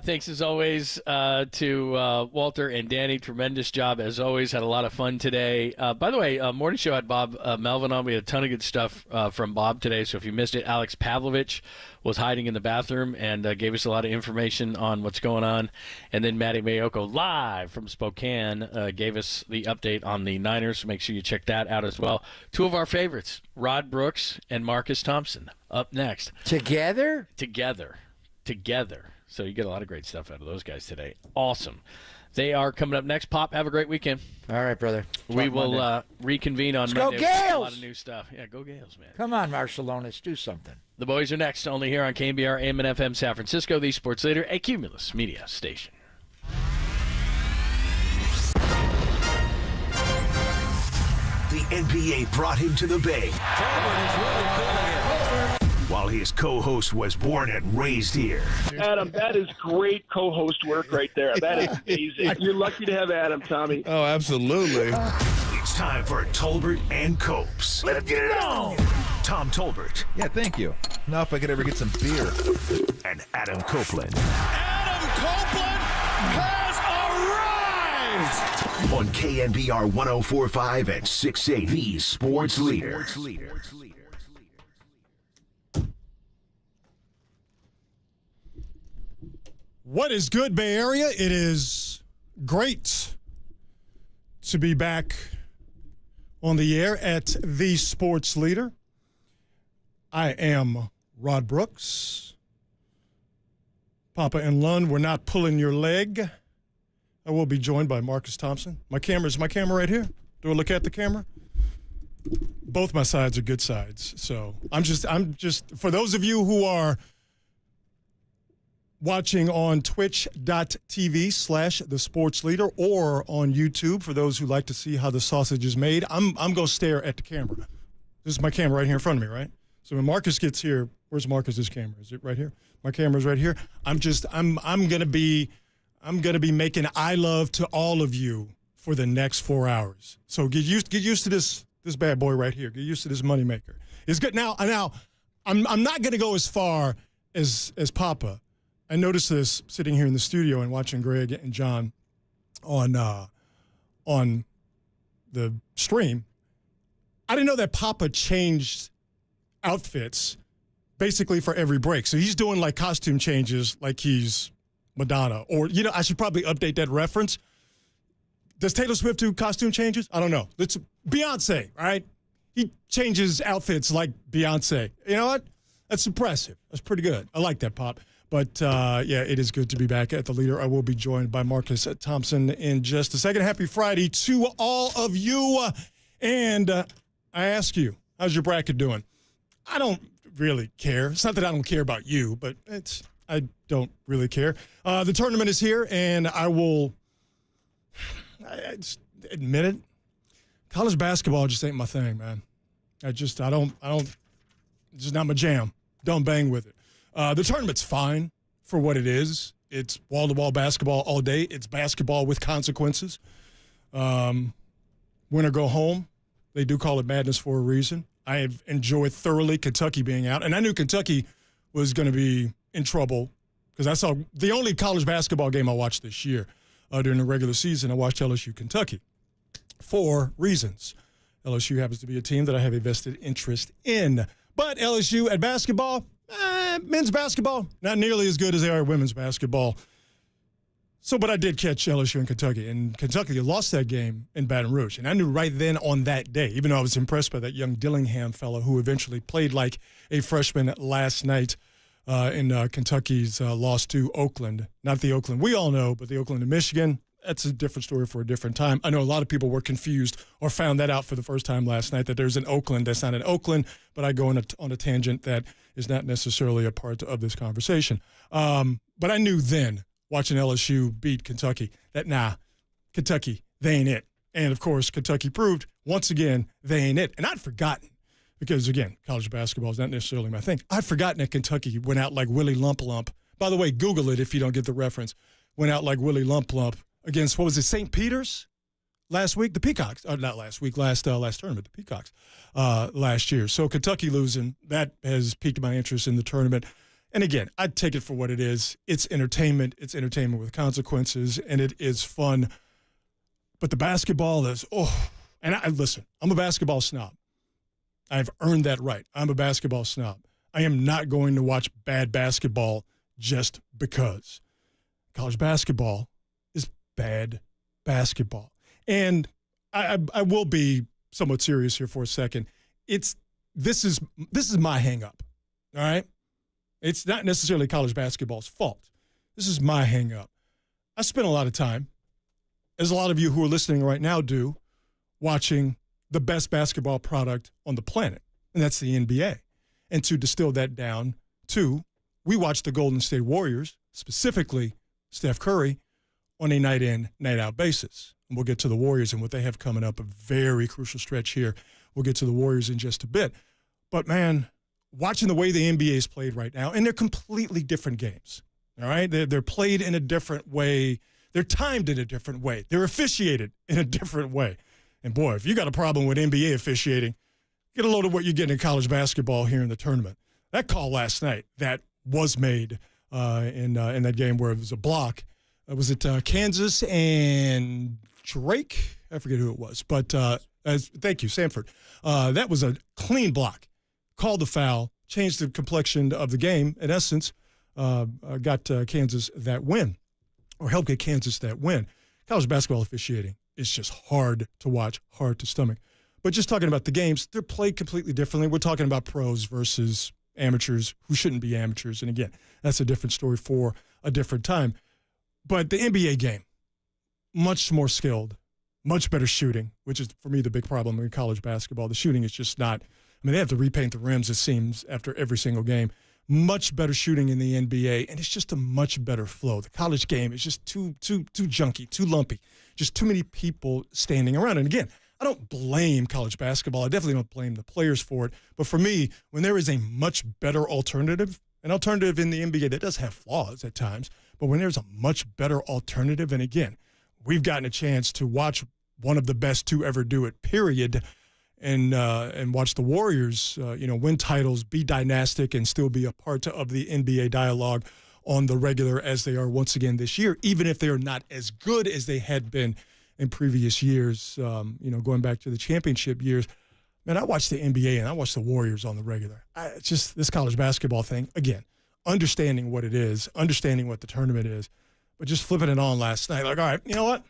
Thanks as always to Walter and Danny. Tremendous job as always. Had a lot of fun today. By the way, morning show had Bob Melvin on. We had a ton of good stuff from Bob today. So if you missed it, Alex Pavlovich was hiding in the bathroom and gave us a lot of information on what's going on. And then Matty Mayoko live from Spokane gave us the update on the Niners. So make sure you check that out as well. Two of our favorites, Rod Brooks and Marcus Thompson, up next. Together. So you get a lot of great stuff out of those guys today. Awesome. They are coming up next. Pop, have a great weekend. All right, brother. We will reconvene on Monday. Go Gales! A lot of new stuff. Yeah, go Gales, man. Come on, Marcelonis, do something. The boys are next, only here on KNBR AM and FM San Francisco, the sports leader, a Cumulus Media station. The NBA brought him to the Bay. While his co-host was born and raised here. Adam, that is great co-host work right there. That is amazing. You're lucky to have Adam, Tommy. Oh, absolutely. It's time for Tolbert and Copes. Let's get it on! Tom Tolbert. Yeah, thank you. Now if I could ever get some beer. And Adam Copeland. Adam Copeland has arrived! On KNBR 104.5 and 680, the sports leader. What is good, Bay Area? It is great to be back on the air at The Sports Leader. I am Rod Brooks. Papa and Lund, we're not pulling your leg. I will be joined by Marcus Thompson. Is my camera right here? Do I look at the camera? Both my sides are good sides. So I'm just for those of you who are watching on twitch.tv/The Sports Leader or on YouTube, for those who like to see how the sausage is made, I'm going to stare at the camera. This is my camera right here in front of me, right? So when Marcus gets here, where's Marcus's camera? Is it right here? My camera's right here. I'm going to be making I love to all of you for the next 4 hours. So get used to this bad boy right here. Get used to this moneymaker. It's good. Now I'm not going to go as far as Papa. I noticed this sitting here in the studio and watching Greg and John on the stream. I didn't know that Papa changed outfits basically for every break. So he's doing like costume changes like he's Madonna. Or, I should probably update that reference. Does Taylor Swift do costume changes? I don't know. It's Beyonce, right? He changes outfits like Beyonce. You know what? That's impressive. That's pretty good. I like that, Pop. But, it is good to be back at the leader. I will be joined by Marcus Thompson in just a second. Happy Friday to all of you. And I ask you, how's your bracket doing? I don't really care. It's not that I don't care about you, but I don't really care. The tournament is here, and I will just admit it. College basketball just ain't my thing, man. I don't, it's just not my jam. Don't bang with it. The tournament's fine for what it is. It's wall-to-wall basketball all day. It's basketball with consequences. Win or go home. They do call it madness for a reason. I have enjoyed thoroughly Kentucky being out. And I knew Kentucky was going to be in trouble because I saw the only college basketball game I watched this year during the regular season. I watched LSU Kentucky for reasons. LSU happens to be a team that I have a vested interest in. But LSU at basketball, men's basketball, not nearly as good as they are at women's basketball. But I did catch LSU in Kentucky, and Kentucky lost that game in Baton Rouge. And I knew right then on that day, even though I was impressed by that young Dillingham fellow who eventually played like a freshman last night in Kentucky's loss to Oakland. Not the Oakland we all know, but the Oakland of Michigan. That's a different story for a different time. I know a lot of people were confused or found that out for the first time last night, that there's an Oakland that's not an Oakland, but I go on a tangent that is not necessarily a part of this conversation. But I knew then, watching LSU beat Kentucky, that Kentucky, they ain't it. And, of course, Kentucky proved, once again, they ain't it. And I'd forgotten, because, again, college basketball is not necessarily my thing. I'd forgotten that Kentucky went out like Willie Lump Lump. By the way, Google it if you don't get the reference. Went out like Willie Lump Lump against, what was it, St. Peter's last week? The Peacocks. Not last week, last tournament, the Peacocks last year. So Kentucky losing, that has piqued my interest in the tournament. And again, I'd take it for what it is. It's entertainment. It's entertainment with consequences, and it is fun. But the basketball is, and listen, I'm a basketball snob. I've earned that right. I'm a basketball snob. I am not going to watch bad basketball just because. College basketball is bad basketball. And I will be somewhat serious here for a second. This is my hang-up, all right? It's not necessarily college basketball's fault. This is my hang-up. I spent a lot of time, as a lot of you who are listening right now do, watching the best basketball product on the planet, and that's the NBA. And to distill that down to, we watch the Golden State Warriors, specifically Steph Curry, on a night-in, night-out basis. And we'll get to the Warriors and what they have coming up, a very crucial stretch here. We'll get to the Warriors in just a bit. But, man, watching the way the NBA is played right now, and they're completely different games, all right? They're played in a different way. They're timed in a different way. They're officiated in a different way. And, boy, if you got a problem with NBA officiating, get a load of what you're getting in college basketball here in the tournament. That call last night that was made in that game where it was a block, was it Kansas and Drake? I forget who it was. But thank you, Samford. That was a clean block. Called the foul, changed the complexion of the game, in essence, got Kansas that win, or helped get Kansas that win. College basketball officiating is just hard to watch, hard to stomach. But just talking about the games, they're played completely differently. We're talking about pros versus amateurs who shouldn't be amateurs. And again, that's a different story for a different time. But the NBA game, much more skilled, much better shooting, which is, for me, the big problem in college basketball. The shooting is just not, they have to repaint the rims, it seems, after every single game. Much better shooting in the NBA, and it's just a much better flow. The college game is just too junky, too lumpy, just too many people standing around. And again, I don't blame college basketball. I definitely don't blame the players for it. But for me, when there is a much better alternative, an alternative in the NBA that does have flaws at times, but when there's a much better alternative, and again, we've gotten a chance to watch one of the best to ever do it, period, and watch the Warriors, win titles, be dynastic, and still be a part of the NBA dialogue on the regular as they are once again this year, even if they are not as good as they had been in previous years, going back to the championship years. Man, I watch the NBA and I watch the Warriors on the regular. It's just this college basketball thing, again, understanding what it is, understanding what the tournament is, but just flipping it on last night. Like, all right, you know what?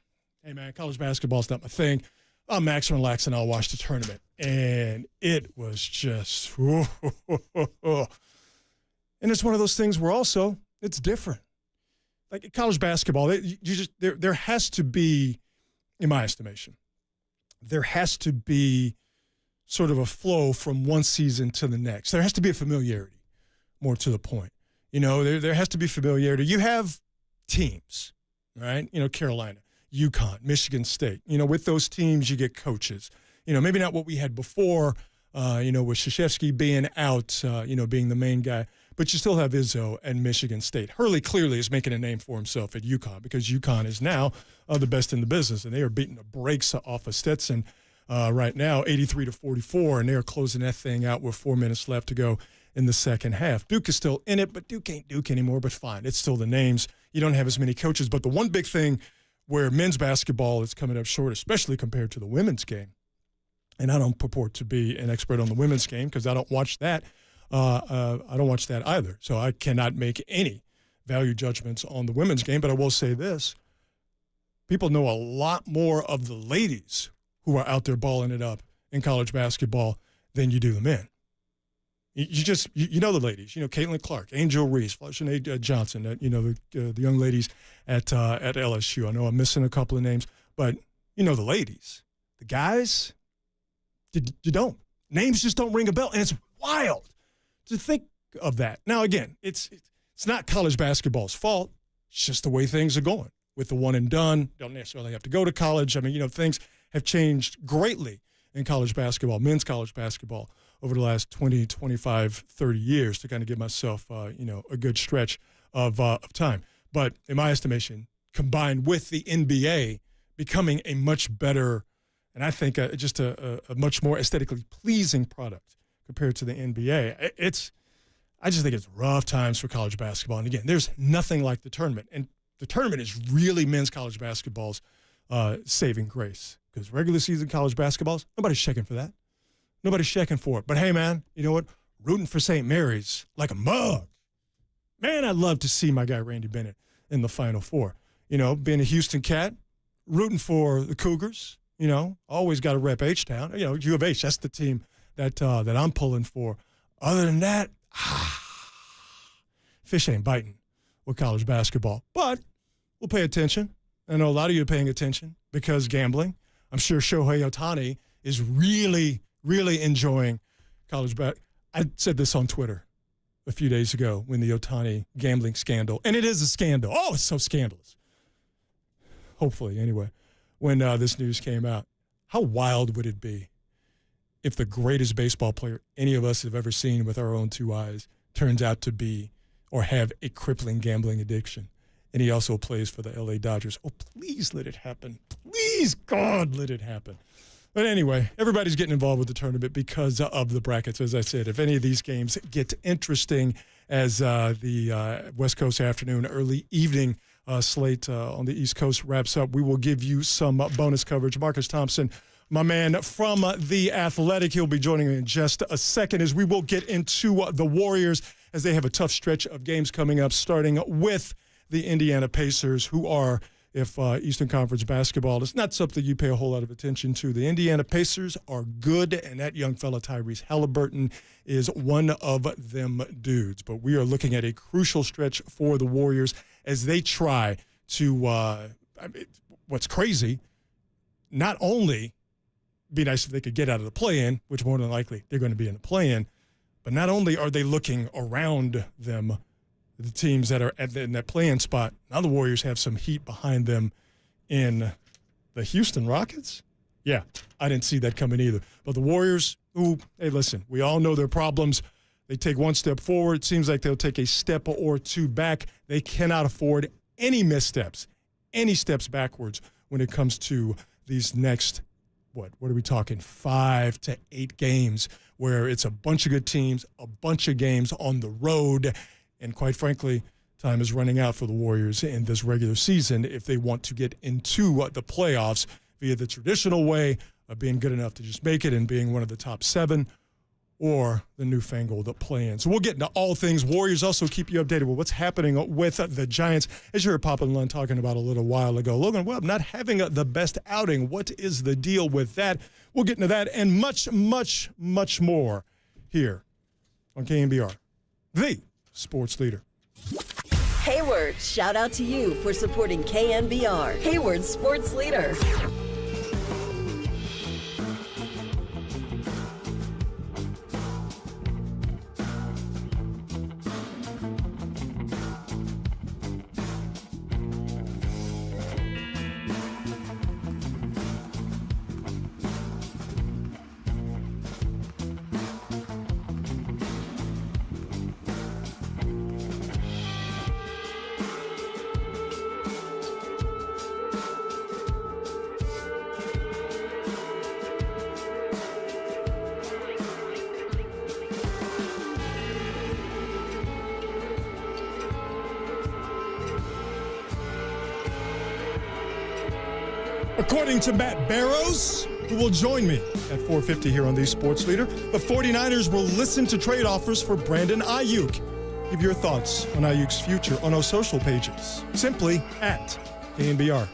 Hey, man, college basketball's not my thing. I'll max and relax and I'll watch the tournament. And it was just, and it's one of those things where also it's different. Like college basketball, there has to be, in my estimation, there has to be sort of a flow from one season to the next. There has to be a familiarity, more to the point. There has to be familiarity. You have teams, right? Carolina, UConn, Michigan State. With those teams, you get coaches. Maybe not what we had before, with Krzyzewski being out, being the main guy. But you still have Izzo and Michigan State. Hurley clearly is making a name for himself at UConn because UConn is now the best in the business, and they are beating the brakes off of Stetson right now, 83-44, and they are closing that thing out with 4 minutes left to go in the second half. Duke is still in it, but Duke ain't Duke anymore, but fine. It's still the names. You don't have as many coaches. But the one big thing where men's basketball is coming up short, especially compared to the women's game, and I don't purport to be an expert on the women's game because I don't watch that. I don't watch that either, so I cannot make any value judgments on the women's game. But I will say this, people know a lot more of the ladies who are out there balling it up in college basketball than you do the men. You know the ladies. You know Caitlin Clark, Angel Reese, Sinead Johnson. The young ladies at LSU. I know I'm missing a couple of names, but you know the ladies. The guys, you don't. Names just don't ring a bell, and it's wild to think of that. Now again, it's not college basketball's fault. It's just the way things are going. With the one and done, don't necessarily have to go to college. I mean, things have changed greatly in college basketball, men's college basketball, over the last 20, 25, 30 years to kind of give myself, a good stretch of time. But in my estimation, combined with the NBA becoming a much better, and I think just a much more aesthetically pleasing product compared to the NBA, I just think it's rough times for college basketball. And again, there's nothing like the tournament. And the tournament is really men's college basketball's saving grace. Because regular season college basketballs, nobody's checking for that. Nobody's checking for it. But hey, man, you know what? Rooting for St. Mary's like a mug. Man, I'd love to see my guy Randy Bennett in the Final Four. Being a Houston cat, rooting for the Cougars. Always got to rep H-Town. U of H, that's the team that I'm pulling for. Other than that, fish ain't biting with college basketball. But we'll pay attention. I know a lot of you are paying attention because gambling. I'm sure Shohei Otani is really, really enjoying college basketball. I said this on Twitter a few days ago when the Otani gambling scandal, and it is a scandal. Oh, it's so scandalous. Hopefully, anyway, when this news came out, how wild would it be if the greatest baseball player any of us have ever seen with our own two eyes turns out to be or have a crippling gambling addiction? And he also plays for the LA Dodgers. Oh, please let it happen. Please, God, let it happen. But anyway, everybody's getting involved with the tournament because of the brackets. As I said, if any of these games get interesting as the West Coast afternoon, early evening slate on the East Coast wraps up, we will give you some bonus coverage. Marcus Thompson, my man from The Athletic, he'll be joining me in just a second as we will get into the Warriors as they have a tough stretch of games coming up, starting with the Indiana Pacers, who are, if Eastern Conference basketball is not something you pay a whole lot of attention to, the Indiana Pacers are good, and that young fella Tyrese Halliburton is one of them dudes. But we are looking at a crucial stretch for the Warriors as they try to, what's crazy, not only be nice if they could get out of the play-in, which more than likely they're going to be in the play-in, but not only are they looking around them, the teams that are in that play-in spot, now the Warriors have some heat behind them in the Houston Rockets. Yeah, I didn't see that coming either. But the Warriors, hey, listen, we all know their problems. They take one step forward. It seems like they'll take a step or two back. They cannot afford any missteps, any steps backwards when it comes to these next, what are we talking, 5 to 8 games where it's a bunch of good teams, a bunch of games on the road. And quite frankly, time is running out for the Warriors in this regular season if they want to get into the playoffs via the traditional way of being good enough to just make it and being one of the top 7 or the newfangled play-in. So we'll get into all things Warriors. Also keep you updated with what's happening with the Giants. As you heard Papa and Lund talking about a little while ago, Logan Webb not having the best outing. What is the deal with that? We'll get into that and much, much, much more here on KNBR, the sports leader. Hayward, shout out to you for supporting KNBR, Hayward's sports leader. According to Matt Barrows, who will join me at 4:50 here on The Sports Leader, the 49ers will listen to trade offers for Brandon Ayuk. Give your thoughts on Ayuk's future on our social pages, simply at KNBR.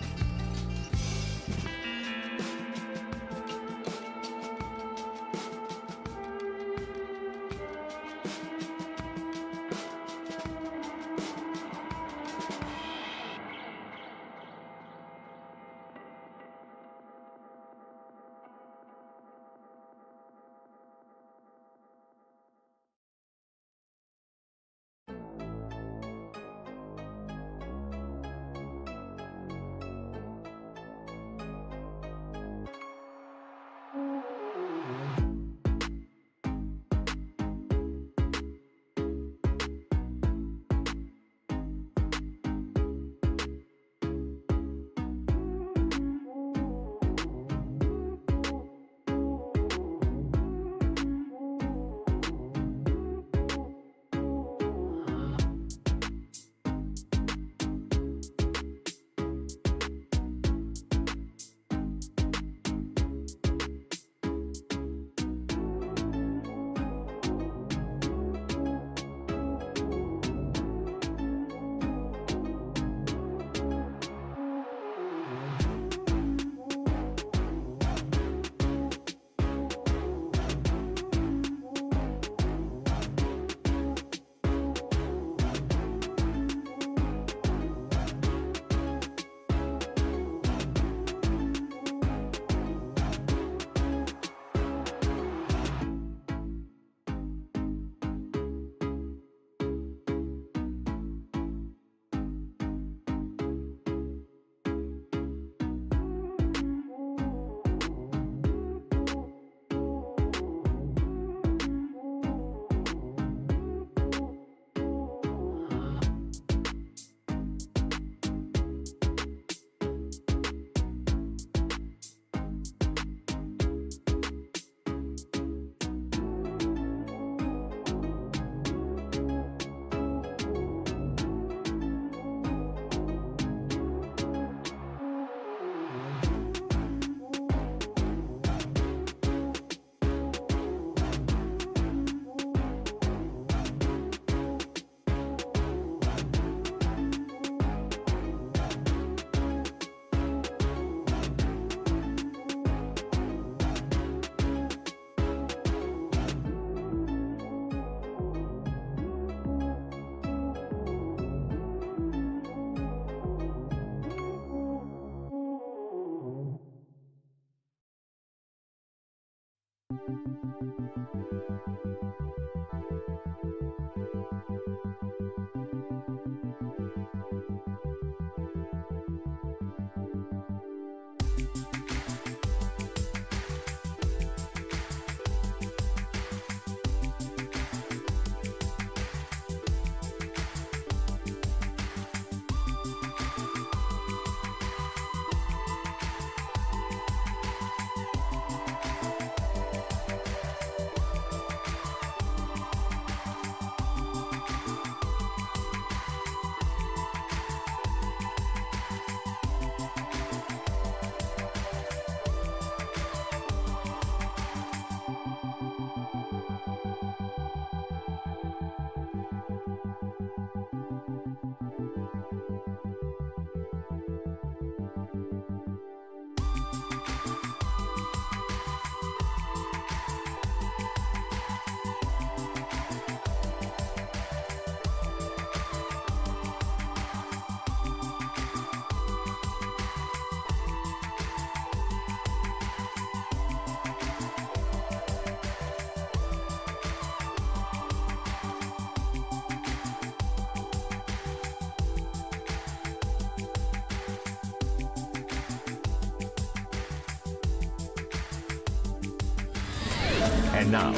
And now,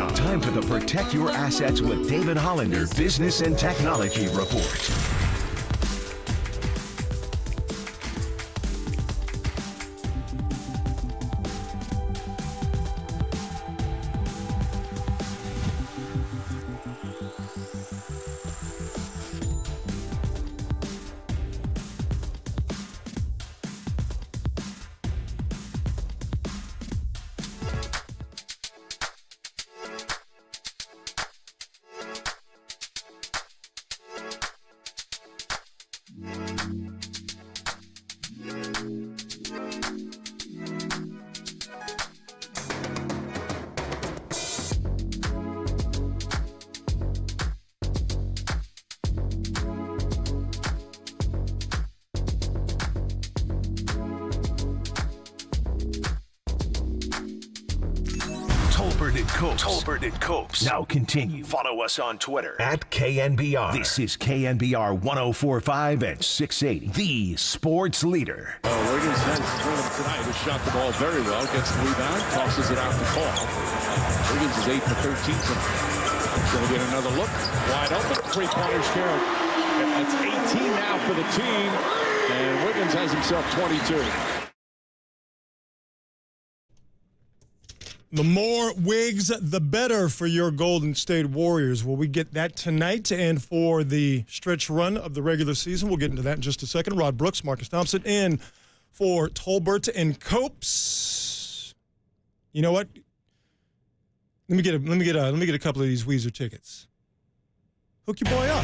time for the Protect Your Assets with David Hollander Business and Technology Report. Tolbert and Copes. Now continue. Follow us on Twitter at KNBR. This is KNBR 104.5 and 680, the sports leader. Wiggins has rhythm tonight. Has shot the ball very well. Gets the rebound. Tosses it out to Paul. Wiggins is 8 for 13. Going to get another look. Wide open. Three-pointers count. That's 18 now for the team. And Wiggins has himself 22. The more wigs, the better for your Golden State Warriors. Will we get that tonight? And for the stretch run of the regular season, we'll get into that in just a second. Rod Brooks, Marcus Thompson, in for Tolbert and Copes. You know what? Let me get a couple of these Weezer tickets. Hook your boy up.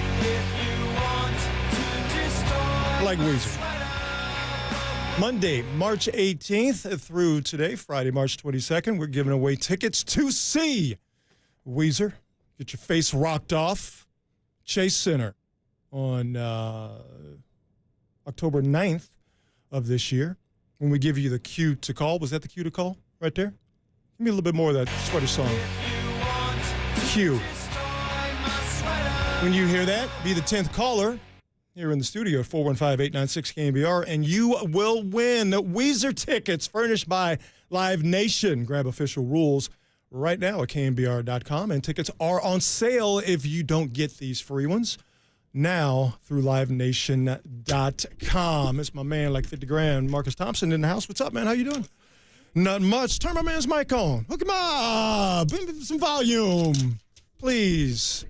I like Weezer. Monday, March 18th through today, Friday, March 22nd, we're giving away tickets to see Weezer. Get your face rocked off. Chase Center on October 9th of this year. When we give you the cue to call. Was that the cue to call right there? Give me a little bit more of that sweater song. Cue. When you hear that, be the 10th caller here in the studio at 415-896-KNBR, and you will win Weezer tickets furnished by Live Nation. Grab official rules right now at KNBR.com, and tickets are on sale if you don't get these free ones now through LiveNation.com. It's my man, like 50 grand, Marcus Thompson in the house. What's up, man? How you doing? Not much. Turn my man's mic on. Hook him up. Bring me some volume, please.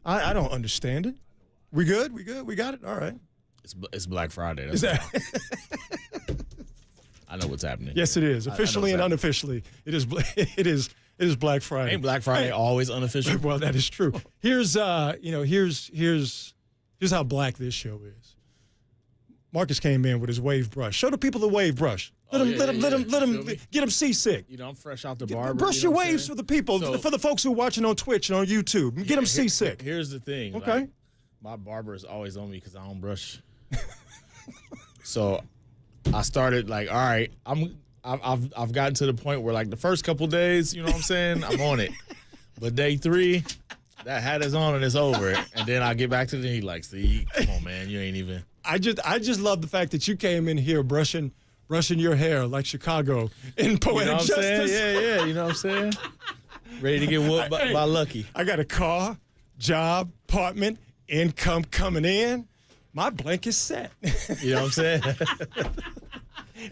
I don't understand it. We good? We good? We got it? All right. It's Black Friday. Is that? I know what's happening. Yes, it is. Officially and unofficially, it is Black Friday. Ain't Black Friday always unofficial? Well, that is true. Here's how black this show is. Marcus came in with his wave brush. Show the people the wave brush. Let him get them seasick. You know, I'm fresh out the barber. Brush your waves for the people, for the folks who are watching on Twitch and on YouTube. Get them seasick. Here's the thing. Okay. Like, my barber is always on me because I don't brush. So I started like, all right, I'm I've gotten to the point where, like, the first couple days, you know what I'm saying, I'm on it. But day 3, that hat is on and it's over. And then I get back to the heat like, see, come on, man, you ain't even. I just love the fact that you came in here brushing your hair like Chicago in Poetic Justice. Yeah, you know what I'm saying? Ready to get whooped by Lucky. I got a car, job, apartment, income coming in. My blanket's set. You know what I'm saying?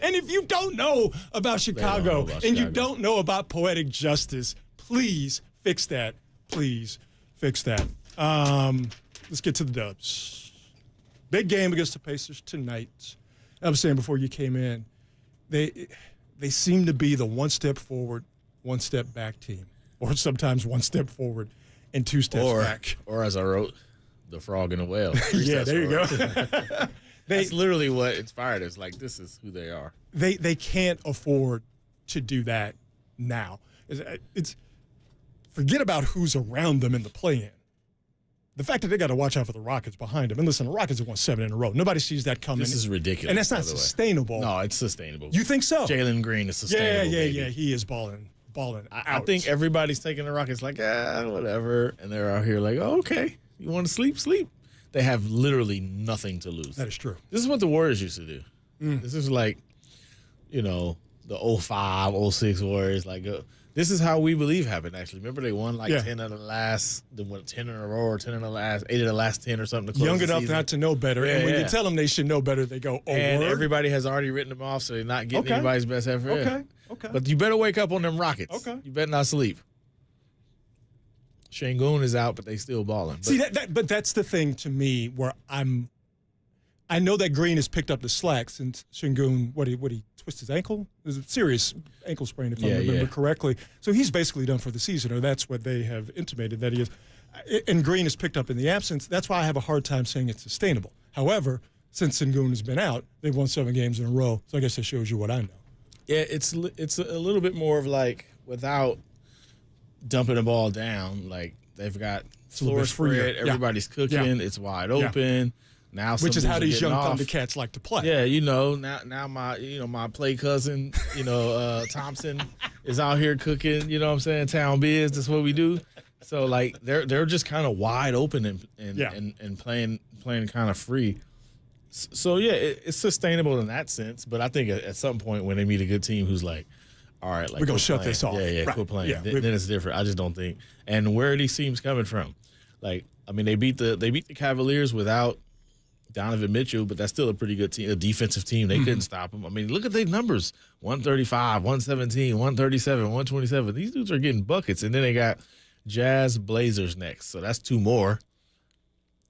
And if you don't know about Chicago and you don't know about Poetic Justice, please fix that. Please fix that. Let's get to the Dubs. Big game against the Pacers tonight. I was saying before you came in, they seem to be the one step forward, one step back team, or sometimes one step forward and 2 steps back. Or as I wrote, the frog and the whale. Yeah, there you go. That's literally what inspired us. Like, this is who they are. They can't afford to do that now. It's forget about who's around them in the play-in. The fact that they got to watch out for the Rockets behind them. And listen, the Rockets have won 7 in a row. Nobody sees that coming. This is ridiculous. And that's not sustainable. No, it's sustainable. You think so? Jalen Green is sustainable. Yeah. He is balling I think everybody's taking the Rockets like, whatever. And they're out here like, oh, okay. You want to sleep? Sleep. They have literally nothing to lose. That is true. This is what the Warriors used to do. This is like, the 05, 06 Warriors. Like, this is how we believe happened, actually. Remember they won 10 of the last, 10 in a row or 10 in the last, 8 of the last 10 or something to close Young the enough season. not to know better. And when you tell them they should know better, they go, oh, and word? Everybody has already written them off, so they're not getting anybody's best effort. Okay. But you better wake up on them Rockets. Okay. You better not sleep. Şengün is out, but they still balling. But, See, but that's the thing to me where I know that Green has picked up the slack since Şengün, what he twist his ankle? It was a serious ankle sprain, if I remember correctly. So he's basically done for the season, or that's what they have intimated that he is. And Green has picked up in the absence. That's why I have a hard time saying it's sustainable. However, since Şengün has been out, they've won 7 games in a row. So I guess that shows you what I know. Yeah, it's a little bit more of like, without dumping the ball down, like they've got floor spread, everybody's cooking, it's wide open. Now, which is how these young off. Thundercats like to play. Yeah, now my play cousin, Thompson is out here cooking. You know what I'm saying? Town biz. That's what we do. So like they're just kind of wide open and playing kind of free. So yeah, it's sustainable in that sense. But I think at some point when they meet a good team who's like, all right, like we're gonna shut this off. Yeah, right. quit playing. Yeah, then it's different. I just don't think. And where are these teams coming from? Like, I mean, they beat the Cavaliers without Donovan Mitchell, but that's still a pretty good team, a defensive team. They couldn't stop them. I mean, look at their numbers: 135, 117, 137, 127. These dudes are getting buckets, and then they got Jazz, Blazers next. So that's 2 more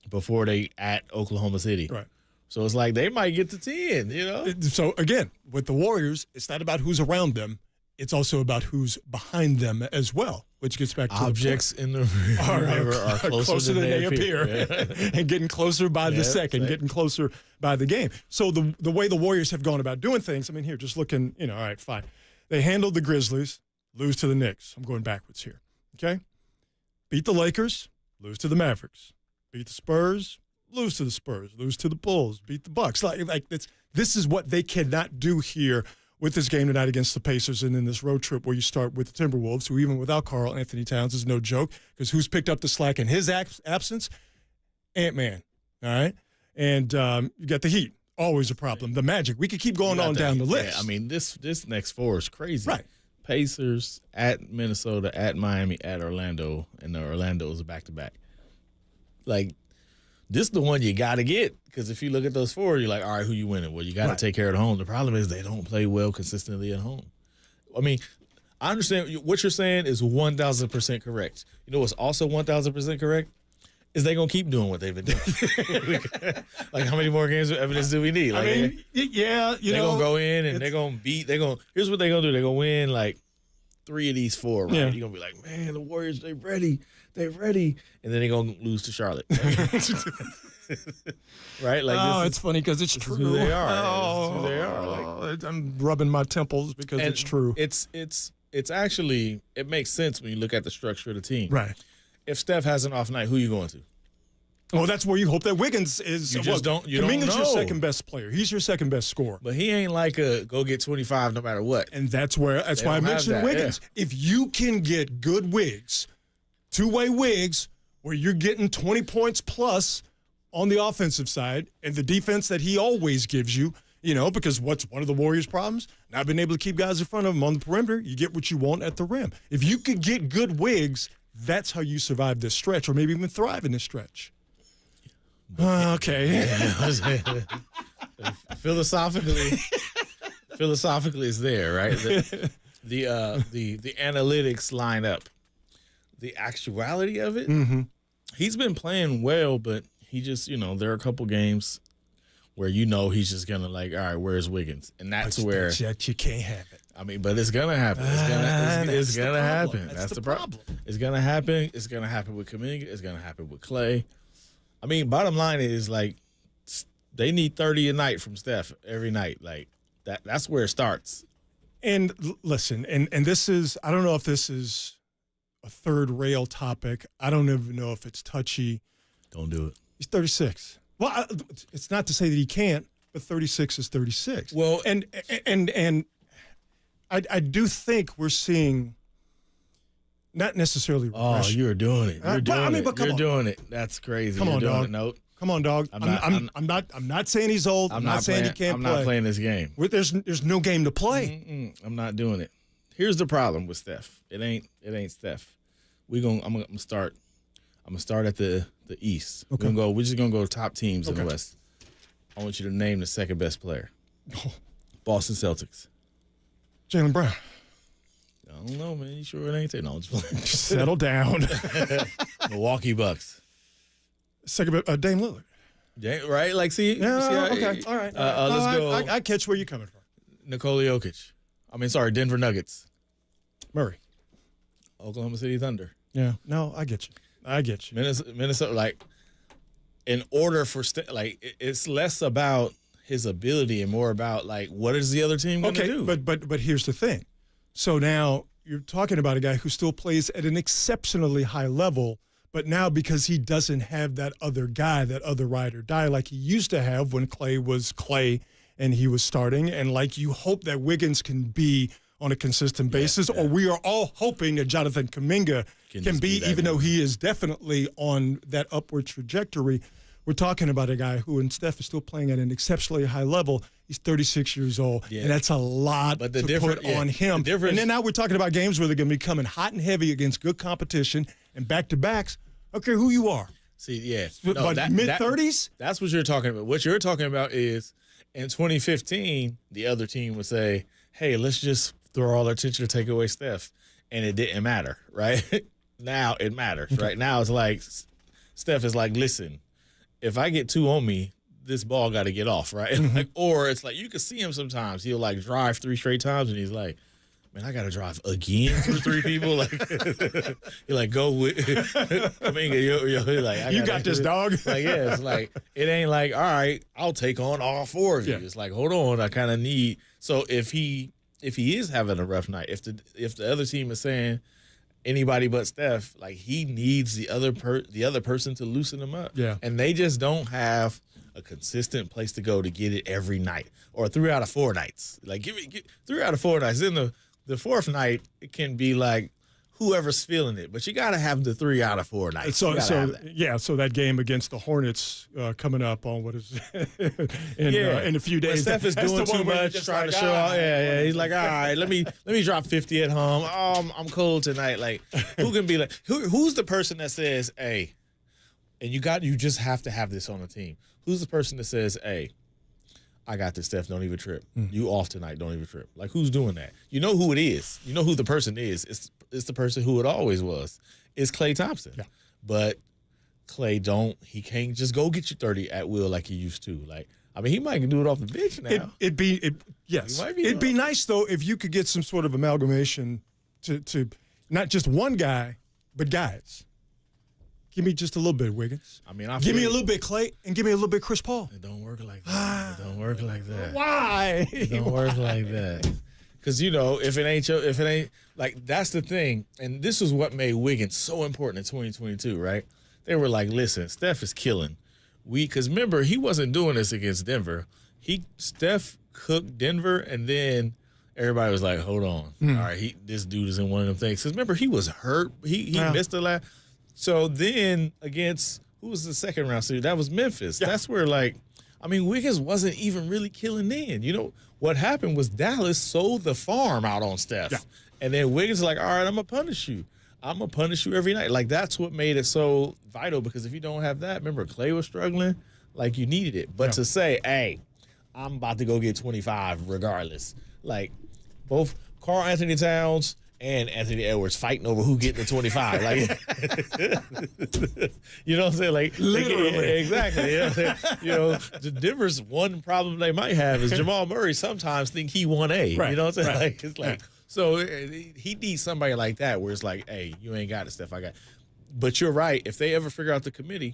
before they at Oklahoma City. Right. So it's like they might get to 10. So again, with the Warriors, it's not about who's around them. It's also about who's behind them as well, which gets back to objects in the river are closer than they appear. And getting closer by the second, getting closer by the game. So the way the Warriors have gone about doing things, I mean, here, just looking, all right, fine. They handled the Grizzlies, lose to the Knicks. I'm going backwards here, okay? Beat the Lakers, lose to the Mavericks. Beat the Spurs, lose to the Spurs, lose to the Bulls, beat the Bucks. Like this is what they cannot do here with this game tonight against the Pacers and then this road trip where you start with the Timberwolves, who even without Karl Anthony Towns is no joke, because who's picked up the slack in his absence? Ant-Man, all right? And you got the Heat, always a problem. The Magic, we could keep going on down the list. Yeah, I mean, this next 4 is crazy. Right. Pacers, at Minnesota, at Miami, at Orlando, and the Orlando is a back-to-back. Like, this is the one you got to get, because if you look at those 4, you're like, all right, who you winning? Well, you got to take care of the home. The problem is they don't play well consistently at home. I mean, I understand what you're saying is 1,000% correct. You know what's also 1,000% correct? Is they going to keep doing what they've been doing. Like, how many more games of evidence do we need? Like, I mean, yeah, they're going to go in and they're going to beat. Here's what they're going to do. They're going to win, like, 3 of these 4, right? Yeah. You're going to be like, man, the Warriors, they're ready. They're ready. And then they're going to lose to Charlotte. Right? Like, it's funny because it's true. Who they are. This is who they are. Like, I'm rubbing my temples because it's true. It's actually, it makes sense when you look at the structure of the team. Right. If Steph has an off night, who are you going to? Well, that's where you hope that Wiggins is. You just don't. You Kuminga's don't your know. second best player. He's your second best scorer. But he ain't like a go get 25 no matter what. And that's why I mentioned Wiggins. Yeah. If you can get good wigs, two-way wigs, where you're getting 20 points plus on the offensive side, and the defense that he always gives you, because what's one of the Warriors' problems? Not being able to keep guys in front of them on the perimeter. You get what you want at the rim. If you could get good wigs, that's how you survive this stretch, or maybe even thrive in this stretch. Okay. Philosophically, it's there, right? The analytics line up. The actuality of it, he's been playing well, but he just, there are a couple games where he's just gonna all right, where's Wiggins? And that's where you can't have it. I mean, but it's gonna happen. It's gonna happen. That's the problem. It's gonna happen. It's gonna happen with Kuminga. It's gonna happen with Clay. I mean, bottom line is they need 30 a night from Steph every night. Like that's where it starts. And listen, and this is, I don't know if this is a third rail topic. I don't even know if it's touchy. Don't do it. He's 36. Well, it's not to say that he can't, but 36 is 36. Well, and I do think we're seeing not necessarily regression. Oh, you're doing it. You're doing it. That's crazy. Come on, dog. Nope. Come on, dog. I'm not saying he's old. I'm not saying he can't play. I'm not playing this game. There's no game to play. I'm not doing it. Here's the problem with Steph. It ain't Steph. I'm gonna start at the East. Okay. We're just gonna go top teams in the West. I want you to name the second best player. Boston Celtics. Jaylen Brown. I don't know, man. You sure it ain't? No, just playing. Settle down. Milwaukee Bucks. Second, Dame Lillard. Yeah, right? Like, see? Yeah, okay. All right. Let's go. I catch where you're coming from. Nikola Jokic. Denver Nuggets. Murray. Oklahoma City Thunder. Yeah. No, I get you. Minnesota, in order for, it's less about his ability and more about, what is the other team going to do? But here's the thing. So now you're talking about a guy who still plays at an exceptionally high level, but now because he doesn't have that other guy, that other ride or die like he used to have when Clay was Clay and he was starting, and you hope that Wiggins can be on a consistent basis, or we are all hoping that Jonathan Kuminga can be, even though he is definitely on that upward trajectory. We're talking about a guy who, and Steph is still playing at an exceptionally high level. He's 36 years old, and that's a lot to put on him. And then now we're talking about games where they're going to be coming hot and heavy against good competition and back-to-backs. I don't care who you are. See, yeah. Mid-30s? That's what you're talking about. What you're talking about is in 2015, the other team would say, hey, let's just throw all our attention to take away Steph. And it didn't matter, right? Now it matters, right? Now it's like Steph is like, listen, if I get two on me, this ball got to get off, right? Or it's like you can see him sometimes. He'll drive 3 straight times, and he's like, man, I got to drive again through 3 people. You're like, go with Kuminga. You got this, dog. It's it ain't like, all right, I'll take on all 4 of you. It's like, hold on, I kind of need. So if he is having a rough night, if the other team is saying anybody but Steph, he needs the other person to loosen him up. Yeah. And they just don't have a consistent place to go to get it every night, or 3 out of 4 nights. Give 3 out of 4 nights. Then the 4th night, it can be whoever's feeling it, but you got to have the 3 out of 4 nights. So that game against the Hornets coming up on what is in a few days. When Steph is doing too much, trying to show off. Yeah. He's like, all right, let me drop 50 at home. Oh, I'm cold tonight. Who can be who's the person that says, hey, and you just have to have this on the team. Who's the person that says, hey, I got this, Steph, don't even trip. You off tonight, don't even trip. Who's doing that? You know who it is. You know who the person is. It's the person who it always was. It's Klay Thompson. Yeah. But Klay he can't just go get you 30 at will like he used to. He might do it off the bench now. It'd be nice, though, if you could get some sort of amalgamation to not just one guy, but guys. Give me just a little bit, Wiggins. Give me a little bit Clay, and give me a little bit Chris Paul. It don't work like that. It don't work like that. Why? It don't work like that. Because, if it ain't, that's the thing. And this is what made Wiggins so important in 2022, right? they were like, listen, Steph is killing. Because remember, he wasn't doing this against Denver. Steph cooked Denver, and then everybody was like, hold on. All right, this dude is in one of them things. Because remember, he was hurt. He missed the last. So then against, who was the second round series? That was Memphis. Yeah. That's where, Wiggins wasn't even really killing then. You know, what happened was Dallas sold the farm out on Steph. Yeah. And then Wiggins is like, all right, I'm going to punish you. I'm going to punish you every night. Like, that's what made it so vital, because if you don't have that, remember, Clay was struggling. Like, you needed it. But to say, hey, I'm about to go get 25 regardless. Like, both Karl Anthony Towns and Anthony Edwards fighting over who getting the 25. Like, you know what I'm saying? Like, literally. Exactly. You know what I'm saying? You know, the Denver's one problem they might have is Jamal Murray sometimes think he 1A. Right. You know what I'm saying? Right. Like, it's like, so he needs somebody like that where it's like, hey, you ain't got it, Steph. I got it. But you're right. If they ever figure out the committee,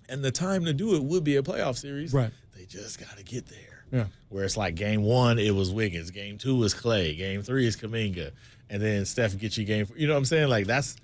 and the time to do it would be a playoff series, right? They just got to get there. Yeah. Where it's like game 1, it was Wiggins. Game 2 is Clay. Game 3 is Kuminga. And then Steph gets you game 4. You know what I'm saying? Like, that's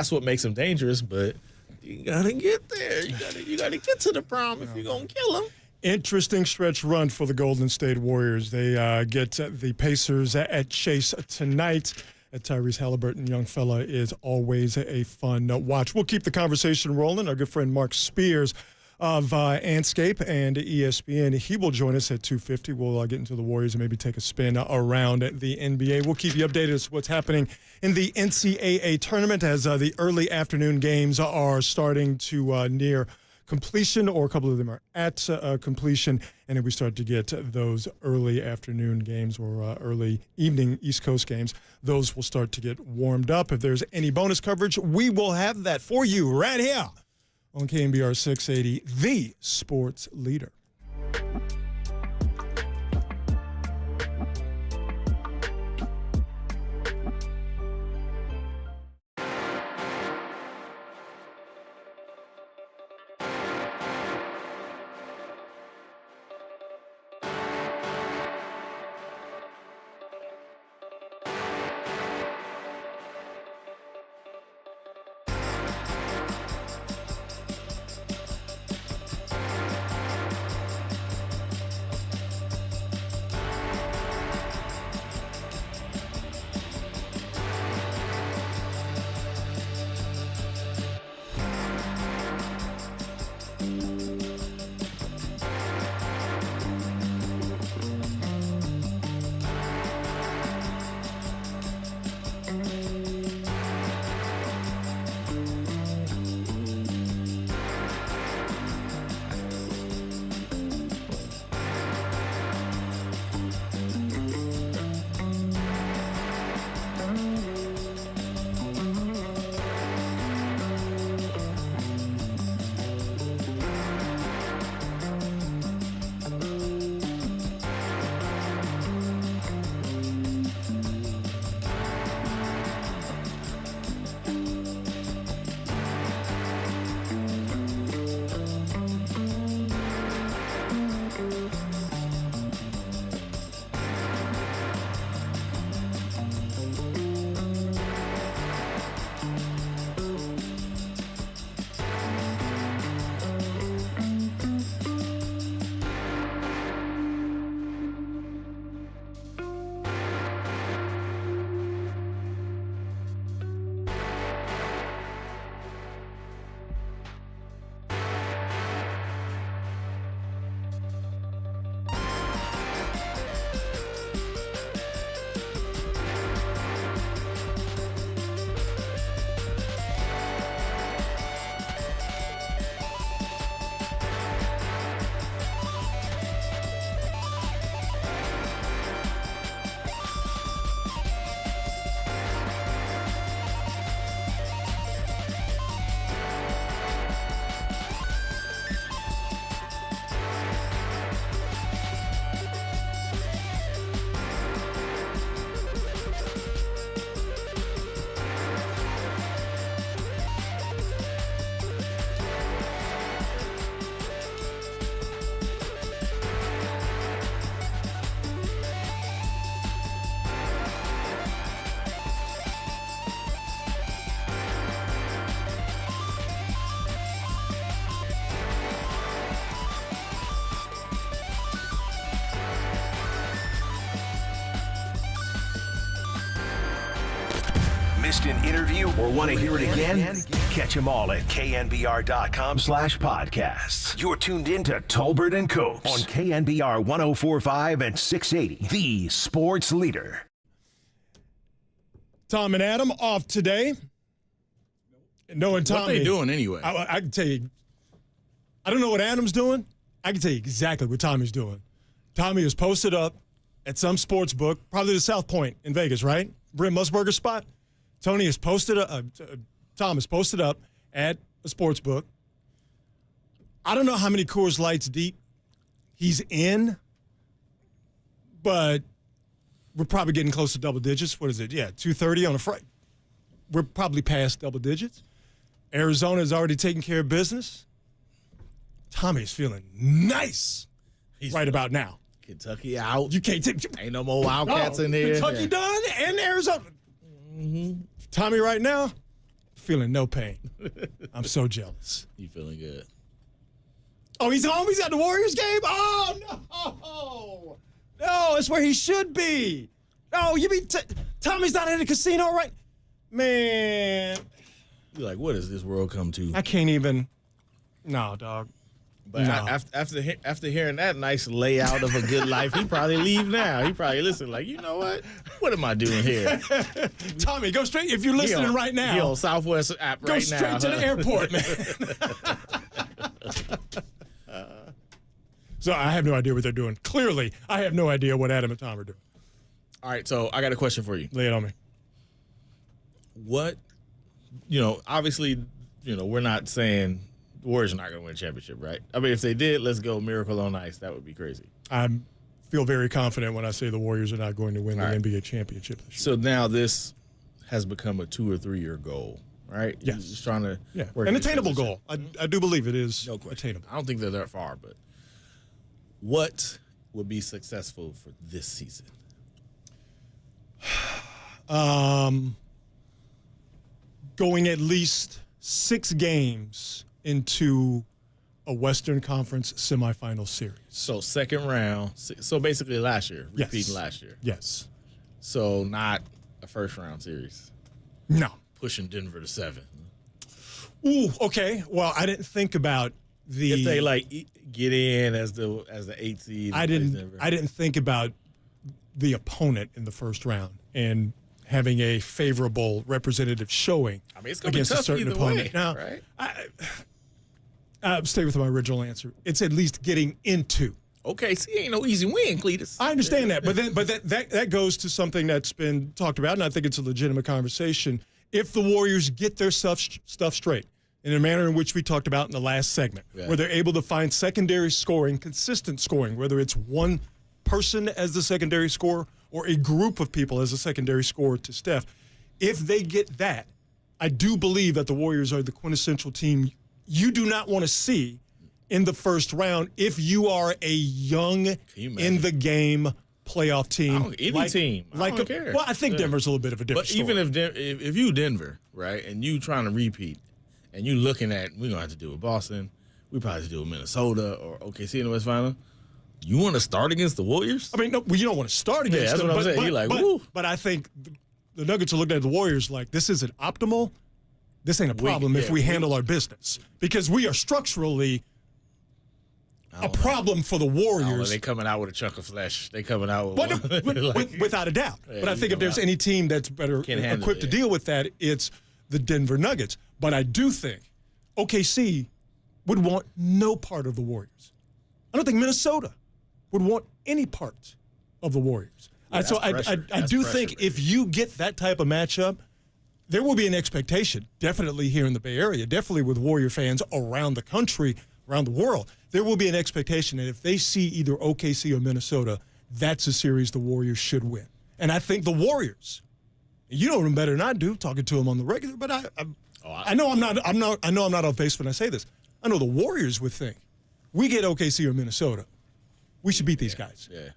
what makes them dangerous, but you got to get there. You got to get to the prom if you're going to kill them. Interesting stretch run for the Golden State Warriors. They get the Pacers at Chase tonight. Tyrese Halliburton, young fella, is always a fun watch. We'll keep the conversation rolling. Our good friend Mark Spears of Andscape and ESPN, he will join us at 2:50. We'll get into the Warriors and maybe take a spin around the NBA. We'll keep you updated as to what's happening in the NCAA tournament as the early afternoon games are starting to near completion, or a couple of them are at completion, and then we start to get those early afternoon games or early evening East Coast games. Those will start to get warmed up. If there's any bonus coverage, we will have that for you right here on KNBR 680, the sports leader. Missed an interview or want to hear it again? Catch them all at knbr.com/podcasts. You're tuned in to Tolbert and Copes on KNBR 104.5 and 680, the sports leader. Tom and Adam off today. Knowing Tommy, what they doing anyway? I can tell you, I don't know what Adam's doing. I can tell you exactly what Tommy's doing. Tommy is posted up at some sports book, probably the South Point in Vegas, right? Brent Musburger's spot. Tom is posted up at a sports book. I don't know how many Coors Lights deep he's in, but we're probably getting close to double digits. What is it? Yeah, 230 on a Friday. We're probably past double digits. Arizona's already taking care of business. Tommy's feeling nice right about now. Kentucky out. You can't take. Ain't no more Wildcats in here. Kentucky done and Arizona. Tommy right now, feeling no pain. I'm so jealous. You feeling good? Oh, he's home? He's at the Warriors game? Oh, no. No, it's where he should be. No, you mean Tommy's not in the casino, right? Man. You're like, what does this world come to? I can't even. No, dog. But no. After hearing that nice layout of a good life, he probably leave now. He probably listen like, you know what? What am I doing here? Tommy, go straight. If you're listening right now. He on Southwest app right now. Go straight to the airport, man. So I have no idea what they're doing. Clearly, I have no idea what Adam and Tom are doing. All right, so I got a question for you. Lay it on me. What, obviously, we're not saying the Warriors are not going to win a championship, right? I mean, if they did, let's go miracle on ice. That would be crazy. I feel very confident when I say the Warriors are not going to win the NBA championship this year. So now this has become a 2 or 3 year goal, right? Yes. Just trying to work an attainable goal. I do believe it is attainable. I don't think they're that far, but what would be successful for this season? Going at least 6 games into a Western Conference semifinal series. So second round. So basically last year, repeating last year. Yes. So not a first round series. No. Pushing Denver to 7. Ooh, okay. Well, I didn't think about if they get in as the 8th seed. I didn't think about the opponent in the first round and having a favorable representative showing it's gonna against be tough a certain opponent. Now, right? I'll stay with my original answer. It's at least getting into. Okay, see, ain't no easy win, Cletus. I understand that, but that goes to something that's been talked about, and I think it's a legitimate conversation. If the Warriors get their stuff straight in a manner in which we talked about in the last segment, where they're able to find secondary scoring, consistent scoring, whether it's one person as the secondary scorer or a group of people as a secondary scorer to Steph, if they get that, I do believe that the Warriors are the quintessential team you do not want to see in the first round if you are a young, in-the-game playoff team. Any team. I don't care. Well, I think Denver's a little bit of a different story. But even if you Denver, right, and you trying to repeat, and you looking at, we're going to have to do with Boston, we probably have to do with Minnesota or OKC in the West Final, you want to start against the Warriors? I mean, no, you don't want to start against them. That's what I'm saying. You're like, woo. But I think the Nuggets are looking at the Warriors like, this isn't optimal. This ain't a problem if we handle our business. Because we are structurally a problem for the Warriors. They coming out with a chunk of flesh. They coming out with without a doubt. Yeah, but I think if there's any team that's better equipped to deal with that, it's the Denver Nuggets. But I do think OKC would want no part of the Warriors. I don't think Minnesota would want any part of the Warriors. So I do think if you get that type of matchup, there will be an expectation, definitely here in the Bay Area, definitely with Warrior fans around the country, around the world. There will be an expectation that if they see either OKC or Minnesota, that's a series the Warriors should win. And I think the Warriors, you know them better than I do, talking to them on the regular, but I know I'm not off base when I say this. I know the Warriors would think, we get OKC or Minnesota, we should beat these guys. Yeah.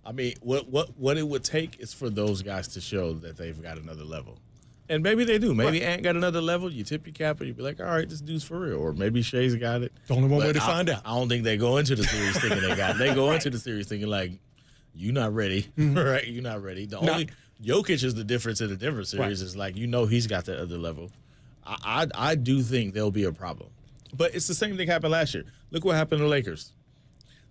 I mean, what it would take is for those guys to show that they've got another level. And maybe they do. Maybe Ant got another level. You tip your cap and you be like, all right, this dude's for real. Or maybe Shea's got it. The only one way to find out. I don't think they go into the series thinking they got it. They go into the series thinking like, you're not ready. Right? You're not ready. The Jokic is the difference in the Denver series. It's like, he's got that other level. I do think there'll be a problem. But it's the same thing happened last year. Look what happened to the Lakers.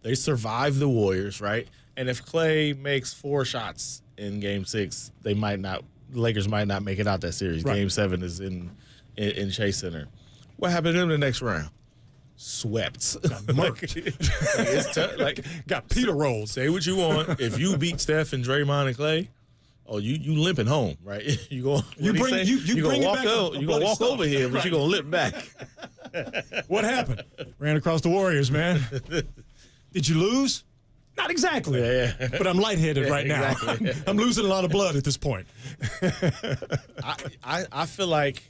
They survived the Warriors, right? And if Clay makes 4 shots in Game 6, the Lakers might not make it out that series. Right. Game 7 is in Chase Center. What happened to them the next round? Swept. It's tough. Got Peter rolled. Say what you want. If you beat Steph and Draymond and Clay, you limping home, right? You gonna walk over here, but you gonna limp back. What happened? Ran across the Warriors, man. Did you lose? Not exactly. Yeah. But I'm lightheaded right now. Exactly. I'm losing a lot of blood at this point. I feel like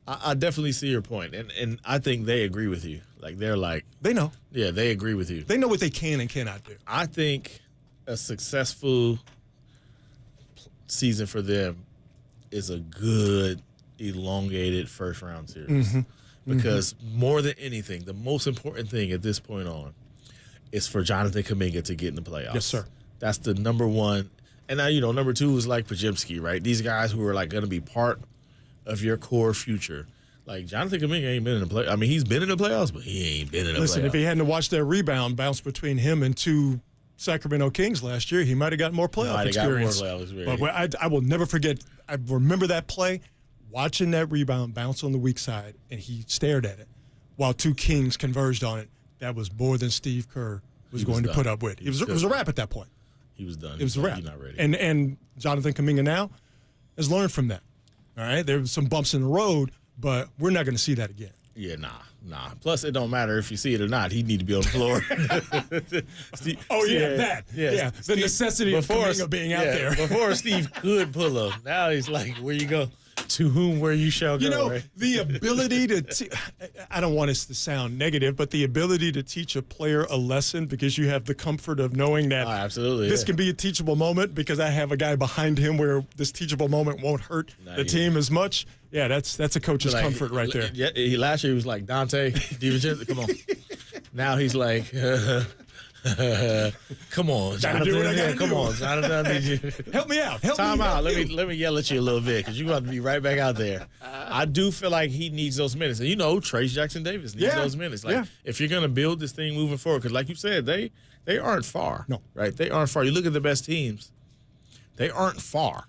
I definitely see your point, and I think they agree with you. They know. Yeah, they agree with you. They know what they can and cannot do. I think a successful season for them is a good elongated first round series. Because more than anything, the most important thing at this point on is for Jonathan Kuminga to get in the playoffs. Yes, sir. That's the number one. And now, number 2 is like Podziemski, right? These guys who are going to be part of your core future. Like, Jonathan Kuminga ain't been in the playoffs. I mean, he's been in the playoffs, but he ain't been in the playoffs. Listen, if he hadn't watched that rebound bounce between him and 2 Sacramento Kings last year, he might have got more playoff experience. But I will never forget. I remember that play, watching that rebound bounce on the weak side, and he stared at it while 2 Kings converged on it. That was more than Steve Kerr was going to put up with. It was a wrap at that point. He was done. It was a wrap. He's not ready. And Jonathan Kuminga now has learned from that. All right, there was some bumps in the road, but we're not going to see that again. Yeah, nah. Plus, it don't matter if you see it or not. He need to be on the floor. The necessity of Kuminga being out there. Before Steve could pull up. Now he's like, where you go? To whom, where you shall go, right? The ability to I don't want us to sound negative, but the ability to teach a player a lesson because you have the comfort of knowing that this can be a teachable moment because I have a guy behind him where this teachable moment won't hurt the team as much. Yeah, that's a coach's comfort right there. Yeah, last year he was like, Dante DiVincenzo, come on. Now he's like, come on, Jonathan. Come on, Jonathan. Help me out. Time out. Let me yell at you a little bit because you're about to be right back out there. I do feel like he needs those minutes. And Trace Jackson-Davis needs those minutes. If you're going to build this thing moving forward, because like you said, they aren't far. No. Right? They aren't far. You look at the best teams, they aren't far.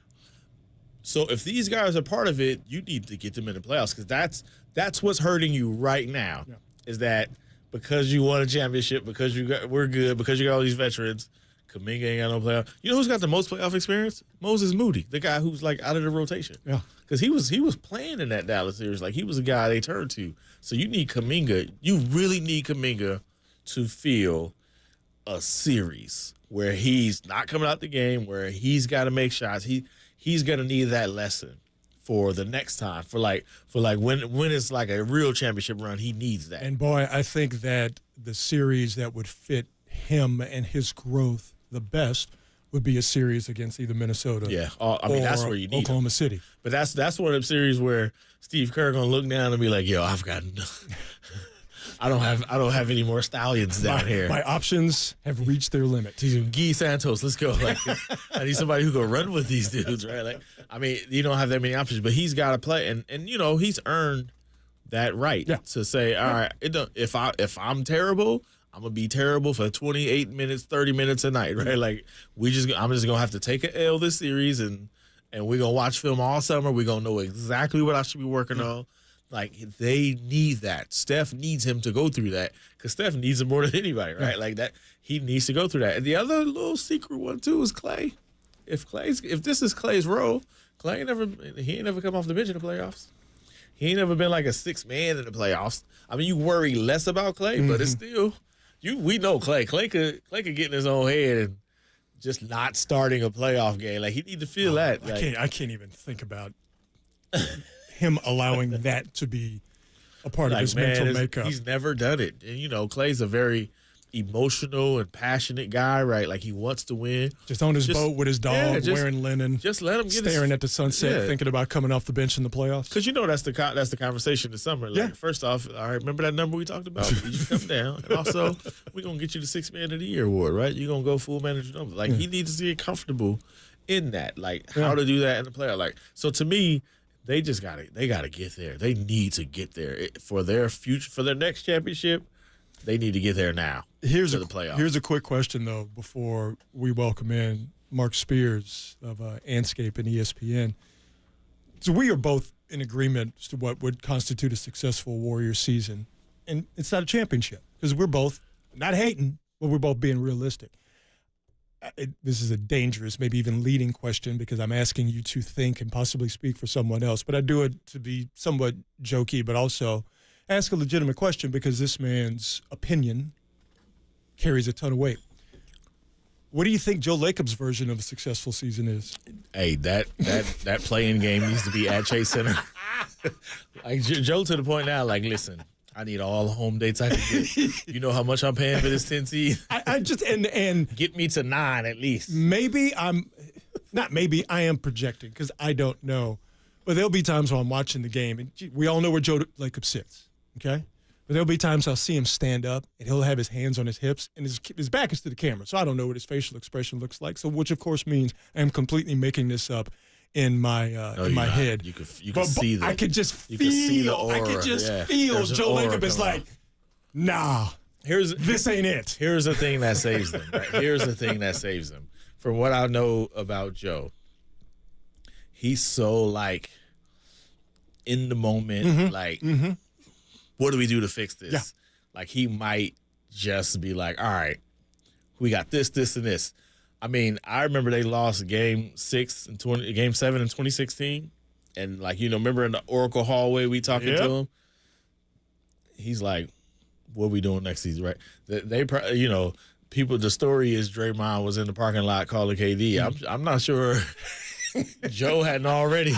So if these guys are part of it, you need to get them in the playoffs because that's what's hurting you right now is that because you won a championship, because we're good, because you got all these veterans, Kuminga ain't got no playoff. You know who's got the most playoff experience? Moses Moody, the guy who's out of the rotation. Yeah. Because he was playing in that Dallas series. He was a guy they turned to. So you need Kuminga. You really need Kuminga to feel a series where he's not coming out the game, where he's got to make shots. He's going to need that lesson for the next time, for when it's a real championship run, he needs that. And boy, I think that the series that would fit him and his growth the best would be a series against either Minnesota. Yeah, that's where you need Oklahoma City. But that's one of the series where Steve Kerr gonna look down and be like, "Yo, I've got I don't have any more stallions down here. My options have reached their limit." Guy Santos, let's go. I need somebody who can run with these dudes, right? You don't have that many options, but he's got to play, and he's earned that right to say, all right, if I'm terrible, I'm gonna be terrible for 28 minutes, 30 minutes a night, right? I'm just gonna have to take an L this series, and we're gonna watch film all summer. We're gonna know exactly what I should be working on. They need that. Steph needs him to go through that because Steph needs him more than anybody, right? That he needs to go through that. And the other little secret one too is Clay. If this is Clay's role, he ain't never come off the bench in the playoffs. He ain't never been a sixth man in the playoffs. I mean, you worry less about Clay, but it's still we know Clay. Clay could get in his own head and just not starting a playoff game. He need to feel that. I can't even think about him allowing that to be a part of his mental makeup. He's never done it. And, Clay's a very emotional and passionate guy, right? He wants to win. Just on his boat with his dog, wearing linen. Just let him get staring at the sunset, thinking about coming off the bench in the playoffs. Because that's the conversation this summer. First off, all right, remember that number we talked about? You come down. And also, we're going to get you the 6th Man of the Year award, right? You're going to go full manager number. He needs to get comfortable in that, like how to do that in the playoff. Like, so to me, they gotta get there. They need to get there for their future, for their next championship. They need to get there now. Here's the playoffs. Here's a quick question though before we welcome in Mark Spears of Anscape and ESPN. So we are both in agreement as to what would constitute a successful Warrior season, and it's not a championship because we're both not hating, but we're both being realistic. This is a dangerous, maybe even leading question because I'm asking you to think and possibly speak for someone else, but I do it to be somewhat jokey, but also ask a legitimate question because this man's opinion carries a ton of weight. What do you think Joe Lacob's version of a successful season is? Hey, that play-in game needs to be at Chase Center. Like Joe to the point now, like, listen, I need all the home dates I can get. You know how much I'm paying for this 10 seed? I just and get me to 9 at least. I am projecting because I don't know. But there'll be times when I'm watching the game, and we all know where Joe Lacob sits, okay? But there'll be times I'll see him stand up, and he'll have his hands on his hips, and his back is to the camera, so I don't know what his facial expression looks like. So, which of course means I'm completely making this up in my head. You can see the. I could just feel. You can see the aura. I could just feel Joe Lacob is like, nah. This ain't it. Here's the thing that saves them. Right? Here's the thing that saves them. From what I know about Joe, he's so like in the moment, like. What do we do to fix this? Yeah. Like, he might just be like, all right, we got this, this, and this. I mean, I remember they lost game 7 in 2016. And, like, remember in the Oracle hallway we talking to him? He's like, what are we doing next season, right? They people, the story is Draymond was in the parking lot calling KD. I'm not sure Joe hadn't already.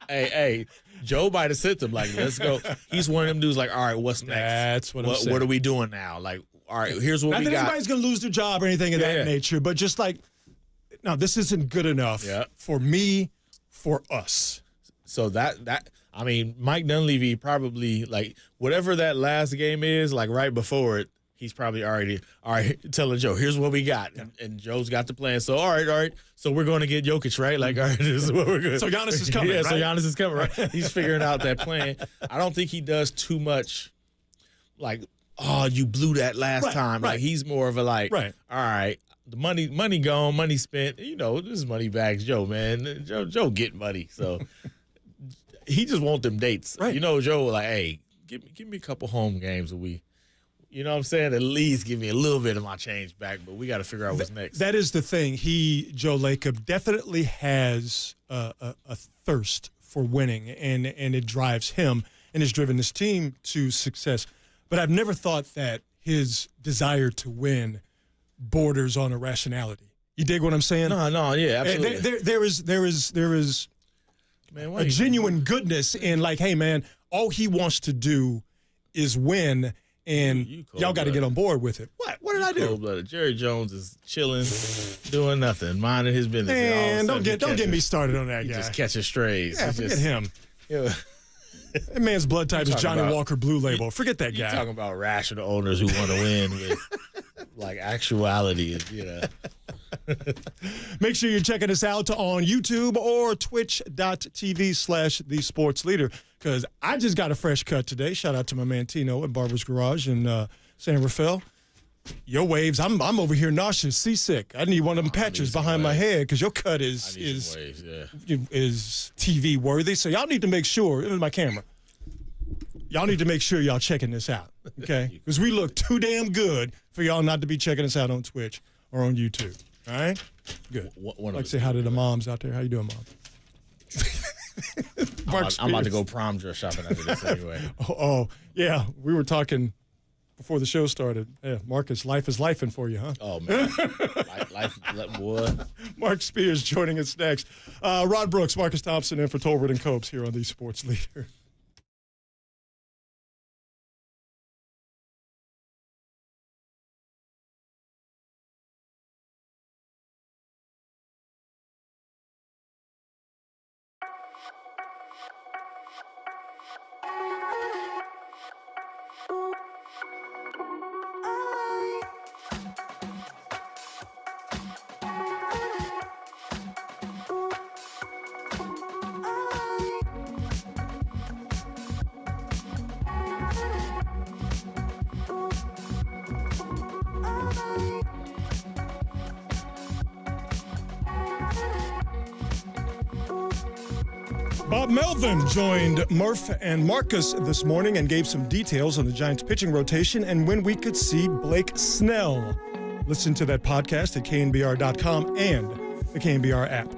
Hey, Joe might have sent them, like, let's go. He's one of them dudes like, all right, what's next? That's what I'm saying. What are we doing now? Like, all right, here's what we got. Not that anybody's going to lose their job or anything of that nature, but just like, no, this isn't good enough for me, for us. So I mean, Mike Dunleavy probably, like, whatever that last game is, like, right before it, he's probably already, all right, telling Joe, here's what we got. And Joe's got the plan. So, all right. So we're going to get Jokic, right? Like, all right, this is what we're going to So Giannis is coming, right? So Giannis is coming, right? He's figuring out that plan. I don't think he does too much, like, oh, you blew that last time. Like, he's more of a, like, all right, the money gone, money spent. This is money bags Joe, man. Joe get money. So he just want them dates. Right. Joe, like, hey, give me a couple home games a week. You know what I'm saying? At least give me a little bit of my change back, but we got to figure out what's next. That is the thing. Joe Lacob, definitely has a thirst for winning, and it drives him and has driven this team to success. But I've never thought that his desire to win borders on irrationality. You dig what I'm saying? No, yeah, absolutely. There is a genuine goodness in, like, hey, man, all he wants to do is win. And y'all got to get on board with it. What did I do? Cold-blooded. Jerry Jones is chilling, doing nothing, minding his business. Man, don't get me started on that guy. He just catches strays. Yeah, forget him. Yeah. That man's blood type is Johnny Walker Blue Label. Forget that guy. You're talking about rational owners who want to win with, like, actuality. Make sure you're checking us out on YouTube or twitch.tv/The Sports Leader, because I just got a fresh cut today. Shout out to my man Tino at Barber's Garage in San Rafael. Your waves, I'm over here nauseous, seasick. I need one of them patches behind my head because your cut is TV worthy. So y'all need to make sure, this is my camera, y'all need to make sure y'all checking this out, okay? Because we look too damn good for y'all not to be checking us out on Twitch or on YouTube. All right? Good. I'd like to say hi to the moms out there. How you doing, Mom? I'm about to go prom dress shopping after this anyway. Oh, yeah. We were talking before the show started. Yeah, Marcus, life is lifing for you, huh? Oh, man. life, boy. Mark Spears joining us next. Rod Brooks, Marcus Thompson, and for Tolbert and Copes here on The Sports Leader. Bob Melvin joined Murph and Marcus this morning and gave some details on the Giants pitching rotation and when we could see Blake Snell. Listen to that podcast at knbr.com and the KNBR app.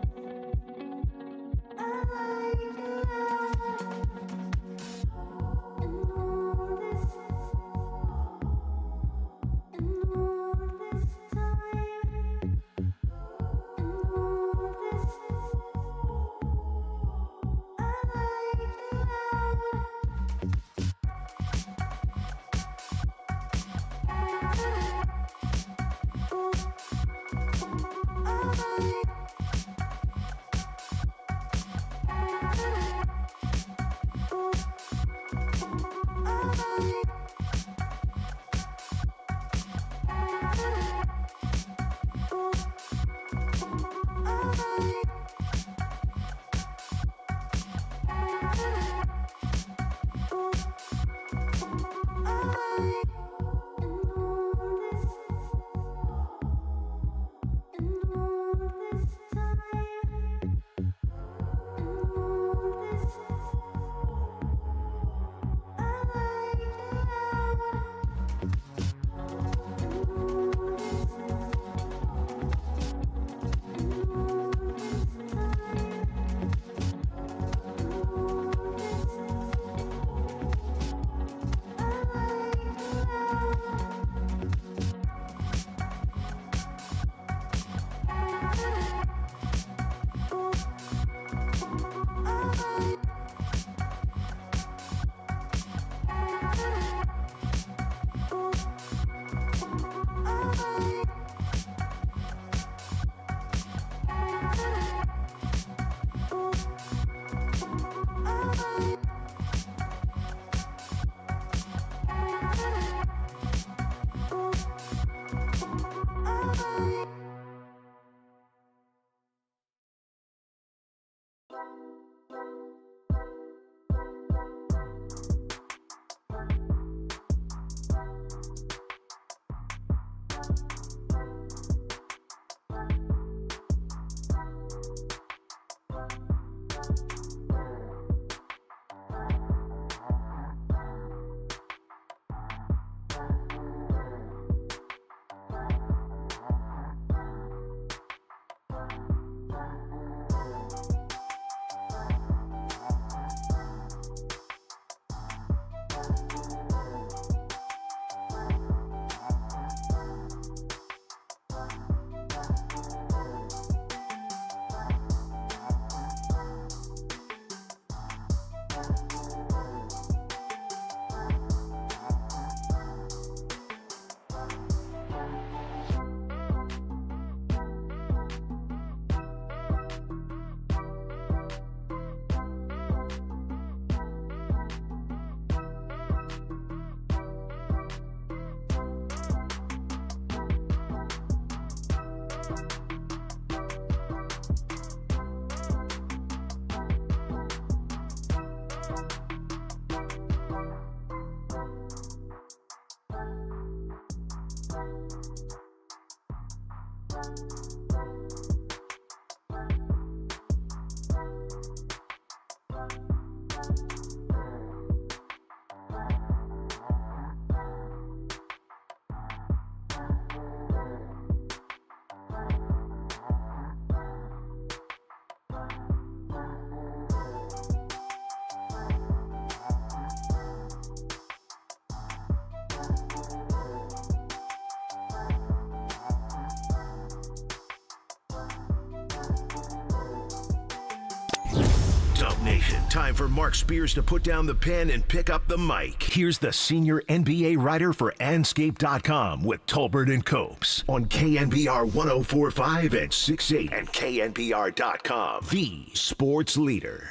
Nation, time for Mark Spears to put down the pen and pick up the mic. Here's the senior NBA writer for Anscape.com with Tolbert and Copes on KNBR 104.5 and 6.8 and KNBR.com, the sports leader.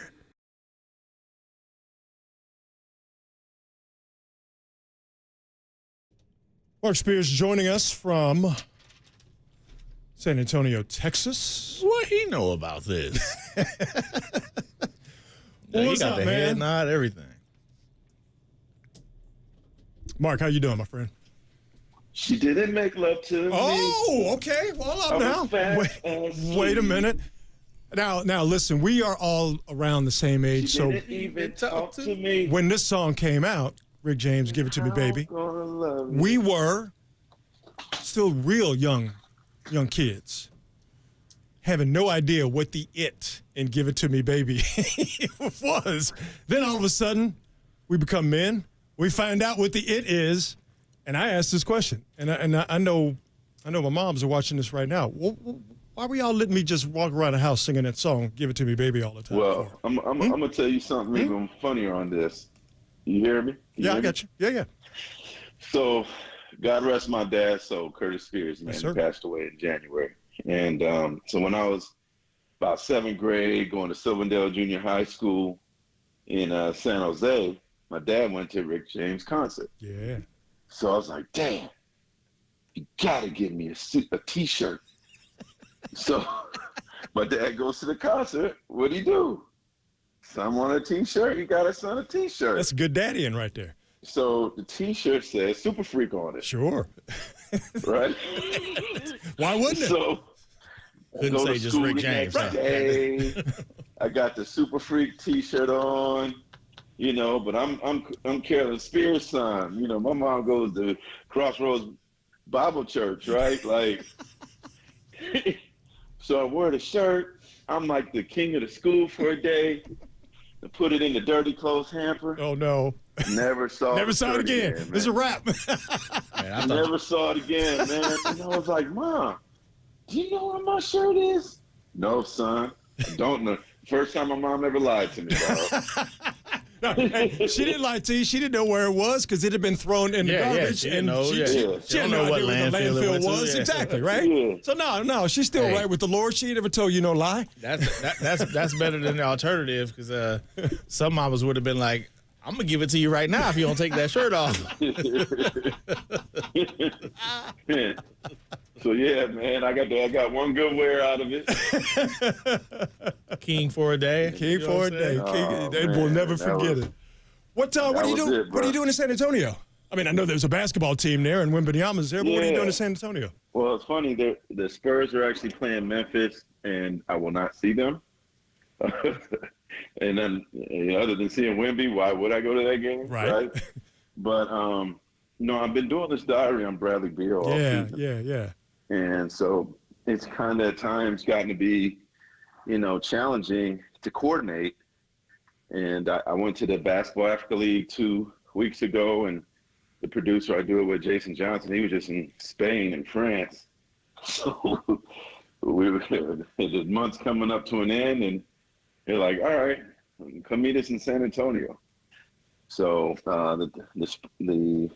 Mark Spears joining us from San Antonio, Texas. What he know about this? Well, he what's got up, the man? head nod, everything. Mark, how you doing, my friend? She didn't make love to me. Oh, okay. Well, up now. Wait a minute. Now, listen, we are all around the same age, so Didn't even talk to me. when this song came out, Rick James, Give It To Me, Baby, we were still real young kids, having no idea what the it in Give It To Me, Baby was. Then all of a sudden, we become men. We find out what the it is, and I asked this question, and I know my moms are watching this right now. Why were y'all letting me just walk around the house singing that song, Give It To Me, Baby, all the time? Well, I'm going to tell you something even funnier on this. You hear me? I got you. Yeah. So, God rest my dad's soul, Curtis Spears, man, Yes, he sir. passed away in January. And so when I was about 7th grade, going to Silverdale Junior High School in San Jose, my dad went to Rick James' concert. Yeah. So I was like, damn, you got to give me a T-shirt. So my dad goes to the concert. What'd he do? Son want a T-shirt? He got his son a T-shirt. That's good daddying right there. So the T-shirt says Super Freak on it. Sure. Right? Why wouldn't it? So I Couldn't go say to just school Rick the James. next day. I got the Super Freak T-shirt on, but I'm Carolyn Spears' son. My mom goes to Crossroads Bible Church, right? Like, so I wear the shirt. I'm like the king of the school for a day. I put it in the dirty clothes hamper. Oh no! Never saw it again. It's a wrap. I never saw it again, man. And I was like, Mom, do you know what my shirt is? No, son. I don't know. First time my mom ever lied to me, dog. No, hey, she didn't lie to you. She didn't know where it was because it had been thrown in the garbage. She didn't know. She didn't know what landfill the it landfill went to. was. Yeah. Exactly, right? Yeah. So no, she's still right with the Lord. She never told you no lie. That's better than the alternative because some mamas would have been like, I'm gonna give it to you right now if you don't take that shirt off. So yeah, man, I got one good wear out of it. King for a day. King for a day. They will never forget it. What are you doing? What are you doing in San Antonio? I mean, I know there's a basketball team there and Wembanyama's there, but what are you doing in San Antonio? Well, it's funny. The Spurs are actually playing Memphis, and I will not see them. And then, other than seeing Wemby, why would I go to that game? Right. But no, I've been doing this diary on Bradley Beal all season. Yeah. And so it's kind of at times gotten to be, challenging to coordinate. And I went to the Basketball Africa League 2 weeks ago, and the producer I do it with, Jason Johnson, he was just in Spain and France. So the month's coming up to an end, and they're like, all right, come meet us in San Antonio. So the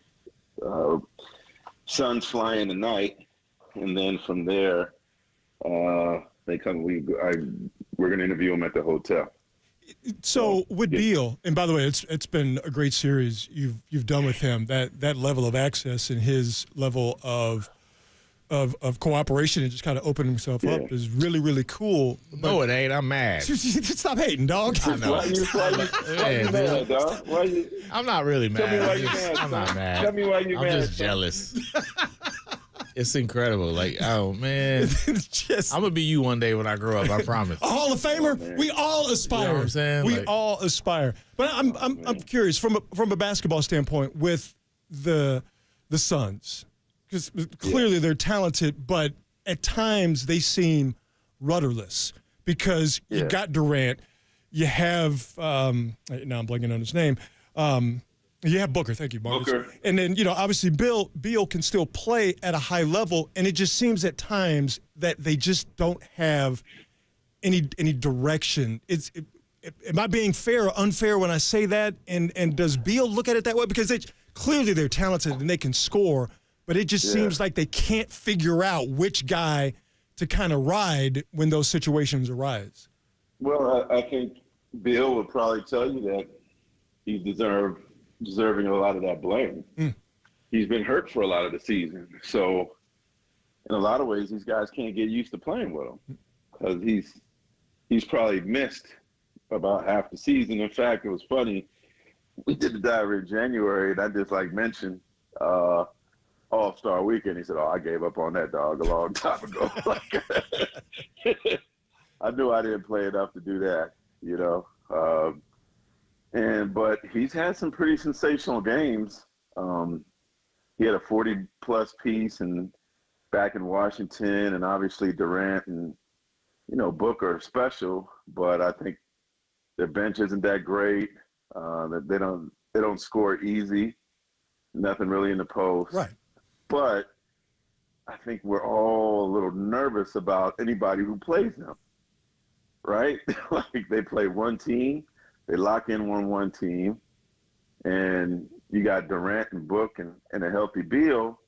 Suns fly in tonight, and then from there they come. We're going to interview them at the hotel. So with Beal, and by the way, it's been a great series you've done with him. That level of access and his level of cooperation and just kind of opening himself up is really, really cool. No, it ain't. I'm mad. Stop hating, dog. I know. Why you mad, dog? I'm not really mad. Tell me why you mad. I'm not mad. Tell me why you mad. I'm just jealous. It's incredible. Like, oh, man. I'm going to be you one day when I grow up, I promise. A Hall of Famer? We all aspire. You know what I'm saying? We all aspire. But I'm curious, from a basketball standpoint, with the Suns, because clearly they're talented, but at times they seem rudderless because you got Durant, you have now I'm blanking on his name. You have Booker, thank you, Marcus. Booker. And then, obviously Beal can still play at a high level, and it just seems at times that they just don't have any direction. Am I being fair or unfair when I say that? And does Beal look at it that way? Because clearly they're talented and they can score, but it just seems like they can't figure out which guy to kind of ride when those situations arise. Well, I think Beal would probably tell you that he's deserving of a lot of that blame. He's been hurt for a lot of the season. So in a lot of ways, these guys can't get used to playing with him because he's probably missed about half the season. In fact, it was funny. We did the diary in January, and I just mentioned All-Star Weekend. He said, I gave up on that, dog, a long time ago. I knew I didn't play enough to do that, you know. But he's had some pretty sensational games. He had a 40-plus piece back in Washington, and obviously Durant and, you know, Booker are special, but I think their bench isn't that great. They don't score easy, nothing really in the post. Right. But I think we're all a little nervous about anybody who plays them, right? Like they play one team, they lock in one team, and you got Durant and Book and a healthy Beal,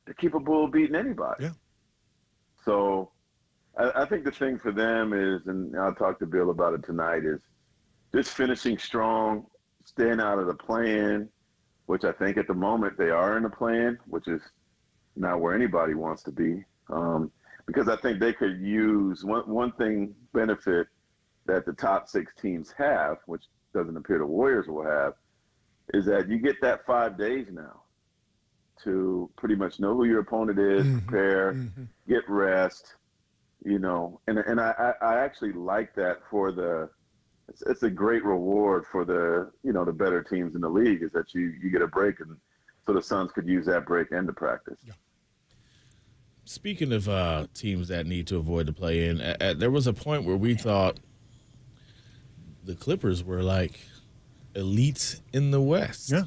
they're capable of beating anybody. Yeah. So I think the thing for them is, and I'll talk to Bill about it tonight, is just finishing strong, staying out of the play-in, which I think at the moment they are in the play-in, which is not where anybody wants to be. Because I think they could use one thing benefit that the top 6 teams have, which doesn't appear the Warriors will have, is that you get that 5 days now to pretty much know who your opponent is, prepare, get rest, you know. And I actually like that it's a great reward for the better teams in the league, is that you get a break, and so the Suns could use that break and to practice. Yeah. Speaking of teams that need to avoid the play-in, there was a point where we thought the Clippers were like elites in the West. Yeah.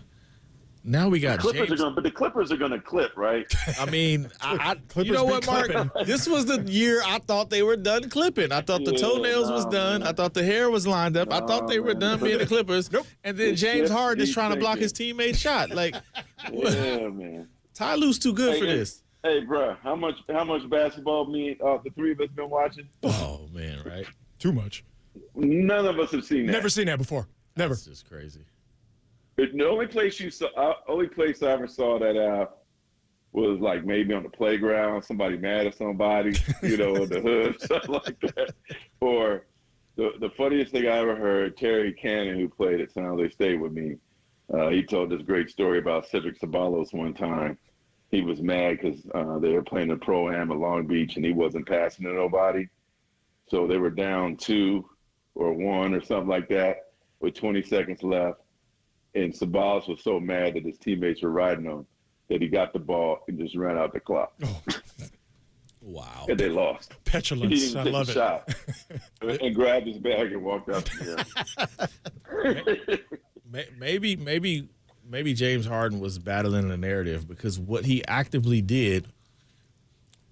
Now we got But the Clippers are going to clip, right? I mean, you know what, Mark? This was the year I thought they were done clipping. I thought the toenails was done. Man. I thought the hair was lined up. I thought they were done being the Clippers. Nope. And then James Harden is trying to block his teammate's shot. Like, yeah, man. Ty Lue's too good for this. Hey, bro, how much basketball the three of us been watching? Oh man, right? Too much. None of us have seen that. Never seen that before. Never. That's just crazy. The only place I ever saw that was like maybe on the playground, somebody mad at somebody, you know, in the hood, something like that. Or the funniest thing I ever heard, Terry Cannon, who played at San Jose State with me, he told this great story about Cedric Ceballos one time. He was mad because they were playing a pro-am at Long Beach and he wasn't passing to nobody. So they were down 2 or 1 or something like that with 20 seconds left. And Ceballos was so mad that his teammates were riding on him that he got the ball and just ran out the clock. Oh. Wow. And they lost. Petulance. I love it. Shot and grabbed his bag and walked out the Maybe James Harden was battling the narrative, because what he actively did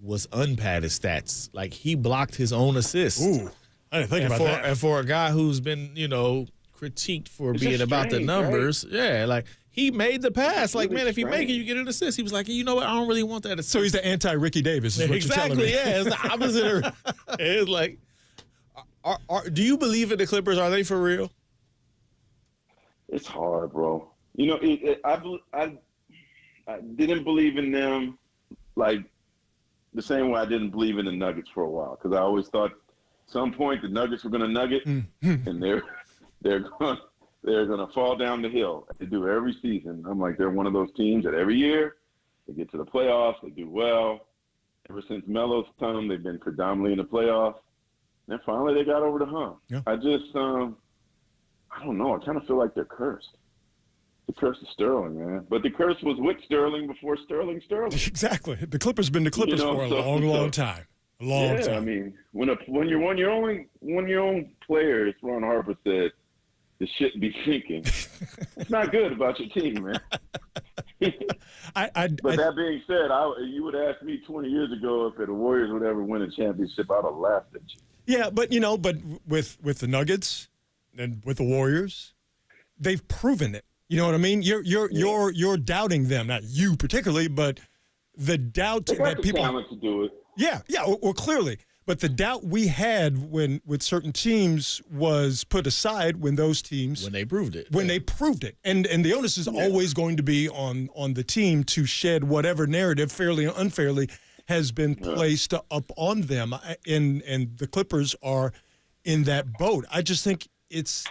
was unpad his stats. Like, he blocked his own assist. Ooh, I didn't think about that. And for a guy who's been, critiqued for being about the numbers, right? Yeah, like, he made the pass. Like, man, if you make it, you get an assist. He was like, you know what? I don't really want that assist. So he's the anti-Ricky Davis, is what exactly, you're telling me. Yeah. It's the opposite. It's like, do you believe in the Clippers? Are they for real? It's hard, bro. You know, I didn't believe in them like the same way I didn't believe in the Nuggets for a while, because I always thought at some point the Nuggets were going to nugget, and they're going to fall down the hill. They do every season. I'm like, they're one of those teams that every year they get to the playoffs, they do well. Ever since Melo's come, they've been predominantly in the playoffs. And then finally they got over the hump. Yeah. I just, I don't know. I kind of feel like they're cursed. The curse of Sterling, man. But the curse was with Sterling before Sterling. Exactly. The Clippers been the Clippers for a long time. A long time. I mean, when your own players, Ron Harper said, "This shouldn't be sinking." It's not good about your team, man. But that being said, you would ask me 20 years ago if the Warriors would ever win a championship, I'd have laughed at you. Yeah, but with the Nuggets and with the Warriors, they've proven it. You know what I mean? You're doubting them, not you particularly, but the doubt that people talent to do it. Yeah, well, clearly. But the doubt we had with certain teams was put aside when those teams they proved it. They proved it, and the onus is always going to be on the team to shed whatever narrative, fairly or unfairly, has been placed up on them, and the Clippers are in that boat. I just think it's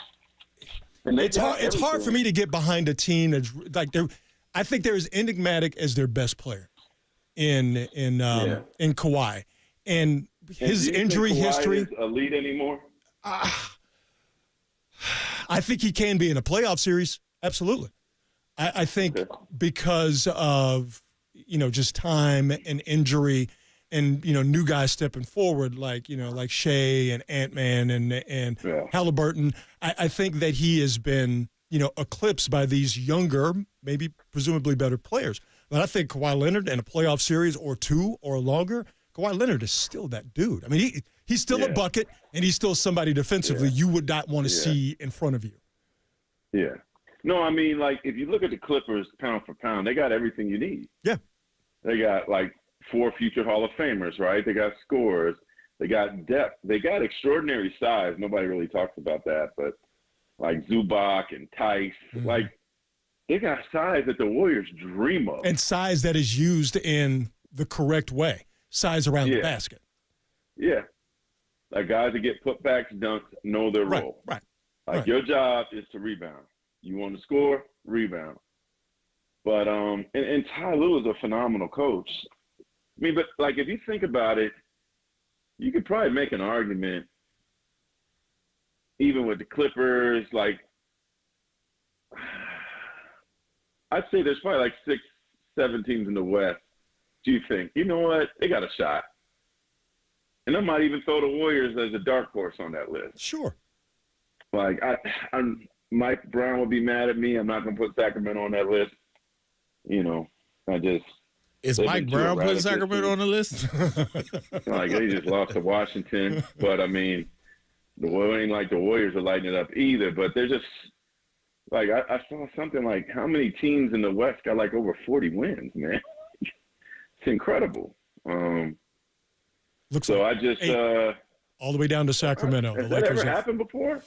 hard for me to get behind a team that's like I think they're as enigmatic as their best player in Kawhi, and his injury history. Is elite anymore? I think he can be in a playoff series. Absolutely. I think because of, just time and injury and, new guys stepping forward like Shea and Ant-Man and Halliburton, I think that he has been, eclipsed by these younger, maybe presumably better players. But I think Kawhi Leonard in a playoff series or two or longer, Kawhi Leonard is still that dude. I mean, he's still a bucket, and he's still somebody defensively you would not want to see in front of you. Yeah. No, I mean, if you look at the Clippers pound for pound, they got everything you need. Yeah. They got, 4 future Hall of Famers, right? They got scorers. They got depth. They got extraordinary size. Nobody really talks about that, but Zubac and Tice, they got size that the Warriors dream of. And size that is used in the correct way. Size around the basket. Yeah. Guys that get putbacks, dunks, know their role. Right. Your job is to rebound. You want to score, rebound. But and Ty Lue is a phenomenal coach. I mean, but if you think about it, you could probably make an argument, even with the Clippers. I'd say there's probably 6, 7 teams in the West. Do you think, you know what, they got a shot? And I might even throw the Warriors as a dark horse on that list. Sure. Mike Brown will be mad at me. I'm not going to put Sacramento on that list. Is Mike Brown putting Sacramento on the list? They just lost to Washington. But, I mean, it ain't like the Warriors are lighting it up either. But they're just I saw something how many teams in the West got over 40 wins, man. It's incredible. Looks so like I just all the way down to Sacramento. Has that ever happened before?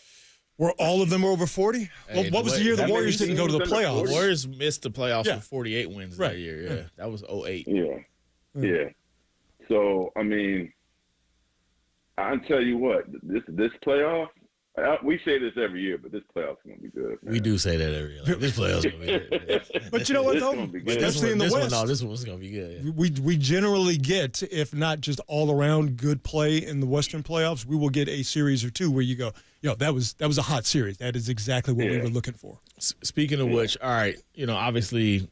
Were all of them over 40? Hey, what was the year the Warriors didn't go to the playoffs? The Warriors missed the playoffs with 48 wins that year. Yeah, that was 08. Yeah. So I mean, I'll tell you what, this playoff. We say this every year, but this playoff's going to be good. Man. We do say that every year. This playoff's going to be good. But you know what, though? Especially in the West. This one's going to be good. Yeah. We generally get, if not just all-around good play in the Western playoffs, we will get a series or two where you go, that was a hot series. That is exactly what we were looking for. Speaking of which, all right, obviously,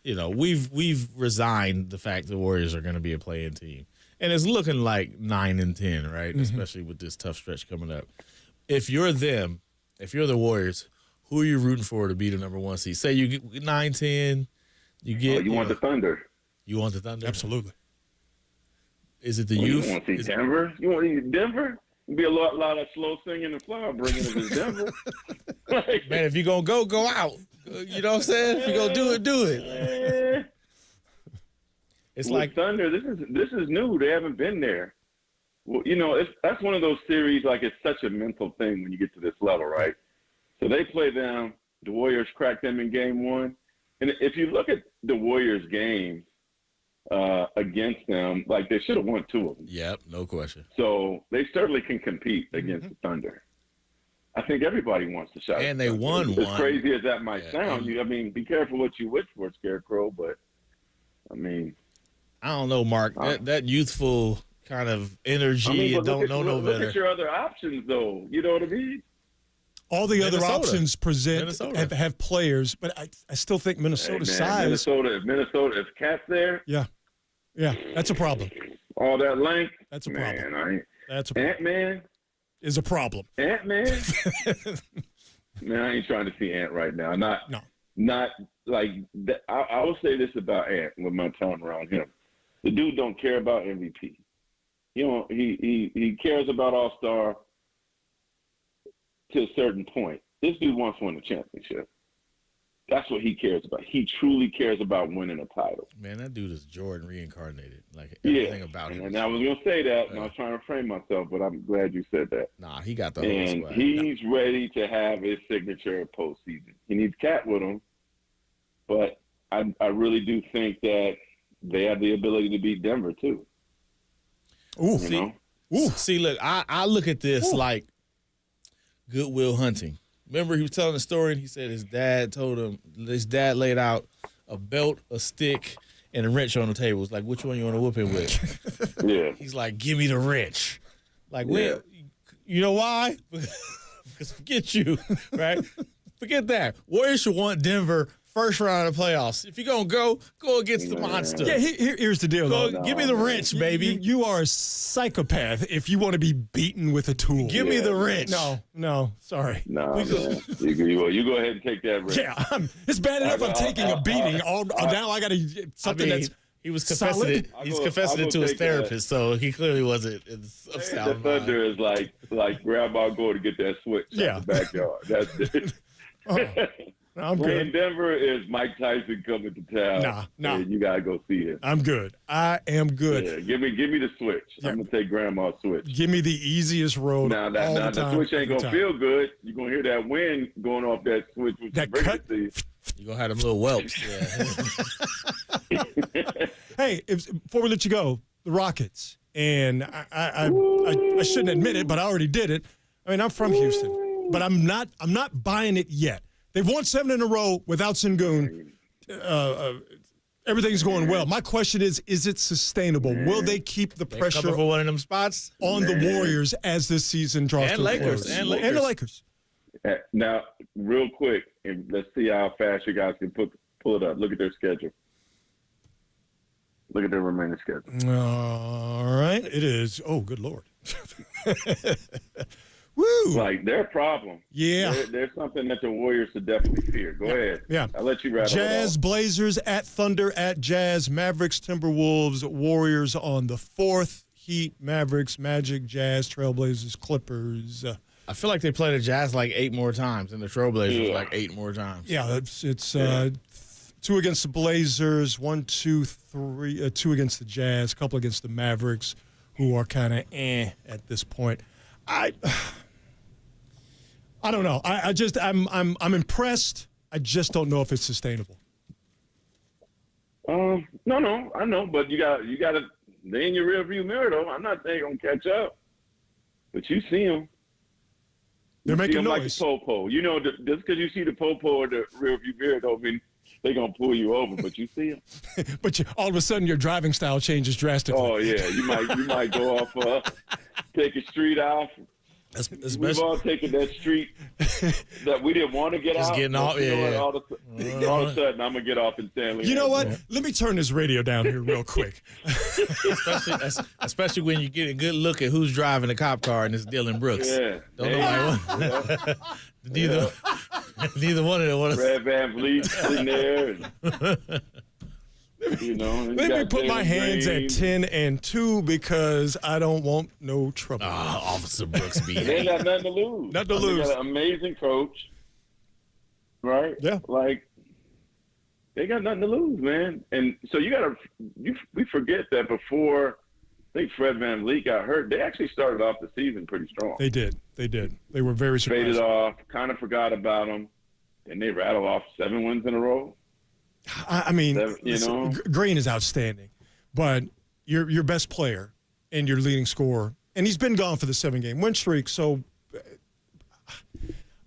we've resigned the fact the Warriors are going to be a play-in team. And it's looking like 9-10, right? Mm-hmm. Especially with this tough stretch coming up. If you're them, if you're the Warriors, who are you rooting for to be the number 1 seed? Say you get 9-10, you get. You want the Thunder? You want the Thunder? Absolutely. Is it the youth? You want to see Denver? You want to see Denver? It'll be a lot of slow singing and flower bringing to Denver. Man, if you're gonna go out. You know what I'm saying? If you're gonna do it. It's with Thunder. This is new. They haven't been there. Well, that's one of those series, it's such a mental thing when you get to this level, right? So they play them. The Warriors crack them in game 1. And if you look at the Warriors' games against them, they should have won 2 of them. Yep, no question. So they certainly can compete against the Thunder. I think everybody wants to shot. And they won one. As crazy as that might sound, be careful what you wish for, Scarecrow. But, I don't know, Mark. That youthful kind of energy and don't know no better. Look at your other options, though. You know what I mean? All the other options have players, but I still think Minnesota's size. If Cat's there. Yeah, that's a problem. All that length. That's a problem. Man, that's a problem. Ant-Man is a problem. Ant-Man. Man, I ain't trying to see Ant right now. Not like that. I will say this about Ant with my time around him. The dude don't care about MVP. He cares about All-Star to a certain point. This dude wants to win a championship. That's what he cares about. He truly cares about winning a title. Man, that dude is Jordan reincarnated. Everything about him. And I was going to say that, and I was trying to frame myself, but I'm glad you said that. Nah, he got the whole And squad. he's ready to have his signature postseason. He needs Cat with him, but I really do think that they have the ability to beat Denver, too. Ooh, see, look, I look at this like Goodwill Hunting. Remember, he was telling the story, and he said his dad laid out a belt, a stick, and a wrench on the table. It's like, which one you want to whoop him with? Yeah. He's like, give me the wrench. Like, Yeah. you know why? Because forget you, right? Forget that. Warriors should want Denver first round of the playoffs. If you're going to go against the monster. Yeah, here's the deal, though. Give me the wrench, baby. You are a psychopath if you want to be beaten with a tool. Give me the wrench. No, sorry. No, man. You go ahead and take that wrench. Yeah, it's bad enough I'm taking a beating. Now I got to something that's he was confessing solid. it. He's confessing it to his therapist, so he clearly wasn't of The sound mind. Thunder is like grandma going to get that switch Yeah. out the backyard. That's it. I'm When good. Denver is Mike Tyson coming to town. Nah. and you gotta go see him. I'm good. I am good. Yeah, give me the switch. Yeah. I'm gonna take grandma's switch. Give me the easiest road Now all the the time. switch ain't every gonna time. feel good. You're gonna hear that wind going off that switch with That the cut. season. You're going to have them little whelps. Yeah. Hey, before we let you go, the Rockets, and I shouldn't admit it, but I already did it. I mean, I'm from Houston, but I'm not buying it yet. They've won 7 in a row without Sengun. Everything's going well. My question is it sustainable? Will they keep the pressure Coming for one of them spots? on the Warriors as this season draws And to a Lakers, close? and Lakers. And the Lakers. Now, real quick, and let's see how fast you guys can pull it up. Look at their schedule. Look at their remaining schedule. All right. It is. Oh, good Lord. Woo. Like, their problem. Yeah. There's something that the Warriors should definitely fear. Go ahead. Yeah. I'll let you rattle Jazz, it off. Blazers, at Thunder, at Jazz, Mavericks, Timberwolves, Warriors on the 4th, Heat, Mavericks, Magic, Jazz, Trailblazers, Clippers. I feel like they played the Jazz like 8 more times, and the Trailblazers like 8 more times. Yeah, it's 2 against the Blazers, 1, 2, 3, 2 against the Jazz, a couple against the Mavericks, who are kind of at this point. I don't know. I'm impressed. I just don't know if it's sustainable. No, I know, but you got to. They in your rearview mirror though. I'm not saying gonna catch up, but you see them. They're making like noise. the popo. You know, just because you see the popo or the rearview mirror don't mean they're gonna pull you over, but you see them. But all of a sudden, your driving style changes drastically. Oh yeah, you might go off, take a street off. We've all taken that street that we didn't want to get Just off. getting off, yeah. All of a sudden, I'm gonna get off in San Leandro. You know what? Let me turn this radio down here real quick. Especially when you get a good look at who's driving the cop car, and it's Dylan Brooks. Yeah. Don't nobody want. Neither one of them want to. Red Van Vliet sitting there. You know, Let me put my hands at 10-2 because I don't want no trouble. Officer Brooks be. They ain't got nothing to lose. Nothing to lose. They got an amazing coach, right? Yeah. Like, they got nothing to lose, man. And so we forget that before I think Fred VanVleet got hurt, they actually started off the season pretty strong. They did. They were very surprised. Faded off, kind of forgot about them, and they rattled off 7 wins in a row. I mean, Green is outstanding, but your best player and your leading scorer, and he's been gone for the 7-game win streak, so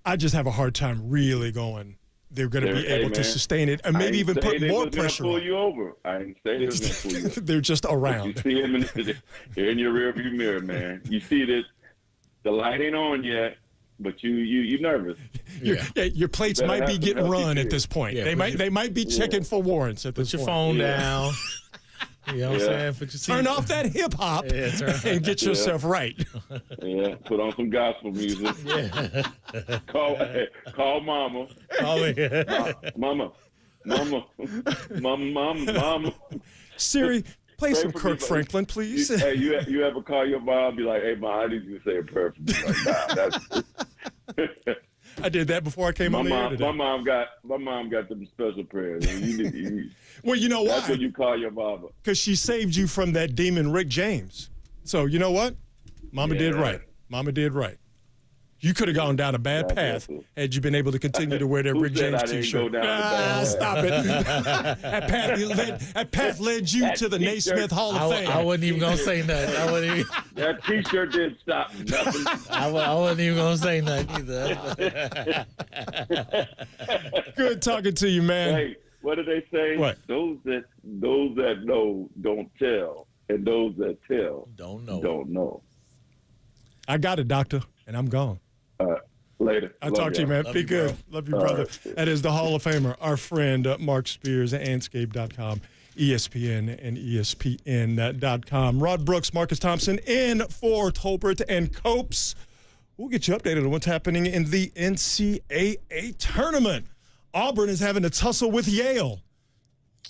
I just have a hard time really going. They're going to be able to sustain it and maybe even put more pressure on. Pull you over. I didn't say they was going to pull you over. They're just around. You see him they're in your rearview mirror, man. You see that the light ain't on yet, but you nervous. Your plates might be getting run at this point. Yeah, they might be checking for warrants at this point. Put your phone down. You know what I'm saying? Turn off that hip hop and get yourself right. Yeah, put on some gospel music. Yeah. Call mama. Call me. Mama. Siri, play some Kirk Franklin, please. Hey, you ever call your mom? Be like, hey, mom, I need you to say a prayer for me. Like, nah, that's. I did that before I came on the air today. My mom got some special prayers. Well, you know why? That's what you call your mama. Because she saved you from that demon Rick James. So you know what? Mama did right. Mama did right. You could have gone down a bad path had you been able to continue to wear that Rick James T-shirt. Stop it. That path led you to the Naismith Hall of Fame. I wasn't even going to say nothing. That T-shirt didn't stop nothing. I wasn't even going to say nothing either. Good talking to you, man. Hey, What do they say? What? Those that know don't tell, and those that tell don't know. I got it, doctor, and I'm gone. Later. I'll talk to you, man. Be good. Love you, brother. That is the Hall of Famer, our friend Mark Spears, Anscape.com, ESPN, and ESPN.com. Rod Brooks, Marcus Thompson in for Tolbert and Copes. We'll get you updated on what's happening in the NCAA tournament. Auburn is having a tussle with Yale,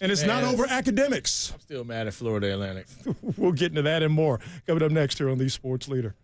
and it's not over academics. I'm still mad at Florida Atlantic. We'll get into that and more coming up next here on the Sports Leader.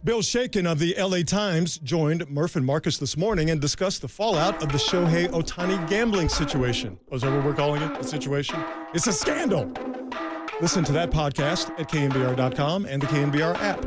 Bill Shakin of the LA Times joined Murph and Marcus this morning and discussed the fallout of the Shohei Otani gambling situation. Oh, is that what we're calling it? A situation? It's a scandal. Listen to that podcast at KNBR.com and the KNBR app.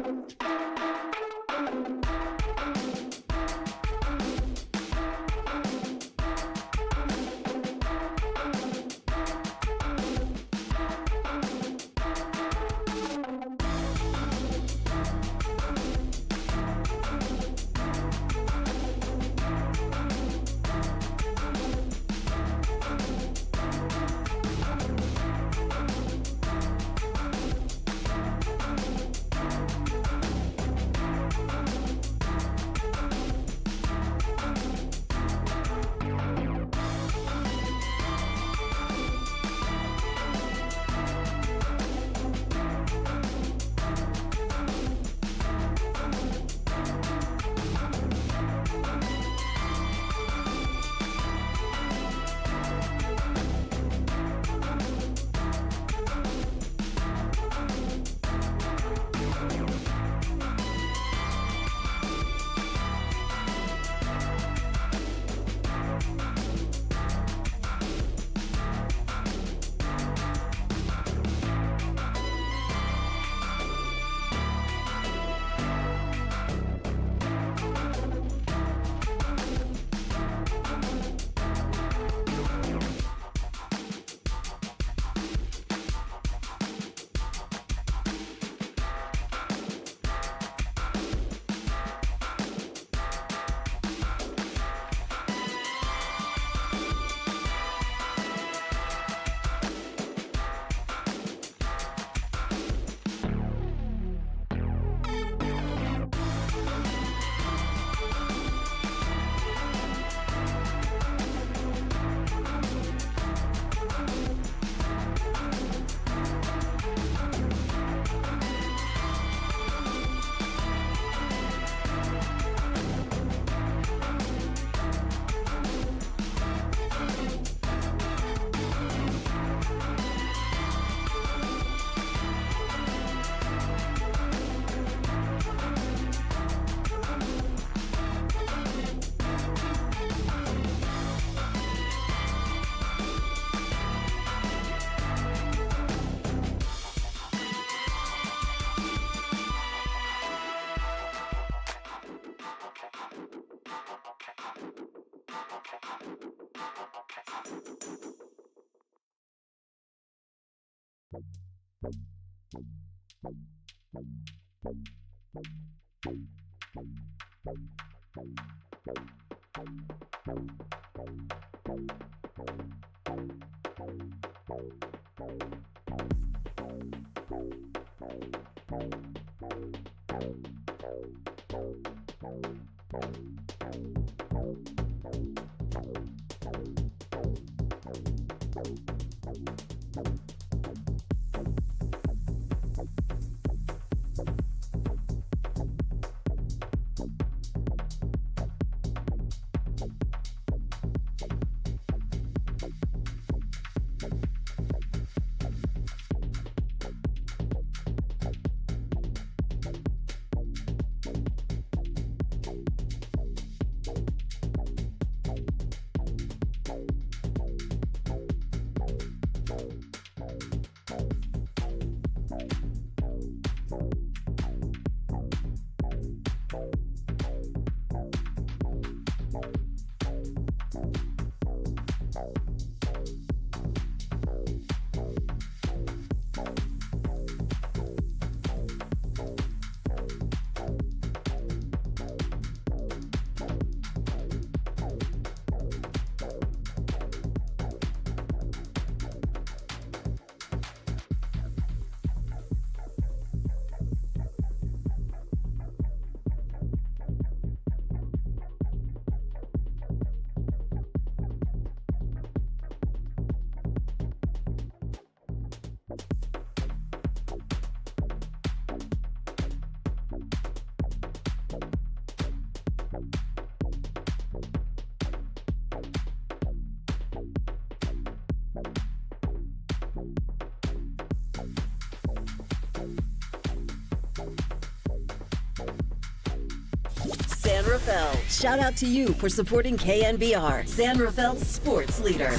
Rafael. Shout out to you for supporting KNBR, San Rafael's sports leader.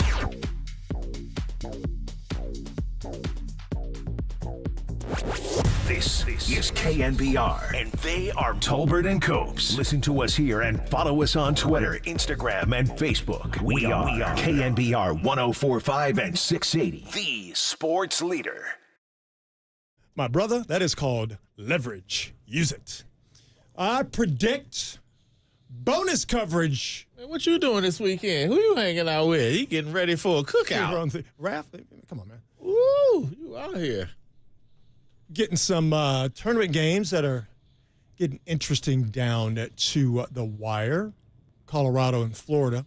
This is KNBR, and they are Tolbert and Copes. Listen to us here and follow us on Twitter, Instagram, and Facebook. We are KNBR 104.5 and 680, the sports leader. My brother, that is called leverage. Use it. I predict bonus coverage. Man, what you doing this weekend? Who you hanging out with? You getting ready for a cookout? Raph, come on, man. Woo, you out here. Getting some tournament games that are getting interesting down to the wire. Colorado and Florida.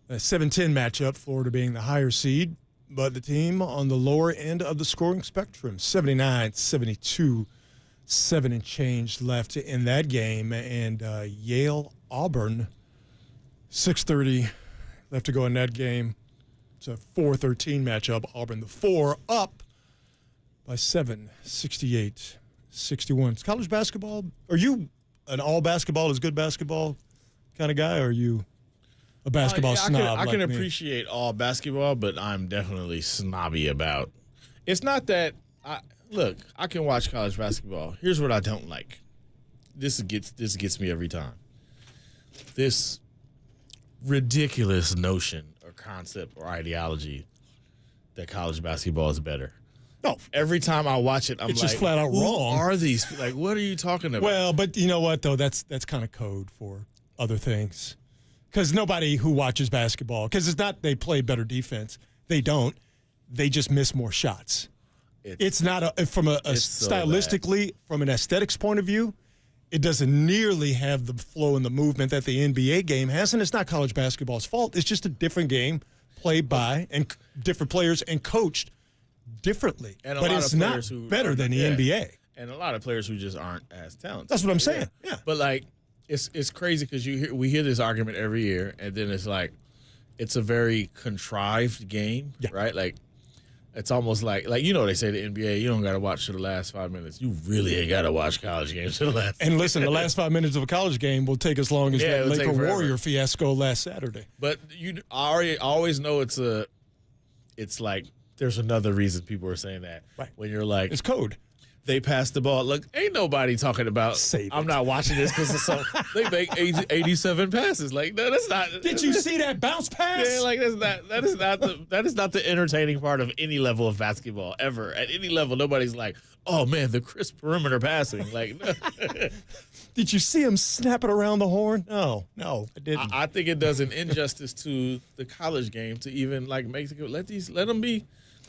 A 7-10 matchup, Florida being the higher seed, but the team on the lower end of the scoring spectrum. 79-72, 7 and change left in that game. And Yale-Auburn, 6:30 left to go in that game. It's a 4-13 matchup. Auburn the 4 up by 7, 68-61. It's college basketball. Are you an all basketball is good basketball kind of guy, or are you a basketball snob? I can like me? appreciate all basketball, but I'm definitely snobby about. It's not that look, I can watch college basketball. Here's what I don't like. This gets me every time. This ridiculous notion or concept or ideology that college basketball is better. No, every time I watch it, I'm it's like, just flat out who wrong. are these? Like, what are you talking about? Well, but you know what though? That's kind of code for other things. Because nobody who watches basketball, because it's not they play better defense. They don't. They just miss more shots. It's not from a stylistically, from an aesthetics point of view, it doesn't nearly have the flow and the movement that the NBA game has, and it's not college basketball's fault. It's just a different game played by and different players and coached differently. But it's not better than the NBA. And a lot of players who just aren't as talented. That's what I'm saying. Yeah. But like, it's crazy because we hear this argument every year, and then it's like, it's a very contrived game, right? Like, it's almost like you know, they say the NBA, you don't got to watch to the last 5 minutes. You really ain't got to watch college games to the last. And listen, the last 5 minutes of a college game will take as long as that Laker Warrior fiasco last Saturday. But I always know it's like there's another reason people are saying that. Right. When you're like, it's code. They pass the ball. Look, ain't nobody talking about. I'm not watching this because it's so. They make 87 passes. Like, no, that's not. Did you see that bounce pass? Yeah, like that is not the entertaining part of any level of basketball ever. At any level, nobody's like, oh man, the crisp perimeter passing. Like, no. Did you see him snapping around the horn? No, I didn't. I think it does an injustice to the college game to even like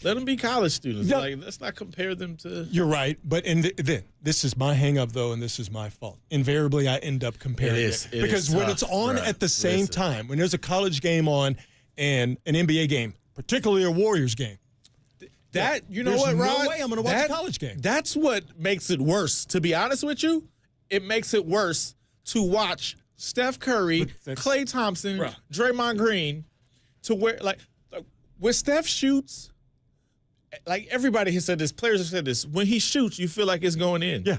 let them be college students. Yeah. Like, let's not compare them to. You're right, but then this is my hang up though, and this is my fault. Invariably, I end up comparing it because when it's on at the same time, when there's a college game on and an NBA game, particularly a Warriors game, that you know there's what, Rod? No way I'm going to watch a college game. That's what makes it worse. To be honest with you, it makes it worse to watch Steph Curry, Klay Thompson, Draymond Green, to where like when Steph shoots. Like everybody has said this, players have said this. When he shoots, you feel like it's going in. Yeah.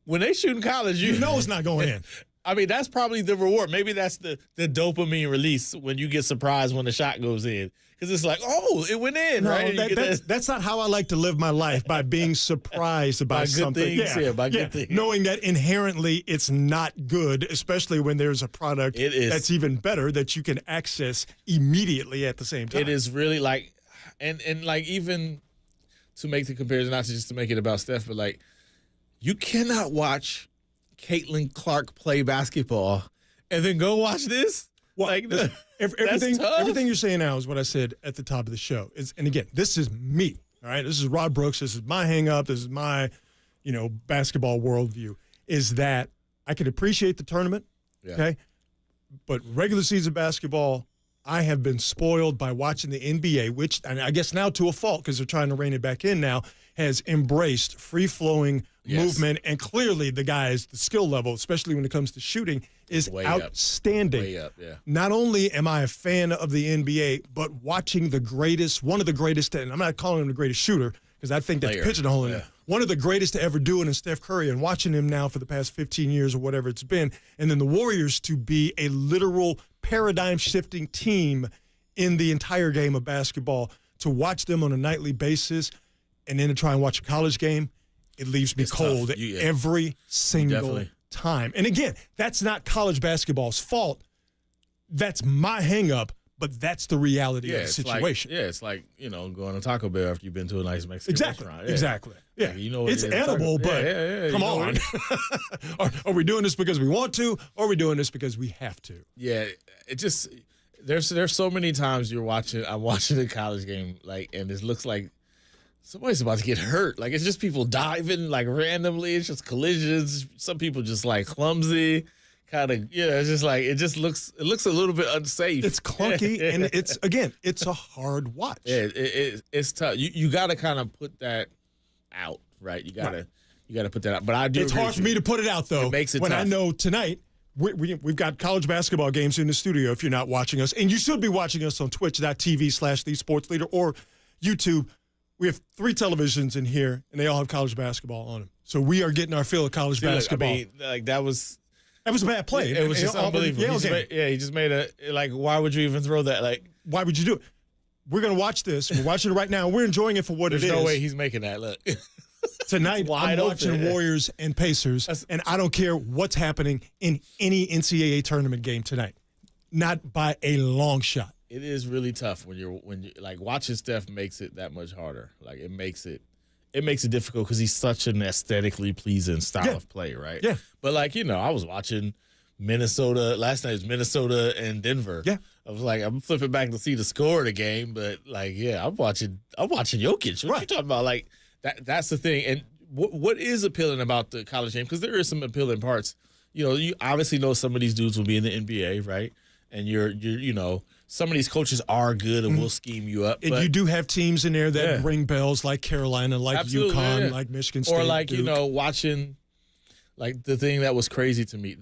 When they shoot in college, you know it's not going in. I mean, that's probably the reward. Maybe that's the dopamine release when you get surprised when the shot goes in. Because it's like, oh, it went in, no, right? That's not how I like to live my life, by being surprised by something. Good things. Knowing that inherently it's not good, especially when there's a product that's even better that you can access immediately at the same time. It is really like, and like even to make the comparison, not just to make it about Steph, but like you cannot watch Caitlin Clark play basketball and then go watch this. Well, like everything you're saying now is what I said at the top of the show. And again, this is me. All right, this is Rod Brooks. This is my hang up. This is my, basketball worldview. Is that I can appreciate the tournament, okay, but regular season basketball, I have been spoiled by watching the NBA, which, and I guess now to a fault because they're trying to rein it back in now, has embraced free-flowing movement. And clearly the guys, the skill level, especially when it comes to shooting, is outstanding. Way up, yeah. Not only am I a fan of the NBA, but watching one of the greatest, and I'm not calling him the greatest shooter because I think that's pigeonholing him. one of the greatest to ever do it in Steph Curry, and watching him now for the past 15 years or whatever it's been, and then the Warriors to be a literal paradigm-shifting team in the entire game of basketball, to watch them on a nightly basis and then to try and watch a college game, it leaves me cold every single time. And again, that's not college basketball's fault. That's my hang-up, but that's the reality of the situation. It's like, going to Taco Bell after you've been to a nice Mexican restaurant. Yeah. Exactly. Yeah. Like, you know it's edible, but come on. Are we doing this because we want to, or are we doing this because we have to? Yeah, it just there's so many times I'm watching a college game, and it looks like somebody's about to get hurt. Like, it's just people diving randomly. It's just collisions. Some people just clumsy. Kind of, it's just it looks a little bit unsafe. It's clunky, and it's a hard watch. Yeah, it's tough. You got to kind of put that out, right? You got to put that out. But I do. It's hard for me to put it out though. It makes it when tough. I know tonight we've got college basketball games in the studio. If you're not watching us, and you should be watching us on twitch.tv/thesportsleader or YouTube. We have 3 televisions in here, and they all have college basketball on them. So we are getting our fill of college basketball. That was a bad play. It was just unbelievable. He just made why would you even throw that? Why would you do it? We're going to watch this. We're watching it right now. We're enjoying it for what it is. There's no way he's making that. Look. Tonight, I'm watching Warriors and Pacers, and I don't care what's happening in any NCAA tournament game tonight. Not by a long shot. It is really tough when you watching Steph makes it that much harder. It makes it difficult because he's such an aesthetically pleasing style of play, right? Yeah. But I was watching Minnesota last night. It was Minnesota and Denver. Yeah. I was I'm flipping back to see the score of the game, but I'm watching Jokic. What you talking about? That's the thing. And what is appealing about the college game? Because there is some appealing parts. You obviously know some of these dudes will be in the NBA, right? And you're some of these coaches are good and will scheme you up. And you do have teams in there that ring bells, like Carolina, like UConn, like Michigan State. Or Duke. watching the thing that was crazy to me.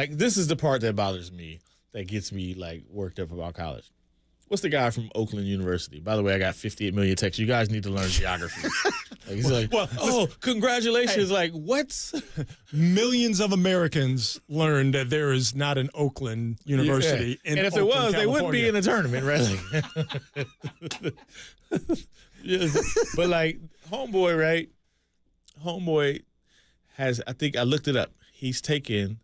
This is the part that bothers me, that gets me worked up about college. What's the guy from Oakland University? By the way, I got 58 million texts. You guys need to learn geography. Congratulations. Hey, what? Millions of Americans learned that there is not an Oakland University. And if Oakland, it was, California. they wouldn't be in a tournament, really. But Homeboy, right? Homeboy has, I think I looked it up. He's taken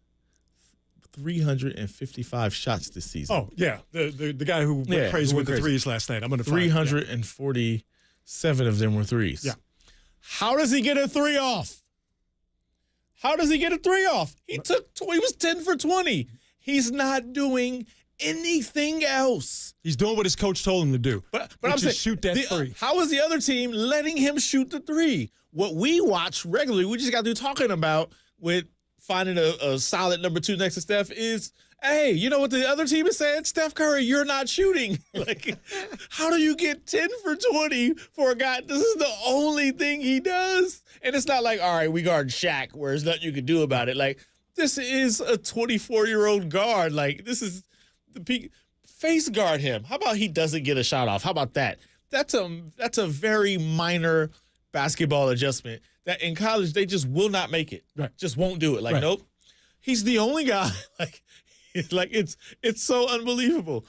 355 shots this season. Oh, yeah. The guy who went crazy with the threes last night. I'm going to 347 of them were threes. Yeah. How does he get a 3 off? He was 10 for 20. He's not doing anything else. He's doing what his coach told him to do. But I'm saying, shoot that 3. How is the other team letting him shoot the 3? What we watch regularly, we just got through talking about with finding a solid number 2 next to Steph is, hey, you know what the other team is saying? Steph Curry, you're not shooting. How do you get 10 for 20 for a guy? This is the only thing he does. And it's not all right, we guard Shaq, where there's nothing you can do about it. This is a 24-year-old guard. This is the peak. Face guard him. How about he doesn't get a shot off? How about that? That's a very minor basketball adjustment that in college they just will not make it. Right. Just won't do it. Nope. He's the only guy. It's so unbelievable.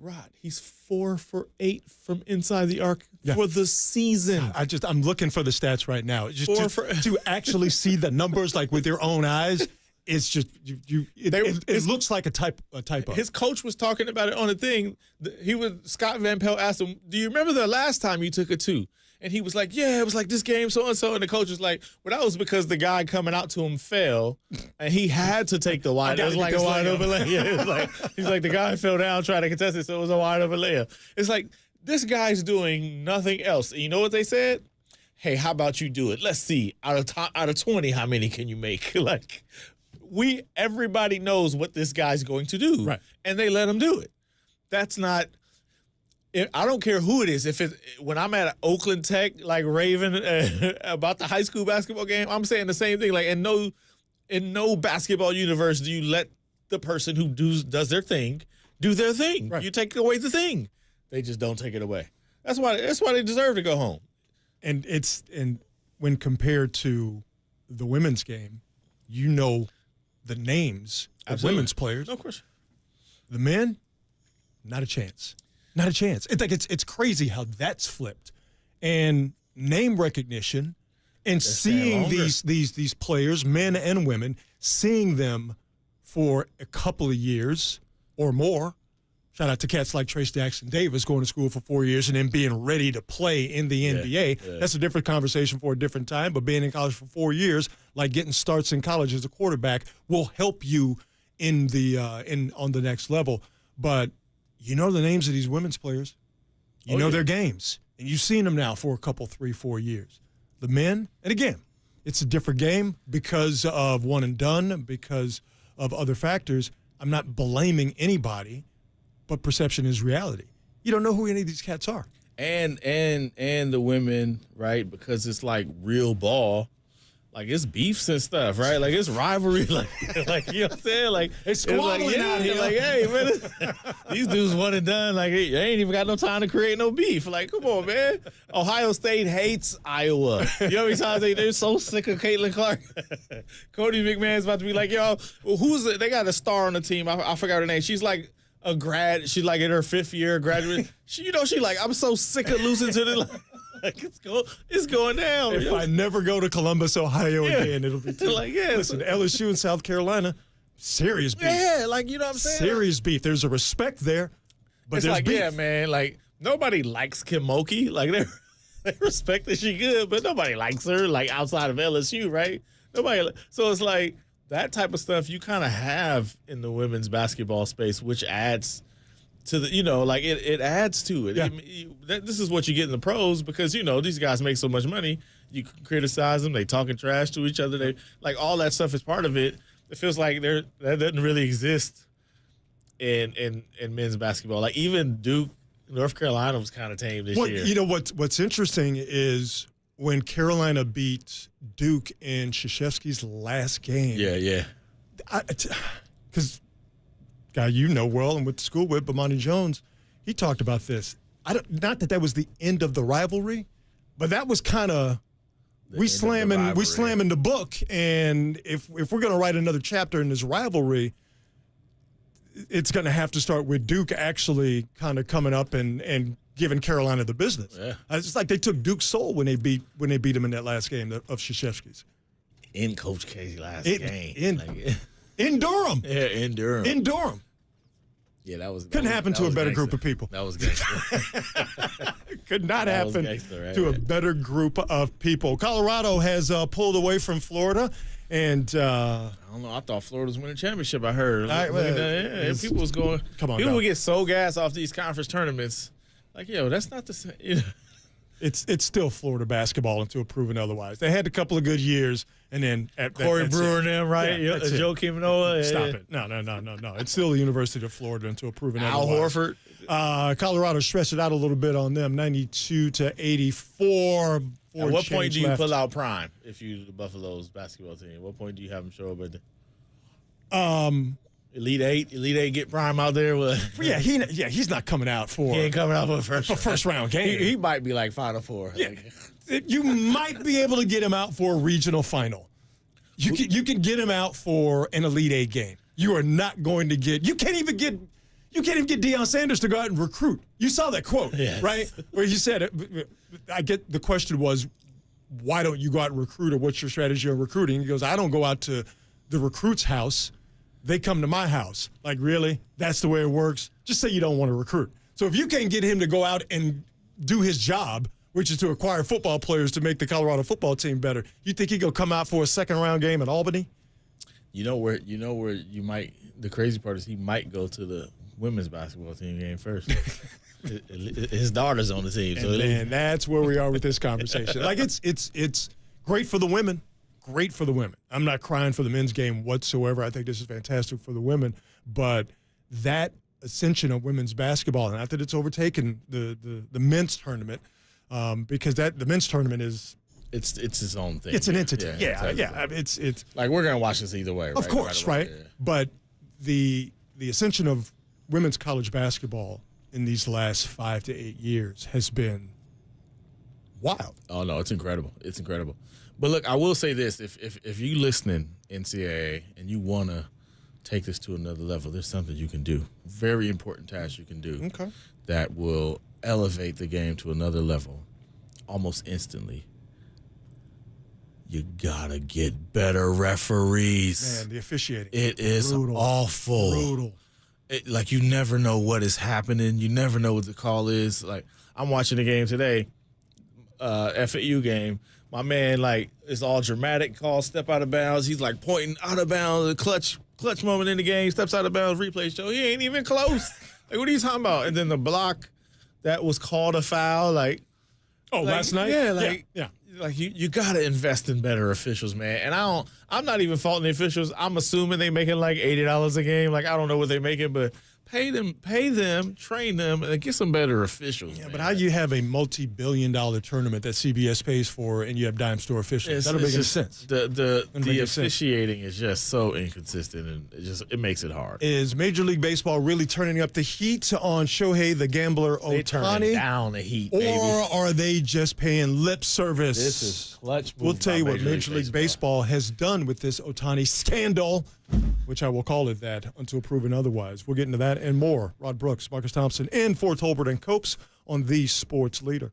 Rod, he's 4 for 8 from inside the arc for the season. I'm looking for the stats right now. Just to actually see the numbers with your own eyes. It's just it looks like a typo. His coach was talking about it on a thing. Scott Van Pelt asked him, "Do you remember the last time you took a 2?" And he was like, "Yeah, it was this game so and so." And the coach was like, "Well, that was because the guy coming out to him fell, and he had to take the wide. It was a wide open layup. He's like the guy fell down trying to contest it, so it was a wide open layup. It's this guy's doing nothing else. And you know what they said? Hey, how about you do it? Let's see out of 20, how many can you make? Everybody knows what this guy's going to do, right? And they let him do it. That's not. I don't care who it is. When I'm at Oakland Tech, Raven, about the high school basketball game, I'm saying the same thing. In no basketball universe do you let the person who does their thing do their thing. Right. You take away the thing. They just don't take it away. That's why they deserve to go home. And when compared to the women's game, you know the names of women's players. No question. The men, not a chance. Not a chance. It's crazy how that's flipped. And name recognition and seeing these players, men and women, seeing them for a couple of years or more. Shout out to cats like Trace Jackson Davis going to school for 4 years and then being ready to play in the NBA. Yeah. That's a different conversation for a different time. But being in college for 4 years, like getting starts in college as a quarterback, will help you on the next level. But you know the names of these women's players. You know their games. And you've seen them now for a couple, 3-4 years. The men, and again, it's a different game because of one and done, because of other factors. I'm not blaming anybody, but perception is reality. You don't know who any of these cats are. And the women, right? Because it's like real ball. Like, it's beefs and stuff, right? Like, it's rivalry. Like you know what I'm saying? Like, it's squabbling out here. Like, hey, man, these dudes one and done. Like, they ain't even got no time to create no beef. Like, come on, man. Ohio State hates Iowa. You know how many times they're so sick of Caitlin Clark? Cody McMahon's about to be like, yo, they got a star on the team. I forgot her name. She's like a grad. She's like in her 5th year graduate. She like, I'm so sick of losing to the. Like, it's going down. If I never go to Columbus, Ohio again, it'll be like, listen, LSU and South Carolina, serious beef. Yeah, like, you know what I'm saying? Serious beef. There's a respect there, but it's there's like, beef. yeah, man, like, nobody likes Kim Mulkey. Like, they respect that she good, but nobody likes her, like, outside of LSU, right? Nobody. So it's like that type of stuff you kind of have in the women's basketball space, which adds to the, like, it adds to it. Yeah. This is what you get in the pros because, these guys make so much money. You can criticize them. They talking trash to each other. They like all that stuff is part of it. It feels like that doesn't really exist in men's basketball. Like, even Duke, North Carolina was kind of tame this year. You know what's interesting is when Carolina beat Duke in Krzyzewski's last game. Yeah. Because guy you know well and went to school with, Bomani Jones, he talked about this. Not that was the end of the rivalry, but that was kind of we slamming the book. And if we're going to write another chapter in this rivalry, it's going to have to start with Duke actually kind of coming up and giving Carolina the business. Yeah. It's like they took Duke's soul when they beat him in that last game of Krzyzewski's. In Coach K's last game. In Durham. Yeah, in Durham. In Durham. Yeah, that was couldn't happen to a better group of people. That was gangster. Could not happen to a better group of people. Colorado has pulled away from Florida, and I don't know. I thought Florida was winning a championship. I heard. People was going. Come on, people would get so gassed off these conference tournaments. Like, yo, that's not the same. It's still Florida basketball until proven otherwise. They had a couple of good years, and then Corey Brewer and them, right? Yeah, Joe Kimanoa. Stop it. No. It's still the University of Florida until proven Al otherwise. Horford. Colorado stretched it out a little bit on them, 92-84. At what point do you pull out Prime if you're the Buffalo's basketball team? At what point do you have him show up at the Elite Eight get Prime out there? He's not coming out for. He ain't coming out for a first round game. He might be like Final Four. Yeah. You might be able to get him out for a regional final. You can get him out for an Elite Eight game. You are not going to get. You can't even get Deion Sanders to go out and recruit. You saw that quote, right? Where he said, I get the question was, why don't you go out and recruit, or what's your strategy on recruiting? He goes, I don't go out to the recruit's house. They come to my house. Like, really? That's the way it works? Just say you don't want to recruit. So if you can't get him to go out and do his job, which is to acquire football players to make the Colorado football team better, you think he'll come out for a second-round game at Albany? You know where you might – the crazy part is he might go to the women's basketball team game first. His daughter's on the team. And that's where we are with this conversation. Like, it's great for the women. Great for the women. I'm not crying for the men's game whatsoever. I think this is fantastic for the women. But that ascension of women's basketball, not that it's overtaken the men's tournament, because the men's tournament is it's its own thing. It's an entity. Yeah. It's like we're gonna watch this either way. Of course, right? Yeah. But the ascension of women's college basketball in these last 5 to 8 years has been wild. Oh no, it's incredible. It's incredible. But look, I will say this: if you listening, NCAA, and you want to take this to another level, there's something you can do. Very important task you can do. Okay. That will elevate the game to another level almost instantly. You gotta get better referees. Man, the officiating. It is brutal. awful. Brutal. Like, you never know what is happening. You never know what the call is. Like, I'm watching the game today, FAU game. My man, like, it's all dramatic call, step out of bounds. He's, like, pointing out of bounds, a clutch moment in the game, steps out of bounds, replay show. He ain't even close. Like, what are you talking about? And then the block that was called a foul, like. Oh, last night? Yeah, yeah. Like, you got to invest in better officials, man. And I'm not even faulting the officials. I'm assuming they making like $80 a game. Like, I don't know what they're making, but pay them, train them, and get some better officials. Yeah, man. But how you have a multi-billion-dollar tournament that CBS pays for and you have dime store officials? That don't make any sense. The officiating is just so inconsistent, and it makes it hard. Is Major League Baseball really turning up the heat on Shohei the Gambler Ohtani? They turning down the heat, baby. Or are they just paying lip service? This is clutch. We'll tell you what Major League Baseball has done with this Ohtani scandal, which I will call it that until proven otherwise. We'll get into that and more. Rod Brooks, Marcus Thompson, and Fort Tolbert and Copes on the Sports Leader.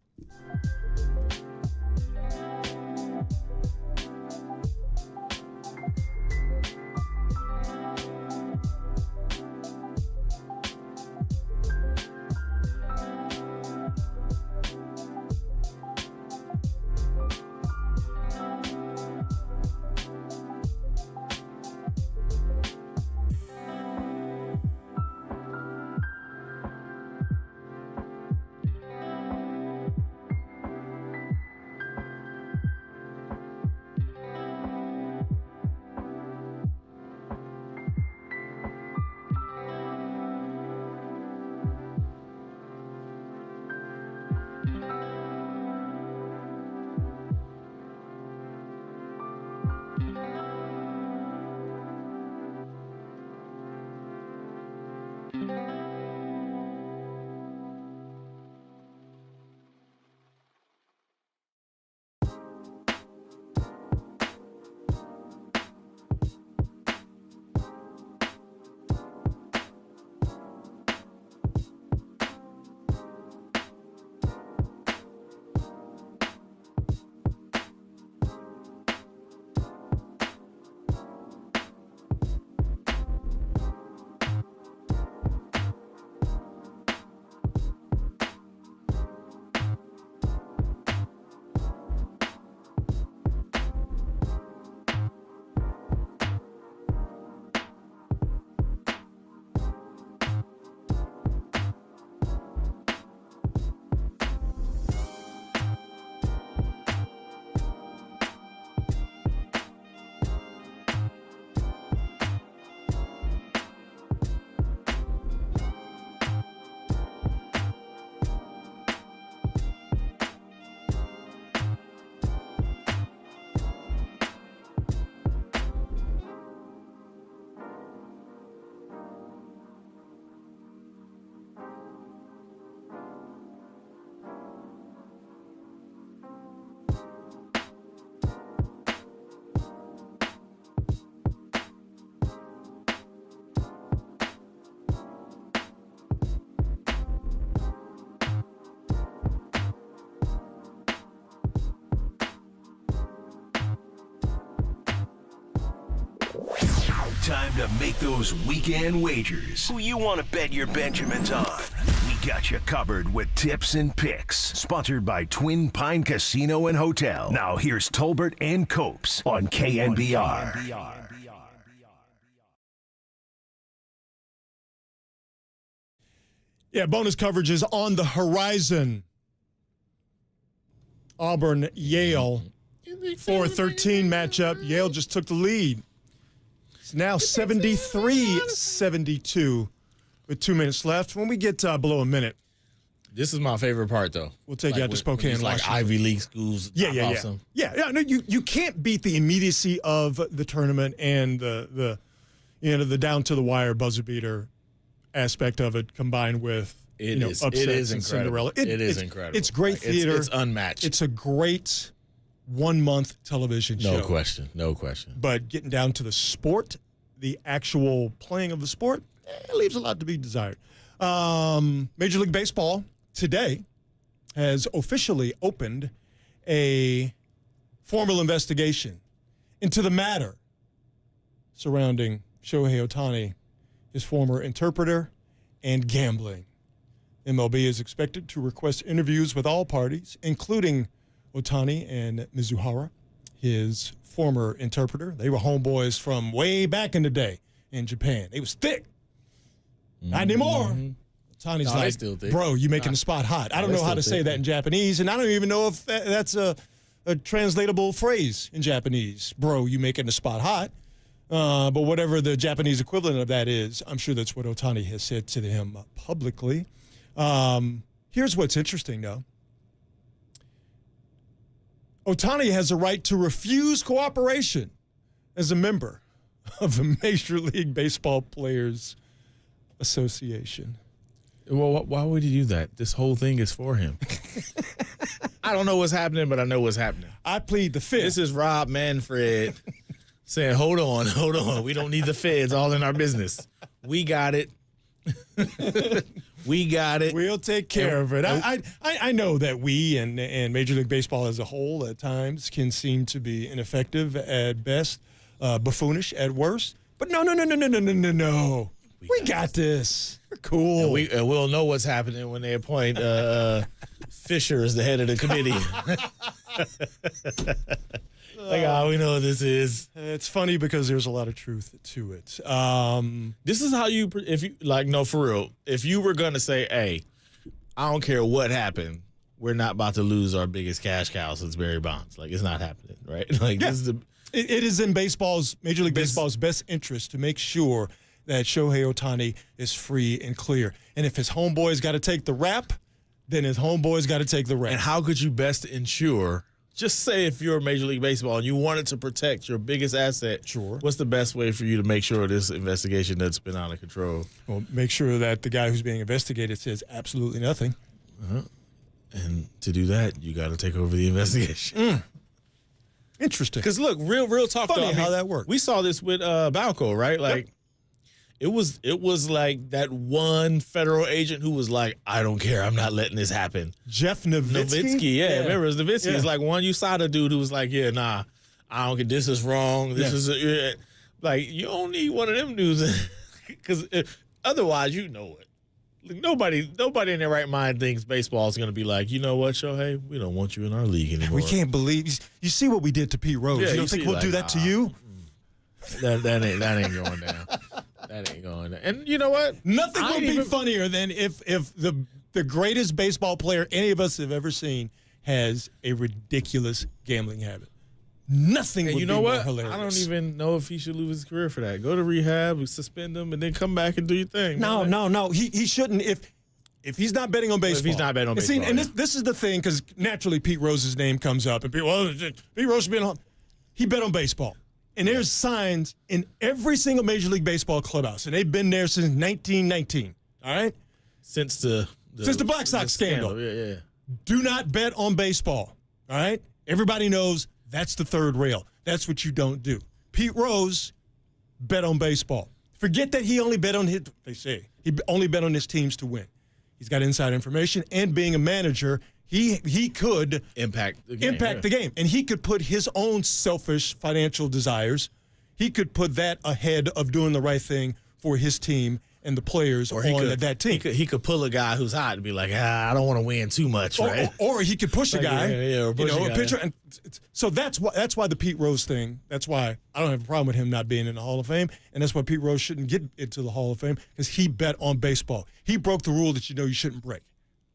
Time to make those weekend wagers. Who you want to bet your Benjamins on? We got you covered with tips and picks. Sponsored by Twin Pine Casino and Hotel. Now here's Tolbert and Copes on KNBR. Yeah, bonus coverage is on the horizon. Auburn-Yale, 4-13 matchup. Yale just took the lead. It's now 73-72 with 2 minutes left. When we get below a minute. This is my favorite part, though. We'll take you out to Spokane, like Washington. Ivy League schools. Yeah. No, you can't beat the immediacy of the tournament and the down to the wire buzzer beater aspect of it, combined with It is incredible. Cinderella. It is incredible. It's great theater. It's unmatched. It's a great 1 month television show. No question. But getting down to the sport, the actual playing of the sport, it leaves a lot to be desired. Major League Baseball today has officially opened a formal investigation into the matter surrounding Shohei Otani, his former interpreter, and gambling. MLB is expected to request interviews with all parties, including Otani and Mizuhara, his former interpreter. They were homeboys from way back in the day in Japan. They was thick. Not anymore. Otani's like, still thick. Bro, you making the spot hot. I don't know how to say that in Japanese, and I don't even know if that's a translatable phrase in Japanese. Bro, you making the spot hot. But whatever the Japanese equivalent of that is, I'm sure that's what Otani has said to him publicly. Here's what's interesting, though. Otani has a right to refuse cooperation as a member of the Major League Baseball Players Association. Well, why would he do that? This whole thing is for him. I don't know what's happening, but I know what's happening. I plead the fifth. This is Rob Manfred saying, hold on. We don't need the feds all in our business. We got it. We got it. We'll take care of it. I know that we and Major League Baseball as a whole at times can seem to be ineffective at best, buffoonish at worst. But no. We got this. We're cool. And we'll know what's happening when they appoint Fisher as the head of the committee. We know what this is. It's funny because there's a lot of truth to it. This is how for real, if you were going to say, hey, I don't care what happened, we're not about to lose our biggest cash cow since Barry Bonds. Like, it's not happening, right? This is it is in Major League Baseball's best interest to make sure that Shohei Otani is free and clear. And if his homeboy's got to take the rap, then his homeboy's got to take the rap. And how could you best ensure, just say if you're Major League Baseball and you wanted to protect your biggest asset, sure, what's the best way for you to make sure this investigation that's been out of control? Well, make sure that the guy who's being investigated says absolutely nothing. And to do that, you got to take over the investigation. Interesting. Because look, real talk. Funny though, how that worked. We saw this with Balco, right? Like, It was like that one federal agent who was like, I don't care, I'm not letting this happen. Jeff Nowitzki? Yeah. Remember, it was Nowitzki. It's like one USADA dude who was like, yeah, nah, I don't get this is wrong. This is like, you don't need one of them dudes because otherwise, you know it. Like, nobody in their right mind thinks baseball is going to be like, you know what, Shohei, we don't want you in our league anymore. We can't believe you see what we did to Pete Rose. Yeah, you don't think we'll do that to you? That ain't going down. That ain't going down. And you know what? Nothing would be funnier than if the greatest baseball player any of us have ever seen has a ridiculous gambling habit. Nothing would be more hilarious. I don't even know if he should lose his career for that. Go to rehab, suspend him, and then come back and do your thing. No. He shouldn't. If he's not betting on baseball. If he's not betting on baseball. And this is the thing, because naturally Pete Rose's name comes up, and Pete Rose has been on. He bet on baseball. And there's signs in every single Major League Baseball clubhouse, and they've been there since 1919. All right, since the Black Sox scandal. Yeah. Do not bet on baseball. All right, everybody knows that's the third rail. That's what you don't do. Pete Rose bet on baseball. Forget that he only bet on he only bet on his teams to win. He's got inside information, and being a manager, he could impact the game. And he could put his own selfish financial desires, he could put that ahead of doing the right thing for his team and the players on that team. He could pull a guy who's hot and be like, I don't want to win too much, right? Or he could push a guy, or push a pitcher. And so that's why the Pete Rose thing. That's why I don't have a problem with him not being in the Hall of Fame, and that's why Pete Rose shouldn't get into the Hall of Fame, because he bet on baseball. He broke the rule that you shouldn't break,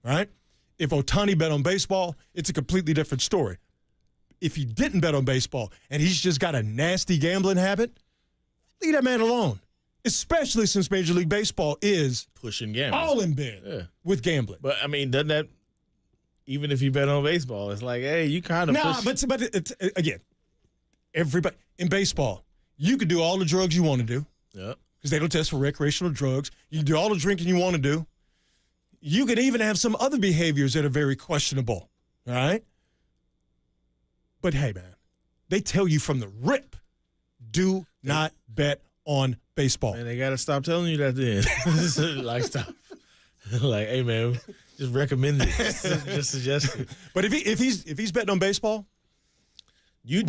right? If Otani bet on baseball, it's a completely different story. If he didn't bet on baseball and he's just got a nasty gambling habit, leave that man alone. Especially since Major League Baseball is pushing gambling, all in bed with gambling. But I mean, doesn't that, even if you bet on baseball, it's like, hey, you kind of push. But it's, again, everybody in baseball, you can do all the drugs you want to do. Yep. Because they don't test for recreational drugs. You can do all the drinking you want to do. you could even have some other behaviors that are very questionable, all right? But, hey, man, they tell you from the rip, do not bet on baseball. And they got to stop telling you that then. Like, stop. Like, hey, man, just recommend it. Just suggest it. But if he's betting on baseball, I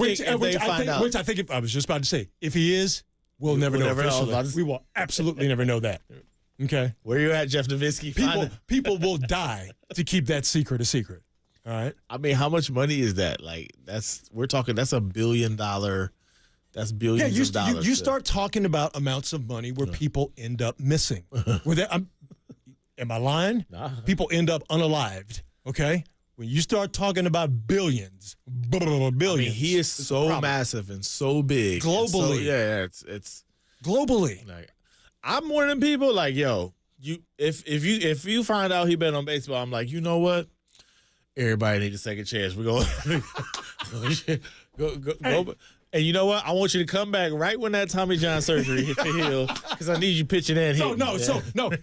was just about to say, if he is, we'll never know officially. We will absolutely never know that. Okay? Where you at, Jeff Nowitzki? People will die to keep that secret a secret. All right? I mean, how much money is that? Like, that's $1 billion. That's billions of dollars. You start talking about amounts of money where people end up missing. Am I lying? Nah. People end up unalived, okay? When you start talking about billions. I mean, he is so massive and so big. Globally. It's globally. Like, I'm one of them people like, yo, if you find out he bet on baseball, I'm like, you know what? Everybody needs a second chance. We're going go. And you know what? I want you to come back right when that Tommy John surgery hit the hill because I need you pitching and hitting. No,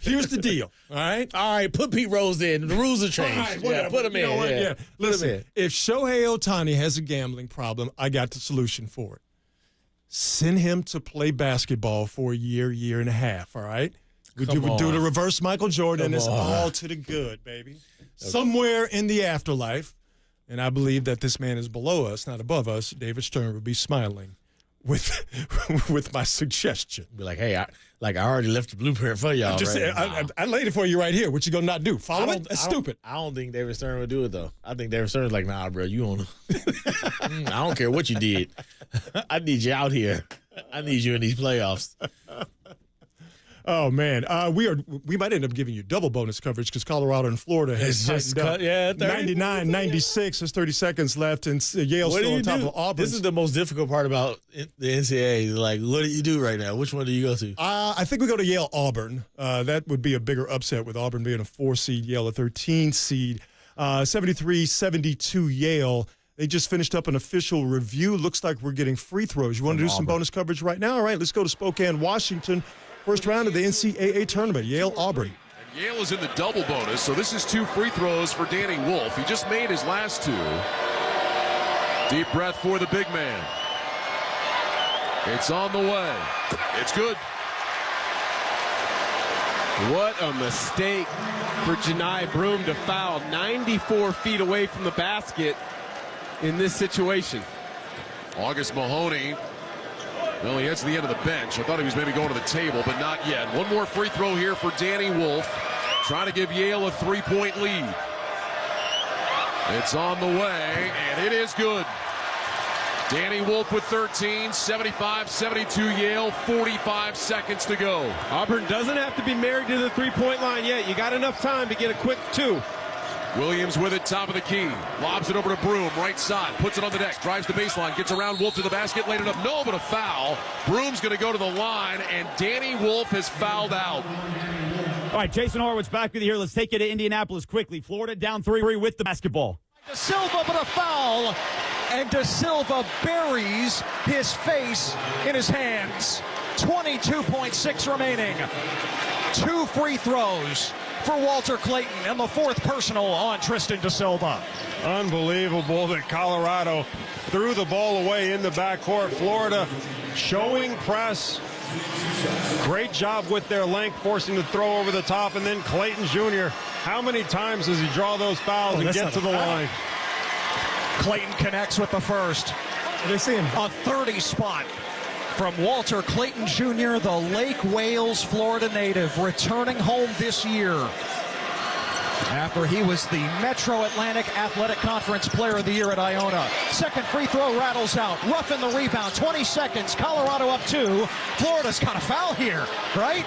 here's the deal. All right? Put Pete Rose in. The rules have changed. All right, put him in. Listen, if Shohei Otani has a gambling problem, I got the solution for it. Send him to play basketball for a year and a half, all right? We do the reverse Michael Jordan, and it's all to the good, baby. Somewhere in the afterlife, and I believe that this man is below us, not above us, David Stern would be smiling with my suggestion. Be like, hey, I already left the blueprint for y'all. I laid it for you right here. What you gonna not do? Follow it? That's stupid. I don't think David Stern would do it though. I think David Stern's like, nah, bro, you don't. I don't care what you did. I need you out here. I need you in these playoffs. Oh man, we might end up giving you double bonus coverage because Colorado and Florida has tightened up. 99-96. There's 30 seconds left, and Yale still on top of Auburn. This is the most difficult part about the NCAA. Like, what do you do right now? Which one do you go to? I think we go to Yale Auburn. That would be a bigger upset with Auburn being a 4 seed, Yale a 13 seed. 73-72 Yale. They just finished up an official review. Looks like we're getting free throws. You want to do some bonus coverage right now? All right, let's go to Spokane, Washington. First round of the NCAA tournament, Yale-Auburn. And Yale is in the double bonus, so this is 2 free throws for Danny Wolf. He just made his last 2. Deep breath for the big man. It's on the way. It's good. What a mistake for Janai Broom to foul 94 feet away from the basket in this situation. August Mahoney. Well, he heads to the end of the bench. I thought he was maybe going to the table, but not yet. One more free throw here for Danny Wolf. Trying to give Yale a 3-point lead. It's on the way, and it is good. Danny Wolf with 13, 75-72 Yale, 45 seconds to go. Auburn doesn't have to be married to the three-point line yet. You got enough time to get a quick 2. Williams with it, top of the key. Lobs it over to Broom, right side. Puts it on the deck, drives the baseline, gets around Wolf to the basket, laid it up. No, but a foul. Broom's going to go to the line, and Danny Wolf has fouled out. All right, Jason Horowitz back with you here. Let's take you to Indianapolis quickly. Florida down 3 with the basketball. De Silva, but a foul. And De Silva buries his face in his hands. 22.6 remaining. 2 free throws for Walter Clayton, and the 4th personal on Tristan De Silva. Unbelievable that Colorado threw the ball away in the backcourt. Florida showing press. Great job with their length, forcing the throw over the top, and then Clayton Jr. How many times does he draw those fouls and get to the line? Clayton connects with the first. They see him. A 30 spot from Walter Clayton Jr., the Lake Wales, Florida native, returning home this year after he was the Metro Atlantic Athletic Conference Player of the Year at Iona. Second free throw rattles out. Ruff in the rebound. 20 seconds. Colorado up 2. Florida's got a foul here, right?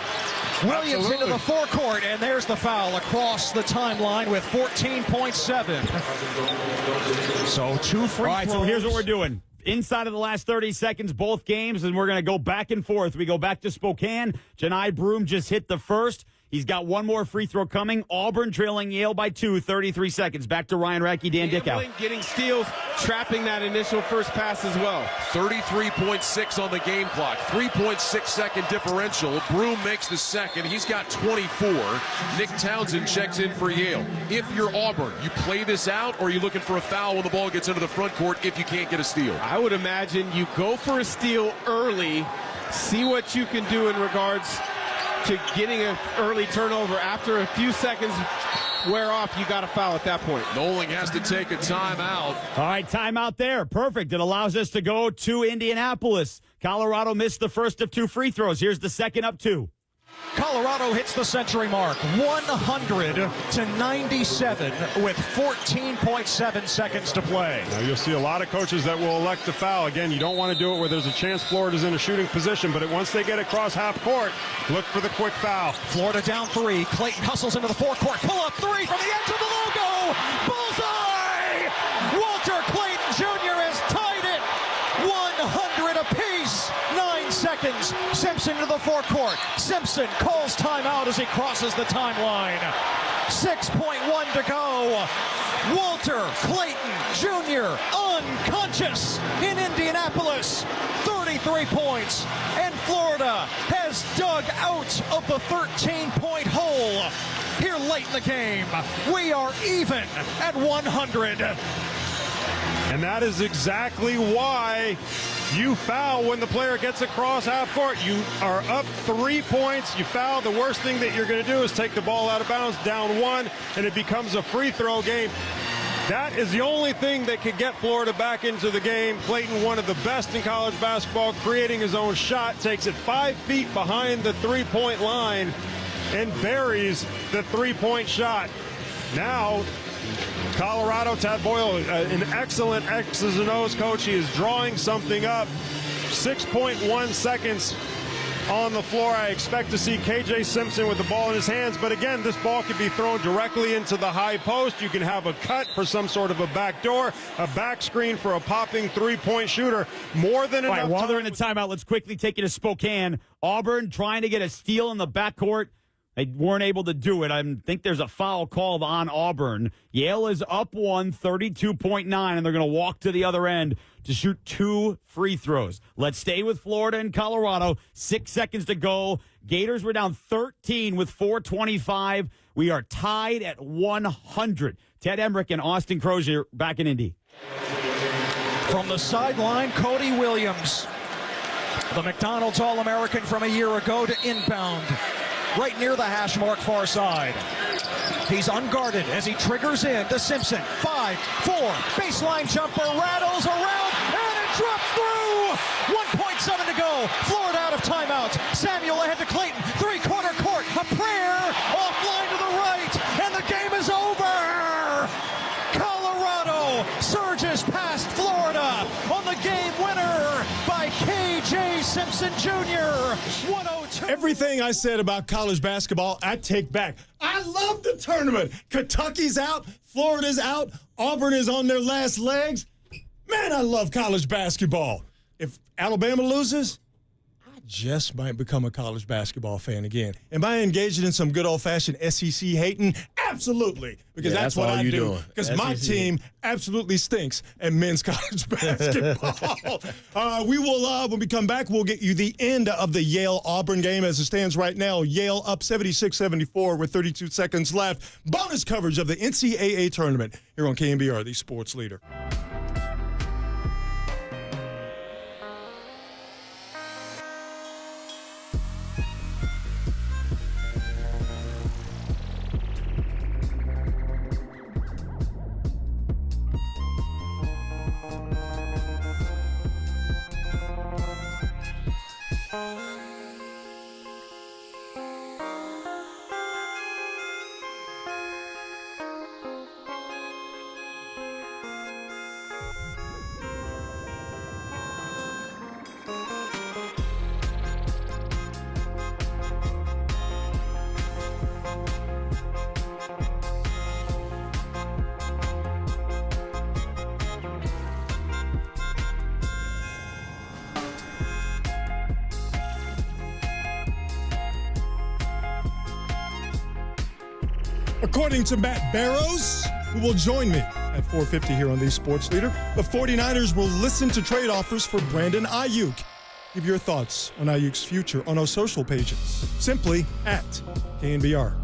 Williams into the forecourt, and there's the foul across the timeline with 14.7. So 2 free throws. All right, so here's what we're doing. Inside of the last 30 seconds, both games, and we're going to go back and forth. We go back to Spokane. Janai Broom just hit the first. He's got one more free throw coming. Auburn trailing Yale by 2, 33 seconds. Back to Ryan Radke, Dan Dickow. Getting steals, trapping that initial first pass as well. 33.6 on the game clock. 3.6 second differential. Broom makes the second. He's got 24. Nick Townsend checks in for Yale. If you're Auburn, you play this out, or are you looking for a foul when the ball gets into the front court if you can't get a steal? I would imagine you go for a steal early, see what you can do in regards to getting an early turnover. After a few seconds wear off, you got a foul at that point. Noling has to take a timeout. All right, timeout there. Perfect. It allows us to go to Indianapolis. Colorado missed the first of 2 free throws. Here's the second up 2. Colorado hits the century mark, 100-97 with 14.7 seconds to play. Now you'll see a lot of coaches that will elect to foul. Again, you don't want to do it where there's a chance Florida's in a shooting position, but once they get across half court, look for the quick foul. Florida down 3. Clayton hustles into the forecourt. Pull up 3 from the edge of the logo. Bullseye! Walter Clayton Jr. has tied it. 100 apiece. 9 seconds. Simpson to the forecourt. Simpson calls timeout as he crosses the timeline. 6.1 to go. Walter Clayton Jr. unconscious in Indianapolis. 33 points. And Florida has dug out of the 13-point hole. Here late in the game, we are even at 100. And that is exactly why you foul when the player gets across half court. You are up 3 points. You foul. The worst thing that you're going to do is take the ball out of bounds, down 1, and it becomes a free throw game. That is the only thing that could get Florida back into the game. Clayton, one of the best in college basketball, creating his own shot, takes it 5 feet behind the three-point line and buries the three-point shot. Now, Colorado, Tad Boyle, an excellent X's and O's coach. He is drawing something up. 6.1 seconds on the floor. I expect to see KJ Simpson with the ball in his hands. But again, this ball could be thrown directly into the high post. You can have a cut for some sort of a backdoor, a back screen for a popping three-point shooter. More than enough. All right, while they're in the timeout, let's quickly take you to Spokane. Auburn trying to get a steal in the backcourt. They weren't able to do it. I think there's a foul called on Auburn. Yale is up 1, 32.9, and they're going to walk to the other end to shoot 2 free throws. Let's stay with Florida and Colorado. 6 seconds to go. Gators were down 13 with 4:25. We are tied at 100. Ted Emmerich and Austin Crozier back in Indy. From the sideline, Cody Williams, the McDonald's All-American from a year ago, to inbound. Right near the hash mark, far side. He's unguarded as he triggers in to Simpson. 5-4, baseline jumper, rattles around, and it drops through! 1.7 to go. Florida out of timeout. Samuel ahead to Clayton. Three-quarter court. A prayer offline to the right, and the game is over! Colorado surges past Florida on the game winner by KJ Simpson Jr. 102. Everything I said about college basketball, I take back. I love the tournament. Kentucky's out. Florida's out. Auburn is on their last legs. Man, I love college basketball. If Alabama loses, I just might become a college basketball fan again. Am I engaging in some good old-fashioned SEC hating? Absolutely, because that's what I do. Because my team absolutely stinks at men's college basketball. We will, when we come back, we'll get you the end of the Yale-Auburn game as it stands right now. Yale up 76-74 with 32 seconds left. Bonus coverage of the NCAA tournament here on KNBR, the sports leader. According to Matt Barrows, who will join me at 4:50 here on the Sports Leader, the 49ers will listen to trade offers for Brandon Ayuk. Give your thoughts on Ayuk's future on our social pages. Simply at KNBR.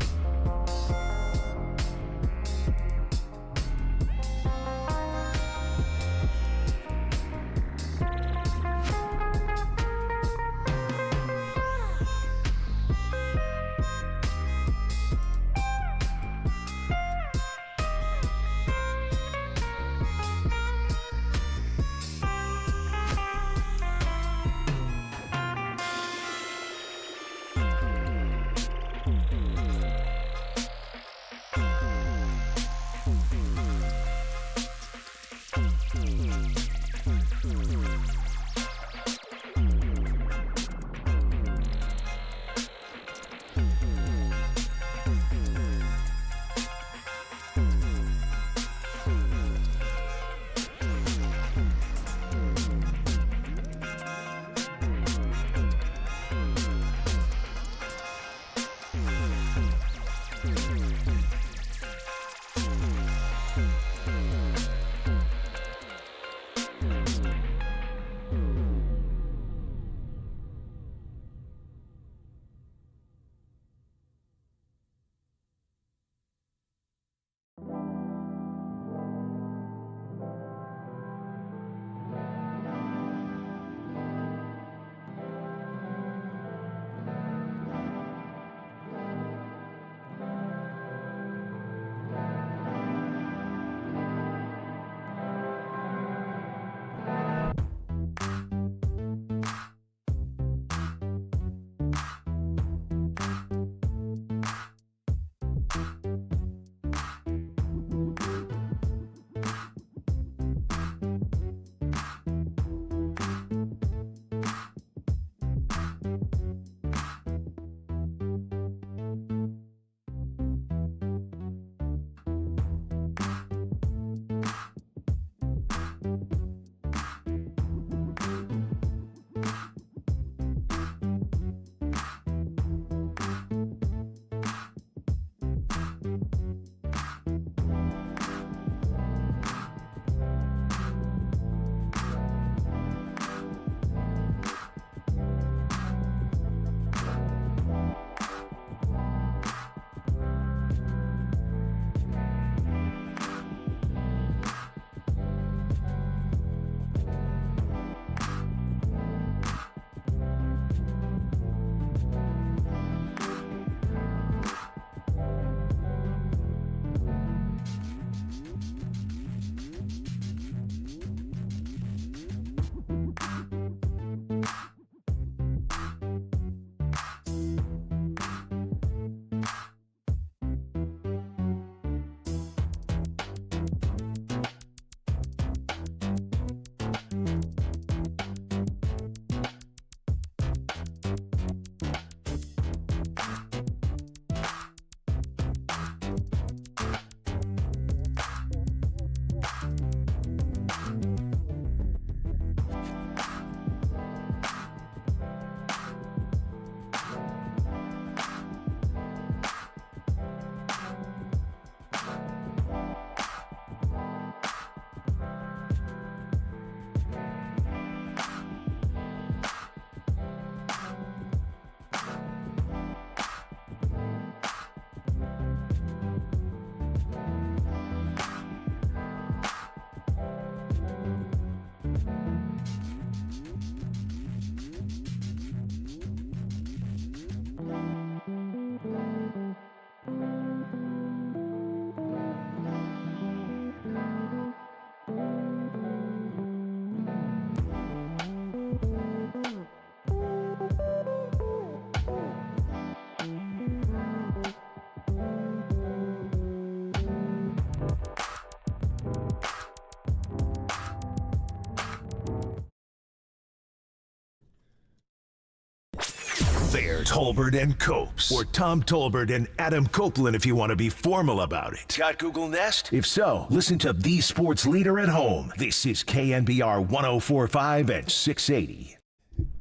There's Tolbert and Copes, or Tom Tolbert and Adam Copeland if you want to be formal about it. Got Google Nest? If so, listen to the sports leader at home. This is KNBR 104.5 and 680.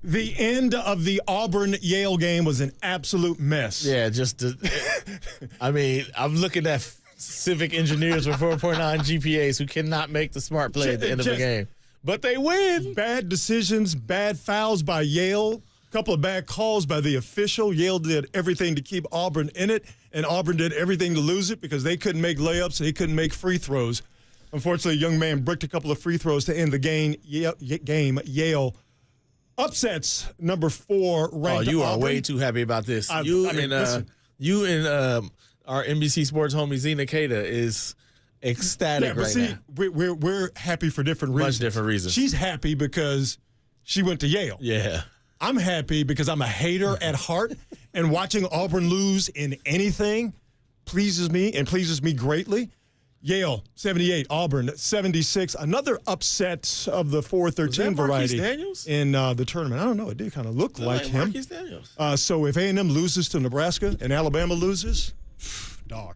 The end of the Auburn-Yale game was an absolute mess. Yeah, I'm looking at civic engineers with 4.9 GPAs who cannot make the smart play at the end of the game. But they win. Bad decisions, bad fouls by Yale, a couple of bad calls by the official. Yale did everything to keep Auburn in it, and Auburn did everything to lose it because they couldn't make layups, they couldn't make free throws. Unfortunately, a young man bricked a couple of free throws to end the game. Yale upsets number 4 ranked. Oh, you are Auburn. way too happy about this. You and our NBC Sports homie Zena Keita is ecstatic right now. We're happy for different reasons. Much different reasons. She's happy because she went to Yale. Yeah. I'm happy because I'm a hater at heart, and watching Auburn lose in anything pleases me greatly. Yale, 78. Auburn, 76. Another upset of the 4-13 variety Daniels? in the tournament. I don't know. It did kind of look like him. Marquise Daniels. So if A&M loses to Nebraska and Alabama loses, dog,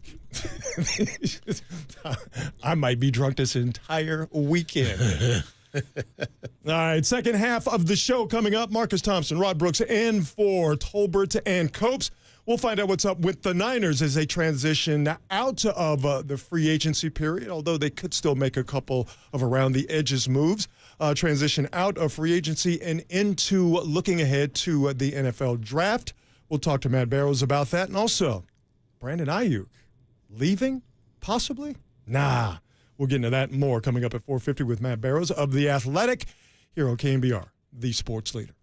I might be drunk this entire weekend. All right, second half of the show coming up. Marcus Thompson, Rod Brooks, and for Tolbert and Copes. We'll find out what's up with the Niners as they transition out of the free agency period, although they could still make a couple of around-the-edges moves. Transition out of free agency and into looking ahead to the NFL draft. We'll talk to Matt Barrows about that. And also, Brandon Ayuk leaving, possibly? Nah. We'll get into that and more coming up at 4:50 with Matt Barrows of The Athletic here on KNBR, the sports leader.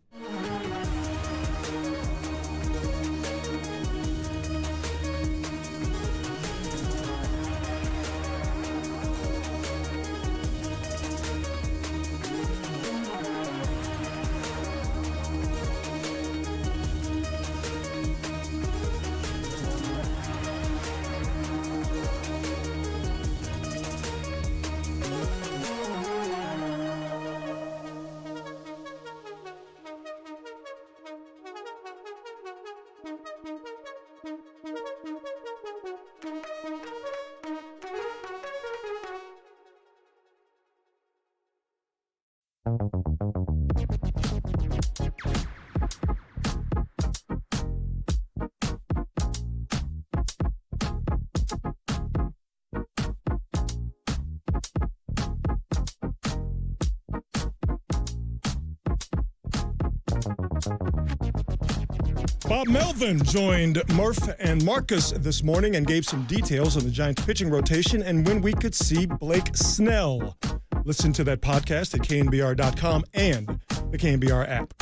Bob Melvin joined Murph and Marcus this morning and gave some details on the Giants pitching rotation and when we could see Blake Snell. Listen to that podcast at knbr.com and the KNBR app.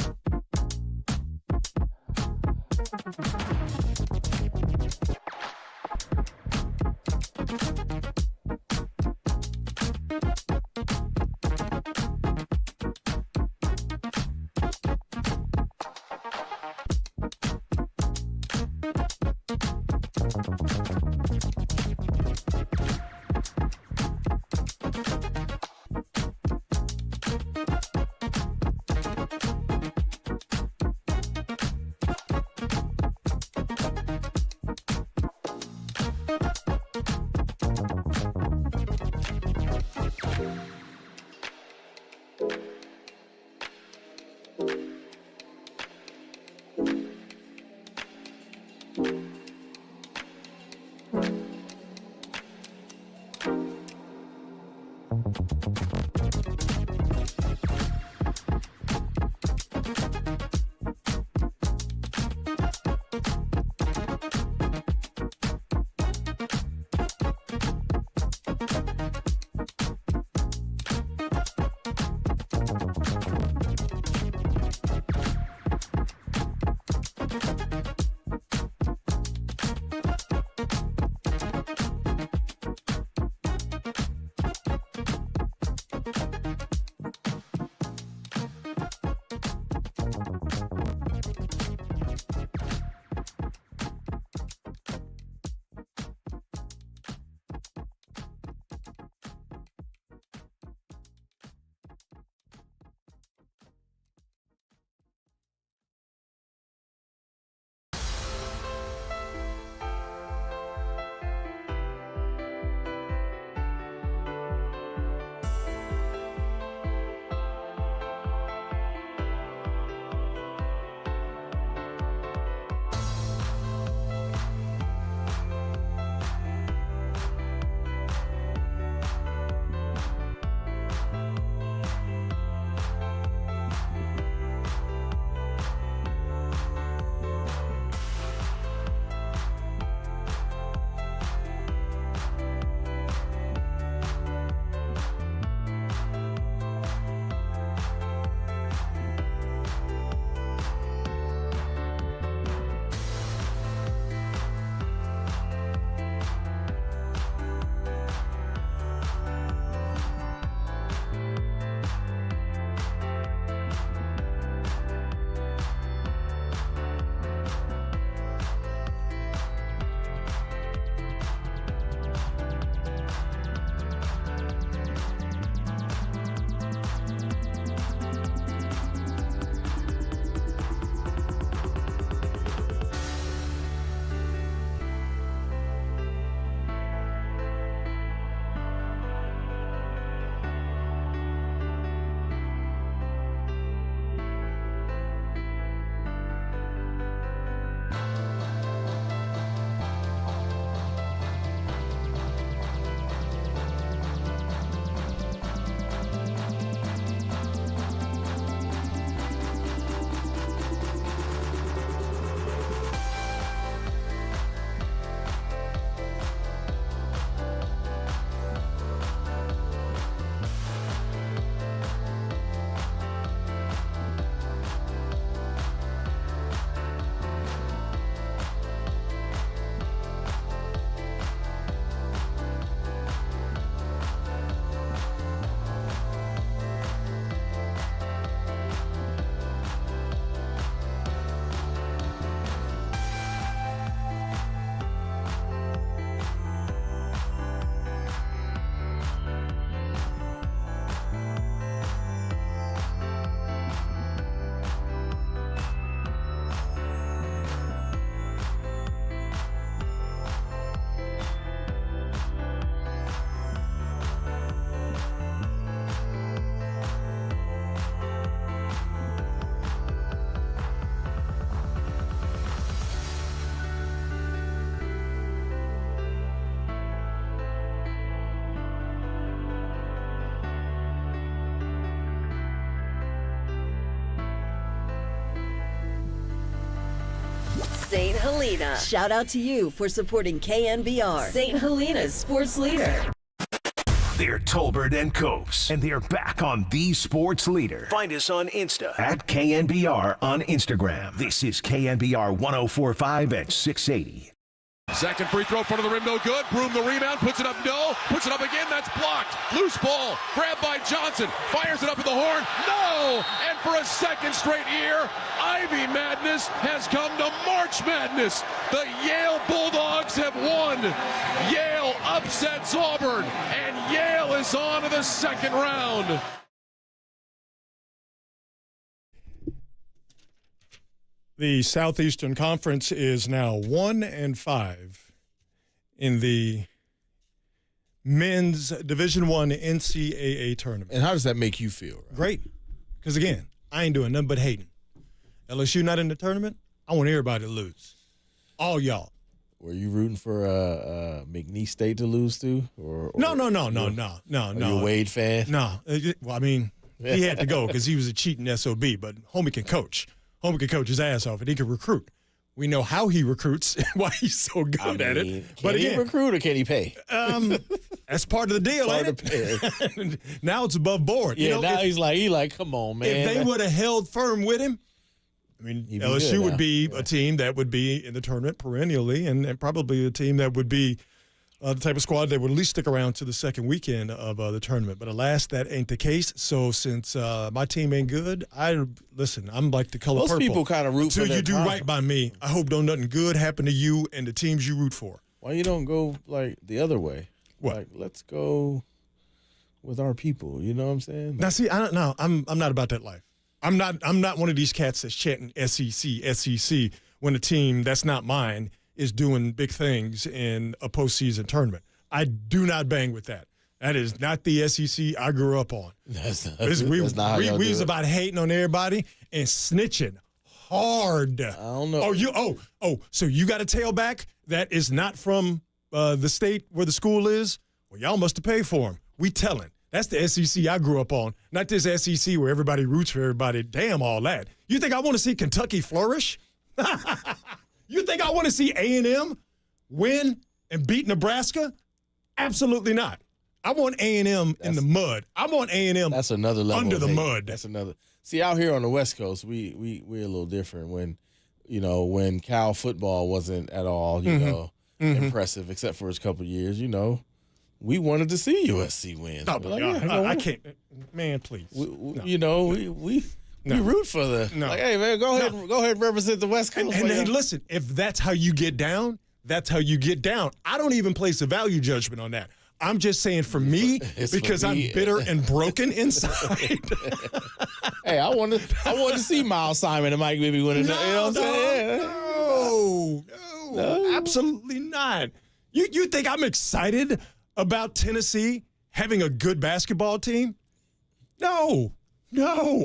St. Helena. Shout out to you for supporting KNBR, St. Helena's sports leader. They're Tolbert and Copes, and they're back on The Sports Leader. Find us on Insta at KNBR on Instagram. This is KNBR 104.5 at 680. Second free throw, front of the rim, no good. Broom the rebound, puts it up, no. Puts it up again, that's blocked. Loose ball, grabbed by Johnson. Fires it up at the horn, no! And for a second straight year, Ivy Madness has come to March Madness. The Yale Bulldogs have won. Yale upsets Auburn, and Yale is on to the second round. The Southeastern Conference is now 1-5 in the men's Division I NCAA tournament. And how does that make you feel? Right? Great. Because, again, I ain't doing nothing but hating. LSU not in the tournament, I want everybody to lose. All y'all. Were you rooting for McNeese State to lose to? Or No. Are you a Wade fan? No. Well, I mean, he had to go because he was a cheating SOB, but homie can coach. Homie can coach his ass off, and he can recruit. We know how he recruits and why he's so good at it. But can he recruit or can he pay? That's part of the deal, ain't it? Now it's above board. Yeah, you know, now he's like, come on, man. If they would have held firm with him, I mean, LSU would be a team that would be in the tournament perennially, and probably a team that would be the type of squad that would at least stick around to the second weekend of the tournament. But alas, that ain't the case. So since my team ain't good, I'm like the color Most purple. people kind of root for Until their you do right by me, I hope don't nothing good happen to you and the teams you root for. Why you don't go like the other way? What? Like, let's go with our people. You know what I'm saying? Now, see, I don't know. I'm not about that life. I'm not one of these cats that's chanting SEC when a team that's not mine is doing big things in a postseason tournament. I do not bang with that. That is not the SEC I grew up on. That's not we how y'all was do it. about hating on everybody and snitching hard. I don't know. So you got a tailback that is not from the state where the school is? Well, y'all must have paid for him. We telling. That's the SEC I grew up on, not this SEC where everybody roots for everybody. Damn all that. You think I want to see Kentucky flourish? You think I want to see A&M win and beat Nebraska? Absolutely not. I want A&M in the mud. I want A&M That's another level under of the hate. mud. That's another. See, out here on the West Coast, we're a little different. When Cal football wasn't at all, impressive, except for his couple years, we wanted to see USC win. Oh, my God. I can't. Man, please. We root for the like, hey man, go ahead and represent the West Coast. And hey, listen, if that's how you get down, that's how you get down. I don't even place a value judgment on that. I'm just saying for me, because I'm bitter and broken inside. Hey, I wanted to see Miles Simon and Mike Bibby win it. No, absolutely not. You think I'm excited about Tennessee having a good basketball team? No.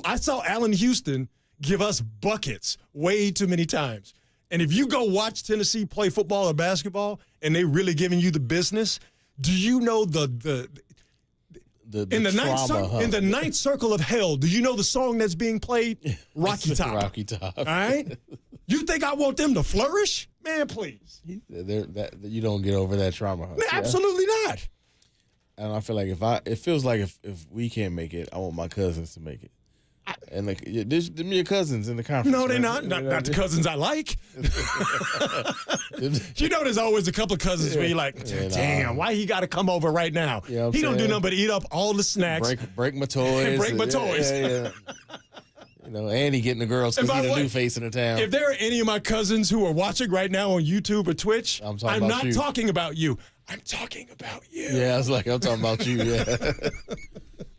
I saw Allen Houston give us buckets way too many times. And if you go watch Tennessee play football or basketball and they really giving you the business, do you know the in the ninth circle of hell, do you know the song that's being played? Rocky Top. Rocky Top. All right? You think I want them to flourish? Man, please. You don't get over that trauma. Man, absolutely not. And I feel like if we can't make it, I want my cousins to make it. And like, them your cousins in the conference. No, they're not. Not the cousins I like. There's always a couple of cousins where you're like, damn, why he got to come over right now? You know he don't do nothing but eat up all the snacks. Break my toys. Break my toys. Yeah. Andy getting the girls because he's a new face in the town. If there are any of my cousins who are watching right now on YouTube or Twitch, I'm not talking about you. I'm talking about you. Yeah, I was like, I'm talking about you, yeah.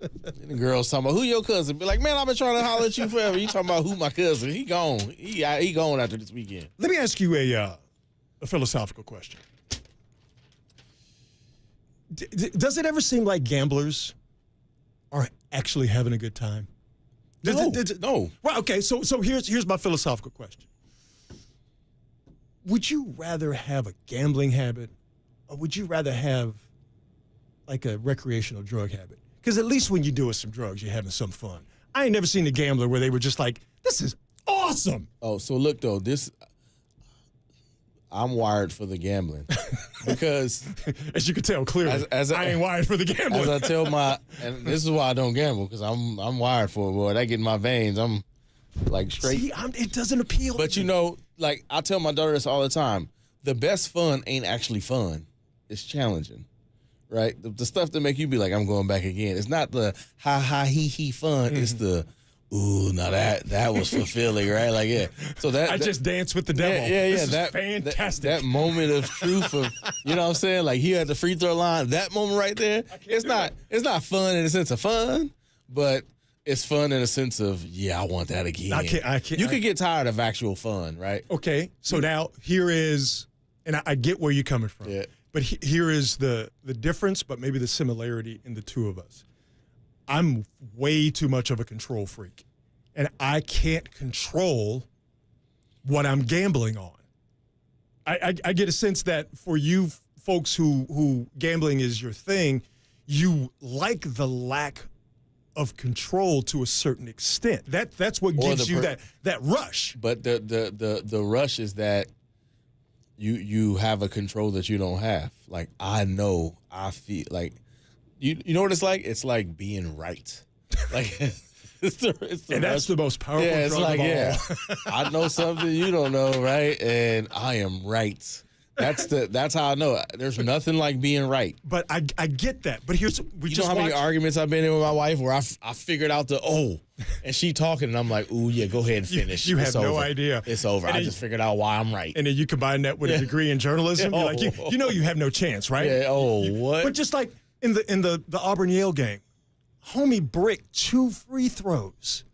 And the girls talking about, who your cousin? Be like, man, I've been trying to holler at you forever. You talking about who my cousin? He gone. He gone after this weekend. Let me ask you a philosophical question. Does it ever seem like gamblers are actually having a good time? No. Well, okay, so here's my philosophical question. Would you rather have a gambling habit or would you rather have like a recreational drug habit? Because at least when you're doing some drugs, you're having some fun. I ain't never seen a gambler where they were just like, this is awesome. Oh, so look, though, I'm wired for the gambling because, as you can tell clearly, I ain't wired for the gambling. As I tell and this is why I don't gamble because I'm wired for it, boy. That get in my veins. I'm like straight. See, it doesn't appeal. But like I tell my daughter this all the time. The best fun ain't actually fun. It's challenging, right? The stuff that make you be like, I'm going back again. It's not the ha ha he he fun. Mm-hmm. It's the ooh, now that was fulfilling, right? Like, yeah. So I just danced with the devil. Yeah. This is fantastic. That moment of truth of, you know what I'm saying? Like, here at the free throw line, that moment right there, it's not fun in the sense of fun, but it's fun in a sense of, yeah, I want that again. I can't. You could get tired of actual fun, right? Okay, so now here is, and I get where you're coming from, but here is the difference, but maybe the similarity in the two of us. I'm way too much of a control freak, and I can't control what I'm gambling on. I get a sense that for you folks who gambling is your thing, you like the lack of control to a certain extent. That's what gives you that rush. But the rush is that you have a control that you don't have. Like, I feel like you know what it's like? It's like being right. Like it's the and that's the most powerful drug of all. Yeah. I know something you don't know, right? And I am right. That's how I know it. There's nothing like being right. But I get that. But here's how many arguments I've been in with my wife where I figured out and she talking and I'm like, ooh yeah, go ahead and finish. You have no over. idea. It's over. I just figured out why I'm right. And then you combine that with a degree in journalism. You're like, you know you have no chance, right? Yeah. What? But just like in the Auburn Yale game, homie bricked 2 free throws.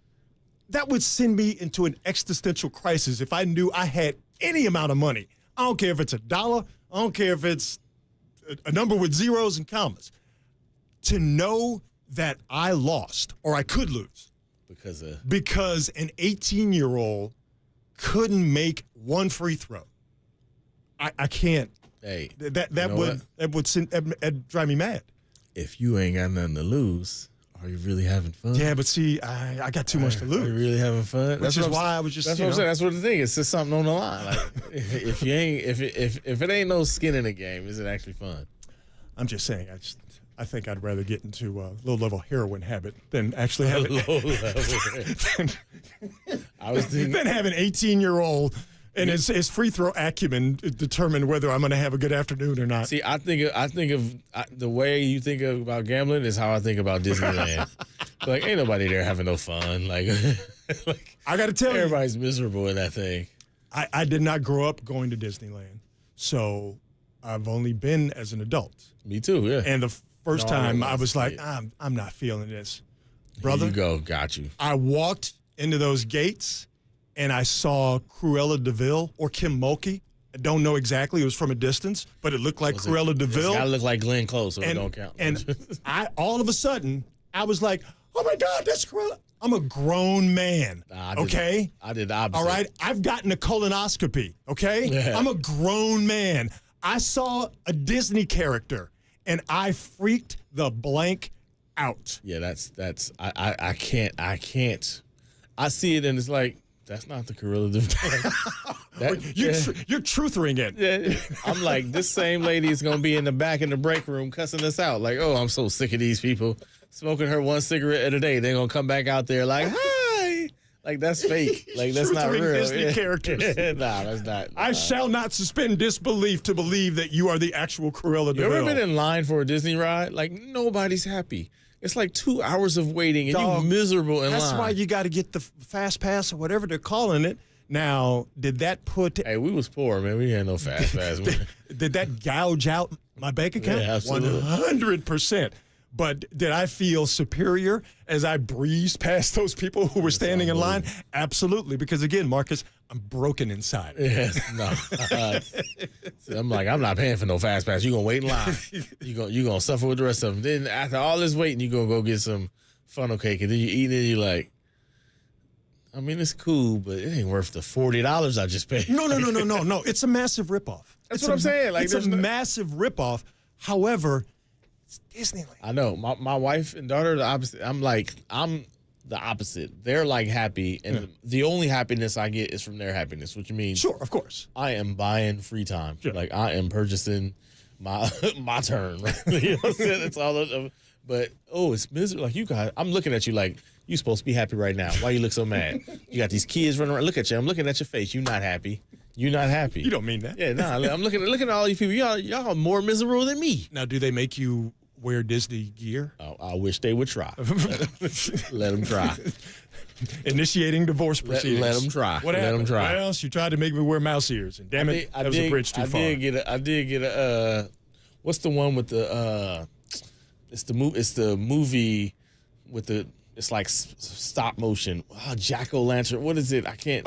That would send me into an existential crisis if I knew I had any amount of money. I don't care if it's $1. I don't care if it's a number with zeros and commas. To know that I lost or I could lose because an 18-year-old couldn't make one free throw. I can't. Hey, that would drive me mad. If you ain't got nothing to lose, are you really having fun? Yeah, but see, I got too much to lose. Are you really having fun? Which is why I was just. That's what I'm saying. That's what the thing is. It's just something on the line. Like, if it ain't no skin in the game, is it actually fun? I'm just saying. I think I'd rather get into a low-level heroin habit than actually have it. I was thinking than have an 18-year-old. And his free throw acumen determine whether I'm going to have a good afternoon or not. See, I think of the way you think about gambling is how I think about Disneyland. Like, ain't nobody there having no fun. Like I got to tell you, everybody's miserable in that thing. I did not grow up going to Disneyland, so I've only been as an adult. Me too, yeah. And the first time I was like, I'm not feeling this, brother. Here you go, got you. I walked into those gates. And I saw Cruella DeVille or Kim Mulkey. I don't know exactly. It was from a distance, but it looked like Cruella DeVille. It's got to look like Glenn Close, so it don't count. And all of a sudden, I was like, oh, my God, that's Cruella. I'm a grown man, okay? I did the opposite. All right? I've gotten a colonoscopy, okay? Yeah. I'm a grown man. I saw a Disney character, and I freaked the blank out. Yeah, I can't. I see it, and it's like, that's not the Cruella DeVille. You're truthering it. Yeah. I'm like, this same lady is going to be in the back in the break room cussing us out. Like, oh, I'm so sick of these people smoking her one cigarette a day. They're going to come back out there like, hi. Like, that's fake. Like, that's not real. Disney characters. Nah, that's not. I shall not suspend disbelief to believe that you are the actual Cruella DeVille. You ever been in line for a Disney ride? Like, nobody's happy. It's like 2 hours of waiting, and you're miserable in line. That's why you got to get the fast pass or whatever they're calling it. Now, did that put... Hey, we was poor, man. We had no fast pass. Did that gouge out my bank account? Yeah, absolutely. 100%. But did I feel superior as I breezed past those people who were standing in line? Absolutely. Because, again, Marcus, I'm broken inside. Yes, no. So I'm like, I'm not paying for no fast pass. You're going to wait in line. You're going to suffer with the rest of them. Then after all this waiting, you're going to go get some funnel cake. And then you eat it and you're like, I mean, it's cool, but it ain't worth the $40 I just paid. No. It's a massive ripoff. That's what I'm saying. Like, it's a massive ripoff. However, it's Disneyland. I know. My wife and daughter, the opposite. I'm like, the opposite. They're like happy, and the only happiness I get is from their happiness, which means sure, of course, I am buying free time. Sure. Like I am purchasing my turn. Right? You know what I'm saying? It's all of, but it's miserable. Like you guys, I'm looking at you like you supposed to be happy right now. Why you look so mad? You got these kids running around. Look at you. I'm looking at your face. You're not happy. You're not happy. You don't mean that. Yeah, I'm looking at all you people. Y'all are more miserable than me. Now, do they make you wear Disney gear? Oh, I wish they would try. Let them try. Initiating divorce proceedings. Let them try. What happened? What else? You tried to make me wear mouse ears, and damn it, that was a bridge too far. I did get a. What's the one with the? It's the movie with the. It's like stop motion. Oh, Jack-o'-lantern. What is it? I can't.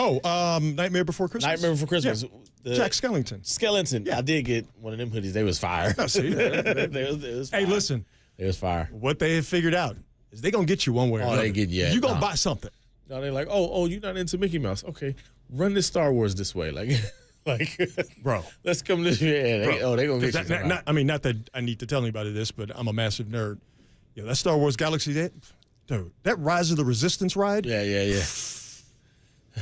Nightmare Before Christmas. Nightmare Before Christmas. Yeah. Jack Skellington. Yeah. I did get one of them hoodies. They was fire. No, see, they was fire. Hey, listen. It was fire. What they have figured out is they gonna get you one way or another. You gonna buy something. No, they're like, oh, you're not into Mickey Mouse. Okay, run this Star Wars this way, like, bro. Let's come this way. They gonna get you. Not that I need to tell anybody this, but I'm a massive nerd. Yeah, that Star Wars Galaxy, dude, that Rise of the Resistance ride. Yeah.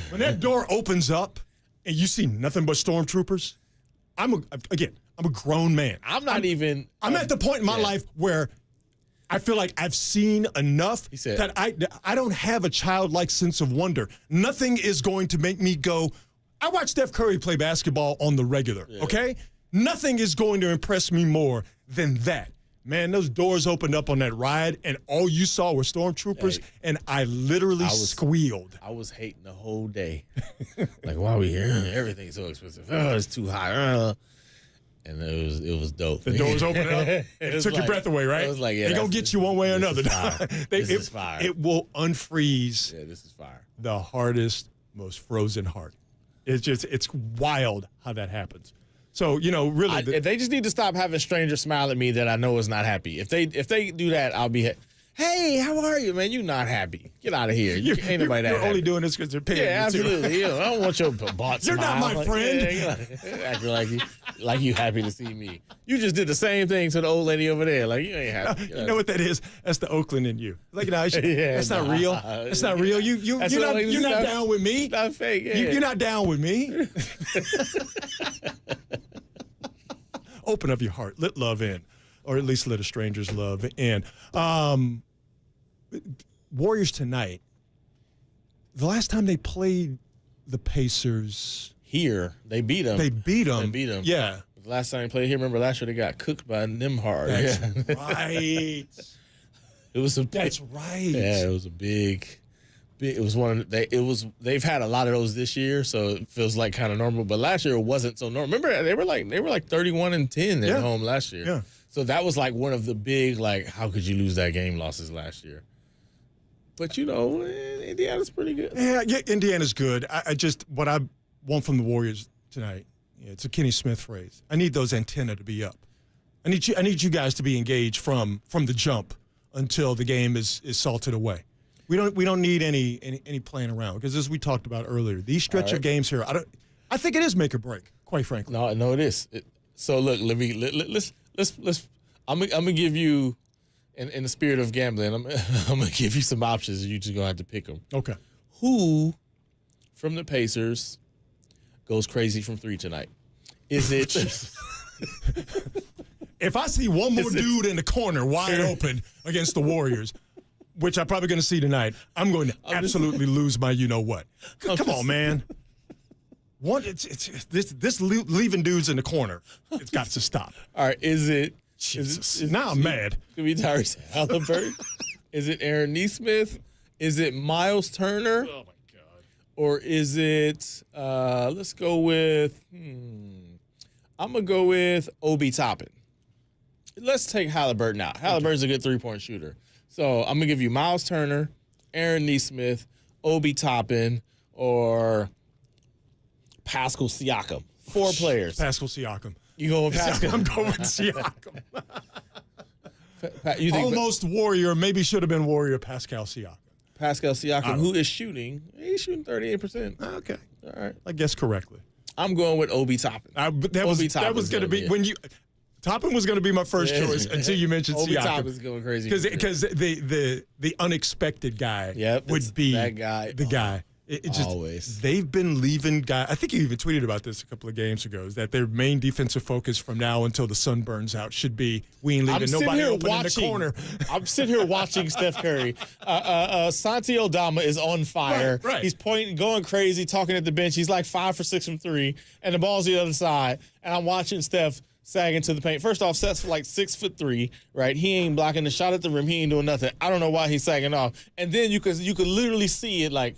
When that door opens up and you see nothing but stormtroopers, I'm a grown man. I'm at the point in my life where I feel like I've seen enough that I don't have a childlike sense of wonder. Nothing is going to make me go, I watch Steph Curry play basketball on the regular, okay? Nothing is going to impress me more than that. Man, those doors opened up on that ride, and all you saw were stormtroopers, and I literally squealed. I was hating the whole day. Like, why are we here? Everything's so expensive. Oh, it's too high. And it was dope. The doors opened up. It took your breath away, right? It was like, they're going to get you one way or another. This is fire. It will unfreeze this is fire. The hardest, most frozen heart. It's wild how that happens. So, really. They just need to stop having strangers smile at me that I know is not happy. If they do that, I'll be hey, how are you, man? You're not happy. Get out of here. Ain't nobody that You're happy. only doing this because they're paying you. Yeah, absolutely. I don't want your bought You're smile. not my friend. Acting like you happy to see me. You just did the same thing to the old lady over there. Like, you ain't happy. You know what that is? That's the Oakland in you. Like, that's not real. That's not real. You're not down with me. Not fake. Yeah. You're not down with me. Open up your heart. Let love in. Or at least let a stranger's love in. Warriors tonight, the last time they played the Pacers here, they beat them. Yeah. The last time they played here, remember last year they got cooked by Nimhard. That's right. That's right. Yeah, it was a big. It was they've had a lot of those this year, so it feels like kind of normal. But last year it wasn't so normal. Remember they were like 31-10 at home last year. Yeah. So that was like one of the big how could you lose that game losses last year? But Indiana's pretty good. Yeah, Indiana's good. I just what I want from the Warriors tonight. It's a Kenny Smith phrase. I need those antennae to be up. I need you guys to be engaged from the jump until the game is salted away. We don't need any playing around because as we talked about earlier, these stretch of games here, I think it is make or break. Quite frankly, no, it is. So look, let's. I'm gonna give you, in the spirit of gambling, I'm gonna give you some options. And you're just gonna have to pick them. Okay. Who from the Pacers goes crazy from 3 tonight? Is it? If I see one more dude in the corner wide open against the Warriors, which I'm probably going to see tonight, I'm going to absolutely lose my you-know-what. Come on, man. This leaving dudes in the corner, it's got to stop. All right, is it? Now I'm mad. Could be Tyrese Halliburton. Is it Aaron Nesmith? Is it Miles Turner? Oh, my God. Or is it, let's go with, I'm going to go with Obi Toppin. Let's take Halliburton out. Halliburton's a good three-point shooter. So I'm going to give you Miles Turner, Aaron Nesmith, Obi Toppin, or Pascal Siakam. 4 players. Pascal Siakam. You go with Pascal? I'm going with Siakam. You think almost Warrior, maybe should have been Warrior Pascal Siakam. Pascal Siakam, who is shooting? He's shooting 38%. Okay. All right. I guess correctly. I'm going with Obi Toppin. That was going to be when you Toppin was going to be my first choice until you mentioned Obi Siakam. Toppin's going crazy. Because the unexpected guy would be that guy. The guy. It just, always. They've been leaving guys. I think you even tweeted about this a couple of games ago, is that their main defensive focus from now until the sun burns out should be we ain't leaving nobody open in the corner. I'm sitting here watching Steph Curry. Santi Aldama is on fire. Right. He's pointing, going crazy, talking at the bench. He's like 5 for 6 from 3, and the ball's the other side. And I'm watching Steph sagging to the paint. First off, Steph's like 6'3", right? He ain't blocking the shot at the rim. He ain't doing nothing. I don't know why he's sagging off. And then you could literally see it like,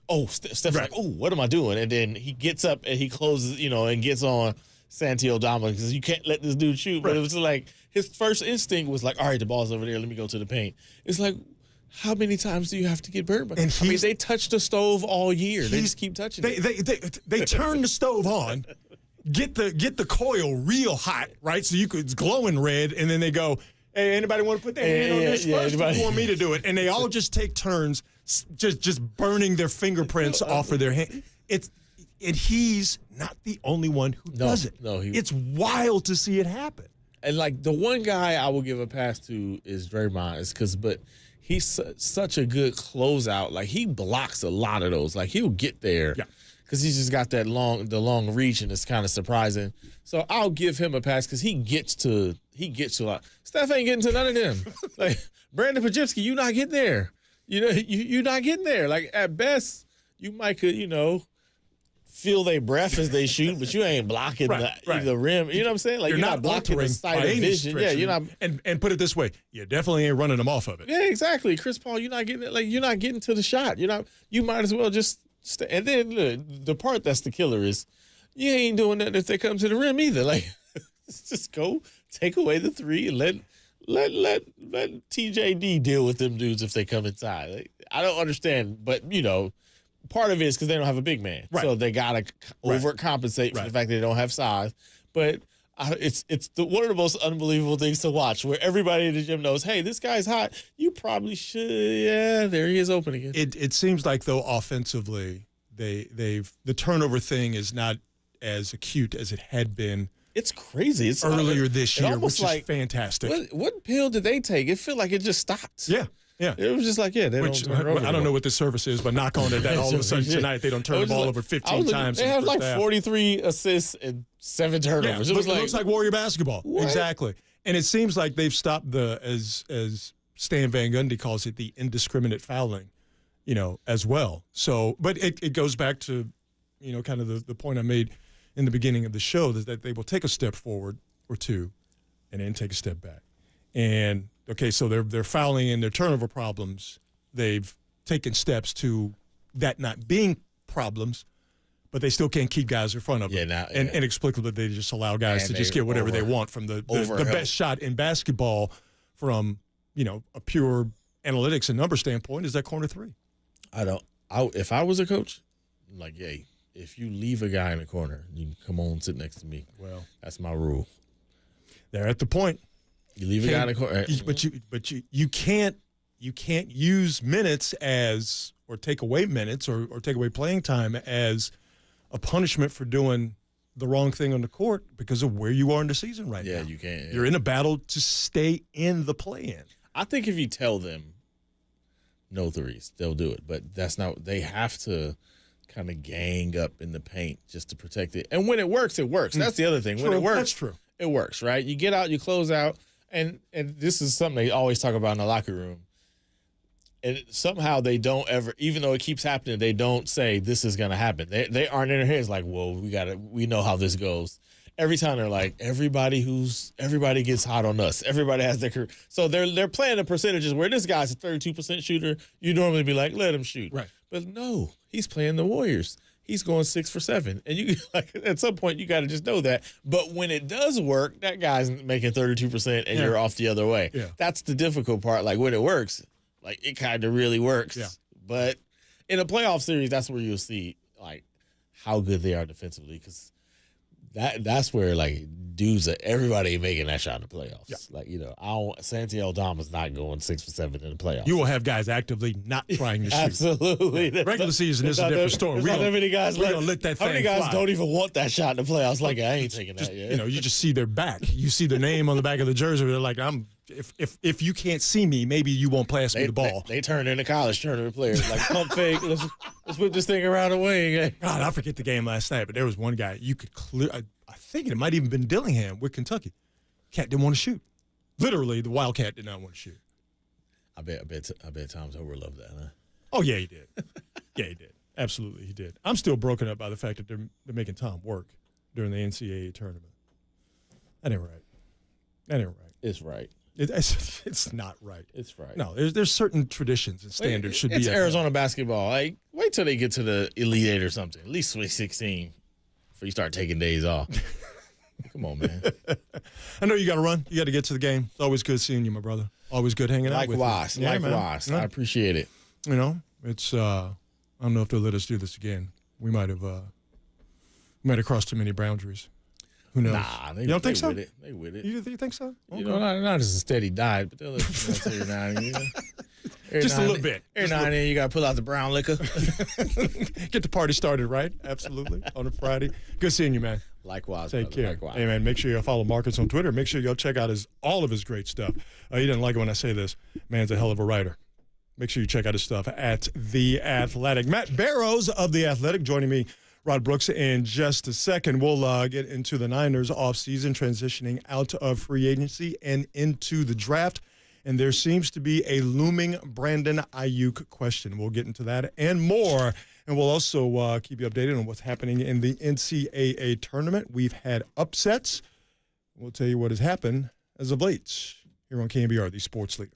oh, Steph's like, oh, what am I doing? And then he gets up and he closes, and gets on Santi Aldama because you can't let this dude shoot. But it was like his first instinct was like, all right, the ball's over there. Let me go to the paint. It's like, how many times do you have to get burned? I mean, they touch the stove all year. They just keep touching it. They turn the stove on, get the coil real hot, right? So it's glowing red, and then they go, hey, anybody want to put their hand on this first? Or you want me to do it? And they all just take turns just burning their fingerprints off of their hand. And he's not the only one who does it. No, it's wild to see it happen. And like the one guy I will give a pass to is Draymond, but he's such a good closeout. Like he blocks a lot of those. Like he'll get there because he's just got the long reach, and it's kind of surprising. So I'll give him a pass because he gets to a lot. Steph ain't getting to none of them. Like Brandon Pajewski, you not getting there. You're not getting there. Like at best, you might could feel their breath as they shoot, but you ain't blocking the rim. You know what I'm saying? Like you're not blocking the sight of vision. Yeah, you're not. And put it this way, you definitely ain't running them off of it. Yeah, exactly. Chris Paul, you're not getting it. Like you're not getting to the shot. You might as well just stay. And then look, the part that's the killer is you ain't doing that if they come to the rim either. Like just go take away the three and let TJD deal with them dudes if they come inside. Like, I don't understand, but part of it is because they don't have a big man, so they gotta overcompensate for the fact that they don't have size. But it's one of the most unbelievable things to watch, where everybody in the gym knows, hey, this guy's hot. You probably should. Yeah, there he is, open again. It seems like though offensively, the turnover thing is not as acute as it had been. It's crazy. It's earlier this year, which is fantastic. What pill did they take? It felt like it just stopped. Yeah. It was just like, I don't know what the service is, but knock on it that all of a sudden tonight they don't turn the ball over 15 times. They have like 43 assists and 7 turnovers. It looks like Warrior basketball. What? Exactly. And it seems like they've stopped as Stan Van Gundy calls it, the indiscriminate fouling, as well. So, but it goes back to, kind of the point I made in the beginning of the show, that they will take a step forward or two and then take a step back. And, okay, so they're fouling and their turnover problems. They've taken steps to that not being problems, but they still can't keep guys in front of them. And inexplicably, they just allow guys to just get whatever they want from the best shot in basketball from, a pure analytics and number standpoint is that corner three. If I was a coach, I'm like, yay. If you leave a guy in the corner, you can come on and sit next to me. Well, that's my rule. They're at the point. You leave a guy in the corner, but you can't use minutes or take away minutes or take away playing time as a punishment for doing the wrong thing on the court because of where you are in the season right now. Yeah, you can't. You're in a battle to stay in the play-in. I think if you tell them no threes, they'll do it. But that's not. They have to kind of gang up in the paint just to protect it. And when it works, it works. That's the other thing. When it works, that's true. It works, right? You get out, you close out, and this is something they always talk about in the locker room. And somehow they don't ever, even though it keeps happening, they don't say this is going to happen. They aren't in their heads like, whoa, we know how this goes. Every time they're like, everybody gets hot on us. Everybody has their career. So they're playing the percentages where this guy's a 32% shooter. You normally be like, let him shoot. Right. But no, he's playing the Warriors. He's going 6 for 7. And you at some point you got to just know that. But when it does work, that guy's making 32% and you're off the other way. Yeah. That's the difficult part. Like when it works, like it kind of really works. Yeah. But in a playoff series, that's where you'll see like how good they are defensively because that's where like dudes, everybody making that shot in the playoffs. Yeah. Like Santiago Aldama's not going 6 for 7 in the playoffs. You will have guys actively not trying to shoot. Absolutely. Regular season is a different story. How many guys let that How many thing guys fly. don't even want that shot in the playoffs? Like, I ain't taking that yet. You just see their back. You see the name on the back of the jersey. They're like, if you can't see me, maybe you won't pass me the ball. They turn into college tournament players. Like, pump fake. Let's whip this thing around the wing. God, I forget the game last night, but there was one guy you could clear. I think it might even been Dillingham with Kentucky. Cat didn't want to shoot. Literally, the Wildcat did not want to shoot. I bet Tom's over loved that, huh? Oh yeah, he did. Yeah, he did. Absolutely, he did. I'm still broken up by the fact that they're making Tom work during the NCAA tournament. That ain't right. It's right. It's not right. It's right. No, there's certain traditions and standards should be. It's Arizona basketball. Like, wait till they get to the Elite Eight or something. At least Sweet 16 before you start taking days off. Come on, man. I know you got to run. You got to get to the game. It's always good seeing you, my brother. Always good hanging out with you. Likewise. Yeah. I appreciate it. It's I don't know if they'll let us do this again. We might have crossed too many boundaries. Who knows? Nah, you don't think so? They with it. You think so? Okay. Not as a steady diet, but they'll let you every now and then. Just a little bit. Every now and then you got to pull out the brown liquor. Get the party started, right? Absolutely. On a Friday. Good seeing you, man. Likewise. Take brother. care. Likewise. Hey, man, make sure you follow Marcus on Twitter. Make sure you go check out all of his great stuff. You didn't like it when I say this. Man's a hell of a writer. Make sure you check out his stuff at The Athletic. Matt Barrows of The Athletic joining me, Rod Brooks, in just a second. We'll get into the Niners offseason, transitioning out of free agency and into the draft. And there seems to be a looming Brandon Ayuk question. We'll get into that and more. And we'll also keep you updated on what's happening in the NCAA tournament. We've had upsets. We'll tell you what has happened as of late here on KNBR, the sports leader.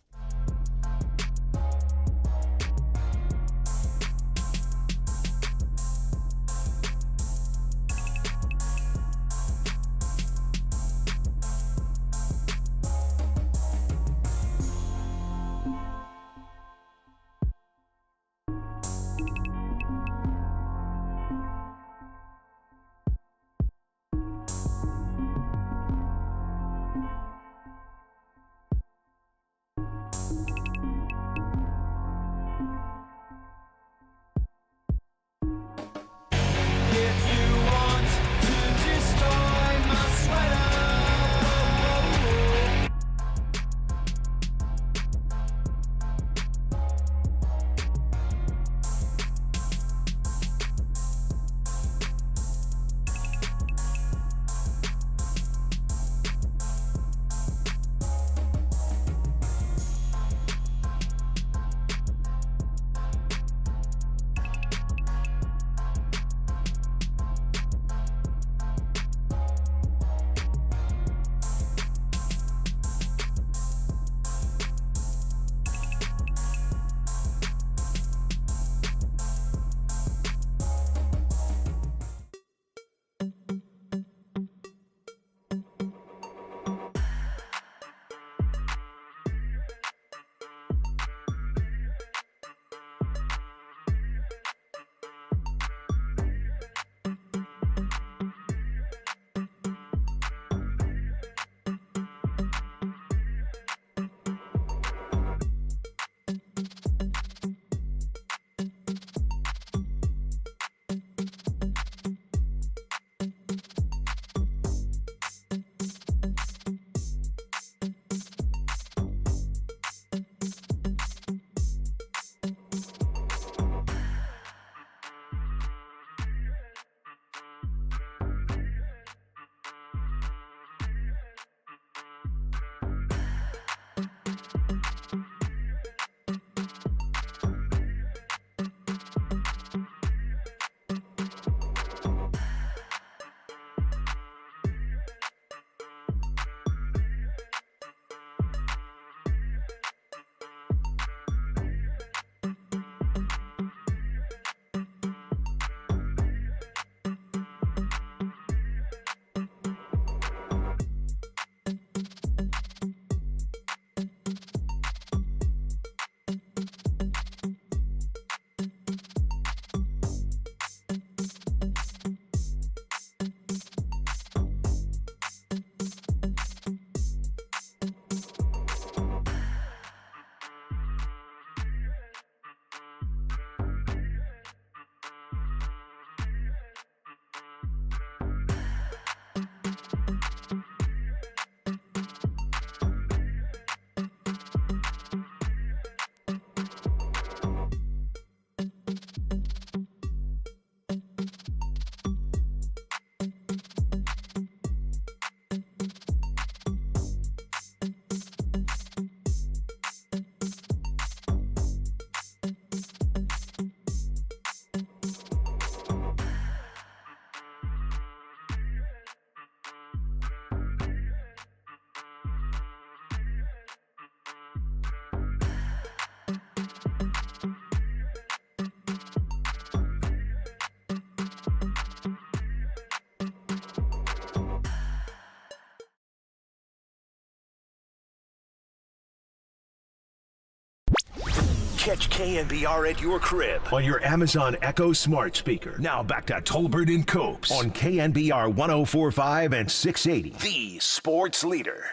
Catch KNBR at your crib on your Amazon Echo smart speaker. Now back to Tolbert and Copes on KNBR 104.5 and 680, the sports leader.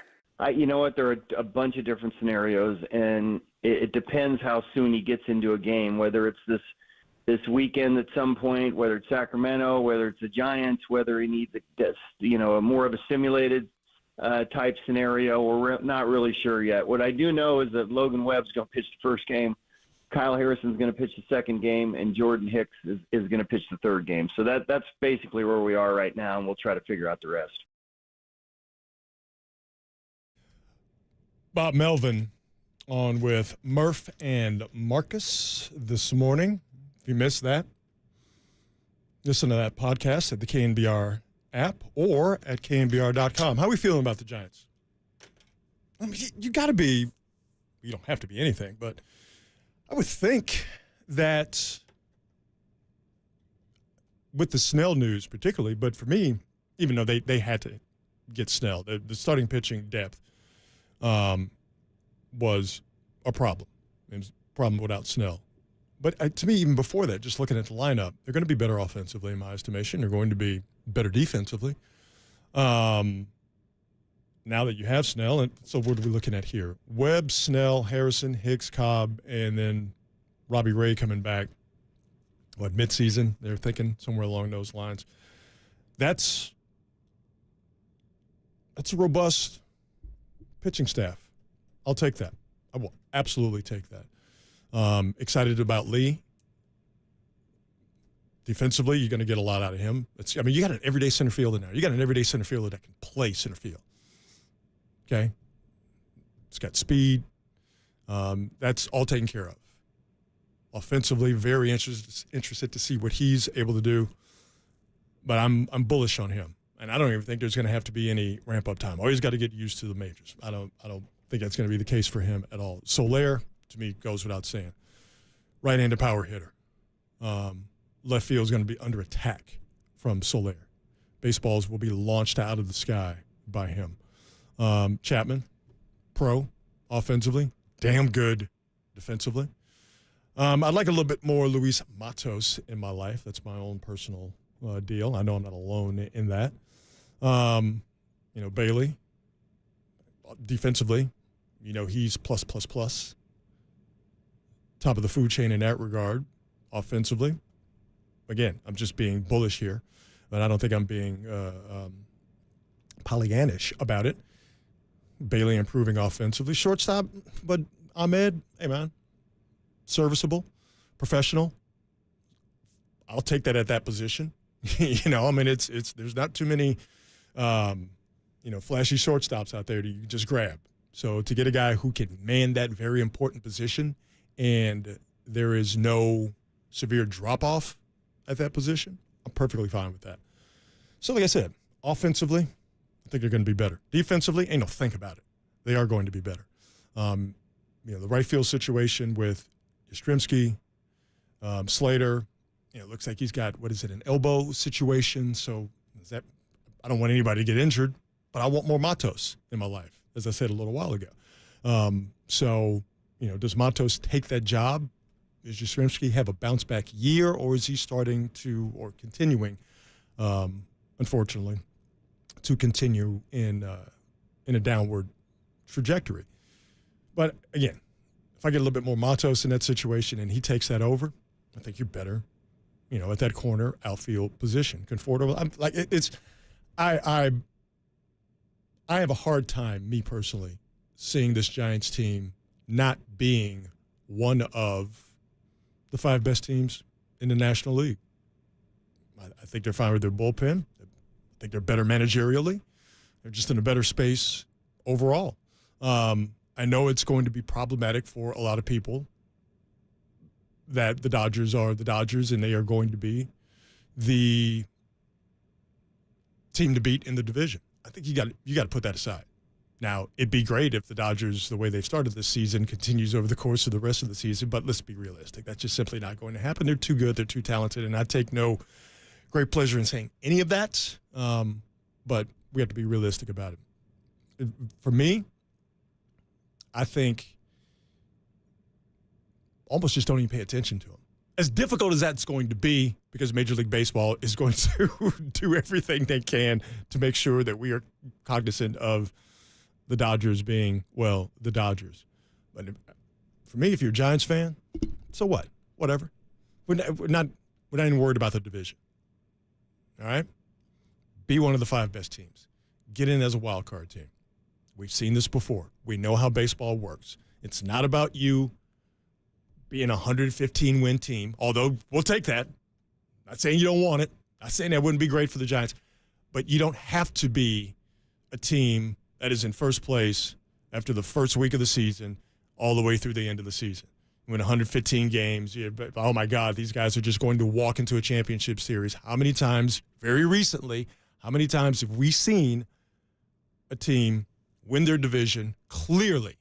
You know what? There are a bunch of different scenarios, and it depends how soon he gets into a game, whether it's this weekend at some point, whether it's Sacramento, whether it's the Giants, whether he needs a more of a simulated type scenario. We're not really sure yet. What I do know is that Logan Webb's going to pitch the first game, Kyle Harrison's going to pitch the second game, and Jordan Hicks is going to pitch the third game. So that's basically where we are right now, and we'll try to figure out the rest. Bob Melvin on with Murph and Marcus this morning. If you missed that, listen to that podcast at the KNBR app or at knbr.com. How are we feeling about the Giants? I mean, you got to be, you don't have to be anything, but I would think that with the Snell news particularly, but for me, even though they had to get Snell, the starting pitching depth was a problem. It was a problem without Snell. But to me, even before that, just looking at the lineup, they're going to be better offensively in my estimation. They're going to be better defensively. Now that you have Snell, and so what are we looking at here? Webb, Snell, Harrison, Hicks, Cobb, and then Robbie Ray coming back, midseason? They're thinking somewhere along those lines. That's a robust pitching staff. I'll take that. I will absolutely take that. Excited about Lee. Defensively, you're going to get a lot out of him. You got an everyday center fielder now. You got an everyday center fielder that can play center field. Okay? It's got speed. That's all taken care of. Offensively, very interested to see what he's able to do. But I'm bullish on him. And I don't even think there's going to have to be any ramp-up time. Always got to get used to the majors. I don't think that's going to be the case for him at all. Soler, to me, goes without saying. Right-handed power hitter. Left field is going to be under attack from Soler. Baseballs will be launched out of the sky by him. Chapman, pro, offensively. Damn good defensively. I'd like a little bit more Luis Matos in my life. That's my own personal deal. I know I'm not alone in that. Bailey, defensively, he's plus. Top of the food chain in that regard. Offensively, again, I'm just being bullish here, but I don't think I'm being Pollyannish about it. Bailey improving offensively. Shortstop, but Ahmed, hey, man, serviceable, professional. I'll take that at that position. It's there's not too many, flashy shortstops out there that you can just grab. So to get a guy who can man that very important position and there is no severe drop-off at that position, I'm perfectly fine with that. So like I said, offensively, I think they're going to be better. Defensively, ain't no think about it. They are going to be better. The right field situation with Yastrzemski, Slater, looks like he's got, an elbow situation. So I don't want anybody to get injured, but I want more Matos in my life, as I said a little while ago. Does Matos take that job? Does Yastrzemski have a bounce-back year, or is he starting to, or continuing, unfortunately, to continue in a downward trajectory? But, again, if I get a little bit more Matos in that situation and he takes that over, I think you're better, at that corner outfield position. Confortable. I have a hard time, me personally, seeing this Giants team not being one of the 5 best teams in the National League. I think they're fine with their bullpen. I think they're better managerially. They're just in a better space overall. I know it's going to be problematic for a lot of people that the Dodgers are the Dodgers and they are going to be the team to beat in the division. I think you got to put that aside. Now, it'd be great if the Dodgers, the way they've started this season, continues over the course of the rest of the season, but let's be realistic. That's just simply not going to happen. They're too good. They're too talented, and I take no great pleasure in saying any of that, but we have to be realistic about it. For me, I think almost just don't even pay attention to them. As difficult as that's going to be, because Major League Baseball is going to do everything they can to make sure that we are cognizant of the Dodgers being, well, the Dodgers. But for me, if you're a Giants fan, so what? Whatever. We're not even worried about the division. All right? Be one of the 5 best teams. Get in as a wild card team. We've seen this before. We know how baseball works. It's not about you being a 115-win team, although we'll take that. Not saying you don't want it. Not saying that wouldn't be great for the Giants. But you don't have to be a team that is in first place after the first week of the season all the way through the end of the season. Win 115 games. Oh, my God, these guys are just going to walk into a championship series. How many times, very recently, how many times have we seen a team win their division, clearly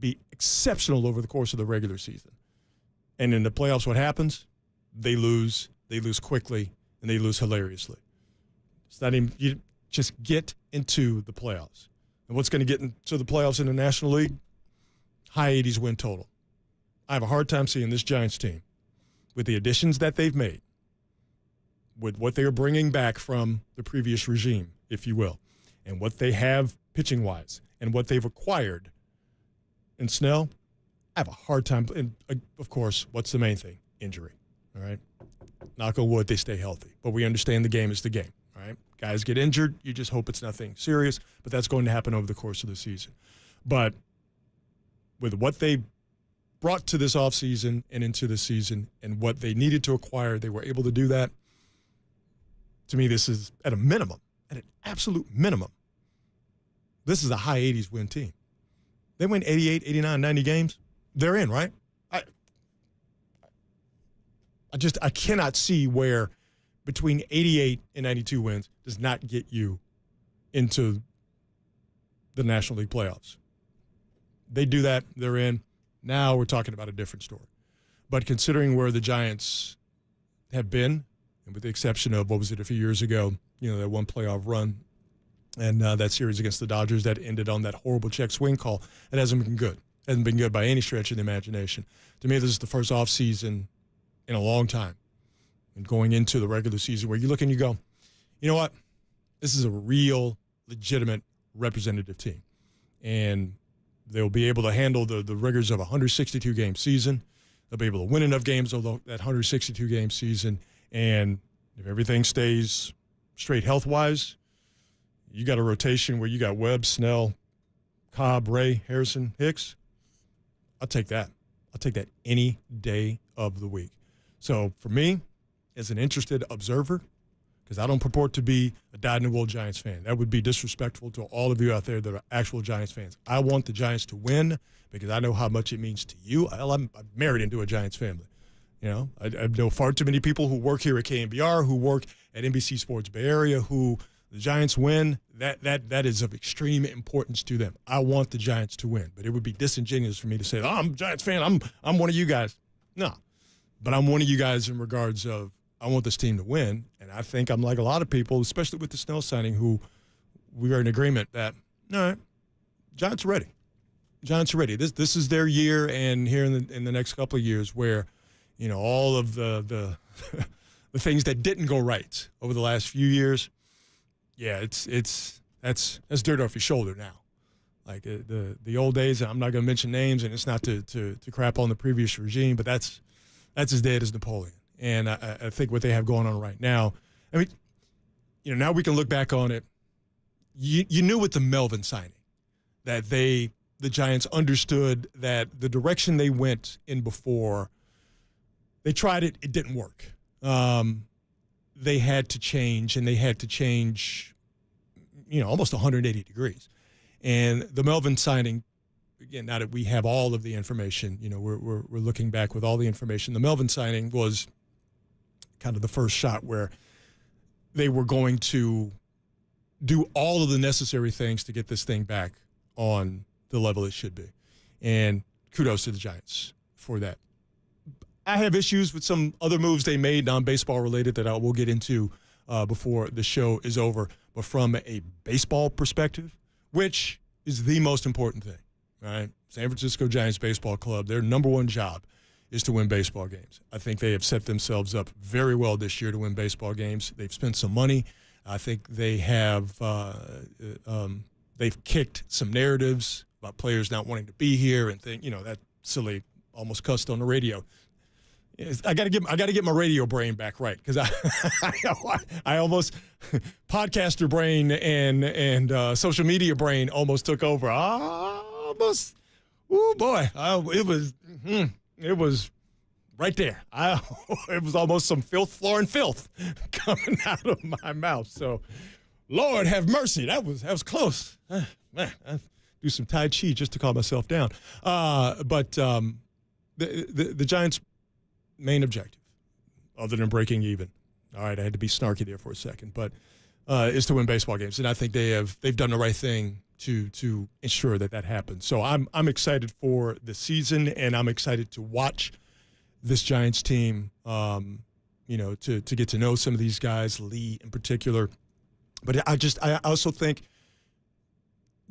be exceptional over the course of the regular season? And in the playoffs, what happens? They lose quickly, and they lose hilariously. It's not even, you just get into the playoffs. And what's going to get into the playoffs in the National League? High 80s win total. I have a hard time seeing this Giants team, with the additions that they've made, with what they are bringing back from the previous regime, if you will, and what they have pitching-wise, and what they've acquired in Snell, I have a hard time. And, of course, what's the main thing? Injury, all right? Knock on wood, they stay healthy. But we understand the game is the game, all right? Guys get injured. You just hope it's nothing serious, but that's going to happen over the course of the season. But with what they brought to this offseason and into the season and what they needed to acquire, they were able to do that. To me, this is at a minimum, at an absolute minimum, this is a high 80s win team. They win 88, 89, 90 games. They're in, right? I cannot see where between 88 and 92 wins does not get you into the National League playoffs. They do that, they're in. Now we're talking about a different story. But considering where the Giants have been, and with the exception of, what was it, a few years ago, that one playoff run and that series against the Dodgers that ended on that horrible check swing call, it hasn't been good. It hasn't been good by any stretch of the imagination. To me, this is the first offseason in a long time, and going into the regular season where you look and you go, you know what? This is a real, legitimate, representative team. And they'll be able to handle the rigors of a 162-game season. They'll be able to win enough games over that 162-game season. And if everything stays straight health-wise, you got a rotation where you got Webb, Snell, Cobb, Ray, Harrison, Hicks. I'll take that. I'll take that any day of the week. So for me, as an interested observer, because I don't purport to be a dyed-in-the-wool Giants fan. That would be disrespectful to all of you out there that are actual Giants fans. I want the Giants to win because I know how much it means to you. I'm married into a Giants family. I know far too many people who work here at KNBR, who work at NBC Sports Bay Area, who the Giants win. That is of extreme importance to them. I want the Giants to win, but it would be disingenuous for me to say, "Oh, I'm a Giants fan. I'm one of you guys." No, but I'm one of you guys in regards of I want this team to win, and I think I'm like a lot of people, especially with the Snell signing, who we are in agreement that, all right, Giants are ready. Giants are ready. This is their year, and here in the next couple of years where, all of the the things that didn't go right over the last few years, yeah, that's dirt off your shoulder now. Like the old days, and I'm not going to mention names, and it's not to crap on the previous regime, but that's as dead as Napoleon. And I think what they have going on right now, I mean, now we can look back on it. You knew with the Melvin signing that the Giants understood that the direction they went in before, they tried it, it didn't work. They had to change, and they had to change, almost 180 degrees. And the Melvin signing, again, now that we have all of the information, we're looking back with all the information. The Melvin signing was kind of the first shot where they were going to do all of the necessary things to get this thing back on the level it should be. And kudos to the Giants for that. I have issues with some other moves they made, non-baseball related, that I will get into before the show is over. But from a baseball perspective, which is the most important thing, All right, San Francisco Giants Baseball Club, their number one job is to win baseball games. I think they have set themselves up very well this year to win baseball games. They've spent some money. I think they have they've kicked some narratives about players not wanting to be here and that silly, almost cussed on the radio. I got to get my radio brain back right because I almost podcaster brain and social media brain almost took over. Almost, oh boy, it was right there. It was almost some flooring filth coming out of my mouth. So, Lord have mercy, that was close. Man, I do some Tai Chi just to calm myself down. But the Giants' main objective, other than breaking even, all right, I had to be snarky there for a second, but is to win baseball games, and I think they've done the right thing to ensure that happens. So I'm excited for the season, and I'm excited to watch this Giants team. To get to know some of these guys, Lee in particular. But I also think,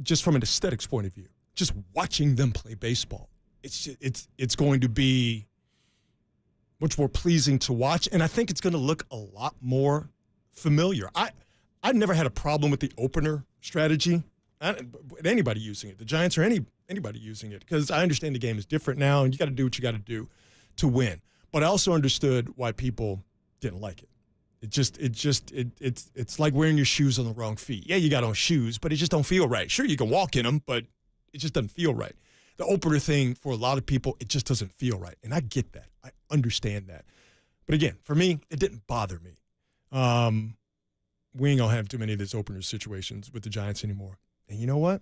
just from an aesthetics point of view, just watching them play baseball, it's going to be much more pleasing to watch, and I think it's going to look a lot more familiar. I've never had a problem with the opener strategy. Anybody using it, the Giants or anybody using it, because I understand the game is different now, and you got to do what you got to do to win. But I also understood why people didn't like it. It's like wearing your shoes on the wrong feet. Yeah, you got on shoes, but it just don't feel right. Sure, you can walk in them, but it just doesn't feel right. The opener thing, for a lot of people, it just doesn't feel right. And I get that. I understand that. But again, for me, it didn't bother me. We ain't going to have too many of these opener situations with the Giants anymore. And you know what?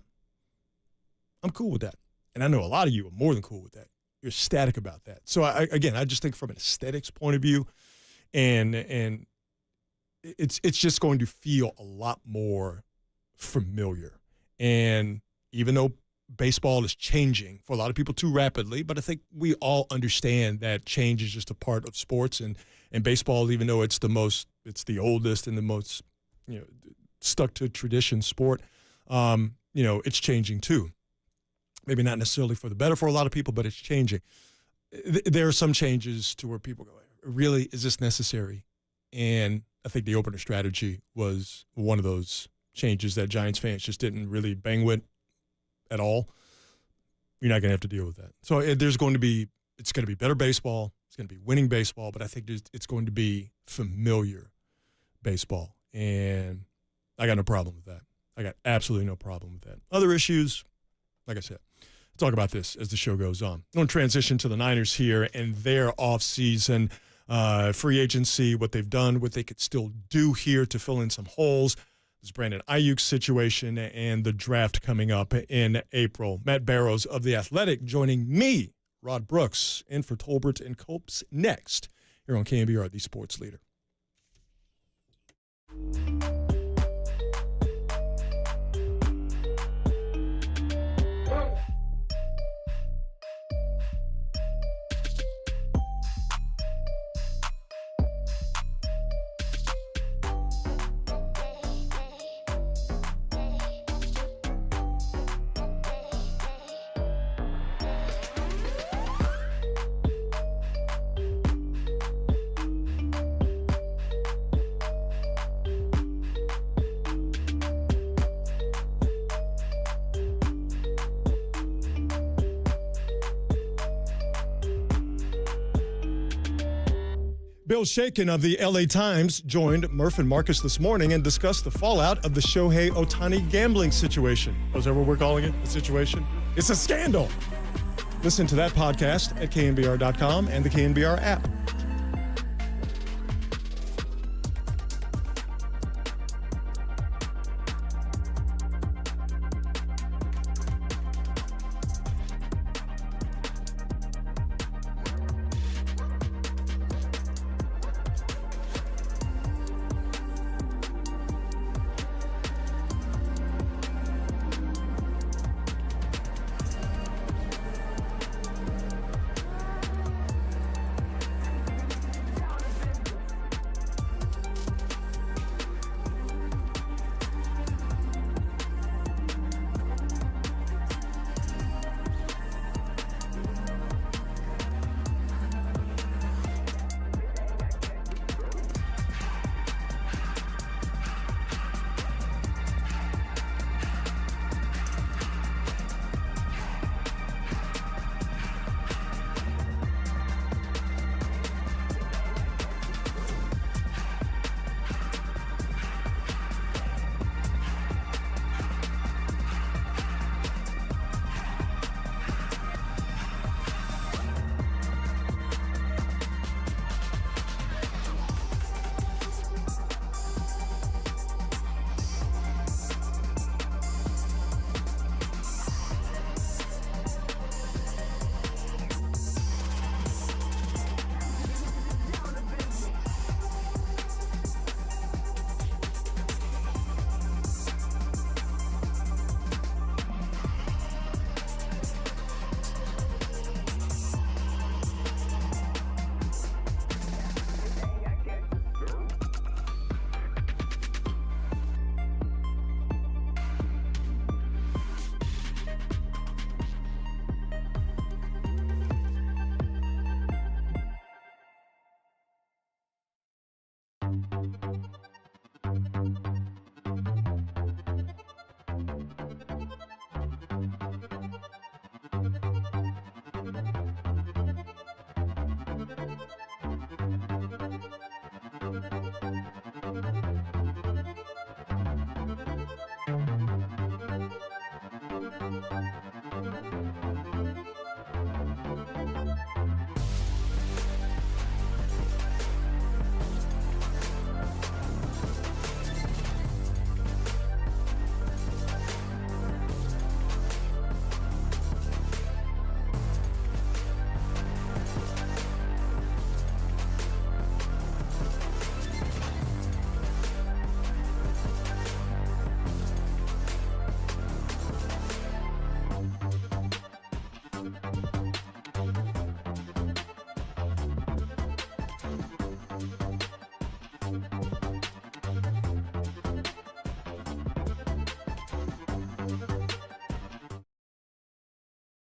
I'm cool with that. And I know a lot of you are more than cool with that. You're ecstatic about that. So, I just think from an aesthetics point of view, and it's just going to feel a lot more familiar. And even though baseball is changing for a lot of people too rapidly, but I think we all understand that change is just a part of sports, and baseball, even though it's the oldest and the most stuck to tradition sport, it's changing too. Maybe not necessarily for the better for a lot of people, but it's changing. There are some changes to where people go, really, is this necessary? And I think the opener strategy was one of those changes that Giants fans just didn't really bang with at all. You're not going to have to deal with that. So it's going to be better baseball. It's going to be winning baseball, but I think it's going to be familiar baseball. And I got no problem with that. I got absolutely no problem with that. Other issues, like I said, we'll talk about this as the show goes on. I'm going to transition to the Niners here and their offseason free agency, what they've done, what they could still do here to fill in some holes. This Brandon Ayuk situation and the draft coming up in April. Matt Barrows of The Athletic joining me, Rod Brooks, in for Tolbert and Copes next here on KNBR, the sports leader. Bill Shakin of the LA Times joined Murph and Marcus this morning and discussed the fallout of the Shohei Otani gambling situation. Is that what we're calling it? A situation? It's a scandal. Listen to that podcast at KNBR.com and the KNBR app.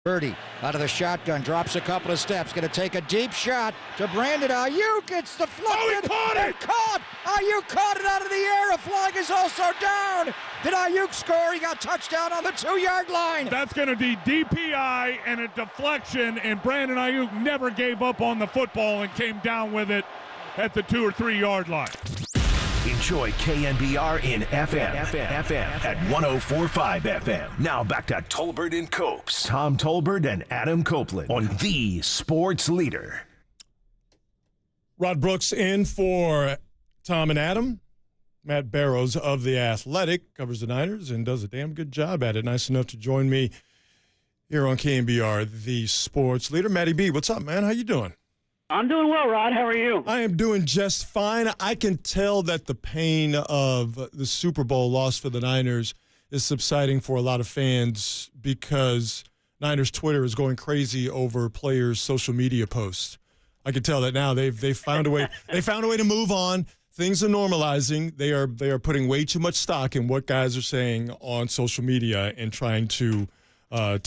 Birdie out of the shotgun, drops a couple of steps, going to take a deep shot to Brandon Ayuk. It's deflected. Oh, he caught it! Caught! Ayuk caught it out of the air. A flag is also down. Did Ayuk score? He got touchdown on the 2-yard line. That's going to be DPI and a deflection, and Brandon Ayuk never gave up on the football and came down with it at the 2 or 3 yard line. Enjoy KNBR in FM at 104.5 FM. Now back to Tolbert and Copes. Tom Tolbert and Adam Copeland on the Sports Leader. Rod Brooks in for Tom and Adam. Matt Barrows of The Athletic covers the Niners and does a damn good job at it. Nice enough to join me here on KNBR, the Sports Leader. Matty B, what's up, man? How you doing? I'm doing well, Rod. How are you? I am doing just fine. I can tell that the pain of the Super Bowl loss for the Niners is subsiding for a lot of fans because Niners Twitter is going crazy over players' social media posts. I can tell that now they've found a way. They found a way to move on. Things are normalizing. They are putting way too much stock in what guys are saying on social media and trying to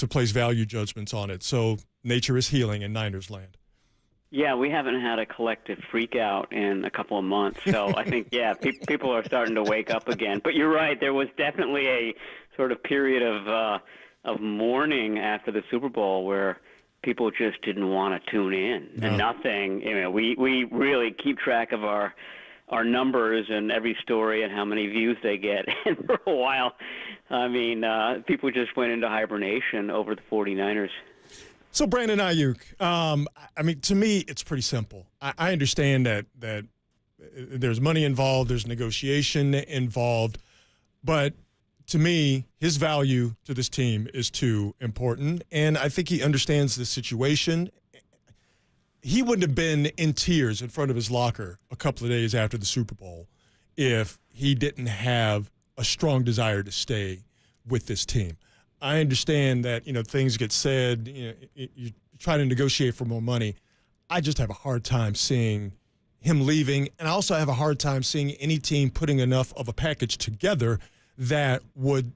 place value judgments on it. So nature is healing in Niners land. Yeah, we haven't had a collective freak out in a couple of months. So I think, people are starting to wake up again. But you're right. There was definitely a sort of period of mourning after the Super Bowl where people just didn't want to tune in. No. And nothing, we really keep track of our numbers and every story and how many views they get. And for a while, people just went into hibernation over the 49ers. So Brandon Ayuk, to me, it's pretty simple. I understand that there's money involved, there's negotiation involved, but to me, his value to this team is too important, and I think he understands the situation. He wouldn't have been in tears in front of his locker a couple of days after the Super Bowl if he didn't have a strong desire to stay with this team. I understand that, things get said, you try to negotiate for more money. I just have a hard time seeing him leaving, and I also have a hard time seeing any team putting enough of a package together that would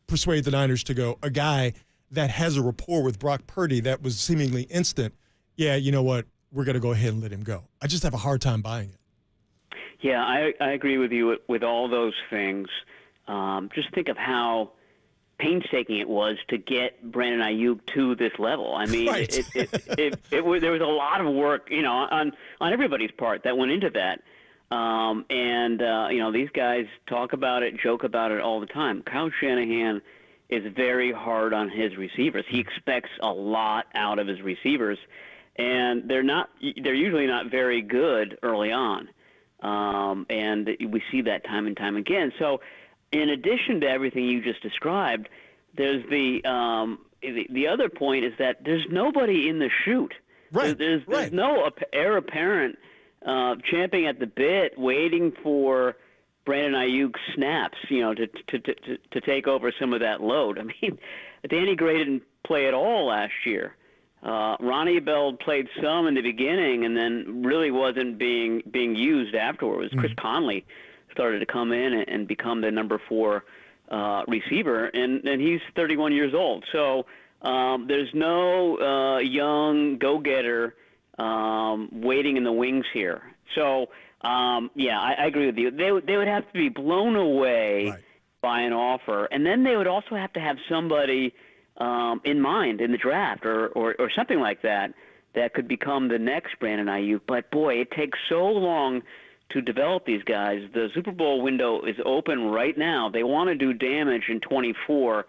persuade the Niners to go, a guy that has a rapport with Brock Purdy that was seemingly instant, yeah, you know what, we're going to go ahead and let him go. I just have a hard time buying it. Yeah, I agree with you with all those things. Just think of how painstaking it was to get Brandon Ayuk to this level. I mean, right. There was a lot of work, on everybody's part that went into that. These guys talk about it, joke about it all the time. Kyle Shanahan is very hard on his receivers. He expects a lot out of his receivers, and they're usually not very good early on. And we see that time and time again. So, in addition to everything you just described, there's the other point is that there's nobody in the chute. Right. There's no heir apparent champing at the bit, waiting for Brandon Ayuk's snaps, to take over some of that load. I mean, Danny Gray didn't play at all last year. Ronnie Bell played some in the beginning and then really wasn't being used afterwards. Chris Conley started to come in and become the number 4 receiver, and he's 31 years old. So there's no young go-getter waiting in the wings here. So, I agree with you. They would have to be blown away by an offer, and then they would also have to have somebody in mind in the draft or something like that could become the next Brandon Ayuk. But, boy, it takes so long to develop these guys. The Super Bowl window is open right now. They want to do damage in 24.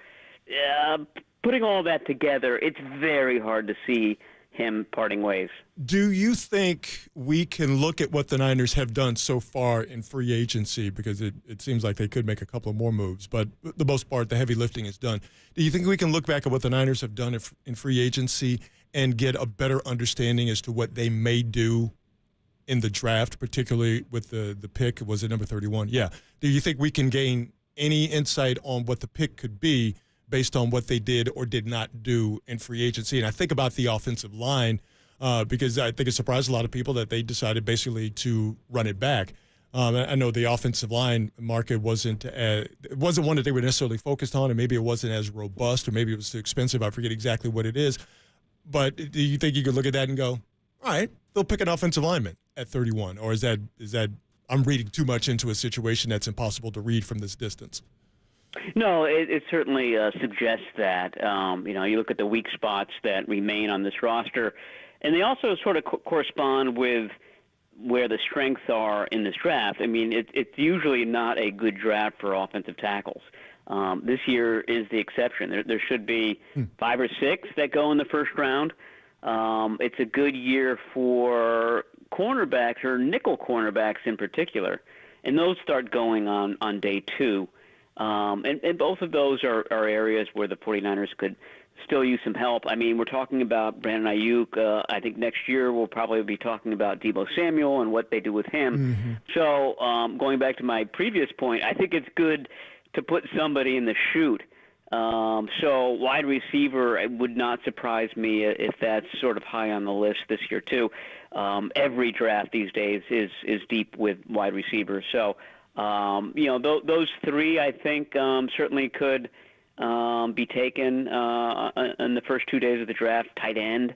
Putting all that together, it's very hard to see him parting ways. Do you think we can look at what the Niners have done so far in free agency, because it seems like they could make a couple of more moves, but for the most part, the heavy lifting is done. Do you think we can look back at what the Niners have done in free agency and get a better understanding as to what they may do in the draft, particularly with the pick? Was it number 31? Yeah. Do you think we can gain any insight on what the pick could be based on what they did or did not do in free agency? And I think about the offensive line because I think it surprised a lot of people that they decided basically to run it back. I know the offensive line market wasn't one that they were necessarily focused on, and maybe it wasn't as robust, or maybe it was too expensive. I forget exactly what it is. But do you think you could look at that and go, all right, they'll pick an offensive lineman at 31? Or is that I'm reading too much into a situation that's impossible to read from this distance? No, it certainly suggests that. You look at the weak spots that remain on this roster, and they also sort of correspond with where the strengths are in this draft. I mean, it's usually not a good draft for offensive tackles. This year is the exception. There should be 5 or 6 that go in the first round. It's a good year for cornerbacks, or nickel cornerbacks in particular, and those start going on day 2. And both of those are areas where the 49ers could still use some help. I mean, we're talking about Brandon Ayuk. I think next year we'll probably be talking about Deebo Samuel and what they do with him. Mm-hmm. So going back to my previous point, I think it's good to put somebody in the chute. So wide receiver, it would not surprise me if that's sort of high on the list this year too. Every draft these days is deep with wide receivers. So those 3, I think, certainly could be taken in the first 2 days of the draft. Tight end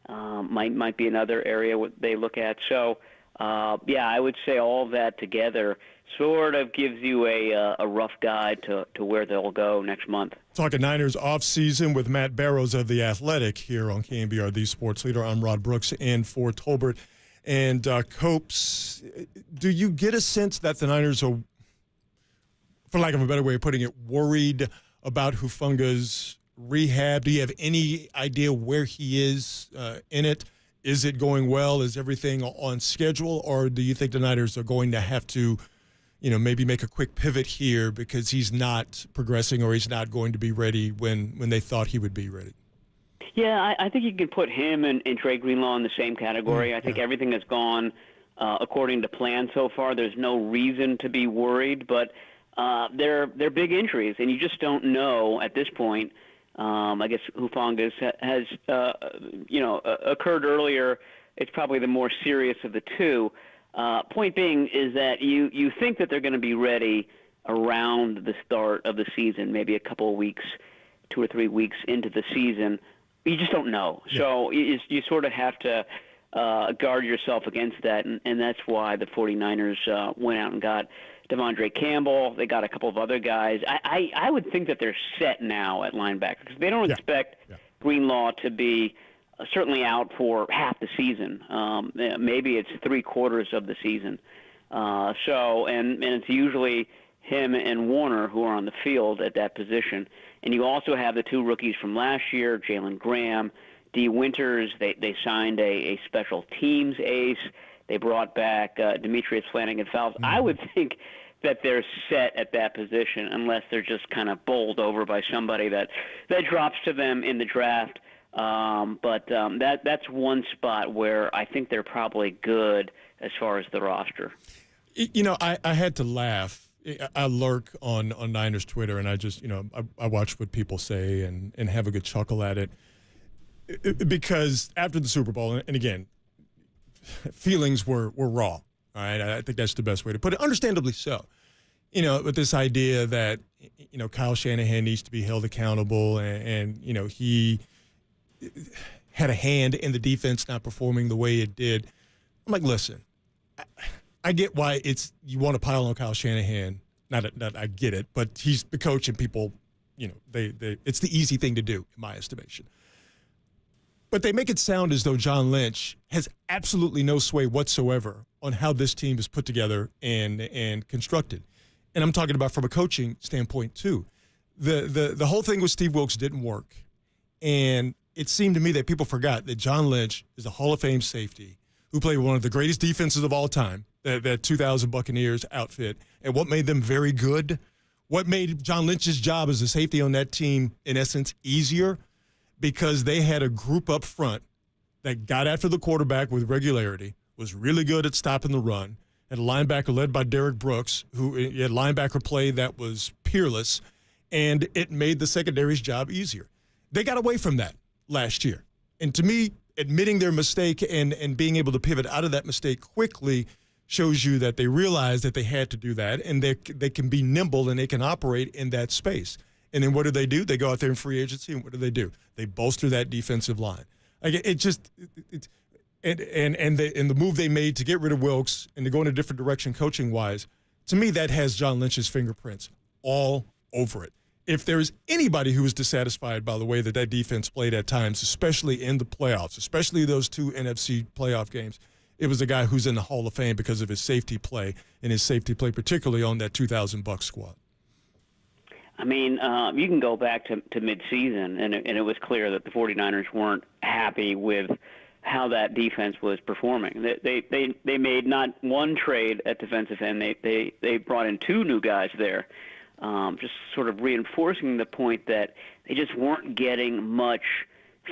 might be another area they look at. So, I would say all of that together sort of gives you a rough guide to where they'll go next month. Talking Niners offseason with Matt Barrows of The Athletic here on KNBR, the sports leader. I'm Rod Brooks in for Tolbert. And Copes, do you get a sense that the Niners are, for lack of a better way of putting it, worried about Hufanga's rehab? Do you have any idea where he is in it? Is it going well? Is everything on schedule? Or do you think the Niners are going to have to, maybe make a quick pivot here because he's not progressing, or he's not going to be ready when they thought he would be ready? Yeah, I think you can put him and Dre Greenlaw in the same category. I think everything has gone according to plan so far. There's no reason to be worried, but they're big injuries, and you just don't know at this point. I guess Hufanga's has occurred earlier. It's probably the more serious of the two. Point being is that you think that they're going to be ready around the start of the season, maybe a couple of weeks, 2 or 3 weeks into the season. You just don't know. Yeah. So you sort of have to guard yourself against that, and that's why the 49ers went out and got Devondre Campbell. They got a couple of other guys. I would think that they're set now at linebacker because they don't expect Greenlaw to be certainly out for half the season. Maybe it's 3/4 of the season. And it's usually him and Warner who are on the field at that position. And you also have the 2 rookies from last year, Jalen Graham, D. Winters. They signed a special teams ace. They brought back Demetrius Flanagan-Fowles. I would think that they're set at that position unless they're just kind of bowled over by somebody that drops to them in the draft. But that's one spot where I think they're probably good as far as the roster. I had to laugh. I lurk on Niners Twitter, and I just, I watch what people say and have a good chuckle at it. Because after the Super Bowl, and again, feelings were raw. All right, I think that's the best way to put it. Understandably so. With this idea that, Kyle Shanahan needs to be held accountable, and he had a hand in the defense not performing the way it did. I'm like, listen, I get why you want to pile on Kyle Shanahan. Not I get it, but he's the coach, and people, it's the easy thing to do, in my estimation. But they make it sound as though John Lynch has absolutely no sway whatsoever on how this team is put together and constructed. And I'm talking about from a coaching standpoint, too. The whole thing with Steve Wilkes didn't work. And it seemed to me that people forgot that John Lynch is a Hall of Fame safety who played one of the greatest defenses of all time, that 2000 Buccaneers outfit. And what made them very good, what made John Lynch's job as a safety on that team, in essence, easier, because they had a group up front that got after the quarterback with regularity, was really good at stopping the run, had a linebacker led by Derek Brooks, who had linebacker play that was peerless, and it made the secondary's job easier. They got away from that last year. And to me, admitting their mistake and being able to pivot out of that mistake quickly shows you that they realized that they had to do that, and they can be nimble and they can operate in that space. And then what do? They go out there in free agency, and what do? They bolster that defensive line. Like the move they made to get rid of Wilkes and to go in a different direction coaching-wise, to me that has John Lynch's fingerprints all over it. If there is anybody who was dissatisfied by the way that defense played at times, especially in the playoffs, especially those 2 NFC playoff games, it was a guy who's in the Hall of Fame because of his safety play, and his safety play particularly on that 2000 Bucs squad. I mean, you can go back to midseason, and it was clear that the 49ers weren't happy with how that defense was performing. They made not one trade at defensive end. They brought in 2 new guys there, just sort of reinforcing the point that they just weren't getting much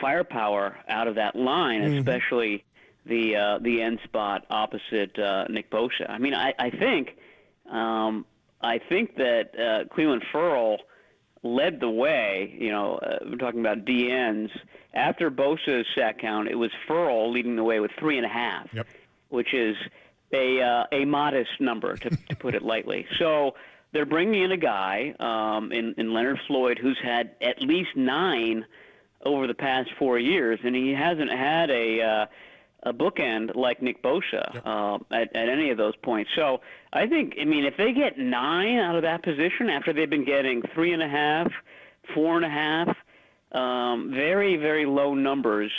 firepower out of that line, especially the end spot opposite Nick Bosa. I mean, I think that Cleveland Ferrell led the way. We're talking about DNs. After Bosa's sack count, it was Ferrell leading the way with 3.5, which is a modest number, to put it lightly. So they're bringing in a guy in Leonard Floyd who's had at least 9 over the past 4 years, and he hasn't had a bookend like Nick Bosa at any of those points. So I think, if they get 9 out of that position after they've been getting 3.5, 4.5, very, very low numbers,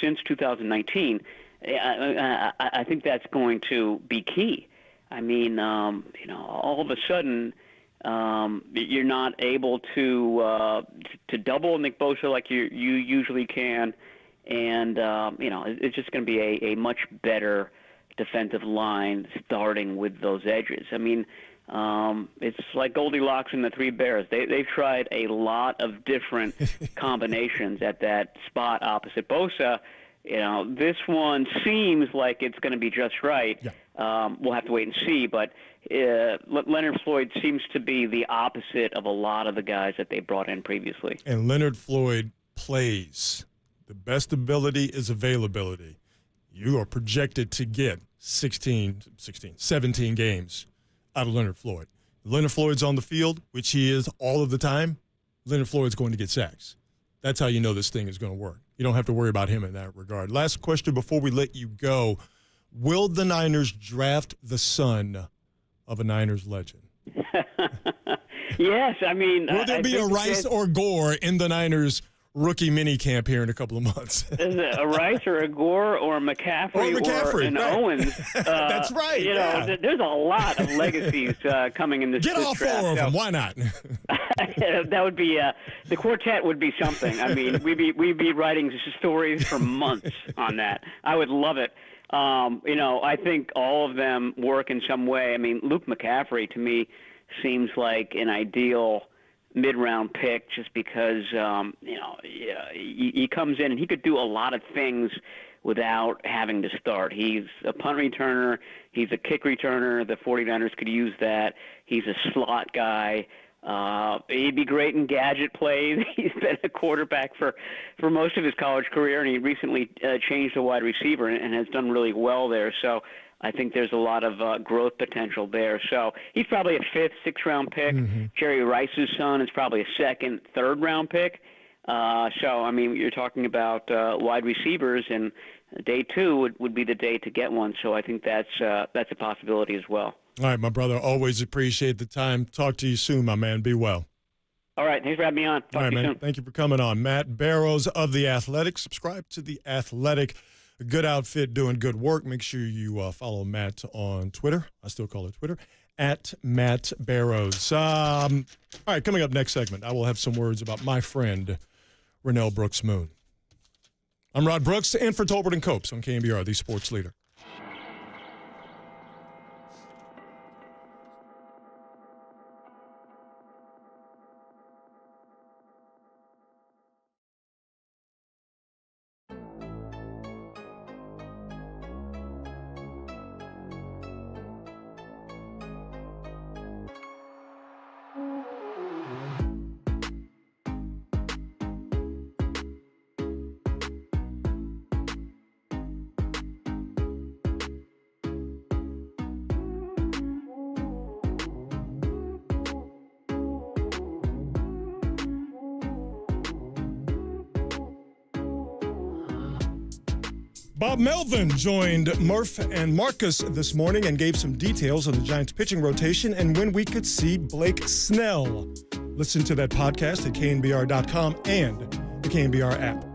since 2019, I think that's going to be key. All of a sudden, you're not able to double Nick Bosa like you usually can. And, it's just going to be a much better defensive line starting with those edges. It's like Goldilocks and the Three Bears. They've tried a lot of different combinations at that spot opposite Bosa. This one seems like it's going to be just right. Yeah. We'll have to wait and see. But Leonard Floyd seems to be the opposite of a lot of the guys that they brought in previously. And Leonard Floyd plays. The best ability is availability. You are projected to get 17 games out of Leonard Floyd. If Leonard Floyd's on the field, which he is all of the time, Leonard Floyd's going to get sacks. That's how you know this thing is going to work. You don't have to worry about him in that regard. Last question before we let you go. Will the Niners draft the son of a Niners legend? Yes, will there be a Rice or Gore in the Niners rookie mini camp here in a couple of months? Is it a Rice or a Gore or a McCaffrey or an right. Owens? That's right. There's a lot of legacies coming in this draft. Get all 4 of them. Why not? That would be the quartet would be something. We'd be writing stories for months on that. I would love it. I think all of them work in some way. Luke McCaffrey to me seems like an ideal mid-round pick just because, he comes in and he could do a lot of things without having to start. He's a punt returner. He's a kick returner. The 49ers could use that. He's a slot guy. He'd be great in gadget plays. He's been a quarterback for most of his college career, and he recently changed to wide receiver and has done really well there. So I think there's a lot of growth potential there. So he's probably a 5th, 6th round pick. Mm-hmm. Jerry Rice's son is probably a 2nd, 3rd round pick. You're talking about wide receivers, and day 2 would be the day to get one. So I think that's a possibility as well. All right, my brother, always appreciate the time. Talk to you soon, my man. Be well. All right. Thanks for having me on. Talk All right, to you man. soon. Thank you for coming on. Matt Barrows of The Athletic. Subscribe to The Athletic. A good outfit doing good work. Make sure you follow Matt on Twitter. I still call it Twitter, at Matt Barrows. All right, coming up next segment, I will have some words about my friend, Renel Brooks-Moon. I'm Rod Brooks, in for Tolbert and Copes on KNBR, the sports leader. Bob Melvin joined Murph and Marcus this morning and gave some details on the Giants' pitching rotation and when we could see Blake Snell. Listen to that podcast at knbr.com and the KNBR app.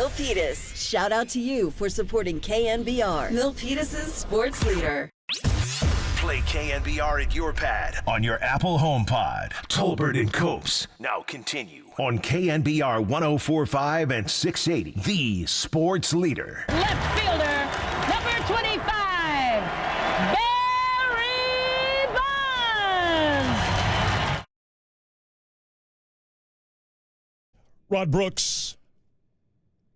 Milpitas, shout out to you for supporting KNBR, Milpitas' sports leader. Play KNBR at your pad on your Apple HomePod. Tolbert and Copes now continue on KNBR 104.5 and 680, the sports leader. Left fielder, number 25, Barry Bonds. Rod Brooks,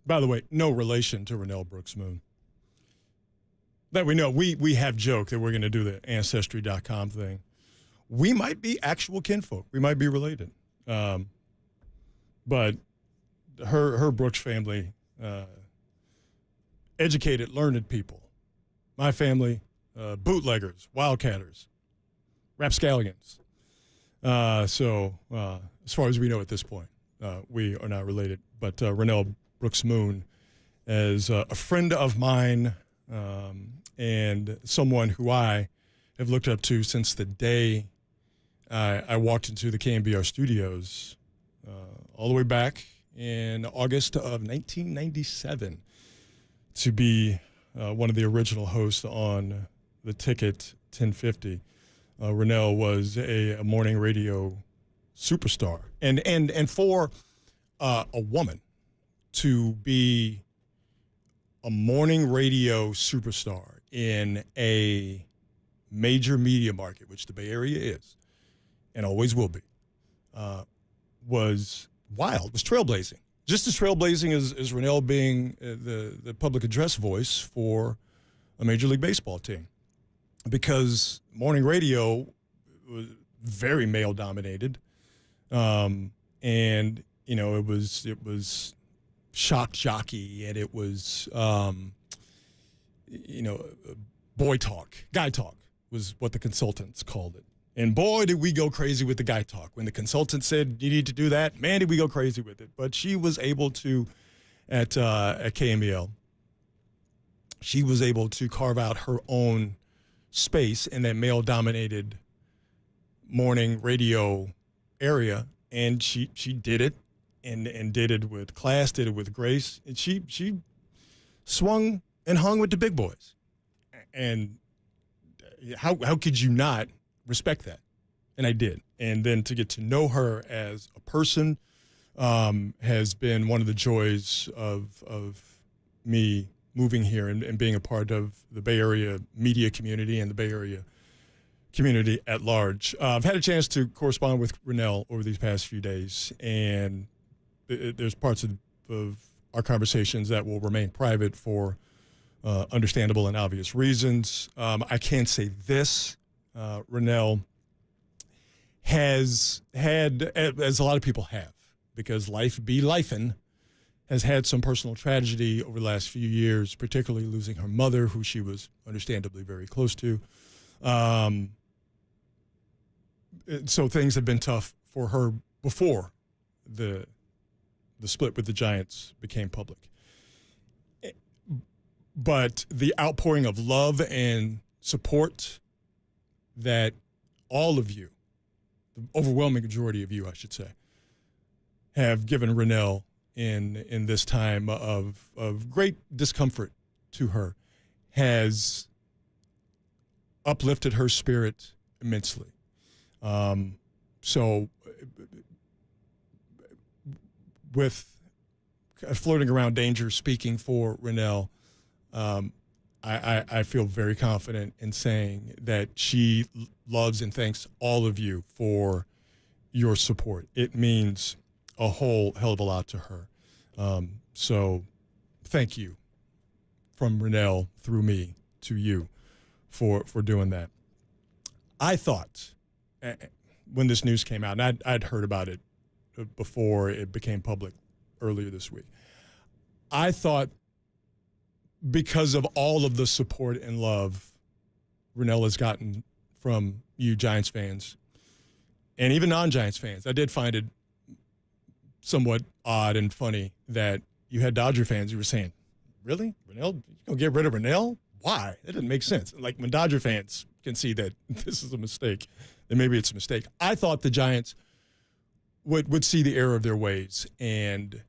by the way, no relation to Renel Brooks-Moon. That we know. We have joked that we're going to do the Ancestry.com thing. We might be actual kinfolk. We might be related. But her Brooks family, educated, learned people. My family, bootleggers, wildcatters, rapscallions. So as far as we know at this point, we are not related. But Renel Brooks-Moon is a friend of mine, and someone who I have looked up to since the day I walked into the KNBR studios all the way back in August of 1997 to be one of the original hosts on the Ticket 1050. Renel was a morning radio superstar. And for a woman to be a morning radio superstar in a major media market, which the Bay Area is and always will be, was wild, was trailblazing. Just as trailblazing as Renel being the public address voice for a Major League Baseball team. Because morning radio was very male-dominated, and, you know, it was shock jockey, and it was, you know, boy talk, guy talk was what the consultants called it. And boy, did we go crazy with the guy talk. When the consultant said, you need to do that, man, did we go crazy with it. But she was able to, at KMEL, she was able to carve out her own space in that male-dominated morning radio area, and she did it. And did it with class, did it with grace. And she swung and hung with the big boys. And how could you not respect that? And I did. And then to get to know her as a person has been one of the joys of me moving here and being a part of the Bay Area media community and the Bay Area community at large. I've had a chance to correspond with Renel over these past few days, and there's parts of our conversations that will remain private for understandable and obvious reasons. I can say this, Renel has had, as a lot of people have, because life be lifin', has had some personal tragedy over the last few years, particularly losing her mother, who she was understandably very close to. So things have been tough for her before the split with the Giants became public. But the outpouring of love and support that all of you, the overwhelming majority of you, I should say, have given Renel in this time of great discomfort to her has uplifted her spirit immensely. So with floating around danger, speaking for Renel, I feel very confident in saying that she loves and thanks all of you for your support. It means a whole hell of a lot to her. So thank you from Renel through me to you for doing that. I thought when this news came out, and I'd heard about it before it became public earlier this week, I thought because of all of the support and love Renel has gotten from you Giants fans and even non-Giants fans, I did find it somewhat odd and funny that you had Dodger fans who were saying, really? Renel? You gonna get rid of Renel? Why? That doesn't make sense. Like, when Dodger fans can see that this is a mistake, then maybe it's a mistake. I thought the Giants would see the error of their ways and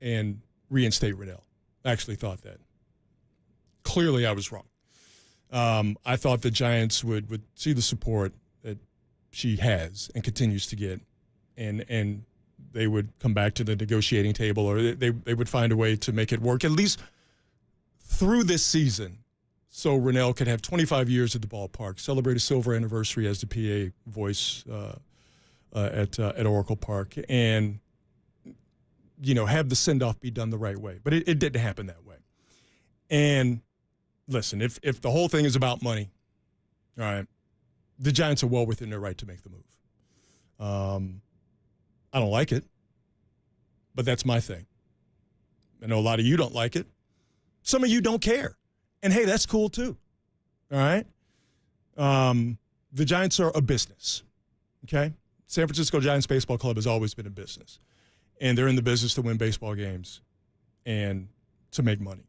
and reinstate Renel. I actually thought that. Clearly, I was wrong. I thought the Giants would see the support that she has and continues to get, and they would come back to the negotiating table, or they would find a way to make it work, at least through this season, so Renel could have 25 years at the ballpark, celebrate a silver anniversary as the PA voice at Oracle Park, and have the send-off be done the right way. But it didn't happen that way. And listen, if the whole thing is about money, all right, the Giants are well within their right to make the move. I don't like it, but that's my thing. I know a lot of you don't like it. Some of you don't care. And, hey, that's cool too, all right? The Giants are a business, okay? San Francisco Giants Baseball Club has always been a business, and they're in the business to win baseball games and to make money.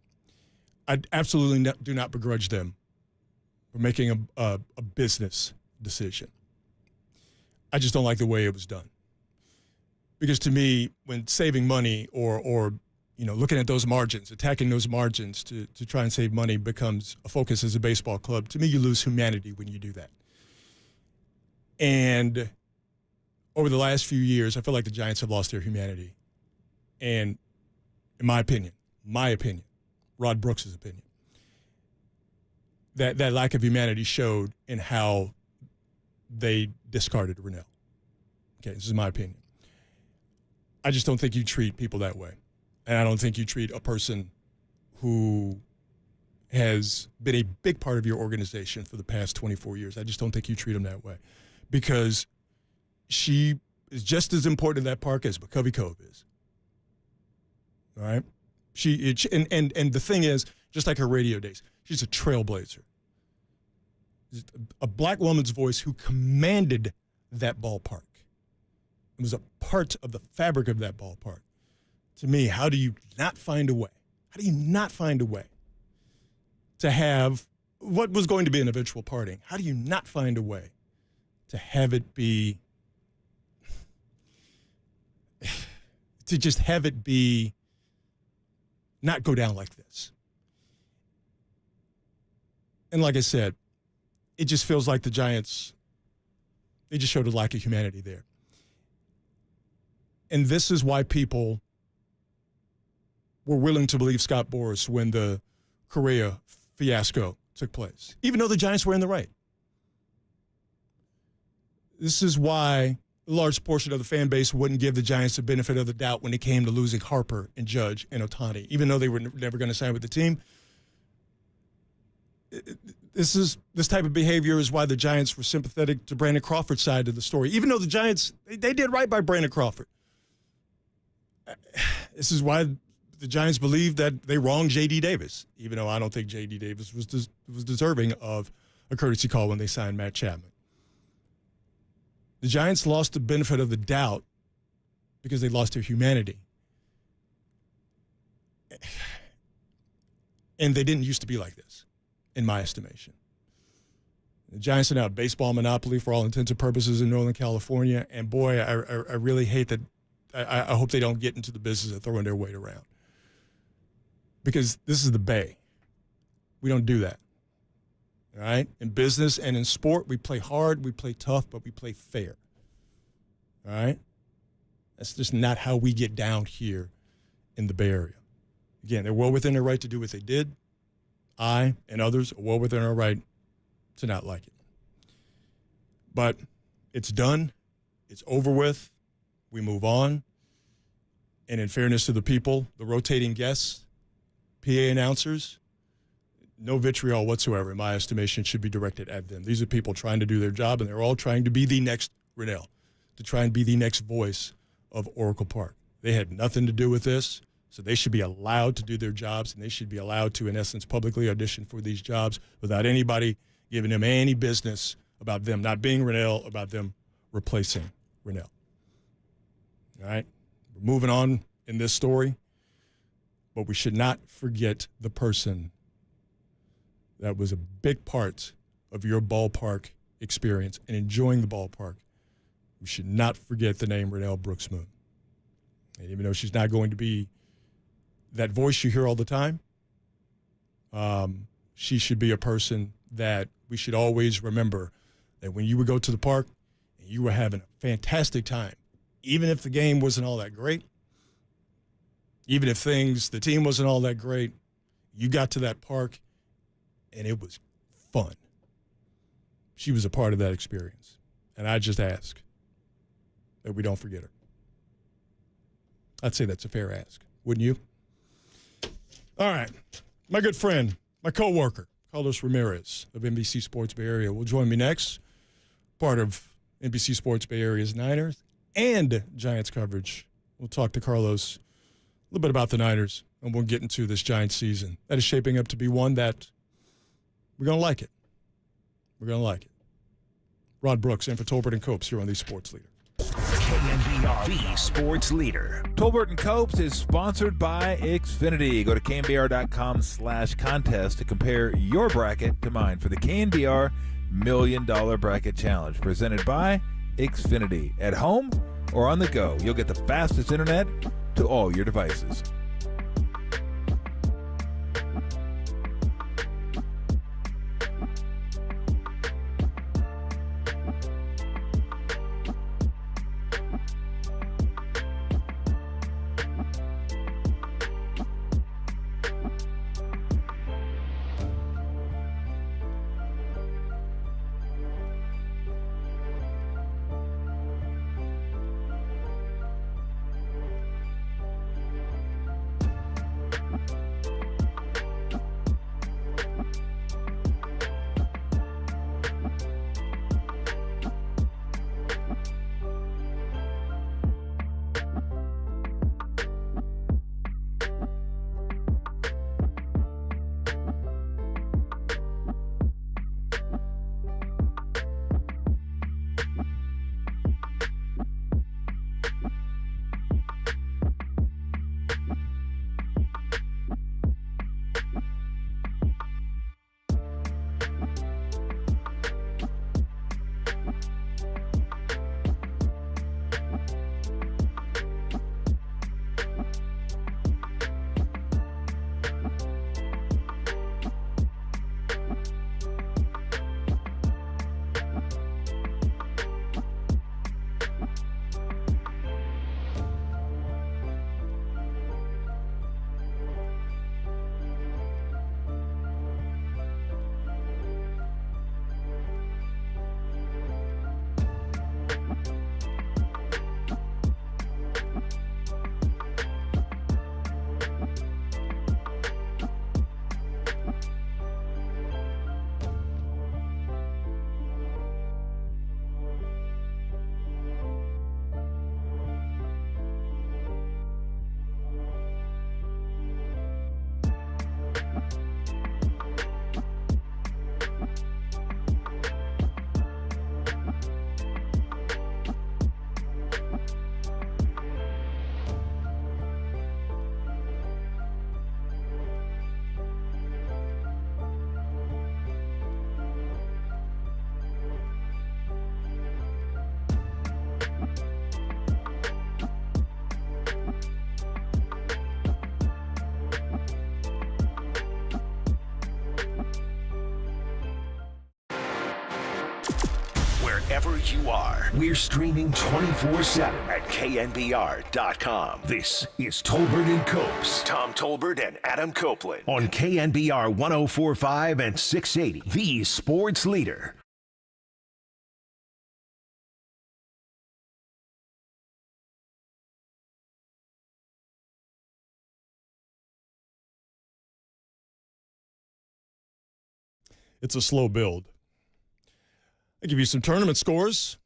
I absolutely do not begrudge them for making a business decision. I just don't like the way it was done. Because to me, when saving money or looking at those margins, attacking those margins to try and save money becomes a focus as a baseball club, to me, you lose humanity when you do that. And over the last few years, I feel like the Giants have lost their humanity. And in my opinion, Rod Brooks' opinion, that lack of humanity showed in how they discarded Renel. Okay, this is my opinion. I just don't think you treat people that way. And I don't think you treat a person who has been a big part of your organization for the past 24 years. I just don't think you treat them that way. Because she is just as important in that park as McCovey Cove is. All right? And the thing is, just like her radio days, she's a trailblazer. A black woman's voice who commanded that ballpark. It was a part of the fabric of that ballpark. To me, how do you not find a way? How do you not find a way to have what was going to be an eventual parting? How do you not find a way to have it be, to just have it be, not go down like this? And like I said, it just feels like the Giants, they just showed a lack of humanity there. And this is why people were willing to believe Scott Boras when the Correa fiasco took place, even though the Giants were in the right. This is why a large portion of the fan base wouldn't give the Giants the benefit of the doubt when it came to losing Harper and Judge and Otani, even though they were never going to sign with the team. This type of behavior is why the Giants were sympathetic to Brandon Crawford's side of the story, even though the Giants, they did right by Brandon Crawford. This is why the Giants believe that they wronged J.D. Davis, even though I don't think J.D. Davis was deserving of a courtesy call when they signed Matt Chapman. The Giants lost the benefit of the doubt because they lost their humanity. And they didn't used to be like this, in my estimation. The Giants are now a baseball monopoly for all intents and purposes in Northern California, and boy, I really hate that. I hope they don't get into the business of throwing their weight around. Because this is the Bay. We don't do that. All right? In business and in sport, we play hard, we play tough, but we play fair. All right? That's just not how we get down here in the Bay Area. Again, they're well within their right to do what they did. I and others are well within our right to not like it. But it's done. It's over with. We move on. And in fairness to the people, the rotating guests, PA announcers, no vitriol whatsoever, in my estimation, should be directed at them. These are people trying to do their job, and they're all trying to be the next Renel, to try and be the next voice of Oracle Park. They had nothing to do with this, so they should be allowed to do their jobs, and they should be allowed to, in essence, publicly audition for these jobs without anybody giving them any business about them not being Renel, about them replacing Renel. All right? We're moving on in this story, but we should not forget the person that was a big part of your ballpark experience and enjoying the ballpark. We should not forget the name Renel Brooks-Moon. And even though she's not going to be that voice you hear all the time, she should be a person that we should always remember that when you would go to the park and you were having a fantastic time, even if the game wasn't all that great, even if the team wasn't all that great, you got to that park and it was fun. She was a part of that experience. And I just ask that we don't forget her. I'd say that's a fair ask, wouldn't you? All right. My good friend, my coworker, Carlos Ramirez of NBC Sports Bay Area will join me next, part of NBC Sports Bay Area's Niners and Giants coverage. We'll talk to Carlos a little bit about the Niners, and we'll get into this Giants season. That is shaping up to be one that we're going to like it. We're going to like it. Rod Brooks in for Tolbert and Copes here on the Sports Leader. KNBR, the Sports Leader. Tolbert and Copes is sponsored by Xfinity. Go to knbr.com/contest to compare your bracket to mine for the KNBR $1 Million Bracket Challenge, presented by Xfinity. At home or on the go, you'll get the fastest internet to all your devices. Wherever you are, we're streaming 24/7 at KNBR.com. This is Tolbert and Copes. Tom Tolbert and Adam Copeland on KNBR 104.5 and 680, the Sports Leader. It's a slow build. I'll give you some tournament scores.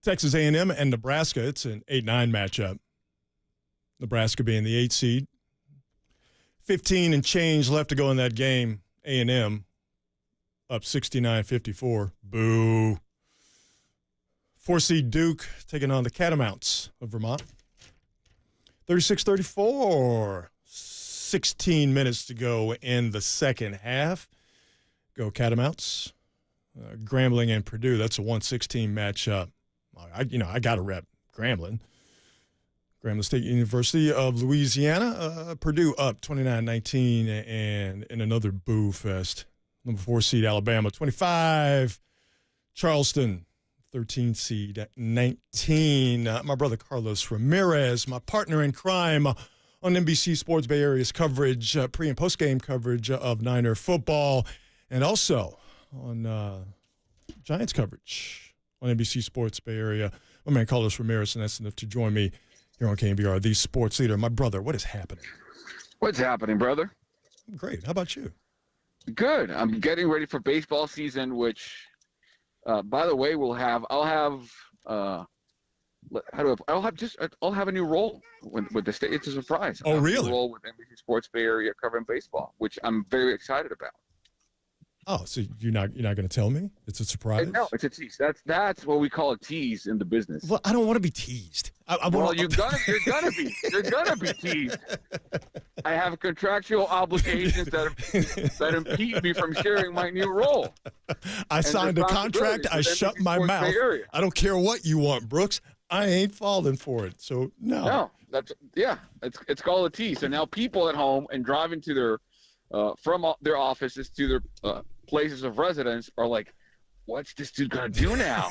Texas A&M and Nebraska, it's an 8-9 matchup. Nebraska being the 8 seed. 15 and change left to go in that game. A&M up 69-54. Boo. 4 seed Duke taking on the Catamounts of Vermont. 36-34. 16 minutes to go in the second half. Go Catamounts. Grambling and Purdue, that's a 116 matchup. I got to rep Grambling. Grambling State University of Louisiana. Purdue up 29-19 and in another boo fest. Number 4 seed Alabama 25. Charleston 13 seed at 19. My brother Carlos Ramirez, my partner in crime on NBC Sports Bay Area's coverage, pre- and post-game coverage of Niner football, and also on Giants coverage on NBC Sports Bay Area. My man Carlos Ramirez, and that's enough to join me here on KNBR, the sports leader. My brother, what is happening? What's happening, brother? Great. How about you? Good. I'm getting ready for baseball season, which, by the way, I'll have a new role with the state. It's a surprise. Oh, really? A new role with NBC Sports Bay Area covering baseball, which I'm very excited about. Oh, so you're not going to tell me? It's a surprise? No, it's a tease. That's what we call a tease in the business. Well, I don't want to be teased. You're gonna be teased. I have contractual obligations that impede me from sharing my new role. I signed a contract. I shut my mouth. I don't care what you want, Brooks. I ain't falling for it. So no. No, it's called a tease. So now people at home and driving to their from their offices to their places of residence are like, what's this dude gonna do now?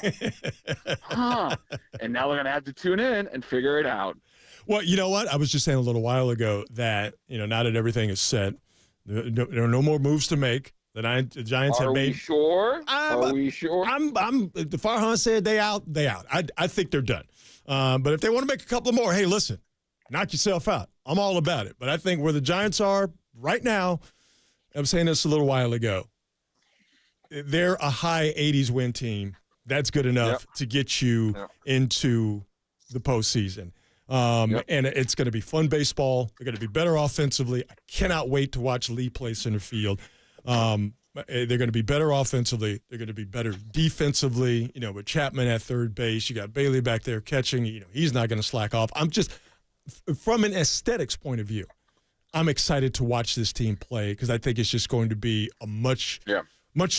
And now we're gonna have to tune in and figure it out. Well, you know what? I was just saying a little while ago that, now that everything is set, there are no more moves to make. The Giants have made. Are we sure? The Farhan said they out. I think they're done. But if they want to make a couple more, hey, listen, knock yourself out. I'm all about it. But I think where the Giants are right now, I was saying this a little while ago, they're a high 80s win team. That's good enough to get you into the postseason. And it's going to be fun baseball. They're going to be better offensively. I cannot wait to watch Lee play center field. They're going to be better offensively. They're going to be better defensively. With Chapman at third base, you got Bailey back there catching. He's not going to slack off. I'm just, from an aesthetics point of view, I'm excited to watch this team play because I think it's just going to be a much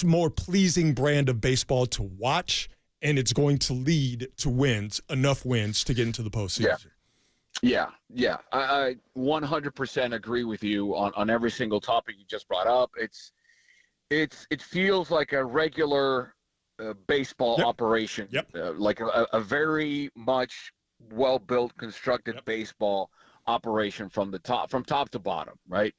more pleasing brand of baseball to watch, and it's going to lead to wins, enough wins to get into the postseason. Yeah. I 100% agree with you on every single topic you just brought up. It feels like a regular baseball operation, like a very much well-built, constructed baseball operation from top to bottom, right?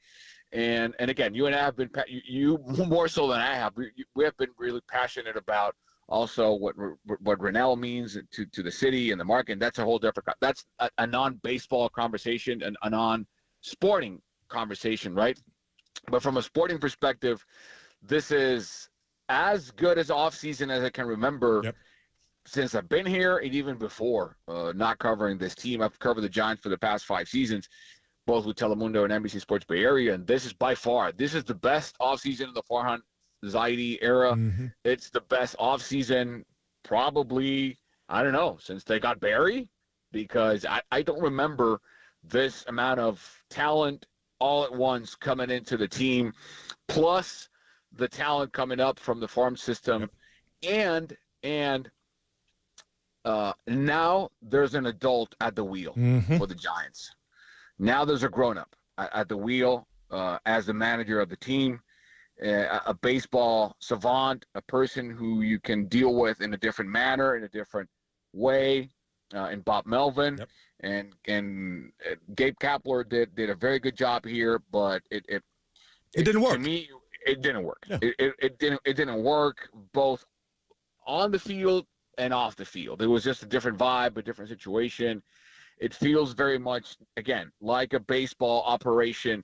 And again, you and I have been, you more so than I have, we have been really passionate about also what Renel means to the city and the market. And that's a whole different, that's a non-baseball conversation and a non-sporting conversation, right? But from a sporting perspective, this is as good as off-season as I can remember since I've been here, and even before not covering this team. I've covered the Giants for the past 5 seasons, both with Telemundo and NBC Sports Bay Area, and this is by far, this is the best off-season of the Farhan Zaidi era. It's the best off-season probably, I don't know, since they got Barry, because I don't remember this amount of talent all at once coming into the team, plus the talent coming up from the farm system, and now there's an adult at the wheel for the Giants. Now there's a grown-up at the wheel as the manager of the team, a baseball savant, a person who you can deal with in a different manner, in a different way, in Bob Melvin. And Gabe Kapler did a very good job here, but it didn't work. To me, it didn't work. It didn't work both on the field and off the field. It was just a different vibe, a different situation. It feels very much, again, like a baseball operation,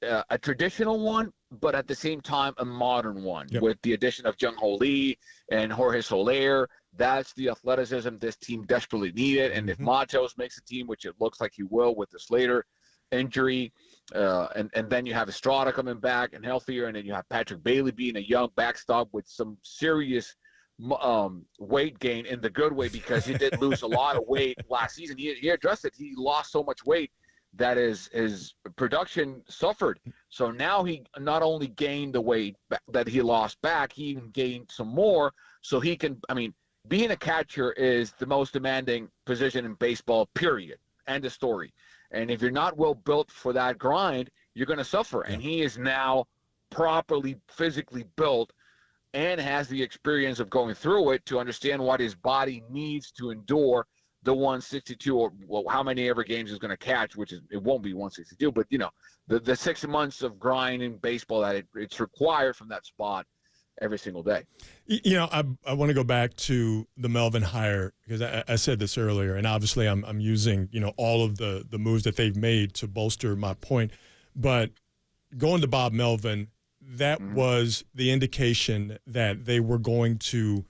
a traditional one, but at the same time a modern one, with the addition of Jung-Ho Lee and Jorge Soler. That's the athleticism this team desperately needed. And if Matos makes a team, which it looks like he will with the Slater injury, and then you have Estrada coming back and healthier, and then you have Patrick Bailey being a young backstop with some serious weight gain in the good way, because he did lose a lot of weight last season. He addressed it. He lost so much weight that his production suffered. So now he not only gained the weight that he lost back, he even gained some more. So he can, being a catcher is the most demanding position in baseball, period. End of story. And if you're not well built for that grind, you're going to suffer. And he is now properly physically built and has the experience of going through it to understand what his body needs to endure the 162 or how many ever games is going to catch, which is it won't be 162, but the 6 months of grind in baseball that it's required from that spot every single day. I want to go back to the Melvin hire because I said this earlier, and obviously I'm using all of the moves that they've made to bolster my point, but going to Bob Melvin, that was the indication that they were going to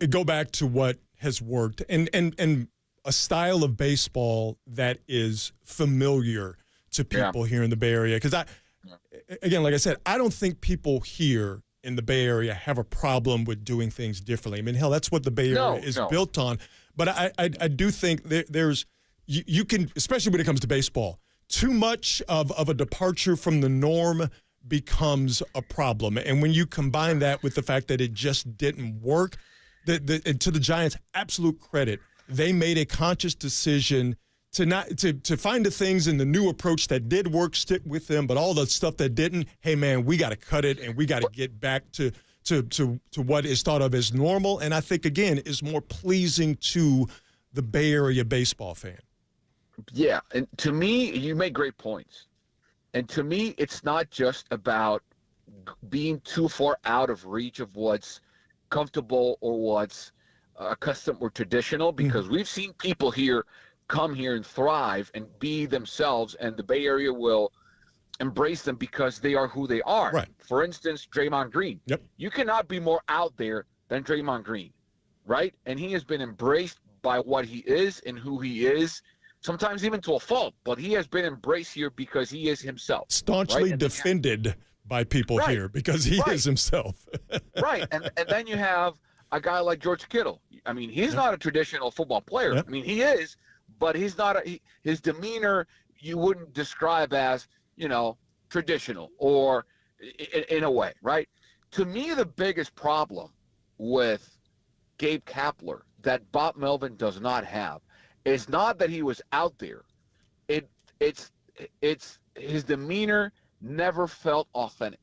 go back to what has worked and a style of baseball that is familiar to people here in the Bay Area. Because again, like I said, I don't think people here in the Bay Area have a problem with doing things differently. I mean, hell, that's what the Bay Area is built on. But I do think there's you can, especially when it comes to baseball, too much of a departure from the norm becomes a problem. And when you combine that with the fact that it just didn't work, to the Giants' absolute credit, they made a conscious decision to find the things in the new approach that did work, stick with them, but all the stuff that didn't, hey man, we got to cut it and we got to get back to what is thought of as normal. And I think again is more pleasing to the Bay Area baseball fan. Yeah, and to me, you make great points. And to me, it's not just about being too far out of reach of what's comfortable or what's custom or traditional, because we've seen people here come here and thrive and be themselves, and the Bay Area will embrace them because they are who they are. Right. For instance, Draymond Green. Yep. You cannot be more out there than Draymond Green, right? And he has been embraced by what he is and who he is, sometimes even to a fault, but he has been embraced here because he is himself. Staunchly defended by people here because he is himself. Right. And then you have a guy like George Kittle. I mean, he's not a traditional football player. I mean, he is, but he's not his demeanor you wouldn't describe as, traditional or in a way, right? To me, the biggest problem with Gabe Kapler that Bob Melvin does not have is not that he was out there. It's his demeanor never felt authentic.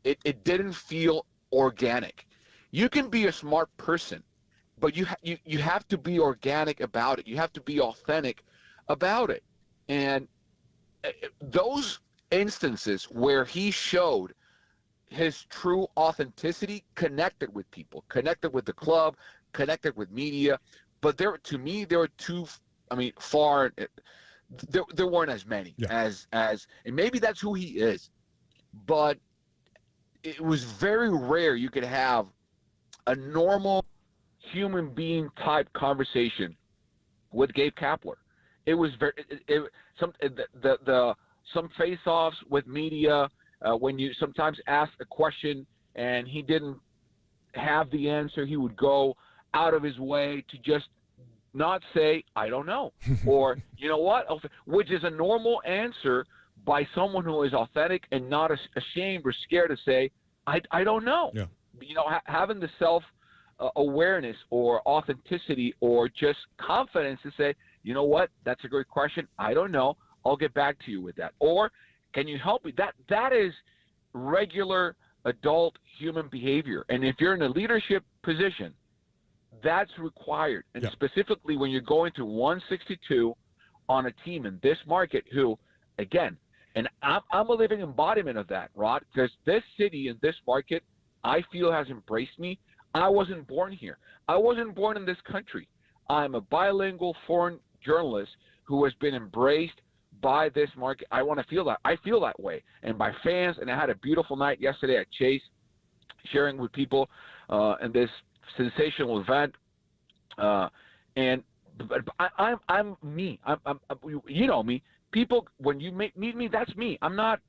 It didn't feel organic. You can be a smart person, but you have to be organic about it. You have to be authentic about it. And those instances where he showed his true authenticity connected with people, connected with the club, connected with media. But to me, there were far. There weren't as many as, and maybe that's who he is. But it was very rare you could have a normal human being type conversation with Gabe Kapler. It was some face-offs with media when you sometimes ask a question and he didn't have the answer, he would go out of his way to just not say, I don't know, or you know what, which is a normal answer by someone who is authentic and not ashamed or scared to say, I don't know. Yeah. Having the self-awareness or authenticity or just confidence to say, you know what, that's a great question. I don't know. I'll get back to you with that. Or can you help me? That is regular adult human behavior. And if you're in a leadership position, that's required. And specifically when you're going to 162 on a team in this market who, again, and I'm a living embodiment of that, Rod, because this city and this market, I feel has embraced me. I wasn't born here. I wasn't born in this country. I'm a bilingual foreign journalist who has been embraced by this market. I want to feel that. I feel that way. And by fans, and I had a beautiful night yesterday at Chase, sharing with people in this sensational event. And I'm me. I'm you know me. People, when you meet me, that's me. I'm not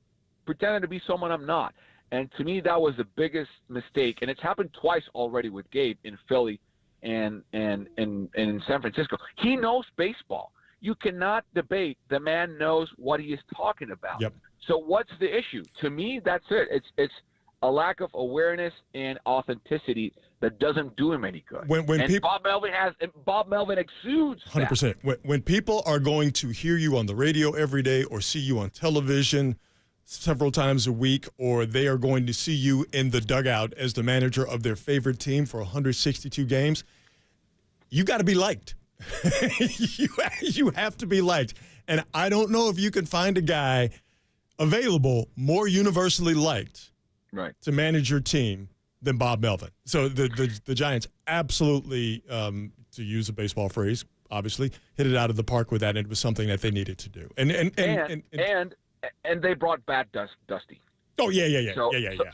pretending to be someone I'm not. And to me, that was the biggest mistake. And it's happened twice already with Gabe in Philly and in San Francisco. He knows baseball. You cannot debate. The man knows what he is talking about. Yep. So what's the issue? To me, that's it. It's a lack of awareness and authenticity that doesn't do him any good. When Bob Melvin exudes 100%. When people are going to hear you on the radio every day or see you on television several times a week, or they are going to see you in the dugout as the manager of their favorite team for 162 games, you got to be liked. You have to be liked. And I don't know if you can find a guy available more universally liked to manage your team than Bob Melvin. So the Giants absolutely, to use a baseball phrase, obviously, hit it out of the park with that, and it was something that they needed to do. And they brought back Dusty. Oh, yeah.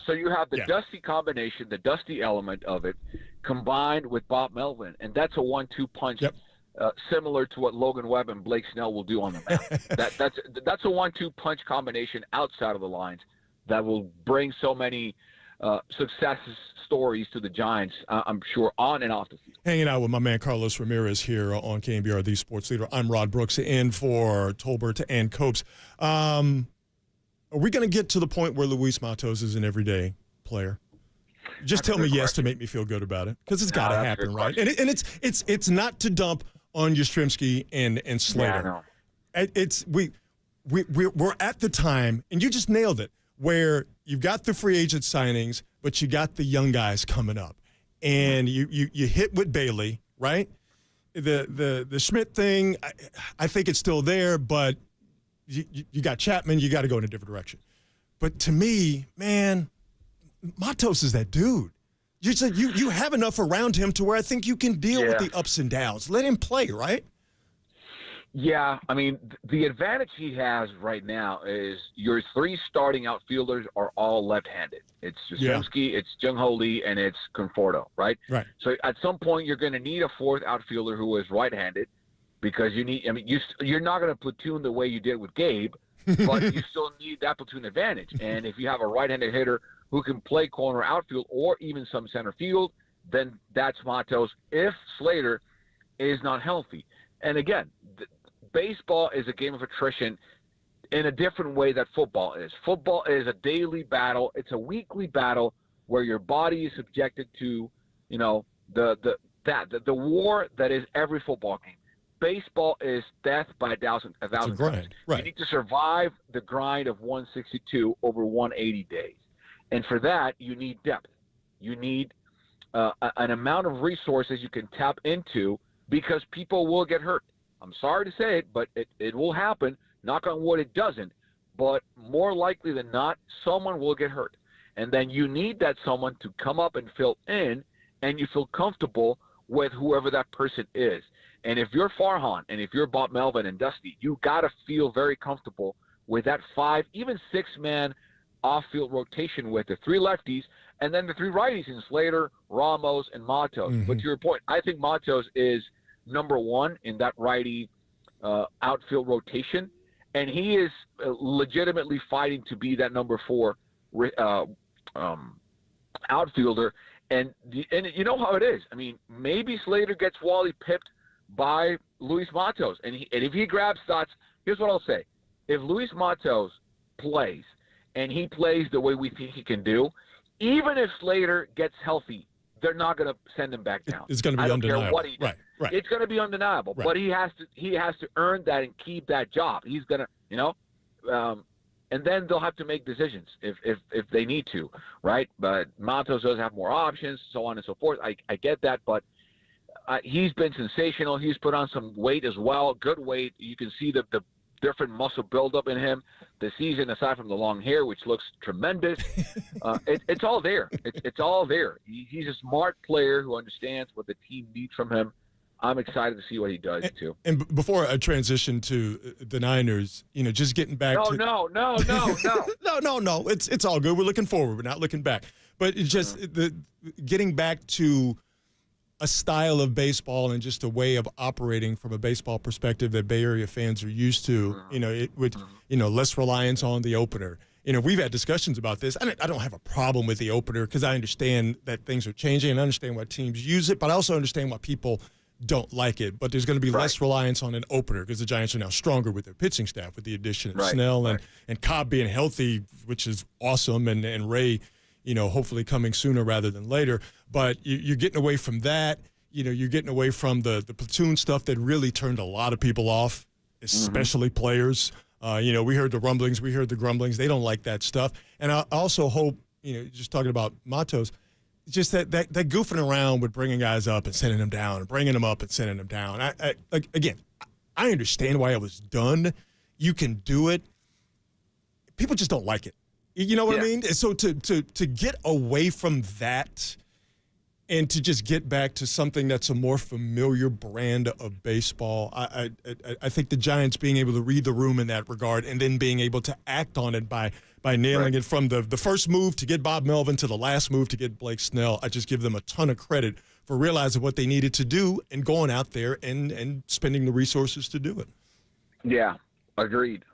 So you have the Dusty combination, the Dusty element of it, combined with Bob Melvin, and that's a 1-2 punch. Similar to what Logan Webb and Blake Snell will do on the mound. That's a 1-2 punch combination outside of the lines that will bring so many success stories to the Giants, I'm sure, on and off the field. Hanging out with my man Carlos Ramirez here on KNBR, the Sports Leader. I'm Rod Brooks, in for Tolbert and Copes. Are we going to get to the point where Luis Matos is an everyday player? Just tell me yes to make me feel good about it, because it's got to happen, right? And it's not to dump on Yastrzemski and Slater. We're at the time, and you just nailed it, where you've got the free agent signings, but you got the young guys coming up, and you hit with Bailey, right? The Schmidt thing, I think it's still there, but you got Chapman, you got to go in a different direction. But to me, man, Matos is that dude. You have enough around him to where I think you can deal with the ups and downs. Let him play, right? Yeah, I mean, the advantage he has right now is your three starting outfielders are all left-handed. It's Yastrzemski, it's Jung-Ho Lee, and it's Conforto, right? Right. So at some point, you're going to need a fourth outfielder who is right-handed, because you're not going to platoon the way you did with Gabe, but you still need that platoon advantage. And if you have a right-handed hitter who can play corner outfield or even some center field, then that's Matos if Slater is not healthy. And again, baseball is a game of attrition in a different way that football is. Football is a daily battle. It's a weekly battle where your body is subjected to, the war that is every football game. Baseball is death by a thousand cuts. Right. You need to survive the grind of 162 over 180 days. And for that, you need depth. You need an amount of resources you can tap into, because people will get hurt. I'm sorry to say it, but it will happen. Knock on wood, it doesn't. But more likely than not, someone will get hurt. And then you need that someone to come up and fill in, and you feel comfortable with whoever that person is. And if you're Farhan and if you're Bob Melvin and Dusty, you got to feel very comfortable with that 5, even 6-man off-field rotation with the 3 lefties and then the 3 righties in Slater, Ramos, and Matos. Mm-hmm. But to your point, I think Matos is number 1 in that righty outfield rotation, and he is legitimately fighting to be that number 4 outfielder. And you know how it is. I mean, maybe Slater gets Wally pipped by Luis Matos, and if he grabs shots, here's what I'll say: if Luis Matos plays and he plays the way we think he can do, even if Slater gets healthy, they're not going to send him back down. It's going to be undeniable. Care what he does. Right. It's going to be undeniable. Right. But he has to earn that and keep that job. He's going to, and then they'll have to make decisions if they need to, right? But Matos does have more options, so on and so forth. I get that, but he's been sensational. He's put on some weight as well, good weight. You can see the different muscle buildup in him this season, aside from the long hair, which looks tremendous. It's all there. It's all there. He's a smart player who understands what the team needs from him. I'm excited to see what he does, too. And before I transition to the Niners, just getting back to... No. No. It's all good. We're looking forward. We're not looking back. But it's just getting back to a style of baseball and just a way of operating from a baseball perspective that Bay Area fans are used to, less reliance on the opener. We've had discussions about this. I don't have a problem with the opener because I understand that things are changing and I understand why teams use it, but I also understand why people don't like it. But there's going to be less reliance on an opener because the Giants are now stronger with their pitching staff with the addition of Snell and Cobb being healthy, which is awesome, and Ray, hopefully coming sooner rather than later. But you're getting away from that. You're getting away from the platoon stuff that really turned a lot of people off, especially players. We heard the rumblings, we heard the grumblings. They don't like that stuff. And I also hope, just talking about Matos, just that goofing around with bringing guys up and sending them down, and bringing them up and sending them down. I understand why it was done. You can do it. People just don't like it. You know what I mean? So to get away from that and to just get back to something that's a more familiar brand of baseball, I think the Giants being able to read the room in that regard and then being able to act on it by nailing it from the first move to get Bob Melvin to the last move to get Blake Snell, I just give them a ton of credit for realizing what they needed to do and going out there and spending the resources to do it. Yeah, agreed.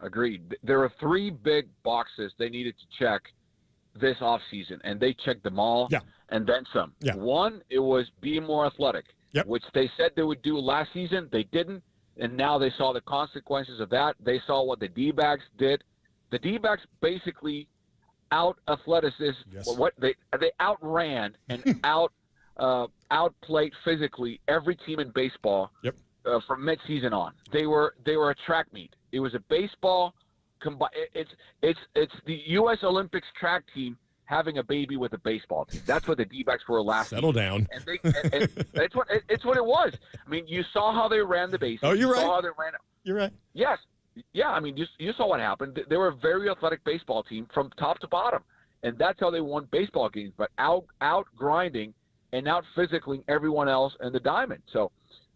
There are 3 big boxes they needed to check this offseason, and they checked them all and then some. Yeah. One, it was be more athletic, which they said they would do last season. They didn't, and now they saw the consequences of that. They saw what the D-backs did. The D-backs basically out-athleticized. What they outran and outplayed physically every team in baseball from midseason on. They were a track meet. It was a baseball. It's the U.S. Olympics track team having a baby with a baseball team. That's what the D-backs were last season. Settle down. And it's what it was. I mean, you saw how they ran the bases. Oh, you're right. Saw how they ran. You're right. Yes. Yeah, I mean, you saw what happened. They were a very athletic baseball team from top to bottom, and that's how they won baseball games. But out grinding and out physicaling everyone else in the diamond. So,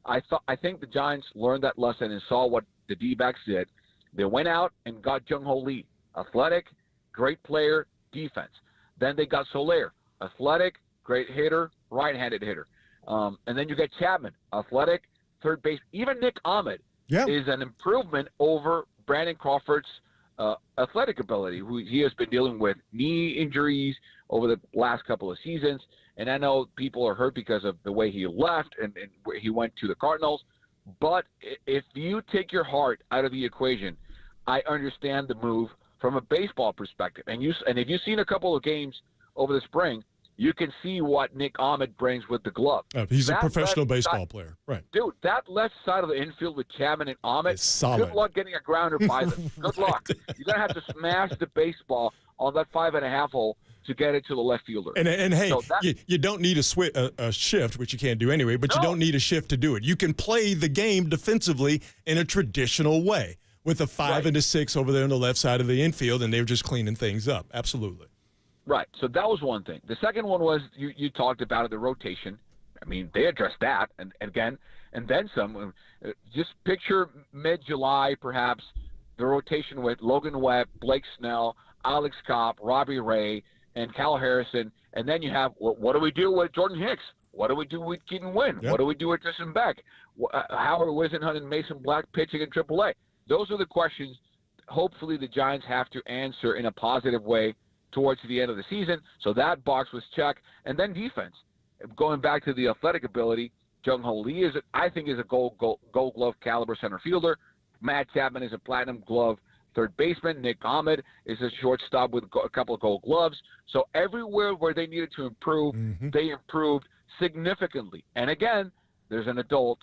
I think the Giants learned that lesson and saw what the D-backs did. They went out and got Jung-Ho Lee, athletic, great player, defense. Then they got Soler, athletic, great hitter, right-handed hitter. And then you get Chapman, athletic, third base. Even Nick Ahmed is an improvement over Brandon Crawford's athletic ability, who he has been dealing with knee injuries over the last couple of seasons. And I know people are hurt because of the way he left and he went to the Cardinals. But if you take your heart out of the equation, I understand the move from a baseball perspective. And if you've seen a couple of games over the spring, you can see what Nick Ahmed brings with the glove. He's a professional baseball player. Right. Dude, that left side of the infield with Chapman and Ahmed, is solid. Good luck getting a grounder by them. Good luck. You're going to have to smash the baseball on that 5.5 hole to get it to the left fielder. And hey, so you don't need a shift, which you can't do anyway, but you don't need a shift to do it. You can play the game defensively in a traditional way with a 5 and a 6 over there on the left side of the infield, and they were just cleaning things up. Absolutely. Right. So that was one thing. The second one was you talked about it, the rotation. I mean, they addressed that, and then some. Just picture mid-July, perhaps, the rotation with Logan Webb, Blake Snell, Alex Cobb, Robbie Ray, and Cal Harrison, and then you have, what do we do with Jordan Hicks? What do we do with Keaton Wynn? What do we do with Tristan Beck? Howard Wisenhunt and Mason Black pitching in AAA? Those are the questions hopefully the Giants have to answer in a positive way towards the end of the season. So that box was checked. And then defense. Going back to the athletic ability, Jung-Ho Lee I think is a gold glove caliber center fielder. Matt Chapman is a platinum glove third baseman. Nick Ahmed is a shortstop with a couple of gold gloves. So everywhere where they needed to improve, they improved significantly. And again, there's an adult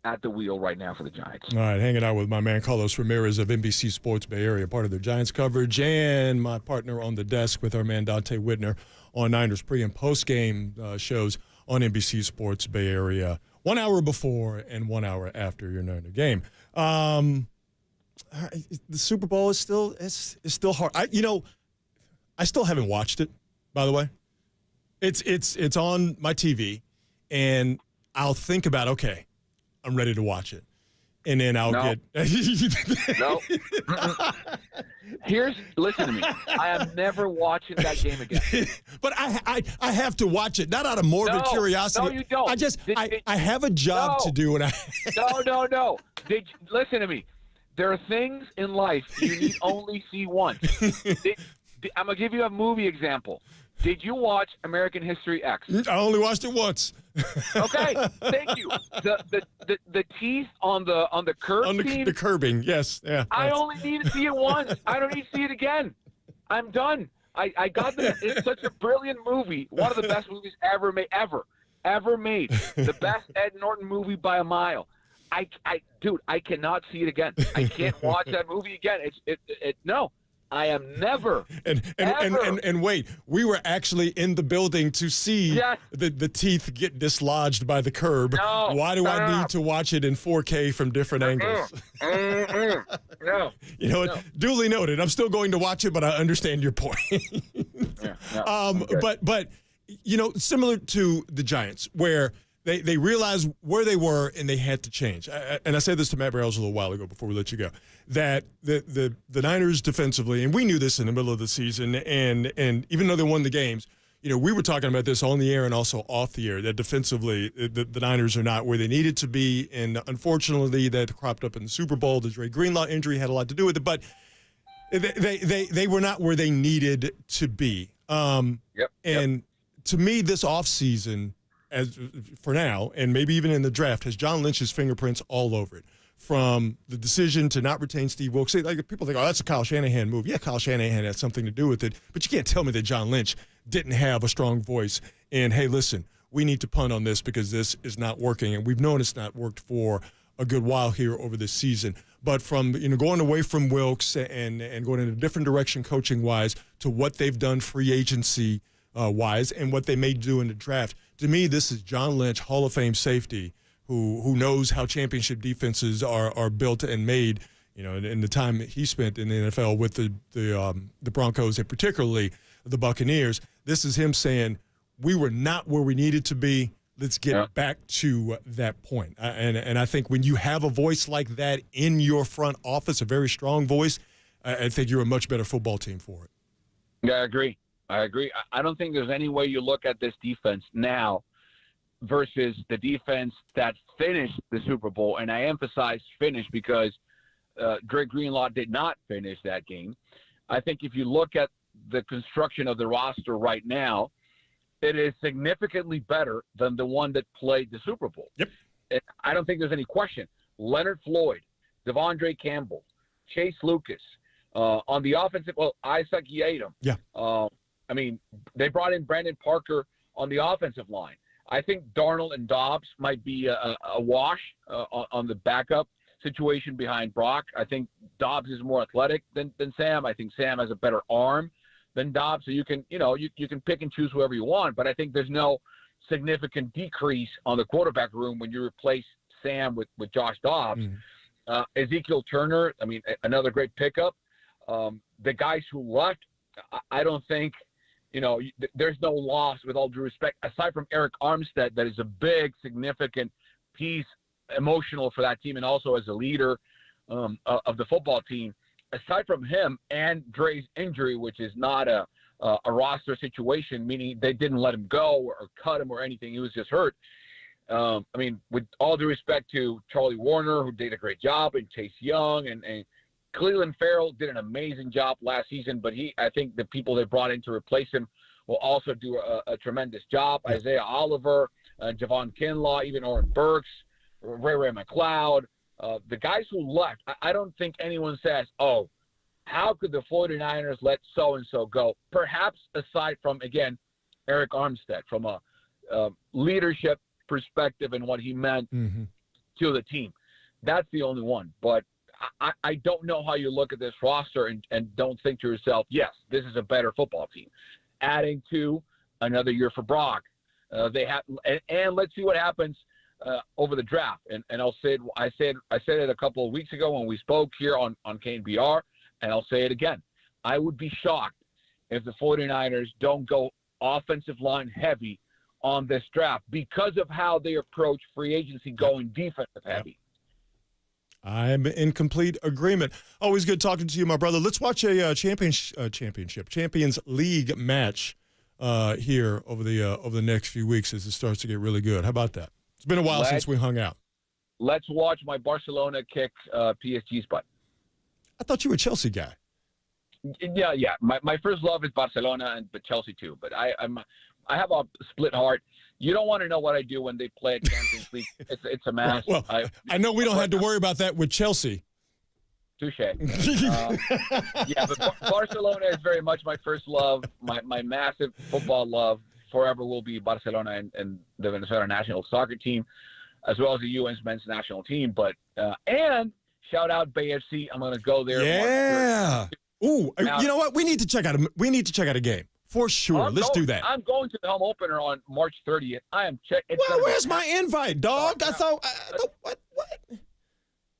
at the wheel right now for the Giants. All right, hanging out with my man Carlos Ramirez of NBC Sports Bay Area, part of their Giants coverage, and my partner on the desk with our man Dante Whitner on Niners pre- and post-game shows on NBC Sports Bay Area, 1 hour before and 1 hour after your Niner game. The Super Bowl is still hard. I still haven't watched it, by the way. It's on my TV, and I'll think about, okay, I'm ready to watch it. And then I'll get No. Listen to me. I am never watching that game again. But I have to watch it, not out of morbid curiosity. No, you don't. I have a job to do. And No. Listen to me. There are things in life you need only see once. I'm going to give you a movie example. Did you watch American History X? I only watched it once. Okay, thank you. The teeth on the curb scene? The curbing, yes. Yeah. I only need to see it once. I don't need to see it again. I'm done. I got this. It's such a brilliant movie. One of the best movies ever made. The best Ed Norton movie by a mile. Dude, I cannot see it again. I can't watch that movie again. No. I am never. And wait, we were actually in the building to see the teeth get dislodged by the curb. No, why do I need to watch it in 4K from different angles? No. You know what? Duly noted. I'm still going to watch it, but I understand your point. But you know, similar to the Giants, where they realized where they were and they had to change. And I said this to Matt Barrows a little while ago before we let you go, that the Niners defensively, and we knew this in the middle of the season, and even though they won the games, you know, we were talking about this on the air and also off the air, that defensively the Niners are not where they needed to be. And unfortunately, that cropped up in the Super Bowl. The Dre Greenlaw injury had a lot to do with it, but they were not where they needed to be. And to me, this offseason, as for now, and maybe even in the draft, has John Lynch's fingerprints all over it. From the decision to not retain Steve Wilkes. Like, people think, oh, that's a Kyle Shanahan move. Yeah, Kyle Shanahan had something to do with it, but you can't tell me that John Lynch didn't have a strong voice. And, hey, listen, we need to punt on this because this is not working, and we've known it's not worked for a good while here over this season. But from, you know, going away from Wilkes and going in a different direction coaching-wise to what they've done free agency wise and what they may do in the draft, to me, this is John Lynch, Hall of Fame safety, who knows how championship defenses are built and made, you know, in the time that he spent in the NFL with the Broncos and particularly the Buccaneers. This is him saying, we were not where we needed to be. Let's get back to that point. And I think when you have a voice like that in your front office, a very strong voice, I think you're a much better football team for it. Yeah, I agree. I don't think there's any way you look at this defense now versus the defense that finished the Super Bowl. And I emphasize finish because Dre Greenlaw did not finish that game. I think if you look at the construction of the roster right now, it is significantly better than the one that played the Super Bowl. Yep. And I don't think there's any question. Leonard Floyd, Devondre Campbell, Chase Lucas, on the offensive, Isaac Yiadom. Yeah. I mean, they brought in Brandon Parker on the offensive line. I think Darnold and Dobbs might be a wash on the backup situation behind Brock. I think Dobbs is more athletic than Sam. I think Sam has a better arm than Dobbs. So you can pick and choose whoever you want, but I think there's no significant decrease on the quarterback room when you replace Sam with Josh Dobbs. Ezekiel Turner, I mean, another great pickup. The guys who left, I don't think, there's no loss, with all due respect, aside from Eric Armstead, that is a big, significant piece, emotional for that team, and also as a leader of the football team. Aside from him and Dre's injury, which is not a roster situation, meaning they didn't let him go or cut him or anything, he was just hurt. I mean, with all due respect to Charlie Warner, who did a great job, and Chase Young, and Cleveland Farrell did an amazing job last season, but I think the people they brought in to replace him will also do a tremendous job. Isaiah Oliver, Javon Kinlaw, even Oren Burks, Ray McLeod, the guys who left, I don't think anyone says, oh, how could the 49ers let so-and-so go? Perhaps aside from, again, Eric Armstead, from a leadership perspective and what he meant to the team. That's the only one. But I don't know how you look at this roster and don't think to yourself, yes, this is a better football team. Adding to another year for Brock. They have, and let's see what happens over the draft. And I said it a couple of weeks ago when we spoke here on KNBR, and I'll say it again. I would be shocked if the 49ers don't go offensive line heavy on this draft because of how they approach free agency, going defensive heavy. I'm in complete agreement. Always good talking to you, my brother. Let's watch a Champions League match here over the next few weeks as it starts to get really good. How about that? It's been a while since we hung out. Let's watch my Barcelona kick PSG's butt. I thought you were a Chelsea guy. Yeah. My first love is Barcelona, but Chelsea too. But I have a split heart. You don't want to know what I do when they play at Champions League. It's a mess. Well, I know we don't have to worry about that with Chelsea. Touche. Yeah, but Barcelona is very much my first love. My massive football love forever will be Barcelona and the Venezuela national soccer team, as well as the U.S. men's national team. But and shout out Bay FC. I'm going to go there. Yeah. Ooh, Now, you know what? We need to check out a game for sure. Let's do that. I'm going to the home opener on March 30th. I am checking. Well, where's my invite, dog? I thought what?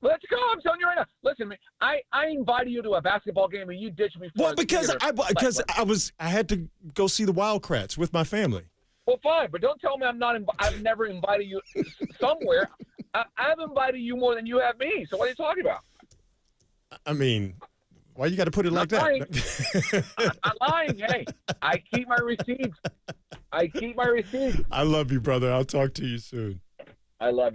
Let's go. I'm telling you right now. Listen, man, I invited you to a basketball game and you ditched me. Well, because I had to go see the Wildcats with my family. Well, fine, but don't tell me I've never invited you somewhere. I've invited you more than you have me. So what are you talking about? I mean, why you got to put it like that? I'm not lying. Hey, I keep my receipts. I love you, brother. I'll talk to you soon. I love you.